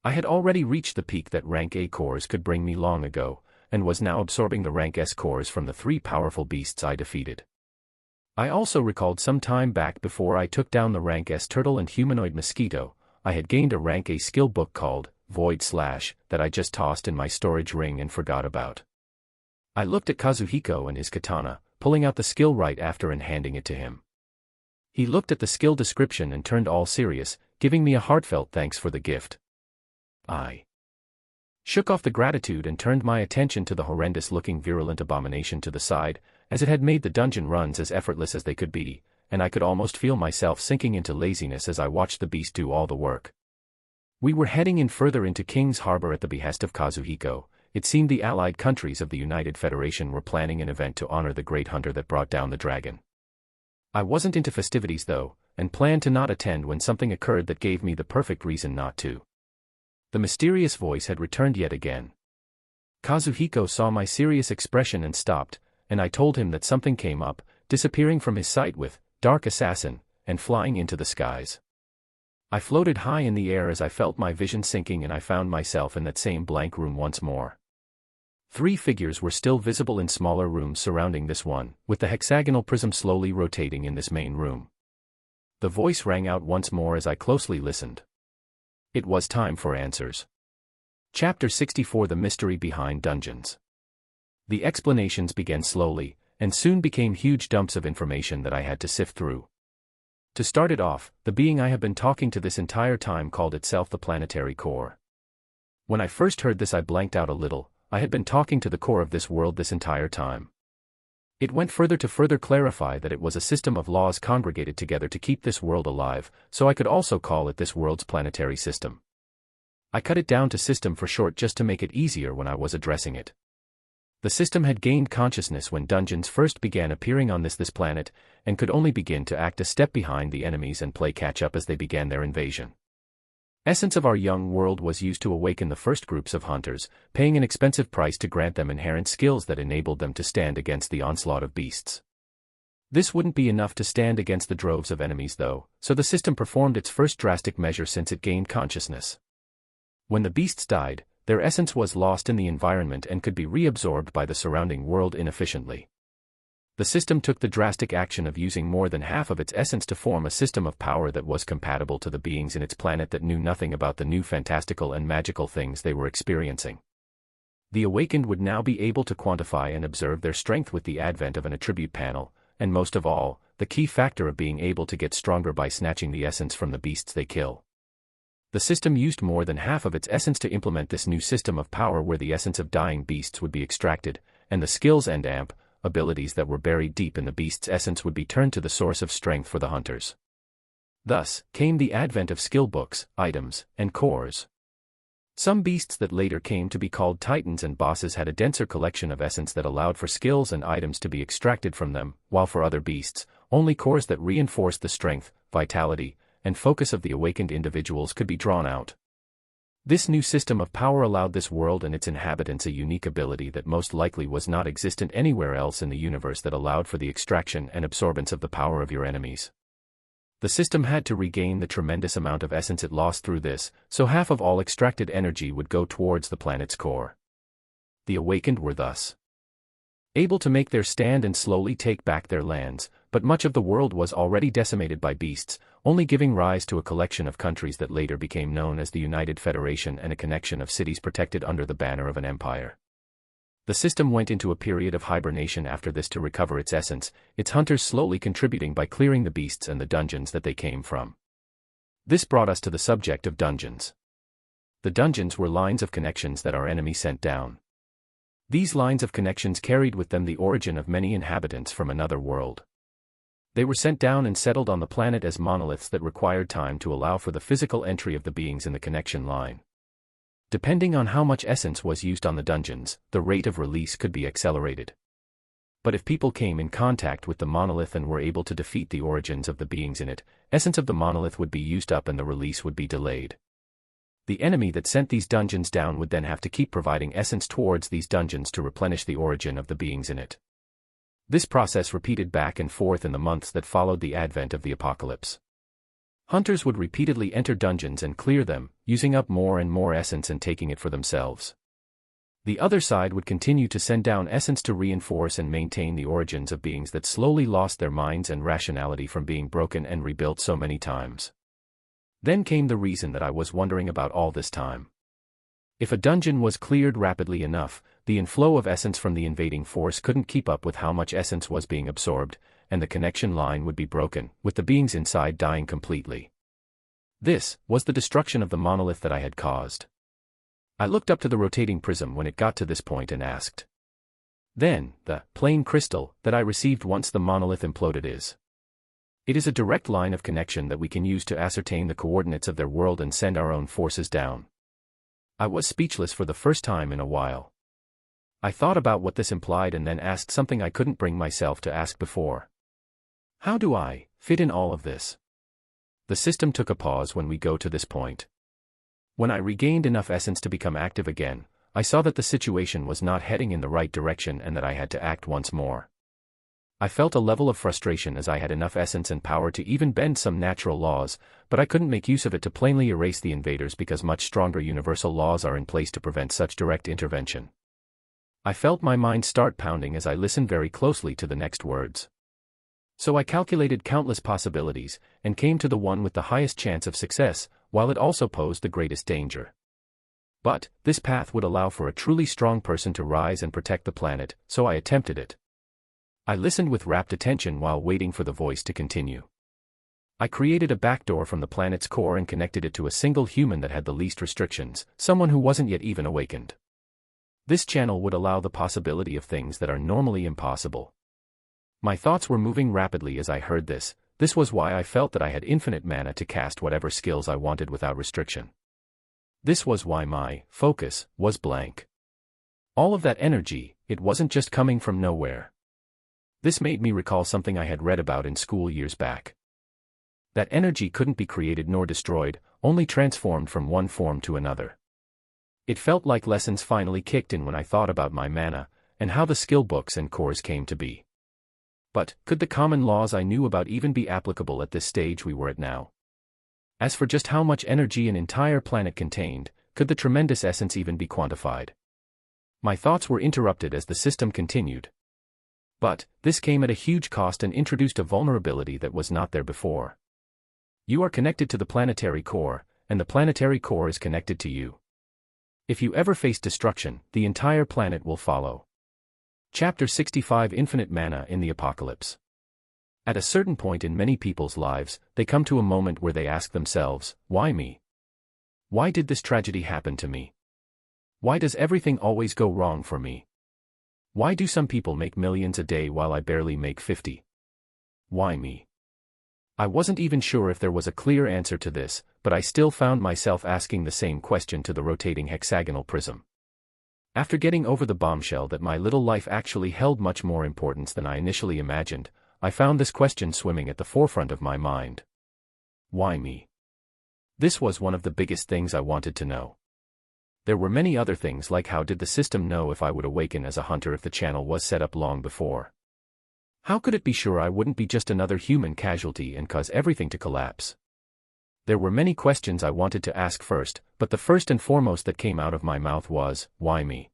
I had already reached the peak that rank A cores could bring me long ago, and was now absorbing the rank S cores from the 3 powerful beasts I defeated. I also recalled some time back before I took down the rank S turtle and humanoid mosquito, I had gained a rank A skill book called Void Slash that I just tossed in my storage ring and forgot about. I looked at Kazuhiko and his katana, pulling out the skill right after and handing it to him. He looked at the skill description and turned all serious, giving me a heartfelt thanks for the gift. I shook off the gratitude and turned my attention to the horrendous-looking virulent abomination to the side, as it had made the dungeon runs as effortless as they could be, and I could almost feel myself sinking into laziness as I watched the beast do all the work. We were heading in further into King's Harbor at the behest of Kazuhiko. It seemed the allied countries of the United Federation were planning an event to honor the great hunter that brought down the dragon. I wasn't into festivities though, and planned to not attend when something occurred that gave me the perfect reason not to. The mysterious voice had returned yet again. Kazuhiko saw my serious expression and stopped, and I told him that something came up, disappearing from his sight with Dark Assassin, and flying into the skies. I floated high in the air as I felt my vision sinking and I found myself in that same blank room once more. 3 figures were still visible in smaller rooms surrounding this one, with the hexagonal prism slowly rotating in this main room. The voice rang out once more as I closely listened. It was time for answers. Chapter 64: The Mystery Behind Dungeons. The explanations began slowly, and soon became huge dumps of information that I had to sift through. To start it off, the being I have been talking to this entire time called itself the planetary core. When I first heard this I blanked out a little. I had been talking to the core of this world this entire time. It went further to further clarify that it was a system of laws congregated together to keep this world alive, so I could also call it this world's planetary system. I cut it down to system for short just to make it easier when I was addressing it. The system had gained consciousness when dungeons first began appearing on this planet, and could only begin to act a step behind the enemies and play catch-up as they began their invasion. Essence of our young world was used to awaken the first groups of hunters, paying an expensive price to grant them inherent skills that enabled them to stand against the onslaught of beasts. This wouldn't be enough to stand against the droves of enemies though, so the system performed its first drastic measure since it gained consciousness. When the beasts died, their essence was lost in the environment and could be reabsorbed by the surrounding world inefficiently. The system took the drastic action of using more than half of its essence to form a system of power that was compatible to the beings in its planet that knew nothing about the new fantastical and magical things they were experiencing. The awakened would now be able to quantify and observe their strength with the advent of an attribute panel, and most of all, the key factor of being able to get stronger by snatching the essence from the beasts they kill. The system used more than half of its essence to implement this new system of power where the essence of dying beasts would be extracted, and the skills and abilities that were buried deep in the beast's essence would be turned to the source of strength for the hunters. Thus came the advent of skill books, items, and cores. Some beasts that later came to be called titans and bosses had a denser collection of essence that allowed for skills and items to be extracted from them, while for other beasts, only cores that reinforced the strength, vitality, and focus of the awakened individuals could be drawn out. This new system of power allowed this world and its inhabitants a unique ability that most likely was not existent anywhere else in the universe that allowed for the extraction and absorbance of the power of your enemies. The system had to regain the tremendous amount of essence it lost through this, so half of all extracted energy would go towards the planet's core. The awakened were thus able to make their stand and slowly take back their lands, but much of the world was already decimated by beasts, only giving rise to a collection of countries that later became known as the United Federation and a connection of cities protected under the banner of an empire. The system went into a period of hibernation after this to recover its essence, its hunters slowly contributing by clearing the beasts and the dungeons that they came from. This brought us to the subject of dungeons. The dungeons were lines of connections that our enemy sent down. These lines of connections carried with them the origin of many inhabitants from another world. They were sent down and settled on the planet as monoliths that required time to allow for the physical entry of the beings in the connection line. Depending on how much essence was used on the dungeons, the rate of release could be accelerated. But if people came in contact with the monolith and were able to defeat the origins of the beings in it, essence of the monolith would be used up and the release would be delayed. The enemy that sent these dungeons down would then have to keep providing essence towards these dungeons to replenish the origin of the beings in it. This process repeated back and forth in the months that followed the advent of the apocalypse. Hunters would repeatedly enter dungeons and clear them, using up more and more essence and taking it for themselves. The other side would continue to send down essence to reinforce and maintain the origins of beings that slowly lost their minds and rationality from being broken and rebuilt so many times. Then came the reason that I was wondering about all this time. If a dungeon was cleared rapidly enough, the inflow of essence from the invading force couldn't keep up with how much essence was being absorbed, and the connection line would be broken, with the beings inside dying completely. This was the destruction of the monolith that I had caused. I looked up to the rotating prism when it got to this point and asked. Then, the plain crystal that I received once the monolith imploded is. It is a direct line of connection that we can use to ascertain the coordinates of their world and send our own forces down. I was speechless for the first time in a while. I thought about what this implied and then asked something I couldn't bring myself to ask before. How do I fit in all of this? The system took a pause when we go to this point. When I regained enough essence to become active again, I saw that the situation was not heading in the right direction and that I had to act once more. I felt a level of frustration as I had enough essence and power to even bend some natural laws, but I couldn't make use of it to plainly erase the invaders because much stronger universal laws are in place to prevent such direct intervention. I felt my mind start pounding as I listened very closely to the next words. So I calculated countless possibilities, and came to the one with the highest chance of success, while it also posed the greatest danger. But, this path would allow for a truly strong person to rise and protect the planet, so I attempted it. I listened with rapt attention while waiting for the voice to continue. I created a backdoor from the planet's core and connected it to a single human that had the least restrictions, someone who wasn't yet even awakened. This channel would allow the possibility of things that are normally impossible. My thoughts were moving rapidly as I heard this. This was why I felt that I had infinite mana to cast whatever skills I wanted without restriction. This was why my focus was blank. All of that energy, it wasn't just coming from nowhere. This made me recall something I had read about in school years back. That energy couldn't be created nor destroyed, only transformed from one form to another. It felt like lessons finally kicked in when I thought about my mana, and how the skill books and cores came to be. But, could the common laws I knew about even be applicable at this stage we were at now? As for just how much energy an entire planet contained, could the tremendous essence even be quantified? My thoughts were interrupted as the system continued. But, this came at a huge cost and introduced a vulnerability that was not there before. You are connected to the planetary core, and the planetary core is connected to you. If you ever face destruction, the entire planet will follow. Chapter 65 Infinite Mana in the Apocalypse. At a certain point in many people's lives, they come to a moment where they ask themselves, why me? Why did this tragedy happen to me? Why does everything always go wrong for me? Why do some people make millions a day while I barely make 50? Why me? I wasn't even sure if there was a clear answer to this, but I still found myself asking the same question to the rotating hexagonal prism. After getting over the bombshell that my little life actually held much more importance than I initially imagined, I found this question swimming at the forefront of my mind. Why me? This was one of the biggest things I wanted to know. There were many other things like how did the system know if I would awaken as a hunter if the channel was set up long before? How could it be sure I wouldn't be just another human casualty and cause everything to collapse? There were many questions I wanted to ask first, but the first and foremost that came out of my mouth was, why me?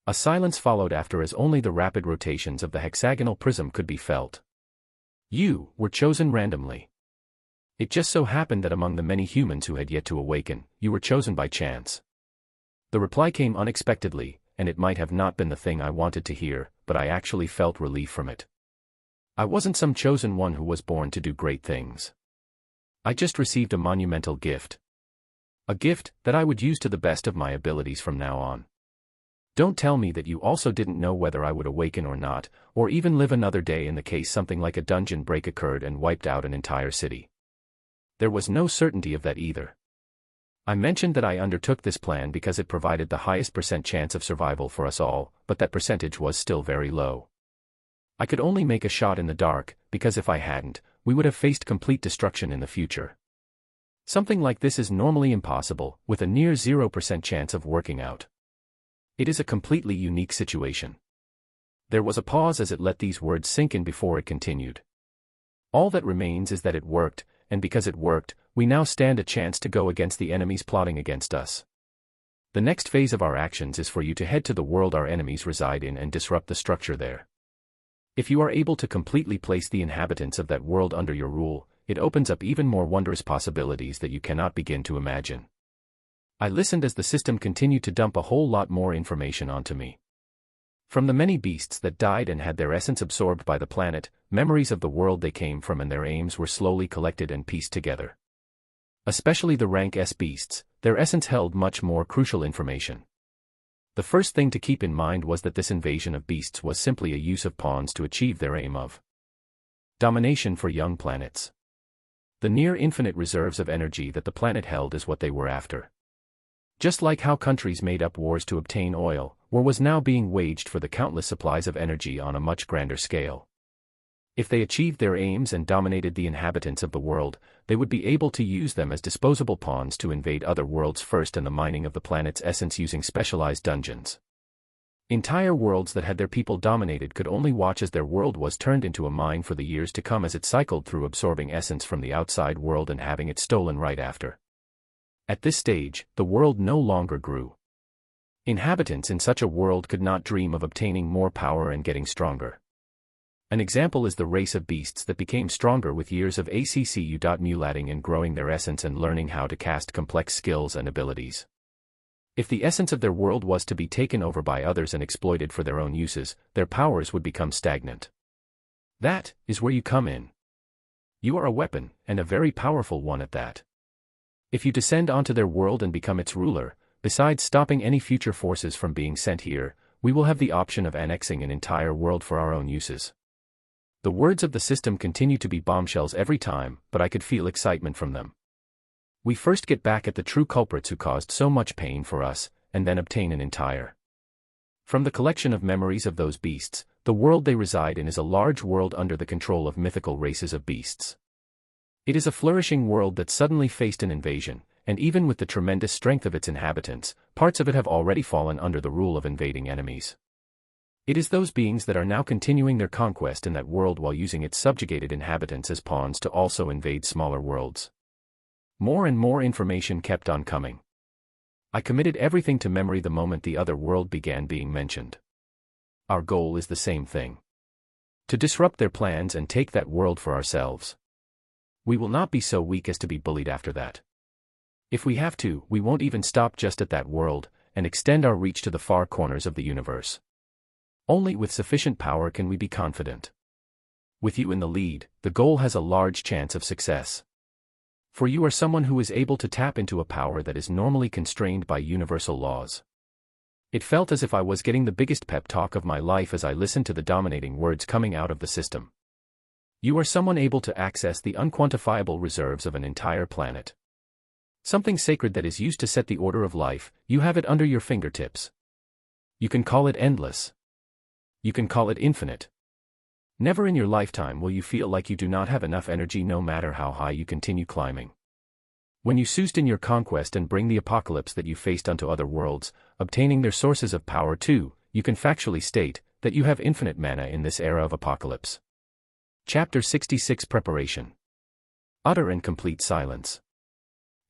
A silence followed after as only the rapid rotations of the hexagonal prism could be felt. You were chosen randomly. It just so happened that among the many humans who had yet to awaken, you were chosen by chance. The reply came unexpectedly, and it might have not been the thing I wanted to hear, but I actually felt relief from it. I wasn't some chosen one who was born to do great things. I just received a monumental gift. A gift that I would use to the best of my abilities from now on. Don't tell me that you also didn't know whether I would awaken or not, or even live another day in the case something like a dungeon break occurred and wiped out an entire city. There was no certainty of that either. I mentioned that I undertook this plan because it provided the highest % chance of survival for us all, but that percentage was still very low. I could only make a shot in the dark, because if I hadn't, we would have faced complete destruction in the future. Something like this is normally impossible, with a near 0% chance of working out. It is a completely unique situation. There was a pause as it let these words sink in before it continued. All that remains is that it worked, and because it worked, we now stand a chance to go against the enemies plotting against us. The next phase of our actions is for you to head to the world our enemies reside in and disrupt the structure there. If you are able to completely place the inhabitants of that world under your rule, it opens up even more wondrous possibilities that you cannot begin to imagine. I listened as the system continued to dump a whole lot more information onto me. From the many beasts that died and had their essence absorbed by the planet, memories of the world they came from and their aims were slowly collected and pieced together. Especially the rank S beasts, their essence held much more crucial information. The first thing to keep in mind was that this invasion of beasts was simply a use of pawns to achieve their aim of domination for young planets. The near-infinite reserves of energy that the planet held is what they were after. Just like how countries made up wars to obtain oil, war was now being waged for the countless supplies of energy on a much grander scale. If they achieved their aims and dominated the inhabitants of the world, they would be able to use them as disposable pawns to invade other worlds first and the mining of the planet's essence using specialized dungeons. Entire worlds that had their people dominated could only watch as their world was turned into a mine for the years to come as it cycled through absorbing essence from the outside world and having it stolen right after. At this stage, the world no longer grew. Inhabitants in such a world could not dream of obtaining more power and getting stronger. An example is the race of beasts that became stronger with years of mulating and growing their essence and learning how to cast complex skills and abilities. If the essence of their world was to be taken over by others and exploited for their own uses, their powers would become stagnant. That is where you come in. You are a weapon, and a very powerful one at that. If you descend onto their world and become its ruler, besides stopping any future forces from being sent here, we will have the option of annexing an entire world for our own uses. The words of the system continue to be bombshells every time, but I could feel excitement from them. We first get back at the true culprits who caused so much pain for us, and then obtain an entire. From the collection of memories of those beasts, the world they reside in is a large world under the control of mythical races of beasts. It is a flourishing world that suddenly faced an invasion, and even with the tremendous strength of its inhabitants, parts of it have already fallen under the rule of invading enemies. It is those beings that are now continuing their conquest in that world while using its subjugated inhabitants as pawns to also invade smaller worlds. More and more information kept on coming. I committed everything to memory the moment the other world began being mentioned. Our goal is the same thing. To disrupt their plans and take that world for ourselves. We will not be so weak as to be bullied after that. If we have to, we won't even stop just at that world, and extend our reach to the far corners of the universe. Only with sufficient power can we be confident. With you in the lead, the goal has a large chance of success. For you are someone who is able to tap into a power that is normally constrained by universal laws. It felt as if I was getting the biggest pep talk of my life as I listened to the dominating words coming out of the system. You are someone able to access the unquantifiable reserves of an entire planet. Something sacred that is used to set the order of life, you have it under your fingertips. You can call it endless. You can call it infinite. Never in your lifetime will you feel like you do not have enough energy no matter how high you continue climbing. When you soused in your conquest and bring the apocalypse that you faced unto other worlds, obtaining their sources of power too, you can factually state that you have infinite mana in this era of apocalypse. Chapter 66 Preparation. Utter and complete silence.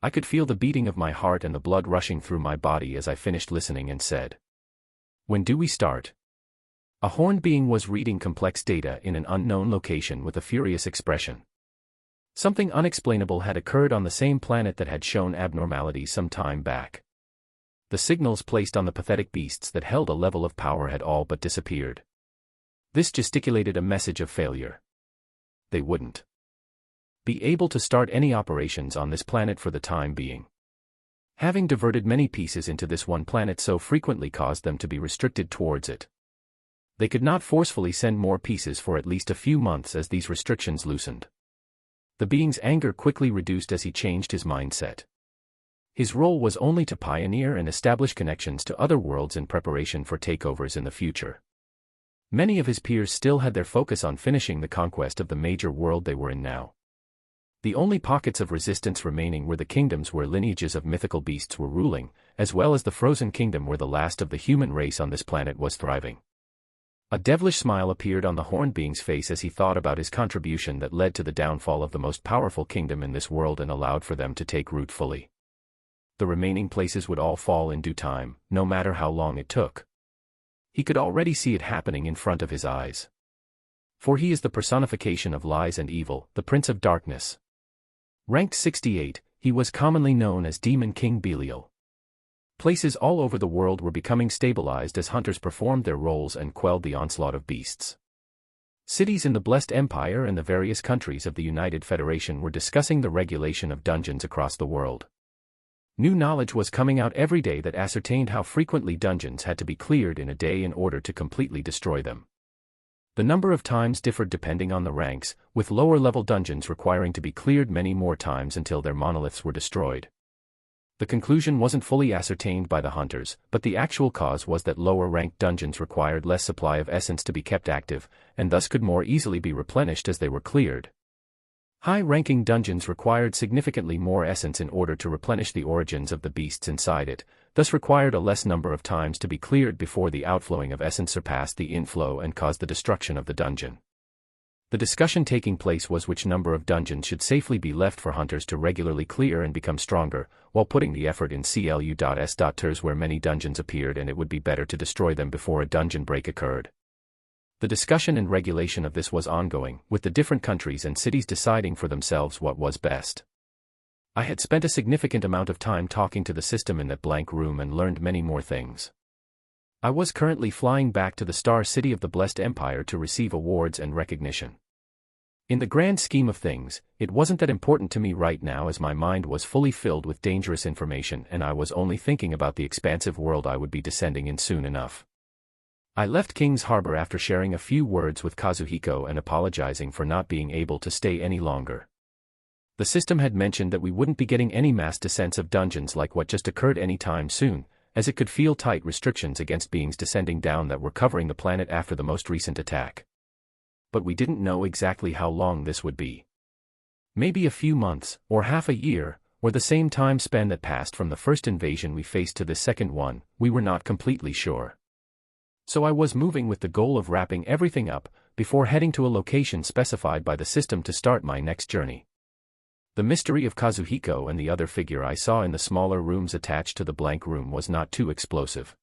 I could feel the beating of my heart and the blood rushing through my body as I finished listening and said, "When do we start?" A horned being was reading complex data in an unknown location with a furious expression. Something unexplainable had occurred on the same planet that had shown abnormalities some time back. The signals placed on the pathetic beasts that held a level of power had all but disappeared. This gesticulated a message of failure. They wouldn't be able to start any operations on this planet for the time being. Having diverted many pieces into this one planet so frequently caused them to be restricted towards it. They could not forcefully send more pieces for at least a few months as these restrictions loosened. The being's anger quickly reduced as he changed his mindset. His role was only to pioneer and establish connections to other worlds in preparation for takeovers in the future. Many of his peers still had their focus on finishing the conquest of the major world they were in now. The only pockets of resistance remaining were the kingdoms where lineages of mythical beasts were ruling, as well as the frozen kingdom where the last of the human race on this planet was thriving. A devilish smile appeared on the horned being's face as he thought about his contribution that led to the downfall of the most powerful kingdom in this world and allowed for them to take root fully. The remaining places would all fall in due time, no matter how long it took. He could already see it happening in front of his eyes. For he is the personification of lies and evil, the Prince of Darkness. Ranked 68, he was commonly known as Demon King Belial. Places all over the world were becoming stabilized as hunters performed their roles and quelled the onslaught of beasts. Cities in the Blessed Empire and the various countries of the United Federation were discussing the regulation of dungeons across the world. New knowledge was coming out every day that ascertained how frequently dungeons had to be cleared in a day in order to completely destroy them. The number of times differed depending on the ranks, with lower-level dungeons requiring to be cleared many more times until their monoliths were destroyed. The conclusion wasn't fully ascertained by the hunters, but the actual cause was that lower-ranked dungeons required less supply of essence to be kept active, and thus could more easily be replenished as they were cleared. High-ranking dungeons required significantly more essence in order to replenish the origins of the beasts inside it, thus required a less number of times to be cleared before the outflowing of essence surpassed the inflow and caused the destruction of the dungeon. The discussion taking place was which number of dungeons should safely be left for hunters to regularly clear and become stronger, while putting the effort in CLU.S.Ters where many dungeons appeared and it would be better to destroy them before a dungeon break occurred. The discussion and regulation of this was ongoing, with the different countries and cities deciding for themselves what was best. I had spent a significant amount of time talking to the system in that blank room and learned many more things. I was currently flying back to the Star City of the Blessed Empire to receive awards and recognition. In the grand scheme of things, it wasn't that important to me right now as my mind was fully filled with dangerous information and I was only thinking about the expansive world I would be descending in soon enough. I left King's Harbor after sharing a few words with Kazuhiko and apologizing for not being able to stay any longer. The system had mentioned that we wouldn't be getting any mass descents of dungeons like what just occurred anytime soon, as it could feel tight restrictions against beings descending down that were covering the planet after the most recent attack. But we didn't know exactly how long this would be. Maybe a few months, or half a year, or the same time span that passed from the first invasion we faced to the second one, we were not completely sure. So I was moving with the goal of wrapping everything up, before heading to a location specified by the system to start my next journey. The mystery of Kazuhiko and the other figure I saw in the smaller rooms attached to the blank room was not too explosive.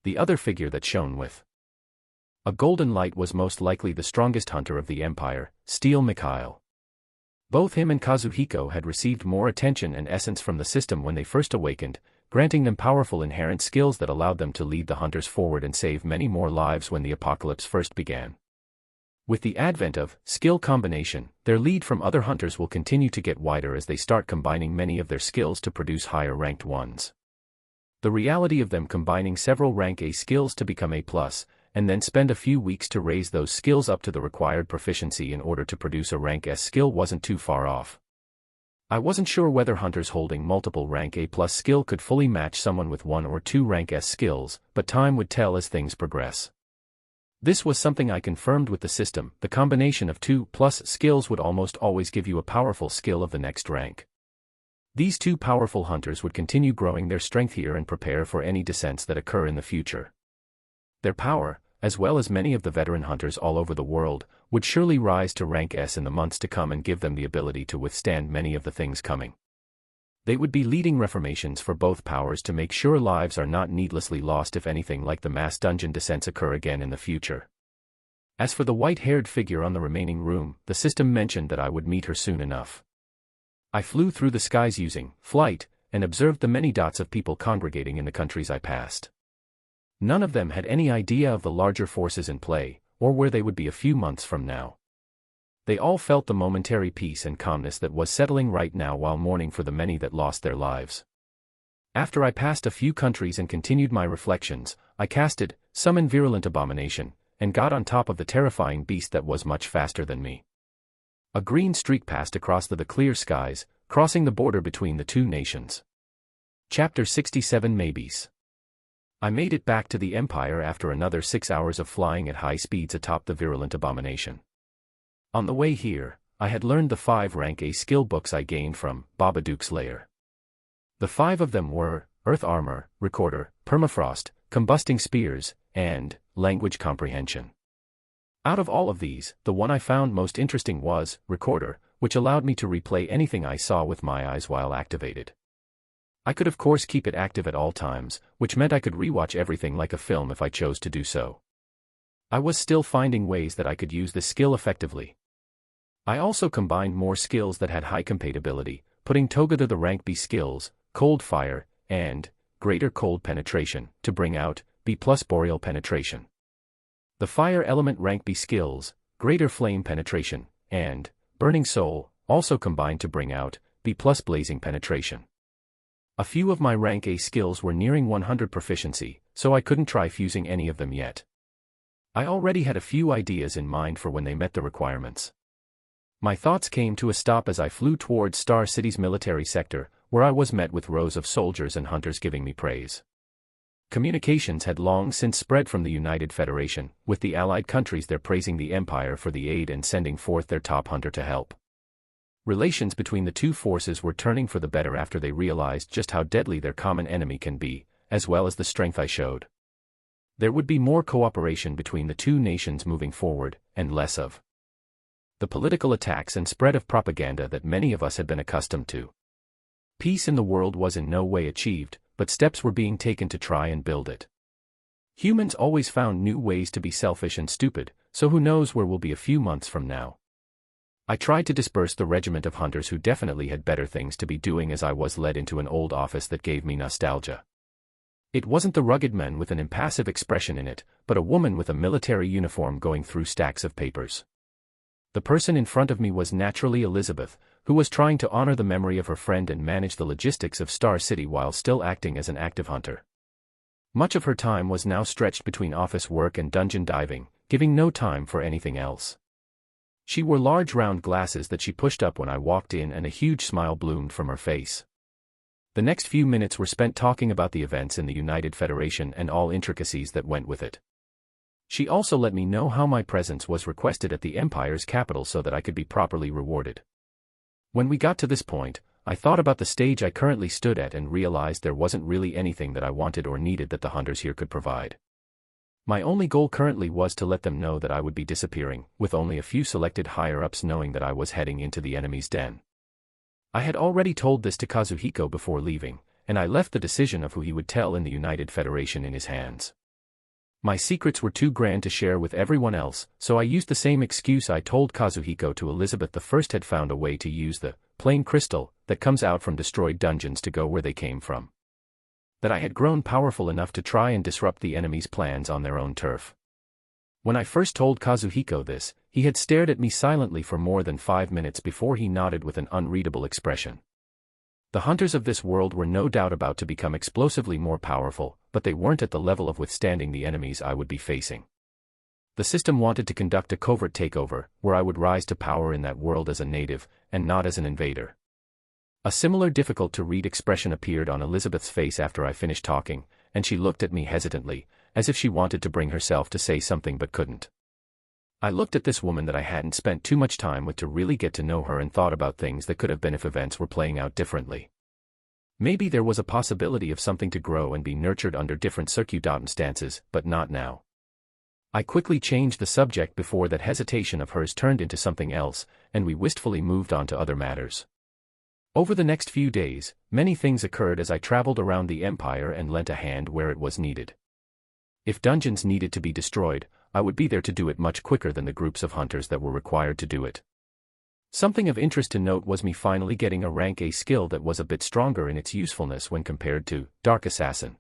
The other figure that shone with a golden light was most likely the strongest hunter of the Empire, Steel Mikhail. Both him and Kazuhiko had received more attention and essence from the system when they first awakened, granting them powerful inherent skills that allowed them to lead the hunters forward and save many more lives when the apocalypse first began. With the advent of skill combination, their lead from other hunters will continue to get wider as they start combining many of their skills to produce higher-ranked ones. The reality of them combining several rank A skills to become A+, and then spend a few weeks to raise those skills up to the required proficiency in order to produce a rank S skill wasn't too far off. I wasn't sure whether hunters holding multiple rank A+ skill could fully match someone with 1 or 2 rank S skills, but time would tell as things progress. This was something I confirmed with the system. The combination of 2+ skills would almost always give you a powerful skill of the next rank. These 2 powerful hunters would continue growing their strength here and prepare for any descents that occur in the future. Their power, as well as many of the veteran hunters all over the world, would surely rise to rank S in the months to come and give them the ability to withstand many of the things coming. They would be leading reformations for both powers to make sure lives are not needlessly lost if anything like the mass dungeon descents occur again in the future. As for the white-haired figure on the remaining room, the system mentioned that I would meet her soon enough. I flew through the skies using flight, and observed the many dots of people congregating in the countries I passed. None of them had any idea of the larger forces in play, or where they would be a few months from now. They all felt the momentary peace and calmness that was settling right now while mourning for the many that lost their lives. After I passed a few countries and continued my reflections, I casted Summon Virulent Abomination, and got on top of the terrifying beast that was much faster than me. A green streak passed across the clear skies, crossing the border between the 2 nations. Chapter 67 Maybes. I made it back to the Empire after another 6 hours of flying at high speeds atop the Virulent Abomination. On the way here, I had learned the 5 rank A skill books I gained from Babadook's lair. The 5 of them were Earth Armor, Recorder, Permafrost, Combusting Spears, and Language Comprehension. Out of all of these, the one I found most interesting was Recorder, which allowed me to replay anything I saw with my eyes while activated. I could of course keep it active at all times, which meant I could rewatch everything like a film if I chose to do so. I was still finding ways that I could use this skill effectively. I also combined more skills that had high compatibility, putting together the rank B skills, Cold Fire, and Greater Cold Penetration, to bring out B+ Boreal Penetration. The Fire Element rank B skills, Greater Flame Penetration, and Burning Soul, also combined to bring out B+ Blazing Penetration. A few of my rank A skills were nearing 100 proficiency, so I couldn't try fusing any of them yet. I already had a few ideas in mind for when they met the requirements. My thoughts came to a stop as I flew towards Star City's military sector, where I was met with rows of soldiers and hunters giving me praise. Communications had long since spread from the United Federation, with the allied countries there praising the Empire for the aid and sending forth their top hunter to help. Relations between the two forces were turning for the better after they realized just how deadly their common enemy can be, as well as the strength I showed. There would be more cooperation between the two nations moving forward, and less of the political attacks and spread of propaganda that many of us had been accustomed to. Peace in the world was in no way achieved, but steps were being taken to try and build it. Humans always found new ways to be selfish and stupid, so who knows where we'll be a few months from now. I tried to disperse the regiment of hunters who definitely had better things to be doing as I was led into an old office that gave me nostalgia. It wasn't the rugged man with an impassive expression in it, but a woman with a military uniform going through stacks of papers. The person in front of me was naturally Elizabeth, who was trying to honor the memory of her friend and manage the logistics of Star City while still acting as an active hunter. Much of her time was now stretched between office work and dungeon diving, giving no time for anything else. She wore large round glasses that she pushed up when I walked in, and a huge smile bloomed from her face. The next few minutes were spent talking about the events in the United Federation and all intricacies that went with it. She also let me know how my presence was requested at the Empire's capital so that I could be properly rewarded. When we got to this point, I thought about the stage I currently stood at and realized there wasn't really anything that I wanted or needed that the hunters here could provide. My only goal currently was to let them know that I would be disappearing, with only a few selected higher-ups knowing that I was heading into the enemy's den. I had already told this to Kazuhiko before leaving, and I left the decision of who he would tell in the United Federation in his hands. My secrets were too grand to share with everyone else, so I used the same excuse I told Kazuhiko to Elizabeth. The first had found a way to use the plain crystal that comes out from destroyed dungeons to go where they came from. That I had grown powerful enough to try and disrupt the enemy's plans on their own turf. When I first told Kazuhiko this, he had stared at me silently for more than 5 minutes before he nodded with an unreadable expression. The hunters of this world were no doubt about to become explosively more powerful, but they weren't at the level of withstanding the enemies I would be facing. The system wanted to conduct a covert takeover, where I would rise to power in that world as a native, and not as an invader. A similar difficult-to-read expression appeared on Elizabeth's face after I finished talking, and she looked at me hesitantly, as if she wanted to bring herself to say something but couldn't. I looked at this woman that I hadn't spent too much time with to really get to know her and thought about things that could have been if events were playing out differently. Maybe there was a possibility of something to grow and be nurtured under different circumstances, but not now. I quickly changed the subject before that hesitation of hers turned into something else, and we wistfully moved on to other matters. Over the next few days, many things occurred as I traveled around the Empire and lent a hand where it was needed. If dungeons needed to be destroyed, I would be there to do it much quicker than the groups of hunters that were required to do it. Something of interest to note was me finally getting a rank A skill that was a bit stronger in its usefulness when compared to Dark Assassin.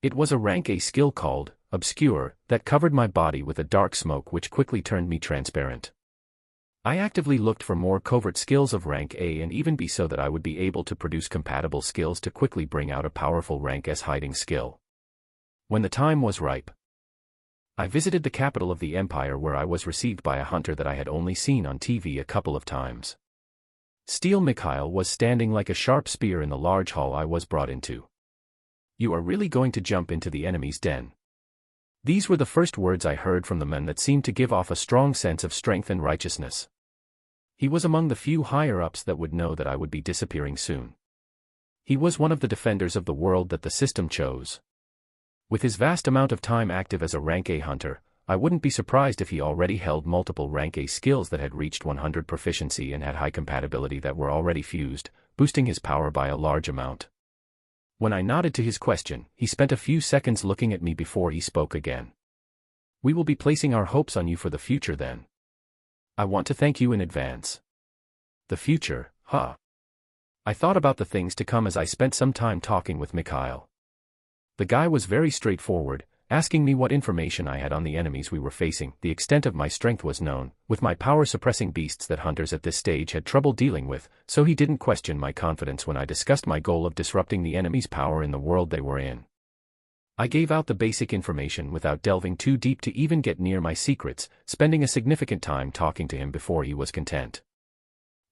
It was a rank A skill called Obscure that covered my body with a dark smoke which quickly turned me transparent. I actively looked for more covert skills of rank A and even B so that I would be able to produce compatible skills to quickly bring out a powerful rank S hiding skill. When the time was ripe, I visited the capital of the Empire where I was received by a hunter that I had only seen on TV a couple of times. Steel Mikhail was standing like a sharp spear in the large hall I was brought into. "You are really going to jump into the enemy's den?" These were the first words I heard from the man that seemed to give off a strong sense of strength and righteousness. He was among the few higher-ups that would know that I would be disappearing soon. He was one of the defenders of the world that the system chose. With his vast amount of time active as a rank A hunter, I wouldn't be surprised if he already held multiple rank A skills that had reached 100 proficiency and had high compatibility that were already fused, boosting his power by a large amount. When I nodded to his question, he spent a few seconds looking at me before he spoke again. We will be placing our hopes on you for the future then. I want to thank you in advance. The future, huh? I thought about the things to come as I spent some time talking with Mikhail. The guy was very straightforward, asking me what information I had on the enemies we were facing. The extent of my strength was known, with my power-suppressing beasts that hunters at this stage had trouble dealing with, so he didn't question my confidence when I discussed my goal of disrupting the enemy's power in the world they were in. I gave out the basic information without delving too deep to even get near my secrets, spending a significant time talking to him before he was content.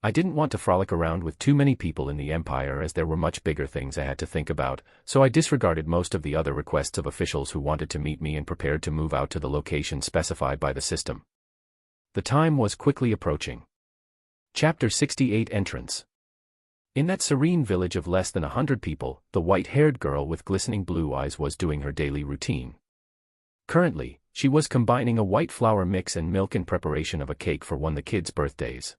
I didn't want to frolic around with too many people in the Empire as there were much bigger things I had to think about, so I disregarded most of the other requests of officials who wanted to meet me and prepared to move out to the location specified by the system. The time was quickly approaching. Chapter 68 Entrance. In that serene village of less than 100 people, the white-haired girl with glistening blue eyes was doing her daily routine. Currently, she was combining a white flour mix and milk in preparation of a cake for one of the kids' birthdays.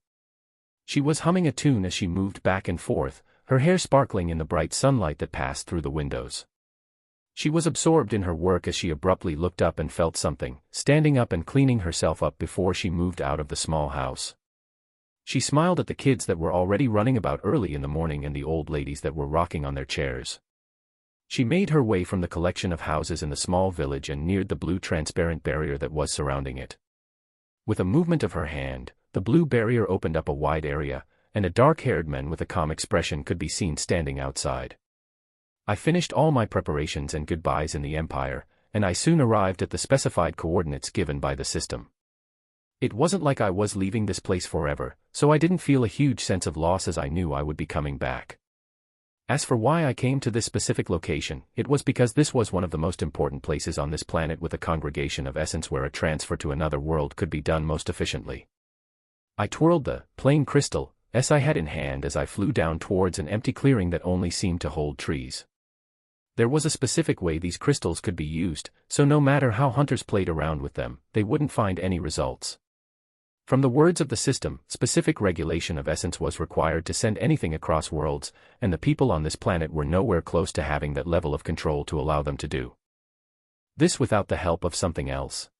She was humming a tune as she moved back and forth, her hair sparkling in the bright sunlight that passed through the windows. She was absorbed in her work as she abruptly looked up and felt something, standing up and cleaning herself up before she moved out of the small house. She smiled at the kids that were already running about early in the morning and the old ladies that were rocking on their chairs. She made her way from the collection of houses in the small village and neared the blue transparent barrier that was surrounding it. With a movement of her hand, the blue barrier opened up a wide area, and a dark-haired man with a calm expression could be seen standing outside. I finished all my preparations and goodbyes in the Empire, and I soon arrived at the specified coordinates given by the system. It wasn't like I was leaving this place forever, so I didn't feel a huge sense of loss as I knew I would be coming back. As for why I came to this specific location, it was because this was one of the most important places on this planet with a congregation of essence where a transfer to another world could be done most efficiently. I twirled the plain crystal I had in hand as I flew down towards an empty clearing that only seemed to hold trees. There was a specific way these crystals could be used, so no matter how hunters played around with them, they wouldn't find any results. From the words of the system, specific regulation of essence was required to send anything across worlds, and the people on this planet were nowhere close to having that level of control to allow them to do this without the help of something else.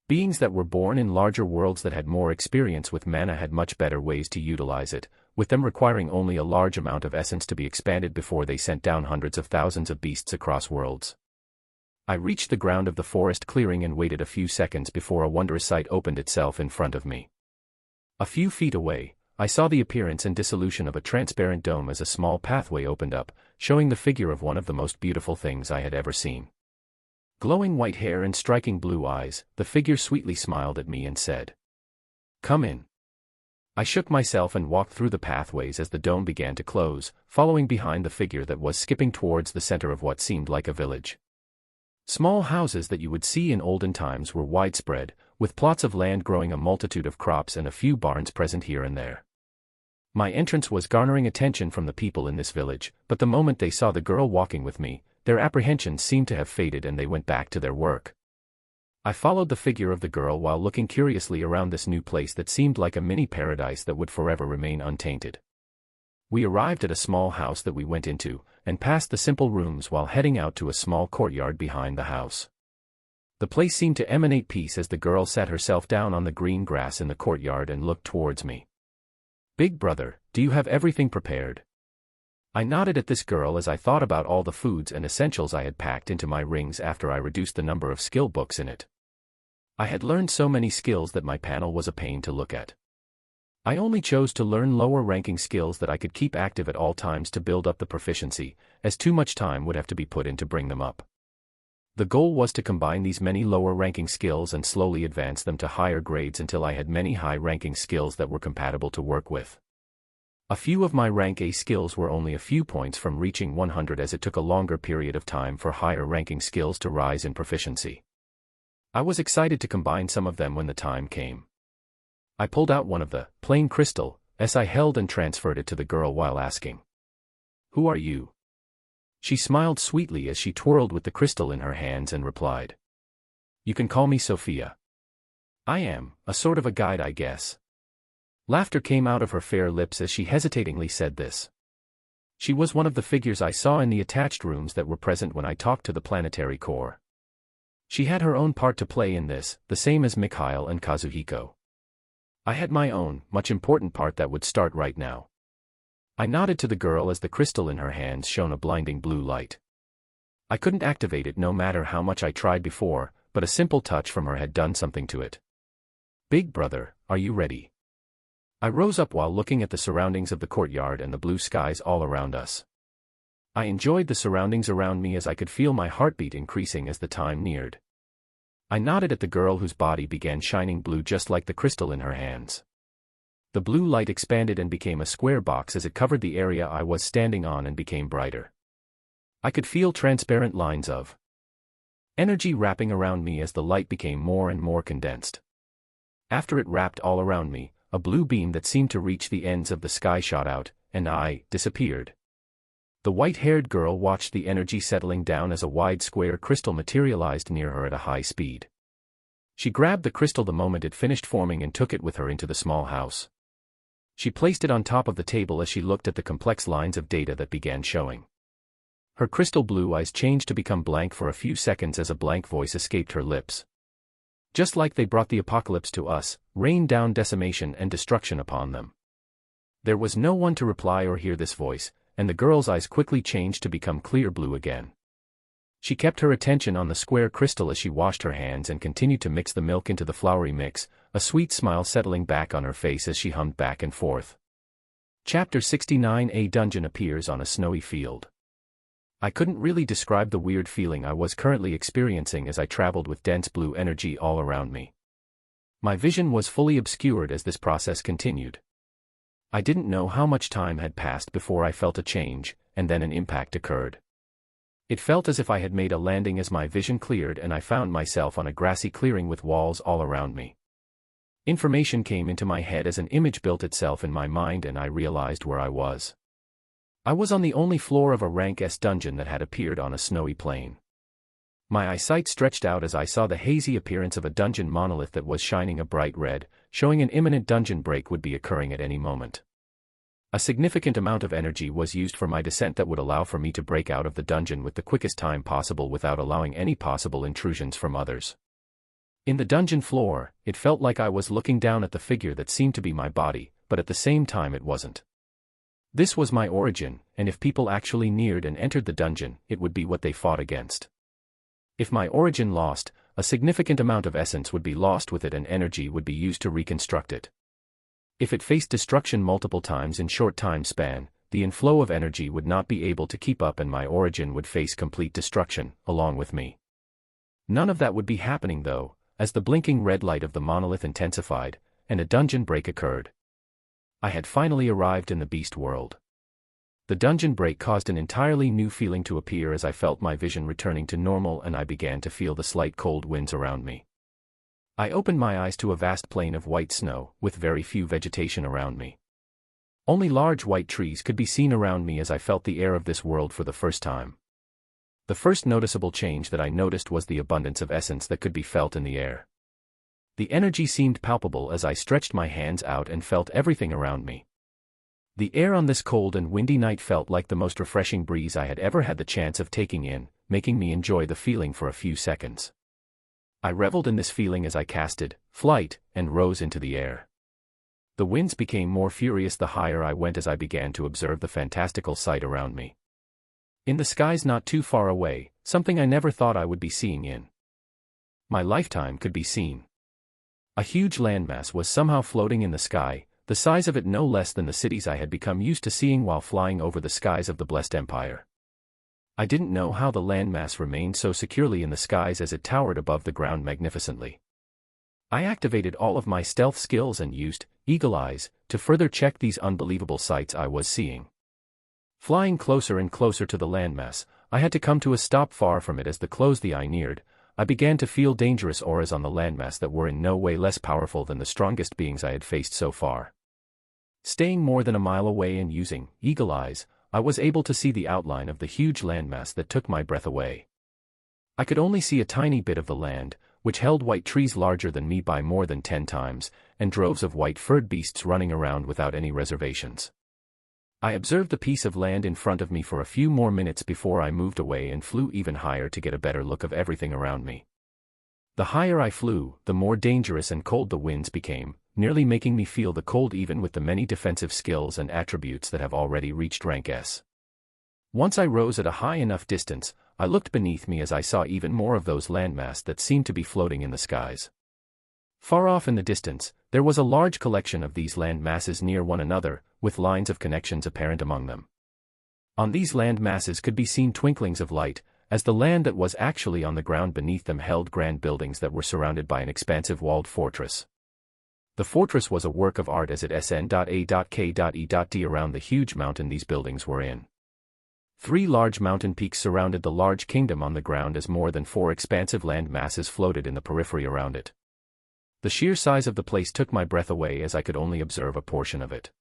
Beings that were born in larger worlds that had more experience with mana had much better ways to utilize it, with them requiring only a large amount of essence to be expanded before they sent down hundreds of thousands of beasts across worlds. I reached the ground of the forest clearing and waited a few seconds before a wondrous sight opened itself in front of me. A few feet away, I saw the appearance and dissolution of a transparent dome as a small pathway opened up, showing the figure of one of the most beautiful things I had ever seen. Glowing white hair and striking blue eyes, the figure sweetly smiled at me and said, "Come in." I shook myself and walked through the pathways as the dome began to close, following behind the figure that was skipping towards the center of what seemed like a village. Small houses that you would see in olden times were widespread, with plots of land growing a multitude of crops and a few barns present here and there. My entrance was garnering attention from the people in this village, but the moment they saw the girl walking with me, their apprehensions seemed to have faded and they went back to their work. I followed the figure of the girl while looking curiously around this new place that seemed like a mini paradise that would forever remain untainted. We arrived at a small house that we went into, and passed the simple rooms while heading out to a small courtyard behind the house. The place seemed to emanate peace as the girl sat herself down on the green grass in the courtyard and looked towards me. "Big brother, do you have everything prepared?" I nodded at this girl as I thought about all the foods and essentials I had packed into my rings after I reduced the number of skill books in it. I had learned so many skills that my panel was a pain to look at. I only chose to learn lower-ranking skills that I could keep active at all times to build up the proficiency, as too much time would have to be put in to bring them up. The goal was to combine these many lower-ranking skills and slowly advance them to higher grades until I had many high-ranking skills that were compatible to work with. A few of my rank A skills were only a few points from reaching 100 as it took a longer period of time for higher-ranking skills to rise in proficiency. I was excited to combine some of them when the time came. I pulled out one of the plain crystal, as I held and transferred it to the girl while asking, "Who are you?" She smiled sweetly as she twirled with the crystal in her hands and replied, "You can call me Sophia. I am a sort of a guide, I guess." Laughter came out of her fair lips as she hesitatingly said this. She was one of the figures I saw in the attached rooms that were present when I talked to the planetary core. She had her own part to play in this, the same as Mikhail and Kazuhiko. I had my own, much important part that would start right now. I nodded to the girl as the crystal in her hands shone a blinding blue light. I couldn't activate it no matter how much I tried before, but a simple touch from her had done something to it. "Big brother, are you ready?" I rose up while looking at the surroundings of the courtyard and the blue skies all around us. I enjoyed the surroundings around me as I could feel my heartbeat increasing as the time neared. I nodded at the girl whose body began shining blue just like the crystal in her hands. The blue light expanded and became a square box as it covered the area I was standing on and became brighter. I could feel transparent lines of energy wrapping around me as the light became more and more condensed. After it wrapped all around me, a blue beam that seemed to reach the ends of the sky shot out, and I disappeared. The white-haired girl watched the energy settling down as a wide square crystal materialized near her at a high speed. She grabbed the crystal the moment it finished forming and took it with her into the small house. She placed it on top of the table as she looked at the complex lines of data that began showing. Her crystal blue eyes changed to become blank for a few seconds as a blank voice escaped her lips. "Just like they brought the apocalypse to us, rained down decimation and destruction upon them." There was no one to reply or hear this voice, and the girl's eyes quickly changed to become clear blue again. She kept her attention on the square crystal as she washed her hands and continued to mix the milk into the floury mix, a sweet smile settling back on her face as she hummed back and forth. Chapter 69. A dungeon appears on a snowy field. I couldn't really describe the weird feeling I was currently experiencing as I traveled with dense blue energy all around me. My vision was fully obscured as this process continued. I didn't know how much time had passed before I felt a change, and then an impact occurred. It felt as if I had made a landing as my vision cleared and I found myself on a grassy clearing with walls all around me. Information came into my head as an image built itself in my mind and I realized where I was. I was on the only floor of a rank S dungeon that had appeared on a snowy plain. My eyesight stretched out as I saw the hazy appearance of a dungeon monolith that was shining a bright red, showing an imminent dungeon break would be occurring at any moment. A significant amount of energy was used for my descent that would allow for me to break out of the dungeon with the quickest time possible without allowing any possible intrusions from others. In the dungeon floor, it felt like I was looking down at the figure that seemed to be my body, but at the same time it wasn't. This was my origin, and if people actually neared and entered the dungeon, it would be what they fought against. If my origin lost, a significant amount of essence would be lost with it and energy would be used to reconstruct it. If it faced destruction multiple times in short time span, the inflow of energy would not be able to keep up and my origin would face complete destruction, along with me. None of that would be happening though, as the blinking red light of the monolith intensified, and a dungeon break occurred. I had finally arrived in the beast world. The dungeon break caused an entirely new feeling to appear as I felt my vision returning to normal and I began to feel the slight cold winds around me. I opened my eyes to a vast plain of white snow, with very few vegetation around me. Only large white trees could be seen around me as I felt the air of this world for the first time. The first noticeable change that I noticed was the abundance of essence that could be felt in the air. The energy seemed palpable as I stretched my hands out and felt everything around me. The air on this cold and windy night felt like the most refreshing breeze I had ever had the chance of taking in, making me enjoy the feeling for a few seconds. I reveled in this feeling as I casted flight and rose into the air. The winds became more furious the higher I went as I began to observe the fantastical sight around me. In the skies not too far away, something I never thought I would be seeing in my lifetime could be seen. A huge landmass was somehow floating in the sky, the size of it no less than the cities I had become used to seeing while flying over the skies of the blessed empire. I didn't know how the landmass remained so securely in the skies as it towered above the ground magnificently. I activated all of my stealth skills and used eagle eyes to further check these unbelievable sights I was seeing. Flying closer and closer to the landmass, I had to come to a stop far from it as the close the eye neared. I began to feel dangerous auras on the landmass that were in no way less powerful than the strongest beings I had faced so far. Staying more than a mile away and using eagle eyes, I was able to see the outline of the huge landmass that took my breath away. I could only see a tiny bit of the land, which held white trees larger than me by more than 10 times, and droves of white-furred beasts running around without any reservations. I observed the piece of land in front of me for a few more minutes before I moved away and flew even higher to get a better look of everything around me. The higher I flew, the more dangerous and cold the winds became, nearly making me feel the cold even with the many defensive skills and attributes that have already reached rank S. Once I rose at a high enough distance, I looked beneath me as I saw even more of those landmass that seemed to be floating in the skies. Far off in the distance, there was a large collection of these land masses near one another, with lines of connections apparent among them. On these land masses could be seen twinklings of light, as the land that was actually on the ground beneath them held grand buildings that were surrounded by an expansive walled fortress. The fortress was a work of art as it sn.a.k.e.d around the huge mountain these buildings were in. 3 large mountain peaks surrounded the large kingdom on the ground as more than 4 expansive land masses floated in the periphery around it. The sheer size of the place took my breath away as I could only observe a portion of it.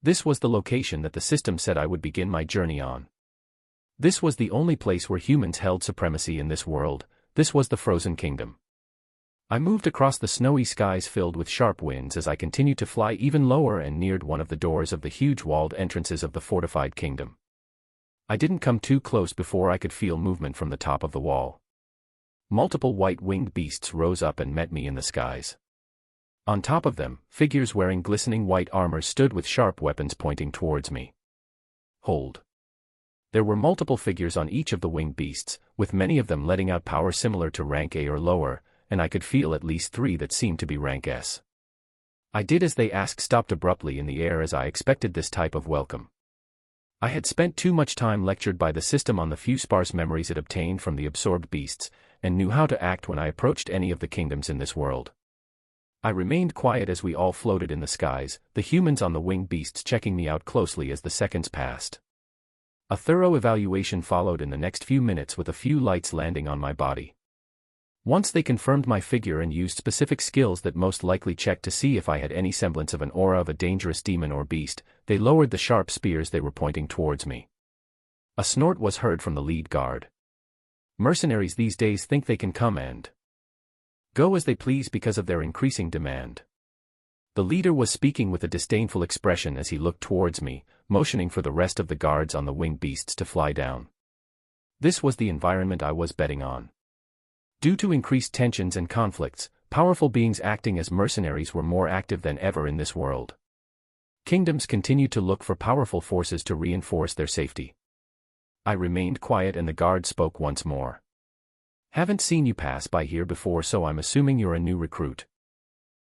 This was the location that the system said I would begin my journey on. This was the only place where humans held supremacy in this world. This was the Frozen Kingdom. I moved across the snowy skies filled with sharp winds as I continued to fly even lower and neared one of the doors of the huge walled entrances of the fortified kingdom. I didn't come too close before I could feel movement from the top of the wall. Multiple white-winged beasts rose up and met me in the skies. On top of them, figures wearing glistening white armor stood with sharp weapons pointing towards me. Hold. There were multiple figures on each of the winged beasts, with many of them letting out power similar to rank A or lower, and I could feel at least 3 that seemed to be rank S. I did as they asked, stopped abruptly in the air as I expected this type of welcome. I had spent too much time lectured by the system on the few sparse memories it obtained from the absorbed beasts, and knew how to act when I approached any of the kingdoms in this world. I remained quiet as we all floated in the skies, the humans on the winged beasts checking me out closely as the seconds passed. A thorough evaluation followed in the next few minutes with a few lights landing on my body. Once they confirmed my figure and used specific skills that most likely checked to see if I had any semblance of an aura of a dangerous demon or beast, they lowered the sharp spears they were pointing towards me. A snort was heard from the lead guard. Mercenaries these days think they can come and go as they please because of their increasing demand. The leader was speaking with a disdainful expression as he looked towards me, motioning for the rest of the guards on the winged beasts to fly down. This was the environment I was betting on. Due to increased tensions and conflicts, powerful beings acting as mercenaries were more active than ever in this world. Kingdoms continued to look for powerful forces to reinforce their safety. I remained quiet and the guard spoke once more. Haven't seen you pass by here before, so I'm assuming you're a new recruit.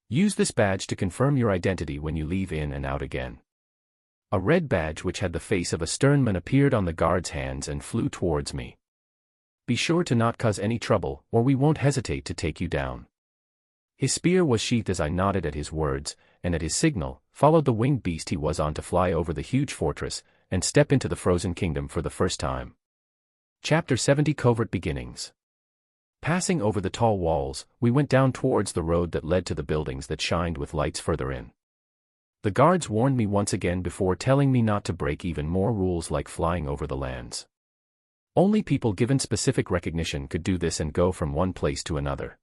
Use this badge to confirm your identity when you leave in and out again. A red badge which had the face of a stern man appeared on the guard's hands and flew towards me. Be sure to not cause any trouble, or we won't hesitate to take you down. His spear was sheathed as I nodded at his words, and at his signal, followed the winged beast he was on to fly over the huge fortress, and step into the Frozen Kingdom for the first time. Chapter 70 Covert Beginnings. Passing over the tall walls, we went down towards the road that led to the buildings that shined with lights further in. The guards warned me once again before telling me not to break even more rules like flying over the lands. Only people given specific recognition could do this and go from one place to another.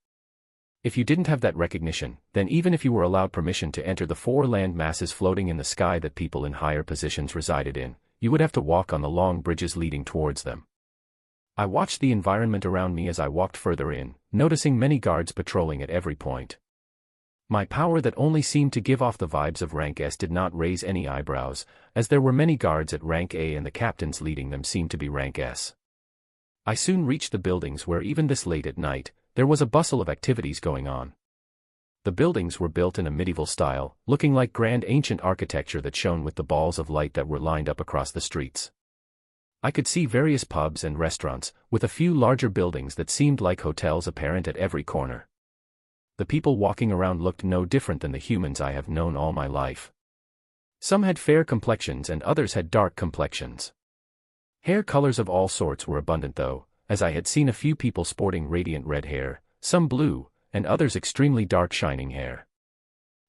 If you didn't have that recognition, then even if you were allowed permission to enter the 4 land masses floating in the sky that people in higher positions resided in, you would have to walk on the long bridges leading towards them. I watched the environment around me as I walked further in, noticing many guards patrolling at every point. My power that only seemed to give off the vibes of rank S did not raise any eyebrows, as there were many guards at rank A and the captains leading them seemed to be rank S. I soon reached the buildings where even this late at night, there was a bustle of activities going on. The buildings were built in a medieval style, looking like grand ancient architecture that shone with the balls of light that were lined up across the streets. I could see various pubs and restaurants, with a few larger buildings that seemed like hotels apparent at every corner. The people walking around looked no different than the humans I have known all my life. Some had fair complexions and others had dark complexions. Hair colors of all sorts were abundant though, as I had seen a few people sporting radiant red hair, some blue, and others extremely dark shining hair.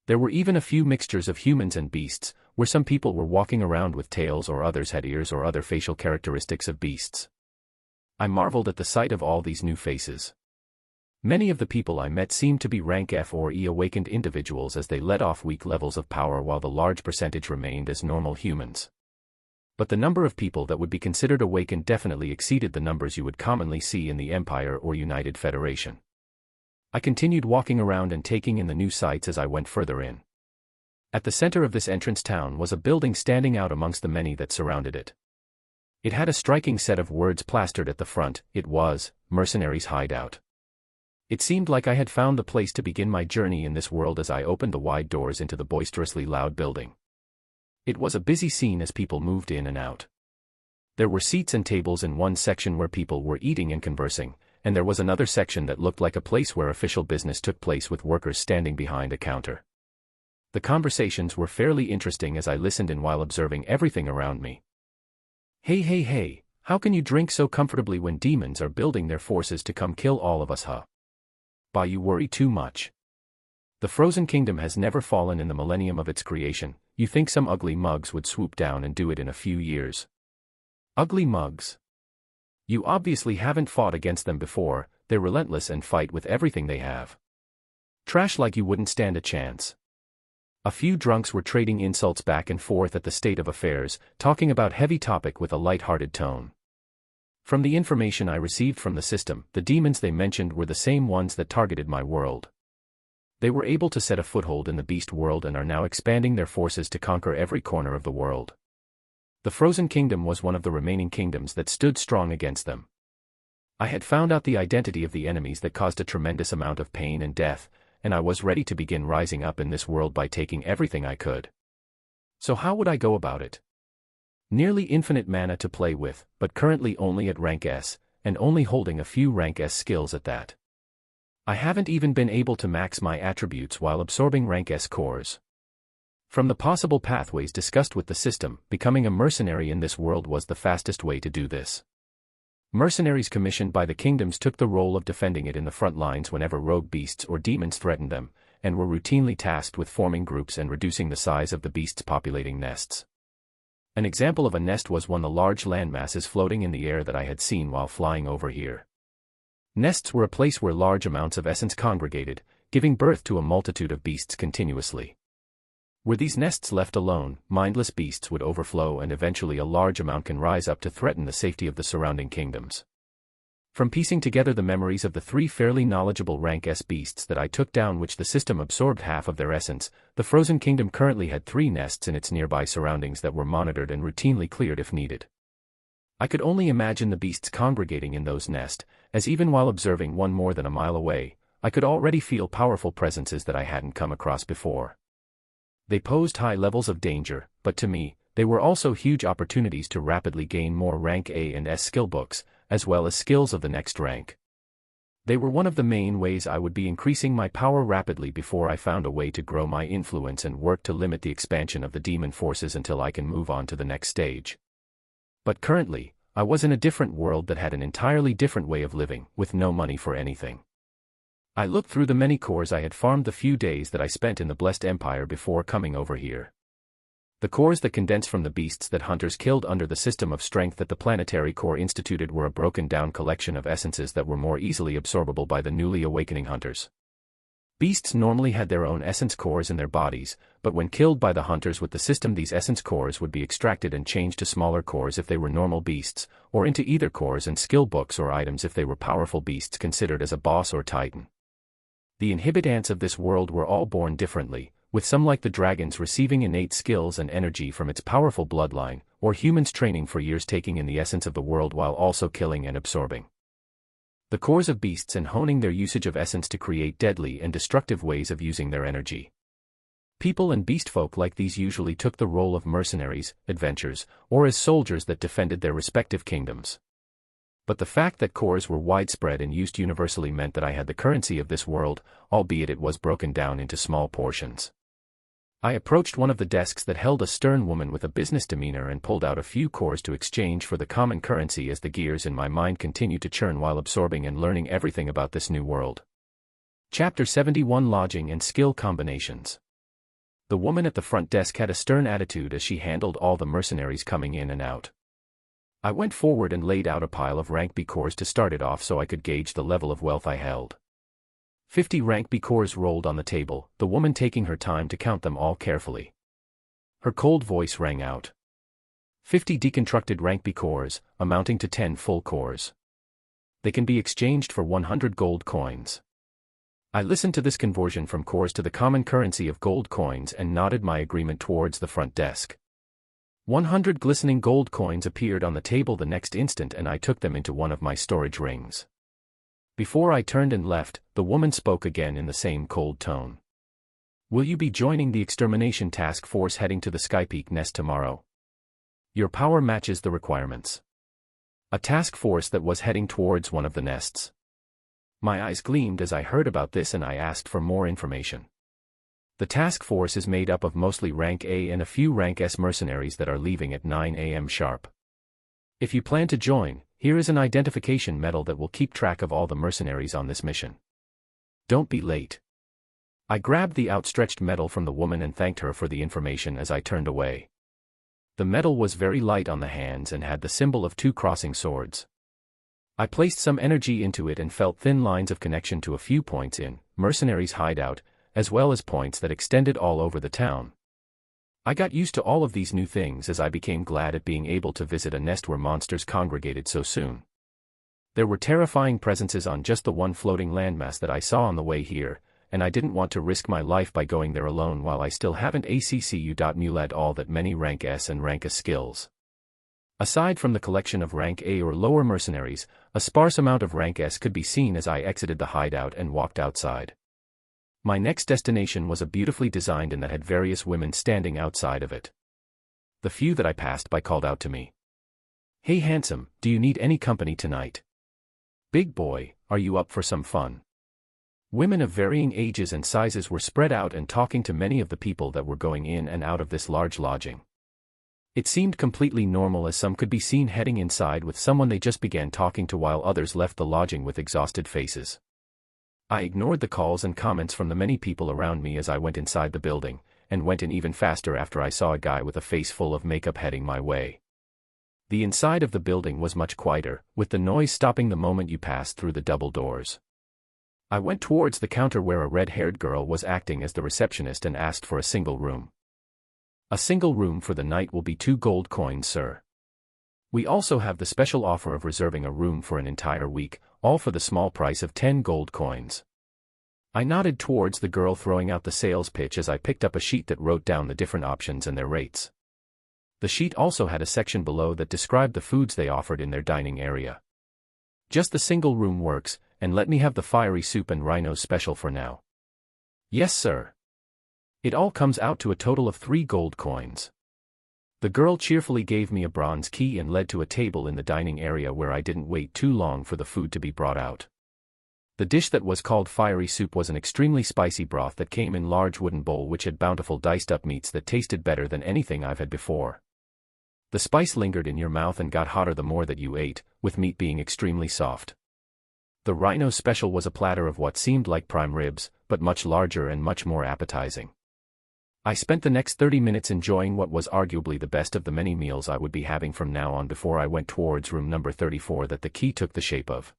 There were even a few mixtures of humans and beasts, where some people were walking around with tails or others had ears or other facial characteristics of beasts. I marveled at the sight of all these new faces. Many of the people I met seemed to be rank F or E awakened individuals as they let off weak levels of power while the large percentage remained as normal humans. But the number of people that would be considered awakened definitely exceeded the numbers you would commonly see in the Empire or United Federation. I continued walking around and taking in the new sights as I went further in. At the center of this entrance town was a building standing out amongst the many that surrounded it. It had a striking set of words plastered at the front. It was, Mercenaries' Hideout. It seemed like I had found the place to begin my journey in this world as I opened the wide doors into the boisterously loud building. It was a busy scene as people moved in and out. There were seats and tables in one section where people were eating and conversing, and there was another section that looked like a place where official business took place with workers standing behind a counter. The conversations were fairly interesting as I listened in while observing everything around me. Hey, how can you drink so comfortably when demons are building their forces to come kill all of us, huh? Bah, you worry too much. The Frozen Kingdom has never fallen in the millennium of its creation. You think some ugly mugs would swoop down and do it in a few years? Ugly mugs? You obviously haven't fought against them before. They're relentless and fight with everything they have. Trash like you wouldn't stand a chance. A few drunks were trading insults back and forth at the state of affairs, talking about heavy topic with a light-hearted tone. From the information I received from the system, the demons they mentioned were the same ones that targeted my world. They were able to set a foothold in the beast world and are now expanding their forces to conquer every corner of the world. The Frozen Kingdom was one of the remaining kingdoms that stood strong against them. I had found out the identity of the enemies that caused a tremendous amount of pain and death, and I was ready to begin rising up in this world by taking everything I could. So how would I go about it? Nearly infinite mana to play with, but currently only at rank S, and only holding a few rank S skills at that. I haven't even been able to max my attributes while absorbing rank S cores. From the possible pathways discussed with the system, becoming a mercenary in this world was the fastest way to do this. Mercenaries commissioned by the kingdoms took the role of defending it in the front lines whenever rogue beasts or demons threatened them, and were routinely tasked with forming groups and reducing the size of the beasts populating nests. An example of a nest was one of the large landmasses floating in the air that I had seen while flying over here. Nests were a place where large amounts of essence congregated, giving birth to a multitude of beasts continuously. Were these nests left alone, mindless beasts would overflow and eventually a large amount can rise up to threaten the safety of the surrounding kingdoms. From piecing together the memories of the 3 fairly knowledgeable rank S beasts that I took down, which the system absorbed half of their essence, the Frozen Kingdom currently had 3 nests in its nearby surroundings that were monitored and routinely cleared if needed. I could only imagine the beasts congregating in those nests, as even while observing one more than a mile away, I could already feel powerful presences that I hadn't come across before. They posed high levels of danger, but to me, they were also huge opportunities to rapidly gain more rank A and S skill books, as well as skills of the next rank. They were one of the main ways I would be increasing my power rapidly before I found a way to grow my influence and work to limit the expansion of the demon forces until I can move on to the next stage. But currently, I was in a different world that had an entirely different way of living, with no money for anything. I looked through the many cores I had farmed the few days that I spent in the Blessed Empire before coming over here. The cores that condensed from the beasts that hunters killed under the system of strength that the Planetary Core instituted were a broken-down collection of essences that were more easily absorbable by the newly awakening hunters. Beasts normally had their own essence cores in their bodies, but when killed by the hunters with the system, these essence cores would be extracted and changed to smaller cores if they were normal beasts, or into either cores and skill books or items if they were powerful beasts considered as a boss or titan. The inhabitants of this world were all born differently, with some like the dragons receiving innate skills and energy from its powerful bloodline, or humans training for years taking in the essence of the world while also killing and absorbing the cores of beasts and honing their usage of essence to create deadly and destructive ways of using their energy. People and beast folk like these usually took the role of mercenaries, adventurers, or as soldiers that defended their respective kingdoms. But the fact that cores were widespread and used universally meant that I had the currency of this world, albeit it was broken down into small portions. I approached one of the desks that held a stern woman with a business demeanor and pulled out a few cores to exchange for the common currency as the gears in my mind continued to churn while absorbing and learning everything about this new world. Chapter 71: Lodging and Skill Combinations. The woman at the front desk had a stern attitude as she handled all the mercenaries coming in and out. I went forward and laid out a pile of rank B cores to start it off so I could gauge the level of wealth I held. 50 rank B cores rolled on the table, the woman taking her time to count them all carefully. Her cold voice rang out. 50 deconstructed rank B cores, amounting to 10 full cores. They can be exchanged for 100 gold coins. I listened to this conversion from cores to the common currency of gold coins and nodded my agreement towards the front desk. 100 glistening gold coins appeared on the table the next instant and I took them into one of my storage rings. Before I turned and left, the woman spoke again in the same cold tone. Will you be joining the extermination task force heading to the Skypeak nest tomorrow? Your power matches the requirements. A task force that was heading towards one of the nests. My eyes gleamed as I heard about this and I asked for more information. The task force is made up of mostly rank A and a few rank S mercenaries that are leaving at 9 a.m. sharp. If you plan to join, here is an identification medal that will keep track of all the mercenaries on this mission. Don't be late. I grabbed the outstretched medal from the woman and thanked her for the information as I turned away. The medal was very light on the hands and had the symbol of 2 crossing swords. I placed some energy into it and felt thin lines of connection to a few points in mercenaries' hideout, as well as points that extended all over the town. I got used to all of these new things as I became glad at being able to visit a nest where monsters congregated so soon. There were terrifying presences on just the one floating landmass that I saw on the way here, and I didn't want to risk my life by going there alone while I still haven't accu.mulad all that many rank S and rank S skills. Aside from the collection of rank A or lower mercenaries, a sparse amount of rank S could be seen as I exited the hideout and walked outside. My next destination was a beautifully designed inn that had various women standing outside of it. The few that I passed by called out to me. Hey handsome, do you need any company tonight? Big boy, are you up for some fun? Women of varying ages and sizes were spread out and talking to many of the people that were going in and out of this large lodging. It seemed completely normal as some could be seen heading inside with someone they just began talking to while others left the lodging with exhausted faces. I ignored the calls and comments from the many people around me as I went inside the building, and went in even faster after I saw a guy with a face full of makeup heading my way. The inside of the building was much quieter, with the noise stopping the moment you passed through the double doors. I went towards the counter where a red-haired girl was acting as the receptionist and asked for a single room. A single room for the night will be 2 gold coins, sir. We also have the special offer of reserving a room for an entire week, all for the small price of 10 gold coins. I nodded towards the girl throwing out the sales pitch as I picked up a sheet that wrote down the different options and their rates. The sheet also had a section below that described the foods they offered in their dining area. Just the single room works, and let me have the fiery soup and rhino special for now. Yes, sir. It all comes out to a total of 3 gold coins. The girl cheerfully gave me a bronze key and led to a table in the dining area where I didn't wait too long for the food to be brought out. The dish that was called fiery soup was an extremely spicy broth that came in large wooden bowl which had bountiful diced up meats that tasted better than anything I've had before. The spice lingered in your mouth and got hotter the more that you ate, with meat being extremely soft. The rhino special was a platter of what seemed like prime ribs, but much larger and much more appetizing. I spent the next 30 minutes enjoying what was arguably the best of the many meals I would be having from now on before I went towards room number 34 that the key took the shape of.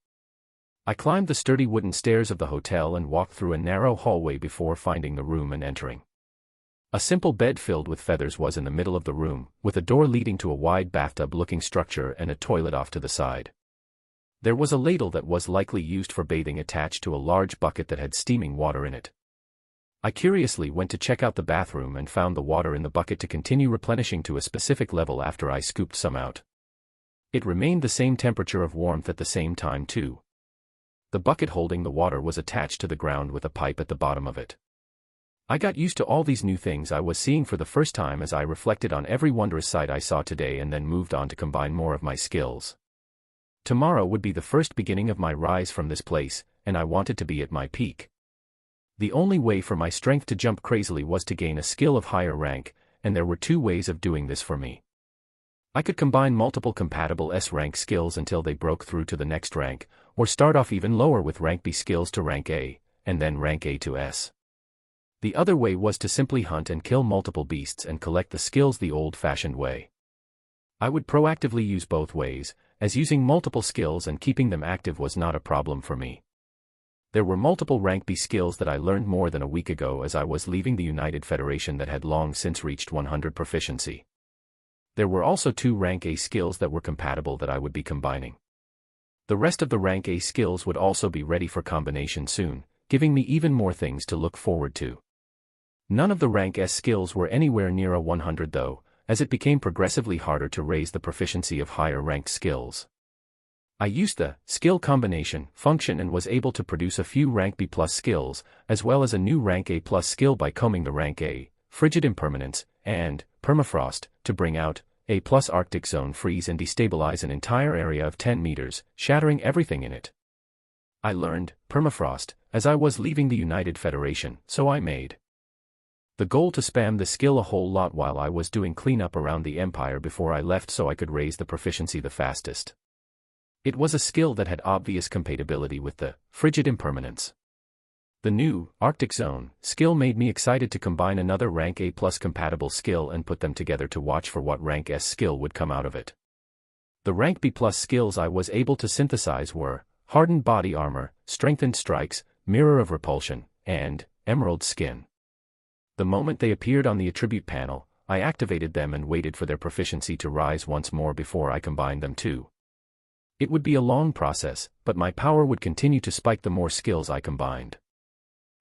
I climbed the sturdy wooden stairs of the hotel and walked through a narrow hallway before finding the room and entering. A simple bed filled with feathers was in the middle of the room, with a door leading to a wide bathtub-looking structure and a toilet off to the side. There was a ladle that was likely used for bathing attached to a large bucket that had steaming water in it. I curiously went to check out the bathroom and found the water in the bucket to continue replenishing to a specific level after I scooped some out. It remained the same temperature of warmth at the same time too. The bucket holding the water was attached to the ground with a pipe at the bottom of it. I got used to all these new things I was seeing for the first time as I reflected on every wondrous sight I saw today and then moved on to combine more of my skills. Tomorrow would be the first beginning of my rise from this place, and I wanted to be at my peak. The only way for my strength to jump crazily was to gain a skill of higher rank, and there were two ways of doing this for me. I could combine multiple compatible S-rank skills until they broke through to the next rank, or start off even lower with rank B skills to rank A, and then rank A to S. The other way was to simply hunt and kill multiple beasts and collect the skills the old-fashioned way. I would proactively use both ways, as using multiple skills and keeping them active was not a problem for me. There were multiple rank B skills that I learned more than a week ago as I was leaving the United Federation that had long since reached 100 proficiency. There were also 2 rank A skills that were compatible that I would be combining. The rest of the rank A skills would also be ready for combination soon, giving me even more things to look forward to. None of the rank S skills were anywhere near a 100 though, as it became progressively harder to raise the proficiency of higher ranked skills. I used the skill combination function and was able to produce a few rank B plus skills, as well as a new rank A plus skill by combing the rank A, frigid impermanence, and permafrost, to bring out A plus Arctic zone freeze and destabilize an entire area of 10 meters, shattering everything in it. I learned permafrost as I was leaving the United Federation, so I made the goal to spam the skill a whole lot while I was doing cleanup around the Empire before I left so I could raise the proficiency the fastest. It was a skill that had obvious compatibility with the frigid impermanence. The new Arctic zone skill made me excited to combine another rank A plus compatible skill and put them together to watch for what rank S skill would come out of it. The rank B plus skills I was able to synthesize were hardened body armor, strengthened strikes, mirror of repulsion, and emerald skin. The moment they appeared on the attribute panel, I activated them and waited for their proficiency to rise once more before I combined them too. It would be a long process, but my power would continue to spike the more skills I combined.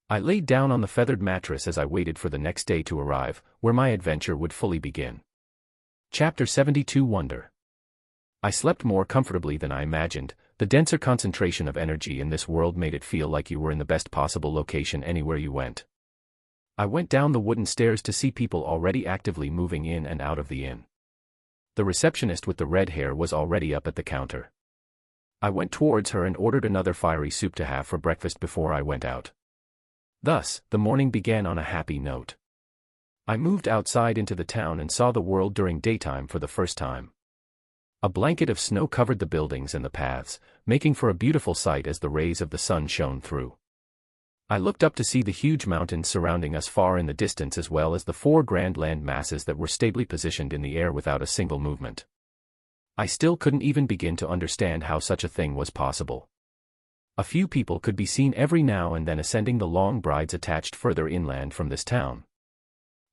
I laid down on the feathered mattress as I waited for the next day to arrive, where my adventure would fully begin. Chapter 72 Wonder. I slept more comfortably than I imagined. The denser concentration of energy in this world made it feel like you were in the best possible location anywhere you went. I went down the wooden stairs to see people already actively moving in and out of the inn. The receptionist with the red hair was already up at the counter. I went towards her and ordered another fiery soup to have for breakfast before I went out. Thus, the morning began on a happy note. I moved outside into the town and saw the world during daytime for the first time. A blanket of snow covered the buildings and the paths, making for a beautiful sight as the rays of the sun shone through. I looked up to see the huge mountains surrounding us far in the distance as well as the 4 grand land masses that were stably positioned in the air without a single movement. I still couldn't even begin to understand how such a thing was possible. A few people could be seen every now and then ascending the long brides attached further inland from this town.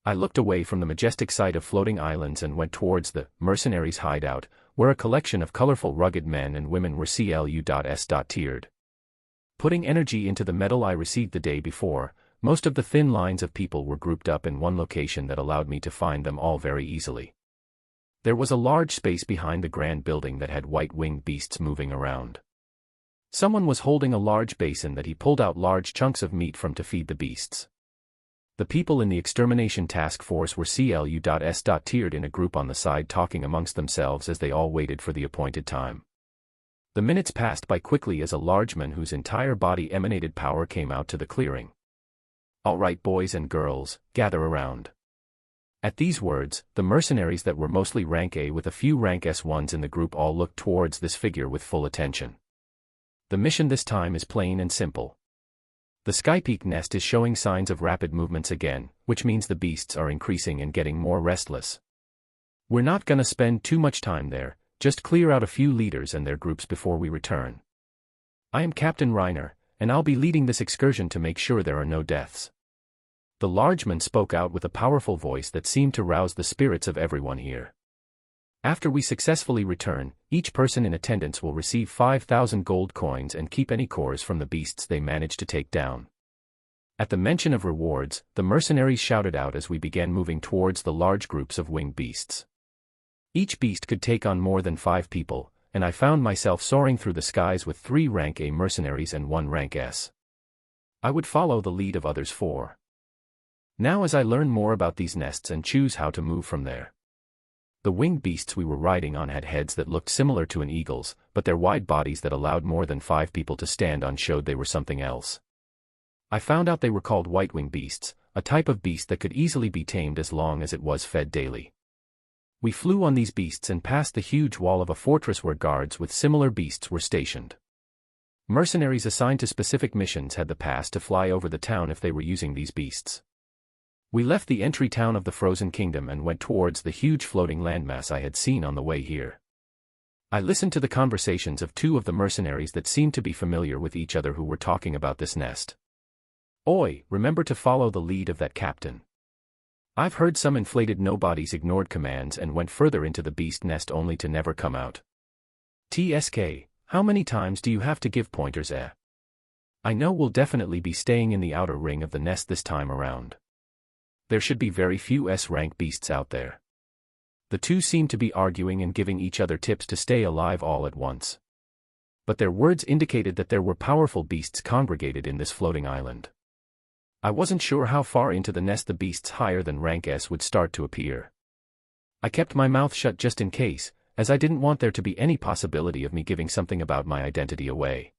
I looked away from the majestic sight of floating islands and went towards the mercenaries' hideout, where a collection of colorful rugged men and women were CLU.S.tiered. Putting energy into the metal I received the day before, most of the thin lines of people were grouped up in one location that allowed me to find them all very easily. There was a large space behind the grand building that had white-winged beasts moving around. Someone was holding a large basin that he pulled out large chunks of meat from to feed the beasts. The people in the extermination task force were CLU.S.tiered in a group on the side talking amongst themselves as they all waited for the appointed time. The minutes passed by quickly as a large man whose entire body emanated power came out to the clearing. "All right, boys and girls, gather around." At these words, the mercenaries that were mostly rank A with a few rank S ones in the group all looked towards this figure with full attention. The mission this time is plain and simple. The Skypeak nest is showing signs of rapid movements again, which means the beasts are increasing and getting more restless. We're not gonna spend too much time there, just clear out a few leaders and their groups before we return. I am Captain Reiner, and I'll be leading this excursion to make sure there are no deaths. The large man spoke out with a powerful voice that seemed to rouse the spirits of everyone here. After we successfully return, each person in attendance will receive 5,000 gold coins and keep any cores from the beasts they manage to take down. At the mention of rewards, the mercenaries shouted out as we began moving towards the large groups of winged beasts. Each beast could take on more than 5 people, and I found myself soaring through the skies with 3 rank A mercenaries and 1 rank S. I would follow the lead of others 4. Now as I learn more about these nests and choose how to move from there. The winged beasts we were riding on had heads that looked similar to an eagle's, but their wide bodies that allowed more than 5 people to stand on showed they were something else. I found out they were called white-wing beasts, a type of beast that could easily be tamed as long as it was fed daily. We flew on these beasts and passed the huge wall of a fortress where guards with similar beasts were stationed. Mercenaries assigned to specific missions had the pass to fly over the town if they were using these beasts. We left the entry town of the Frozen Kingdom and went towards the huge floating landmass I had seen on the way here. I listened to the conversations of two of the mercenaries that seemed to be familiar with each other who were talking about this nest. "Oi, remember to follow the lead of that captain. I've heard some inflated nobodies ignored commands and went further into the beast nest only to never come out. TSK, how many times do you have to give pointers, eh? I know we'll definitely be staying in the outer ring of the nest this time around. There should be very few S-rank beasts out there." The two seemed to be arguing and giving each other tips to stay alive all at once. But their words indicated that there were powerful beasts congregated in this floating island. I wasn't sure how far into the nest the beasts higher than rank S would start to appear. I kept my mouth shut just in case, as I didn't want there to be any possibility of me giving something about my identity away.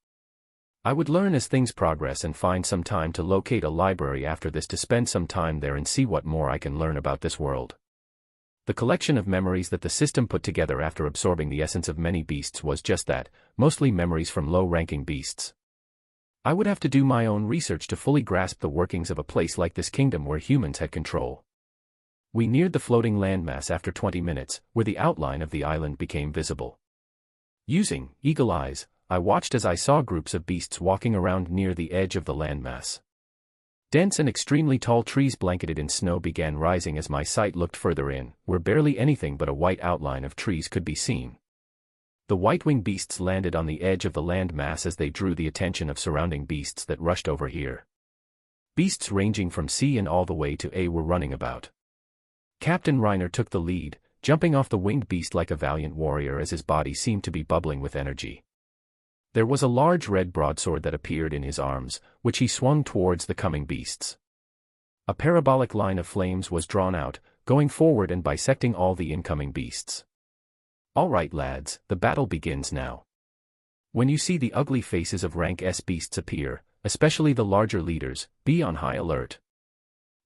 I would learn as things progress and find some time to locate a library after this to spend some time there and see what more I can learn about this world. The collection of memories that the system put together after absorbing the essence of many beasts was just that, mostly memories from low-ranking beasts. I would have to do my own research to fully grasp the workings of a place like this kingdom where humans had control. We neared the floating landmass after 20 minutes, where the outline of the island became visible. Using eagle eyes, I watched as I saw groups of beasts walking around near the edge of the landmass. Dense and extremely tall trees blanketed in snow began rising as my sight looked further in, where barely anything but a white outline of trees could be seen. The white-winged beasts landed on the edge of the land mass as they drew the attention of surrounding beasts that rushed over here. Beasts ranging from C and all the way to A were running about. Captain Reiner took the lead, jumping off the winged beast like a valiant warrior as his body seemed to be bubbling with energy. There was a large red broadsword that appeared in his arms, which he swung towards the coming beasts. A parabolic line of flames was drawn out, going forward and bisecting all the incoming beasts. "All right, lads, the battle begins now. When you see the ugly faces of rank S beasts appear, especially the larger leaders, be on high alert."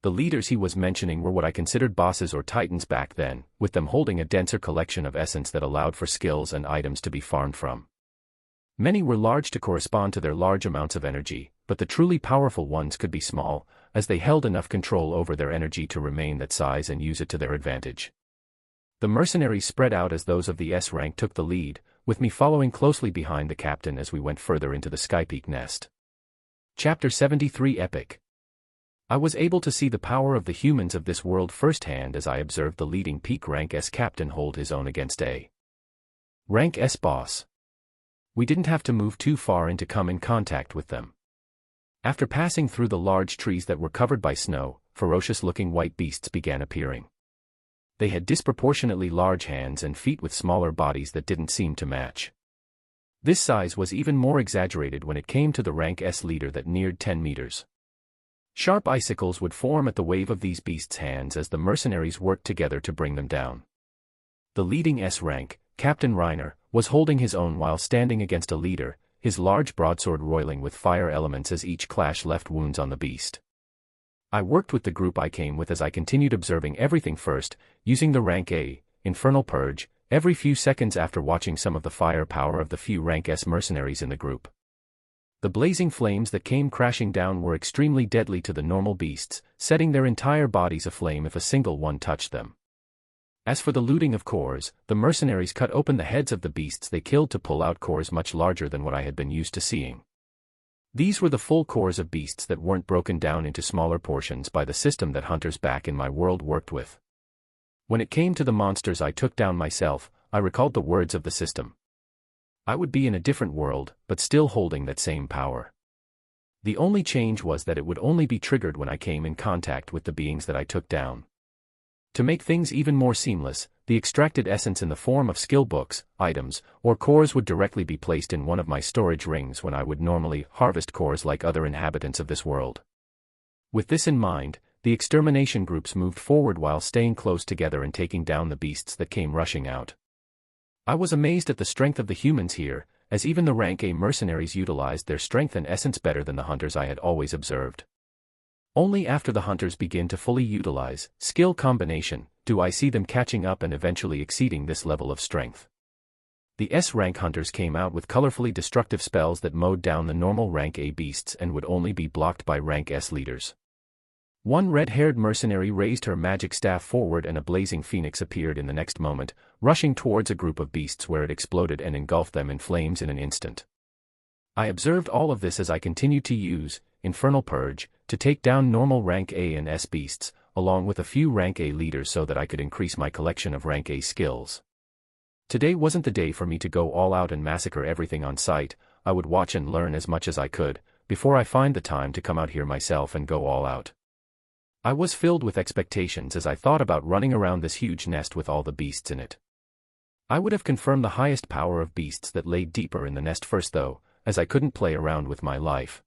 The leaders he was mentioning were what I considered bosses or titans back then, with them holding a denser collection of essence that allowed for skills and items to be farmed from. Many were large to correspond to their large amounts of energy, but the truly powerful ones could be small, as they held enough control over their energy to remain that size and use it to their advantage. The mercenaries spread out as those of the S rank took the lead, with me following closely behind the captain as we went further into the Skypeak nest. Chapter 73 Epic. I was able to see the power of the humans of this world firsthand as I observed the leading peak rank S captain hold his own against a rank S boss. We didn't have to move too far in to come in contact with them. After passing through the large trees that were covered by snow, ferocious-looking white beasts began appearing. They had disproportionately large hands and feet with smaller bodies that didn't seem to match. This size was even more exaggerated when it came to the rank S leader that neared 10 meters. Sharp icicles would form at the wave of these beasts' hands as the mercenaries worked together to bring them down. The leading S rank, Captain Reiner, was holding his own while standing against a leader, his large broadsword roiling with fire elements as each clash left wounds on the beast. I worked with the group I came with as I continued observing everything first, using the rank A, Infernal Purge, every few seconds after watching some of the fire power of the few rank S mercenaries in the group. The blazing flames that came crashing down were extremely deadly to the normal beasts, setting their entire bodies aflame if a single one touched them. As for the looting of cores, the mercenaries cut open the heads of the beasts they killed to pull out cores much larger than what I had been used to seeing. These were the full cores of beasts that weren't broken down into smaller portions by the system that hunters back in my world worked with. When it came to the monsters I took down myself, I recalled the words of the system. I would be in a different world, but still holding that same power. The only change was that it would only be triggered when I came in contact with the beings that I took down. To make things even more seamless, the extracted essence in the form of skill books, items, or cores would directly be placed in one of my storage rings when I would normally harvest cores like other inhabitants of this world. With this in mind, the extermination groups moved forward while staying close together and taking down the beasts that came rushing out. I was amazed at the strength of the humans here, as even the rank A mercenaries utilized their strength and essence better than the hunters I had always observed. Only after the hunters begin to fully utilize skill combination do I see them catching up and eventually exceeding this level of strength. The S-rank hunters came out with colorfully destructive spells that mowed down the normal rank A beasts and would only be blocked by rank S leaders. One red-haired mercenary raised her magic staff forward and a blazing phoenix appeared in the next moment, rushing towards a group of beasts where it exploded and engulfed them in flames in an instant. I observed all of this as I continued to use Infernal Purge to take down normal rank A and S beasts, along with a few rank A leaders so that I could increase my collection of rank A skills. Today wasn't the day for me to go all out and massacre everything on sight. I would watch and learn as much as I could, before I find the time to come out here myself and go all out. I was filled with expectations as I thought about running around this huge nest with all the beasts in it. I would have confirmed the highest power of beasts that lay deeper in the nest first though, as I couldn't play around with my life.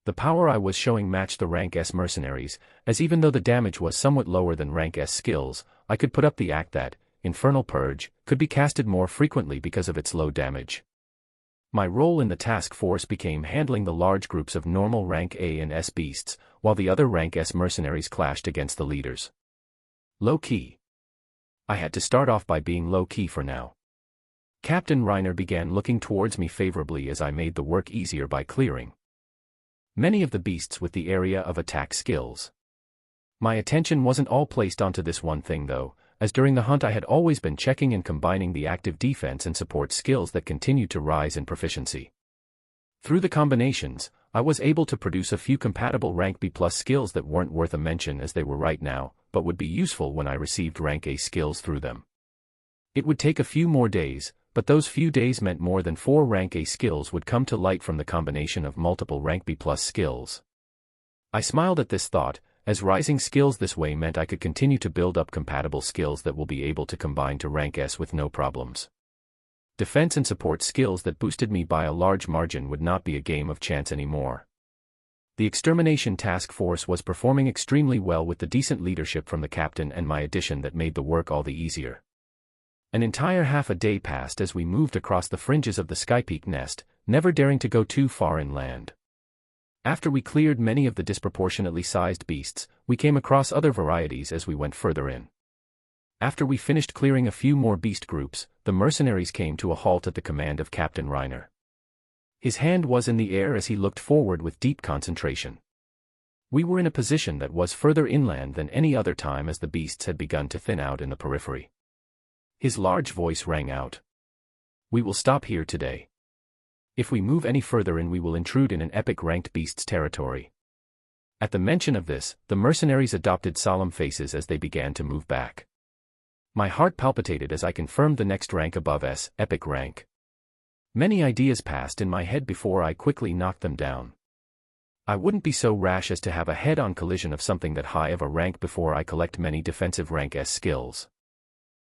The power I was showing matched the rank S mercenaries, as even though the damage was somewhat lower than rank S skills, I could put up the act that Infernal Purge could be casted more frequently because of its low damage. My role in the task force became handling the large groups of normal rank A and S beasts, while the other rank S mercenaries clashed against the leaders. Low-key. I had to start off by being low-key for now. Captain Reiner began looking towards me favorably as I made the work easier by clearing many of the beasts with the area of attack skills. My attention wasn't all placed onto this one thing though, as during the hunt I had always been checking and combining the active defense and support skills that continued to rise in proficiency. Through the combinations, I was able to produce a few compatible rank B+ skills that weren't worth a mention as they were right now, but would be useful when I received rank A skills through them. It would take a few more days, but those few days meant more than 4 rank A skills would come to light from the combination of multiple rank B+ skills. I smiled at this thought, as rising skills this way meant I could continue to build up compatible skills that will be able to combine to rank S with no problems. Defense and support skills that boosted me by a large margin would not be a game of chance anymore. The extermination task force was performing extremely well with the decent leadership from the captain and my addition that made the work all the easier. An entire half a day passed as we moved across the fringes of the Skypeak nest, never daring to go too far inland. After we cleared many of the disproportionately sized beasts, we came across other varieties as we went further in. After we finished clearing a few more beast groups, the mercenaries came to a halt at the command of Captain Reiner. His hand was in the air as he looked forward with deep concentration. We were in a position that was further inland than any other time as the beasts had begun to thin out in the periphery. His large voice rang out. "We will stop here today. If we move any further in we will intrude in an epic ranked beast's territory." At the mention of this, the mercenaries adopted solemn faces as they began to move back. My heart palpitated as I confirmed the next rank above S, epic rank. Many ideas passed in my head before I quickly knocked them down. I wouldn't be so rash as to have a head-on collision of something that high of a rank before I collect many defensive rank S skills.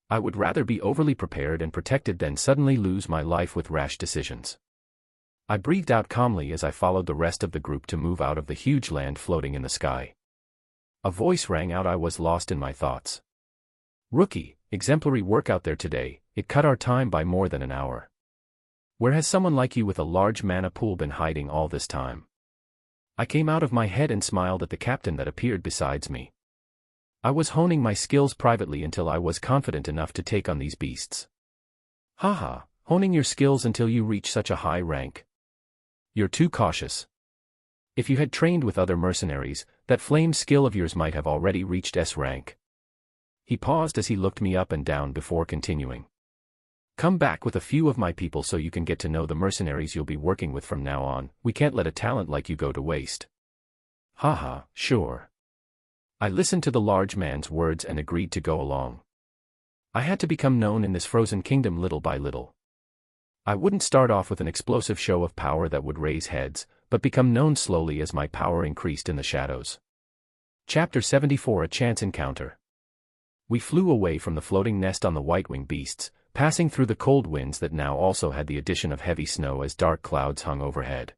I would rather be overly prepared and protected than suddenly lose my life with rash decisions. I breathed out calmly as I followed the rest of the group to move out of the huge land floating in the sky. A voice rang out. I was lost in my thoughts. "Rookie, exemplary work out there today. It cut our time by more than an hour. Where has someone like you with a large mana pool been hiding all this time?" I came out of my head and smiled at the captain that appeared beside me. I was honing my skills privately until I was confident enough to take on these beasts. "Haha, honing your skills until you reach such a high rank. You're too cautious. If you had trained with other mercenaries, that flame skill of yours might have already reached S rank." He paused as he looked me up and down before continuing. "Come back with a few of my people so you can get to know the mercenaries you'll be working with from now on. We can't let a talent like you go to waste." "Haha, sure." I listened to the large man's words and agreed to go along. I had to become known in this frozen kingdom little by little. I wouldn't start off with an explosive show of power that would raise heads, but become known slowly as my power increased in the shadows. Chapter 74: A Chance Encounter. We flew away from the floating nest on the white-winged beasts, passing through the cold winds that now also had the addition of heavy snow as dark clouds hung overhead.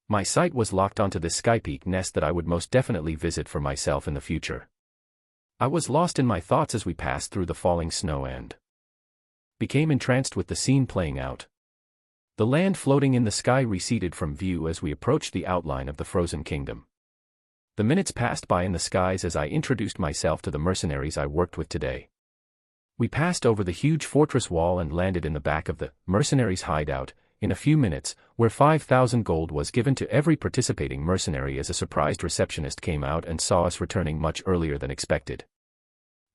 My sight was locked onto this Skypeak nest that I would most definitely visit for myself in the future. I was lost in my thoughts as we passed through the falling snow and became entranced with the scene playing out. The land floating in the sky receded from view as we approached the outline of the frozen kingdom. The minutes passed by in the skies as I introduced myself to the mercenaries I worked with today. We passed over the huge fortress wall and landed in the back of the mercenaries' hideout, in a few minutes, where 5,000 gold was given to every participating mercenary as a surprised receptionist came out and saw us returning much earlier than expected.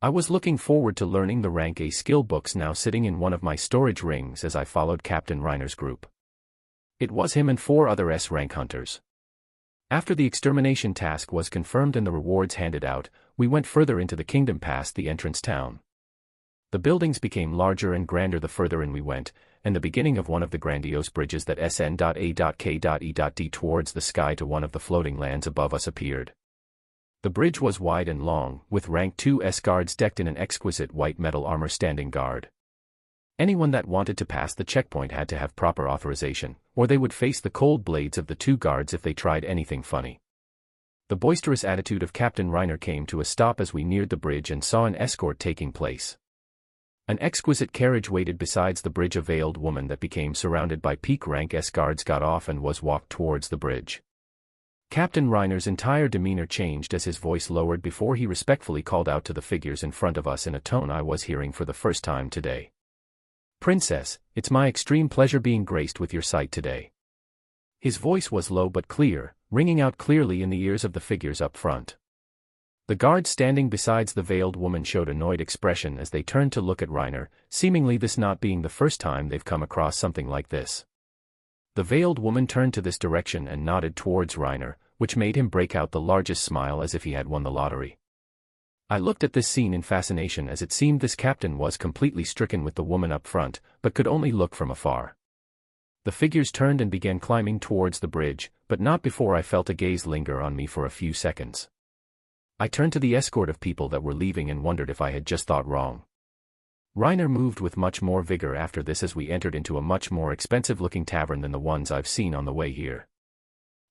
I was looking forward to learning the rank A skill books now sitting in one of my storage rings as I followed Captain Reiner's group. It was him and 4 other S-rank hunters. After the extermination task was confirmed and the rewards handed out, we went further into the kingdom past the entrance town. The buildings became larger and grander the further in we went, and the beginning of one of the grandiose bridges that SN.A.K.E.D towards the sky to one of the floating lands above us appeared. The bridge was wide and long, with rank 2 S guards decked in an exquisite white metal armor standing guard. Anyone that wanted to pass the checkpoint had to have proper authorization, or they would face the cold blades of the 2 guards if they tried anything funny. The boisterous attitude of Captain Reiner came to a stop as we neared the bridge and saw an escort taking place. An exquisite carriage waited besides the bridge. A veiled woman that became surrounded by peak rank S guards got off and was walked towards the bridge. Captain Reiner's entire demeanor changed as his voice lowered before he respectfully called out to the figures in front of us in a tone I was hearing for the first time today. "Princess, it's my extreme pleasure being graced with your sight today." His voice was low but clear, ringing out clearly in the ears of the figures up front. The guards standing besides the veiled woman showed annoyed expression as they turned to look at Reiner, seemingly this not being the first time they've come across something like this. The veiled woman turned to this direction and nodded towards Reiner, which made him break out the largest smile as if he had won the lottery. I looked at this scene in fascination as it seemed this captain was completely stricken with the woman up front, but could only look from afar. The figures turned and began climbing towards the bridge, but not before I felt a gaze linger on me for a few seconds. I turned to the escort of people that were leaving and wondered if I had just thought wrong. Reiner moved with much more vigor after this as we entered into a much more expensive-looking tavern than the ones I've seen on the way here.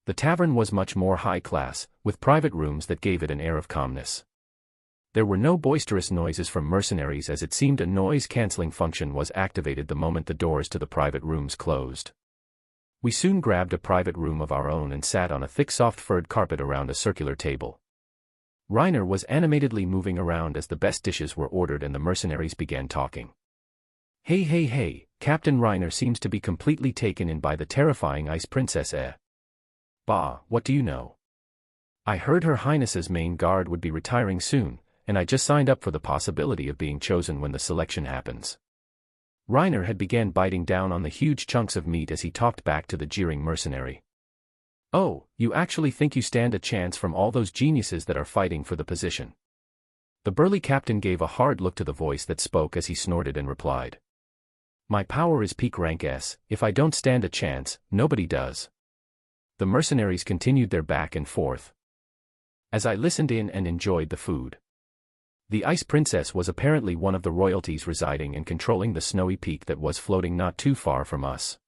The tavern was much more high class, with private rooms that gave it an air of calmness. There were no boisterous noises from mercenaries as it seemed a noise-canceling function was activated the moment the doors to the private rooms closed. We soon grabbed a private room of our own and sat on a thick soft furred carpet around a circular table. Reiner was animatedly moving around as the best dishes were ordered and the mercenaries began talking. Hey, Captain Reiner seems to be completely taken in by the terrifying Ice Princess Bah, what do you know? I heard Her Highness's main guard would be retiring soon, and I just signed up for the possibility of being chosen when the selection happens. Reiner had began biting down on the huge chunks of meat as he talked back to the jeering mercenary. Oh, you actually think you stand a chance from all those geniuses that are fighting for the position? The burly captain gave a hard look to the voice that spoke as he snorted and replied. My power is peak rank S, if I don't stand a chance, nobody does. The mercenaries continued their back and forth. As I listened in and enjoyed the food. The Ice Princess was apparently one of the royalties residing and controlling the snowy peak that was floating not too far from us.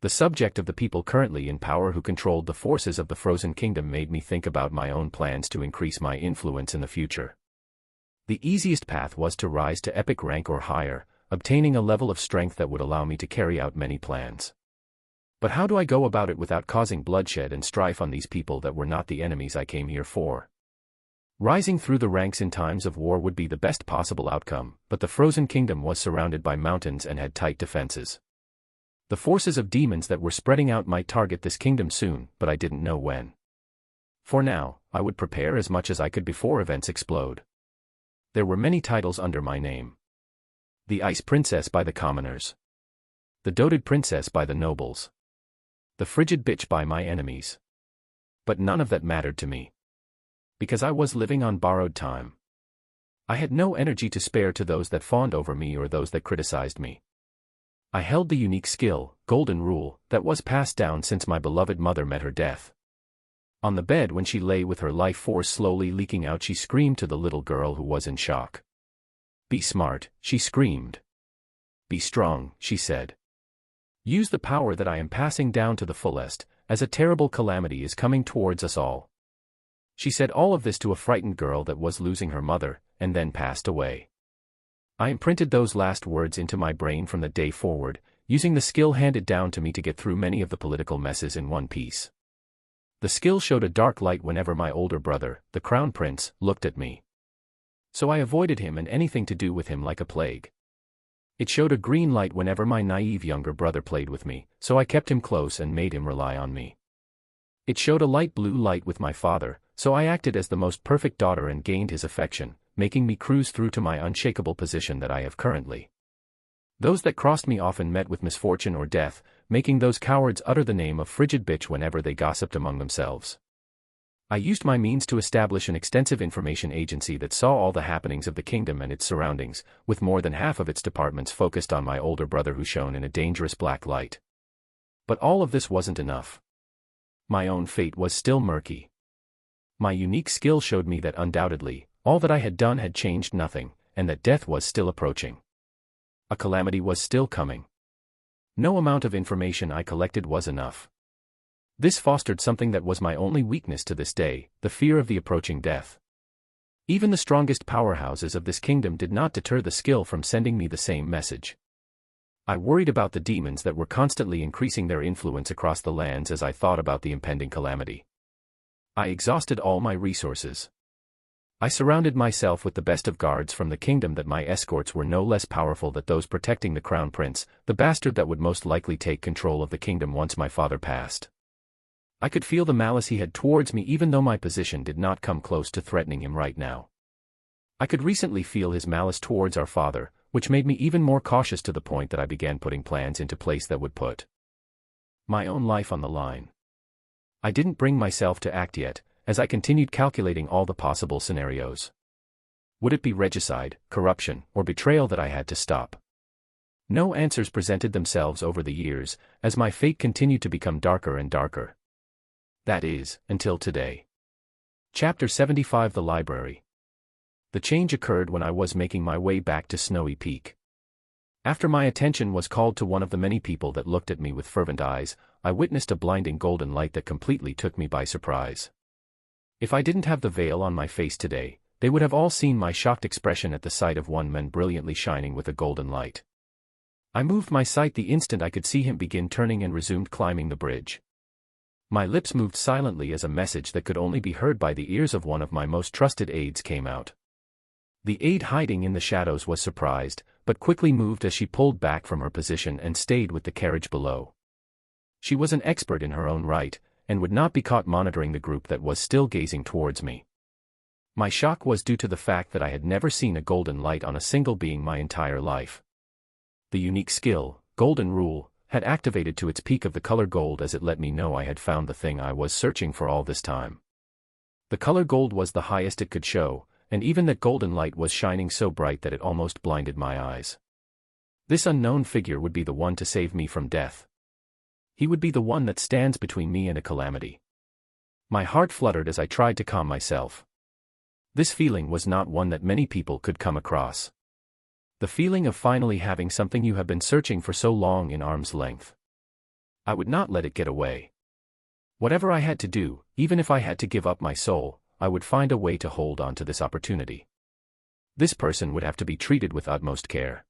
The subject of the people currently in power who controlled the forces of the Frozen Kingdom made me think about my own plans to increase my influence in the future. The easiest path was to rise to epic rank or higher, obtaining a level of strength that would allow me to carry out many plans. But how do I go about it without causing bloodshed and strife on these people that were not the enemies I came here for? Rising through the ranks in times of war would be the best possible outcome, but the Frozen Kingdom was surrounded by mountains and had tight defenses. The forces of demons that were spreading out might target this kingdom soon, but I didn't know when. For now, I would prepare as much as I could before events explode. There were many titles under my name. The Ice Princess by the commoners. The Doted Princess by the nobles. The Frigid Bitch by my enemies. But none of that mattered to me. Because I was living on borrowed time. I had no energy to spare to those that fawned over me or those that criticized me. I held the unique skill, golden rule, that was passed down since my beloved mother met her death. On the bed when she lay with her life force slowly leaking out, she screamed to the little girl who was in shock. Be smart, she screamed. Be strong, she said. Use the power that I am passing down to the fullest, as a terrible calamity is coming towards us all. She said all of this to a frightened girl that was losing her mother, and then passed away. I imprinted those last words into my brain from that day forward, using the skill handed down to me to get through many of the political messes in one piece. The skill showed a dark light whenever my older brother, the Crown Prince, looked at me. So I avoided him and anything to do with him like a plague. It showed a green light whenever my naive younger brother played with me, so I kept him close and made him rely on me. It showed a light blue light with my father, so I acted as the most perfect daughter and gained his affection, making me cruise through to my unshakable position that I have currently. Those that crossed me often met with misfortune or death, making those cowards utter the name of frigid bitch whenever they gossiped among themselves. I used my means to establish an extensive information agency that saw all the happenings of the kingdom and its surroundings, with more than half of its departments focused on my older brother who shone in a dangerous black light. But all of this wasn't enough. My own fate was still murky. My unique skill showed me that undoubtedly, all that I had done had changed nothing, and that death was still approaching. A calamity was still coming. No amount of information I collected was enough. This fostered something that was my only weakness to this day, the fear of the approaching death. Even the strongest powerhouses of this kingdom did not deter the skill from sending me the same message. I worried about the demons that were constantly increasing their influence across the lands as I thought about the impending calamity. I exhausted all my resources. I surrounded myself with the best of guards from the kingdom that my escorts were no less powerful than those protecting the crown prince, the bastard that would most likely take control of the kingdom once my father passed. I could feel the malice he had towards me even though my position did not come close to threatening him right now. I could recently feel his malice towards our father, which made me even more cautious to the point that I began putting plans into place that would put my own life on the line. I didn't bring myself to act yet, as I continued calculating all the possible scenarios. Would it be regicide, corruption, or betrayal that I had to stop? No answers presented themselves over the years, as my fate continued to become darker and darker. That is, until today. Chapter 75 The Library. The change occurred when I was making my way back to Snowy Peak. After my attention was called to one of the many people that looked at me with fervent eyes, I witnessed a blinding golden light that completely took me by surprise. If I didn't have the veil on my face today, they would have all seen my shocked expression at the sight of one man brilliantly shining with a golden light. I moved my sight the instant I could see him begin turning and resumed climbing the bridge. My lips moved silently as a message that could only be heard by the ears of one of my most trusted aides came out. The aide hiding in the shadows was surprised, but quickly moved as she pulled back from her position and stayed with the carriage below. She was an expert in her own right, and would not be caught monitoring the group that was still gazing towards me. My shock was due to the fact that I had never seen a golden light on a single being my entire life. The unique skill, Golden Rule, had activated to its peak of the color gold as it let me know I had found the thing I was searching for all this time. The color gold was the highest it could show, and even that golden light was shining so bright that it almost blinded my eyes. This unknown figure would be the one to save me from death. He would be the one that stands between me and a calamity. My heart fluttered as I tried to calm myself. This feeling was not one that many people could come across. The feeling of finally having something you have been searching for so long in arm's length. I would not let it get away. Whatever I had to do, even if I had to give up my soul, I would find a way to hold on to this opportunity. This person would have to be treated with utmost care.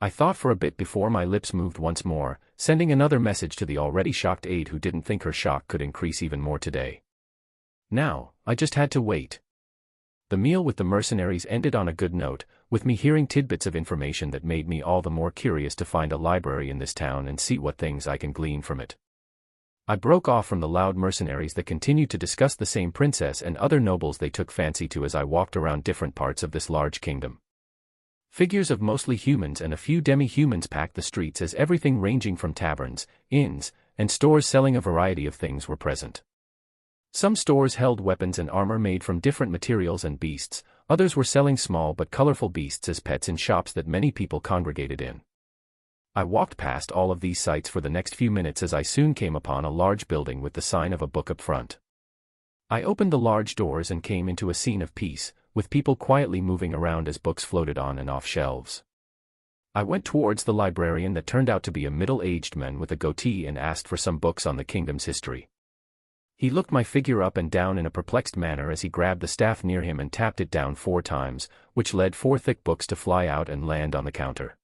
I thought for a bit before my lips moved once more, sending another message to the already shocked aide who didn't think her shock could increase even more today. Now, I just had to wait. The meal with the mercenaries ended on a good note, with me hearing tidbits of information that made me all the more curious to find a library in this town and see what things I can glean from it. I broke off from the loud mercenaries that continued to discuss the same princess and other nobles they took fancy to as I walked around different parts of this large kingdom. Figures of mostly humans and a few demi-humans packed the streets as everything ranging from taverns, inns, and stores selling a variety of things were present. Some stores held weapons and armor made from different materials and beasts, others were selling small but colorful beasts as pets in shops that many people congregated in. I walked past all of these sites for the next few minutes as I soon came upon a large building with the sign of a book up front. I opened the large doors and came into a scene of peace, with people quietly moving around as books floated on and off shelves. I went towards the librarian that turned out to be a middle-aged man with a goatee and asked for some books on the kingdom's history. He looked my figure up and down in a perplexed manner as he grabbed the staff near him and tapped it down 4 times, which led 4 thick books to fly out and land on the counter.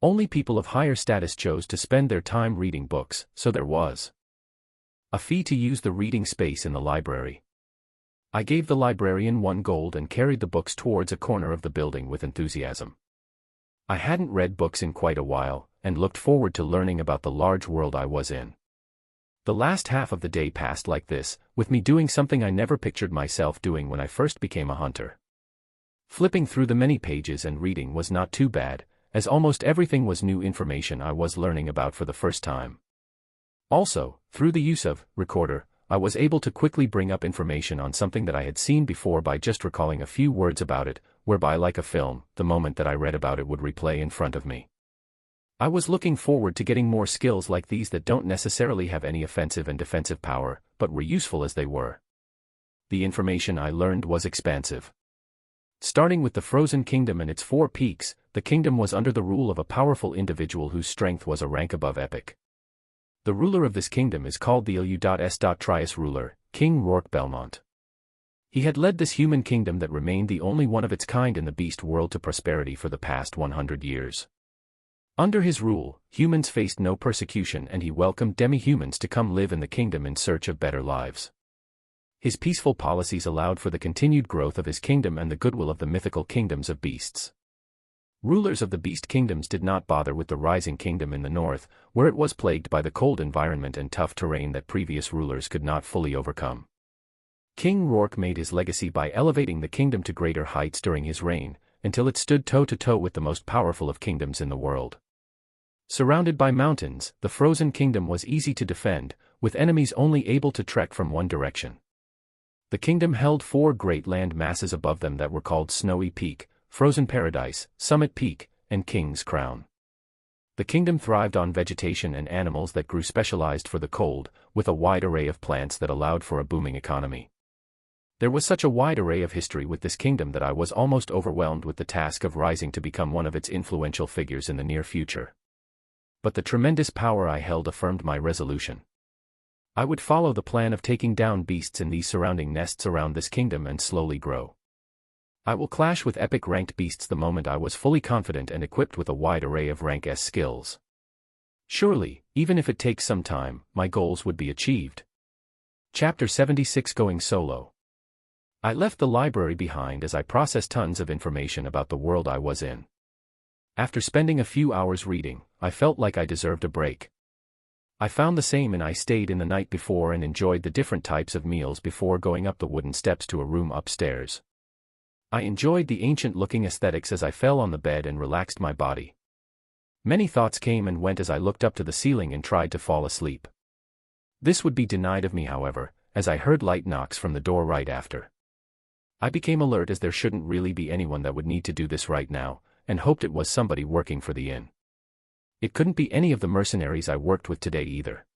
Only people of higher status chose to spend their time reading books, so there was a fee to use the reading space in the library. I gave the librarian 1 gold and carried the books towards a corner of the building with enthusiasm. I hadn't read books in quite a while, and looked forward to learning about the large world I was in. The last half of the day passed like this, with me doing something I never pictured myself doing when I first became a hunter. Flipping through the many pages and reading was not too bad, as almost everything was new information I was learning about for the first time. Also, through the use of recorder, I was able to quickly bring up information on something that I had seen before by just recalling a few words about it, whereby like a film, the moment that I read about it would replay in front of me. I was looking forward to getting more skills like these that don't necessarily have any offensive and defensive power, but were useful as they were. The information I learned was expansive. Starting with the Frozen Kingdom and its 4 peaks, the kingdom was under the rule of a powerful individual whose strength was a rank above epic. The ruler of this kingdom is called the Trias ruler, King Rourke Belmont. He had led this human kingdom that remained the only one of its kind in the beast world to prosperity for the past 100 years. Under his rule, humans faced no persecution and he welcomed demi-humans to come live in the kingdom in search of better lives. His peaceful policies allowed for the continued growth of his kingdom and the goodwill of the mythical kingdoms of beasts. Rulers of the beast kingdoms did not bother with the rising kingdom in the north, where it was plagued by the cold environment and tough terrain that previous rulers could not fully overcome. King Rourke made his legacy by elevating the kingdom to greater heights during his reign, until it stood toe-to-toe with the most powerful of kingdoms in the world. Surrounded by mountains, the Frozen Kingdom was easy to defend, with enemies only able to trek from one direction. The kingdom held 4 great land masses above them that were called Snowy Peak, Frozen Paradise, Summit Peak, and King's Crown. The kingdom thrived on vegetation and animals that grew specialized for the cold, with a wide array of plants that allowed for a booming economy. There was such a wide array of history with this kingdom that I was almost overwhelmed with the task of rising to become one of its influential figures in the near future. But the tremendous power I held affirmed my resolution. I would follow the plan of taking down beasts in these surrounding nests around this kingdom and slowly grow. I will clash with epic ranked beasts the moment I was fully confident and equipped with a wide array of rank S skills. Surely, even if it takes some time, my goals would be achieved. Chapter 76 Going Solo. I left the library behind as I processed tons of information about the world I was in. After spending a few hours reading, I felt like I deserved a break. I found the same and I stayed in the night before and enjoyed the different types of meals before going up the wooden steps to a room upstairs. I enjoyed the ancient-looking aesthetics as I fell on the bed and relaxed my body. Many thoughts came and went as I looked up to the ceiling and tried to fall asleep. This would be denied of me, however, as I heard light knocks from the door right after. I became alert as there shouldn't really be anyone that would need to do this right now, and hoped it was somebody working for the inn. It couldn't be any of the mercenaries I worked with today either.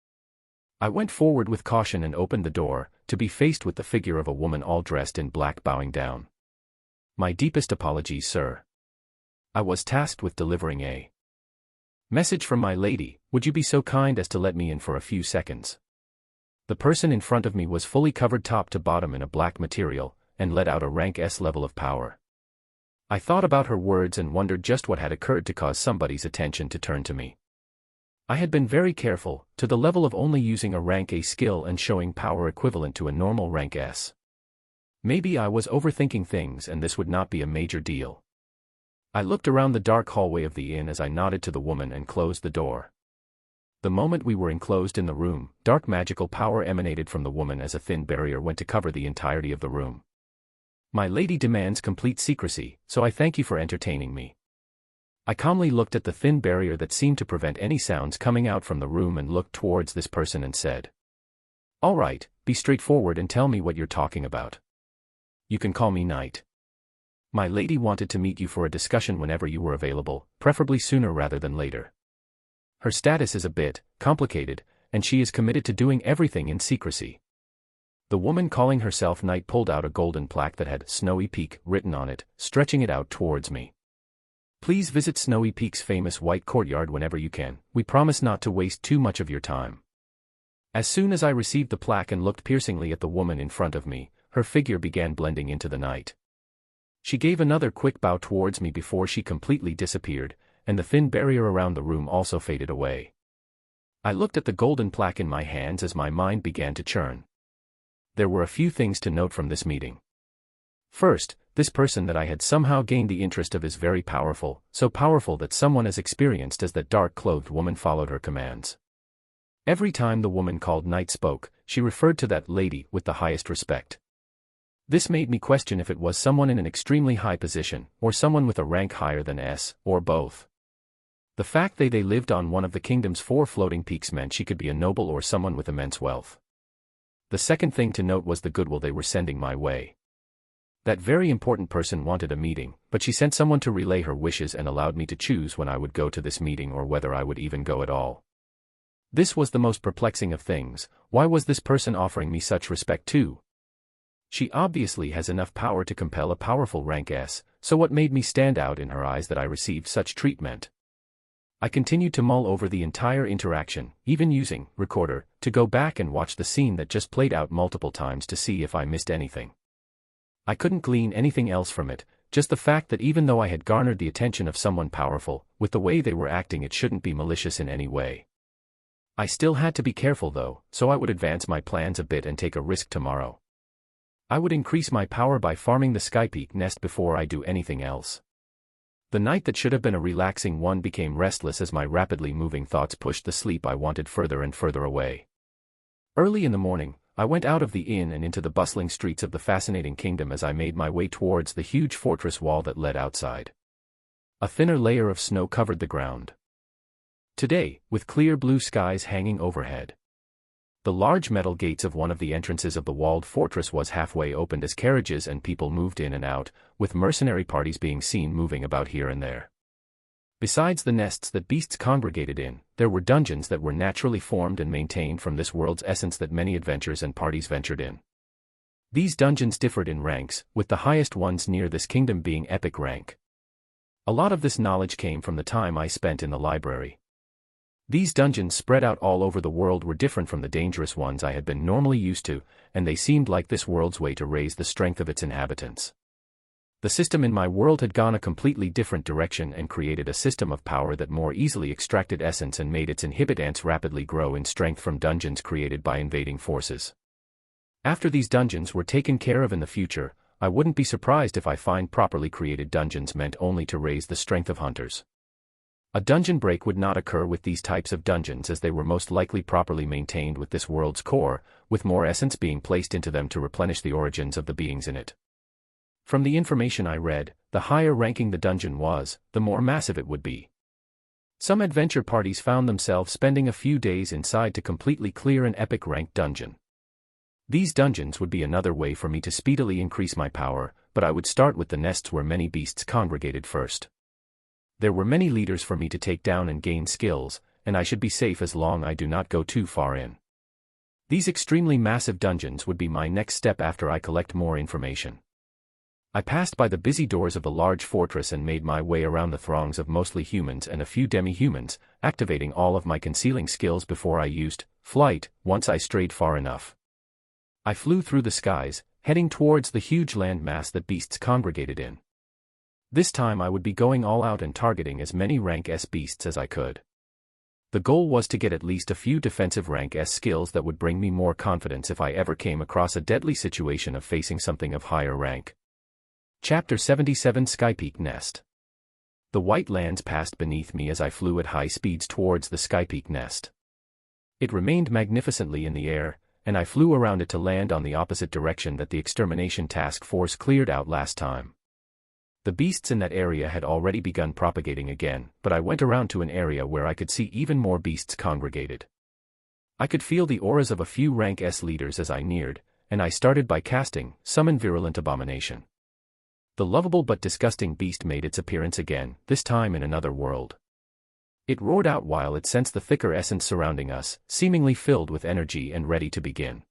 I went forward with caution and opened the door, to be faced with the figure of a woman all dressed in black bowing down. My deepest apologies, sir. I was tasked with delivering a message from my lady. Would you be so kind as to let me in for a few seconds? The person in front of me was fully covered top to bottom in a black material, and let out a rank S level of power. I thought about her words and wondered just what had occurred to cause somebody's attention to turn to me. I had been very careful, to the level of only using a rank A skill and showing power equivalent to a normal rank S. Maybe I was overthinking things and this would not be a major deal. I looked around the dark hallway of the inn as I nodded to the woman and closed the door. The moment we were enclosed in the room, dark magical power emanated from the woman as a thin barrier went to cover the entirety of the room. My lady demands complete secrecy, so I thank you for entertaining me. I calmly looked at the thin barrier that seemed to prevent any sounds coming out from the room and looked towards this person and said, "All right, be straightforward and tell me what you're talking about. You can call me Knight. My lady wanted to meet you for a discussion whenever you were available, preferably sooner rather than later. Her status is a bit complicated, and she is committed to doing everything in secrecy." The woman calling herself Knight pulled out a golden plaque that had Snowy Peak written on it, stretching it out towards me. "Please visit Snowy Peak's famous white courtyard whenever you can. We promise not to waste too much of your time." As soon as I received the plaque and looked piercingly at the woman in front of me, her figure began blending into the night. She gave another quick bow towards me before she completely disappeared, and the thin barrier around the room also faded away. I looked at the golden plaque in my hands as my mind began to churn. There were a few things to note from this meeting. First, this person that I had somehow gained the interest of is very powerful, so powerful that someone as experienced as that dark-clothed woman followed her commands. Every time the woman called Night spoke, she referred to that lady with the highest respect. This made me question if it was someone in an extremely high position, or someone with a rank higher than S, or both. The fact they lived on one of the kingdom's 4 floating peaks meant she could be a noble or someone with immense wealth. The second thing to note was the goodwill they were sending my way. That very important person wanted a meeting, but she sent someone to relay her wishes and allowed me to choose when I would go to this meeting or whether I would even go at all. This was the most perplexing of things. Why was this person offering me such respect too? She obviously has enough power to compel a powerful rank S, so what made me stand out in her eyes that I received such treatment? I continued to mull over the entire interaction, even using recorder to go back and watch the scene that just played out multiple times to see if I missed anything. I couldn't glean anything else from it, just the fact that even though I had garnered the attention of someone powerful, with the way they were acting it shouldn't be malicious in any way. I still had to be careful though, so I would advance my plans a bit and take a risk tomorrow. I would increase my power by farming the Skypeak nest before I do anything else. The night that should have been a relaxing one became restless as my rapidly moving thoughts pushed the sleep I wanted further and further away. Early in the morning, I went out of the inn and into the bustling streets of the fascinating kingdom as I made my way towards the huge fortress wall that led outside. A thinner layer of snow covered the ground. Today, with clear blue skies hanging overhead. The large metal gates of one of the entrances of the walled fortress was halfway opened as carriages and people moved in and out, with mercenary parties being seen moving about here and there. Besides the nests that beasts congregated in, there were dungeons that were naturally formed and maintained from this world's essence that many adventurers and parties ventured in. These dungeons differed in ranks, with the highest ones near this kingdom being epic rank. A lot of this knowledge came from the time I spent in the library. These dungeons spread out all over the world were different from the dangerous ones I had been normally used to, and they seemed like this world's way to raise the strength of its inhabitants. The system in my world had gone a completely different direction and created a system of power that more easily extracted essence and made its inhabitants rapidly grow in strength from dungeons created by invading forces. After these dungeons were taken care of in the future, I wouldn't be surprised if I find properly created dungeons meant only to raise the strength of hunters. A dungeon break would not occur with these types of dungeons as they were most likely properly maintained with this world's core, with more essence being placed into them to replenish the origins of the beings in it. From the information I read, the higher ranking the dungeon was, the more massive it would be. Some adventure parties found themselves spending a few days inside to completely clear an epic ranked dungeon. These dungeons would be another way for me to speedily increase my power, but I would start with the nests where many beasts congregated first. There were many leaders for me to take down and gain skills, and I should be safe as long as I do not go too far in. These extremely massive dungeons would be my next step after I collect more information. I passed by the busy doors of the large fortress and made my way around the throngs of mostly humans and a few demi-humans, activating all of my concealing skills before I used flight once I strayed far enough. I flew through the skies, heading towards the huge land mass that beasts congregated in. This time I would be going all out and targeting as many rank S beasts as I could. The goal was to get at least a few defensive rank S skills that would bring me more confidence if I ever came across a deadly situation of facing something of higher rank. Chapter 77 Skypeak Nest. The white lands passed beneath me as I flew at high speeds towards the Skypeak nest. It remained magnificently in the air, and I flew around it to land on the opposite direction that the extermination task force cleared out last time. The beasts in that area had already begun propagating again, but I went around to an area where I could see even more beasts congregated. I could feel the auras of a few rank S leaders as I neared, and I started by casting Summon Virulent Abomination. The lovable but disgusting beast made its appearance again, this time in another world. It roared out while it sensed the thicker essence surrounding us, seemingly filled with energy and ready to begin.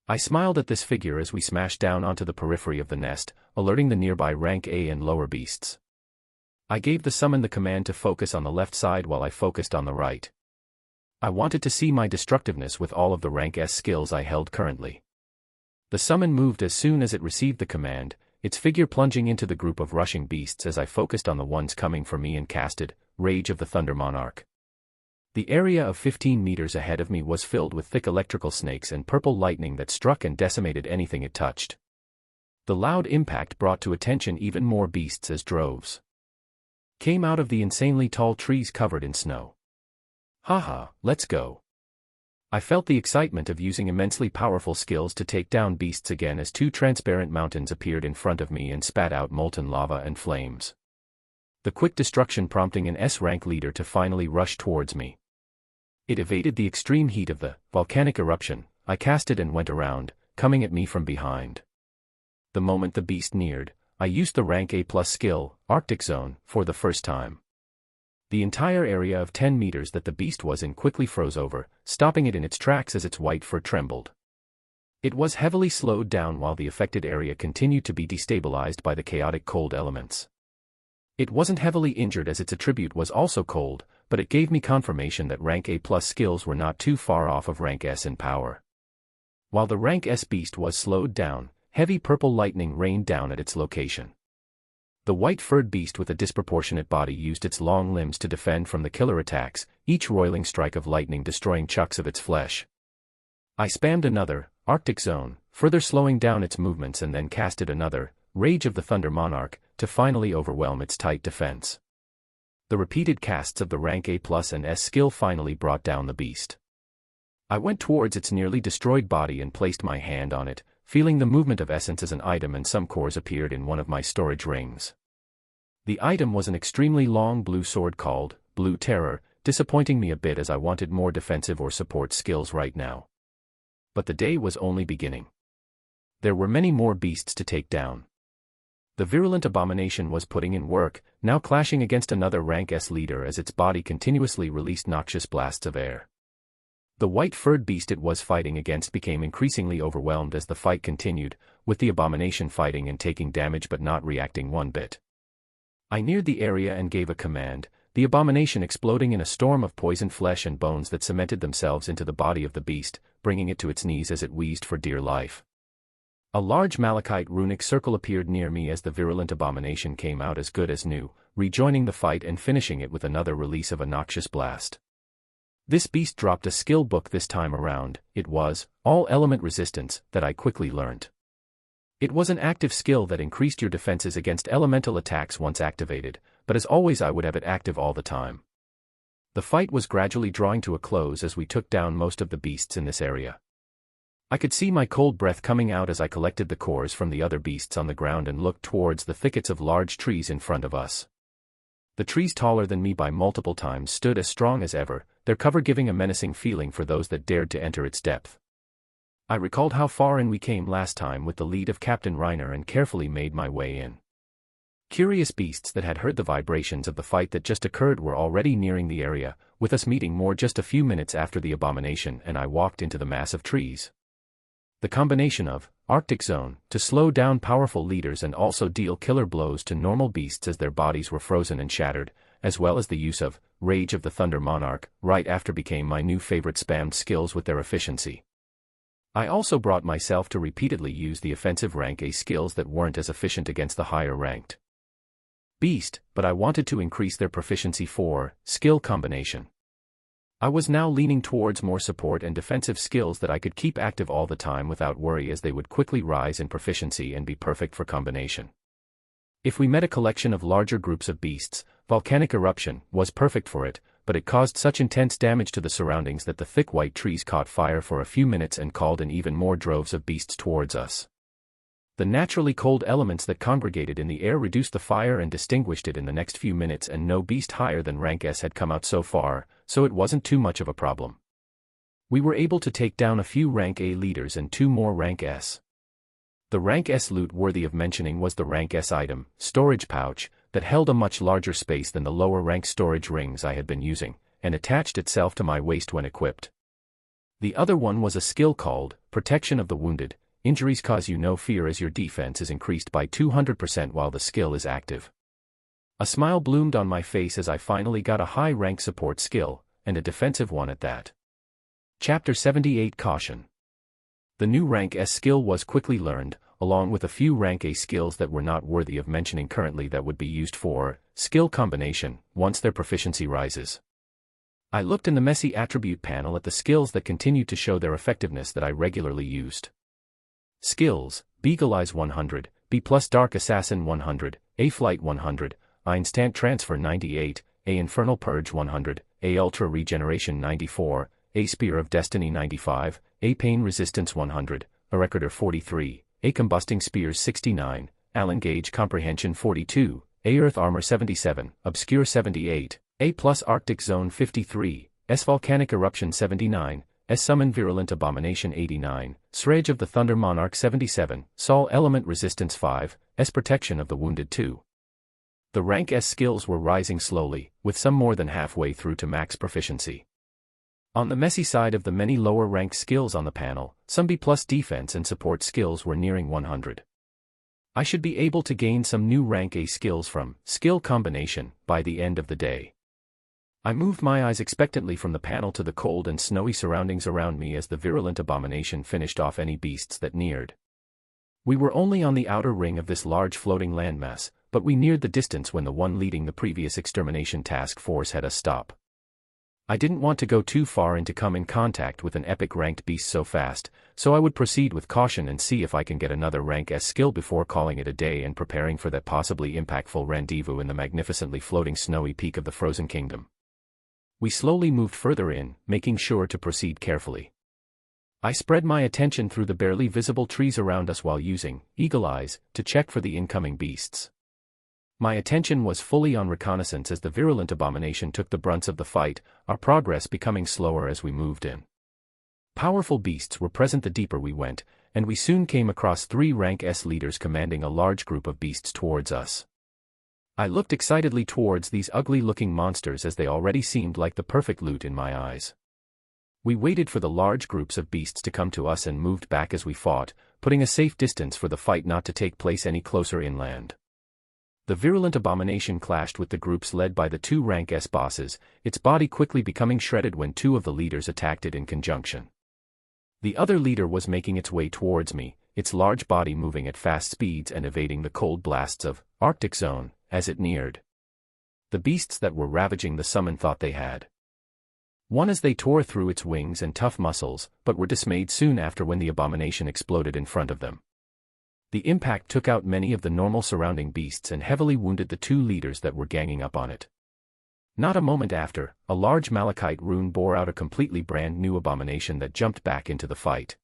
I smiled at this figure as we smashed down onto the periphery of the nest, alerting the nearby rank A and lower beasts. I gave the summon the command to focus on the left side while I focused on the right. I wanted to see my destructiveness with all of the rank S skills I held currently. The summon moved as soon as it received the command, its figure plunging into the group of rushing beasts as I focused on the ones coming for me and casted Rage of the Thunder Monarch. The area of 15 meters ahead of me was filled with thick electrical snakes and purple lightning that struck and decimated anything it touched. The loud impact brought to attention even more beasts as droves came out of the insanely tall trees covered in snow. Haha, let's go. I felt the excitement of using immensely powerful skills to take down beasts again as two transparent mountains appeared in front of me and spat out molten lava and flames. The quick destruction prompting an S-rank leader to finally rush towards me. It evaded the extreme heat of the volcanic eruption. I cast it and went around, coming at me from behind. The moment the beast neared, I used the rank A+ skill, Arctic Zone, for the first time. The entire area of 10 meters that the beast was in quickly froze over, stopping it in its tracks as its white fur trembled. It was heavily slowed down while the affected area continued to be destabilized by the chaotic cold elements. It wasn't heavily injured as its attribute was also cold, but it gave me confirmation that rank A+ skills were not too far off of rank S in power. While the rank S beast was slowed down, heavy purple lightning rained down at its location. The white-furred beast with a disproportionate body used its long limbs to defend from the killer attacks, each roiling strike of lightning destroying chunks of its flesh. I spammed another, Arctic Zone, further slowing down its movements and then casted another, Rage of the Thunder Monarch, to finally overwhelm its tight defense. The repeated casts of the rank A+ and S skill finally brought down the beast. I went towards its nearly destroyed body and placed my hand on it, feeling the movement of essence as an item, and some cores appeared in one of my storage rings. The item was an extremely long blue sword called Blue Terror, disappointing me a bit as I wanted more defensive or support skills right now. But the day was only beginning. There were many more beasts to take down. The virulent abomination was putting in work, now clashing against another rank S leader as its body continuously released noxious blasts of air. The white-furred beast it was fighting against became increasingly overwhelmed as the fight continued, with the abomination fighting and taking damage but not reacting one bit. I neared the area and gave a command, the abomination exploding in a storm of poison flesh and bones that cemented themselves into the body of the beast, bringing it to its knees as it wheezed for dear life. A large malachite runic circle appeared near me as the virulent abomination came out as good as new, rejoining the fight and finishing it with another release of a noxious blast. This beast dropped a skill book this time around. It was All Element Resistance that I quickly learnt. It was an active skill that increased your defenses against elemental attacks once activated, but as always I would have it active all the time. The fight was gradually drawing to a close as we took down most of the beasts in this area. I could see my cold breath coming out as I collected the cores from the other beasts on the ground and looked towards the thickets of large trees in front of us. The trees taller than me by multiple times stood as strong as ever, their cover giving a menacing feeling for those that dared to enter its depth. I recalled how far in we came last time with the lead of Captain Reiner and carefully made my way in. Curious beasts that had heard the vibrations of the fight that just occurred were already nearing the area, with us meeting more just a few minutes after the abomination and I walked into the mass of trees. The combination of Arctic Zone to slow down powerful leaders and also deal killer blows to normal beasts as their bodies were frozen and shattered, as well as the use of Rage of the Thunder Monarch right after became my new favorite spammed skills with their efficiency. I also brought myself to repeatedly use the offensive rank A skills that weren't as efficient against the higher ranked beast, but I wanted to increase their proficiency for skill combination. I was now leaning towards more support and defensive skills that I could keep active all the time without worry as they would quickly rise in proficiency and be perfect for combination. If we met a collection of larger groups of beasts, volcanic eruption was perfect for it, but it caused such intense damage to the surroundings that the thick white trees caught fire for a few minutes and called in even more droves of beasts towards us. The naturally cold elements that congregated in the air reduced the fire and distinguished it in the next few minutes, and no beast higher than rank S had come out so far, so it wasn't too much of a problem. We were able to take down a few rank A leaders and 2 more rank S. The rank S loot worthy of mentioning was the rank S item, storage pouch, that held a much larger space than the lower rank storage rings I had been using, and attached itself to my waist when equipped. The other one was a skill called Protection of the Wounded. Injuries cause you no fear as your defense is increased by 200% while the skill is active. A smile bloomed on my face as I finally got a high-rank support skill, and a defensive one at that. Chapter 78 Caution. The new rank S skill was quickly learned, along with a few rank A skills that were not worthy of mentioning currently that would be used for skill combination once their proficiency rises. I looked in the messy attribute panel at the skills that continued to show their effectiveness that I regularly used. Skills: Beagle Eyes 100, B+ Dark Assassin 100, A Flight 100, A Instant Transfer 98, A Infernal Purge 100, A Ultra Regeneration 94, A Spear of Destiny 95, A Pain Resistance 100, A Recorder 43, A Combusting Spears 69, Allen Gauge Comprehension 42, A Earth Armor 77, Obscure 78, A+ Arctic Zone 53, S Volcanic Eruption 79, S Summon Virulent Abomination 89, Srage of the Thunder Monarch 77, Sol Element Resistance 5, S Protection of the Wounded 2. The rank S skills were rising slowly, with some more than halfway through to max proficiency. On the messy side of the many lower ranked skills on the panel, some B+ defense and support skills were nearing 100. I should be able to gain some new rank A skills from skill combination by the end of the day. I moved my eyes expectantly from the panel to the cold and snowy surroundings around me as the virulent abomination finished off any beasts that neared. We were only on the outer ring of this large floating landmass, but we neared the distance when the one leading the previous extermination task force had us stop. I didn't want to go too far into come in contact with an epic ranked beast so fast, so I would proceed with caution and see if I can get another rank S skill before calling it a day and preparing for that possibly impactful rendezvous in the magnificently floating snowy peak of the Frozen Kingdom. We slowly moved further in, making sure to proceed carefully. I spread my attention through the barely visible trees around us while using eagle eyes to check for the incoming beasts. My attention was fully on reconnaissance as the virulent abomination took the brunts of the fight, our progress becoming slower as we moved in. Powerful beasts were present the deeper we went, and we soon came across 3 rank S leaders commanding a large group of beasts towards us. I looked excitedly towards these ugly-looking monsters as they already seemed like the perfect loot in my eyes. We waited for the large groups of beasts to come to us and moved back as we fought, putting a safe distance for the fight not to take place any closer inland. The virulent abomination clashed with the groups led by the 2 rank S bosses, its body quickly becoming shredded when 2 of the leaders attacked it in conjunction. The other leader was making its way towards me, its large body moving at fast speeds and evading the cold blasts of Arctic Zone as it neared. The beasts that were ravaging the summon thought they had won as they tore through its wings and tough muscles, but were dismayed soon after when the abomination exploded in front of them. The impact took out many of the normal surrounding beasts and heavily wounded the 2 leaders that were ganging up on it. Not a moment after, a large malachite rune bore out a completely brand new abomination that jumped back into the fight.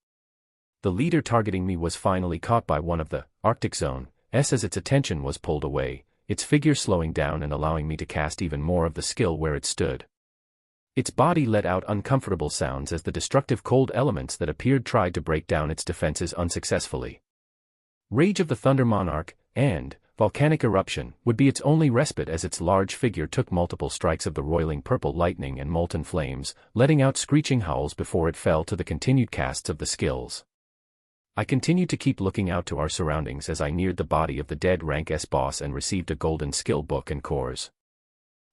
The leader targeting me was finally caught by one of the Arctic Zone S as its attention was pulled away, its figure slowing down and allowing me to cast even more of the skill where it stood. Its body let out uncomfortable sounds as the destructive cold elements that appeared tried to break down its defenses unsuccessfully. Rage of the Thunder Monarch and Volcanic Eruption would be its only respite as its large figure took multiple strikes of the roiling purple lightning and molten flames, letting out screeching howls before it fell to the continued casts of the skills. I continued to keep looking out to our surroundings as I neared the body of the dead rank S boss and received a golden skill book and cores.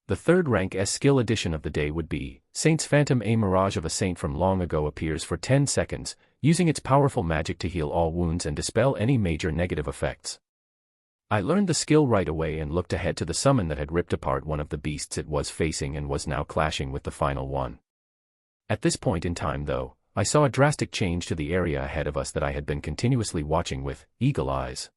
The 3rd rank S skill addition of the day would be Saint's Phantom. A mirage of a saint from long ago appears for 10 seconds, using its powerful magic to heal all wounds and dispel any major negative effects. I learned the skill right away and looked ahead to the summon that had ripped apart one of the beasts it was facing and was now clashing with the final one. At this point in time though, I saw a drastic change to the area ahead of us that I had been continuously watching with eagle eyes.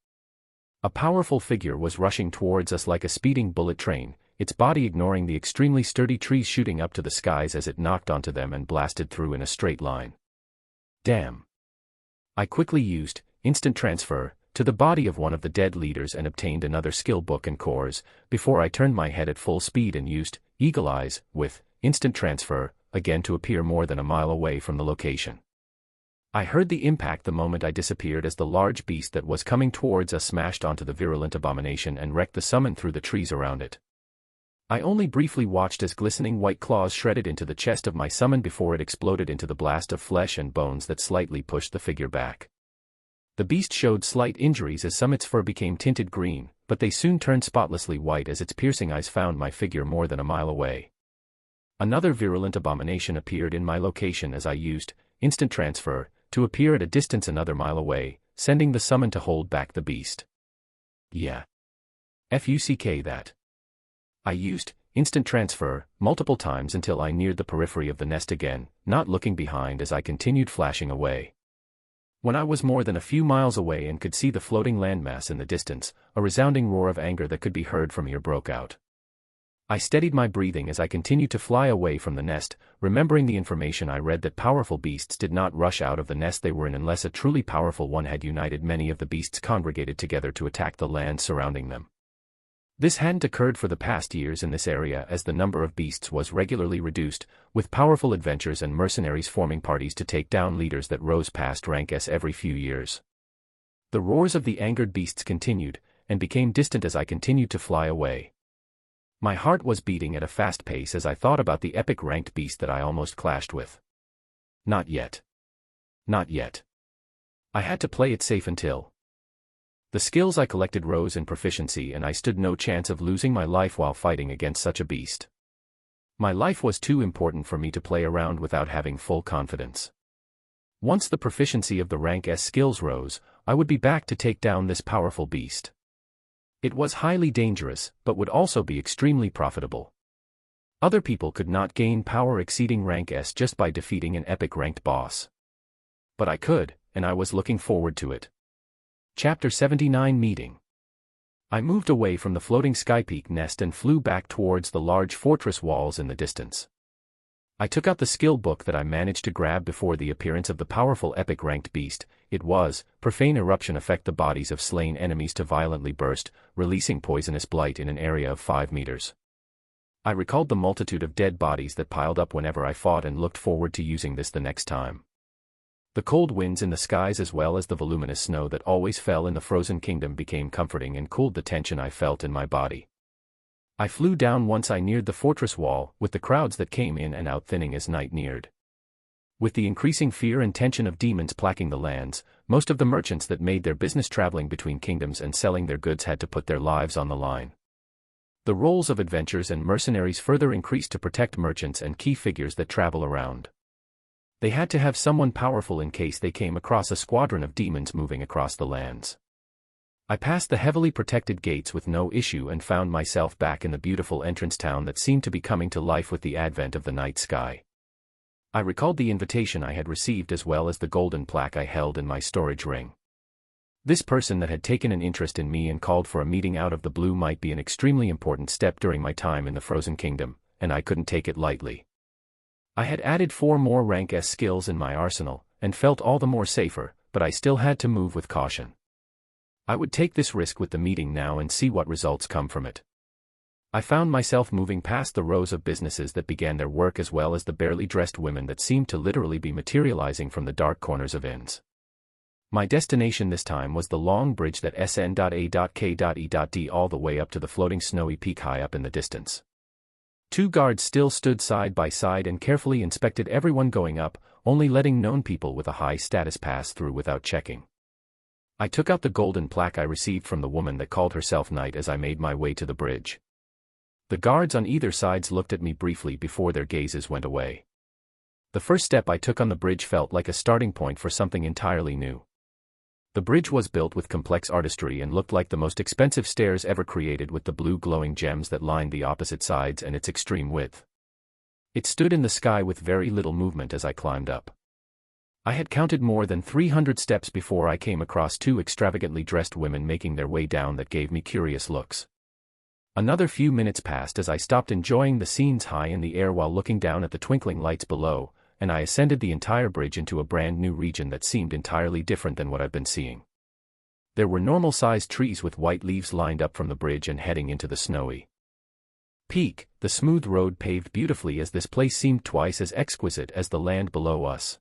A powerful figure was rushing towards us like a speeding bullet train, its body ignoring the extremely sturdy trees shooting up to the skies as it knocked onto them and blasted through in a straight line. Damn. I quickly used instant transfer to the body of one of the dead leaders and obtained another skill book and cores, before I turned my head at full speed and used eagle eyes with instant transfer again to appear more than a mile away from the location. I heard the impact the moment I disappeared as the large beast that was coming towards us smashed onto the virulent abomination and wrecked the summon through the trees around it. I only briefly watched as glistening white claws shredded into the chest of my summon before it exploded into the blast of flesh and bones that slightly pushed the figure back. The beast showed slight injuries as some its fur became tinted green, but they soon turned spotlessly white as its piercing eyes found my figure more than a mile away. Another virulent abomination appeared in my location as I used instant transfer to appear at a distance another mile away, sending the summon to hold back the beast. Yeah. Fuck that. I used instant transfer multiple times until I neared the periphery of the nest again, not looking behind as I continued flashing away. When I was more than a few miles away and could see the floating landmass in the distance, a resounding roar of anger that could be heard from here broke out. I steadied my breathing as I continued to fly away from the nest, remembering the information I read that powerful beasts did not rush out of the nest they were in unless a truly powerful one had united many of the beasts congregated together to attack the land surrounding them. This hadn't occurred for the past years in this area as the number of beasts was regularly reduced, with powerful adventurers and mercenaries forming parties to take down leaders that rose past rank S every few years. The roars of the angered beasts continued, and became distant as I continued to fly away. My heart was beating at a fast pace as I thought about the epic ranked beast that I almost clashed with. Not yet. Not yet. I had to play it safe until the skills I collected rose in proficiency and I stood no chance of losing my life while fighting against such a beast. My life was too important for me to play around without having full confidence. Once the proficiency of the rank S skills rose, I would be back to take down this powerful beast. It was highly dangerous, but would also be extremely profitable. Other people could not gain power exceeding rank S just by defeating an epic ranked boss. But I could, and I was looking forward to it. Chapter 79 Meeting. I moved away from the floating skypeak nest and flew back towards the large fortress walls in the distance. I took out the skill book that I managed to grab before the appearance of the powerful epic ranked beast. It was, Profane Eruption affect the bodies of slain enemies to violently burst, releasing poisonous blight in an area of 5 meters. I recalled the multitude of dead bodies that piled up whenever I fought and looked forward to using this the next time. The cold winds in the skies as well as the voluminous snow that always fell in the frozen kingdom became comforting and cooled the tension I felt in my body. I flew down once I neared the fortress wall, with the crowds that came in and out thinning as night neared. With the increasing fear and tension of demons plaguing the lands, most of the merchants that made their business traveling between kingdoms and selling their goods had to put their lives on the line. The roles of adventurers and mercenaries further increased to protect merchants and key figures that travel around. They had to have someone powerful in case they came across a squadron of demons moving across the lands. I passed the heavily protected gates with no issue and found myself back in the beautiful entrance town that seemed to be coming to life with the advent of the night sky. I recalled the invitation I had received as well as the golden plaque I held in my storage ring. This person that had taken an interest in me and called for a meeting out of the blue might be an extremely important step during my time in the Frozen Kingdom, and I couldn't take it lightly. I had added 4 more rank S skills in my arsenal, and felt all the more safer, but I still had to move with caution. I would take this risk with the meeting now and see what results come from it. I found myself moving past the rows of businesses that began their work as well as the barely dressed women that seemed to literally be materializing from the dark corners of inns. My destination this time was the long bridge that sn.a.k.e.d all the way up to the floating snowy peak high up in the distance. 2 guards still stood side by side and carefully inspected everyone going up, only letting known people with a high status pass through without checking. I took out the golden plaque I received from the woman that called herself Knight as I made my way to the bridge. The guards on either sides looked at me briefly before their gazes went away. The first step I took on the bridge felt like a starting point for something entirely new. The bridge was built with complex artistry and looked like the most expensive stairs ever created with the blue glowing gems that lined the opposite sides and its extreme width. It stood in the sky with very little movement as I climbed up. I had counted more than 300 steps before I came across 2 extravagantly dressed women making their way down that gave me curious looks. Another few minutes passed as I stopped enjoying the scenes high in the air while looking down at the twinkling lights below, and I ascended the entire bridge into a brand new region that seemed entirely different than what I've been seeing. There were normal-sized trees with white leaves lined up from the bridge and heading into the snowy peak. The smooth road paved beautifully as this place seemed twice as exquisite as the land below us.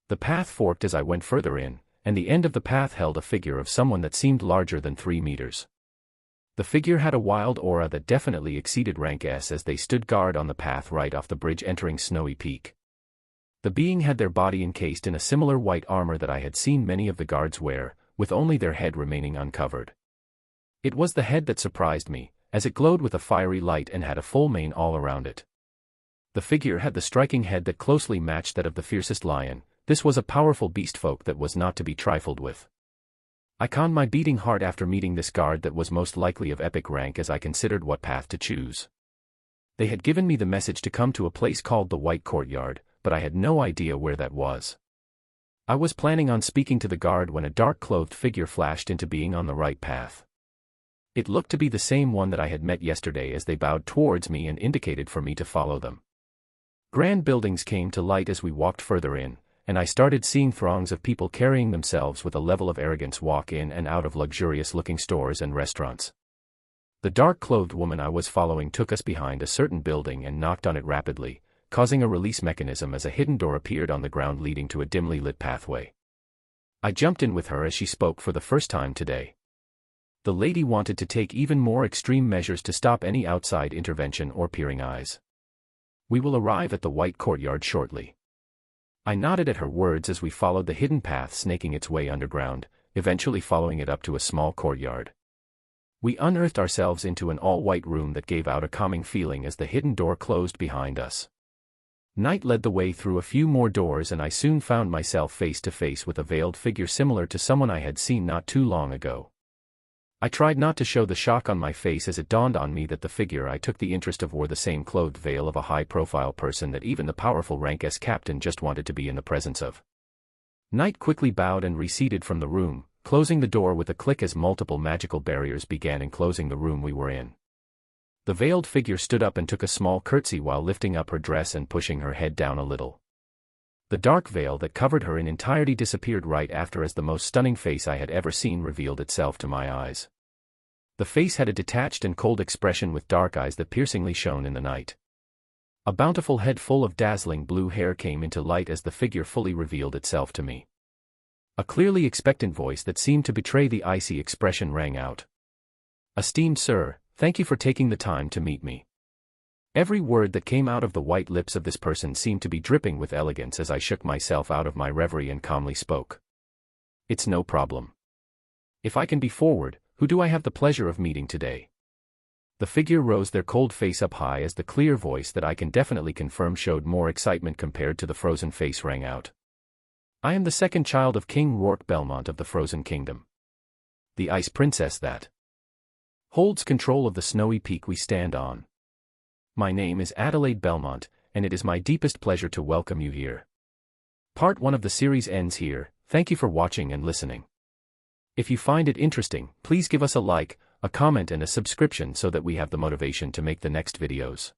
The path forked as I went further in, and the end of the path held a figure of someone that seemed larger than 3 meters. The figure had a wild aura that definitely exceeded rank S as they stood guard on the path right off the bridge entering Snowy Peak. The being had their body encased in a similar white armor that I had seen many of the guards wear, with only their head remaining uncovered. It was the head that surprised me, as it glowed with a fiery light and had a full mane all around it. The figure had the striking head that closely matched that of the fiercest lion. This was a powerful beast folk that was not to be trifled with. I calmed my beating heart after meeting this guard that was most likely of epic rank as I considered what path to choose. They had given me the message to come to a place called the White Courtyard, but I had no idea where that was. I was planning on speaking to the guard when a dark-clothed figure flashed into being on the right path. It looked to be the same one that I had met yesterday as they bowed towards me and indicated for me to follow them. Grand buildings came to light as we walked further in, and I started seeing throngs of people carrying themselves with a level of arrogance walk in and out of luxurious-looking stores and restaurants. The dark-clothed woman I was following took us behind a certain building and knocked on it rapidly, causing a release mechanism as a hidden door appeared on the ground leading to a dimly lit pathway. I jumped in with her as she spoke for the first time today. The lady wanted to take even more extreme measures to stop any outside intervention or peering eyes. We will arrive at the White Courtyard shortly. I nodded at her words as we followed the hidden path snaking its way underground, eventually following it up to a small courtyard. We unearthed ourselves into an all-white room that gave out a calming feeling as the hidden door closed behind us. Night led the way through a few more doors and I soon found myself face to face with a veiled figure similar to someone I had seen not too long ago. I tried not to show the shock on my face as it dawned on me that the figure I took the interest of wore the same clothed veil of a high-profile person that even the powerful rank as captain just wanted to be in the presence of. Night quickly bowed and receded from the room, closing the door with a click as multiple magical barriers began enclosing the room we were in. The veiled figure stood up and took a small curtsy while lifting up her dress and pushing her head down a little. The dark veil that covered her in entirety disappeared right after as the most stunning face I had ever seen revealed itself to my eyes. The face had a detached and cold expression with dark eyes that piercingly shone in the night. A bountiful head full of dazzling blue hair came into light as the figure fully revealed itself to me. A clearly expectant voice that seemed to betray the icy expression rang out. "Esteemed sir, thank you for taking the time to meet me." Every word that came out of the white lips of this person seemed to be dripping with elegance as I shook myself out of my reverie and calmly spoke. "It's no problem. If I can be forward, who do I have the pleasure of meeting today?" The figure rose their cold face up high as the clear voice that I can definitely confirm showed more excitement compared to the frozen face rang out. "I am the second child of King Rourke Belmont of the Frozen Kingdom. The Ice Princess that holds control of the snowy peak we stand on. My name is Adelaide Belmont, and it is my deepest pleasure to welcome you here. Part 1 of the series ends here. Thank you for watching and listening. If you find it interesting, please give us a like, a comment and a subscription so that we have the motivation to make the next videos.